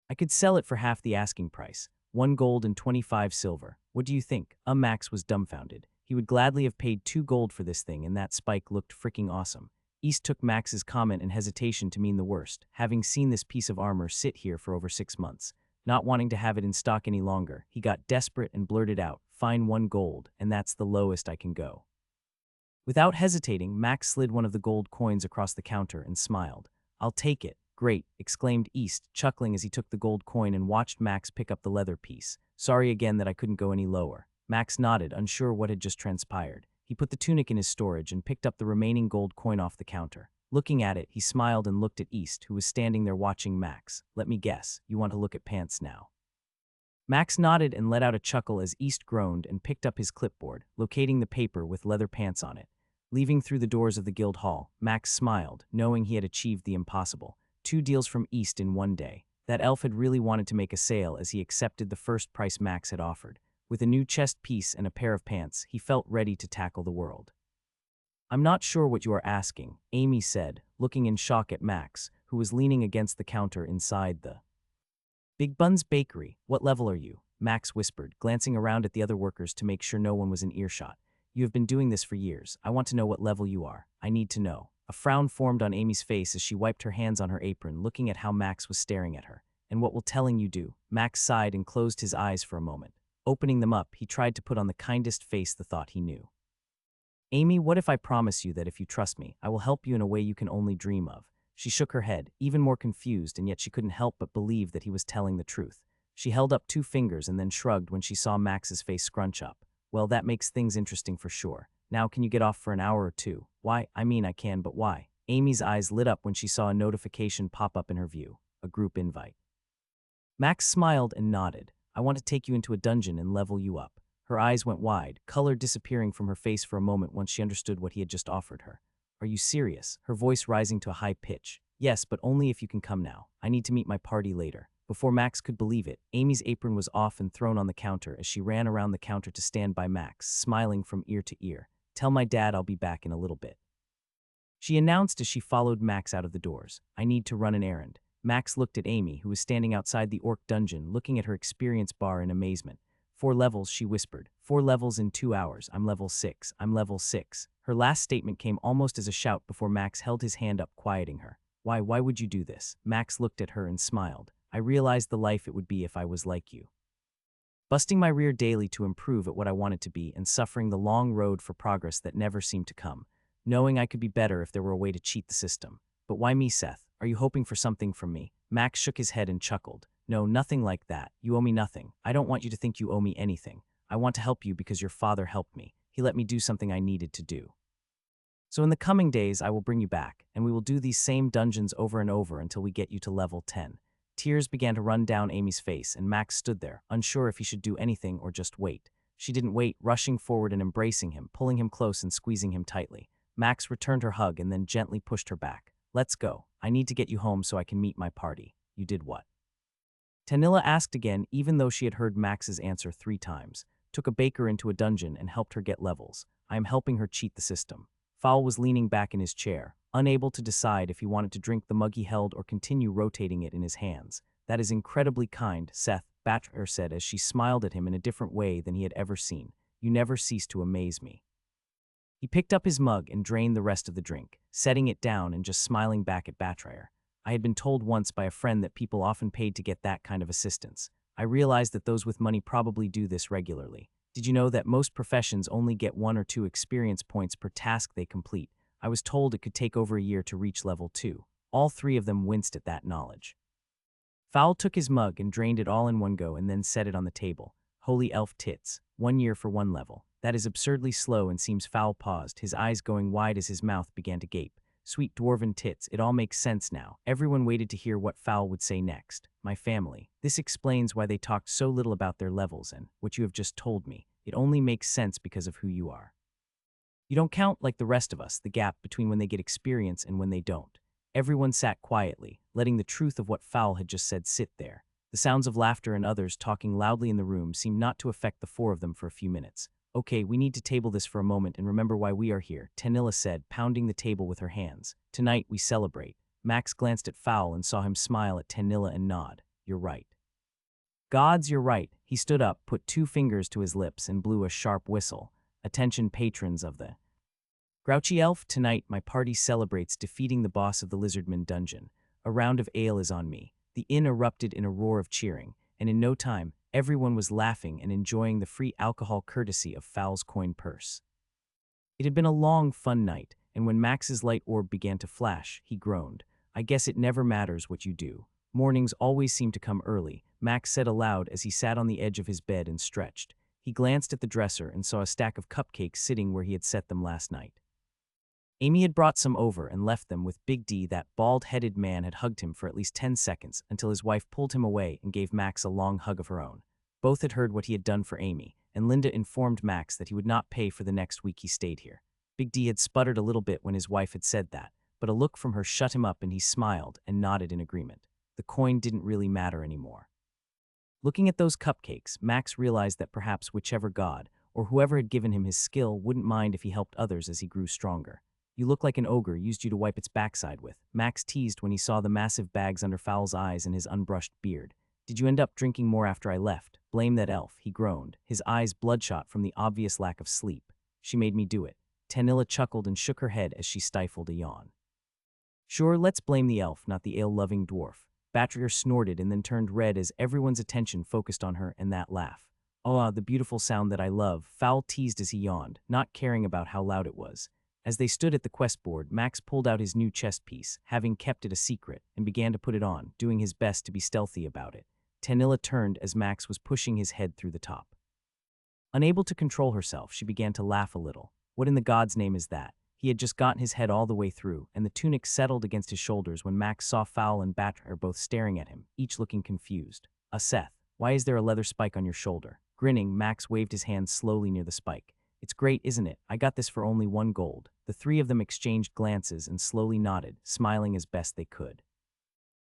Speaker 1: I could sell it for half the asking price, 1 gold and 25 silver. What do you think?" Max was dumbfounded. He would gladly have paid 2 gold for this thing, and that spike looked freaking awesome. East took Max's comment and hesitation to mean the worst, having seen this piece of armor sit here for over 6 months. Not wanting to have it in stock any longer, he got desperate and blurted out, "Fine, 1 gold, and that's the lowest I can go." Without hesitating, Max slid one of the gold coins across the counter and smiled. "I'll take it." "Great," exclaimed East, chuckling as he took the gold coin and watched Max pick up the leather piece. "Sorry again that I couldn't go any lower." Max nodded, unsure what had just transpired. He put the tunic in his storage and picked up the remaining gold coin off the counter. Looking at it, he smiled and looked at East, who was standing there watching Max. "Let me guess, you want to look at pants now?" Max nodded and let out a chuckle as East groaned and picked up his clipboard, locating the paper with leather pants on it. Leaving through the doors of the guild hall, Max smiled, knowing he had achieved the impossible. 2 deals from East in 1 day. That elf had really wanted to make a sale as he accepted the first price Max had offered. With a new chest piece and a pair of pants, he felt ready to tackle the world. "I'm not sure what you are asking," Amy said, looking in shock at Max, who was leaning against the counter inside the Big Bun's Bakery. "What level are you?" Max whispered, glancing around at the other workers to make sure no one was in earshot. "You have been doing this for years. I want to know what level you are. I need to know." A frown formed on Amy's face as she wiped her hands on her apron, looking at how Max was staring at her. "And what will telling you do?" Max sighed and closed his eyes for a moment. Opening them up, he tried to put on the kindest face the thought he knew. "Amy, what if I promise you that if you trust me, I will help you in a way you can only dream of?" She shook her head, even more confused, and yet she couldn't help but believe that he was telling the truth. She held up 2 fingers and then shrugged when she saw Max's face scrunch up. "Well, that makes things interesting for sure. Now can you get off for an hour or 2? "Why, I can, but why?" Amy's eyes lit up when she saw a notification pop up in her view. A group invite. Max smiled and nodded. "I want to take you into a dungeon and level you up." Her eyes went wide, color disappearing from her face for a moment once she understood what he had just offered her. "Are you serious?" Her voice rising to a high pitch. "Yes, but only if you can come now. I need to meet my party later." Before Max could believe it, Amy's apron was off and thrown on the counter as she ran around the counter to stand by Max, smiling from ear to ear. "Tell my dad I'll be back in a little bit," she announced as she followed Max out of the doors. "I need to run an errand." Max looked at Amy, who was standing outside the orc dungeon, looking at her experience bar in amazement. "4 levels," she whispered. "4 levels in 2 hours. I'm level 6. I'm level 6. Her last statement came almost as a shout before Max held his hand up, quieting her. Why would you do this?" Max looked at her and smiled. "I realized the life it would be if I was like you. Busting my rear daily to improve at what I wanted to be and suffering the long road for progress that never seemed to come. Knowing I could be better if there were a way to cheat the system. But why me, Seth? Are you hoping for something from me?" Max shook his head and chuckled. "No, nothing like that. You owe me nothing. I don't want you to think you owe me anything. I want to help you because your father helped me. He let me do something I needed to do. So in the coming days, I will bring you back, and we will do these same dungeons over and over until we get you to level 10. Tears began to run down Amy's face, and Max stood there, unsure if he should do anything or just wait. She didn't wait, rushing forward and embracing him, pulling him close and squeezing him tightly. Max returned her hug and then gently pushed her back. "Let's go. I need to get you home so I can meet my party." "You did what?" Tanilla asked again, even though she had heard Max's answer 3 times. "Took a baker into a dungeon and helped her get levels. I am helping her cheat the system." Fowl was leaning back in his chair, unable to decide if he wanted to drink the mug he held or continue rotating it in his hands. "That is incredibly kind, Seth," Batcher said as she smiled at him in a different way than he had ever seen. "You never cease to amaze me." He picked up his mug and drained the rest of the drink, setting it down and just smiling back at Batcher. "I had been told once by a friend that people often paid to get that kind of assistance. I realized that those with money probably do this regularly. Did you know that most professions only get 1 or 2 experience points per task they complete? I was told it could take over a year to reach level 2. All 3 of them winced at that knowledge. Fowl took his mug and drained it all in one go and then set it on the table. "Holy elf tits. 1 year for 1 level. That is absurdly slow," and seems Fowl paused, his eyes going wide as his mouth began to gape. "Sweet dwarven tits, it all makes sense now." Everyone waited to hear what Fowl would say next. "My family. This explains why they talked so little about their levels and what you have just told me. It only makes sense because of who you are. You don't count like the rest of us, the gap between when they get experience and when they don't." Everyone sat quietly, letting the truth of what Fowl had just said sit there. The sounds of laughter and others talking loudly in the room seemed not to affect the 4 of them for a few minutes. "Okay, we need to table this for a moment and remember why we are here," Tanilla said, pounding the table with her hands. "Tonight, we celebrate." Max glanced at Fowl and saw him smile at Tanilla and nod. "You're right." "Gods, you're right." He stood up, put 2 fingers to his lips, and blew a sharp whistle. "Attention patrons of the Grouchy Elf, tonight my party celebrates defeating the boss of the Lizardman dungeon. A round of ale is on me." The inn erupted in a roar of cheering, and in no time, everyone was laughing and enjoying the free alcohol courtesy of Fowl's coin purse. It had been a long, fun night, and when Max's light orb began to flash, he groaned. "I guess it never matters what you do. Mornings always seem to come early," Max said aloud as he sat on the edge of his bed and stretched. He glanced at the dresser and saw a stack of cupcakes sitting where he had set them last night. Amy had brought some over and left them with Big D. That bald-headed man had hugged him for at least 10 seconds until his wife pulled him away and gave Max a long hug of her own. Both had heard what he had done for Amy, and Linda informed Max that he would not pay for the next week he stayed here. Big D had sputtered a little bit when his wife had said that, but a look from her shut him up and he smiled and nodded in agreement. The coin didn't really matter anymore. Looking at those cupcakes, Max realized that perhaps whichever god, or whoever had given him his skill, wouldn't mind if he helped others as he grew stronger. "You look like an ogre used you to wipe its backside with," Max teased when he saw the massive bags under Fowl's eyes and his unbrushed beard. "Did you end up drinking more after I left?" "Blame that elf," he groaned, his eyes bloodshot from the obvious lack of sleep. "She made me do it." Tanilla chuckled and shook her head as she stifled a yawn. "Sure, let's blame the elf, not the ale-loving dwarf." Batcher snorted and then turned red as everyone's attention focused on her and that laugh. "Oh, the beautiful sound that I love," Fowl teased as he yawned, not caring about how loud it was. As they stood at the quest board, Max pulled out his new chest piece, having kept it a secret, and began to put it on, doing his best to be stealthy about it. Tanilla turned as Max was pushing his head through the top. Unable to control herself, she began to laugh a little. What in the God's name is that? He had just gotten his head all the way through, and the tunic settled against his shoulders when Max saw Fowl and Batcher both staring at him, each looking confused. Seth, why is there a leather spike on your shoulder?" Grinning, Max waved his hand slowly near the spike. "It's great, isn't it? I got this for only 1 gold. The 3 of them exchanged glances and slowly nodded, smiling as best they could.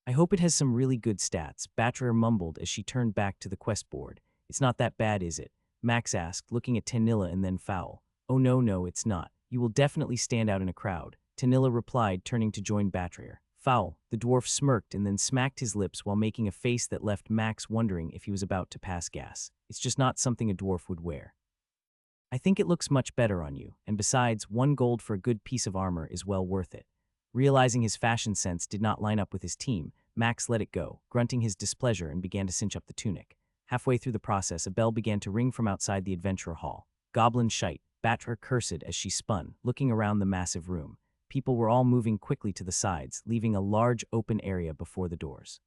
Speaker 1: I hope it has some really good stats, Batrer mumbled as she turned back to the quest board. It's not that bad, is it? Max asked, looking at Tanilla and then Fowl. Oh no, it's not. You will definitely stand out in a crowd, Tanilla replied, turning to join Batrer. Fowl, the dwarf smirked and then smacked his lips while making a face that left Max wondering if he was about to pass gas. It's just not something a dwarf would wear. I think it looks much better on you, and besides, 1 gold for a good piece of armor is well worth it. Realizing his fashion sense did not line up with his team, Max let it go, grunting his displeasure and began to cinch up the tunic. Halfway through the process, a bell began to ring from outside the adventurer hall. Goblin shite, Batrer cursed as she spun, looking around the massive room. People were all moving quickly to the sides, leaving a large open area before the doors.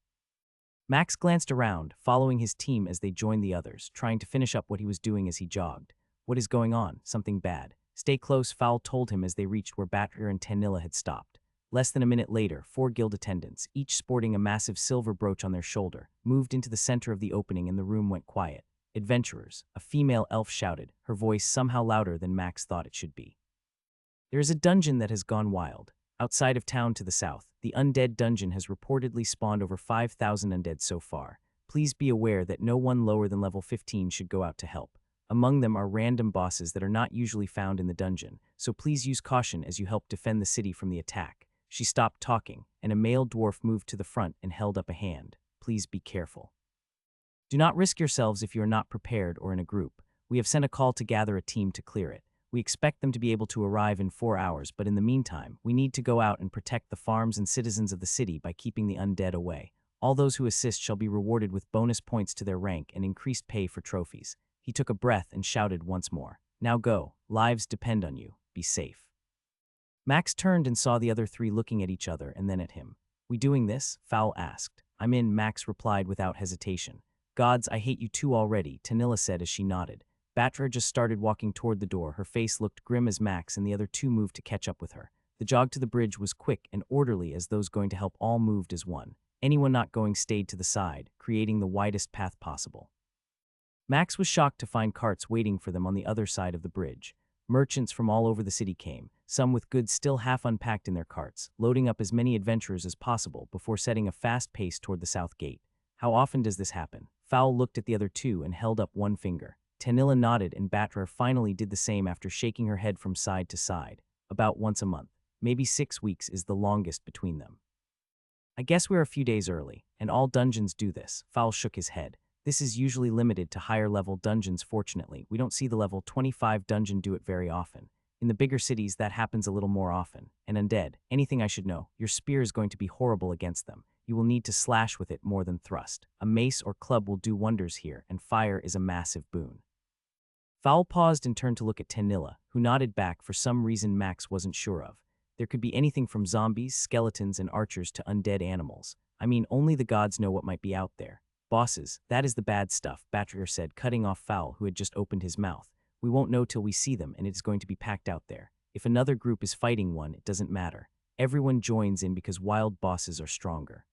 Speaker 1: Max glanced around, following his team as they joined the others, trying to finish up what he was doing as he jogged. What is going on? Something bad. Stay close, Fowl told him as they reached where Batrer and Tanilla had stopped. Less than a minute later, 4 guild attendants, each sporting a massive silver brooch on their shoulder, moved into the center of the opening and the room went quiet. Adventurers, a female elf shouted, her voice somehow louder than Max thought it should be. There is a dungeon that has gone wild. Outside of town to the south, the undead dungeon has reportedly spawned over 5,000 undead so far. Please be aware that no one lower than level 15 should go out to help. Among them are random bosses that are not usually found in the dungeon, so please use caution as you help defend the city from the attack. She stopped talking, and a male dwarf moved to the front and held up a hand. Please be careful. Do not risk yourselves if you are not prepared or in a group. We have sent a call to gather a team to clear it. We expect them to be able to arrive in 4 hours, but in the meantime, we need to go out and protect the farms and citizens of the city by keeping the undead away. All those who assist shall be rewarded with bonus points to their rank and increased pay for trophies. He took a breath and shouted once more. Now go. Lives depend on you. Be safe. Max turned and saw the other 3 looking at each other and then at him. We doing this? Fowl asked. I'm in, Max replied without hesitation. Gods, I hate you too already, Tanilla said as she nodded. Batra just started walking toward the door. Her face looked grim as Max and the other 2 moved to catch up with her. The jog to the bridge was quick and orderly as those going to help all moved as one. Anyone not going stayed to the side, creating the widest path possible. Max was shocked to find carts waiting for them on the other side of the bridge. Merchants from all over the city came, some with goods still half unpacked in their carts, loading up as many adventurers as possible before setting a fast pace toward the south gate. How often does this happen? Fowl looked at the other 2 and held up one finger. Tanilla nodded and Batra finally did the same after shaking her head from side to side. About once a month. Maybe 6 weeks is the longest between them. I guess we're a few days early, and all dungeons do this. Fowl shook his head. This is usually limited to higher-level dungeons. Fortunately, we don't see the level 25 dungeon do it very often. In the bigger cities, that happens a little more often. And undead, anything I should know, your spear is going to be horrible against them. You will need to slash with it more than thrust. A mace or club will do wonders here, and fire is a massive boon. Fowl paused and turned to look at Tanilla, who nodded back for some reason Max wasn't sure of. There could be anything from zombies, skeletons, and archers to undead animals. I mean, only the gods know what might be out there. Bosses, that is the bad stuff, Batrier said, cutting off Fowl, who had just opened his mouth. We won't know till we see them, and it is going to be packed out there. If another group is fighting one, it doesn't matter. Everyone joins in because wild bosses are stronger.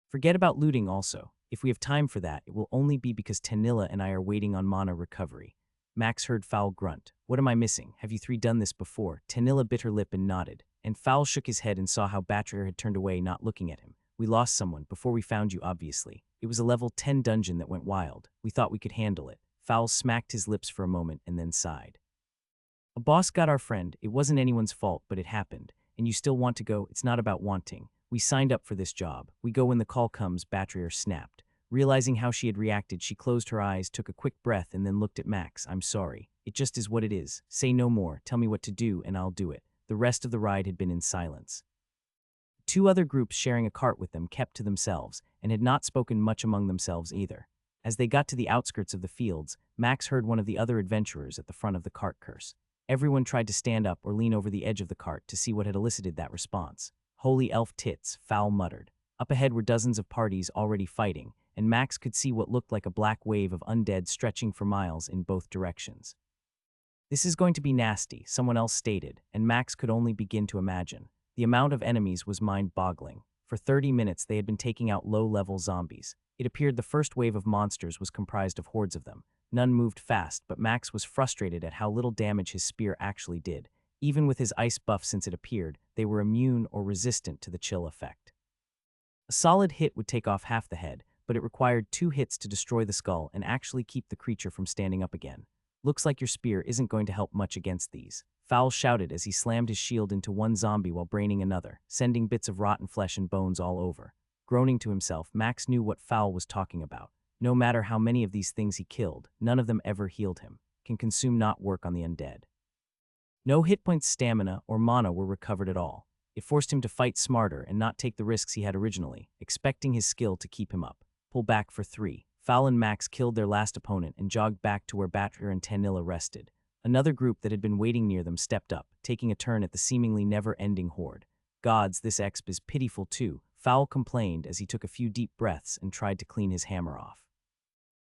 Speaker 1: Forget about looting also. If we have time for that, it will only be because Tanilla and I are waiting on mana recovery. Max heard Fowl grunt. What am I missing? Have you 3 done this before? Tanilla bit her lip and nodded, and Fowl shook his head and saw how Batrier had turned away, not looking at him. We lost someone, before we found you, obviously. It was a level 10 dungeon that went wild. We thought we could handle it. Fowl smacked his lips for a moment and then sighed. A boss got our friend. It wasn't anyone's fault, but it happened. And you still want to go? It's not about wanting. We signed up for this job. We go when the call comes, Batrier snapped. Realizing how she had reacted, she closed her eyes, took a quick breath, and then looked at Max. I'm sorry. It just is what it is. Say no more. Tell me what to do, and I'll do it. The rest of the ride had been in silence. 2 other groups sharing a cart with them kept to themselves, and had not spoken much among themselves either. As they got to the outskirts of the fields, Max heard one of the other adventurers at the front of the cart curse. Everyone tried to stand up or lean over the edge of the cart to see what had elicited that response. Holy elf tits, Fowl muttered. Up ahead were dozens of parties already fighting, and Max could see what looked like a black wave of undead stretching for miles in both directions. This is going to be nasty, someone else stated, and Max could only begin to imagine. The amount of enemies was mind-boggling. For 30 minutes they had been taking out low-level zombies. It appeared the first wave of monsters was comprised of hordes of them. None moved fast, but Max was frustrated at how little damage his spear actually did. Even with his ice buff since it appeared, they were immune or resistant to the chill effect. A A solid hit would take off half the head, but it required 2 hits to destroy the skull and actually keep the creature from standing up again. Looks like your spear isn't going to help much against these. Fowl shouted as he slammed his shield into one zombie while braining another, sending bits of rotten flesh and bones all over. Groaning to himself, Max knew what Fowl was talking about. No matter how many of these things he killed, none of them ever healed him. Can consume not work on the undead. No hit points, stamina, or mana were recovered at all. It forced him to fight smarter and not take the risks he had originally, expecting his skill to keep him up. Pull back for 3. Fowl and Max killed their last opponent and jogged back to where Batrer and Tanilla rested. Another group that had been waiting near them stepped up, taking a turn at the seemingly never-ending horde. Gods, this exp is pitiful too, Fowl complained as he took a few deep breaths and tried to clean his hammer off.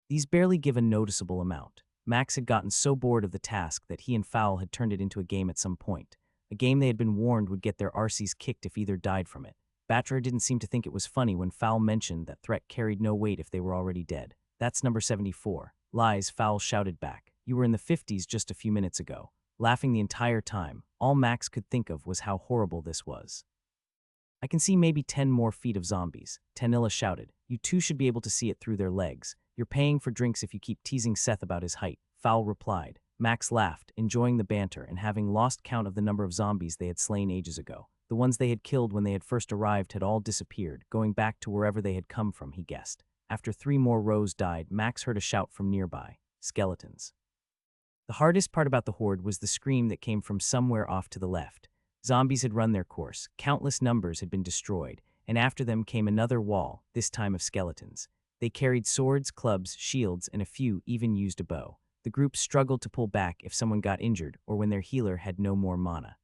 Speaker 1: These barely give a noticeable amount. Max had gotten so bored of the task that he and Fowl had turned it into a game at some point. A game they had been warned would get their arses kicked if either died from it. Batrer didn't seem to think it was funny when Fowl mentioned that threat carried no weight if they were already dead. That's number 74. Lies, Fowl shouted back. You were in the 50s just a few minutes ago. Laughing the entire time, all Max could think of was how horrible this was. I can see maybe 10 more feet of zombies, Tanilla shouted. You two should be able to see it through their legs. You're paying for drinks if you keep teasing Seth about his height, Fowl replied. Max laughed, enjoying the banter and having lost count of the number of zombies they had slain ages ago. The ones they had killed when they had first arrived had all disappeared, going back to wherever they had come from, he guessed. After 3 more rows died, Max heard a shout from nearby. Skeletons. The hardest part about the horde was the scream that came from somewhere off to the left. Zombies had run their course, countless numbers had been destroyed, and after them came another wall, this time of skeletons. They carried swords, clubs, shields, and a few even used a bow. The group struggled to pull back if someone got injured or when their healer had no more mana.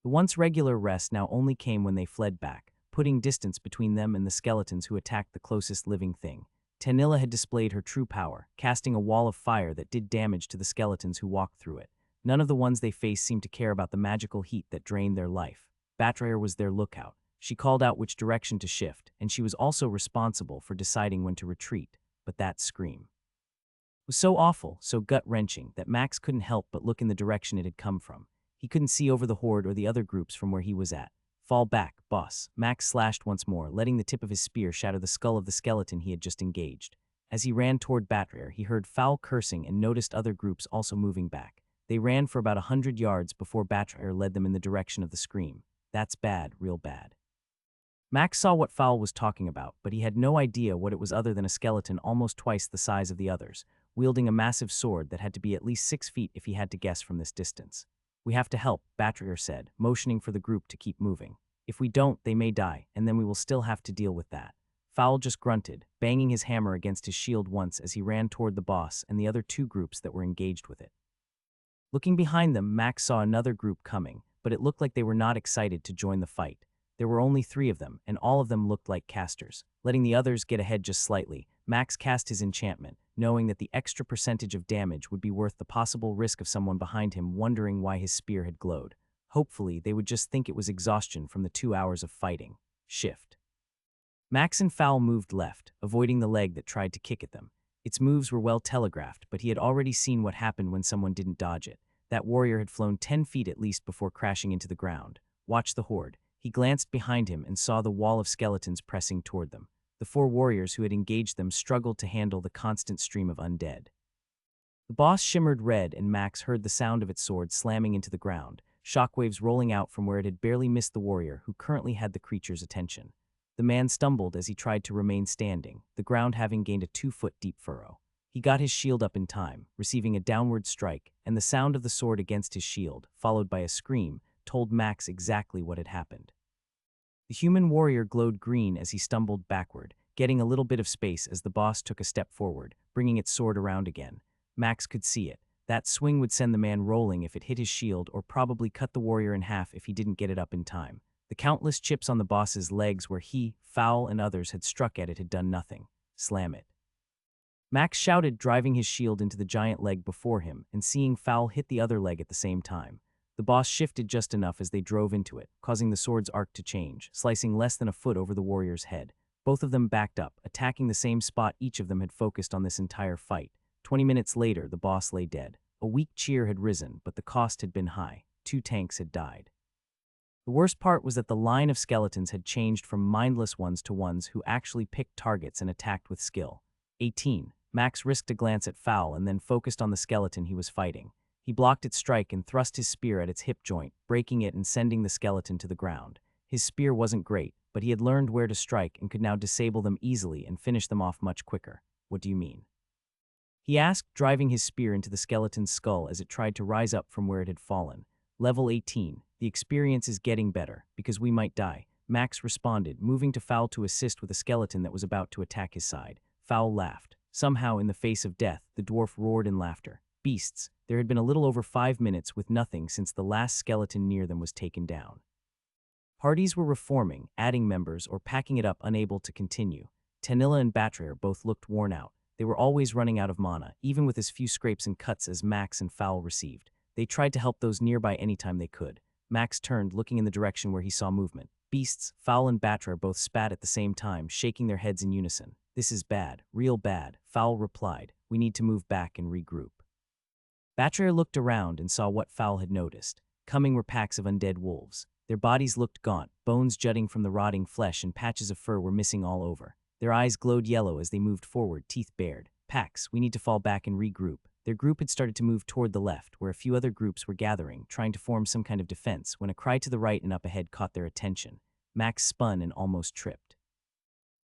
Speaker 1: The once regular rest now only came when they fled back, putting distance between them and the skeletons who attacked the closest living thing. Tanilla had displayed her true power, casting a wall of fire that did damage to the skeletons who walked through it. None of the ones they faced seemed to care about the magical heat that drained their life. Batrayer was their lookout. She called out which direction to shift, and she was also responsible for deciding when to retreat. But that scream was so awful, so gut-wrenching, that Max couldn't help but look in the direction it had come from. He couldn't see over the horde or the other groups from where he was at. Fall back, boss. Max slashed once more, letting the tip of his spear shatter the skull of the skeleton he had just engaged. As he ran toward Batrayer, he heard Fowl cursing and noticed other groups also moving back. They ran for about 100 yards before Batrayer led them in the direction of the scream. That's bad, real bad. Max saw what Fowl was talking about, but he had no idea what it was other than a skeleton almost twice the size of the others, wielding a massive sword that had to be at least 6 feet if he had to guess from this distance. We have to help, Batrayer said, motioning for the group to keep moving. If we don't, they may die, and then we will still have to deal with that. Fowl just grunted, banging his hammer against his shield once as he ran toward the boss and the other 2 groups that were engaged with it. Looking behind them, Max saw another group coming, but it looked like they were not excited to join the fight. There were only 3 of them, and all of them looked like casters. Letting the others get ahead just slightly, Max cast his enchantment, knowing that the extra percentage of damage would be worth the possible risk of someone behind him wondering why his spear had glowed. Hopefully, they would just think it was exhaustion from the 2 hours of fighting. Shift. Max and Fowl moved left, avoiding the leg that tried to kick at them. Its moves were well telegraphed, but he had already seen what happened when someone didn't dodge it. That warrior had flown 10 feet at least before crashing into the ground. Watch the horde. He glanced behind him and saw the wall of skeletons pressing toward them. The 4 warriors who had engaged them struggled to handle the constant stream of undead. The boss shimmered red and Max heard the sound of its sword slamming into the ground, shockwaves rolling out from where it had barely missed the warrior who currently had the creature's attention. The man stumbled as he tried to remain standing, the ground having gained a 2-foot deep furrow. He got his shield up in time, receiving a downward strike, and the sound of the sword against his shield, followed by a scream, told Max exactly what had happened. The human warrior glowed green as he stumbled backward, getting a little bit of space as the boss took a step forward, bringing its sword around again. Max could see it. That swing would send the man rolling if it hit his shield or probably cut the warrior in half if he didn't get it up in time. The countless chips on the boss's legs where he, Fowl, and others had struck at it had done nothing. Slam it. Max shouted, driving his shield into the giant leg before him and seeing Fowl hit the other leg at the same time. The boss shifted just enough as they drove into it, causing the sword's arc to change, slicing less than a foot over the warrior's head. Both of them backed up, attacking the same spot each of them had focused on this entire fight. 20 minutes later, the boss lay dead. A weak cheer had risen, but the cost had been high. 2 tanks had died. The worst part was that the line of skeletons had changed from mindless ones to ones who actually picked targets and attacked with skill. 18. Max risked a glance at Fowl and then focused on the skeleton he was fighting. He blocked its strike and thrust his spear at its hip joint, breaking it and sending the skeleton to the ground. His spear wasn't great, but he had learned where to strike and could now disable them easily and finish them off much quicker. What do you mean? He asked, driving his spear into the skeleton's skull as it tried to rise up from where it had fallen. Level 18. The experience is getting better, because we might die. Max responded, moving to Fowl to assist with a skeleton that was about to attack his side. Fowl laughed. Somehow, in the face of death, the dwarf roared in laughter. Beasts. There had been a little over 5 minutes with nothing since the last skeleton near them was taken down. Parties were reforming, adding members, or packing it up unable to continue. Tanilla and Batrayer both looked worn out. They were always running out of mana, even with as few scrapes and cuts as Max and Fowl received. They tried to help those nearby anytime they could. Max turned, looking in the direction where he saw movement. Beasts, Fowl and Batrayer both spat at the same time, shaking their heads in unison. "This is bad, real bad," Fowl replied. "We need to move back and regroup." Batrayer looked around and saw what Fowl had noticed. Coming were packs of undead wolves. Their bodies looked gaunt, bones jutting from the rotting flesh and patches of fur were missing all over. Their eyes glowed yellow as they moved forward, teeth bared. "Pax, we need to fall back and regroup." Their group had started to move toward the left, where a few other groups were gathering, trying to form some kind of defense, when a cry to the right and up ahead caught their attention. Max spun and almost tripped.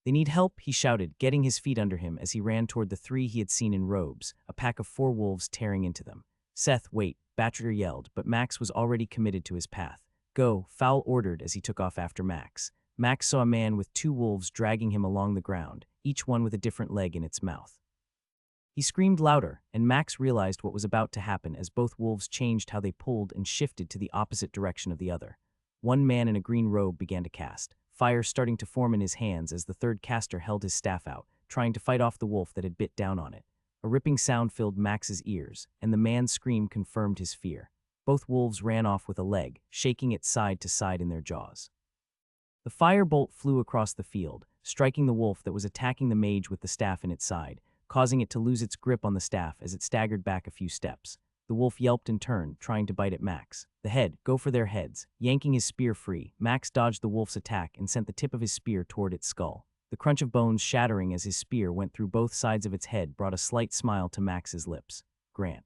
Speaker 1: "They need help," he shouted, getting his feet under him as he ran toward the 3 he had seen in robes, a pack of 4 wolves tearing into them. "Seth, wait," Batrayer yelled, but Max was already committed to his path. "Go," Fowl ordered as he took off after Max. Max saw a man with 2 wolves dragging him along the ground, each one with a different leg in its mouth. He screamed louder, and Max realized what was about to happen as both wolves changed how they pulled and shifted to the opposite direction of the other. One man in a green robe began to cast, fire starting to form in his hands as the third caster held his staff out, trying to fight off the wolf that had bit down on it. A ripping sound filled Max's ears, and the man's scream confirmed his fear. Both wolves ran off with a leg, shaking it side to side in their jaws. The firebolt flew across the field, striking the wolf that was attacking the mage with the staff in its side, causing it to lose its grip on the staff as it staggered back a few steps. The wolf yelped and turned, trying to bite at Max. "The head, go for their heads." Yanking his spear free, Max dodged the wolf's attack and sent the tip of his spear toward its skull. The crunch of bones shattering as his spear went through both sides of its head brought a slight smile to Max's lips. Grant.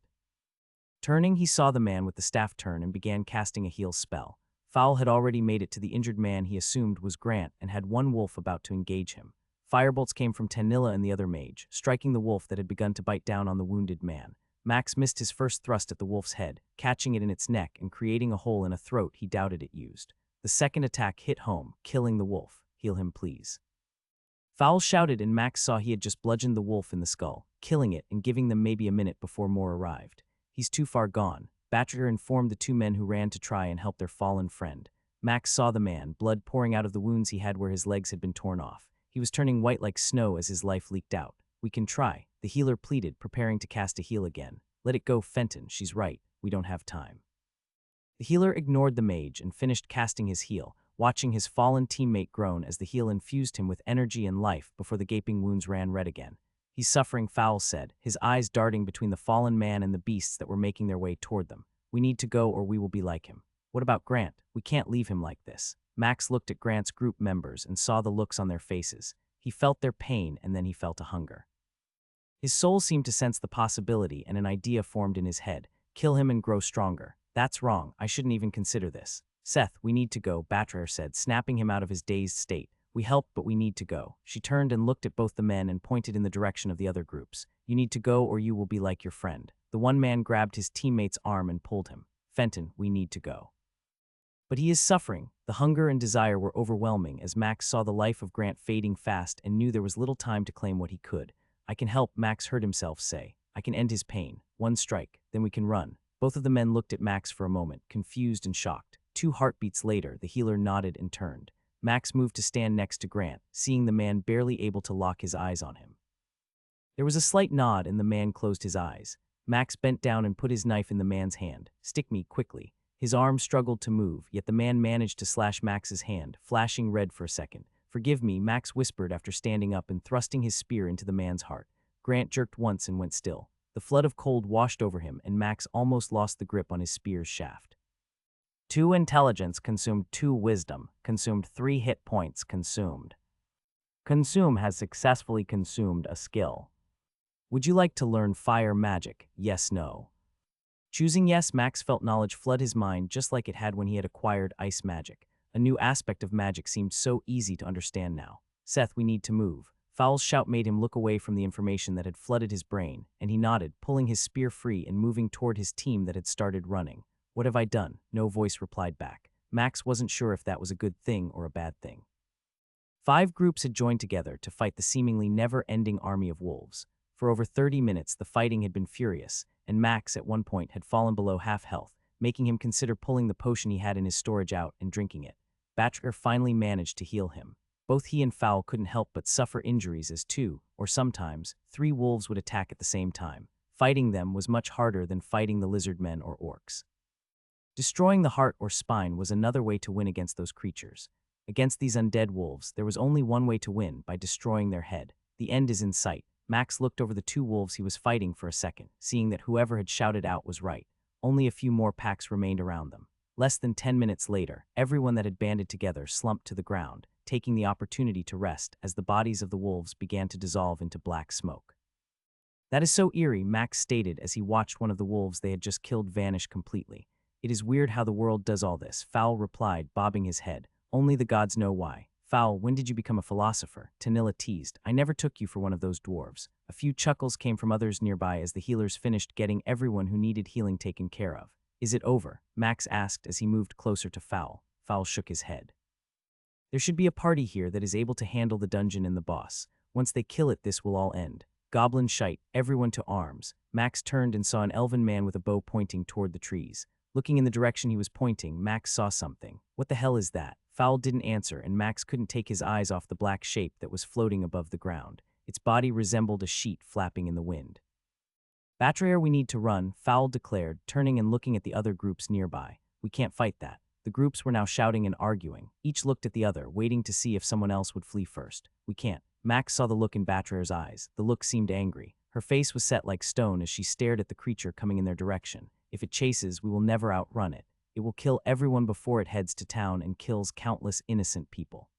Speaker 1: Turning, he saw the man with the staff turn and began casting a heal spell. Fowl had already made it to the injured man he assumed was Grant and had one wolf about to engage him. Firebolts came from Tanilla and the other mage, striking the wolf that had begun to bite down on the wounded man. Max missed his first thrust at the wolf's head, catching it in its neck and creating a hole in a throat he doubted it used. The second attack hit home, killing the wolf. "Heal him, please." Fowl shouted and Max saw he had just bludgeoned the wolf in the skull, killing it and giving them maybe a minute before more arrived. "He's too far gone." Batrayer informed the 2 men who ran to try and help their fallen friend. Max saw the man, blood pouring out of the wounds he had where his legs had been torn off. He was turning white like snow as his life leaked out. "We can try," the healer pleaded, preparing to cast a heal again. "Let it go, Fenton, she's right, we don't have time." The healer ignored the mage and finished casting his heal, watching his fallen teammate groan as the heal infused him with energy and life before the gaping wounds ran red again. "He's suffering," Fowl said, his eyes darting between the fallen man and the beasts that were making their way toward them. "We need to go or we will be like him." "What about Grant? We can't leave him like this." Max looked at Grant's group members and saw the looks on their faces. He felt their pain and then he felt a hunger. His soul seemed to sense the possibility and an idea formed in his head. "Kill him and grow stronger." "That's wrong, I shouldn't even consider this." "Seth, we need to go," Batrayer said, snapping him out of his dazed state. "We helped, but we need to go." She turned and looked at both the men and pointed in the direction of the other groups. "You need to go or you will be like your friend." The one man grabbed his teammate's arm and pulled him. "Fenton, we need to go." "But he is suffering." The hunger and desire were overwhelming as Max saw the life of Grant fading fast and knew there was little time to claim what he could. "I can help," Max heard himself say. "I can end his pain. One strike, then we can run." Both of the men looked at Max for a moment, confused and shocked. 2 heartbeats later, the healer nodded and turned. Max moved to stand next to Grant, seeing the man barely able to lock his eyes on him. There was a slight nod and the man closed his eyes. Max bent down and put his knife in the man's hand. "Stick me, quickly." His arm struggled to move, yet the man managed to slash Max's hand, flashing red for a second. "Forgive me," Max whispered after standing up and thrusting his spear into the man's heart. Grant jerked once and went still. The flood of cold washed over him and Max almost lost the grip on his spear's shaft. 2 intelligence consumed 2 wisdom, consumed 3 hit points consumed. Consume has successfully consumed a skill. Would you like to learn fire magic? Yes, no. Choosing yes, Max felt knowledge flood his mind just like it had when he had acquired ice magic. A new aspect of magic seemed so easy to understand now. Seth, we need to move. Fowl's shout made him look away from the information that had flooded his brain, and he nodded, pulling his spear free and moving toward his team that had started running. What have I done? No voice replied back. Max wasn't sure if that was a good thing or a bad thing. 5 groups had joined together to fight the seemingly never-ending army of wolves. For over 30 minutes, the fighting had been furious, and Max, at one point, had fallen below half health, making him consider pulling the potion he had in his storage out and drinking it. Batcher finally managed to heal him. Both he and Fowl couldn't help but suffer injuries as 2, or sometimes 3 wolves would attack at the same time. Fighting them was much harder than fighting the lizard men or orcs. Destroying the heart or spine was another way to win against those creatures. Against these undead wolves, there was only one way to win, by destroying their head. The end is in sight. Max looked over the 2 wolves he was fighting for a second, seeing that whoever had shouted out was right. Only a few more packs remained around them. Less than 10 minutes later, everyone that had banded together slumped to the ground, taking the opportunity to rest as the bodies of the wolves began to dissolve into black smoke. That is so eerie, Max stated as he watched one of the wolves they had just killed vanish completely. It is weird how the world does all this, Fowl replied, bobbing his head. Only the gods know why. Fowl, when did you become a philosopher? Tanilla teased. I never took you for one of those dwarves. A few chuckles came from others nearby as the healers finished getting everyone who needed healing taken care of. Is it over? Max asked as he moved closer to Fowl. Fowl shook his head. There should be a party here that is able to handle the dungeon and the boss. Once they kill it, this will all end. Goblin shite, everyone to arms. Max turned and saw an elven man with a bow pointing toward the trees. Looking in the direction he was pointing, Max saw something. What the hell is that? Fowl didn't answer, and Max couldn't take his eyes off the black shape that was floating above the ground. Its body resembled a sheet flapping in the wind. Batrayer, we need to run, Fowl declared, turning and looking at the other groups nearby. We can't fight that. The groups were now shouting and arguing. Each looked at the other, waiting to see if someone else would flee first. We can't. Max saw the look in Batrayer's eyes. The look seemed angry. Her face was set like stone as she stared at the creature coming in their direction. If it chases, we will never outrun it. It will kill everyone before it heads to town and kills countless innocent people.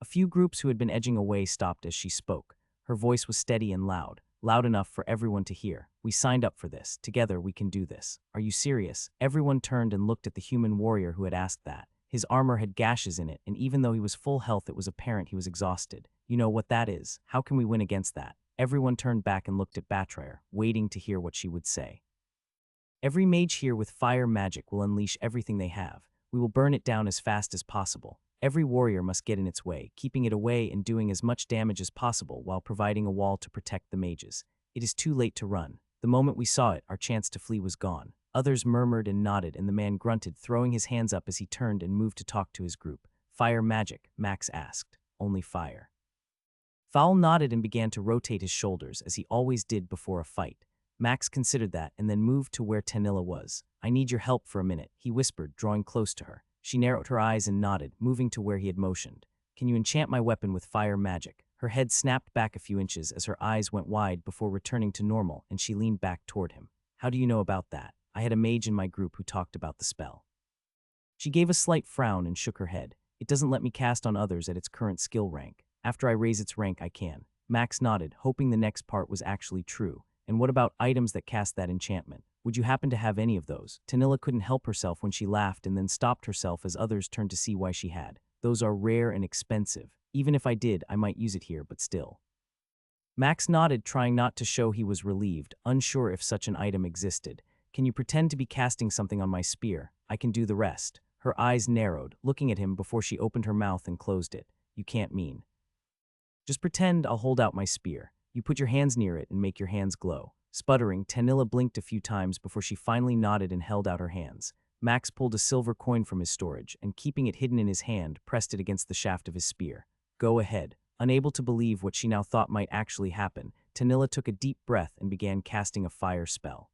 Speaker 1: A few groups who had been edging away stopped as she spoke. Her voice was steady and loud enough for everyone to hear. We signed up for this. Together we can do this. Are you serious? Everyone turned and looked at the human warrior who had asked that. His armor had gashes in it, and even though he was full health, it was apparent he was exhausted. You know what that is. How can we win against that? Everyone turned back and looked at Batrayer, waiting to hear what she would say. Every mage here with fire magic will unleash everything they have. We will burn it down as fast as possible. Every warrior must get in its way, keeping it away and doing as much damage as possible while providing a wall to protect the mages. It is too late to run. The moment we saw it, our chance to flee was gone. Others murmured and nodded, and the man grunted, throwing his hands up as he turned and moved to talk to his group. Fire magic, Max asked. Only fire. Fowl nodded and began to rotate his shoulders, as he always did before a fight. Max considered that and then moved to where Tanilla was. I need your help for a minute, he whispered, drawing close to her. She narrowed her eyes and nodded, moving to where he had motioned. Can you enchant my weapon with fire magic? Her head snapped back a few inches as her eyes went wide before returning to normal, and she leaned back toward him. How do you know about that? I had a mage in my group who talked about the spell. She gave a slight frown and shook her head. It doesn't let me cast on others at its current skill rank. After I raise its rank, I can. Max nodded, hoping the next part was actually true. And what about items that cast that enchantment? Would you happen to have any of those? Tanilla couldn't help herself when she laughed and then stopped herself as others turned to see why she had. Those are rare and expensive. Even if I did, I might use it here, but still. Max nodded, trying not to show he was relieved, unsure if such an item existed. Can you pretend to be casting something on my spear? I can do the rest. Her eyes narrowed, looking at him before she opened her mouth and closed it. You can't mean. Just pretend I'll hold out my spear. You put your hands near it and make your hands glow. Sputtering, Tanilla blinked a few times before she finally nodded and held out her hands. Max pulled a silver coin from his storage and, keeping it hidden in his hand, pressed it against the shaft of his spear. Go ahead. Unable to believe what she now thought might actually happen, Tanilla took a deep breath and began casting a fire spell.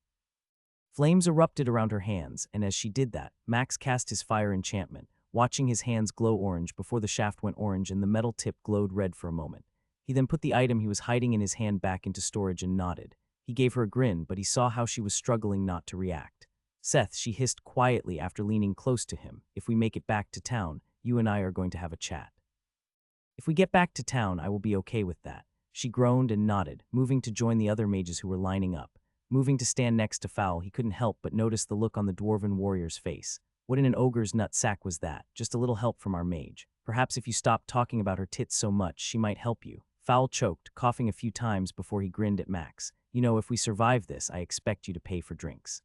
Speaker 1: Flames erupted around her hands, and as she did that, Max cast his fire enchantment, watching his hands glow orange before the shaft went orange and the metal tip glowed red for a moment. He then put the item he was hiding in his hand back into storage and nodded. He gave her a grin, but he saw how she was struggling not to react. Seth, she hissed quietly after leaning close to him, if we make it back to town, you and I are going to have a chat. If we get back to town, I will be okay with that. She groaned and nodded, moving to join the other mages who were lining up. Moving to stand next to Fowl, he couldn't help but notice the look on the dwarven warrior's face. What in an ogre's nutsack was that? Just a little help from our mage. Perhaps if you stopped talking about her tits so much, she might help you. Fowl choked, coughing a few times before he grinned at Max. You know, if we survive this, I expect you to pay for drinks.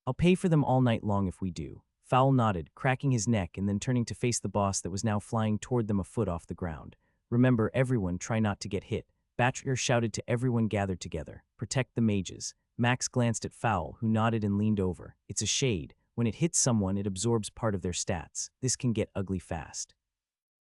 Speaker 1: I'll pay for them all night long if we do. Fowl nodded, cracking his neck and then turning to face the boss that was now flying toward them a foot off the ground. Remember, everyone, try not to get hit. Batcher shouted to everyone gathered together. Protect the mages. Max glanced at Fowl, who nodded and leaned over. It's a shade. When it hits someone, it absorbs part of their stats. This can get ugly fast.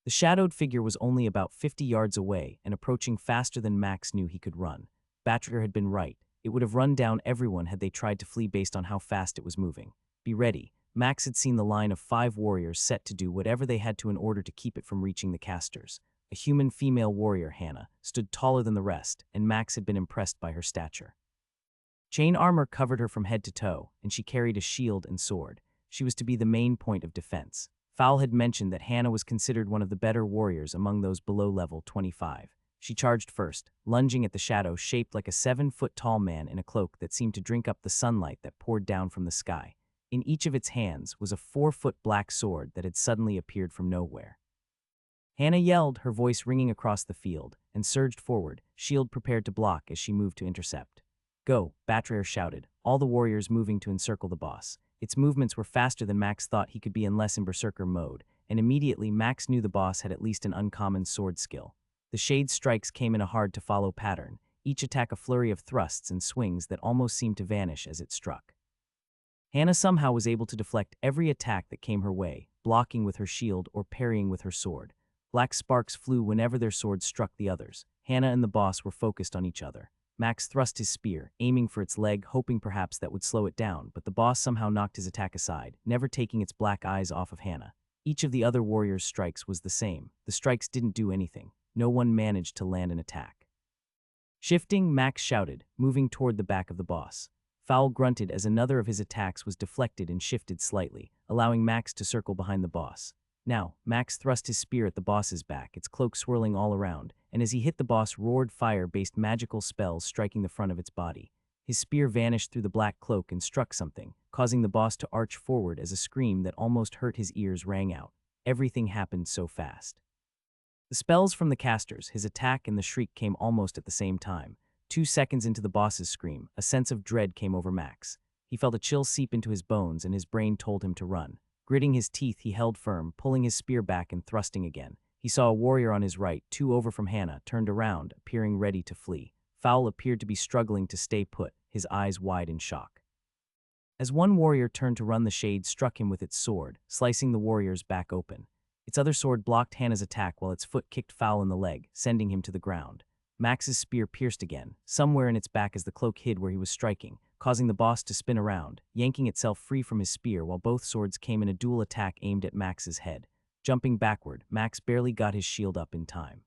Speaker 1: The shadowed figure was only about 50 yards away and approaching faster than Max knew he could run. Batcher had been right. It would have run down everyone had they tried to flee based on how fast it was moving. Be ready. Max had seen the line of 5 warriors set to do whatever they had to in order to keep it from reaching the casters. A human female warrior, Hannah, stood taller than the rest, and Max had been impressed by her stature. Chain armor covered her from head to toe, and she carried a shield and sword. She was to be the main point of defense. Fowl had mentioned that Hannah was considered one of the better warriors among those below level 25. She charged first, lunging at the shadow shaped like a 7-foot-tall man in a cloak that seemed to drink up the sunlight that poured down from the sky. In each of its hands was a 4-foot black sword that had suddenly appeared from nowhere. Hannah yelled, her voice ringing across the field, and surged forward, shield prepared to block as she moved to intercept. Go, Batrayer shouted, all the warriors moving to encircle the boss. Its movements were faster than Max thought he could be unless in berserker mode, and immediately Max knew the boss had at least an uncommon sword skill. The Shade's strikes came in a hard-to-follow pattern, each attack a flurry of thrusts and swings that almost seemed to vanish as it struck. Hannah somehow was able to deflect every attack that came her way, blocking with her shield or parrying with her sword. Black sparks flew whenever their swords struck the others. Hannah and the boss were focused on each other. Max thrust his spear, aiming for its leg, hoping perhaps that would slow it down, but the boss somehow knocked his attack aside, never taking its black eyes off of Hannah. Each of the other warriors' strikes was the same. The strikes didn't do anything. No one managed to land an attack. Shifting, Max shouted, moving toward the back of the boss. Fowl grunted as another of his attacks was deflected and shifted slightly, allowing Max to circle behind the boss. Now, Max thrust his spear at the boss's back, its cloak swirling all around, and as he hit the boss, roared fire-based magical spells striking the front of its body. His spear vanished through the black cloak and struck something, causing the boss to arch forward as a scream that almost hurt his ears rang out. Everything happened so fast. The spells from the casters, his attack and the shriek came almost at the same time. 2 seconds into the boss's scream, a sense of dread came over Max. He felt a chill seep into his bones and his brain told him to run. Gritting his teeth, he held firm, pulling his spear back and thrusting again. He saw a warrior on his right, 2 over from Hannah, turned around, appearing ready to flee. Fowl appeared to be struggling to stay put, his eyes wide in shock. As one warrior turned to run, the Shade struck him with its sword, slicing the warrior's back open. Its other sword blocked Hannah's attack while its foot kicked Fowl in the leg, sending him to the ground. Max's spear pierced again, somewhere in its back as the cloak hid where he was striking, causing the boss to spin around, yanking itself free from his spear while both swords came in a dual attack aimed at Max's head. Jumping backward, Max barely got his shield up in time.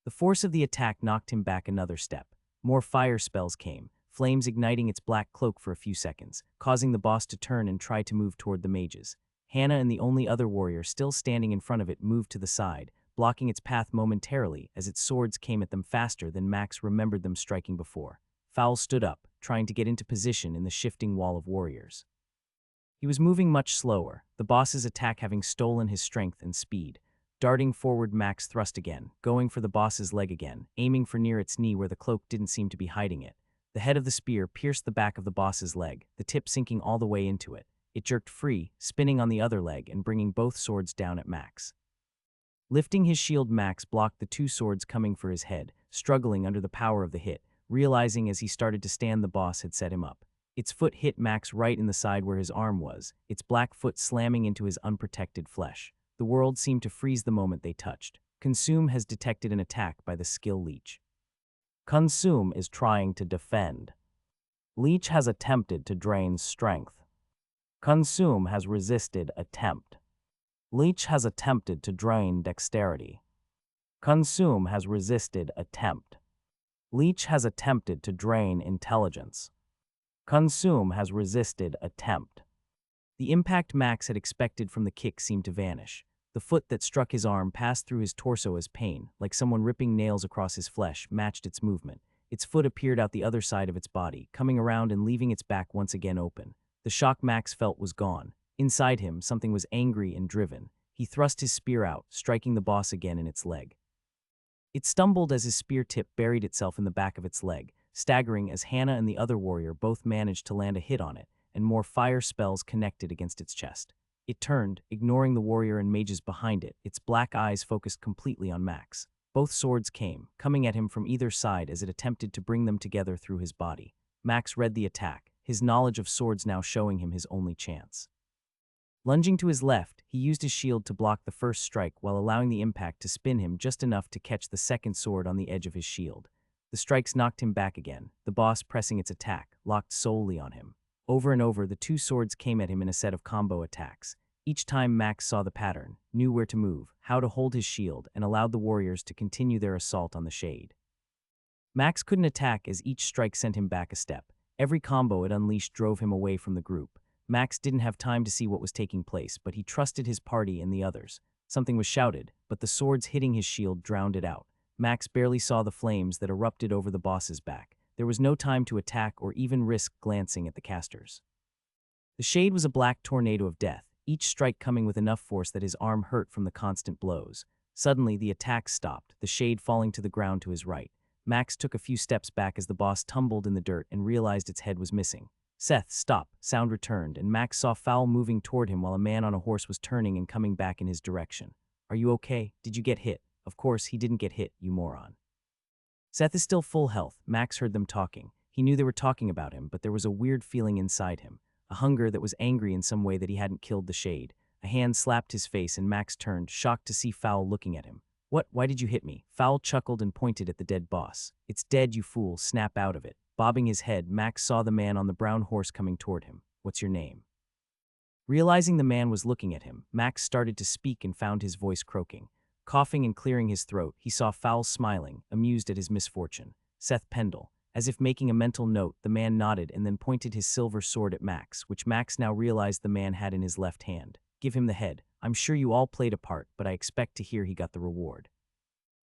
Speaker 1: The force of the attack knocked him back another step. More fire spells came, flames igniting its black cloak for a few seconds, causing the boss to turn and try to move toward the mages. Hannah and the only other warrior still standing in front of it moved to the side, blocking its path momentarily as its swords came at them faster than Max remembered them striking before. Fowl stood up, trying to get into position in the shifting wall of warriors. He was moving much slower, the boss's attack having stolen his strength and speed. Darting forward, Max thrust again, going for the boss's leg again, aiming for near its knee where the cloak didn't seem to be hiding it. The head of the spear pierced the back of the boss's leg, the tip sinking all the way into it. It jerked free, spinning on the other leg and bringing both swords down at Max. Lifting his shield, Max blocked the 2 swords coming for his head, struggling under the power of the hit, realizing as he started to stand the boss had set him up. Its foot hit Max right in the side where his arm was, its black foot slamming into his unprotected flesh. The world seemed to freeze the moment they touched. Consume has detected an attack by the skill Leech. Consume is trying to defend. Leech has attempted to drain strength. Consume has resisted attempt. Leech has attempted to drain dexterity. Consume has resisted attempt. Leech has attempted to drain intelligence. Consume has resisted attempt. The impact Max had expected from the kick seemed to vanish. The foot that struck his arm passed through his torso as pain, like someone ripping nails across his flesh, matched its movement. Its foot appeared out the other side of its body, coming around and leaving its back once again open. The shock Max felt was gone. Inside him, something was angry and driven. He thrust his spear out, striking the boss again in its leg. It stumbled as his spear tip buried itself in the back of its leg, staggering as Hannah and the other warrior both managed to land a hit on it, and more fire spells connected against its chest. It turned, ignoring the warrior and mages behind it, its black eyes focused completely on Max. Both swords came, coming at him from either side as it attempted to bring them together through his body. Max read the attack, his knowledge of swords now showing him his only chance. Lunging to his left, he used his shield to block the first strike while allowing the impact to spin him just enough to catch the second sword on the edge of his shield. The strikes knocked him back again, the boss pressing its attack, locked solely on him. Over and over, the two swords came at him in a set of combo attacks. Each time Max saw the pattern, knew where to move, how to hold his shield, and allowed the warriors to continue their assault on the shade. Max couldn't attack as each strike sent him back a step. Every combo it unleashed drove him away from the group. Max didn't have time to see what was taking place, but he trusted his party and the others. Something was shouted, but the swords hitting his shield drowned it out. Max barely saw the flames that erupted over the boss's back. There was no time to attack or even risk glancing at the casters. The shade was a black tornado of death, each strike coming with enough force that his arm hurt from the constant blows. Suddenly, the attack stopped, the shade falling to the ground to his right. Max took a few steps back as the boss tumbled in the dirt and realized its head was missing. "Seth, stop," sound returned, and Max saw Fowl moving toward him while a man on a horse was turning and coming back in his direction. "Are you okay? Did you get hit?" "Of course, he didn't get hit, you moron." "Seth is still full health." Max heard them talking. He knew they were talking about him, but there was a weird feeling inside him, a hunger that was angry in some way that he hadn't killed the shade. A hand slapped his face and Max turned, shocked to see Fowl looking at him. "What? Why did you hit me?" Fowl chuckled and pointed at the dead boss. "It's dead, you fool, snap out of it." Bobbing his head, Max saw the man on the brown horse coming toward him. "What's your name?" Realizing the man was looking at him, Max started to speak and found his voice croaking. Coughing and clearing his throat, he saw Fowl smiling, amused at his misfortune. "Seth Pendle." As if making a mental note, the man nodded and then pointed his silver sword at Max, which Max now realized the man had in his left hand. "Give him the head. I'm sure you all played a part, but I expect to hear he got the reward."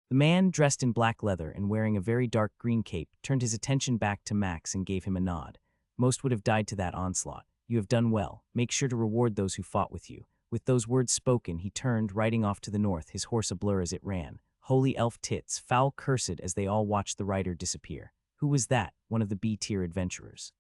Speaker 1: The man, dressed in black leather and wearing a very dark green cape, turned his attention back to Max and gave him a nod. "Most would have died to that onslaught. You have done well. Make sure to reward those who fought with you." With those words spoken, he turned, riding off to the north, his horse a blur as it ran. Holy elf tits, Fowl cursed as they all watched the rider disappear. Who was that? One of the B-tier adventurers.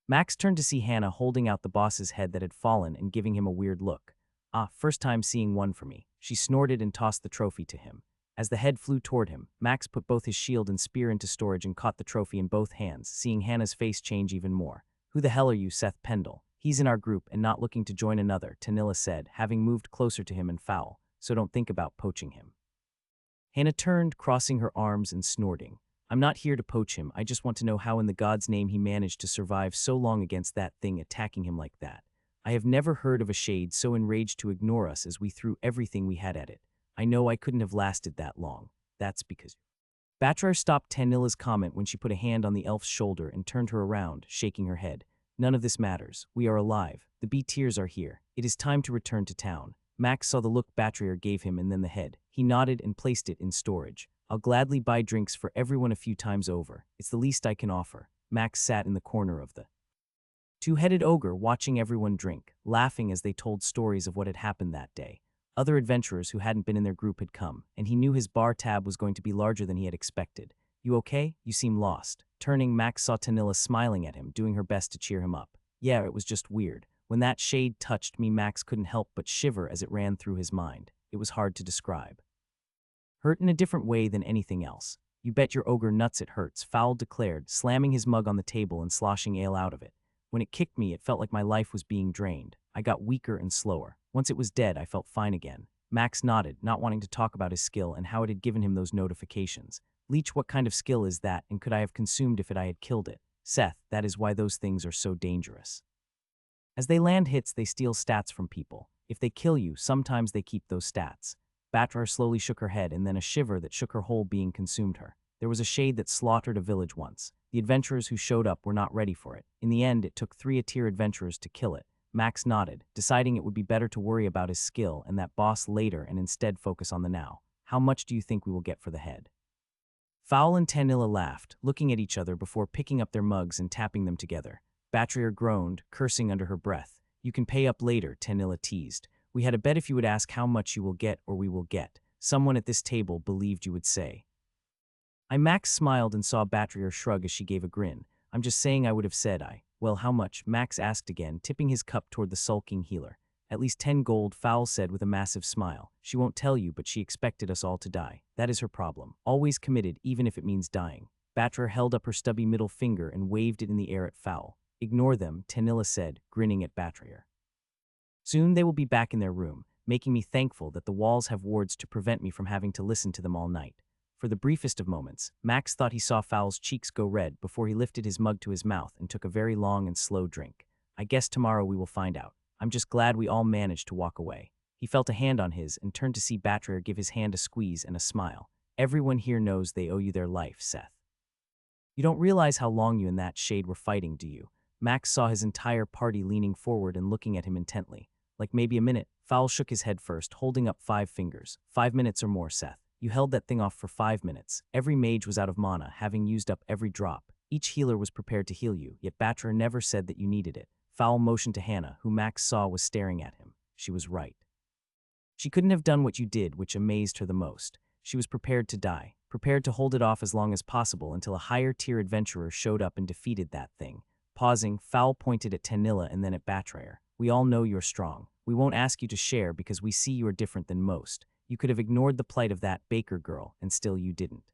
Speaker 1: Max turned to see Hannah holding out the boss's head that had fallen and giving him a weird look. "Ah, first time seeing one for me." She snorted and tossed the trophy to him. As the head flew toward him, Max put both his shield and spear into storage and caught the trophy in both hands, seeing Hannah's face change even more. "Who the hell are you, Seth Pendle?" "He's in our group and not looking to join another," Tanilla said, having moved closer to him and Fowl, "so don't think about poaching him." Hannah turned, crossing her arms and snorting. "I'm not here to poach him, I just want to know how in the God's name he managed to survive so long against that thing attacking him like that. I have never heard of a shade so enraged to ignore us as we threw everything we had at it. I know I couldn't have lasted that long. That's because—" Batrar stopped Tanilla's comment when she put a hand on the elf's shoulder and turned her around, shaking her head. "None of this matters. We are alive. The B-tiers are here. It is time to return to town." Max saw the look Batrar gave him and then the head. He nodded and placed it in storage. "I'll gladly buy drinks for everyone a few times over. It's the least I can offer." Max sat in the corner of the two-headed ogre watching everyone drink, laughing as they told stories of what had happened that day. Other adventurers who hadn't been in their group had come, and he knew his bar tab was going to be larger than he had expected. "You okay? You seem lost." Turning, Max saw Tanilla smiling at him, doing her best to cheer him up. "Yeah, it was just weird. When that shade touched me, Max couldn't help but shiver as it ran through his mind. It was hard to describe. Hurt in a different way than anything else. You bet your ogre nuts it hurts," Fowl declared, slamming his mug on the table and sloshing ale out of it. "When it kicked me, it felt like my life was being drained. I got weaker and slower. Once it was dead, I felt fine again." Max nodded, not wanting to talk about his skill and how it had given him those notifications. "Leech, what kind of skill is that, and could I have consumed if I had killed it?" "Seth, that is why those things are so dangerous. As they land hits, they steal stats from people. If they kill you, sometimes they keep those stats." Batrar slowly shook her head, and then a shiver that shook her whole being consumed her. There was a shade that slaughtered a village once. The adventurers who showed up were not ready for it. In the end, it took 3 adventurers to kill it. Max nodded, deciding it would be better to worry about his skill and that boss later and instead focus on the now. How much do you think we will get for the head? Fowl and Tanilla laughed, looking at each other before picking up their mugs and tapping them together. Batrier groaned, cursing under her breath. You can pay up later, Tanilla teased. We had a bet if you would ask how much you will get or we will get. Someone at this table believed you would say. Max smiled and saw Batrier shrug as she gave a grin. I'm just saying I would have said Well, how much? Max asked again, tipping his cup toward the sulking healer. At least 10 gold, Fowl said with a massive smile. She won't tell you, but she expected us all to die. That is her problem. Always committed, even if it means dying. Batrier held up her stubby middle finger and waved it in the air at Fowl. Ignore them, Tanilla said, grinning at Batrier. Soon they will be back in their room, making me thankful that the walls have wards to prevent me from having to listen to them all night. For the briefest of moments, Max thought he saw Fowl's cheeks go red before he lifted his mug to his mouth and took a very long and slow drink. I guess tomorrow we will find out. I'm just glad we all managed to walk away. He felt a hand on his and turned to see Batrier give his hand a squeeze and a smile. Everyone here knows they owe you their life, Seth. You don't realize how long you and that shade were fighting, do you? Max saw his entire party leaning forward and looking at him intently. Like maybe a minute. Fowl shook his head first, holding up 5 fingers. 5 minutes or more, Seth. You held that thing off for 5 minutes. Every mage was out of mana, having used up every drop. Each healer was prepared to heal you, yet Batrier never said that you needed it. Fowl motioned to Hannah, who Max saw was staring at him. She was right. She couldn't have done what you did, which amazed her the most. She was prepared to die, prepared to hold it off as long as possible until a higher-tier adventurer showed up and defeated that thing. Pausing, Fowl pointed at Tanilla and then at Batrier. We all know you're strong. We won't ask you to share because we see you are different than most. You could have ignored the plight of that baker girl, and still you didn't.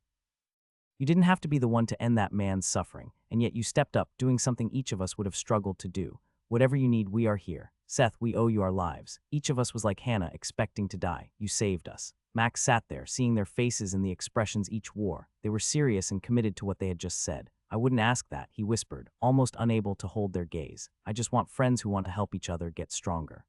Speaker 1: You didn't have to be the one to end that man's suffering, and yet you stepped up, doing something each of us would have struggled to do. Whatever you need, we are here. Seth, we owe you our lives. Each of us was like Hannah, expecting to die. You saved us. Max sat there, seeing their faces and the expressions each wore. They were serious and committed to what they had just said. I wouldn't ask that, he whispered, almost unable to hold their gaze. I just want friends who want to help each other get stronger.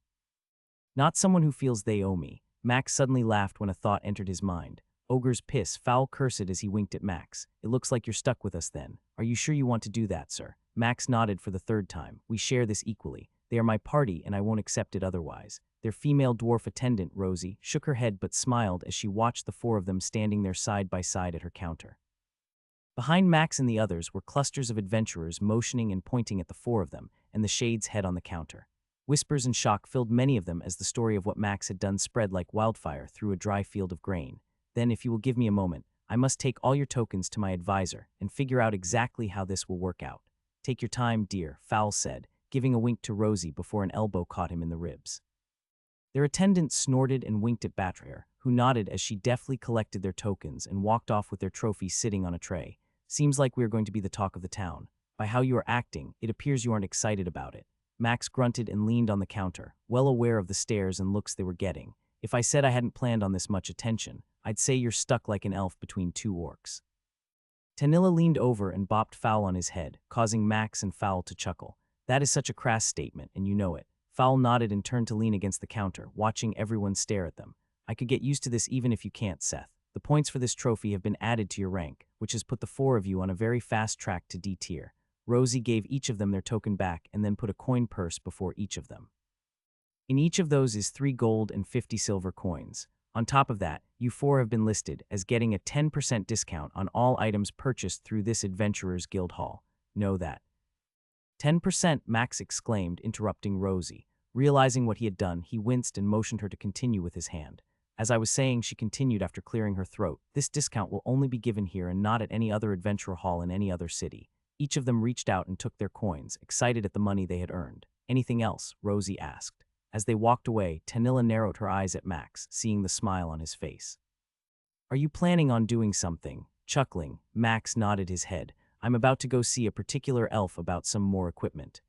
Speaker 1: Not someone who feels they owe me. Max suddenly laughed when a thought entered his mind. Ogre's piss, Fowl cursed as he winked at Max. It looks like you're stuck with us then. Are you sure you want to do that, sir? Max nodded for the 3rd time. We share this equally. They are my party and I won't accept it otherwise. Their female dwarf attendant, Rosie, shook her head but smiled as she watched the 4 of them standing there side by side at her counter. Behind Max and the others were clusters of adventurers motioning and pointing at the 4 of them and the shade's head on the counter. Whispers and shock filled many of them as the story of what Max had done spread like wildfire through a dry field of grain. Then, if you will give me a moment, I must take all your tokens to my advisor and figure out exactly how this will work out. Take your time, dear, Fowl said, giving a wink to Rosie before an elbow caught him in the ribs. Their attendant snorted and winked at Batrier, who nodded as she deftly collected their tokens and walked off with their trophies sitting on a tray. Seems like we are going to be the talk of the town. By how you are acting, it appears you aren't excited about it. Max grunted and leaned on the counter, well aware of the stares and looks they were getting. If I said I hadn't planned on this much attention, I'd say you're stuck like an elf between 2 orcs. Tanilla leaned over and bopped Fowl on his head, causing Max and Fowl to chuckle. That is such a crass statement, and you know it. Fowl nodded and turned to lean against the counter, watching everyone stare at them. I could get used to this even if you can't, Seth. The points for this trophy have been added to your rank, which has put the 4 of you on a very fast track to D tier. Rosie gave each of them their token back and then put a coin purse before each of them. In each of those is 3 gold and 50 silver coins. On top of that, you 4 have been listed as getting a 10% discount on all items purchased through this Adventurers Guild Hall. Know that. 10%, Max exclaimed, interrupting Rosie. Realizing what he had done, he winced and motioned her to continue with his hand. As I was saying, she continued after clearing her throat, this discount will only be given here and not at any other adventurer hall in any other city. Each of them reached out and took their coins, excited at the money they had earned. Anything else? Rosie asked. As they walked away, Tanilla narrowed her eyes at Max, seeing the smile on his face. Are you planning on doing something? Chuckling, Max nodded his head. I'm about to go see a particular elf about some more equipment.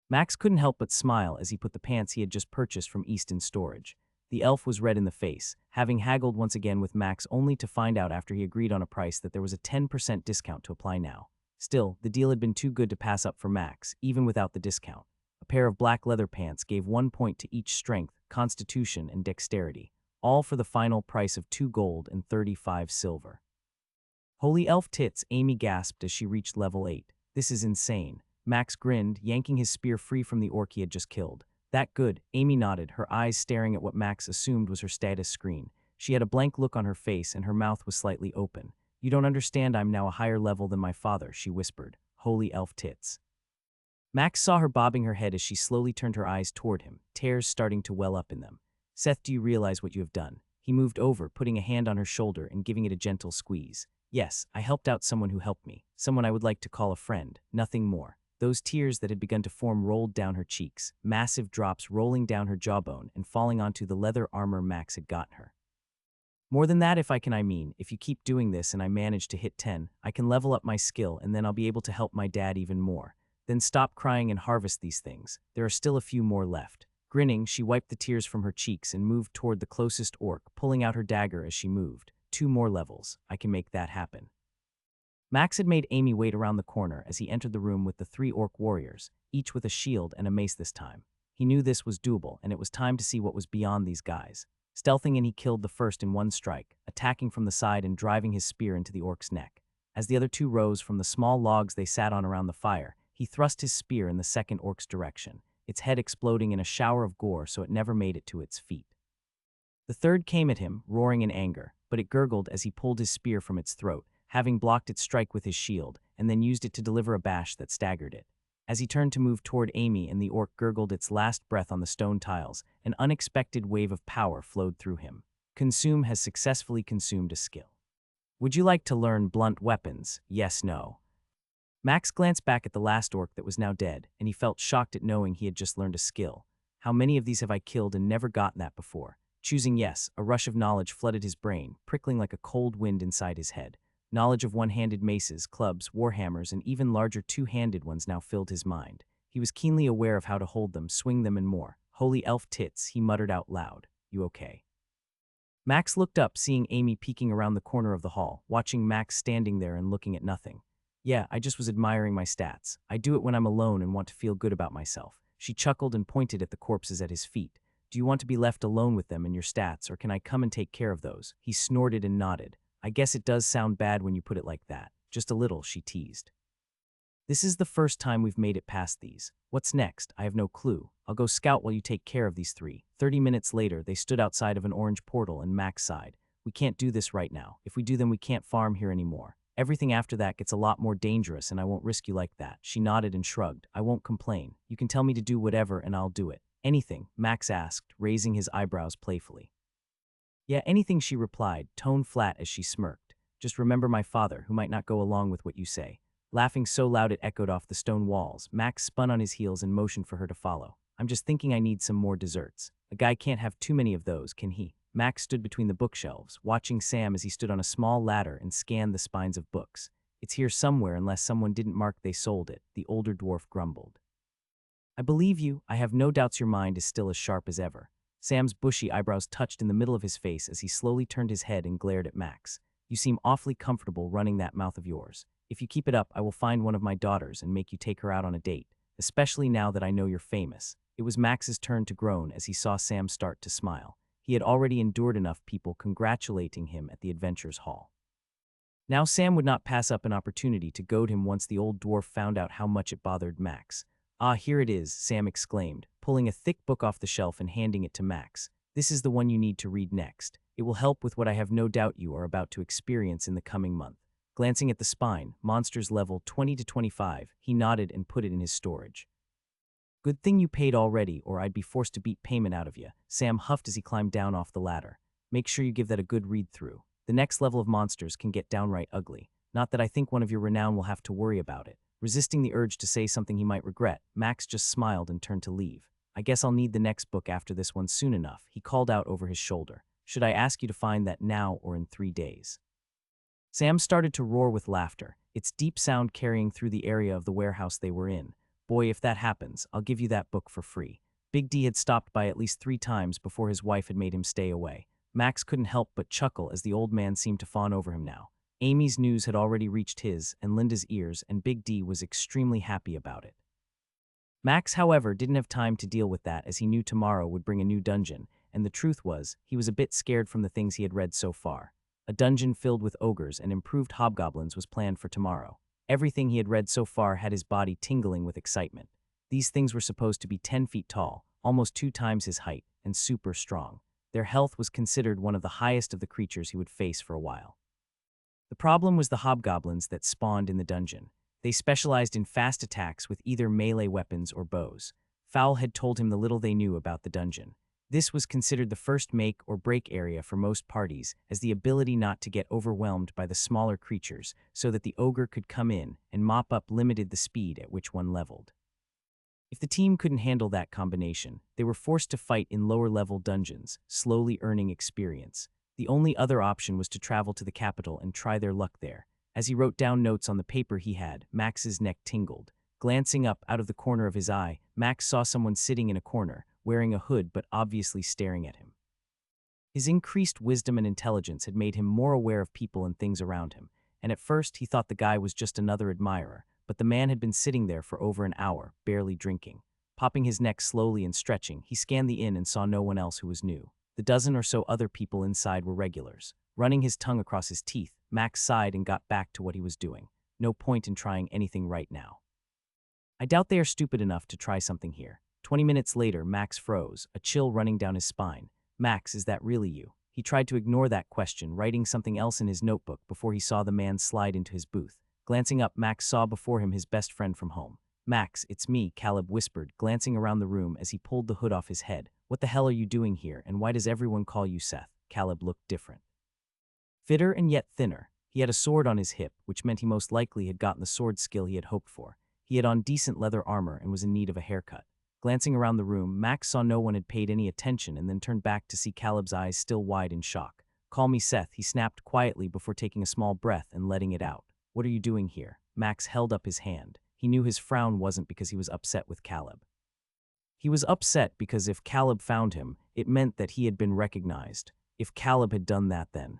Speaker 1: Max couldn't help but smile as he put the pants he had just purchased from Easton Storage. The elf was red in the face, having haggled once again with Max only to find out after he agreed on a price that there was a 10% discount to apply now. Still, the deal had been too good to pass up for Max, even without the discount. A pair of black leather pants gave 1 point to each strength, constitution, and dexterity, all for the final price of 2 gold and 35 silver. Holy elf tits, Amy gasped as she reached level 8. This is insane. Max grinned, yanking his spear free from the orc he had just killed. That good, Amy nodded, her eyes staring at what Max assumed was her status screen. She had a blank look on her face and her mouth was slightly open. You don't understand, I'm now a higher level than my father, she whispered. Holy elf tits. Max saw her bobbing her head as she slowly turned her eyes toward him, tears starting to well up in them. Seth, do you realize what you have done? He moved over, putting a hand on her shoulder and giving it a gentle squeeze. Yes, I helped out someone who helped me, someone I would like to call a friend, nothing more. Those tears that had begun to form rolled down her cheeks, massive drops rolling down her jawbone and falling onto the leather armor Max had gotten her. More than that, if you keep doing this and I manage to hit 10, I can level up my skill and then I'll be able to help my dad even more. Then stop crying and harvest these things. There are still a few more left. Grinning, she wiped the tears from her cheeks and moved toward the closest orc, pulling out her dagger as she moved. 2 more levels. I can make that happen. Max had made Amy wait around the corner as he entered the room with the 3 orc warriors, each with a shield and a mace this time. He knew this was doable, and it was time to see what was beyond these guys. Stealthing in, he killed the first in one strike, attacking from the side and driving his spear into the orc's neck. As the other 2 rose from the small logs they sat on around the fire, he thrust his spear in the second orc's direction, its head exploding in a shower of gore so it never made it to its feet. The third came at him, roaring in anger, but it gurgled as he pulled his spear from its throat, having blocked its strike with his shield, and then used it to deliver a bash that staggered it. As he turned to move toward Amy and the orc gurgled its last breath on the stone tiles, an unexpected wave of power flowed through him. Consume has successfully consumed a skill. Would you like to learn blunt weapons? Yes, no. Max glanced back at the last orc that was now dead, and he felt shocked at knowing he had just learned a skill. How many of these have I killed and never gotten that before? Choosing yes, a rush of knowledge flooded his brain, prickling like a cold wind inside his head. Knowledge of one-handed maces, clubs, warhammers, and even larger 2-handed ones now filled his mind. He was keenly aware of how to hold them, swing them, and more. Holy elf tits, he muttered out loud. You okay? Max looked up, seeing Amy peeking around the corner of the hall, watching Max standing there and looking at nothing. Yeah, I just was admiring my stats. I do it when I'm alone and want to feel good about myself. She chuckled and pointed at the corpses at his feet. Do you want to be left alone with them and your stats, or can I come and take care of those? He snorted and nodded. I guess it does sound bad when you put it like that. Just a little, she teased. This is the first time we've made it past these. What's next? I have no clue. I'll go scout while you take care of these 3. 30 minutes later, they stood outside of an orange portal and Max sighed. We can't do this right now. If we do, then we can't farm here anymore. Everything after that gets a lot more dangerous and I won't risk you like that. She nodded and shrugged. I won't complain. You can tell me to do whatever and I'll do it. Anything? Max asked, raising his eyebrows playfully. Yeah, anything, she replied, tone flat as she smirked. Just remember my father, who might not go along with what you say. Laughing so loud it echoed off the stone walls, Max spun on his heels and motioned for her to follow. I'm just thinking I need some more desserts. A guy can't have too many of those, can he? Max stood between the bookshelves, watching Sam as he stood on a small ladder and scanned the spines of books. It's here somewhere unless someone didn't mark they sold it, the older dwarf grumbled. I believe you. I have no doubts your mind is still as sharp as ever. Sam's bushy eyebrows touched in the middle of his face as he slowly turned his head and glared at Max. You seem awfully comfortable running that mouth of yours. If you keep it up, I will find one of my daughters and make you take her out on a date, especially now that I know you're famous. It was Max's turn to groan as he saw Sam start to smile. He had already endured enough people congratulating him at the Adventures Hall. Now Sam would not pass up an opportunity to goad him once the old dwarf found out how much it bothered Max. Ah, here it is, Sam exclaimed, pulling a thick book off the shelf and handing it to Max. This is the one you need to read next. It will help with what I have no doubt you are about to experience in the coming month. Glancing at the spine, monsters level 20 to 25, he nodded and put it in his storage. Good thing you paid already, or I'd be forced to beat payment out of you, Sam huffed as he climbed down off the ladder. Make sure you give that a good read-through. The next level of monsters can get downright ugly. Not that I think one of your renown will have to worry about it. Resisting the urge to say something he might regret, Max just smiled and turned to leave. I guess I'll need the next book after this one soon enough, he called out over his shoulder. Should I ask you to find that now or in 3 days? Sam started to roar with laughter, its deep sound carrying through the area of the warehouse they were in. Boy, if that happens, I'll give you that book for free. Big D had stopped by at least 3 times before his wife had made him stay away. Max couldn't help but chuckle as the old man seemed to fawn over him now. Amy's news had already reached his and Linda's ears, and Big D was extremely happy about it. Max, however, didn't have time to deal with that as he knew tomorrow would bring a new dungeon, and the truth was, he was a bit scared from the things he had read so far. A dungeon filled with ogres and improved hobgoblins was planned for tomorrow. Everything he had read so far had his body tingling with excitement. These things were supposed to be 10 feet tall, almost 2 times his height, and super strong. Their health was considered one of the highest of the creatures he would face for a while. The problem was the hobgoblins that spawned in the dungeon. They specialized in fast attacks with either melee weapons or bows. Fowl had told him the little they knew about the dungeon. This was considered the first make or break area for most parties, as the ability not to get overwhelmed by the smaller creatures so that the ogre could come in and mop up limited the speed at which one leveled. If the team couldn't handle that combination, they were forced to fight in lower-level dungeons, slowly earning experience. The only other option was to travel to the capital and try their luck there. As he wrote down notes on the paper he had, Max's neck tingled. Glancing up out of the corner of his eye, Max saw someone sitting in a corner, wearing a hood but obviously staring at him. His increased wisdom and intelligence had made him more aware of people and things around him, and at first he thought the guy was just another admirer, but the man had been sitting there for over an hour, barely drinking. Popping his neck slowly and stretching, he scanned the inn and saw no one else who was new. The dozen or so other people inside were regulars. Running his tongue across his teeth, Max sighed and got back to what he was doing. No point in trying anything right now. I doubt they are stupid enough to try something here. 20 minutes later, Max froze, a chill running down his spine. Max, is that really you? He tried to ignore that question, writing something else in his notebook before he saw the man slide into his booth. Glancing up, Max saw before him his best friend from home. Max, it's me, Caleb whispered, glancing around the room as he pulled the hood off his head. What the hell are you doing here, and why does everyone call you Seth? Caleb looked different. Fitter and yet thinner. He had a sword on his hip, which meant he most likely had gotten the sword skill he had hoped for. He had on decent leather armor and was in need of a haircut. Glancing around the room, Max saw no one had paid any attention and then turned back to see Caleb's eyes still wide in shock. Call me Seth, he snapped quietly before taking a small breath and letting it out. What are you doing here? Max held up his hand. He knew his frown wasn't because he was upset with Caleb. He was upset because if Caleb found him, it meant that he had been recognized. If Caleb had done that then.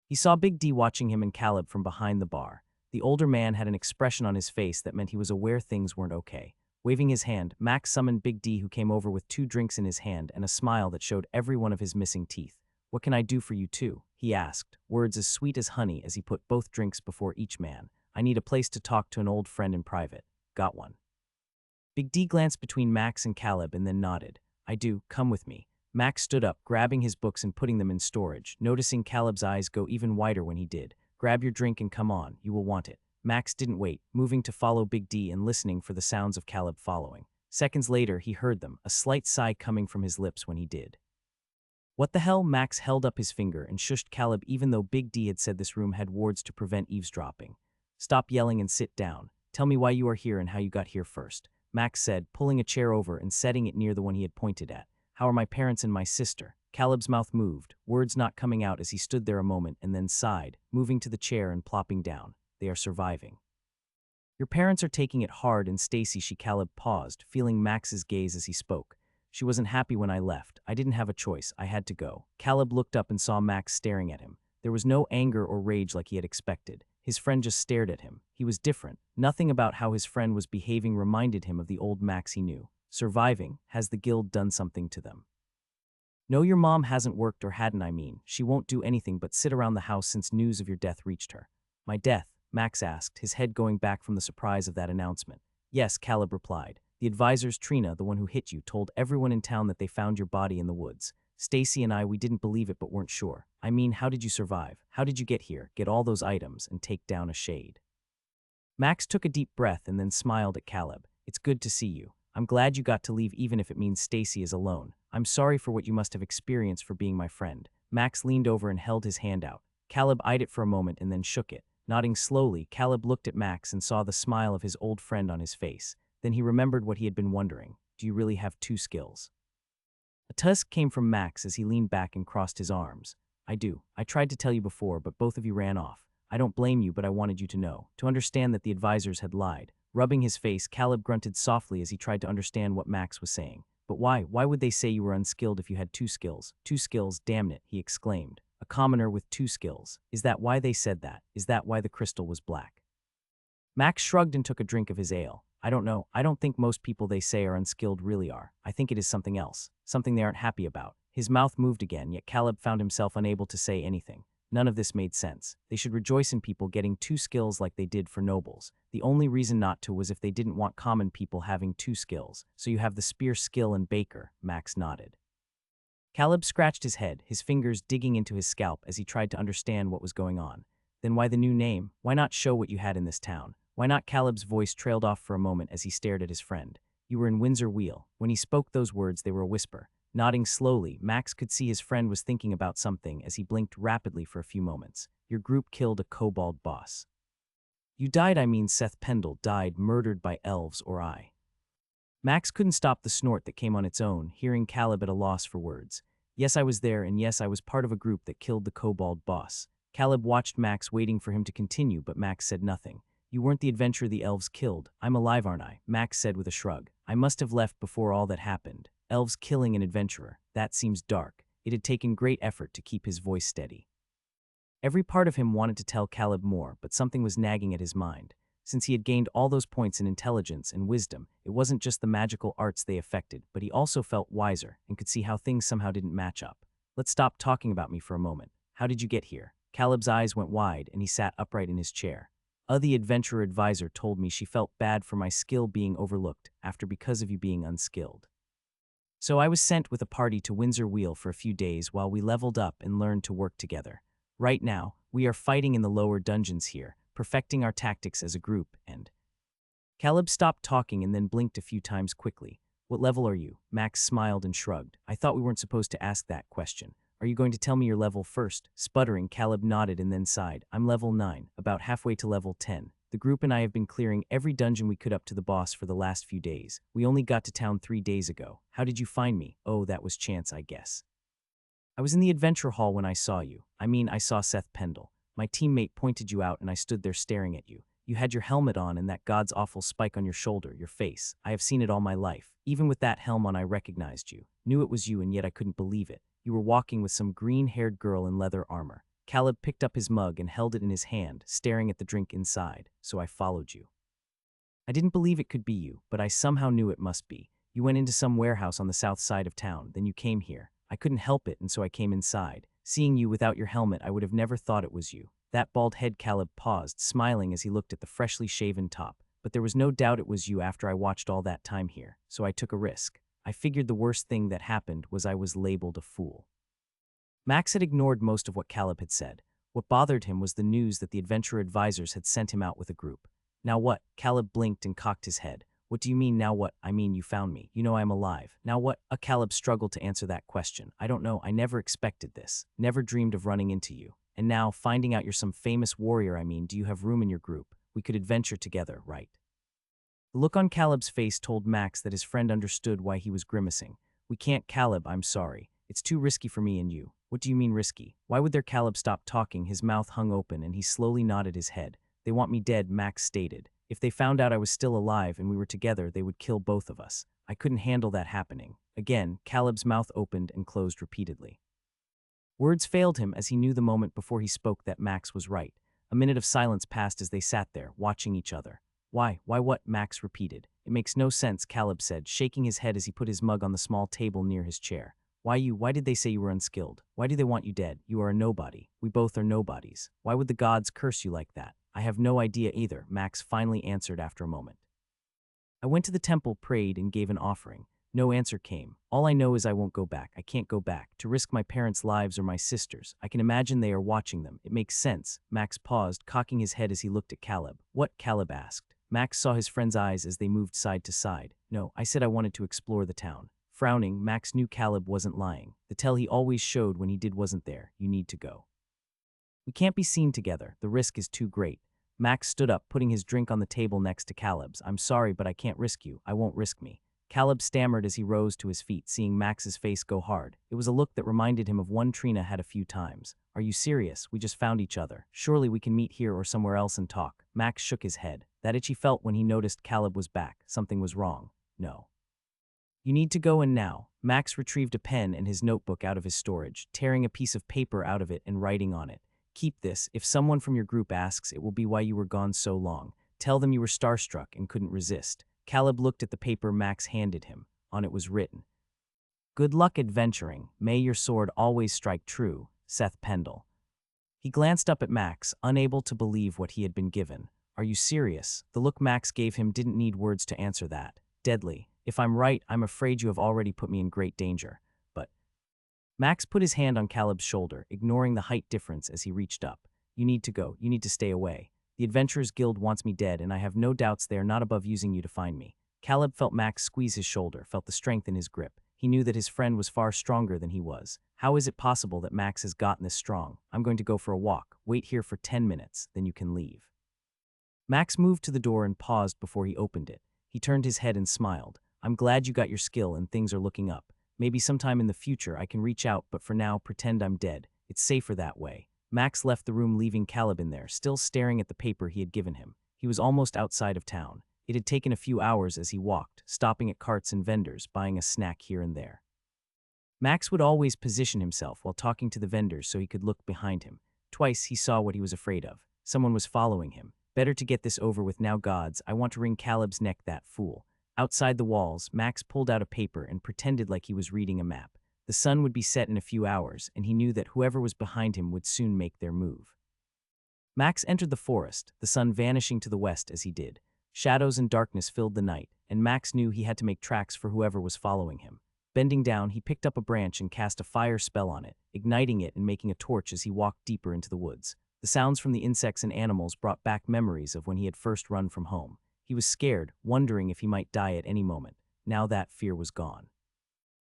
Speaker 1: He saw Big D watching him and Caleb from behind the bar. The older man had an expression on his face that meant he was aware things weren't okay. Waving his hand, Max summoned Big D, who came over with 2 drinks in his hand and a smile that showed every one of his missing teeth. What can I do for you too? He asked, words as sweet as honey as he put both drinks before each man. I need a place to talk to an old friend in private. Got one. Big D glanced between Max and Caleb and then nodded. I do, come with me. Max stood up, grabbing his books and putting them in storage, noticing Caleb's eyes go even wider when he did. Grab your drink and come on, you will want it. Max didn't wait, moving to follow Big D and listening for the sounds of Caleb following. Seconds later, he heard them, a slight sigh coming from his lips when he did. What the hell? Max held up his finger and shushed Caleb even though Big D had said this room had wards to prevent eavesdropping. Stop yelling and sit down. Tell me why you are here and how you got here first. Max said, pulling a chair over and setting it near the one he had pointed at. How are my parents and my sister? Caleb's mouth moved, words not coming out as he stood there a moment and then sighed, moving to the chair and plopping down. They are surviving. Your parents are taking it hard and Stacy. Caleb paused, feeling Max's gaze as he spoke. She wasn't happy when I left. I didn't have a choice. I had to go. Caleb looked up and saw Max staring at him. There was no anger or rage like he had expected. His friend just stared at him. He was different. Nothing about how his friend was behaving reminded him of the old Max he knew. Surviving. Has the guild done something to them? No, your mom hasn't worked, or hadn't, I mean. She won't do anything but sit around the house since news of your death reached her. My death? Max asked, his head going back from the surprise of that announcement. Yes, Caleb replied. The advisors, Trina, the one who hit you, told everyone in town that they found your body in the woods. Stacy and I, we didn't believe it but weren't sure. I mean, how did you survive? How did you get here, get all those items, and take down a shade? Max took a deep breath and then smiled at Caleb. It's good to see you. I'm glad you got to leave even if it means Stacy is alone. I'm sorry for what you must have experienced for being my friend. Max leaned over and held his hand out. Caleb eyed it for a moment and then shook it. Nodding slowly, Caleb looked at Max and saw the smile of his old friend on his face. Then he remembered what he had been wondering. Do you really have 2 skills? A tusk came from Max as he leaned back and crossed his arms. I do. I tried to tell you before, but both of you ran off. I don't blame you, but I wanted you to know, to understand that the advisors had lied. Rubbing his face, Caleb grunted softly as he tried to understand what Max was saying. But why? Why would they say you were unskilled if you had 2 skills? 2 skills, damn it, he exclaimed. A commoner with 2 skills. Is that why they said that? Is that why the crystal was black? Max shrugged and took a drink of his ale. I don't know. I don't think most people they say are unskilled really are. I think it is something else. Something they aren't happy about. His mouth moved again, yet Caleb found himself unable to say anything. None of this made sense. They should rejoice in people getting 2 skills like they did for nobles. The only reason not to was if they didn't want common people having 2 skills. So you have the spear skill and baker, Max nodded. Caleb scratched his head, his fingers digging into his scalp as he tried to understand what was going on. Then why the new name? Why not show what you had in this town? Why not? Caleb's voice trailed off for a moment as he stared at his friend. You were in Windsor Wheel. When he spoke those words, they were a whisper. Nodding slowly, Max could see his friend was thinking about something as he blinked rapidly for a few moments. Your group killed a kobold boss. You died, I mean Seth Pendle died, murdered by elves or I. Max couldn't stop the snort that came on its own, hearing Caleb at a loss for words. Yes, I was there, and yes, I was part of a group that killed the kobold boss. Caleb watched Max, waiting for him to continue, but Max said nothing. You weren't the adventurer the elves killed. I'm alive, aren't I? Max said with a shrug. I must have left before all that happened. Elves killing an adventurer. That seems dark. It had taken great effort to keep his voice steady. Every part of him wanted to tell Caleb more, but something was nagging at his mind. Since he had gained all those points in intelligence and wisdom, it wasn't just the magical arts they affected, but he also felt wiser and could see how things somehow didn't match up. Let's stop talking about me for a moment. How did you get here? Caleb's eyes went wide and he sat upright in his chair. The adventurer advisor told me she felt bad for my skill being overlooked after because of you being unskilled. So I was sent with a party to Windsor Wheel for a few days while we leveled up and learned to work together. Right now, we are fighting in the lower dungeons here, perfecting our tactics as a group, and… Caleb stopped talking and then blinked a few times quickly. What level are you? Max smiled and shrugged. I thought we weren't supposed to ask that question. Are you going to tell me your level first? Sputtering, Caleb nodded and then sighed. I'm level 9, about halfway to level 10. The group and I have been clearing every dungeon we could up to the boss for the last few days. We only got to town 3 days ago. How did you find me? Oh, that was chance, I guess. I was in the adventure hall when I saw you. I saw Seth Pendle. My teammate pointed you out and I stood there staring at you. You had your helmet on and that god's awful spike on your shoulder, your face. I have seen it all my life. Even with that helm on, I recognized you. Knew it was you, and yet I couldn't believe it. You were walking with some green-haired girl in leather armor. Caleb picked up his mug and held it in his hand, staring at the drink inside. So I followed you. I didn't believe it could be you, but I somehow knew it must be. You went into some warehouse on the south side of town, then you came here. I couldn't help it, and so I came inside. Seeing you without your helmet, I would have never thought it was you. That bald head. Caleb paused, smiling as he looked at the freshly shaven top. But there was no doubt it was you after I watched all that time here, so I took a risk. I figured the worst thing that happened was I was labeled a fool. Max had ignored most of what Caleb had said. What bothered him was the news that the adventurer advisors had sent him out with a group. Now what? Caleb blinked and cocked his head. What do you mean, now what? I mean, you found me. You know I'm alive. Now what? Caleb struggled to answer that question. I don't know. I never expected this. Never dreamed of running into you. And now, finding out you're some famous warrior, do you have room in your group? We could adventure together, right? The look on Caleb's face told Max that his friend understood why he was grimacing. We can't, Caleb, I'm sorry. It's too risky for me and you. What do you mean risky? Why would their… Caleb stopped talking, his mouth hung open, and he slowly nodded his head. They want me dead, Max stated. If they found out I was still alive and we were together, they would kill both of us. I couldn't handle that happening. Again, Caleb's mouth opened and closed repeatedly. Words failed him as he knew the moment before he spoke that Max was right. A minute of silence passed as they sat there, watching each other. Why what? Max repeated. It makes no sense, Caleb said, shaking his head as he put his mug on the small table near his chair. Why you? Why did they say you were unskilled? Why do they want you dead? You are a nobody. We both are nobodies. Why would the gods curse you like that? I have no idea either, Max finally answered after a moment. I went to the temple, prayed, and gave an offering. No answer came. All I know is I won't go back. I can't go back to risk my parents' lives or my sister's. I can imagine they are watching them. It makes sense. Max paused, cocking his head as he looked at Caleb. What? Caleb asked. Max saw his friend's eyes as they moved side to side. No, I said I wanted to explore the town. Frowning, Max knew Caleb wasn't lying. The tell he always showed when he did wasn't there. You need to go. We can't be seen together. The risk is too great. Max stood up, putting his drink on the table next to Caleb's. I'm sorry, but I can't risk you. I won't risk me. Caleb stammered as he rose to his feet, seeing Max's face go hard. It was a look that reminded him of one Trina had a few times. Are you serious? We just found each other. Surely we can meet here or somewhere else and talk. Max shook his head. That itch he felt when he noticed Caleb was back. Something was wrong. No. You need to go, and now. Max retrieved a pen and his notebook out of his storage, tearing a piece of paper out of it and writing on it. Keep this. If someone from your group asks, it will be why you were gone so long. Tell them you were starstruck and couldn't resist. Caleb looked at the paper Max handed him. On it was written, Good luck adventuring. May your sword always strike true, Seth Pendle. He glanced up at Max, unable to believe what he had been given. Are you serious? The look Max gave him didn't need words to answer that. Deadly. If I'm right, I'm afraid you have already put me in great danger. But Max put his hand on Caleb's shoulder, ignoring the height difference as he reached up. You need to go. You need to stay away. The Adventurers Guild wants me dead, and I have no doubts they are not above using you to find me. Caleb felt Max squeeze his shoulder, felt the strength in his grip. He knew that his friend was far stronger than he was. How is it possible that Max has gotten this strong? I'm going to go for a walk. Wait here for 10 minutes, then you can leave. Max moved to the door and paused before he opened it. He turned his head and smiled. I'm glad you got your skill and things are looking up. Maybe sometime in the future I can reach out, but for now, pretend I'm dead. It's safer that way. Max left the room, leaving Caleb in there, still staring at the paper he had given him. He was almost outside of town. It had taken a few hours as he walked, stopping at carts and vendors, buying a snack here and there. Max would always position himself while talking to the vendors so he could look behind him. Twice he saw what he was afraid of. Someone was following him. Better to get this over with now, gods. I want to wring Caleb's neck, that fool. Outside the walls, Max pulled out a paper and pretended like he was reading a map. The sun would be set in a few hours, and he knew that whoever was behind him would soon make their move. Max entered the forest, the sun vanishing to the west as he did. Shadows and darkness filled the night, and Max knew he had to make tracks for whoever was following him. Bending down, he picked up a branch and cast a fire spell on it, igniting it and making a torch as he walked deeper into the woods. The sounds from the insects and animals brought back memories of when he had first run from home. He was scared, wondering if he might die at any moment. Now that fear was gone.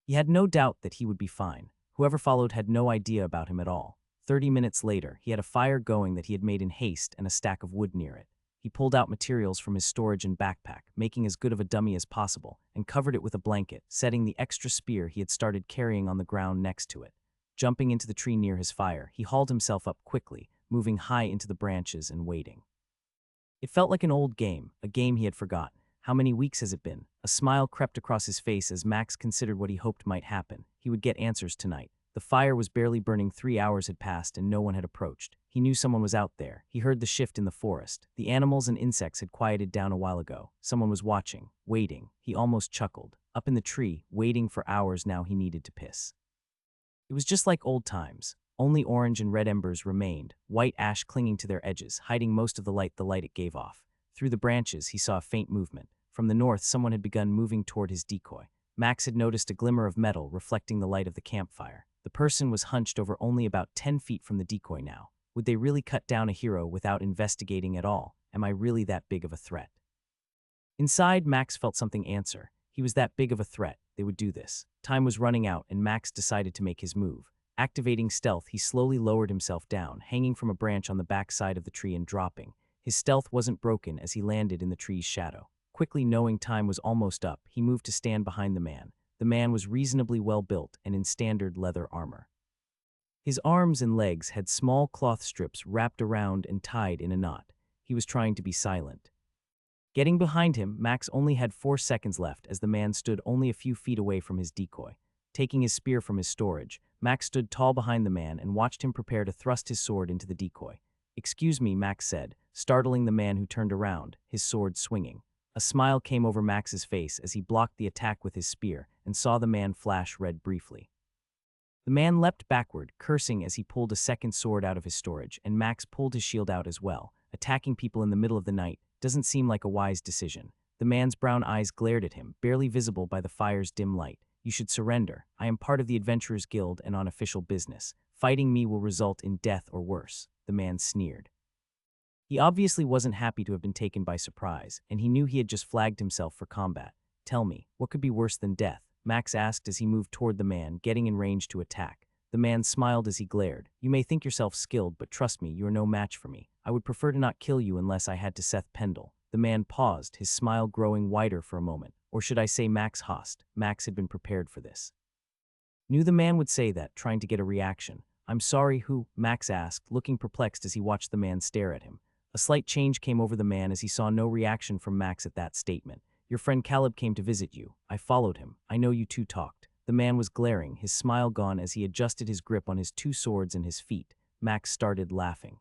Speaker 1: He had no doubt that he would be fine. Whoever followed had no idea about him at all. 30 minutes later, he had a fire going that he had made in haste and a stack of wood near it. He pulled out materials from his storage and backpack, making as good of a dummy as possible, and covered it with a blanket, setting the extra spear he had started carrying on the ground next to it. Jumping into the tree near his fire, he hauled himself up quickly, moving high into the branches and waiting. It felt like an old game, a game he had forgotten. How many weeks has it been? A smile crept across his face as Max considered what he hoped might happen. He would get answers tonight. The fire was barely burning. 3 hours had passed and no one had approached. He knew someone was out there. He heard the shift in the forest. The animals and insects had quieted down a while ago. Someone was watching, waiting. He almost chuckled. Up in the tree, waiting for hours now, he needed to piss. It was just like old times. Only orange and red embers remained, white ash clinging to their edges, hiding most of the light it gave off. Through the branches, he saw a faint movement. From the north, someone had begun moving toward his decoy. Max had noticed a glimmer of metal reflecting the light of the campfire. The person was hunched over only about 10 feet from the decoy now. Would they really cut down a hero without investigating at all? Am I really that big of a threat? Inside, Max felt something answer. He was that big of a threat. They would do this. Time was running out, and Max decided to make his move. Activating stealth, he slowly lowered himself down, hanging from a branch on the back side of the tree and dropping. His stealth wasn't broken as he landed in the tree's shadow. Quickly knowing time was almost up, he moved to stand behind the man. The man was reasonably well built and in standard leather armor. His arms and legs had small cloth strips wrapped around and tied in a knot. He was trying to be silent. Getting behind him, Max only had 4 seconds left as the man stood only a few feet away from his decoy. Taking his spear from his storage, Max stood tall behind the man and watched him prepare to thrust his sword into the decoy. "Excuse me," Max said, startling the man who turned around, his sword swinging. A smile came over Max's face as he blocked the attack with his spear and saw the man flash red briefly. The man leapt backward, cursing as he pulled a second sword out of his storage, and Max pulled his shield out as well. Attacking people in the middle of the night doesn't seem like a wise decision. The man's brown eyes glared at him, barely visible by the fire's dim light. "You should surrender. I am part of the Adventurers Guild and on official business. Fighting me will result in death or worse," the man sneered. He obviously wasn't happy to have been taken by surprise, and he knew he had just flagged himself for combat. "Tell me, what could be worse than death?" Max asked as he moved toward the man, getting in range to attack. The man smiled as he glared. "You may think yourself skilled, but trust me, you are no match for me. I would prefer to not kill you unless I had to Seth Pendle." The man paused, his smile growing wider for a moment. Or should I say Max Host? Max had been prepared for this. Knew the man would say that, trying to get a reaction. "I'm sorry, who?" Max asked, looking perplexed as he watched the man stare at him. A slight change came over the man as he saw no reaction from Max at that statement. "Your friend Caleb came to visit you. I followed him. I know you two talked." The man was glaring, his smile gone as he adjusted his grip on his 2 swords and his feet. Max started laughing.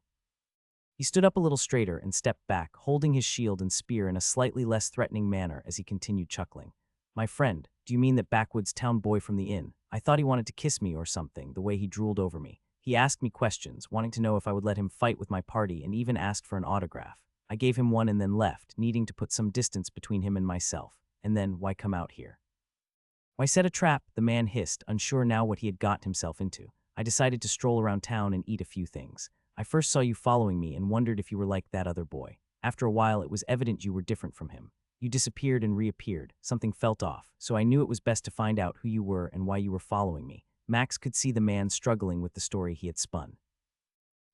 Speaker 1: He stood up a little straighter and stepped back, holding his shield and spear in a slightly less threatening manner as he continued chuckling. "My friend, do you mean that backwoods town boy from the inn? I thought he wanted to kiss me or something, the way he drooled over me. He asked me questions, wanting to know if I would let him fight with my party, and even asked for an autograph. I gave him one and then left, needing to put some distance between him and myself. And then, why come out here? Why set a trap? The man hissed, unsure now what he had got himself into. I decided to stroll around town and eat a few things. I first saw you following me and wondered if you were like that other boy. After a while, it was evident you were different from him. You disappeared and reappeared. Something felt off, so I knew it was best to find out who you were and why you were following me. Max could see the man struggling with the story he had spun.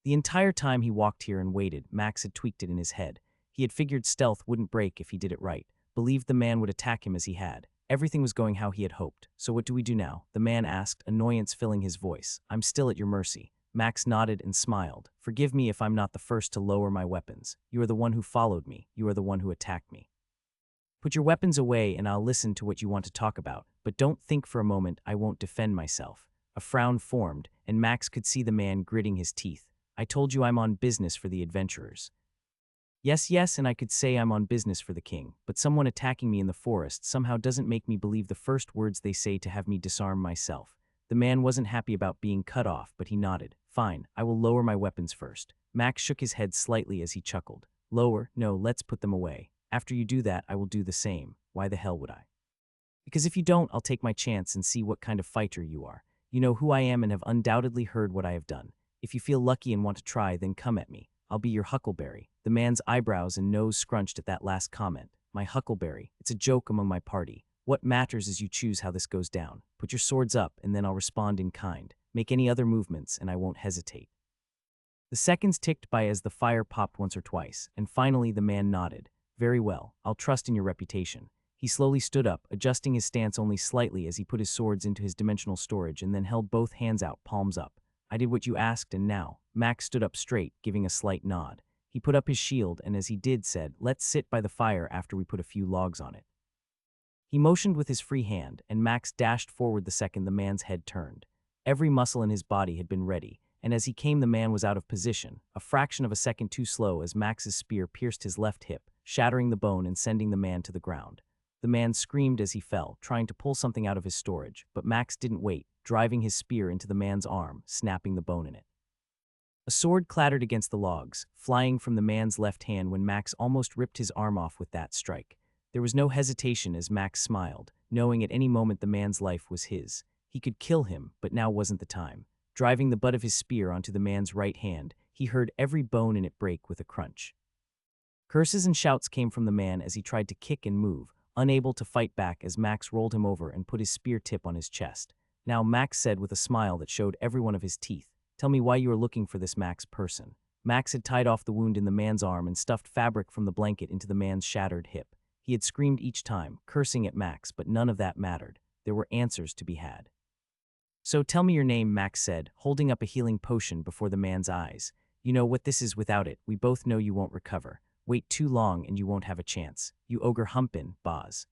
Speaker 1: The entire time he walked here and waited, Max had tweaked it in his head. He had figured stealth wouldn't break if he did it right, believed the man would attack him as he had. Everything was going how he had hoped. So what do we do now? The man asked, annoyance filling his voice. I'm still at your mercy. Max nodded and smiled. Forgive me if I'm not the first to lower my weapons. You are the one who followed me. You are the one who attacked me. Put your weapons away and I'll listen to what you want to talk about, but don't think for a moment I won't defend myself. A frown formed, and Max could see the man gritting his teeth. I told you I'm on business for the adventurers. Yes, and I could say I'm on business for the king, but someone attacking me in the forest somehow doesn't make me believe the first words they say to have me disarm myself. The man wasn't happy about being cut off, but he nodded. Fine, I will lower my weapons first. Max shook his head slightly as he chuckled. Lower? No, let's put them away. After you do that, I will do the same. Why the hell would I? Because if you don't, I'll take my chance and see what kind of fighter you are. You know who I am and have undoubtedly heard what I have done. If you feel lucky and want to try, then come at me. I'll be your huckleberry. The man's eyebrows and nose scrunched at that last comment. My huckleberry. It's a joke among my party. What matters is you choose how this goes down. Put your swords up, and then I'll respond in kind. Make any other movements, and I won't hesitate. The seconds ticked by as the fire popped once or twice, and finally the man nodded. Very well, I'll trust in your reputation. He slowly stood up, adjusting his stance only slightly as he put his swords into his dimensional storage and then held both hands out, palms up. I did what you asked, and now. Max stood up straight, giving a slight nod. He put up his shield and as he did said, let's sit by the fire after we put a few logs on it. He motioned with his free hand, and Max dashed forward the second the man's head turned. Every muscle in his body had been ready, and as he came the man was out of position, a fraction of a second too slow as Max's spear pierced his left hip, shattering the bone and sending the man to the ground. The man screamed as he fell, trying to pull something out of his storage, but Max didn't wait, driving his spear into the man's arm, snapping the bone in it. A sword clattered against the logs, flying from the man's left hand when Max almost ripped his arm off with that strike. There was no hesitation as Max smiled, knowing at any moment the man's life was his. He could kill him, but now wasn't the time. Driving the butt of his spear onto the man's right hand, he heard every bone in it break with a crunch. Curses and shouts came from the man as he tried to kick and move, unable to fight back as Max rolled him over and put his spear tip on his chest. Now Max said with a smile that showed every one of his teeth, tell me why you are looking for this Max person. Max had tied off the wound in the man's arm and stuffed fabric from the blanket into the man's shattered hip. He had screamed each time, cursing at Max, but none of that mattered. There were answers to be had. So tell me your name, Max said, holding up a healing potion before the man's eyes. You know what this is without it. We both know you won't recover. Wait too long and you won't have a chance. You ogre humpin', Boz.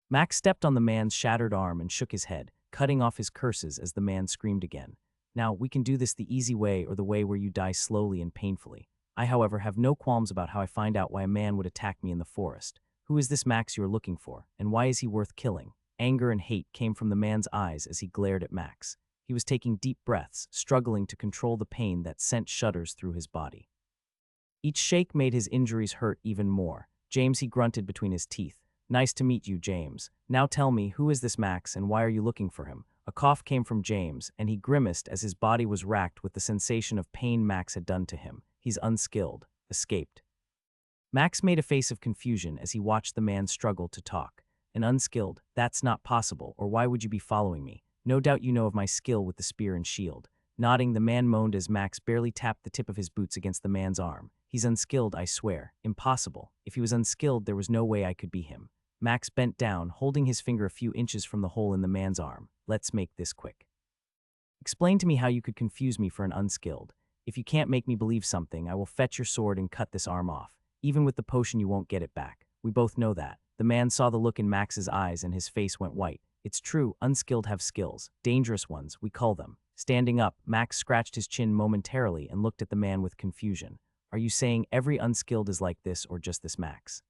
Speaker 1: Max stepped on the man's shattered arm and shook his head, cutting off his curses as the man screamed again. Now, we can do this the easy way or the way where you die slowly and painfully. I, however, have no qualms about how I find out why a man would attack me in the forest. Who is this Max you are looking for, and why is he worth killing? Anger and hate came from the man's eyes as he glared at Max. He was taking deep breaths, struggling to control the pain that sent shudders through his body. Each shake made his injuries hurt even more. James, he grunted between his teeth. Nice to meet you, James. Now tell me, who is this Max and why are you looking for him? A cough came from James, and he grimaced as his body was racked with the sensation of pain Max had done to him. He's unskilled. Escaped. Max made a face of confusion as he watched the man struggle to talk. An unskilled? That's not possible, or why would you be following me? No doubt you know of my skill with the spear and shield. Nodding, the man moaned as Max barely tapped the tip of his boots against the man's arm. He's unskilled, I swear. Impossible. If he was unskilled, there was no way I could be him. Max bent down, holding his finger a few inches from the hole in the man's arm. Let's make this quick. Explain to me how you could confuse me for an unskilled. If you can't make me believe something, I will fetch your sword and cut this arm off. Even with the potion, you won't get it back. We both know that. The man saw the look in Max's eyes and his face went white. It's true, unskilled have skills. Dangerous ones, we call them. Standing up, Max scratched his chin momentarily and looked at the man with confusion. Are you saying every unskilled is like this or just this Max?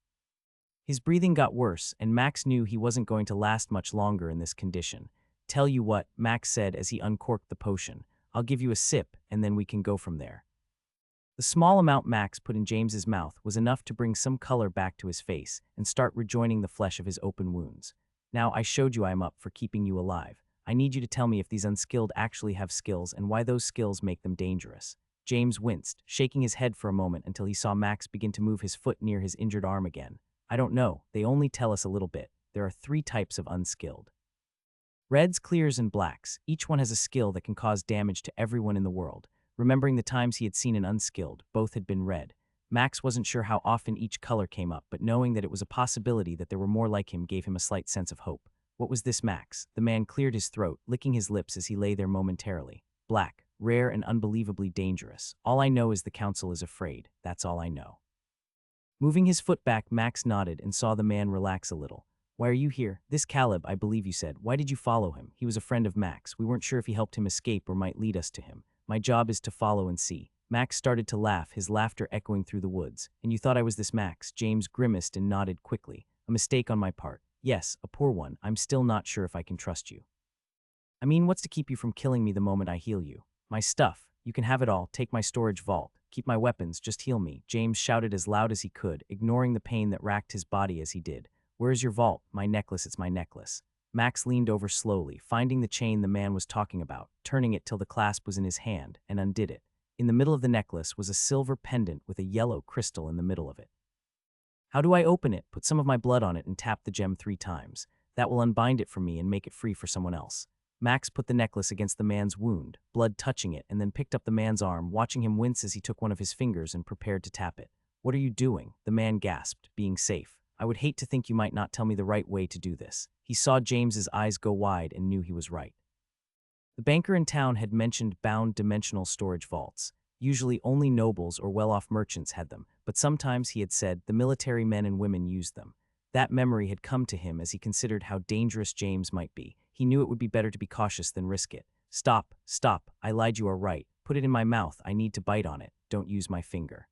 Speaker 1: His breathing got worse, and Max knew he wasn't going to last much longer in this condition. Tell you what, Max said as he uncorked the potion. I'll give you a sip, and then we can go from there. The small amount Max put in James's mouth was enough to bring some color back to his face and start rejoining the flesh of his open wounds. Now, I showed you I'm up for keeping you alive. I need you to tell me if these unskilled actually have skills and why those skills make them dangerous. James winced, shaking his head for a moment until he saw Max begin to move his foot near his injured arm again. I don't know, they only tell us a little bit. There are 3 types of unskilled. Reds, clears, and blacks. Each one has a skill that can cause damage to everyone in the world. Remembering the times he had seen an unskilled, both had been red. Max wasn't sure how often each color came up, but knowing that it was a possibility that there were more like him gave him a slight sense of hope. What was this, Max? The man cleared his throat, licking his lips as he lay there momentarily. Black, rare and unbelievably dangerous. All I know is the council is afraid. That's all I know. Moving his foot back, Max nodded and saw the man relax a little. Why are you here? This Caleb, I believe you said. Why did you follow him? He was a friend of Max. We weren't sure if he helped him escape or might lead us to him. My job is to follow and see. Max started to laugh, his laughter echoing through the woods. And you thought I was this Max? James grimaced and nodded quickly. A mistake on my part. Yes, a poor one. I'm still not sure if I can trust you. I mean, what's to keep you from killing me the moment I heal you? My stuff. You can have it all. Take my storage vault. Keep my weapons. Just heal me. James shouted as loud as he could, ignoring the pain that racked his body as he did. Where's your vault? My necklace. It's my necklace. Max leaned over slowly, finding the chain the man was talking about, turning it till the clasp was in his hand, and undid it. In the middle of the necklace was a silver pendant with a yellow crystal in the middle of it. How do I open it? Put some of my blood on it and tap the gem 3 times. That will unbind it from me and make it free for someone else. Max put the necklace against the man's wound, blood touching it, and then picked up the man's arm, watching him wince as he took one of his fingers and prepared to tap it. What are you doing? The man gasped, being safe. I would hate to think you might not tell me the right way to do this. He saw James's eyes go wide and knew he was right. The banker in town had mentioned bound dimensional storage vaults. Usually only nobles or well-off merchants had them, but sometimes, he had said, the military men and women used them. That memory had come to him as he considered how dangerous James might be. He knew it would be better to be cautious than risk it. Stop, stop, I lied, you are right. Put it in my mouth, I need to bite on it. Don't use my finger.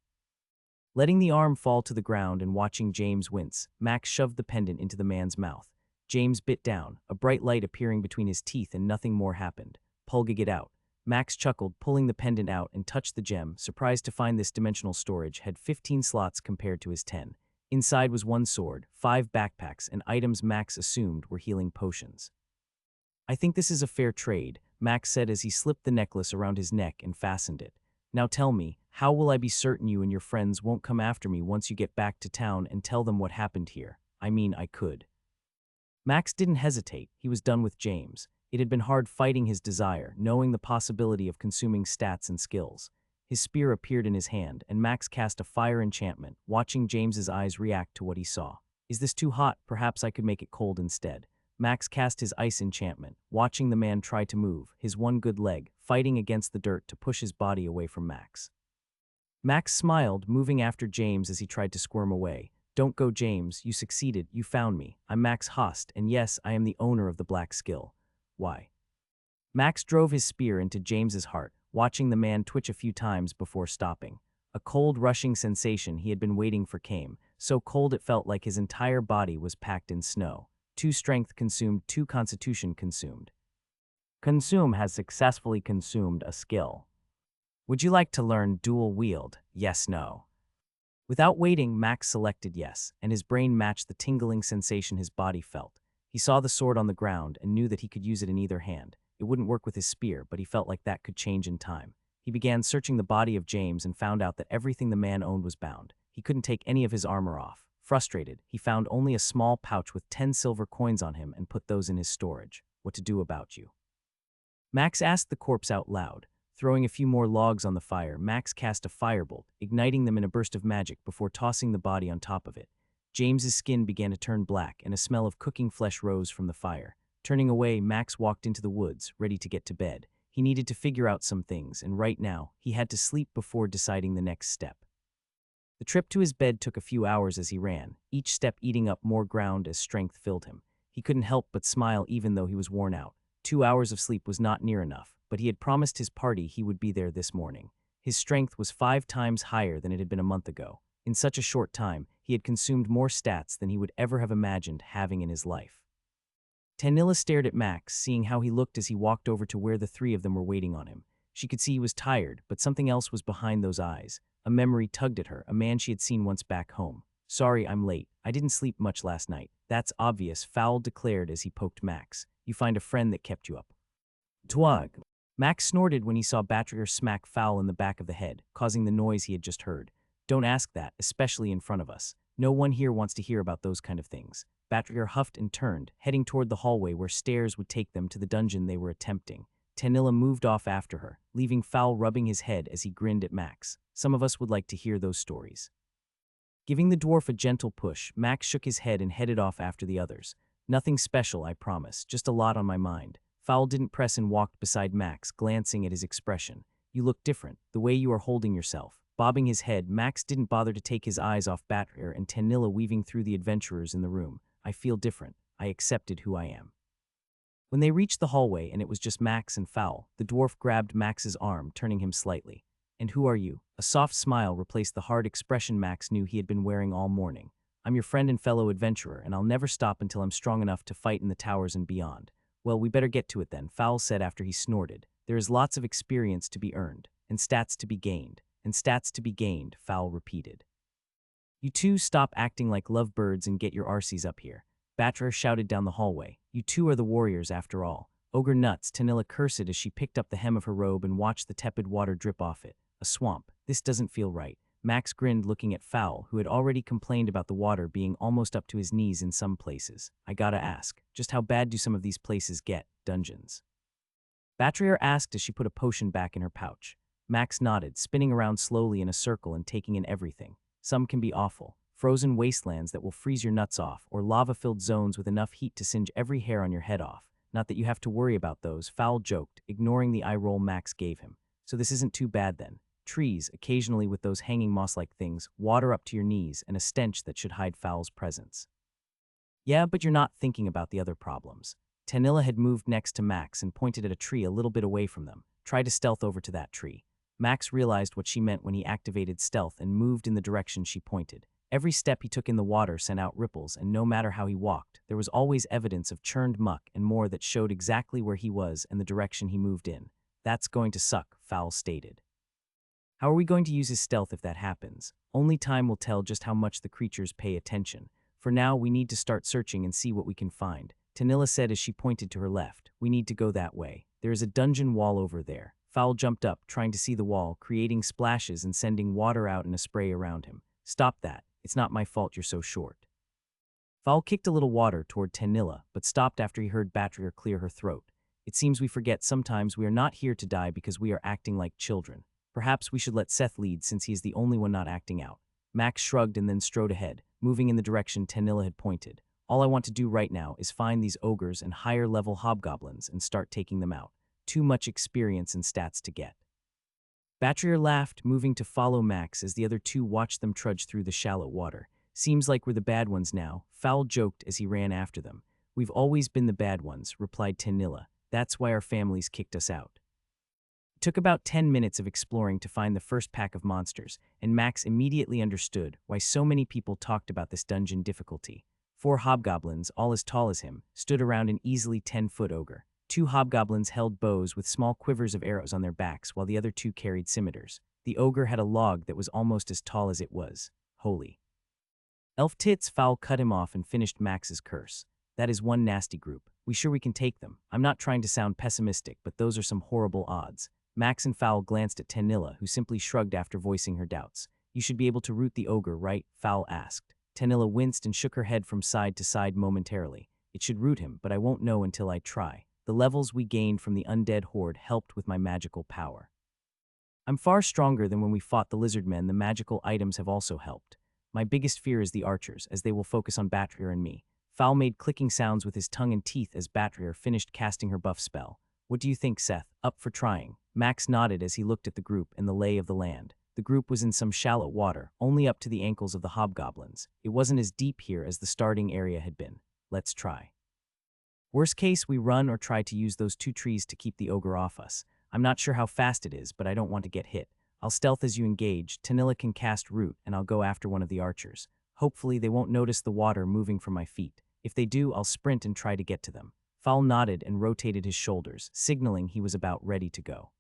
Speaker 1: Letting the arm fall to the ground and watching James wince, Max shoved the pendant into the man's mouth. James bit down, a bright light appearing between his teeth, and nothing more happened. Pulging it out. Max chuckled, pulling the pendant out and touched the gem, surprised to find this dimensional storage had 15 slots compared to his 10. Inside was 1 sword, 5 backpacks, and items Max assumed were healing potions. I think this is a fair trade, Max said as he slipped the necklace around his neck and fastened it. Now tell me, how will I be certain you and your friends won't come after me once you get back to town and tell them what happened here? I mean, I could. Max didn't hesitate. He was done with James. It had been hard fighting his desire, knowing the possibility of consuming stats and skills. His spear appeared in his hand, and Max cast a fire enchantment, watching James's eyes react to what he saw. Is this too hot? Perhaps I could make it cold instead. Max cast his ice enchantment, watching the man try to move, his one good leg, fighting against the dirt to push his body away from Max. Max smiled, moving after James as he tried to squirm away. Don't go, James, you succeeded, you found me. I'm Max Host, and yes, I am the owner of the black skill. Why? Max drove his spear into James's heart, watching the man twitch a few times before stopping. A cold, rushing sensation he had been waiting for came, so cold it felt like his entire body was packed in snow. 2 strength consumed, 2 constitution consumed. Consume has successfully consumed a skill. Would you like to learn dual wield? Yes, no. Without waiting, Max selected yes, and his brain matched the tingling sensation his body felt. He saw the sword on the ground and knew that he could use it in either hand. It wouldn't work with his spear, but he felt like that could change in time. He began searching the body of James and found out that everything the man owned was bound. He couldn't take any of his armor off. Frustrated, he found only a small pouch with 10 silver coins on him and put those in his storage. What to do about you? Max asked the corpse out loud. Throwing a few more logs on the fire, Max cast a firebolt, igniting them in a burst of magic before tossing the body on top of it. James's skin began to turn black, and a smell of cooking flesh rose from the fire. Turning away, Max walked into the woods, ready to get to bed. He needed to figure out some things, and right now, he had to sleep before deciding the next step. The trip to his bed took a few hours as he ran, each step eating up more ground as strength filled him. He couldn't help but smile even though he was worn out. 2 hours of sleep was not near enough, but he had promised his party he would be there this morning. His strength was 5 times higher than it had been a month ago. In such a short time, he had consumed more stats than he would ever have imagined having in his life. Tanilla stared at Max, seeing how he looked as he walked over to where the 3 of them were waiting on him. She could see he was tired, but something else was behind those eyes. A memory tugged at her, a man she had seen once back home. "Sorry, I'm late. I didn't sleep much last night." "That's obvious," Fowl declared as he poked Max. "You find a friend that kept you up." Twag. Max snorted when he saw Batrier smack Fowl in the back of the head, causing the noise he had just heard. "Don't ask that, especially in front of us. No one here wants to hear about those kind of things." Batrier huffed and turned, heading toward the hallway where stairs would take them to the dungeon they were attempting. Tanilla moved off after her, leaving Fowl rubbing his head as he grinned at Max. "Some of us would like to hear those stories." Giving the dwarf a gentle push, Max shook his head and headed off after the others. "Nothing special, I promise, just a lot on my mind." Fowl didn't press and walked beside Max, glancing at his expression. "You look different, the way you are holding yourself." Bobbing his head, Max didn't bother to take his eyes off Batrier and Tanilla weaving through the adventurers in the room. "I feel different. I accepted who I am." When they reached the hallway and it was just Max and Fowl, the dwarf grabbed Max's arm, turning him slightly. "And who are you?" A soft smile replaced the hard expression Max knew he had been wearing all morning. "I'm your friend and fellow adventurer, and I'll never stop until I'm strong enough to fight in the towers and beyond." "Well, we better get to it then," Fowl said after he snorted. "There is lots of experience to be earned, and stats to be gained, and stats to be gained," Fowl repeated. "You two stop acting like lovebirds and get your arsies up here." Batra shouted down the hallway. "You two are the warriors after all." "Ogre nuts," Tanilla cursed as she picked up the hem of her robe and watched the tepid water drip off it. "A swamp. This doesn't feel right." Max grinned, looking at Fowl, who had already complained about the water being almost up to his knees in some places. "I gotta ask, just how bad do some of these places get? Dungeons?" Batrier asked as she put a potion back in her pouch. Max nodded, spinning around slowly in a circle and taking in everything. "Some can be awful. Frozen wastelands that will freeze your nuts off, or lava-filled zones with enough heat to singe every hair on your head off. Not that you have to worry about those," Fowl joked, ignoring the eye roll Max gave him. "So this isn't too bad then. Trees, occasionally with those hanging moss-like things, water up to your knees, and a stench that should hide Fowl's presence." "Yeah, but you're not thinking about the other problems." Tanilla had moved next to Max and pointed at a tree a little bit away from them. "Try to stealth over to that tree." Max realized what she meant when he activated stealth and moved in the direction she pointed. Every step he took in the water sent out ripples, and no matter how he walked, there was always evidence of churned muck and more that showed exactly where he was and the direction he moved in. "That's going to suck," Fowl stated. "How are we going to use his stealth if that happens? Only time will tell just how much the creatures pay attention. For now, we need to start searching and see what we can find." Tanilla said as she pointed to her left. "We need to go that way. There is a dungeon wall over there." Fowl jumped up, trying to see the wall, creating splashes and sending water out in a spray around him. "Stop that. It's not my fault you're so short." Fowl kicked a little water toward Tanilla, but stopped after he heard Batrier clear her throat. "It seems we forget sometimes we are not here to die because we are acting like children. Perhaps we should let Seth lead since he is the only one not acting out." Max shrugged and then strode ahead, moving in the direction Tanilla had pointed. "All I want to do right now is find these ogres and higher-level hobgoblins and start taking them out. Too much experience and stats to get." Batrier laughed, moving to follow Max as the other two watched them trudge through the shallow water. "Seems like we're the bad ones now," Fowl joked as he ran after them. "We've always been the bad ones," replied Tanilla. "That's why our families kicked us out." It took about 10 minutes of exploring to find the first pack of monsters, and Max immediately understood why so many people talked about this dungeon difficulty. 4 hobgoblins, all as tall as him, stood around an easily 10-foot ogre. 2 hobgoblins held bows with small quivers of arrows on their backs, while the other 2 carried scimitars. The ogre had a log that was almost as tall as it was. Holy. "Elf tits," Fowl cut him off and finished Max's curse. "That is one nasty group. We sure we can take them? I'm not trying to sound pessimistic, but those are some horrible odds." Max and Fowl glanced at Tanilla, who simply shrugged after voicing her doubts. "You should be able to root the ogre, right?" Fowl asked. Tanilla winced and shook her head from side to side momentarily. "It should root him, but I won't know until I try. The levels we gained from the undead horde helped with my magical power. I'm far stronger than when we fought the lizard men. The magical items have also helped. My biggest fear is the archers, as they will focus on Batrier and me." Fowl made clicking sounds with his tongue and teeth as Batrier finished casting her buff spell. "What do you think, Seth? Up for trying?" Max nodded as he looked at the group and the lay of the land. The group was in some shallow water, only up to the ankles of the hobgoblins. It wasn't as deep here as the starting area had been. "Let's try. Worst case, we run or try to use those 2 trees to keep the ogre off us. I'm not sure how fast it is, but I don't want to get hit. I'll stealth as you engage. Tanilla can cast root, and I'll go after one of the archers. Hopefully they won't notice the water moving from my feet. If they do, I'll sprint and try to get to them." Fowl nodded and rotated his shoulders, signaling he was about ready to go.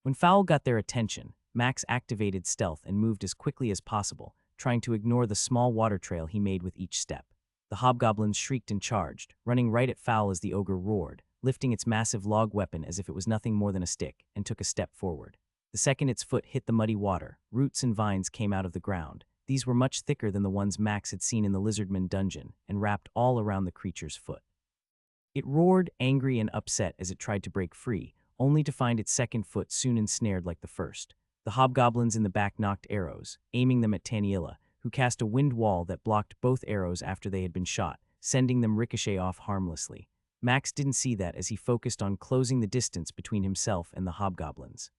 Speaker 1: When Fowl got their attention, Max activated stealth and moved as quickly as possible, trying to ignore the small water trail he made with each step. The hobgoblins shrieked and charged, running right at Fowl as the ogre roared, lifting its massive log weapon as if it was nothing more than a stick, and took a step forward. The second its foot hit the muddy water, roots and vines came out of the ground. These were much thicker than the ones Max had seen in the Lizardman dungeon, and wrapped all around the creature's foot. It roared, angry and upset as it tried to break free, only to find its second foot soon ensnared like the first. The hobgoblins in the back knocked arrows, aiming them at Taniela, who cast a wind wall that blocked both arrows after they had been shot, sending them ricochet off harmlessly. Max didn't see that as he focused on closing the distance between himself and the hobgoblins.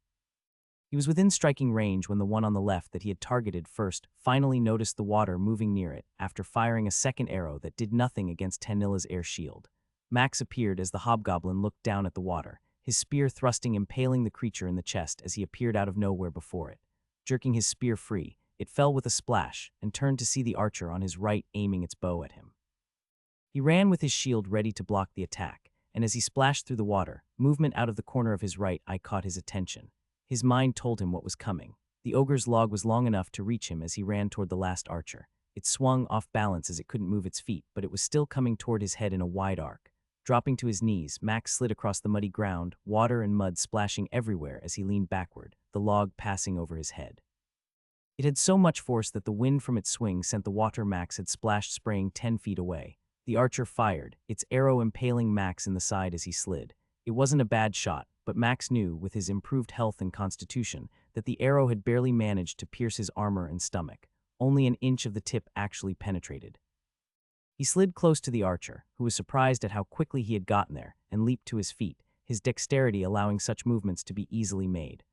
Speaker 1: He was within striking range when the one on the left that he had targeted first finally noticed the water moving near it after firing a second arrow that did nothing against Taniela's air shield. Max appeared as the hobgoblin looked down at the water, his spear thrusting impaling the creature in the chest as he appeared out of nowhere before it. Jerking his spear free, it fell with a splash and turned to see the archer on his right aiming its bow at him. He ran with his shield ready to block the attack, and as he splashed through the water, movement out of the corner of his right eye caught his attention. His mind told him what was coming. The ogre's log was long enough to reach him as he ran toward the last archer. It swung off balance as it couldn't move its feet, but it was still coming toward his head in a wide arc. Dropping to his knees, Max slid across the muddy ground, water and mud splashing everywhere as he leaned backward, the log passing over his head. It had so much force that the wind from its swing sent the water Max had splashed spraying 10 feet away. The archer fired, its arrow impaling Max in the side as he slid. It wasn't a bad shot, but Max knew, with his improved health and constitution, that the arrow had barely managed to pierce his armor and stomach. Only an inch of the tip actually penetrated. He slid close to the archer, who was surprised at how quickly he had gotten there, and leaped to his feet, his dexterity allowing such movements to be easily made.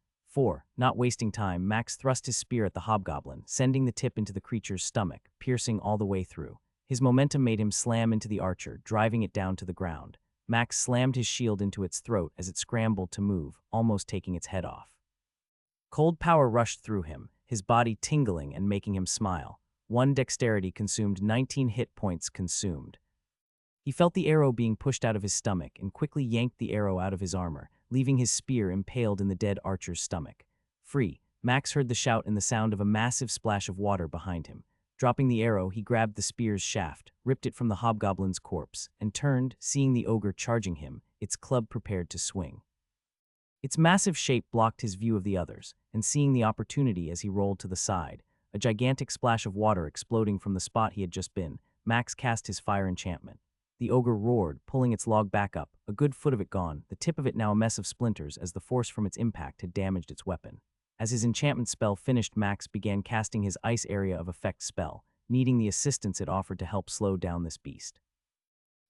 Speaker 1: Not wasting time, Max thrust his spear at the hobgoblin, sending the tip into the creature's stomach, piercing all the way through. His momentum made him slam into the archer, driving it down to the ground. Max slammed his shield into its throat as it scrambled to move, almost taking its head off. Cold power rushed through him, his body tingling and making him smile. 1 dexterity consumed, 19 hit points consumed. He felt the arrow being pushed out of his stomach and quickly yanked the arrow out of his armor, leaving his spear impaled in the dead archer's stomach. Free, Max heard the shout and the sound of a massive splash of water behind him. Dropping the arrow, he grabbed the spear's shaft, ripped it from the hobgoblin's corpse, and turned, seeing the ogre charging him, its club prepared to swing. Its massive shape blocked his view of the others, and seeing the opportunity as he rolled to the side, a gigantic splash of water exploding from the spot he had just been, Max cast his fire enchantment. The ogre roared, pulling its log back up, a good foot of it gone, the tip of it now a mess of splinters as the force from its impact had damaged its weapon. As his enchantment spell finished, Max began casting his ice area of effect spell, needing the assistance it offered to help slow down this beast.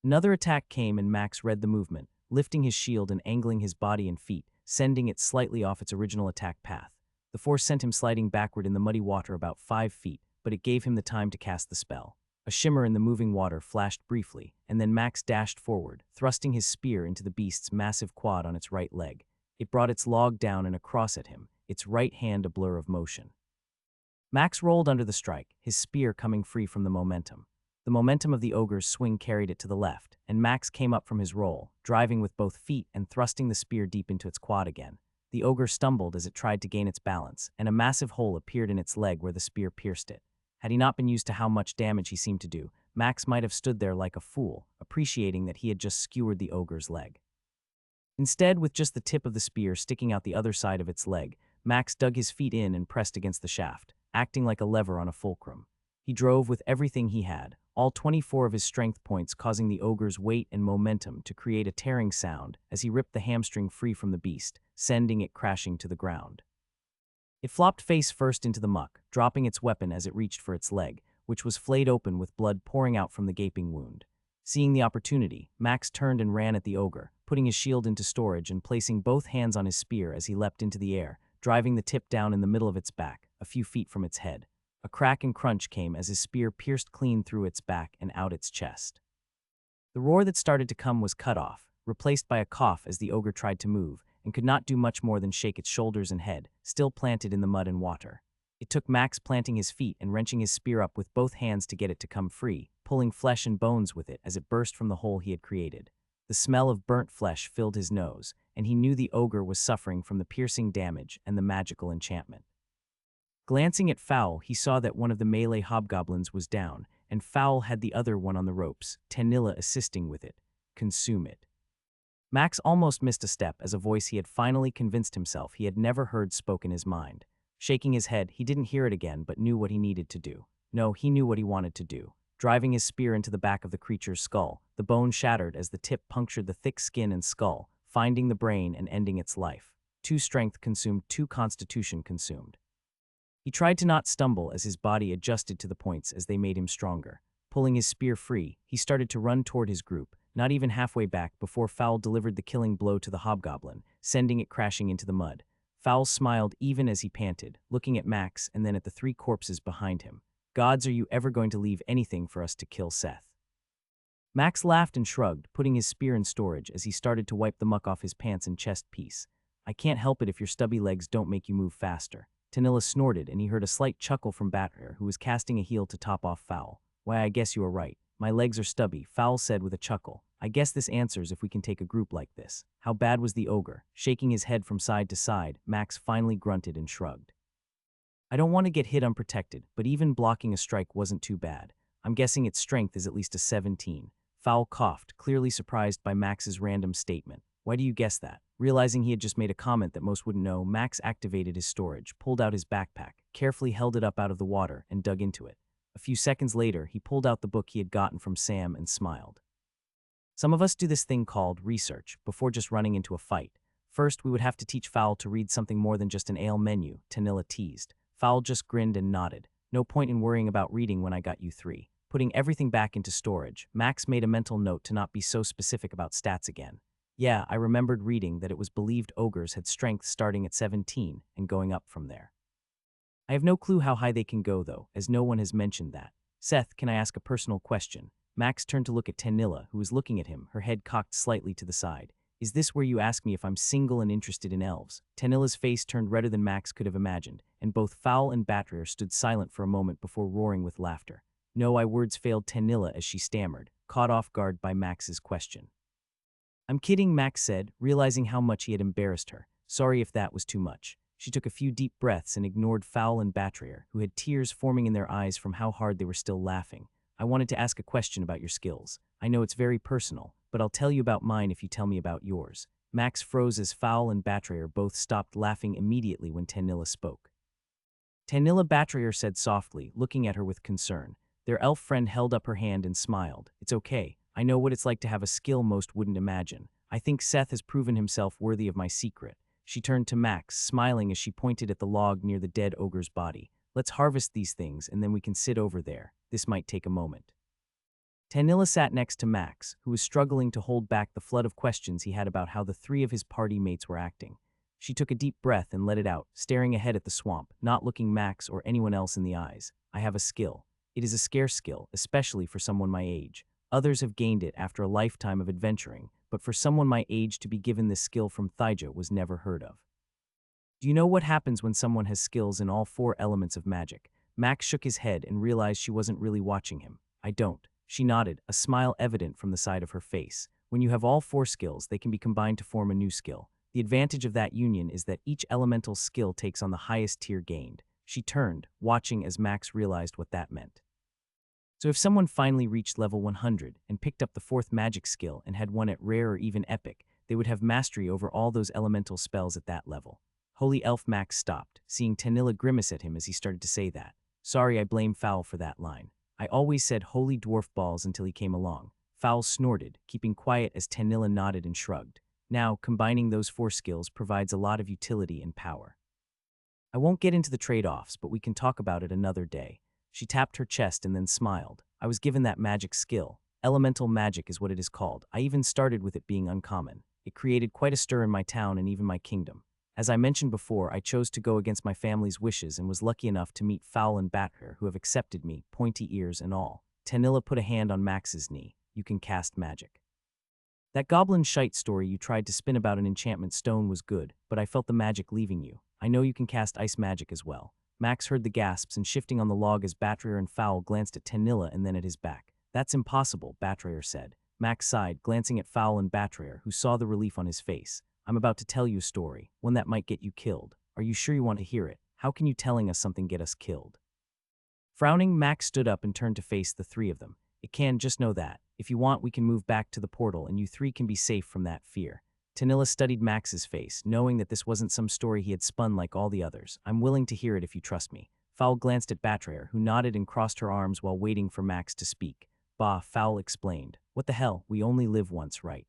Speaker 1: Another attack came and Max read the movement, lifting his shield and angling his body and feet, sending it slightly off its original attack path. The force sent him sliding backward in the muddy water about 5 feet, but it gave him the time to cast the spell. A shimmer in the moving water flashed briefly, and then Max dashed forward, thrusting his spear into the beast's massive quad on its right leg. It brought its log down and across at him, its right hand a blur of motion. Max rolled under the strike, his spear coming free from the momentum. The momentum of the ogre's swing carried it to the left, and Max came up from his roll, driving with both feet and thrusting the spear deep into its quad again. The ogre stumbled as it tried to gain its balance, and a massive hole appeared in its leg where the spear pierced it. Had he not been used to how much damage he seemed to do, Max might have stood there like a fool, appreciating that he had just skewered the ogre's leg. Instead, with just the tip of the spear sticking out the other side of its leg, Max dug his feet in and pressed against the shaft, acting like a lever on a fulcrum. He drove with everything he had, all 24 of his strength points causing the ogre's weight and momentum to create a tearing sound as he ripped the hamstring free from the beast, sending it crashing to the ground. It flopped face first into the muck, dropping its weapon as it reached for its leg, which was flayed open with blood pouring out from the gaping wound. Seeing the opportunity, Max turned and ran at the ogre, putting his shield into storage and placing both hands on his spear as he leapt into the air, driving the tip down in the middle of its back, a few feet from its head. A crack and crunch came as his spear pierced clean through its back and out its chest. The roar that started to come was cut off, replaced by a cough as the ogre tried to move, and could not do much more than shake its shoulders and head, still planted in the mud and water. It took Max planting his feet and wrenching his spear up with both hands to get it to come free, pulling flesh and bones with it as it burst from the hole he had created. The smell of burnt flesh filled his nose, and he knew the ogre was suffering from the piercing damage and the magical enchantment. Glancing at Fowl, he saw that one of the melee hobgoblins was down, and Fowl had the other one on the ropes, Tanilla assisting with it. Consume it. Max almost missed a step as a voice he had finally convinced himself he had never heard spoke in his mind. Shaking his head, he didn't hear it again but knew what he needed to do. No, he knew what he wanted to do. Driving his spear into the back of the creature's skull, the bone shattered as the tip punctured the thick skin and skull, finding the brain and ending its life. 2 strength consumed, 2 constitution consumed. He tried to not stumble as his body adjusted to the points as they made him stronger. Pulling his spear free, he started to run toward his group, not even halfway back before Fowl delivered the killing blow to the hobgoblin, sending it crashing into the mud. Fowl smiled even as he panted, looking at Max and then at the 3 corpses behind him. Gods, are you ever going to leave anything for us to kill Seth? Max laughed and shrugged, putting his spear in storage as he started to wipe the muck off his pants and chest piece. I can't help it if your stubby legs don't make you move faster. Tanilla snorted, and he heard a slight chuckle from Batrer, who was casting a heel to top off Fowl. Why, I guess you are right. My legs are stubby, Fowl said with a chuckle. I guess this answers if we can take a group like this. How bad was the ogre? Shaking his head from side to side, Max finally grunted and shrugged. I don't want to get hit unprotected, but even blocking a strike wasn't too bad. I'm guessing its strength is at least a 17. Fowl coughed, clearly surprised by Max's random statement. Why do you guess that? Realizing he had just made a comment that most wouldn't know, Max activated his storage, pulled out his backpack, carefully held it up out of the water, and dug into it. A few seconds later, he pulled out the book he had gotten from Sam and smiled. Some of us do this thing called research before just running into a fight. First, we would have to teach Fowl to read something more than just an ale menu, Tanilla teased. Fowl just grinned and nodded. No point in worrying about reading when I got you 3. Putting everything back into storage, Max made a mental note to not be so specific about stats again. Yeah, I remembered reading that it was believed ogres had strength starting at 17 and going up from there. I have no clue how high they can go, though, as no one has mentioned that. Seth, can I ask a personal question? Max turned to look at Tanilla, who was looking at him, her head cocked slightly to the side. Is this where you ask me if I'm single and interested in elves? Tanilla's face turned redder than Max could have imagined, and both Fowl and Batrer stood silent for a moment before roaring with laughter. No, words failed Tanilla as she stammered, caught off guard by Max's question. I'm kidding, Max said, realizing how much he had embarrassed her. Sorry if that was too much. She took a few deep breaths and ignored Fowl and Batrer, who had tears forming in their eyes from how hard they were still laughing. I wanted to ask a question about your skills. I know it's very personal, but I'll tell you about mine if you tell me about yours. Max froze as Fowl and Batrer both stopped laughing immediately when Tanilla spoke. Tanilla, Batrer said softly, looking at her with concern. Their elf friend held up her hand and smiled. It's okay. I know what it's like to have a skill most wouldn't imagine. I think Seth has proven himself worthy of my secret. She turned to Max, smiling as she pointed at the log near the dead ogre's body. Let's harvest these things and then we can sit over there. This might take a moment. Tanilla sat next to Max, who was struggling to hold back the flood of questions he had about how the 3 of his party mates were acting. She took a deep breath and let it out, staring ahead at the swamp, not looking Max or anyone else in the eyes. I have a skill. It is a scarce skill, especially for someone my age. Others have gained it after a lifetime of adventuring, but for someone my age to be given this skill from Thaija was never heard of. Do you know what happens when someone has skills in all 4 elements of magic? Max shook his head and realized she wasn't really watching him. I don't. She nodded, a smile evident from the side of her face. When you have all 4 skills, they can be combined to form a new skill. The advantage of that union is that each elemental skill takes on the highest tier gained. She turned, watching as Max realized what that meant. So if someone finally reached level 100 and picked up the 4th magic skill and had one at rare or even epic, they would have mastery over all those elemental spells at that level. Holy elf, Max stopped, seeing Tanilla grimace at him as he started to say that. Sorry, I blame Fowl for that line. I always said holy dwarf balls until he came along. Fowl snorted, keeping quiet as Tanilla nodded and shrugged. Now, combining those 4 skills provides a lot of utility and power. I won't get into the trade-offs, but we can talk about it another day. She tapped her chest and then smiled. I was given that magic skill. Elemental magic is what it is called. I even started with it being uncommon. It created quite a stir in my town and even my kingdom. As I mentioned before, I chose to go against my family's wishes and was lucky enough to meet Fowl and Batrer, who have accepted me, pointy ears and all. Tanilla put a hand on Max's knee. You can cast magic. That goblin shite story you tried to spin about an enchantment stone was good, but I felt the magic leaving you. I know you can cast ice magic as well. Max heard the gasps and shifting on the log as Batrer and Fowl glanced at Tanilla and then at his back. That's impossible, Batrer said. Max sighed, glancing at Fowl and Batrer, who saw the relief on his face. I'm about to tell you a story, one that might get you killed. Are you sure you want to hear it? How can you telling us something get us killed? Frowning, Max stood up and turned to face the three of them. It can, just know that. If you want, we can move back to the portal and you three can be safe from that fear. Tanilla studied Max's face, knowing that this wasn't some story he had spun like all the others. I'm willing to hear it if you trust me. Fowl glanced at Batrayer, who nodded and crossed her arms while waiting for Max to speak. Bah, Fowl explained. What the hell, we only live once, right?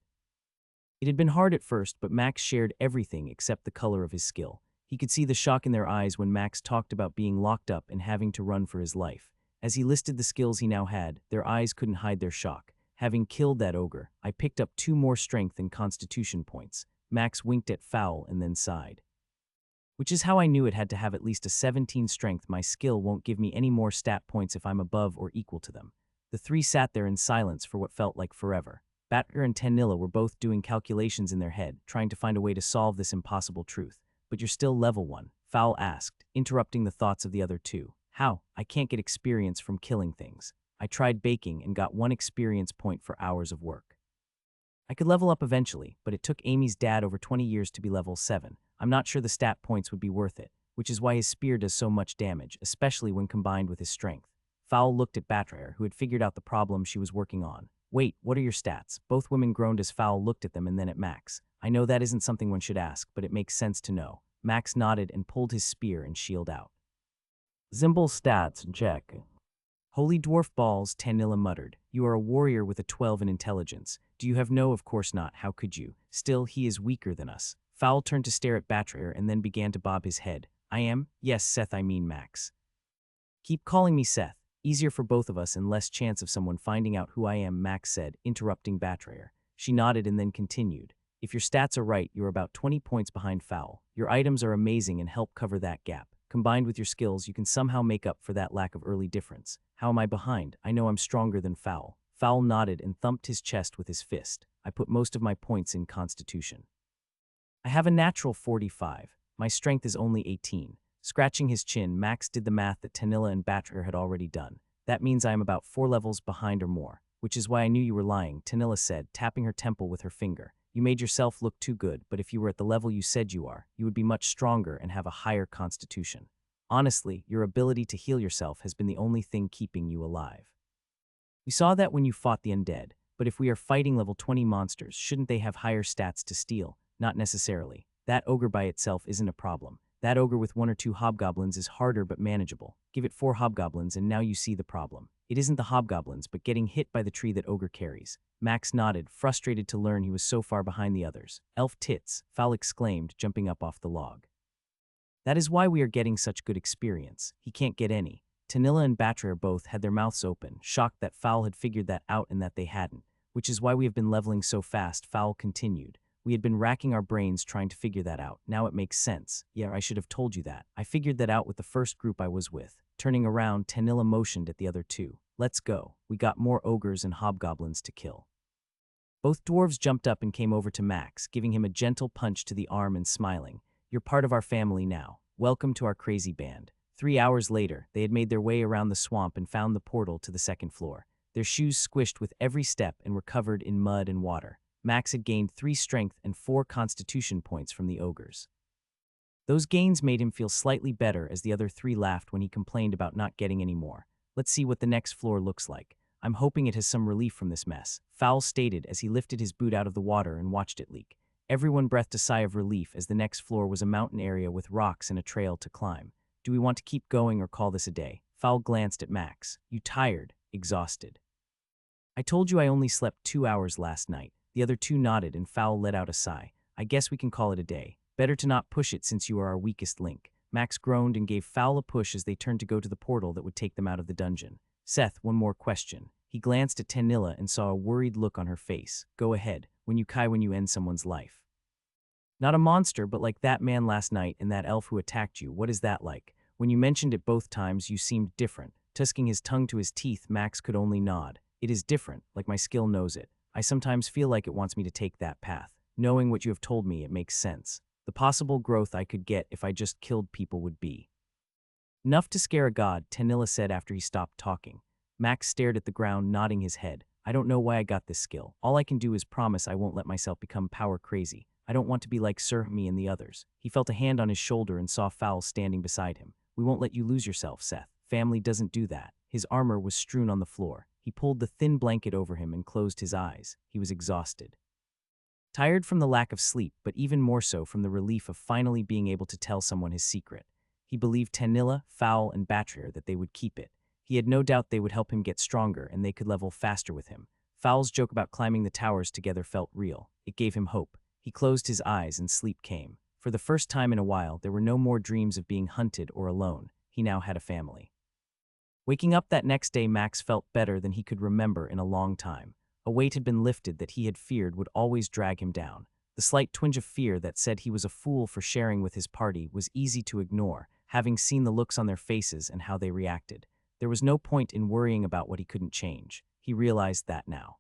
Speaker 1: It had been hard at first, but Max shared everything except the color of his skill. He could see the shock in their eyes when Max talked about being locked up and having to run for his life. As he listed the skills he now had, their eyes couldn't hide their shock. Having killed that ogre, I picked up 2 more strength and constitution points. Max winked at Fowl and then sighed. Which is how I knew it had to have at least a 17 strength. My skill won't give me any more stat points if I'm above or equal to them. The three sat there in silence for what felt like forever. Batter and Tanilla were both doing calculations in their head, trying to find a way to solve this impossible truth. But you're still level 1, Fowl asked, interrupting the thoughts of the other two. How? I can't get experience from killing things. I tried baking and got 1 experience point for hours of work. I could level up eventually, but it took Amy's dad over 20 years to be level 7. I'm not sure the stat points would be worth it, which is why his spear does so much damage, especially when combined with his strength. Fowl looked at Batrayer, who had figured out the problem she was working on. Wait, what are your stats? Both women groaned as Fowl looked at them and then at Max. I know that isn't something one should ask, but it makes sense to know. Max nodded and pulled his spear and shield out. Zimble stats, check. Holy dwarf balls, Tanilla muttered. You are a warrior with a 12 in intelligence. Do you have no? Of course not. How could you? Still, he is weaker than us. Fowl turned to stare at Batrayer and then began to bob his head. I am? Yes, Seth, I mean Max. Keep calling me Seth. Easier for both of us and less chance of someone finding out who I am, Max said, interrupting Batrayer. She nodded and then continued. If your stats are right, you're about 20 points behind Fowl. Your items are amazing and help cover that gap. Combined with your skills, you can somehow make up for that lack of early difference. How am I behind? I know I'm stronger than Fowl. Fowl nodded and thumped his chest with his fist. I put most of my points in Constitution. I have a natural 45. My strength is only 18. Scratching his chin, Max did the math that Tanilla and Batrayer had already done. That means I am about 4 levels behind or more, which is why I knew you were lying, Tanilla said, tapping her temple with her finger. You made yourself look too good, but if you were at the level you said you are, you would be much stronger and have a higher constitution. Honestly, your ability to heal yourself has been the only thing keeping you alive. We saw that when you fought the undead, but if we are fighting level 20 monsters, shouldn't they have higher stats to steal? Not necessarily. That ogre by itself isn't a problem. That ogre with 1 or 2 hobgoblins is harder but manageable. Give it 4 hobgoblins and now you see the problem. It isn't the hobgoblins, but getting hit by the tree that ogre carries. Max nodded, frustrated to learn he was so far behind the others. Elf tits, Fowl exclaimed, jumping up off the log. That is why we are getting such good experience. He can't get any. Tanilla and Batrayer both had their mouths open, shocked that Fowl had figured that out and that they hadn't, which is why we have been leveling so fast, Fowl continued. We had been racking our brains trying to figure that out. Now it makes sense. Yeah, I should have told you that. I figured that out with the first group I was with. Turning around, Tanilla motioned at the other two. Let's go. We got more ogres and hobgoblins to kill. Both dwarves jumped up and came over to Max, giving him a gentle punch to the arm and smiling. You're part of our family now. Welcome to our crazy band. 3 hours later, they had made their way around the swamp and found the portal to the 2nd floor. Their shoes squished with every step and were covered in mud and water. Max had gained 3 strength and 4 constitution points from the ogres. Those gains made him feel slightly better as the other 3 laughed when he complained about not getting any more. Let's see what the next floor looks like. I'm hoping it has some relief from this mess, Fowl stated as he lifted his boot out of the water and watched it leak. Everyone breathed a sigh of relief as the next floor was a mountain area with rocks and a trail to climb. Do we want to keep going or call this a day? Fowl glanced at Max. You tired? Exhausted? I told you I only slept 2 hours last night. The other 2 nodded and Fowl let out a sigh. I guess we can call it a day. Better to not push it since you are our weakest link. Max groaned and gave Fowl a push as they turned to go to the portal that would take them out of the dungeon. Seth, one more question. He glanced at Tanilla and saw a worried look on her face. Go ahead. When you end someone's life. Not a monster, but like that man last night and that elf who attacked you. What is that like? When you mentioned it both times, you seemed different. Tusking his tongue to his teeth, Max could only nod. It is different, like my skill knows it. I sometimes feel like it wants me to take that path. Knowing what you have told me, it makes sense. The possible growth I could get if I just killed people would be enough to scare a god, Tanilla said after he stopped talking. Max stared at the ground, nodding his head. I don't know why I got this skill. All I can do is promise I won't let myself become power crazy. I don't want to be like Sir Me and the others. He felt a hand on his shoulder and saw Fowl standing beside him. We won't let you lose yourself, Seth. Family doesn't do that. His armor was strewn on the floor. He pulled the thin blanket over him and closed his eyes. He was exhausted. Tired from the lack of sleep, but even more so from the relief of finally being able to tell someone his secret. He believed Tanilla, Fowl, and Batrier that they would keep it. He had no doubt they would help him get stronger and they could level faster with him. Fowl's joke about climbing the towers together felt real. It gave him hope. He closed his eyes and sleep came. For the first time in a while, there were no more dreams of being hunted or alone. He now had a family. Waking up that next day, Max felt better than he could remember in a long time. A weight had been lifted that he had feared would always drag him down. The slight twinge of fear that said he was a fool for sharing with his party was easy to ignore, having seen the looks on their faces and how they reacted. There was no point in worrying about what he couldn't change. He realized that now.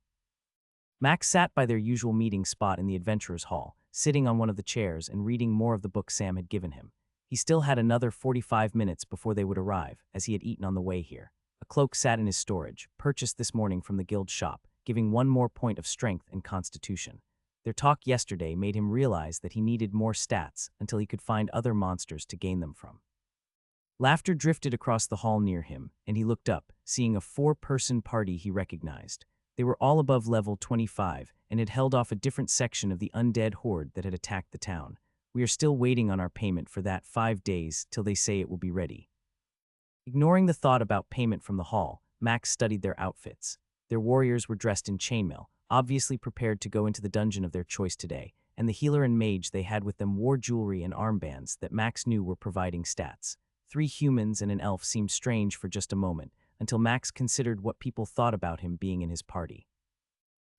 Speaker 1: Max sat by their usual meeting spot in the adventurers' hall, sitting on one of the chairs and reading more of the book Sam had given him. He still had another 45 minutes before they would arrive, as he had eaten on the way here. A cloak sat in his storage, purchased this morning from the guild shop, giving one more point of strength and constitution. Their talk yesterday made him realize that he needed more stats until he could find other monsters to gain them from. Laughter drifted across the hall near him, and he looked up, seeing a 4-person party he recognized. They were all above level 25 and had held off a different section of the undead horde that had attacked the town. We are still waiting on our payment for that 5 days till they say it will be ready. Ignoring the thought about payment from the hall, Max studied their outfits. Their warriors were dressed in chainmail, obviously prepared to go into the dungeon of their choice today, and the healer and mage they had with them wore jewelry and armbands that Max knew were providing stats. 3 humans and an elf seemed strange for just a moment, until Max considered what people thought about him being in his party.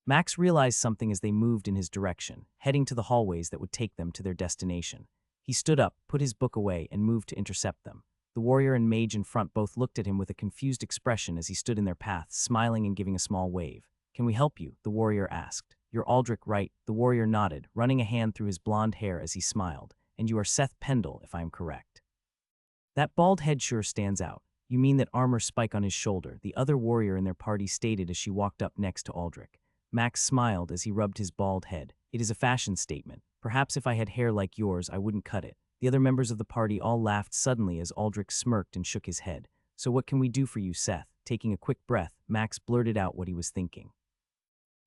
Speaker 1: Max realized something as they moved in his direction, heading to the hallways that would take them to their destination. He stood up, put his book away, and moved to intercept them. The warrior and mage in front both looked at him with a confused expression as he stood in their path, smiling and giving a small wave. "Can we help you?" the warrior asked. "You're Aldrich, right?" The warrior nodded, running a hand through his blonde hair as he smiled. "And you are Seth Pendle, if I am correct." "That bald head sure stands out. You mean that armor spike on his shoulder," the other warrior in their party stated as she walked up next to Aldrich. Max smiled as he rubbed his bald head. "It is a fashion statement. Perhaps if I had hair like yours, I wouldn't cut it." The other members of the party all laughed suddenly as Aldrich smirked and shook his head. "So what can we do for you, Seth?" Taking a quick breath, Max blurted out what he was thinking.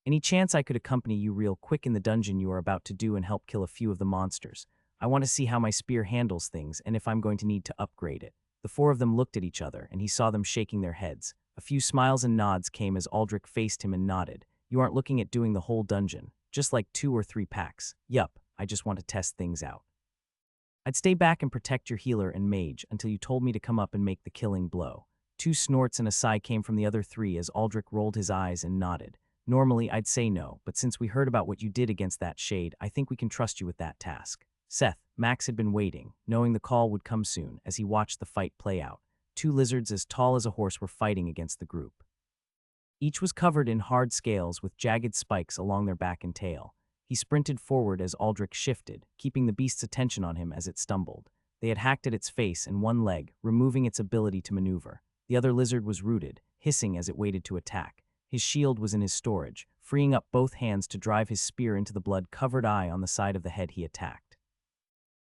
Speaker 1: "Any chance I could accompany you real quick in the dungeon you are about to do and help kill a few of the monsters? I want to see how my spear handles things and if I'm going to need to upgrade it." The 4 of them looked at each other, and he saw them shaking their heads. A few smiles and nods came as Aldrich faced him and nodded. "You aren't looking at doing the whole dungeon, just like 2 or 3 packs. Yup, I just want to test things out. I'd stay back and protect your healer and mage until you told me to come up and make the killing blow." 2 snorts and a sigh came from the other 3 as Aldrich rolled his eyes and nodded. "Normally, I'd say no, but since we heard about what you did against that shade, I think we can trust you with that task." Seth, Max had been waiting, knowing the call would come soon, as he watched the fight play out. 2 lizards as tall as a horse were fighting against the group. Each was covered in hard scales with jagged spikes along their back and tail. He sprinted forward as Aldrich shifted, keeping the beast's attention on him as it stumbled. They had hacked at its face and one leg, removing its ability to maneuver. The other lizard was rooted, hissing as it waited to attack. His shield was in his storage, freeing up both hands to drive his spear into the blood-covered eye on the side of the head he attacked.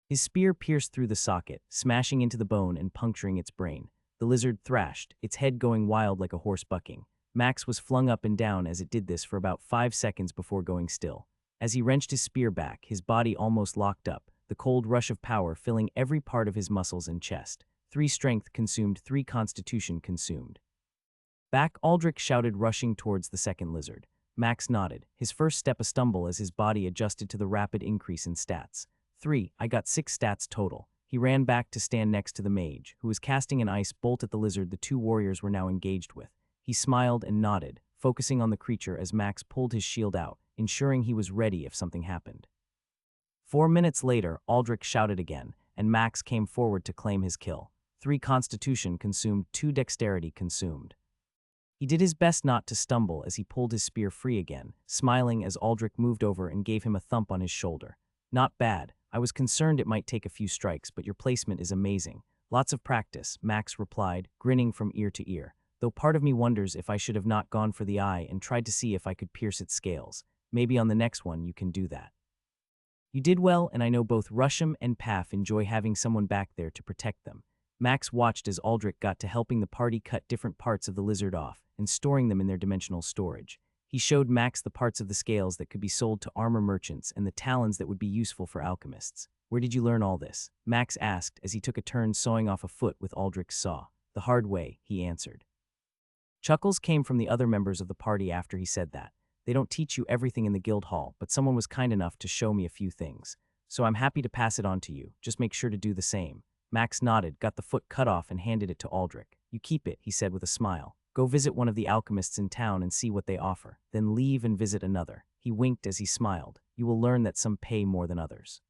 Speaker 1: His spear pierced through the socket, smashing into the bone and puncturing its brain. The lizard thrashed, its head going wild like a horse bucking. Max was flung up and down as it did this for about 5 seconds before going still. As he wrenched his spear back, his body almost locked up, the cold rush of power filling every part of his muscles and chest. 3 strength consumed, 3 constitution consumed. "Back!" Aldrich shouted, rushing towards the second lizard. Max nodded, his first step a stumble as his body adjusted to the rapid increase in stats. 3, I got 6 stats total. He ran back to stand next to the mage, who was casting an ice bolt at the lizard the 2 warriors were now engaged with. He smiled and nodded, focusing on the creature as Max pulled his shield out, ensuring he was ready if something happened. 4 minutes later, Aldrich shouted again, and Max came forward to claim his kill. 3 constitution consumed, 2 dexterity consumed. He did his best not to stumble as he pulled his spear free again, smiling as Aldrich moved over and gave him a thump on his shoulder. "Not bad. I was concerned it might take a few strikes, but your placement is amazing. Lots of practice," Max replied, grinning from ear to ear, though part of me wonders if I should have not gone for the eye and tried to see if I could pierce its scales. Maybe on the next one you can do that. You did well, and I know both Rusham and Paff enjoy having someone back there to protect them. Max watched as Aldrich got to helping the party cut different parts of the lizard off and storing them in their dimensional storage. He showed Max the parts of the scales that could be sold to armor merchants and the talons that would be useful for alchemists. Where did you learn all this? Max asked as he took a turn sawing off a foot with Aldrich's saw. The hard way, he answered. Chuckles came from the other members of the party after he said that. They don't teach you everything in the guild hall, but someone was kind enough to show me a few things. So I'm happy to pass it on to you. Just make sure to do the same. Max nodded, got the foot cut off, and handed it to Aldrich. You keep it, he said with a smile. Go visit one of the alchemists in town and see what they offer. Then leave and visit another. He winked as he smiled. You will learn that some pay more than others.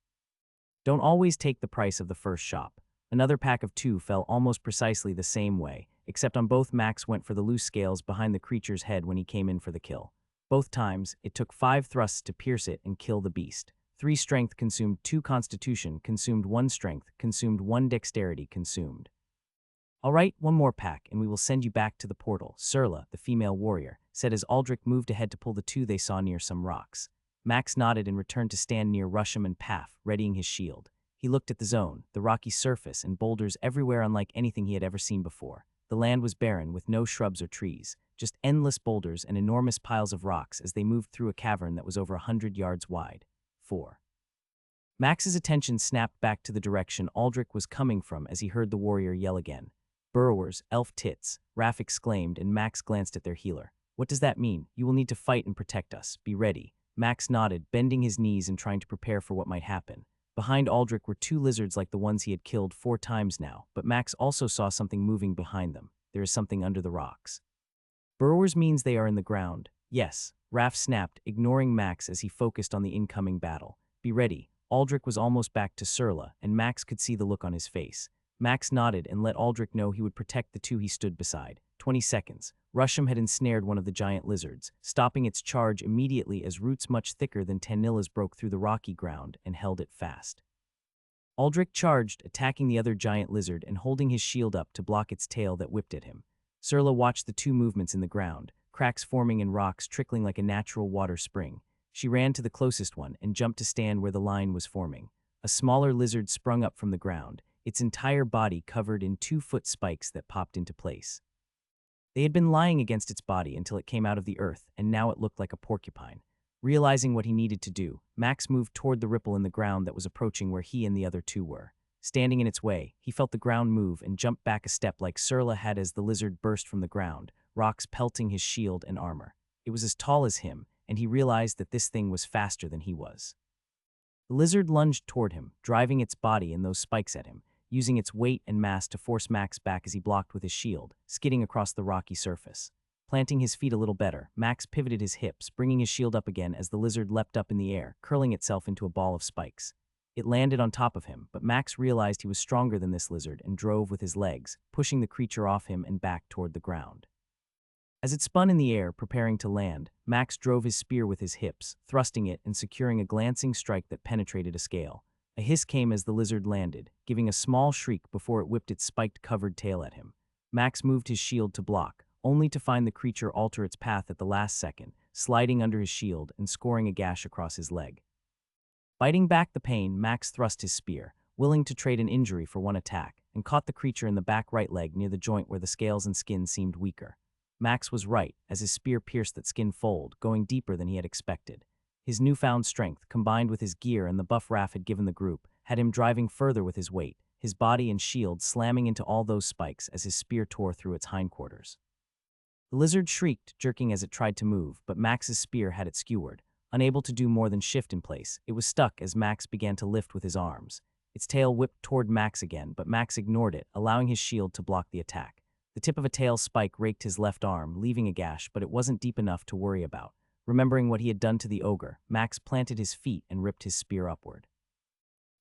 Speaker 1: Don't always take the price of the first shop. Another pack of 2 fell almost precisely the same way, except on both Max went for the loose scales behind the creature's head when he came in for the kill. Both times, it took 5 thrusts to pierce it and kill the beast. 3 strength consumed, 2 constitution consumed, 1 strength consumed, 1 dexterity consumed. All right, one more pack, and we will send you back to the portal, Surla, the female warrior, said as Aldrich moved ahead to pull the 2 they saw near some rocks. Max nodded and returned to stand near Rusham and Paff, readying his shield. He looked at the zone, the rocky surface and boulders everywhere unlike anything he had ever seen before. The land was barren, with no shrubs or trees, just endless boulders and enormous piles of rocks as they moved through a cavern that was over 100 yards wide. 4. Max's attention snapped back to the direction Aldrich was coming from as he heard the warrior yell again. Burrowers, elf tits, Raph exclaimed, and Max glanced at their healer. What does that mean? You will need to fight and protect us. Be ready. Max nodded, bending his knees and trying to prepare for what might happen. Behind Aldrich were 2 lizards like the ones he had killed 4 times now, but Max also saw something moving behind them. There is something under the rocks. Burrowers means they are in the ground. Yes, Raph snapped, ignoring Max as he focused on the incoming battle. Be ready. Aldrich was almost back to Surla, and Max could see the look on his face. Max nodded and let Aldrich know he would protect the 2 he stood beside. 20 seconds. Rusham had ensnared one of the giant lizards, stopping its charge immediately as roots much thicker than Tanillas broke through the rocky ground and held it fast. Aldrich charged, attacking the other giant lizard and holding his shield up to block its tail that whipped at him. Surla watched the 2 movements in the ground, cracks forming in rocks trickling like a natural water spring. She ran to the closest one and jumped to stand where the line was forming. A smaller lizard sprung up from the ground, its entire body covered in 2-foot spikes that popped into place. They had been lying against its body until it came out of the earth, and now it looked like a porcupine. Realizing what he needed to do, Max moved toward the ripple in the ground that was approaching where he and the other 2 were. Standing in its way, he felt the ground move and jumped back a step like Surla had as the lizard burst from the ground, rocks pelting his shield and armor. It was as tall as him, and he realized that this thing was faster than he was. The lizard lunged toward him, driving its body and those spikes at him, using its weight and mass to force Max back as he blocked with his shield, skidding across the rocky surface. Planting his feet a little better, Max pivoted his hips, bringing his shield up again as the lizard leapt up in the air, curling itself into a ball of spikes. It landed on top of him, but Max realized he was stronger than this lizard and drove with his legs, pushing the creature off him and back toward the ground. As it spun in the air, preparing to land, Max drove his spear with his hips, thrusting it and securing a glancing strike that penetrated a scale. A hiss came as the lizard landed, giving a small shriek before it whipped its spiked-covered tail at him. Max moved his shield to block, only to find the creature alter its path at the last second, sliding under his shield and scoring a gash across his leg. Biting back the pain, Max thrust his spear, willing to trade an injury for one attack, and caught the creature in the back right leg near the joint where the scales and skin seemed weaker. Max was right, as his spear pierced that skin fold, going deeper than he had expected. His newfound strength, combined with his gear and the buff Raph had given the group, had him driving further with his weight, his body and shield slamming into all those spikes as his spear tore through its hindquarters. The lizard shrieked, jerking as it tried to move, but Max's spear had it skewered. Unable to do more than shift in place, it was stuck as Max began to lift with his arms. Its tail whipped toward Max again, but Max ignored it, allowing his shield to block the attack. The tip of a tail spike raked his left arm, leaving a gash, but it wasn't deep enough to worry about. Remembering what he had done to the ogre, Max planted his feet and ripped his spear upward.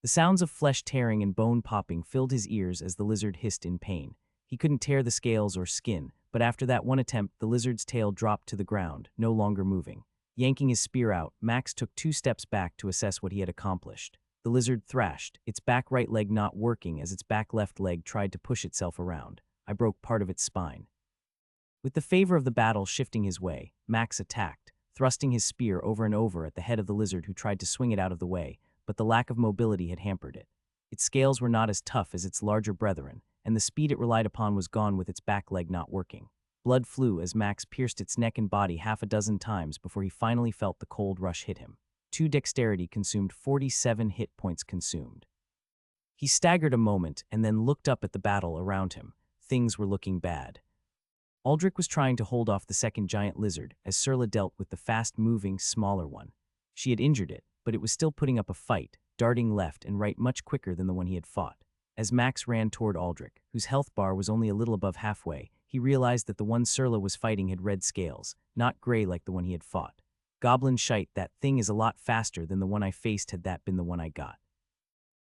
Speaker 1: The sounds of flesh tearing and bone popping filled his ears as the lizard hissed in pain. He couldn't tear the scales or skin, but after that one attempt, the lizard's tail dropped to the ground, no longer moving. Yanking his spear out, Max took 2 steps back to assess what he had accomplished. The lizard thrashed, its back right leg not working as its back left leg tried to push itself around. I broke part of its spine. With the favor of the battle shifting his way, Max attacked, thrusting his spear over and over at the head of the lizard who tried to swing it out of the way, but the lack of mobility had hampered it. Its scales were not as tough as its larger brethren, and the speed it relied upon was gone with its back leg not working. Blood flew as Max pierced its neck and body half a dozen times before he finally felt the cold rush hit him. 2 dexterity consumed, 47 hit points consumed. He staggered a moment and then looked up at the battle around him. Things were looking bad. Aldrich was trying to hold off the second giant lizard as Surla dealt with the fast-moving, smaller one. She had injured it, but it was still putting up a fight, darting left and right much quicker than the one he had fought. As Max ran toward Aldrich, whose health bar was only a little above halfway, he realized that the one Surla was fighting had red scales, not gray like the one he had fought. Goblin shite, that thing is a lot faster than the one I faced had that been the one I got.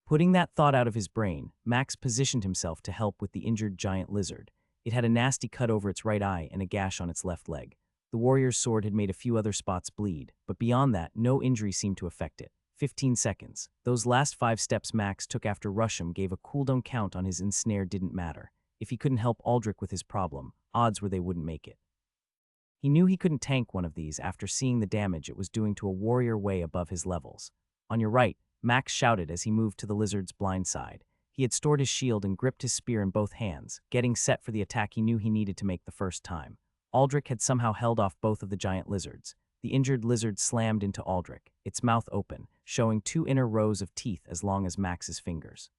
Speaker 1: Putting that thought out of his brain, Max positioned himself to help with the injured giant lizard. It had a nasty cut over its right eye and a gash on its left leg. The warrior's sword had made a few other spots bleed, but beyond that, no injury seemed to affect it. 15 seconds. Those last 5 steps Max took after Rusham gave a cooldown count on his ensnare didn't matter. If he couldn't help Aldrich with his problem, odds were they wouldn't make it. He knew he couldn't tank one of these after seeing the damage it was doing to a warrior way above his levels. On your right, Max shouted as he moved to the lizard's blind side. He had stored his shield and gripped his spear in both hands, getting set for the attack he knew he needed to make the first time. Aldrich had somehow held off both of the giant lizards. The injured lizard slammed into Aldrich, its mouth open, showing 2 inner rows of teeth as long as Max's fingers.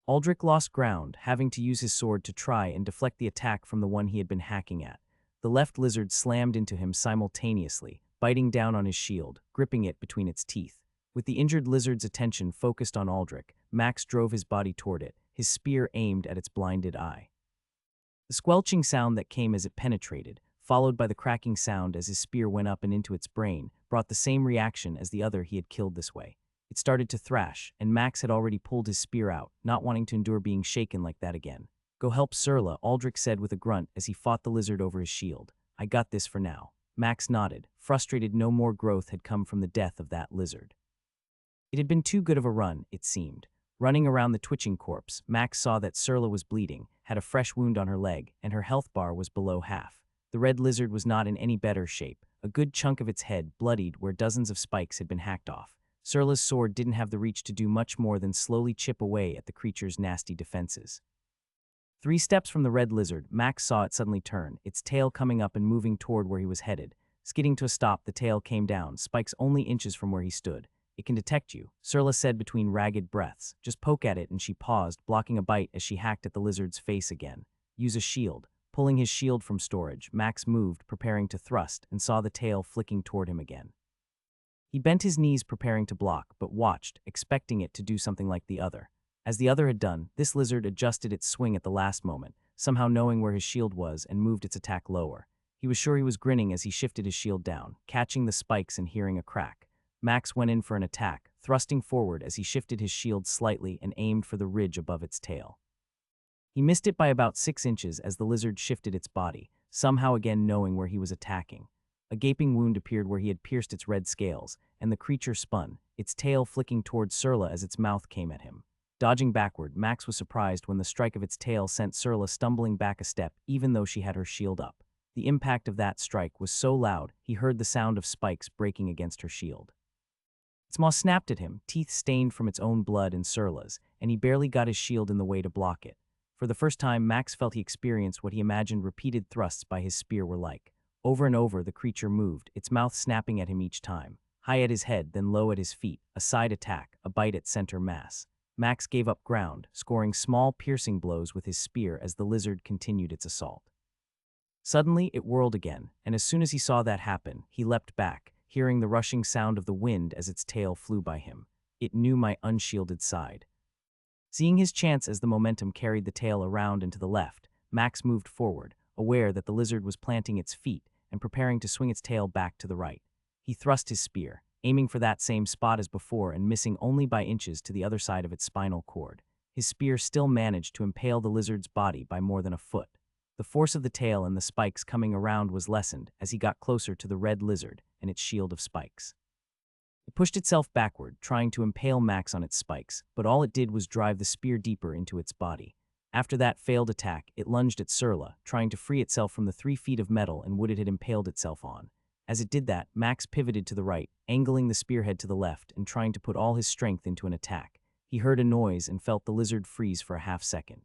Speaker 1: Aldrich lost ground, having to use his sword to try and deflect the attack from the one he had been hacking at. The left lizard slammed into him simultaneously, biting down on his shield, gripping it between its teeth. With the injured lizard's attention focused on Aldrich, Max drove his body toward it, his spear aimed at its blinded eye. The squelching sound that came as it penetrated, followed by the cracking sound as his spear went up and into its brain, brought the same reaction as the other he had killed this way. It started to thrash, and Max had already pulled his spear out, not wanting to endure being shaken like that again. Go help Surla, Aldrich said with a grunt as he fought the lizard over his shield. I got this for now. Max nodded, frustrated no more growth had come from the death of that lizard. It had been too good of a run, it seemed. Running around the twitching corpse, Max saw that Surla was bleeding, had a fresh wound on her leg, and her health bar was below half. The red lizard was not in any better shape, a good chunk of its head bloodied where dozens of spikes had been hacked off. Surla's sword didn't have the reach to do much more than slowly chip away at the creature's nasty defenses. 3 steps from the red lizard, Max saw it suddenly turn, its tail coming up and moving toward where he was headed. Skidding to a stop, the tail came down, spikes only inches from where he stood. It can detect you, Surla said between ragged breaths. Just poke at it, and she paused, blocking a bite as she hacked at the lizard's face again. Use a shield. Pulling his shield from storage, Max moved, preparing to thrust, and saw the tail flicking toward him again. He bent his knees preparing to block, but watched, expecting it to do something like the other. As the other had done, this lizard adjusted its swing at the last moment, somehow knowing where his shield was and moved its attack lower. He was sure he was grinning as he shifted his shield down, catching the spikes and hearing a crack. Max went in for an attack, thrusting forward as he shifted his shield slightly and aimed for the ridge above its tail. He missed it by about 6 inches as the lizard shifted its body, somehow again knowing where he was attacking. A gaping wound appeared where he had pierced its red scales, and the creature spun, its tail flicking toward Surla as its mouth came at him. Dodging backward, Max was surprised when the strike of its tail sent Surla stumbling back a step even though she had her shield up. The impact of that strike was so loud he heard the sound of spikes breaking against her shield. Its maw snapped at him, teeth stained from its own blood and Surla's, and he barely got his shield in the way to block it. For the first time, Max felt he experienced what he imagined repeated thrusts by his spear were like. Over and over, the creature moved, its mouth snapping at him each time. High at his head, then low at his feet, a side attack, a bite at center mass. Max gave up ground, scoring small piercing blows with his spear as the lizard continued its assault. Suddenly, it whirled again, and as soon as he saw that happen, he leapt back, hearing the rushing sound of the wind as its tail flew by him. It knew my unshielded side. Seeing his chance as the momentum carried the tail around and to the left, Max moved forward, aware that the lizard was planting its feet and preparing to swing its tail back to the right. He thrust his spear, aiming for that same spot as before and missing only by inches to the other side of its spinal cord. His spear still managed to impale the lizard's body by more than a foot. The force of the tail and the spikes coming around was lessened as he got closer to the red lizard and its shield of spikes. It pushed itself backward, trying to impale Max on its spikes, but all it did was drive the spear deeper into its body. After that failed attack, it lunged at Surla, trying to free itself from the 3 feet of metal and wood it had impaled itself on. As it did that, Max pivoted to the right, angling the spearhead to the left and trying to put all his strength into an attack. He heard a noise and felt the lizard freeze for a half-second.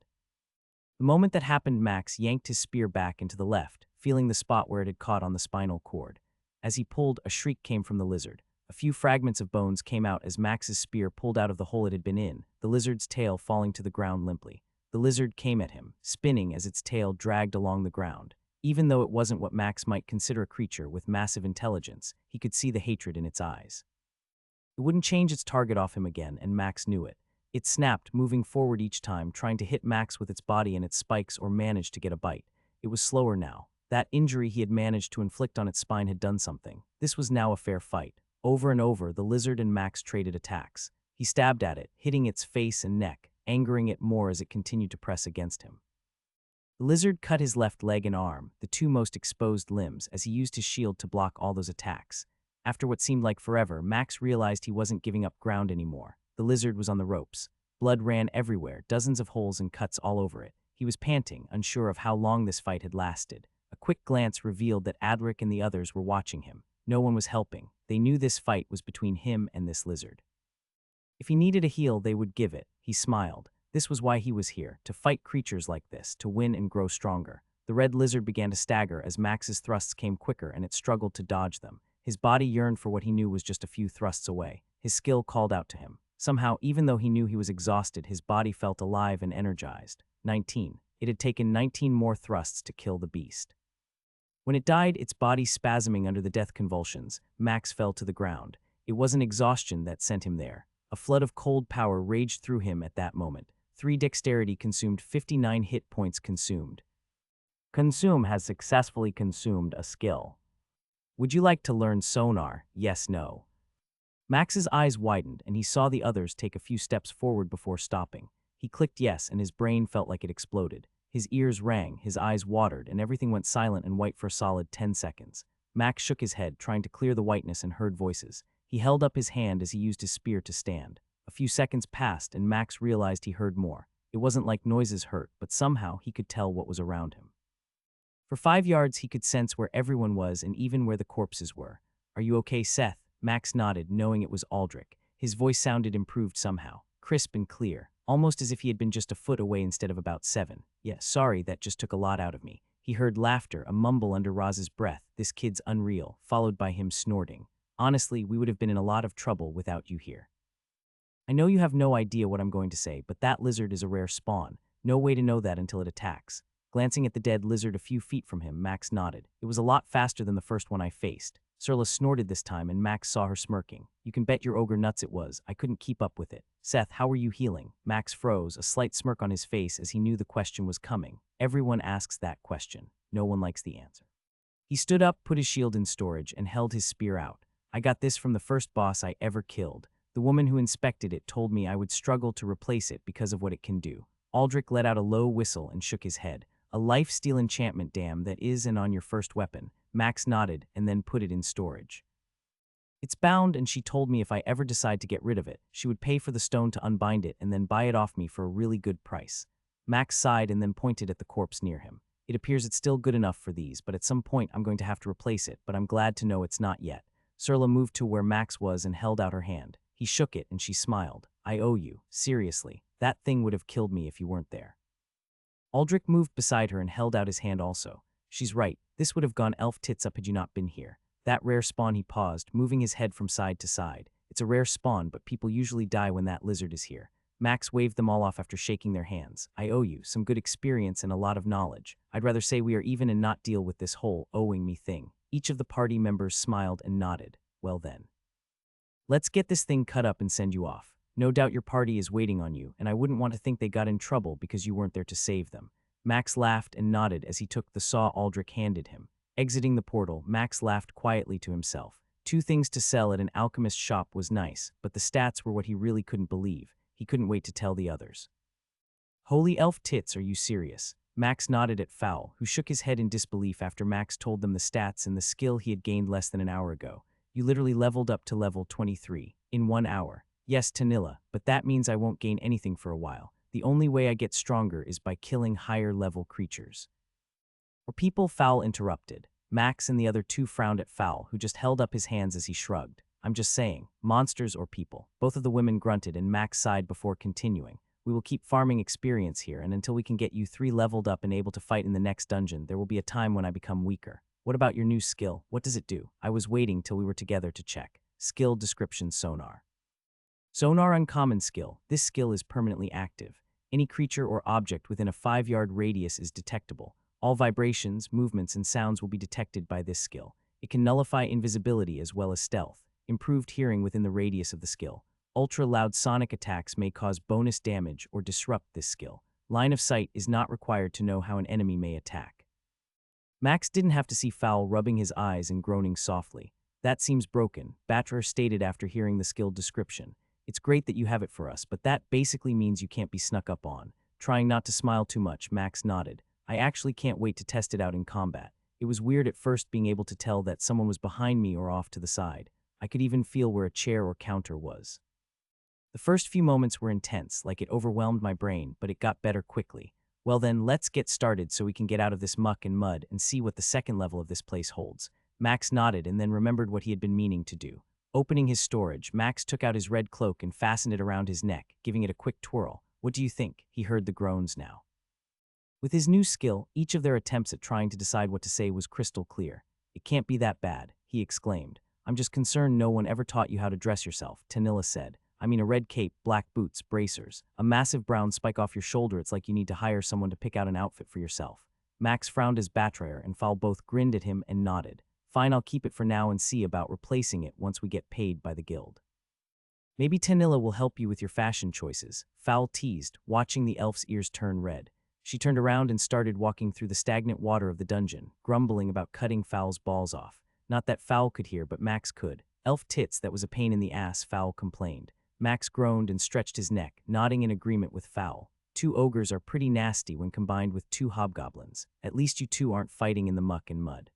Speaker 1: The moment that happened, Max yanked his spear back into the left, feeling the spot where it had caught on the spinal cord. As he pulled, a shriek came from the lizard. A few fragments of bones came out as Max's spear pulled out of the hole it had been in, the lizard's tail falling to the ground limply. The lizard came at him, spinning as its tail dragged along the ground. Even though it wasn't what Max might consider a creature with massive intelligence, he could see the hatred in its eyes. It wouldn't change its target off him again, and Max knew it. It snapped, moving forward each time, trying to hit Max with its body and its spikes or manage to get a bite. It was slower now. That injury he had managed to inflict on its spine had done something. This was now a fair fight. Over and over, the lizard and Max traded attacks. He stabbed at it, hitting its face and neck, angering it more as it continued to press against him. The lizard cut his left leg and arm, the two most exposed limbs, as he used his shield to block all those attacks. After what seemed like forever, Max realized he wasn't giving up ground anymore. The lizard was on the ropes. Blood ran everywhere, dozens of holes and cuts all over it. He was panting, unsure of how long this fight had lasted. A quick glance revealed that Adric and the others were watching him. No one was helping. They knew this fight was between him and this lizard. If he needed a heal, they would give it. He smiled. This was why he was here, to fight creatures like this, to win and grow stronger. The red lizard began to stagger as Max's thrusts came quicker and it struggled to dodge them. His body yearned for what he knew was just a few thrusts away. His skill called out to him. Somehow, even though he knew he was exhausted, his body felt alive and energized. 19. It had taken 19 more thrusts to kill the beast. When it died, its body spasming under the death convulsions, Max fell to the ground. It wasn't exhaustion that sent him there. A flood of cold power raged through him at that moment. 3 dexterity consumed, 59 hit points consumed. Consume has successfully consumed a skill. Would you like to learn sonar? Yes, no. Max's eyes widened, and he saw the others take a few steps forward before stopping. He clicked yes, and his brain felt like it exploded. His ears rang, his eyes watered, and everything went silent and white for a solid 10 seconds. Max shook his head, trying to clear the whiteness, and heard voices. He held up his hand as he used his spear to stand. A few seconds passed, and Max realized he heard more. It wasn't like noises hurt, but somehow he could tell what was around him. For 5 yards, he could sense where everyone was and even where the corpses were. Are you okay, Seth? Max nodded, knowing it was Aldrich. His voice sounded improved somehow, crisp and clear, almost as if he had been just a foot away instead of about 7. Yeah, sorry, that just took a lot out of me. He heard laughter, a mumble under Roz's breath. This kid's unreal, followed by him snorting. Honestly, we would have been in a lot of trouble without you here. I know you have no idea what I'm going to say, but that lizard is a rare spawn. No way to know that until it attacks. Glancing at the dead lizard a few feet from him, Max nodded. It was a lot faster than the first one I faced. Surla snorted this time, and Max saw her smirking. You can bet your ogre nuts it was. I couldn't keep up with it. Seth, how are you healing? Max froze, a slight smirk on his face as he knew the question was coming. Everyone asks that question. No one likes the answer. He stood up, put his shield in storage, and held his spear out. I got this from the first boss I ever killed. The woman who inspected it told me I would struggle to replace it because of what it can do. Aldrich let out a low whistle and shook his head. A life-steal enchantment, damn, that is and on your first weapon. Max nodded and then put it in storage. It's bound, and she told me if I ever decide to get rid of it, she would pay for the stone to unbind it and then buy it off me for a really good price. Max sighed and then pointed at the corpse near him. It appears it's still good enough for these, but at some point I'm going to have to replace it, but I'm glad to know it's not yet. Surla moved to where Max was and held out her hand. He shook it and she smiled. I owe you. Seriously, that thing would have killed me if you weren't there. Aldrich moved beside her and held out his hand also. She's right, this would have gone elf tits up had you not been here. That rare spawn, he paused, moving his head from side to side. It's a rare spawn, but people usually die when that lizard is here. Max waved them all off after shaking their hands. I owe you some good experience and a lot of knowledge. I'd rather say we are even and not deal with this whole owing me thing. Each of the party members smiled and nodded. Well then. Let's get this thing cut up and send you off. No doubt your party is waiting on you, and I wouldn't want to think they got in trouble because you weren't there to save them. Max laughed and nodded as he took the saw Aldrich handed him. Exiting the portal, Max laughed quietly to himself. 2 things to sell at an alchemist's shop was nice, but the stats were what he really couldn't believe. He couldn't wait to tell the others. Holy elf tits, are you serious? Max nodded at Fowl, who shook his head in disbelief after Max told them the stats and the skill he had gained less than an hour ago. You literally leveled up to level 23 in 1 hour. Yes, Tanilla, but that means I won't gain anything for a while. The only way I get stronger is by killing higher-level creatures. Or people, Fowl interrupted. Max and the other two frowned at Fowl, who just held up his hands as he shrugged. I'm just saying, monsters or people. Both of the women grunted and Max sighed before continuing. We will keep farming experience here, and until we can get you 3 leveled up and able to fight in the next dungeon, there will be a time when I become weaker. What about your new skill? What does it do? I was waiting till we were together to check. Skill description: Sonar. Sonar uncommon skill. This skill is permanently active. Any creature or object within a 5-yard radius is detectable. All vibrations, movements, and sounds will be detected by this skill. It can nullify invisibility as well as stealth. Improved hearing within the radius of the skill. Ultra-loud sonic attacks may cause bonus damage or disrupt this skill. Line of sight is not required to know how an enemy may attack. Max didn't have to see Fowl rubbing his eyes and groaning softly. That seems broken, Batrer stated after hearing the skill description. It's great that you have it for us, but that basically means you can't be snuck up on. Trying not to smile too much, Max nodded. I actually can't wait to test it out in combat. It was weird at first being able to tell that someone was behind me or off to the side. I could even feel where a chair or counter was. The first few moments were intense, like it overwhelmed my brain, but it got better quickly. Well then, let's get started so we can get out of this muck and mud and see what the second level of this place holds. Max nodded and then remembered what he had been meaning to do. Opening his storage, Max took out his red cloak and fastened it around his neck, giving it a quick twirl. What do you think? He heard the groans now. With his new skill, each of their attempts at trying to decide what to say was crystal clear. It can't be that bad, he exclaimed. I'm just concerned no one ever taught you how to dress yourself, Tanilla said. I mean, a red cape, black boots, bracers, a massive brown spike off your shoulder. It's like you need to hire someone to pick out an outfit for yourself. Max frowned as Batrayer and Fowl both grinned at him and nodded. Fine, I'll keep it for now and see about replacing it once we get paid by the guild. Maybe Tanilla will help you with your fashion choices, Fowl teased, watching the elf's ears turn red. She turned around and started walking through the stagnant water of the dungeon, grumbling about cutting Fowl's balls off. Not that Fowl could hear, but Max could. Elf tits, that was a pain in the ass, Fowl complained. Max groaned and stretched his neck, nodding in agreement with Fowl. 2 ogres are pretty nasty when combined with 2 hobgoblins. At least you two aren't fighting in the muck and mud.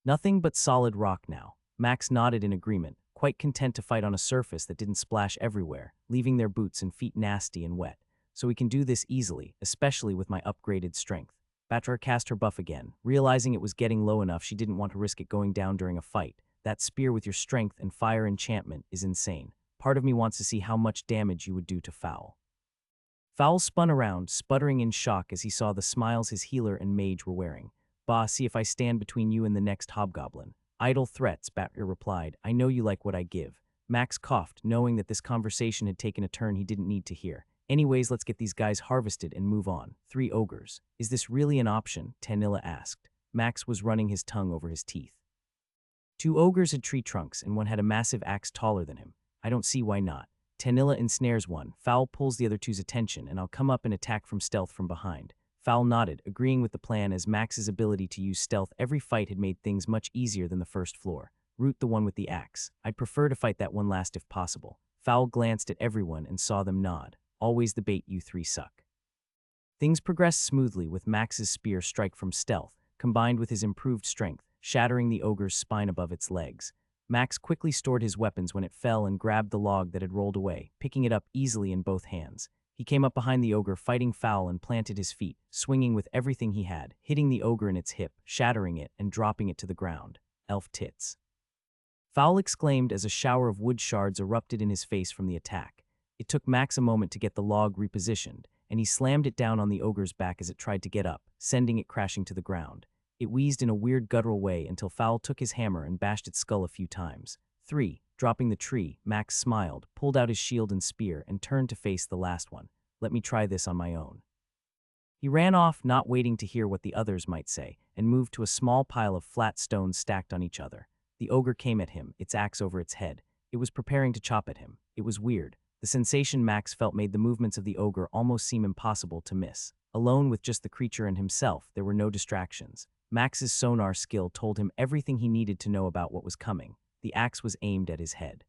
Speaker 1: Nothing but solid rock now. Max nodded in agreement, quite content to fight on a surface that didn't splash everywhere, leaving their boots and feet nasty and wet. So we can do this easily, especially with my upgraded strength. Batra cast her buff again. Realizing it was getting low enough, she didn't want to risk it going down during a fight. That spear with your strength and fire enchantment is insane. Part of me wants to see how much damage you would do to Fowl. Fowl spun around, sputtering in shock as he saw the smiles his healer and mage were wearing. Bah, see if I stand between you and the next hobgoblin. Idle threats, Batrir replied. I know you like what I give. Max coughed, knowing that this conversation had taken a turn he didn't need to hear. Anyways, let's get these guys harvested and move on. 3 ogres. Is this really an option? Tanilla asked. Max was running his tongue over his teeth. 2 ogres had tree trunks, and one had a massive axe taller than him. I don't see why not. Tanilla ensnares one. Fowl pulls the other two's attention, and I'll come up and attack from stealth from behind. Fowl nodded, agreeing with the plan as Max's ability to use stealth every fight had made things much easier than the first floor. Root the one with the axe. I'd prefer to fight that one last if possible. Fowl glanced at everyone and saw them nod. Always the bait, you 3 suck. Things progressed smoothly with Max's spear strike from stealth, combined with his improved strength, shattering the ogre's spine above its legs. Max quickly stored his weapons when it fell and grabbed the log that had rolled away, picking it up easily in both hands. He came up behind the ogre, fighting Fowl, and planted his feet, swinging with everything he had, hitting the ogre in its hip, shattering it, and dropping it to the ground. Elf tits. Fowl exclaimed as a shower of wood shards erupted in his face from the attack. It took Max a moment to get the log repositioned, and he slammed it down on the ogre's back as it tried to get up, sending it crashing to the ground. It wheezed in a weird guttural way until Fowl took his hammer and bashed its skull a few times. 3. Dropping the tree, Max smiled, pulled out his shield and spear, and turned to face the last one. Let me try this on my own. He ran off, not waiting to hear what the others might say, and moved to a small pile of flat stones stacked on each other. The ogre came at him, its axe over its head. It was preparing to chop at him. It was weird. The sensation Max felt made the movements of the ogre almost seem impossible to miss. Alone with just the creature and himself, there were no distractions. Max's sonar skill told him everything he needed to know about what was coming. The axe was aimed at his head.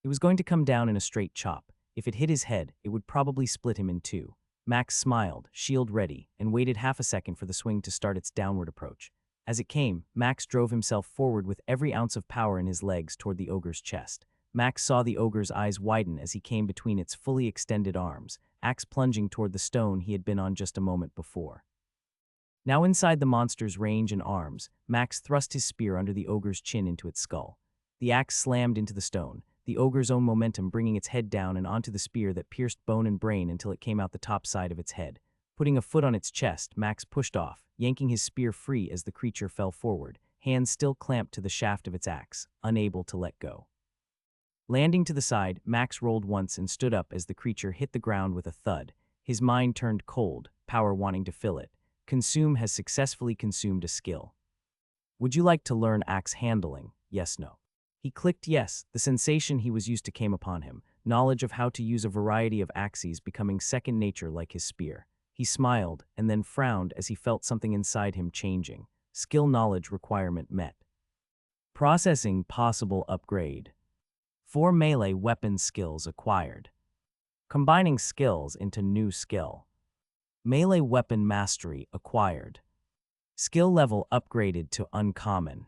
Speaker 1: It was going to come down in a straight chop. If it hit his head, it would probably split him in 2. Max smiled, shield ready, and waited half a second for the swing to start its downward approach. As it came, Max drove himself forward with every ounce of power in his legs toward the ogre's chest. Max saw the ogre's eyes widen as he came between its fully extended arms, axe plunging toward the stone he had been on just a moment before. Now inside the monster's range and arms, Max thrust his spear under the ogre's chin into its skull. The axe slammed into the stone, the ogre's own momentum bringing its head down and onto the spear that pierced bone and brain until it came out the top side of its head. Putting a foot on its chest, Max pushed off, yanking his spear free as the creature fell forward, hands still clamped to the shaft of its axe, unable to let go. Landing to the side, Max rolled once and stood up as the creature hit the ground with a thud. His mind turned cold, power wanting to fill it. Consume has successfully consumed a skill. Would you like to learn axe handling? Yes, no. He clicked yes. The sensation he was used to came upon him, knowledge of how to use a variety of axes becoming second nature like his spear. He smiled and then frowned as he felt something inside him changing. Skill knowledge requirement met. Processing possible upgrade. 4 melee weapon skills acquired. Combining skills into new skill. Melee weapon mastery acquired. Skill level upgraded to uncommon.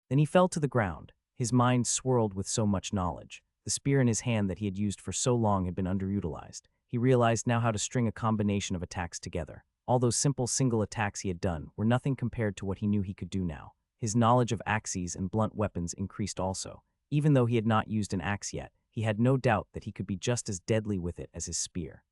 Speaker 1: Then he fell to the ground. His mind swirled with so much knowledge. The spear in his hand that he had used for so long had been underutilized. He realized now how to string a combination of attacks together. All those simple single attacks he had done were nothing compared to what he knew he could do now. His knowledge of axes and blunt weapons increased also. Even though he had not used an axe yet, he had no doubt that he could be just as deadly with it as his spear.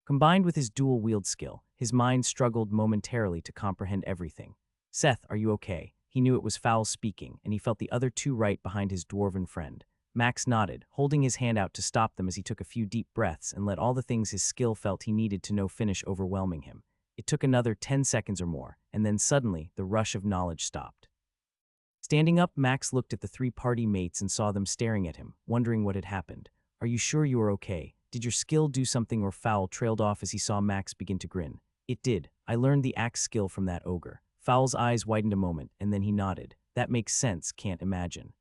Speaker 1: Combined with his dual-wield skill, his mind struggled momentarily to comprehend everything. Seth, are you okay? He knew it was Fowl speaking, and he felt the other two right behind his dwarven friend. Max nodded, holding his hand out to stop them as he took a few deep breaths and let all the things his skill felt he needed to know finish overwhelming him. It took another 10 seconds or more, and then suddenly, the rush of knowledge stopped. Standing up, Max looked at the 3 party mates and saw them staring at him, wondering what had happened. Are you sure you are okay? Did your skill do something? Or Fowl trailed off as he saw Max begin to grin. It did. I learned the axe skill from that ogre. Fowl's eyes widened a moment, and then he nodded. That makes sense, can't imagine.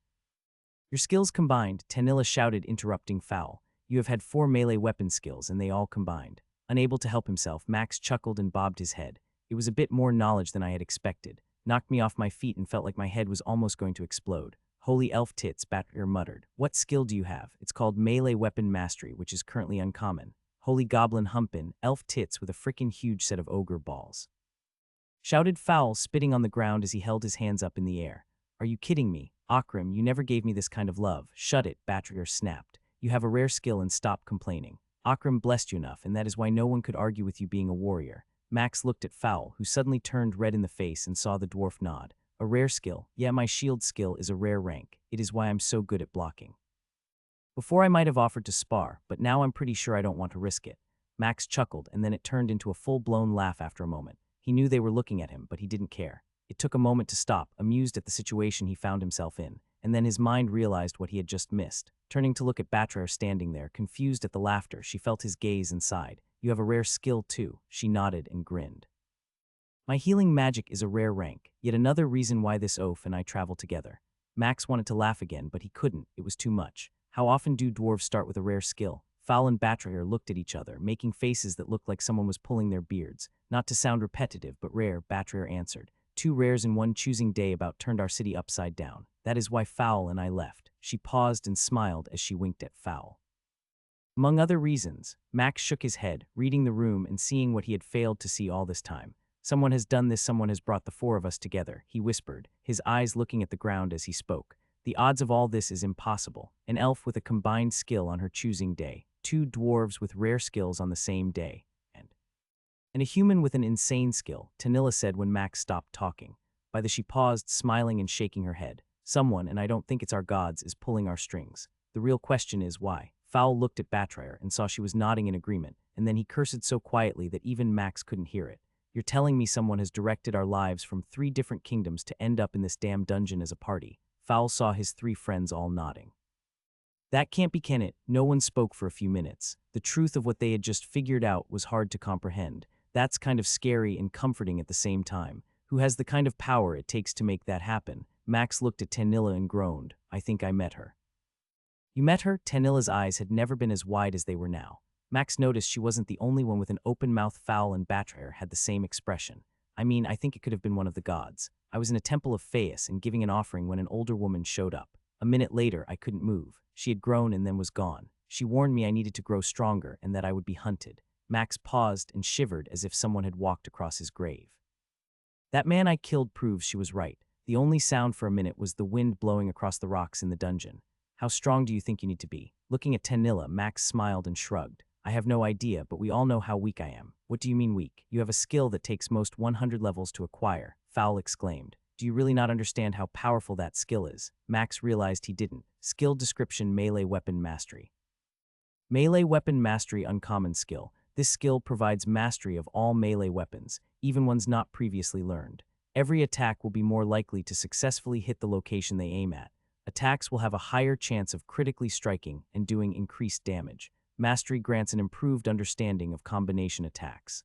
Speaker 1: Your skills combined, Tanilla shouted, interrupting Fowl. You have had 4 melee weapon skills, and they all combined. Unable to help himself, Max chuckled and bobbed his head. It was a bit more knowledge than I had expected. Knocked me off my feet and felt like my head was almost going to explode. Holy elf tits, Batterer muttered. What skill do you have? It's called melee weapon mastery, which is currently uncommon. Holy goblin humpin', elf tits with a frickin' huge set of ogre balls. Shouted Fowl, spitting on the ground as he held his hands up in the air. Are you kidding me? Akram, you never gave me this kind of love. Shut it, Batterer snapped. You have a rare skill and stop complaining. Akram blessed you enough, and that is why no one could argue with you being a warrior. Max looked at Fowl, who suddenly turned red in the face and saw the dwarf nod. A rare skill? Yeah, my shield skill is a rare rank. It is why I'm so good at blocking. Before I might have offered to spar, but now I'm pretty sure I don't want to risk it. Max chuckled, and then it turned into a full-blown laugh after a moment. He knew they were looking at him, but he didn't care. It took a moment to stop, amused at the situation he found himself in, and then his mind realized what he had just missed. Turning to look at Batterer standing there, confused at the laughter, she felt his gaze and sighed. You have a rare skill too. She nodded and grinned. My healing magic is a rare rank, yet another reason why this oaf and I travel together. Max wanted to laugh again, but he couldn't. It was too much. How often do dwarves start with a rare skill? Fowl and Batterer looked at each other, making faces that looked like someone was pulling their beards. Not to sound repetitive, but rare, Batterer answered. 2 rares in one choosing day about turned our city upside down. That is why Fowl and I left. She paused and smiled as she winked at Fowl. Among other reasons, Max shook his head, reading the room and seeing what he had failed to see all this time. Someone has done this, someone has brought the 4 of us together, he whispered, his eyes looking at the ground as he spoke. The odds of all this is impossible. An elf with a combined skill on her choosing day, 2 dwarves with rare skills on the same day, and a human with an insane skill, Tanilla said when Max stopped talking. By the she paused, smiling and shaking her head. Someone, and I don't think it's our gods, is pulling our strings. The real question is why? Fowl looked at Batterer and saw she was nodding in agreement, and then he cursed so quietly that even Max couldn't hear it. You're telling me someone has directed our lives from 3 different kingdoms to end up in this damn dungeon as a party? Fowl saw his 3 friends all nodding. That can't be, can it? No one spoke for a few minutes. The truth of what they had just figured out was hard to comprehend. That's kind of scary and comforting at the same time. Who has the kind of power it takes to make that happen? Max looked at Tanilla and groaned. I think I met her. You met her? Tanilla's eyes had never been as wide as they were now. Max noticed she wasn't the only one with an open mouth. Fowl and Batterer had the same expression. I mean, I think it could have been one of the gods. I was in a temple of Phaeus and giving an offering when an older woman showed up. A minute later, I couldn't move. She had grown and then was gone. She warned me I needed to grow stronger and that I would be hunted. Max paused and shivered as if someone had walked across his grave. That man I killed proves she was right. The only sound for a minute was the wind blowing across the rocks in the dungeon. How strong do you think you need to be? Looking at Tanilla, Max smiled and shrugged. I have no idea, but we all know how weak I am. What do you mean weak? You have a skill that takes most 100 levels to acquire, Fowl exclaimed. Do you really not understand how powerful that skill is? Max realized he didn't. Skill description: melee weapon mastery. Melee weapon mastery uncommon skill. This skill provides mastery of all melee weapons, even ones not previously learned. Every attack will be more likely to successfully hit the location they aim at. Attacks will have a higher chance of critically striking and doing increased damage. Mastery grants an improved understanding of combination attacks.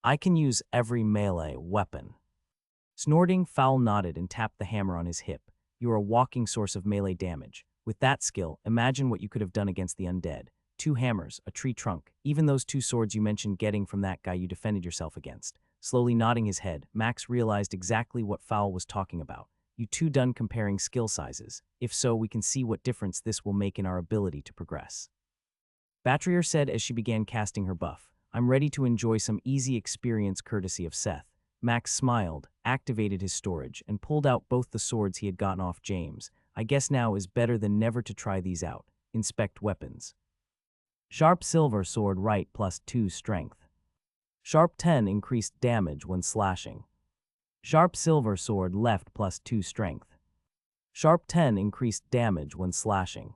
Speaker 1: I can use every melee weapon. Snorting, Fowl nodded and tapped the hammer on his hip. You are a walking source of melee damage. With that skill, imagine what you could have done against the undead. 2 hammers, a tree trunk, even those 2 swords you mentioned getting from that guy you defended yourself against. Slowly nodding his head, Max realized exactly what Fowl was talking about. You two done comparing skill sizes? If so, we can see what difference this will make in our ability to progress. Batrier said as she began casting her buff. I'm ready to enjoy some easy experience courtesy of Seth. Max smiled, activated his storage, and pulled out both the swords he had gotten off James. I guess now is better than never to try these out. Inspect weapons. Sharp silver sword right +2 strength. Sharp 10 increased damage when slashing. Sharp silver sword left +2 strength. Sharp 10 increased damage when slashing.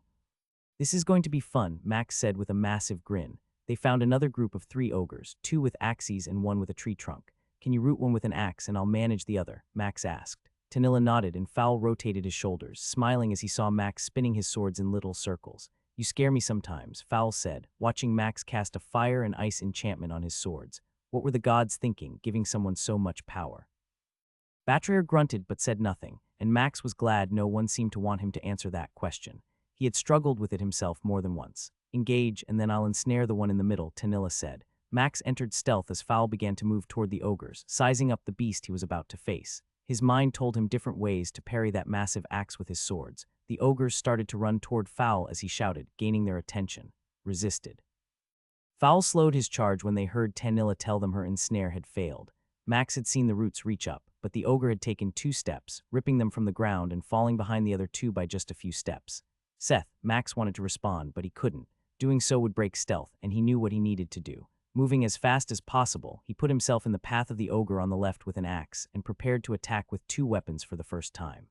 Speaker 1: This is going to be fun, Max said with a massive grin. They found another group of 3 ogres, 2 with axes and 1 with a tree trunk. Can you root one with an axe and I'll manage the other? Max asked. Tanilla nodded and Fowl rotated his shoulders, smiling as he saw Max spinning his swords in little circles. You scare me sometimes, Fowl said, watching Max cast a fire and ice enchantment on his swords. What were the gods thinking, giving someone so much power? Batrier grunted but said nothing, and Max was glad no one seemed to want him to answer that question. He had struggled with it himself more than once. Engage, and then I'll ensnare the one in the middle, Tanilla said. Max entered stealth as Fowl began to move toward the ogres, sizing up the beast he was about to face. His mind told him different ways to parry that massive axe with his swords. The ogres started to run toward Fowl as he shouted, gaining their attention. Resisted. Fowl slowed his charge when they heard Tanilla tell them her ensnare had failed. Max had seen the roots reach up, but the ogre had taken 2 steps, ripping them from the ground and falling behind the other 2 by just a few steps. Seth, Max wanted to respond, but he couldn't. Doing so would break stealth, and he knew what he needed to do. Moving as fast as possible, he put himself in the path of the ogre on the left with an axe and prepared to attack with 2 weapons for the first time.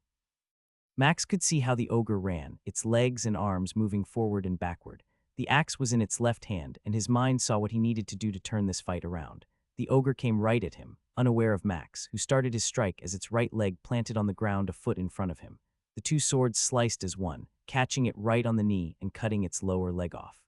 Speaker 1: Max could see how the ogre ran, its legs and arms moving forward and backward. The axe was in its left hand, and his mind saw what he needed to do to turn this fight around. The ogre came right at him, unaware of Max, who started his strike as its right leg planted on the ground a foot in front of him. The 2 swords sliced as one, catching it right on the knee and cutting its lower leg off.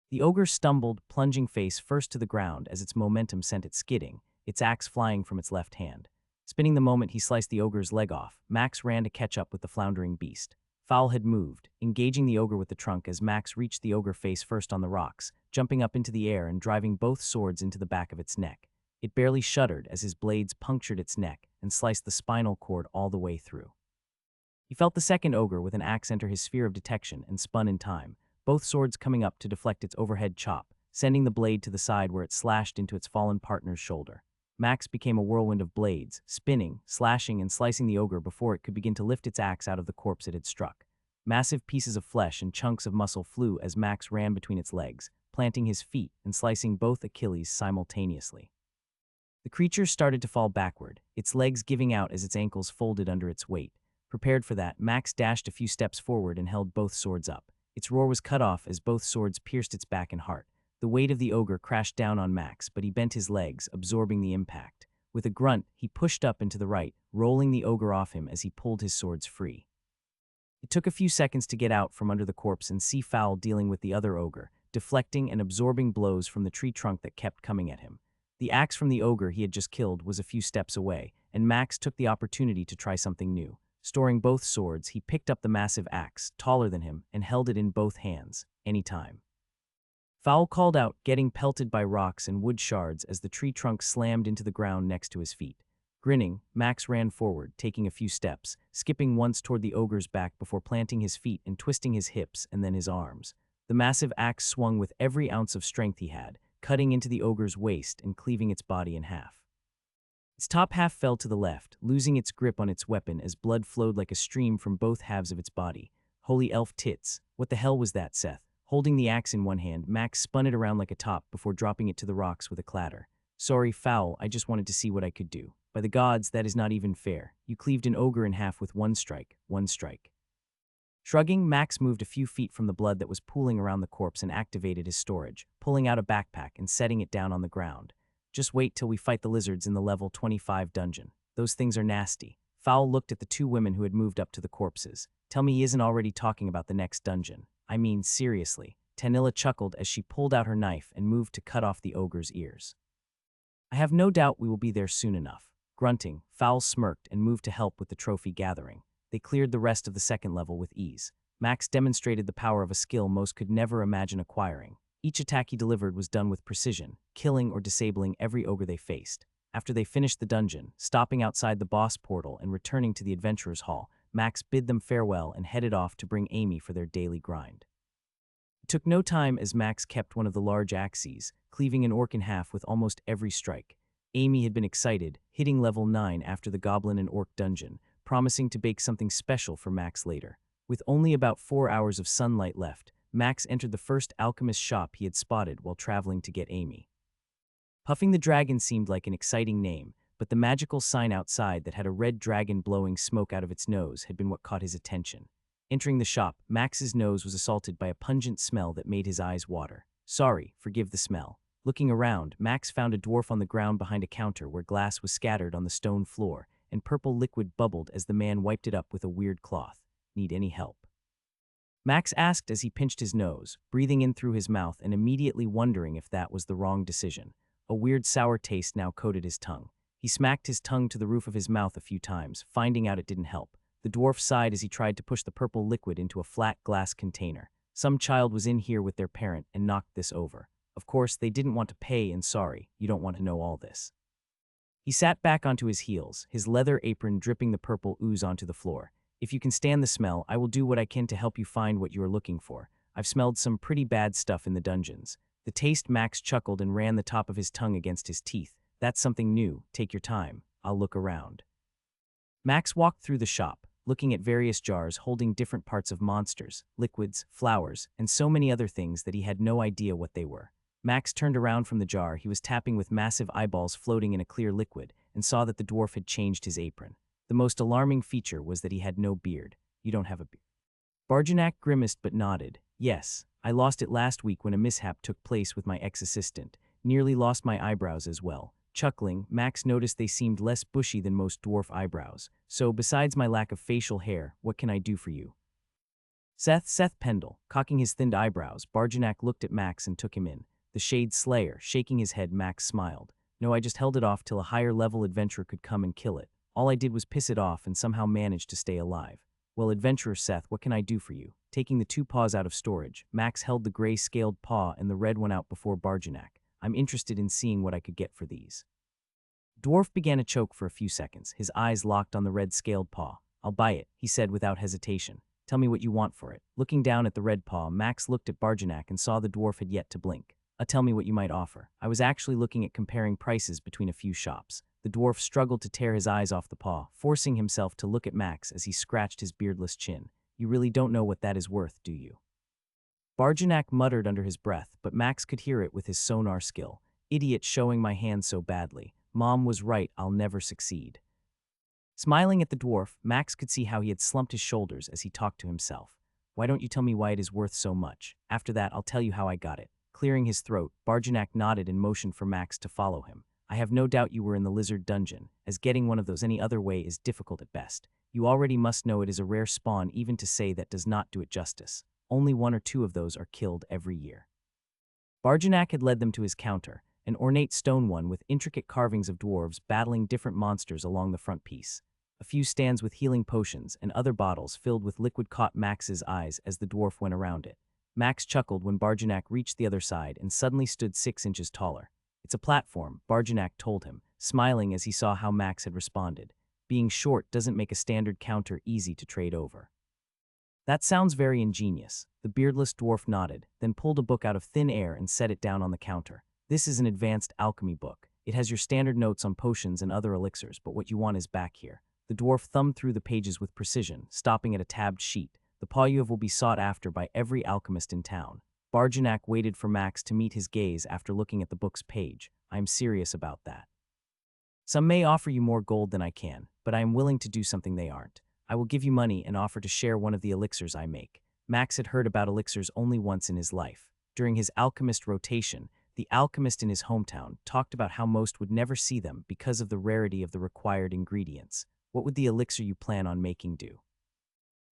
Speaker 1: The ogre stumbled, plunging face first to the ground as its momentum sent it skidding, its axe flying from its left hand. Spinning the moment he sliced the ogre's leg off, Max ran to catch up with the floundering beast. Fowl had moved, engaging the ogre with the trunk as Max reached the ogre face first on the rocks, jumping up into the air and driving both swords into the back of its neck. It barely shuddered as his blades punctured its neck and sliced the spinal cord all the way through. He felt the second ogre with an axe enter his sphere of detection and spun in time, both swords coming up to deflect its overhead chop, sending the blade to the side where it slashed into its fallen partner's shoulder. Max became a whirlwind of blades, spinning, slashing, and slicing the ogre before it could begin to lift its axe out of the corpse it had struck. Massive pieces of flesh and chunks of muscle flew as Max ran between its legs, planting his feet and slicing both Achilles simultaneously. The creature started to fall backward, its legs giving out as its ankles folded under its weight. Prepared for that, Max dashed a few steps forward and held both swords up. Its roar was cut off as both swords pierced its back and heart. The weight of the ogre crashed down on Max, but he bent his legs, absorbing the impact. With a grunt, he pushed up and to the right, rolling the ogre off him as he pulled his swords free. It took a few seconds to get out from under the corpse and see Fowl dealing with the other ogre, deflecting and absorbing blows from the tree trunk that kept coming at him. The axe from the ogre he had just killed was a few steps away, and Max took the opportunity to try something new. Storing both swords, he picked up the massive axe, taller than him, and held it in both hands, anytime. Fowl called out, getting pelted by rocks and wood shards as the tree trunk slammed into the ground next to his feet. Grinning, Max ran forward, taking a few steps, skipping once toward the ogre's back before planting his feet and twisting his hips and then his arms. The massive axe swung with every ounce of strength he had, cutting into the ogre's waist and cleaving its body in half. Its top half fell to the left, losing its grip on its weapon as blood flowed like a stream from both halves of its body. Holy elf tits. What the hell was that, Seth? Holding the axe in one hand, Max spun it around like a top before dropping it to the rocks with a clatter. Sorry, foul, I just wanted to see what I could do. By the gods, that is not even fair. You cleaved an ogre in half with one strike. One strike. Shrugging, Max moved a few feet from the blood that was pooling around the corpse and activated his storage, pulling out a backpack and setting it down on the ground. Just wait till we fight the lizards in the level 25 dungeon. Those things are nasty. Fowl looked at the two women who had moved up to the corpses. Tell me he isn't already talking about the next dungeon. I mean, seriously. Tanilla chuckled as she pulled out her knife and moved to cut off the ogre's ears. I have no doubt we will be there soon enough. Grunting, Fowl smirked and moved to help with the trophy gathering. They cleared the rest of the second level with ease. Max demonstrated the power of a skill most could never imagine acquiring. Each attack he delivered was done with precision, killing or disabling every ogre they faced. After they finished the dungeon, stopping outside the boss portal and returning to the Adventurers Hall, Max bid them farewell and headed off to bring Amy for their daily grind. It took no time as Max kept one of the large axes, cleaving an orc in half with almost every strike. Amy had been excited, hitting level 9 after the Goblin and Orc dungeon, promising to bake something special for Max later. With only about 4 hours of sunlight left, Max entered the first alchemist shop he had spotted while traveling to get Amy. Puffing the Dragon seemed like an exciting name, but the magical sign outside that had a red dragon blowing smoke out of its nose had been what caught his attention. Entering the shop, Max's nose was assaulted by a pungent smell that made his eyes water. Sorry, forgive the smell. Looking around, Max found a dwarf on the ground behind a counter where glass was scattered on the stone floor, and purple liquid bubbled as the man wiped it up with a weird cloth. Need any help? Max asked as he pinched his nose, breathing in through his mouth and immediately wondering if that was the wrong decision. A weird sour taste now coated his tongue. He smacked his tongue to the roof of his mouth a few times, finding out it didn't help. The dwarf sighed as he tried to push the purple liquid into a flat glass container. Some child was in here with their parent and knocked this over. Of course, they didn't want to pay, and sorry, you don't want to know all this. He sat back onto his heels, his leather apron dripping the purple ooze onto the floor. If you can stand the smell, I will do what I can to help you find what you are looking for. I've smelled some pretty bad stuff in the dungeons. The taste, Max chuckled and ran the top of his tongue against his teeth. That's something new. Take your time. I'll look around. Max walked through the shop, looking at various jars holding different parts of monsters, liquids, flowers, and so many other things that he had no idea what they were. Max turned around from the jar he was tapping with massive eyeballs floating in a clear liquid and saw that the dwarf had changed his apron. The most alarming feature was that he had no beard. You don't have a beard. Barjanak grimaced but nodded. Yes, I lost it last week when a mishap took place with my ex-assistant. Nearly lost my eyebrows as well. Chuckling, Max noticed they seemed less bushy than most dwarf eyebrows. So, besides my lack of facial hair, what can I do for you? Seth Pendle, cocking his thinned eyebrows, Barjanak looked at Max and took him in. The Shade Slayer, shaking his head, Max smiled. No, I just held it off till a higher-level adventurer could come and kill it. All I did was piss it off and somehow managed to stay alive. Well, Adventurer Seth, what can I do for you? Taking the two paws out of storage, Max held the gray-scaled paw and the red one out before Barjanak. I'm interested in seeing what I could get for these. Dwarf began to choke for a few seconds, his eyes locked on the red-scaled paw. I'll buy it, he said without hesitation. Tell me what you want for it. Looking down at the red paw, Max looked at Barjanak and saw the dwarf had yet to blink. Tell me what you might offer. I was actually looking at comparing prices between a few shops. The dwarf struggled to tear his eyes off the paw, forcing himself to look at Max as he scratched his beardless chin. You really don't know what that is worth, do you? Barjanak muttered under his breath, but Max could hear it with his sonar skill. Idiot, showing my hand so badly. Mom was right, I'll never succeed. Smiling at the dwarf, Max could see how he had slumped his shoulders as he talked to himself. Why don't you tell me why it is worth so much? After that, I'll tell you how I got it. Clearing his throat, Barjanak nodded and motioned for Max to follow him. I have no doubt you were in the lizard dungeon, as getting one of those any other way is difficult at best. You already must know it is a rare spawn, even to say that does not do it justice. Only 1 or 2 of those are killed every year. Barjanak had led them to his counter, an ornate stone one with intricate carvings of dwarves battling different monsters along the front piece. A few stands with healing potions and other bottles filled with liquid caught Max's eyes as the dwarf went around it. Max chuckled when Barjanak reached the other side and suddenly stood 6 inches taller. It's a platform, Barjanak told him, smiling as he saw how Max had responded. Being short doesn't make a standard counter easy to trade over. That sounds very ingenious. The beardless dwarf nodded, then pulled a book out of thin air and set it down on the counter. This is an advanced alchemy book. It has your standard notes on potions and other elixirs, but what you want is back here. The dwarf thumbed through the pages with precision, stopping at a tabbed sheet. The paw you have will be sought after by every alchemist in town. Barjanak waited for Max to meet his gaze after looking at the book's page. I am serious about that. Some may offer you more gold than I can, but I am willing to do something they aren't. I will give you money and offer to share one of the elixirs I make. Max had heard about elixirs only once in his life. During his alchemist rotation, the alchemist in his hometown talked about how most would never see them because of the rarity of the required ingredients. What would the elixir you plan on making do?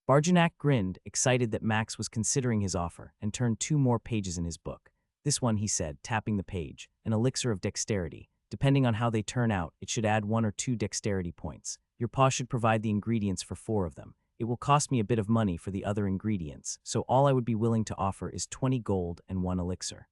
Speaker 1: Barjanak grinned, excited that Max was considering his offer, and turned 2 more pages in his book. This one, he said, tapping the page, an elixir of dexterity. Depending on how they turn out, it should add 1 or 2 dexterity points. Your paw should provide the ingredients for 4 of them. It will cost me a bit of money for the other ingredients, so all I would be willing to offer is 20 gold and 1 elixir.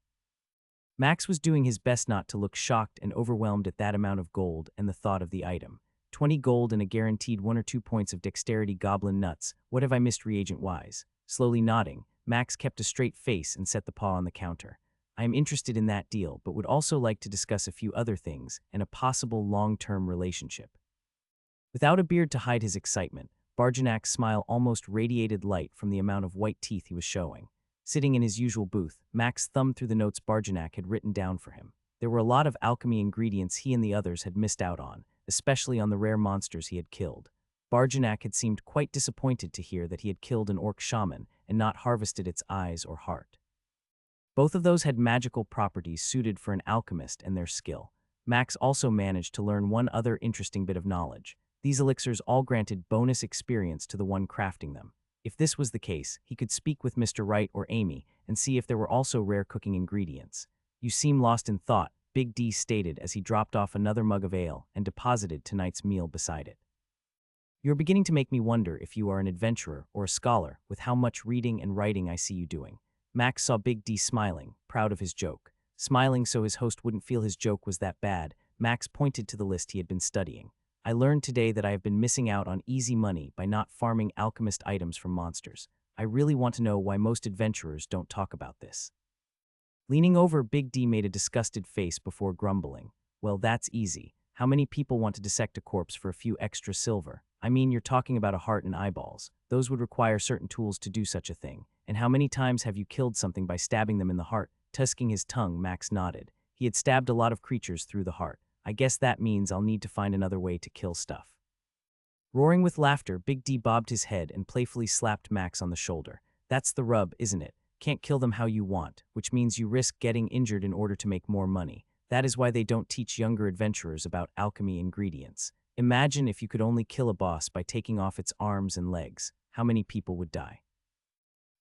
Speaker 1: Max was doing his best not to look shocked and overwhelmed at that amount of gold and the thought of the item. 20 gold and a guaranteed 1 or 2 points of dexterity. Goblin nuts, what have I missed reagent-wise? Slowly nodding, Max kept a straight face and set the paw on the counter. I am interested in that deal, but would also like to discuss a few other things and a possible long-term relationship. Without a beard to hide his excitement, Barjanak's smile almost radiated light from the amount of white teeth he was showing. Sitting in his usual booth, Max thumbed through the notes Barjanak had written down for him. There were a lot of alchemy ingredients he and the others had missed out on, especially on the rare monsters he had killed. Barjanak had seemed quite disappointed to hear that he had killed an orc shaman and not harvested its eyes or heart. Both of those had magical properties suited for an alchemist and their skill. Max also managed to learn one other interesting bit of knowledge. These elixirs all granted bonus experience to the one crafting them. If this was the case, he could speak with Mr. Wright or Amy and see if there were also rare cooking ingredients. You seem lost in thought, Big D stated as he dropped off another mug of ale and deposited tonight's meal beside it. You're beginning to make me wonder if you are an adventurer or a scholar, with how much reading and writing I see you doing. Max saw Big D smiling, proud of his joke. Smiling so his host wouldn't feel his joke was that bad, Max pointed to the list he had been studying. I learned today that I have been missing out on easy money by not farming alchemist items from monsters. I really want to know why most adventurers don't talk about this. Leaning over, Big D made a disgusted face before grumbling. Well, that's easy. How many people want to dissect a corpse for a few extra silver? I mean, you're talking about a heart and eyeballs. Those would require certain tools to do such a thing. And how many times have you killed something by stabbing them in the heart? Tusking his tongue, Max nodded. He had stabbed a lot of creatures through the heart. I guess that means I'll need to find another way to kill stuff. Roaring with laughter, Big D bobbed his head and playfully slapped Max on the shoulder. That's the rub, isn't it? Can't kill them how you want, which means you risk getting injured in order to make more money. That is why they don't teach younger adventurers about alchemy ingredients. Imagine if you could only kill a boss by taking off its arms and legs. How many people would die?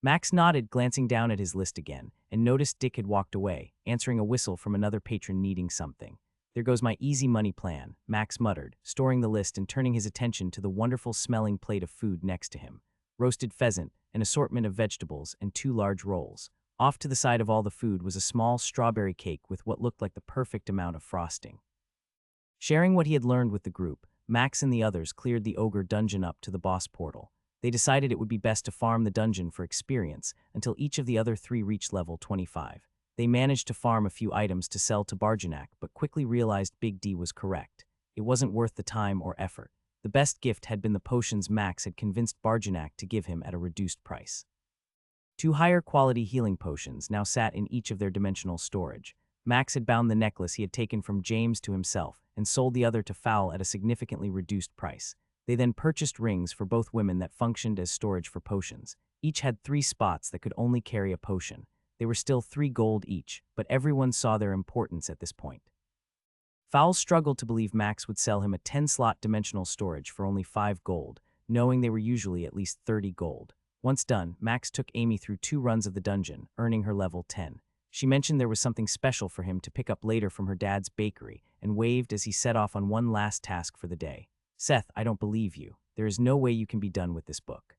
Speaker 1: Max nodded, glancing down at his list again, and noticed Dick had walked away, answering a whistle from another patron needing something. There goes my easy money plan, Max muttered, storing the list and turning his attention to the wonderful-smelling plate of food next to him. Roasted pheasant, an assortment of vegetables, and 2 large rolls. Off to the side of all the food was a small strawberry cake with what looked like the perfect amount of frosting. Sharing what he had learned with the group, Max and the others cleared the ogre dungeon up to the boss portal. They decided it would be best to farm the dungeon for experience until each of the other 3 reached level 25. They managed to farm a few items to sell to Barjanak, but quickly realized Big D was correct. It wasn't worth the time or effort. The best gift had been the potions Max had convinced Barjanak to give him at a reduced price. 2 higher-quality healing potions now sat in each of their dimensional storage. Max had bound the necklace he had taken from James to himself and sold the other to Fowl at a significantly reduced price. They then purchased rings for both women that functioned as storage for potions. Each had 3 spots that could only carry a potion. They were still 3 gold each, but everyone saw their importance at this point. Fowl struggled to believe Max would sell him a 10-slot dimensional storage for only 5 gold, knowing they were usually at least 30 gold. Once done, Max took Amy through 2 runs of the dungeon, earning her level 10. She mentioned there was something special for him to pick up later from her dad's bakery and waved as he set off on one last task for the day. Seth, I don't believe you. There is no way you can be done with this book.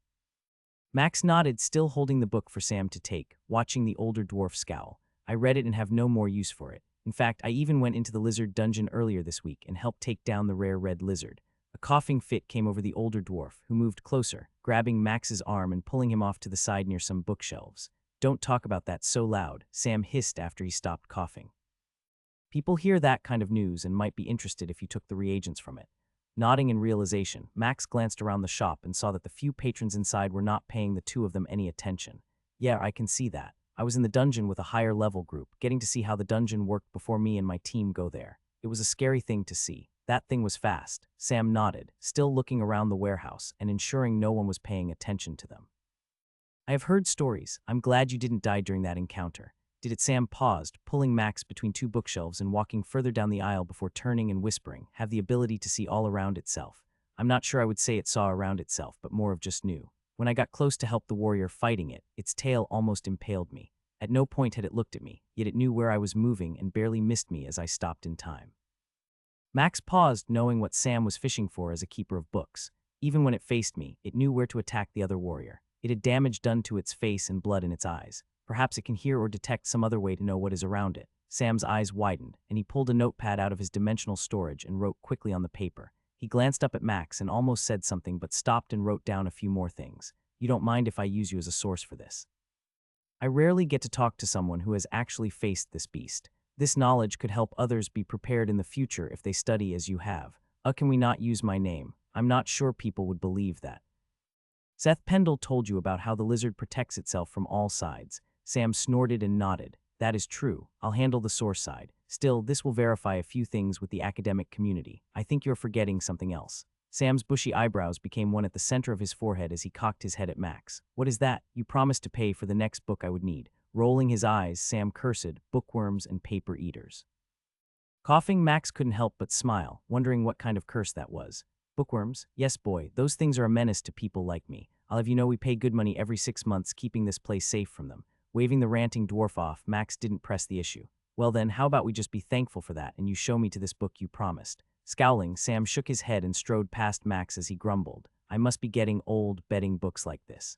Speaker 1: Max nodded, still holding the book for Sam to take, watching the older dwarf scowl. I read it and have no more use for it. In fact, I even went into the lizard dungeon earlier this week and helped take down the rare red lizard. A coughing fit came over the older dwarf, who moved closer, grabbing Max's arm and pulling him off to the side near some bookshelves. Don't talk about that so loud, Sam hissed after he stopped coughing. People hear that kind of news and might be interested if you took the reagents from it. Nodding in realization, Max glanced around the shop and saw that the few patrons inside were not paying the two of them any attention. Yeah, I can see that. I was in the dungeon with a higher level group, getting to see how the dungeon worked before me and my team go there. It was a scary thing to see. That thing was fast. Sam nodded, still looking around the warehouse and ensuring no one was paying attention to them. I have heard stories. I'm glad you didn't die during that encounter. Did it? Sam paused, pulling Max between two bookshelves and walking further down the aisle before turning and whispering, have the ability to see all around itself. I'm not sure I would say it saw around itself, but more of just knew. When I got close to help the warrior fighting it, its tail almost impaled me. At no point had it looked at me, yet it knew where I was moving and barely missed me as I stopped in time. Max paused, knowing what Sam was fishing for as a keeper of books. Even when it faced me, it knew where to attack the other warrior. It had damage done to its face and blood in its eyes. Perhaps it can hear or detect some other way to know what is around it. Sam's eyes widened, and he pulled a notepad out of his dimensional storage and wrote quickly on the paper. He glanced up at Max and almost said something but stopped and wrote down a few more things. You don't mind if I use you as a source for this? I rarely get to talk to someone who has actually faced this beast. This knowledge could help others be prepared in the future if they study as you have. Can we not use my name? I'm not sure people would believe that. Seth Pendle told you about how the lizard protects itself from all sides. Sam snorted and nodded. That is true. I'll handle the source side. Still, this will verify a few things with the academic community. I think you're forgetting something else. Sam's bushy eyebrows became one at the center of his forehead as he cocked his head at Max. What is that? You promised to pay for the next book I would need. Rolling his eyes, Sam cursed, bookworms and paper eaters. Coughing, Max couldn't help but smile, wondering what kind of curse that was. Bookworms? Yes, boy, those things are a menace to people like me. I'll have you know we pay good money every 6 months keeping this place safe from them. Waving the ranting dwarf off, Max didn't press the issue. Well then, how about we just be thankful for that and you show me to this book you promised? Scowling, Sam shook his head and strode past Max as he grumbled. I must be getting old betting books like this.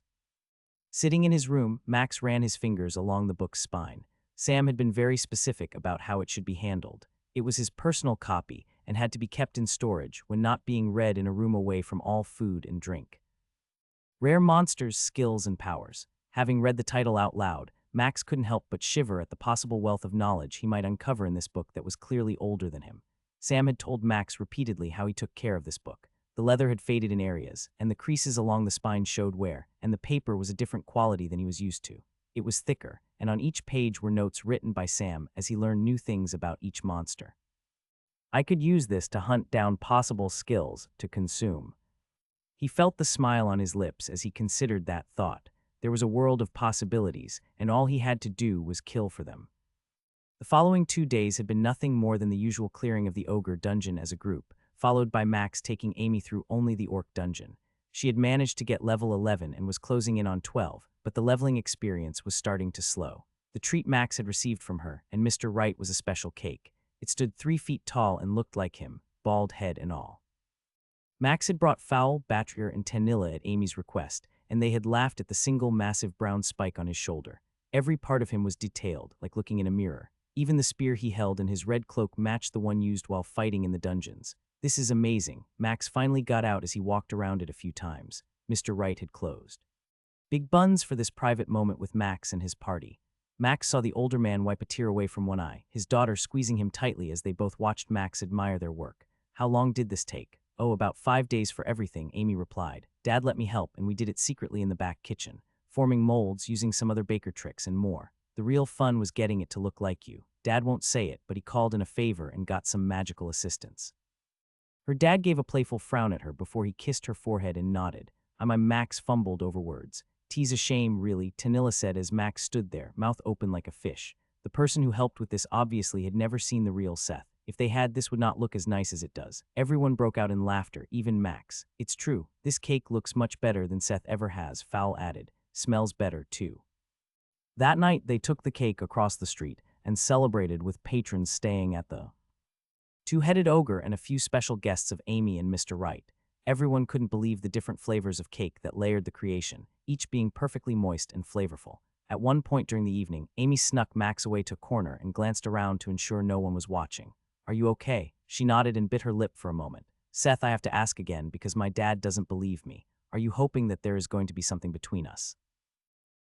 Speaker 1: Sitting in his room, Max ran his fingers along the book's spine. Sam had been very specific about how it should be handled. It was his personal copy and had to be kept in storage when not being read in a room away from all food and drink. Rare Monsters, Skills and Powers. Having read the title out loud, Max couldn't help but shiver at the possible wealth of knowledge he might uncover in this book that was clearly older than him. Sam had told Max repeatedly how he took care of this book. The leather had faded in areas, and the creases along the spine showed wear, and the paper was a different quality than he was used to. It was thicker, and on each page were notes written by Sam as he learned new things about each monster. I could use this to hunt down possible skills to consume. He felt the smile on his lips as he considered that thought. There was a world of possibilities, and all he had to do was kill for them. The following 2 days had been nothing more than the usual clearing of the ogre dungeon as a group, followed by Max taking Amy through only the orc dungeon. She had managed to get level 11 and was closing in on 12, but the leveling experience was starting to slow. The treat Max had received from her, and Mr. Wright, was a special cake. It stood 3 feet tall and looked like him, bald head and all. Max had brought Fowl, Batrier, and Tanilla at Amy's request, and they had laughed at the single massive brown spike on his shoulder. Every part of him was detailed, like looking in a mirror. Even the spear he held and his red cloak matched the one used while fighting in the dungeons. This is amazing, Max finally got out as he walked around it a few times. Mr. Wright had closed. Big buns for this private moment with Max and his party. Max saw the older man wipe a tear away from one eye, his daughter squeezing him tightly as they both watched Max admire their work. How long did this take? Oh, about 5 days for everything, Amy replied. Dad let me help, and we did it secretly in the back kitchen, forming molds, using some other baker tricks, and more. The real fun was getting it to look like you. Dad won't say it, but he called in a favor and got some magical assistance. Her dad gave a playful frown at her before he kissed her forehead and nodded. Max fumbled over words. Tease a shame, really, Tanilla said as Max stood there, mouth open like a fish. The person who helped with this obviously had never seen the real Seth. If they had, this would not look as nice as it does. Everyone broke out in laughter, even Max. It's true, this cake looks much better than Seth ever has, Fowl added. Smells better, too. That night, they took the cake across the street and celebrated with patrons staying at the Two-Headed Ogre and a few special guests of Amy and Mr. Wright. Everyone couldn't believe the different flavors of cake that layered the creation, each being perfectly moist and flavorful. At one point during the evening, Amy snuck Max away to a corner and glanced around to ensure no one was watching. Are you okay? She nodded and bit her lip for a moment. Seth, I have to ask again because my dad doesn't believe me. Are you hoping that there is going to be something between us?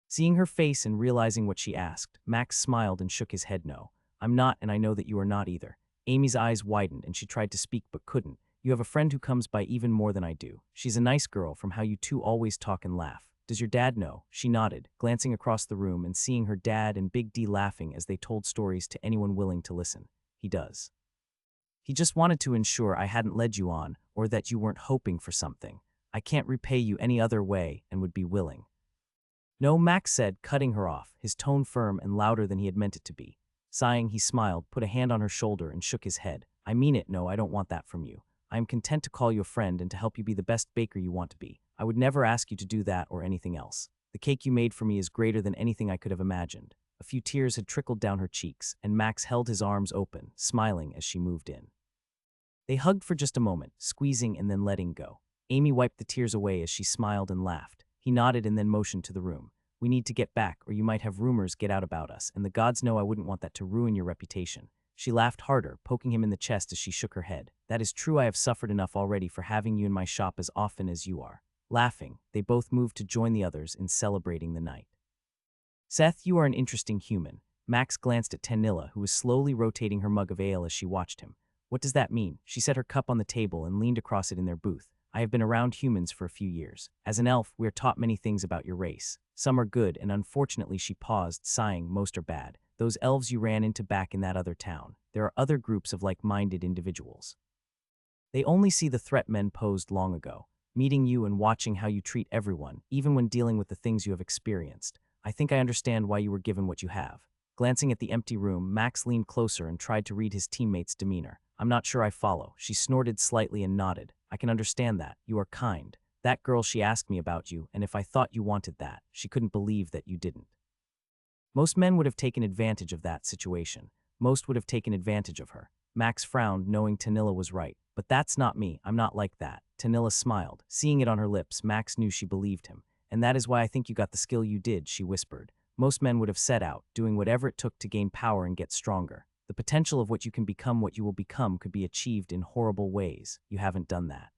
Speaker 1: Seeing her face and realizing what she asked, Max smiled and shook his head no. I'm not, and I know that you are not either. Amy's eyes widened, and she tried to speak but couldn't. You have a friend who comes by even more than I do. She's a nice girl from how you two always talk and laugh. Does your dad know? She nodded, glancing across the room and seeing her dad and Big D laughing as they told stories to anyone willing to listen. He does. He just wanted to ensure I hadn't led you on, or that you weren't hoping for something. I can't repay you any other way and would be willing. No, Max said, cutting her off, his tone firm and louder than he had meant it to be. Sighing, he smiled, put a hand on her shoulder, and shook his head. I mean it, no, I don't want that from you. I am content to call you a friend and to help you be the best baker you want to be. I would never ask you to do that or anything else. The cake you made for me is greater than anything I could have imagined. A few tears had trickled down her cheeks, and Max held his arms open, smiling as she moved in. They hugged for just a moment, squeezing and then letting go. Amy wiped the tears away as she smiled and laughed. He nodded and then motioned to the room. We need to get back, or you might have rumors get out about us, and the gods know I wouldn't want that to ruin your reputation. She laughed harder, poking him in the chest as she shook her head. That is true, I have suffered enough already for having you in my shop as often as you are. Laughing, they both moved to join the others in celebrating the night. Seth, you are an interesting human. Max glanced at Tanilla, who was slowly rotating her mug of ale as she watched him. What does that mean? She set her cup on the table and leaned across it in their booth. I have been around humans for a few years. As an elf, we are taught many things about your race. Some are good, and unfortunately she paused, sighing, most are bad. Those elves you ran into back in that other town. There are other groups of like-minded individuals. They only see the threat men posed long ago. Meeting you and watching how you treat everyone, even when dealing with the things you have experienced. I think I understand why you were given what you have. Glancing at the empty room, Max leaned closer and tried to read his teammate's demeanor. I'm not sure I follow. She snorted slightly and nodded. I can understand that. You are kind. That girl, she asked me about you, and if I thought you wanted that, she couldn't believe that you didn't. Most men would have taken advantage of that situation. Most would have taken advantage of her. Max frowned, knowing Tanilla was right. But that's not me. I'm not like that. Tanilla smiled. Seeing it on her lips, Max knew she believed him. And that is why I think you got the skill you did, she whispered. Most men would have set out, doing whatever it took to gain power and get stronger. The potential of what you can become, what you will become, could be achieved in horrible ways. You haven't done that.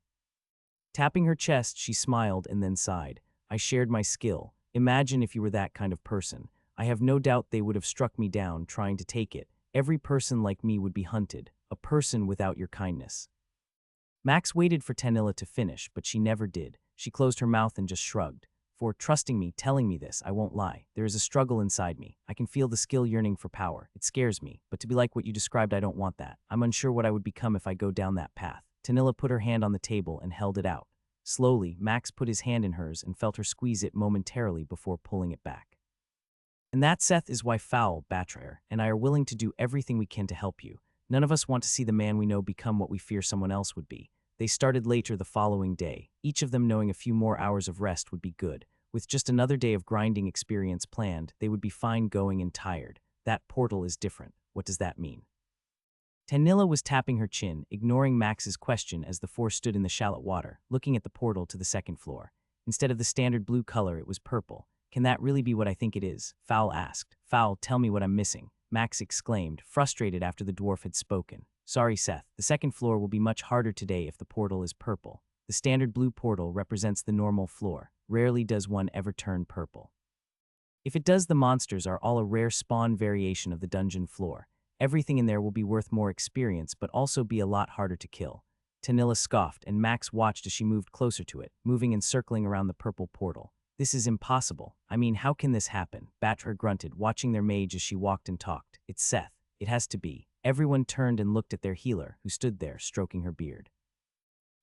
Speaker 1: Tapping her chest, she smiled and then sighed. I shared my skill. Imagine if you were that kind of person. I have no doubt they would have struck me down, trying to take it. Every person like me would be hunted. A person without your kindness. Max waited for Tanilla to finish, but she never did. She closed her mouth and just shrugged. For trusting me, telling me this, I won't lie. There is a struggle inside me. I can feel the skill yearning for power. It scares me, but to be like what you described, I don't want that. I'm unsure what I would become if I go down that path. Tanilla put her hand on the table and held it out. Slowly, Max put his hand in hers and felt her squeeze it momentarily before pulling it back. And that, Seth, is why Fowl, Batrayer, and I are willing to do everything we can to help you. None of us want to see the man we know become what we fear someone else would be. They started later the following day, each of them knowing a few more hours of rest would be good. With just another day of grinding experience planned, they would be fine going and tired. That portal is different. What does that mean? Tanilla was tapping her chin, ignoring Max's question as the four stood in the shallow water, looking at the portal to the second floor. Instead of the standard blue color, it was purple. Can that really be what I think it is? Fowl asked. Fowl, tell me what I'm missing. Max exclaimed, frustrated after the dwarf had spoken. Sorry, Seth. The second floor will be much harder today if the portal is purple. The standard blue portal represents the normal floor. Rarely does one ever turn purple. If it does, the monsters are all a rare spawn variation of the dungeon floor. Everything in there will be worth more experience, but also be a lot harder to kill. Tanilla scoffed, and Max watched as she moved closer to it, moving and circling around the purple portal. This is impossible. I mean, how can this happen? Batra grunted, watching their mage as she walked and talked. It's Seth. It has to be. Everyone turned and looked at their healer, who stood there, stroking her beard.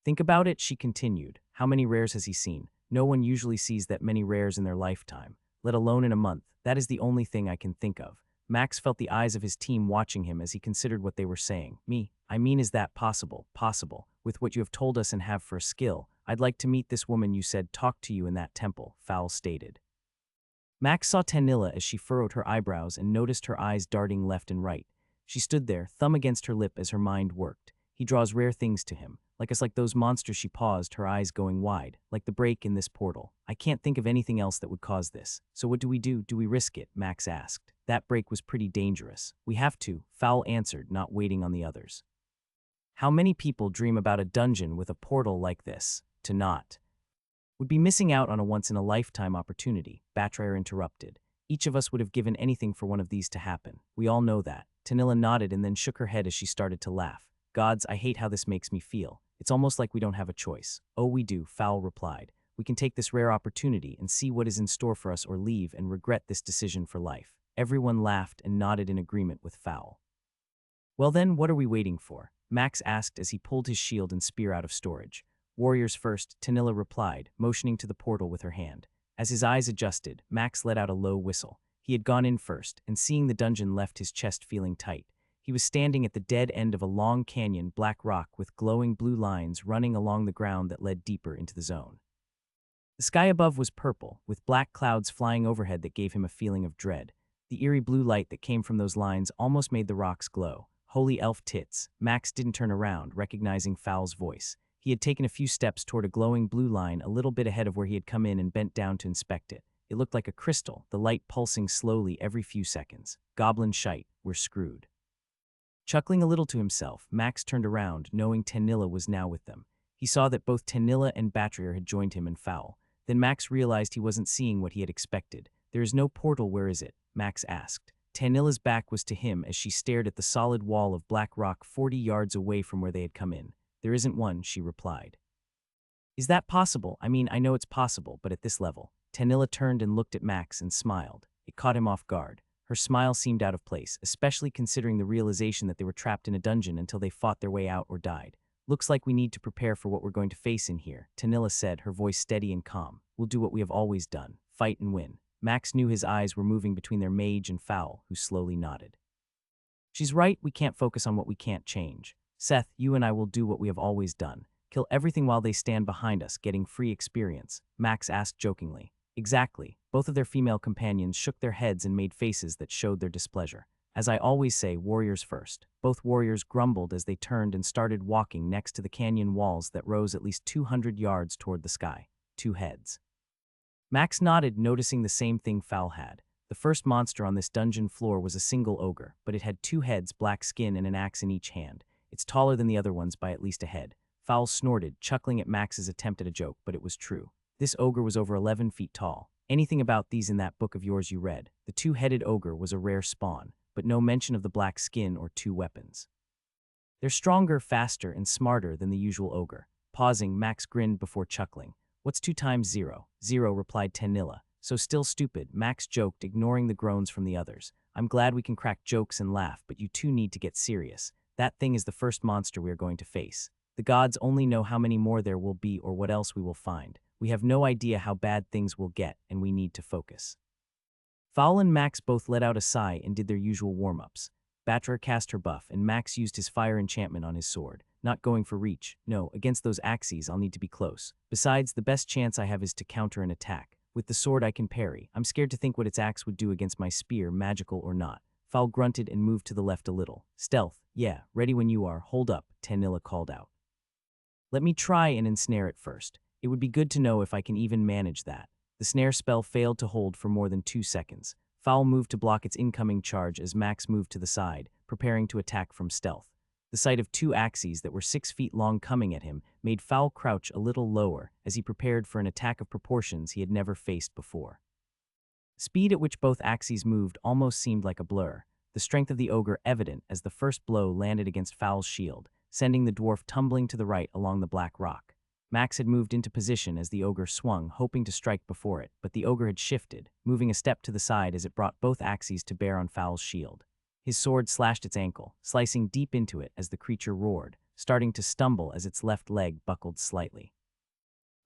Speaker 1: Think about it, she continued. How many rares has he seen? No one usually sees that many rares in their lifetime, let alone in a month. That is the only thing I can think of. Max felt the eyes of his team watching him as he considered what they were saying. I mean, is that possible? Possible. With what you have told us and have for a skill, I'd like to meet this woman you said talked to you in that temple, Fowl stated. Max saw Tanilla as she furrowed her eyebrows and noticed her eyes darting left and right. She stood there, thumb against her lip as her mind worked. He draws rare things to him. Like those monsters. She paused, her eyes going wide, like the break in this portal. I can't think of anything else that would cause this. So what do we do? Do we risk it? Max asked. That break was pretty dangerous. We have to, Fowl answered, not waiting on the others. How many people dream about a dungeon with a portal like this? To not. Would be missing out on a once-in-a-lifetime opportunity, Batrayer interrupted. Each of us would have given anything for one of these to happen. We all know that. Tanilla nodded and then shook her head as she started to laugh. Gods, I hate how this makes me feel. It's almost like we don't have a choice. Oh, we do, Fowl replied. We can take this rare opportunity and see what is in store for us or leave and regret this decision for life. Everyone laughed and nodded in agreement with Fowl. Well then, what are we waiting for? Max asked as he pulled his shield and spear out of storage. Warriors first, Tanilla replied, motioning to the portal with her hand. As his eyes adjusted, Max let out a low whistle. He had gone in first, and seeing the dungeon left his chest feeling tight. He was standing at the dead end of a long canyon, black rock with glowing blue lines running along the ground that led deeper into the zone. The sky above was purple, with black clouds flying overhead that gave him a feeling of dread. The eerie blue light that came from those lines almost made the rocks glow. Holy elf tits. Max didn't turn around, recognizing Fowl's voice. He had taken a few steps toward a glowing blue line a little bit ahead of where he had come in and bent down to inspect it. It looked like a crystal, the light pulsing slowly every few seconds. Goblin shite, we're screwed. Chuckling a little to himself, Max turned around, knowing Tanilla was now with them. He saw that both Tanilla and Batrier had joined him in Fowl. Then Max realized he wasn't seeing what he had expected. There is no portal, where is it? Max asked. Tanilla's back was to him as she stared at the solid wall of black rock 40 yards away from where they had come in. There isn't one, she replied. Is that possible? I mean, I know it's possible, but at this level. Tanilla turned and looked at Max and smiled. It caught him off guard. Her smile seemed out of place, especially considering the realization that they were trapped in a dungeon until they fought their way out or died. Looks like we need to prepare for what we're going to face in here, Tanilla said, her voice steady and calm. We'll do what we have always done, fight and win. Max knew his eyes were moving between their mage and Fowl, who slowly nodded. She's right, we can't focus on what we can't change. Seth, you and I will do what we have always done. Kill everything while they stand behind us, getting free experience, Max asked jokingly. Exactly. Both of their female companions shook their heads and made faces that showed their displeasure. As I always say, warriors first. Both warriors grumbled as they turned and started walking next to the canyon walls that rose at least 200 yards toward the sky. 2 heads. Max nodded, noticing the same thing Fowl had. The first monster on this dungeon floor was a single ogre, but it had 2 heads, black skin, and an axe in each hand. It's taller than the other ones by at least a head. Fowl snorted, chuckling at Max's attempt at a joke, but it was true. This ogre was over 11 feet tall. Anything about these in that book of yours you read. The 2-headed ogre was a rare spawn, but no mention of the black skin or 2 weapons. They're stronger, faster, and smarter than the usual ogre. Pausing, Max grinned before chuckling. What's 2 times 0? 0, replied Tanilla. So still stupid, Max joked, ignoring the groans from the others. I'm glad we can crack jokes and laugh, but you two need to get serious. That thing is the first monster we are going to face. The gods only know how many more there will be or what else we will find. We have no idea how bad things will get, and we need to focus. Fowl and Max both let out a sigh and did their usual warm-ups. Batra cast her buff, and Max used his fire enchantment on his sword. Not going for reach. No, against those axes I'll need to be close. Besides, the best chance I have is to counter an attack. With the sword I can parry. I'm scared to think what its axe would do against my spear, magical or not. Fowl grunted and moved to the left a little. Stealth. Yeah, ready when you are. Hold up, Tanilla called out. Let me try and ensnare it first. It would be good to know if I can even manage that. The snare spell failed to hold for more than 2 seconds. Fowl moved to block its incoming charge as Max moved to the side, preparing to attack from stealth. The sight of 2 axes that were 6 feet long coming at him made Fowl crouch a little lower as he prepared for an attack of proportions he had never faced before. The speed at which both axes moved almost seemed like a blur, the strength of the ogre evident as the first blow landed against Fowl's shield, sending the dwarf tumbling to the right along the black rock. Max had moved into position as the ogre swung, hoping to strike before it, but the ogre had shifted, moving a step to the side as it brought both axes to bear on Fowl's shield. His sword slashed its ankle, slicing deep into it as the creature roared, starting to stumble as its left leg buckled slightly.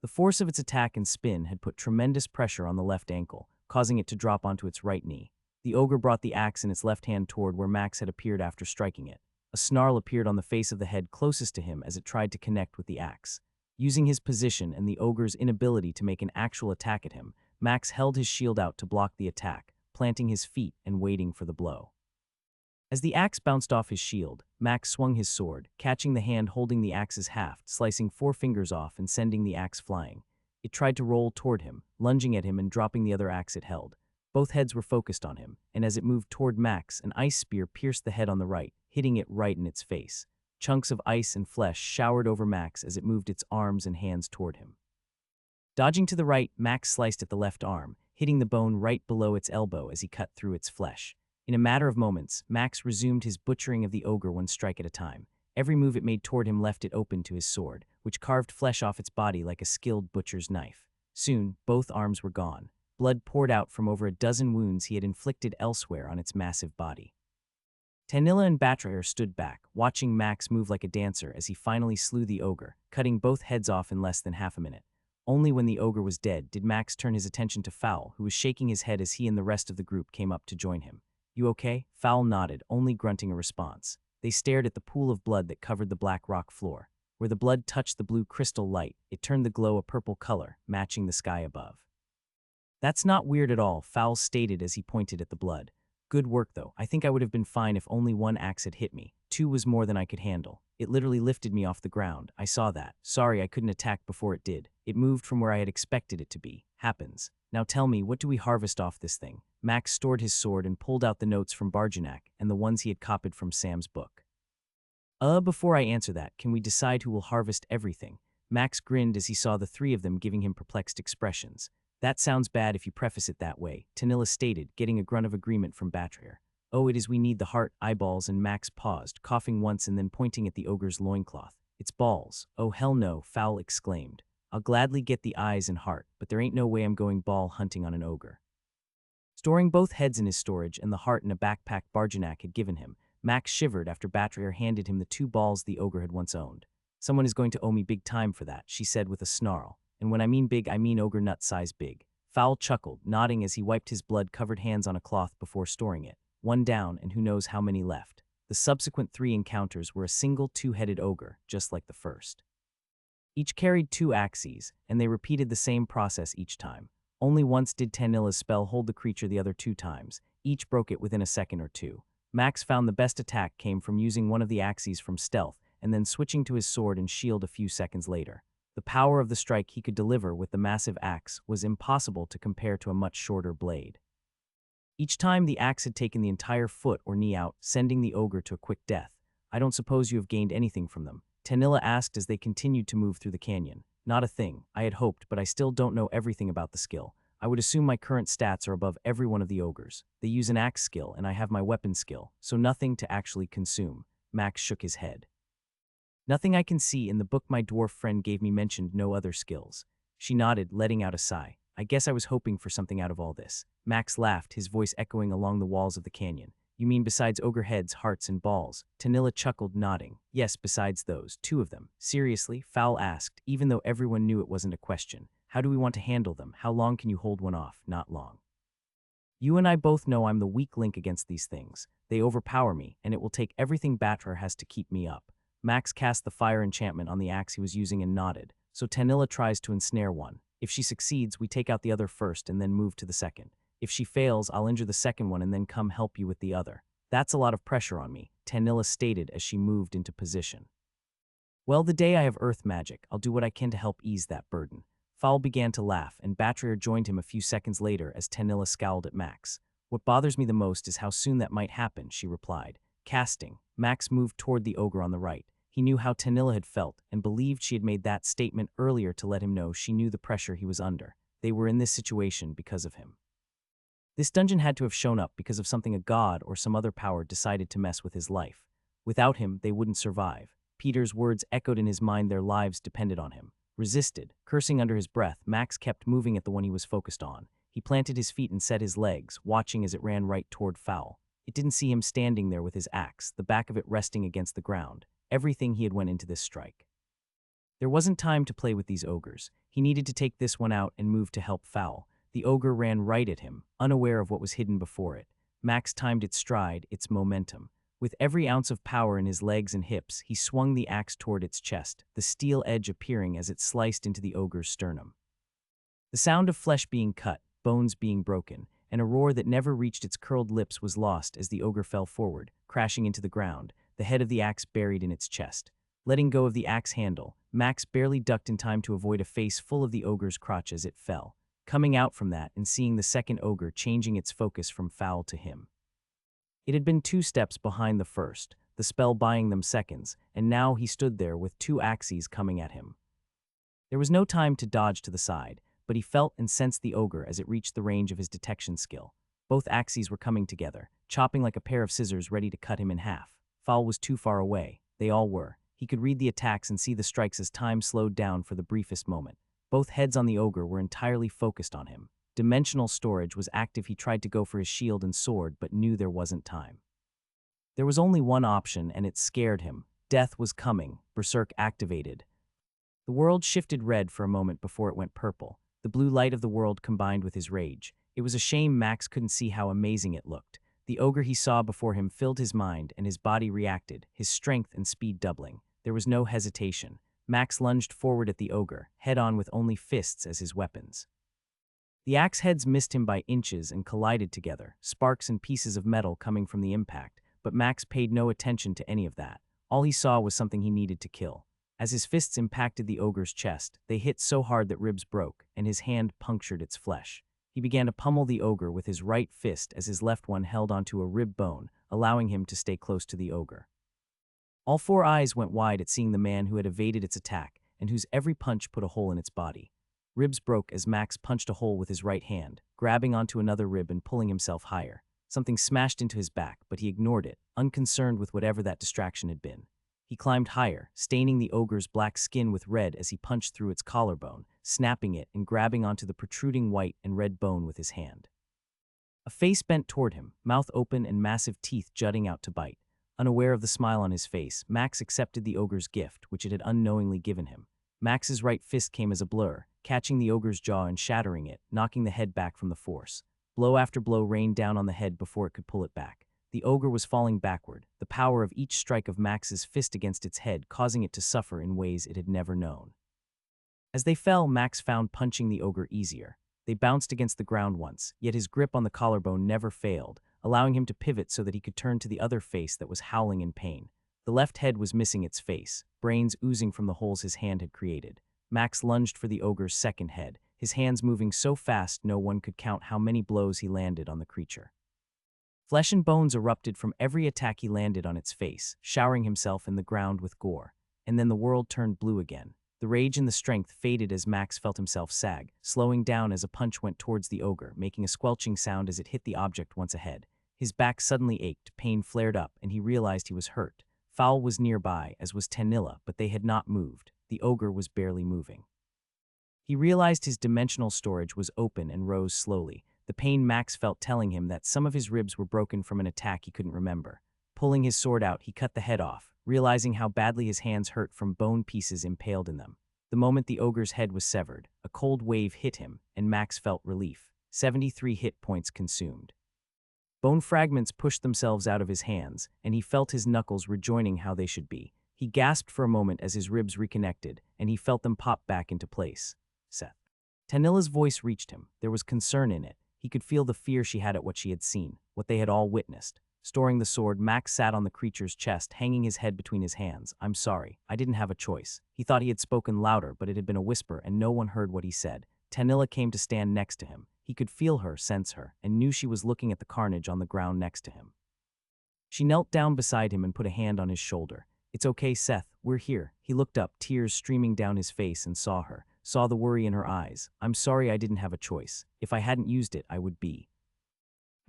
Speaker 1: The force of its attack and spin had put tremendous pressure on the left ankle, causing it to drop onto its right knee. The ogre brought the axe in its left hand toward where Max had appeared after striking it. A snarl appeared on the face of the head closest to him as it tried to connect with the axe. Using his position and the ogre's inability to make an actual attack at him, Max held his shield out to block the attack, planting his feet and waiting for the blow. As the axe bounced off his shield, Max swung his sword, catching the hand holding the axe's haft, slicing 4 fingers off and sending the axe flying. It tried to roll toward him, lunging at him and dropping the other axe it held. Both heads were focused on him, and as it moved toward Max, an ice spear pierced the head on the right, hitting it right in its face. Chunks of ice and flesh showered over Max as it moved its arms and hands toward him. Dodging to the right, Max sliced at the left arm, hitting the bone right below its elbow as he cut through its flesh. In a matter of moments, Max resumed his butchering of the ogre one strike at a time. Every move it made toward him left it open to his sword, which carved flesh off its body like a skilled butcher's knife. Soon, both arms were gone. Blood poured out from over a dozen wounds he had inflicted elsewhere on its massive body. Tanilla and Batraher stood back, watching Max move like a dancer as he finally slew the ogre, cutting both heads off in less than half a minute. Only when the ogre was dead did Max turn his attention to Fowl, who was shaking his head as he and the rest of the group came up to join him. "You okay?" Fowl nodded, only grunting a response. They stared at the pool of blood that covered the black rock floor. Where the blood touched the blue crystal light, it turned the glow a purple color, matching the sky above. "That's not weird at all," Fowl stated as he pointed at the blood. "Good work, though. I think I would have been fine if only one axe had hit me. Two was more than I could handle. It literally lifted me off the ground. I saw that. Sorry I couldn't attack before it did. It moved from where I had expected it to be. Happens. Now tell me, what do we harvest off this thing?" Max stored his sword and pulled out the notes from Barjanak and the ones he had copied from Sam's book. Before I answer that, can we decide who will harvest everything?" Max grinned as he saw the three of them giving him perplexed expressions. "That sounds bad if you preface it that way," Tanilla stated, getting a grunt of agreement from Batraher. "Oh, it is we need the heart, eyeballs," and Max paused, coughing once and then pointing at the ogre's loincloth. "It's balls." "Oh, hell no," Fowl exclaimed. "I'll gladly get the eyes and heart, but there ain't no way I'm going ball hunting on an ogre." Storing both heads in his storage and the heart in a backpack Barjanak had given him, Max shivered after Batraher handed him the two balls the ogre had once owned. "Someone is going to owe me big time for that," she said with a snarl. "And when I mean big, I mean ogre nut size big." Fowl chuckled, nodding as he wiped his blood-covered hands on a cloth before storing it. One down, and who knows how many left. The subsequent three encounters were a single two-headed ogre, just like the first. Each carried two axes, and they repeated the same process each time. Only once did Tanilla's spell hold the creature the other two times. Each broke it within a second or two. Max found the best attack came from using one of the axes from stealth, and then switching to his sword and shield a few seconds later. The power of the strike he could deliver with the massive axe was impossible to compare to a much shorter blade. Each time the axe had taken the entire foot or knee out, sending the ogre to a quick death. "I don't suppose you have gained anything from them?" Tanilla asked as they continued to move through the canyon. "Not a thing. I had hoped, but I still don't know everything about the skill. I would assume my current stats are above every one of the ogres. They use an axe skill, and I have my weapon skill, so nothing to actually consume." Max shook his head. "Nothing I can see in the book my dwarf friend gave me mentioned no other skills." She nodded, letting out a sigh. "I guess I was hoping for something out of all this." Max laughed, his voice echoing along the walls of the canyon. "You mean besides ogre heads, hearts, and balls?" Tanilla chuckled, nodding. "Yes, besides those, two of them." "Seriously?" Fowl asked, even though everyone knew it wasn't a question. "How do we want to handle them? How long can you hold one off?" "Not long. You and I both know I'm the weak link against these things. They overpower me, and it will take everything Batraher has to keep me up." Max cast the fire enchantment on the axe he was using and nodded. "So Tanilla tries to ensnare one. If she succeeds, we take out the other first and then move to the second. If she fails, I'll injure the second one and then come help you with the other." "That's a lot of pressure on me," Tanilla stated as she moved into position. "Well, the day I have earth magic, I'll do what I can to help ease that burden." Fowl began to laugh, and Batraher joined him a few seconds later as Tanilla scowled at Max. "What bothers me the most is how soon that might happen," she replied. Casting, Max moved toward the ogre on the right. He knew how Tanilla had felt, and believed she had made that statement earlier to let him know she knew the pressure he was under. They were in this situation because of him. This dungeon had to have shown up because of something a god or some other power decided to mess with his life. Without him, they wouldn't survive. Peter's words echoed in his mind, their lives depended on him. Resisted, cursing under his breath, Max kept moving at the one he was focused on. He planted his feet and set his legs, watching as it ran right toward Fowl. It didn't see him standing there with his axe, the back of it resting against the ground. Everything he had went into this strike. There wasn't time to play with these ogres. He needed to take this one out and move to help Fowl. The ogre ran right at him, unaware of what was hidden before it. Max timed its stride, its momentum. With every ounce of power in his legs and hips, he swung the axe toward its chest, the steel edge appearing as it sliced into the ogre's sternum. The sound of flesh being cut, bones being broken, and a roar that never reached its curled lips was lost as the ogre fell forward, crashing into the ground, the head of the axe buried in its chest. Letting go of the axe handle, Max barely ducked in time to avoid a face full of the ogre's crotch as it fell. Coming out from that and seeing the second ogre changing its focus from Fowl to him. It had been 2 steps behind the first, the spell buying them seconds, and now he stood there with 2 axes coming at him. There was no time to dodge to the side, but he felt and sensed the ogre as it reached the range of his detection skill. Both axes were coming together, chopping like a pair of scissors ready to cut him in half. Fowl was too far away. They all were. He could read the attacks and see the strikes as time slowed down for the briefest moment. Both heads on the ogre were entirely focused on him. Dimensional storage was active. He tried to go for his shield and sword, but knew there wasn't time. There was only one option, and it scared him. Death was coming. Berserk activated. The world shifted red for a moment before it went purple. The blue light of the world combined with his rage. It was a shame Max couldn't see how amazing it looked. The ogre he saw before him filled his mind, and his body reacted, his strength and speed doubling. There was no hesitation. Max lunged forward at the ogre, head-on with only fists as his weapons. The axe heads missed him by inches and collided together, sparks and pieces of metal coming from the impact, but Max paid no attention to any of that. All he saw was something he needed to kill. As his fists impacted the ogre's chest, they hit so hard that ribs broke, and his hand punctured its flesh. He began to pummel the ogre with his right fist as his left one held onto a rib bone, allowing him to stay close to the ogre. All four eyes went wide at seeing the man who had evaded its attack, and whose every punch put a hole in its body. Ribs broke as Max punched a hole with his right hand, grabbing onto another rib and pulling himself higher. Something smashed into his back, but he ignored it, unconcerned with whatever that distraction had been. He climbed higher, staining the ogre's black skin with red as he punched through its collarbone, snapping it and grabbing onto the protruding white and red bone with his hand. A face bent toward him, mouth open and massive teeth jutting out to bite. Unaware of the smile on his face, Max accepted the ogre's gift, which it had unknowingly given him. Max's right fist came as a blur, catching the ogre's jaw and shattering it, knocking the head back from the force. Blow after blow rained down on the head before it could pull it back. The ogre was falling backward, the power of each strike of Max's fist against its head causing it to suffer in ways it had never known. As they fell, Max found punching the ogre easier. They bounced against the ground once, yet his grip on the collarbone never failed, allowing him to pivot so that he could turn to the other face that was howling in pain. The left head was missing its face, brains oozing from the holes his hand had created. Max lunged for the ogre's second head, his hands moving so fast no one could count how many blows he landed on the creature. Flesh and bones erupted from every attack he landed on its face, showering himself in the ground with gore. And then the world turned blue again. The rage and the strength faded as Max felt himself sag, slowing down as a punch went towards the ogre, making a squelching sound as it hit the object once ahead. His back suddenly ached, pain flared up, and he realized he was hurt. Fowl was nearby, as was Tanilla, but they had not moved. The ogre was barely moving. He realized his dimensional storage was open and rose slowly, the pain Max felt telling him that some of his ribs were broken from an attack he couldn't remember. Pulling his sword out, he cut the head off, realizing how badly his hands hurt from bone pieces impaled in them. The moment the ogre's head was severed, a cold wave hit him, and Max felt relief. 73 hit points consumed. Bone fragments pushed themselves out of his hands, and he felt his knuckles rejoining how they should be. He gasped for a moment as his ribs reconnected, and he felt them pop back into place. Seth. Tanilla's voice reached him. There was concern in it. He could feel the fear she had at what she had seen, what they had all witnessed. Storing the sword, Max sat on the creature's chest, hanging his head between his hands. "I'm sorry. I didn't have a choice." He thought he had spoken louder, but it had been a whisper, and no one heard what he said. Tanilla came to stand next to him. He could feel her, sense her, and knew she was looking at the carnage on the ground next to him. She knelt down beside him and put a hand on his shoulder. "It's okay, Seth. We're here." He looked up, tears streaming down his face, and saw her. Saw the worry in her eyes. "I'm sorry I didn't have a choice. If I hadn't used it, I would be."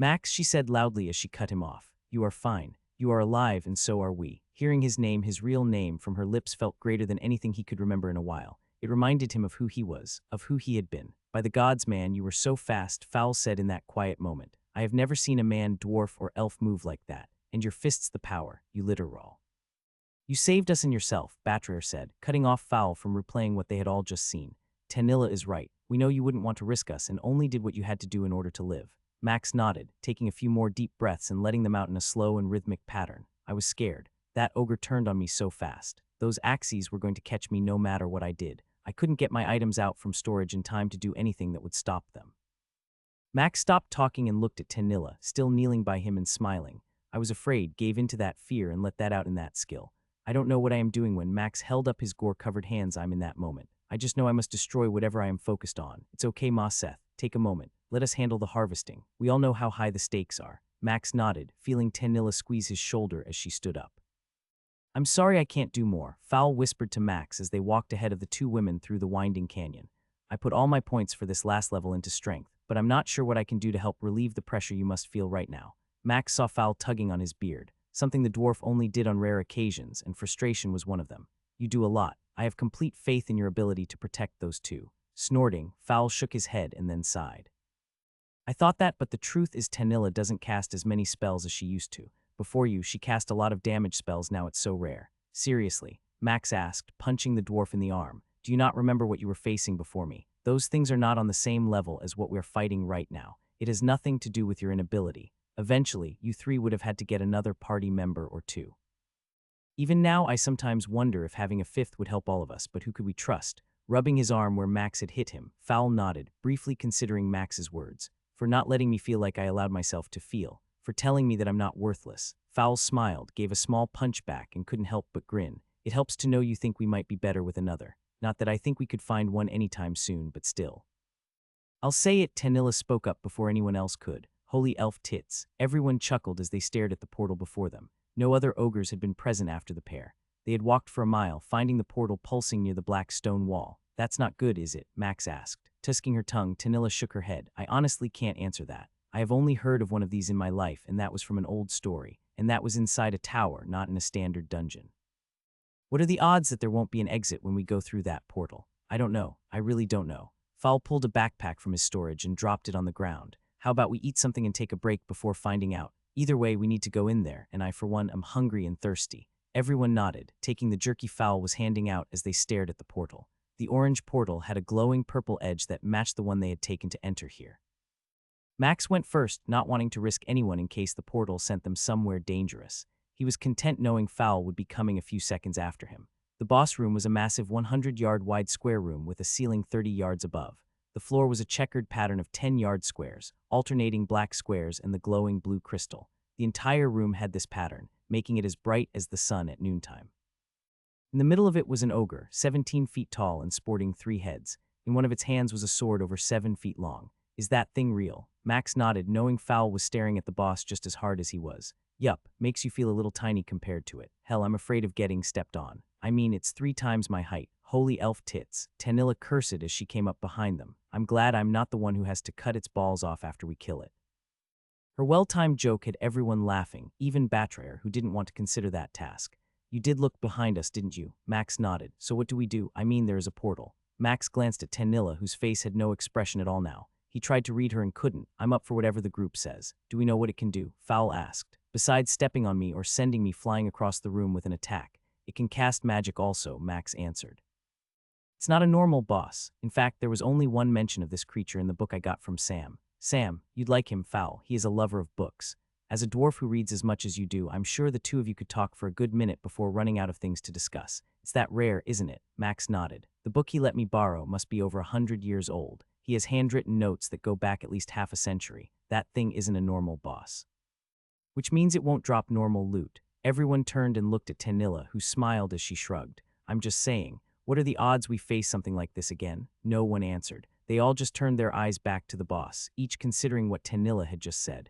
Speaker 1: "Max," she said loudly as she cut him off. "You are fine. You are alive, and so are we." Hearing his name, his real name, from her lips felt greater than anything he could remember in a while. It reminded him of who he was, of who he had been. "By the gods, man, you were so fast," Fowl said in that quiet moment. "I have never seen a man, dwarf, or elf move like that. And your fist's the power, you literal." "You saved us and yourself," Batraer said, cutting off Fowl from replaying what they had all just seen. "Tanilla is right. We know you wouldn't want to risk us and only did what you had to do in order to live." Max nodded, taking a few more deep breaths and letting them out in a slow and rhythmic pattern. "I was scared. That ogre turned on me so fast. Those axes were going to catch me no matter what I did. I couldn't get my items out from storage in time to do anything that would stop them." Max stopped talking and looked at Tanilla, still kneeling by him and smiling. "I was afraid, gave in to that fear and let that out in that skill. I don't know what I am doing when." Max held up his gore-covered hands. "I'm in that moment. I just know I must destroy whatever I am focused on. It's okay, Ma Seth. Take a moment. Let us handle the harvesting. We all know how high the stakes are." Max nodded, feeling Tanilla squeeze his shoulder as she stood up. "I'm sorry I can't do more," Fowl whispered to Max as they walked ahead of the two women through the winding canyon. "I put all my points for this last level into strength, but I'm not sure what I can do to help relieve the pressure you must feel right now." Max saw Fowl tugging on his beard, something the dwarf only did on rare occasions, and frustration was one of them. You do a lot. I have complete faith in your ability to protect those two. Snorting, Fowl shook his head and then sighed. I thought that, but the truth is Tanilla doesn't cast as many spells as she used to. Before you, she cast a lot of damage spells, now it's so rare. Seriously, Max asked, punching the dwarf in the arm. Do you not remember what you were facing before me? Those things are not on the same level as what we're fighting right now. It has nothing to do with your inability. Eventually, you three would have had to get another party member or two. Even now, I sometimes wonder if having a fifth would help all of us, but who could we trust? Rubbing his arm where Max had hit him, Fowl nodded, briefly considering Max's words. For not letting me feel like I allowed myself to feel. For telling me that I'm not worthless. Fowl smiled, gave a small punch back, and couldn't help but grin. It helps to know you think we might be better with another. Not that I think we could find one anytime soon, but still. I'll say it, Tanilla spoke up before anyone else could. Holy elf tits. Everyone chuckled as they stared at the portal before them. No other ogres had been present after the pair. They had walked for a mile, finding the portal pulsing near the black stone wall. That's not good, is it? Max asked. Tusking her tongue, Tanilla shook her head. I honestly can't answer that. I have only heard of one of these in my life, and that was from an old story. And that was inside a tower, not in a standard dungeon. What are the odds that there won't be an exit when we go through that portal? I don't know. I really don't know. Fowl pulled a backpack from his storage and dropped it on the ground. How about we eat something and take a break before finding out? Either way, we need to go in there, and I, for one, am hungry and thirsty. Everyone nodded, taking the jerky Fowl was handing out as they stared at the portal. The orange portal had a glowing purple edge that matched the one they had taken to enter here. Max went first, not wanting to risk anyone in case the portal sent them somewhere dangerous. He was content knowing Fowl would be coming a few seconds after him. The boss room was a massive 100-yard-wide square room with a ceiling 30 yards above. The floor was a checkered pattern of 10-yard squares, alternating black squares and the glowing blue crystal. The entire room had this pattern, making it as bright as the sun at noontime. In the middle of it was an ogre, 17 feet tall and sporting 3 heads. In one of its hands was a sword over 7 feet long. Is that thing real? Max nodded, knowing Fowl was staring at the boss just as hard as he was. Yup, makes you feel a little tiny compared to it. Hell, I'm afraid of getting stepped on. I mean, it's 3 times my height. Holy elf tits. Tanilla cursed as she came up behind them. I'm glad I'm not the one who has to cut its balls off after we kill it. Her well-timed joke had everyone laughing, even Batrayer, who didn't want to consider that task. You did look behind us, didn't you? Max nodded. So what do we do? I mean, there is a portal. Max glanced at Tanilla, whose face had no expression at all now. He tried to read her and couldn't. I'm up for whatever the group says. Do we know what it can do? Fowl asked. Besides stepping on me or sending me flying across the room with an attack, it can cast magic also, Max answered. It's not a normal boss. In fact, there was only one mention of this creature in the book I got from Sam. Sam, you'd like him, Fowl. He is a lover of books. As a dwarf who reads as much as you do, I'm sure the two of you could talk for a good minute before running out of things to discuss. It's that rare, isn't it? Max nodded. The book he let me borrow must be over 100 years old. He has handwritten notes that go back at least half a century. That thing isn't a normal boss. Which means it won't drop normal loot. Everyone turned and looked at Tanilla, who smiled as she shrugged. I'm just saying, what are the odds we face something like this again? No one answered. They all just turned their eyes back to the boss, each considering what Tanilla had just said.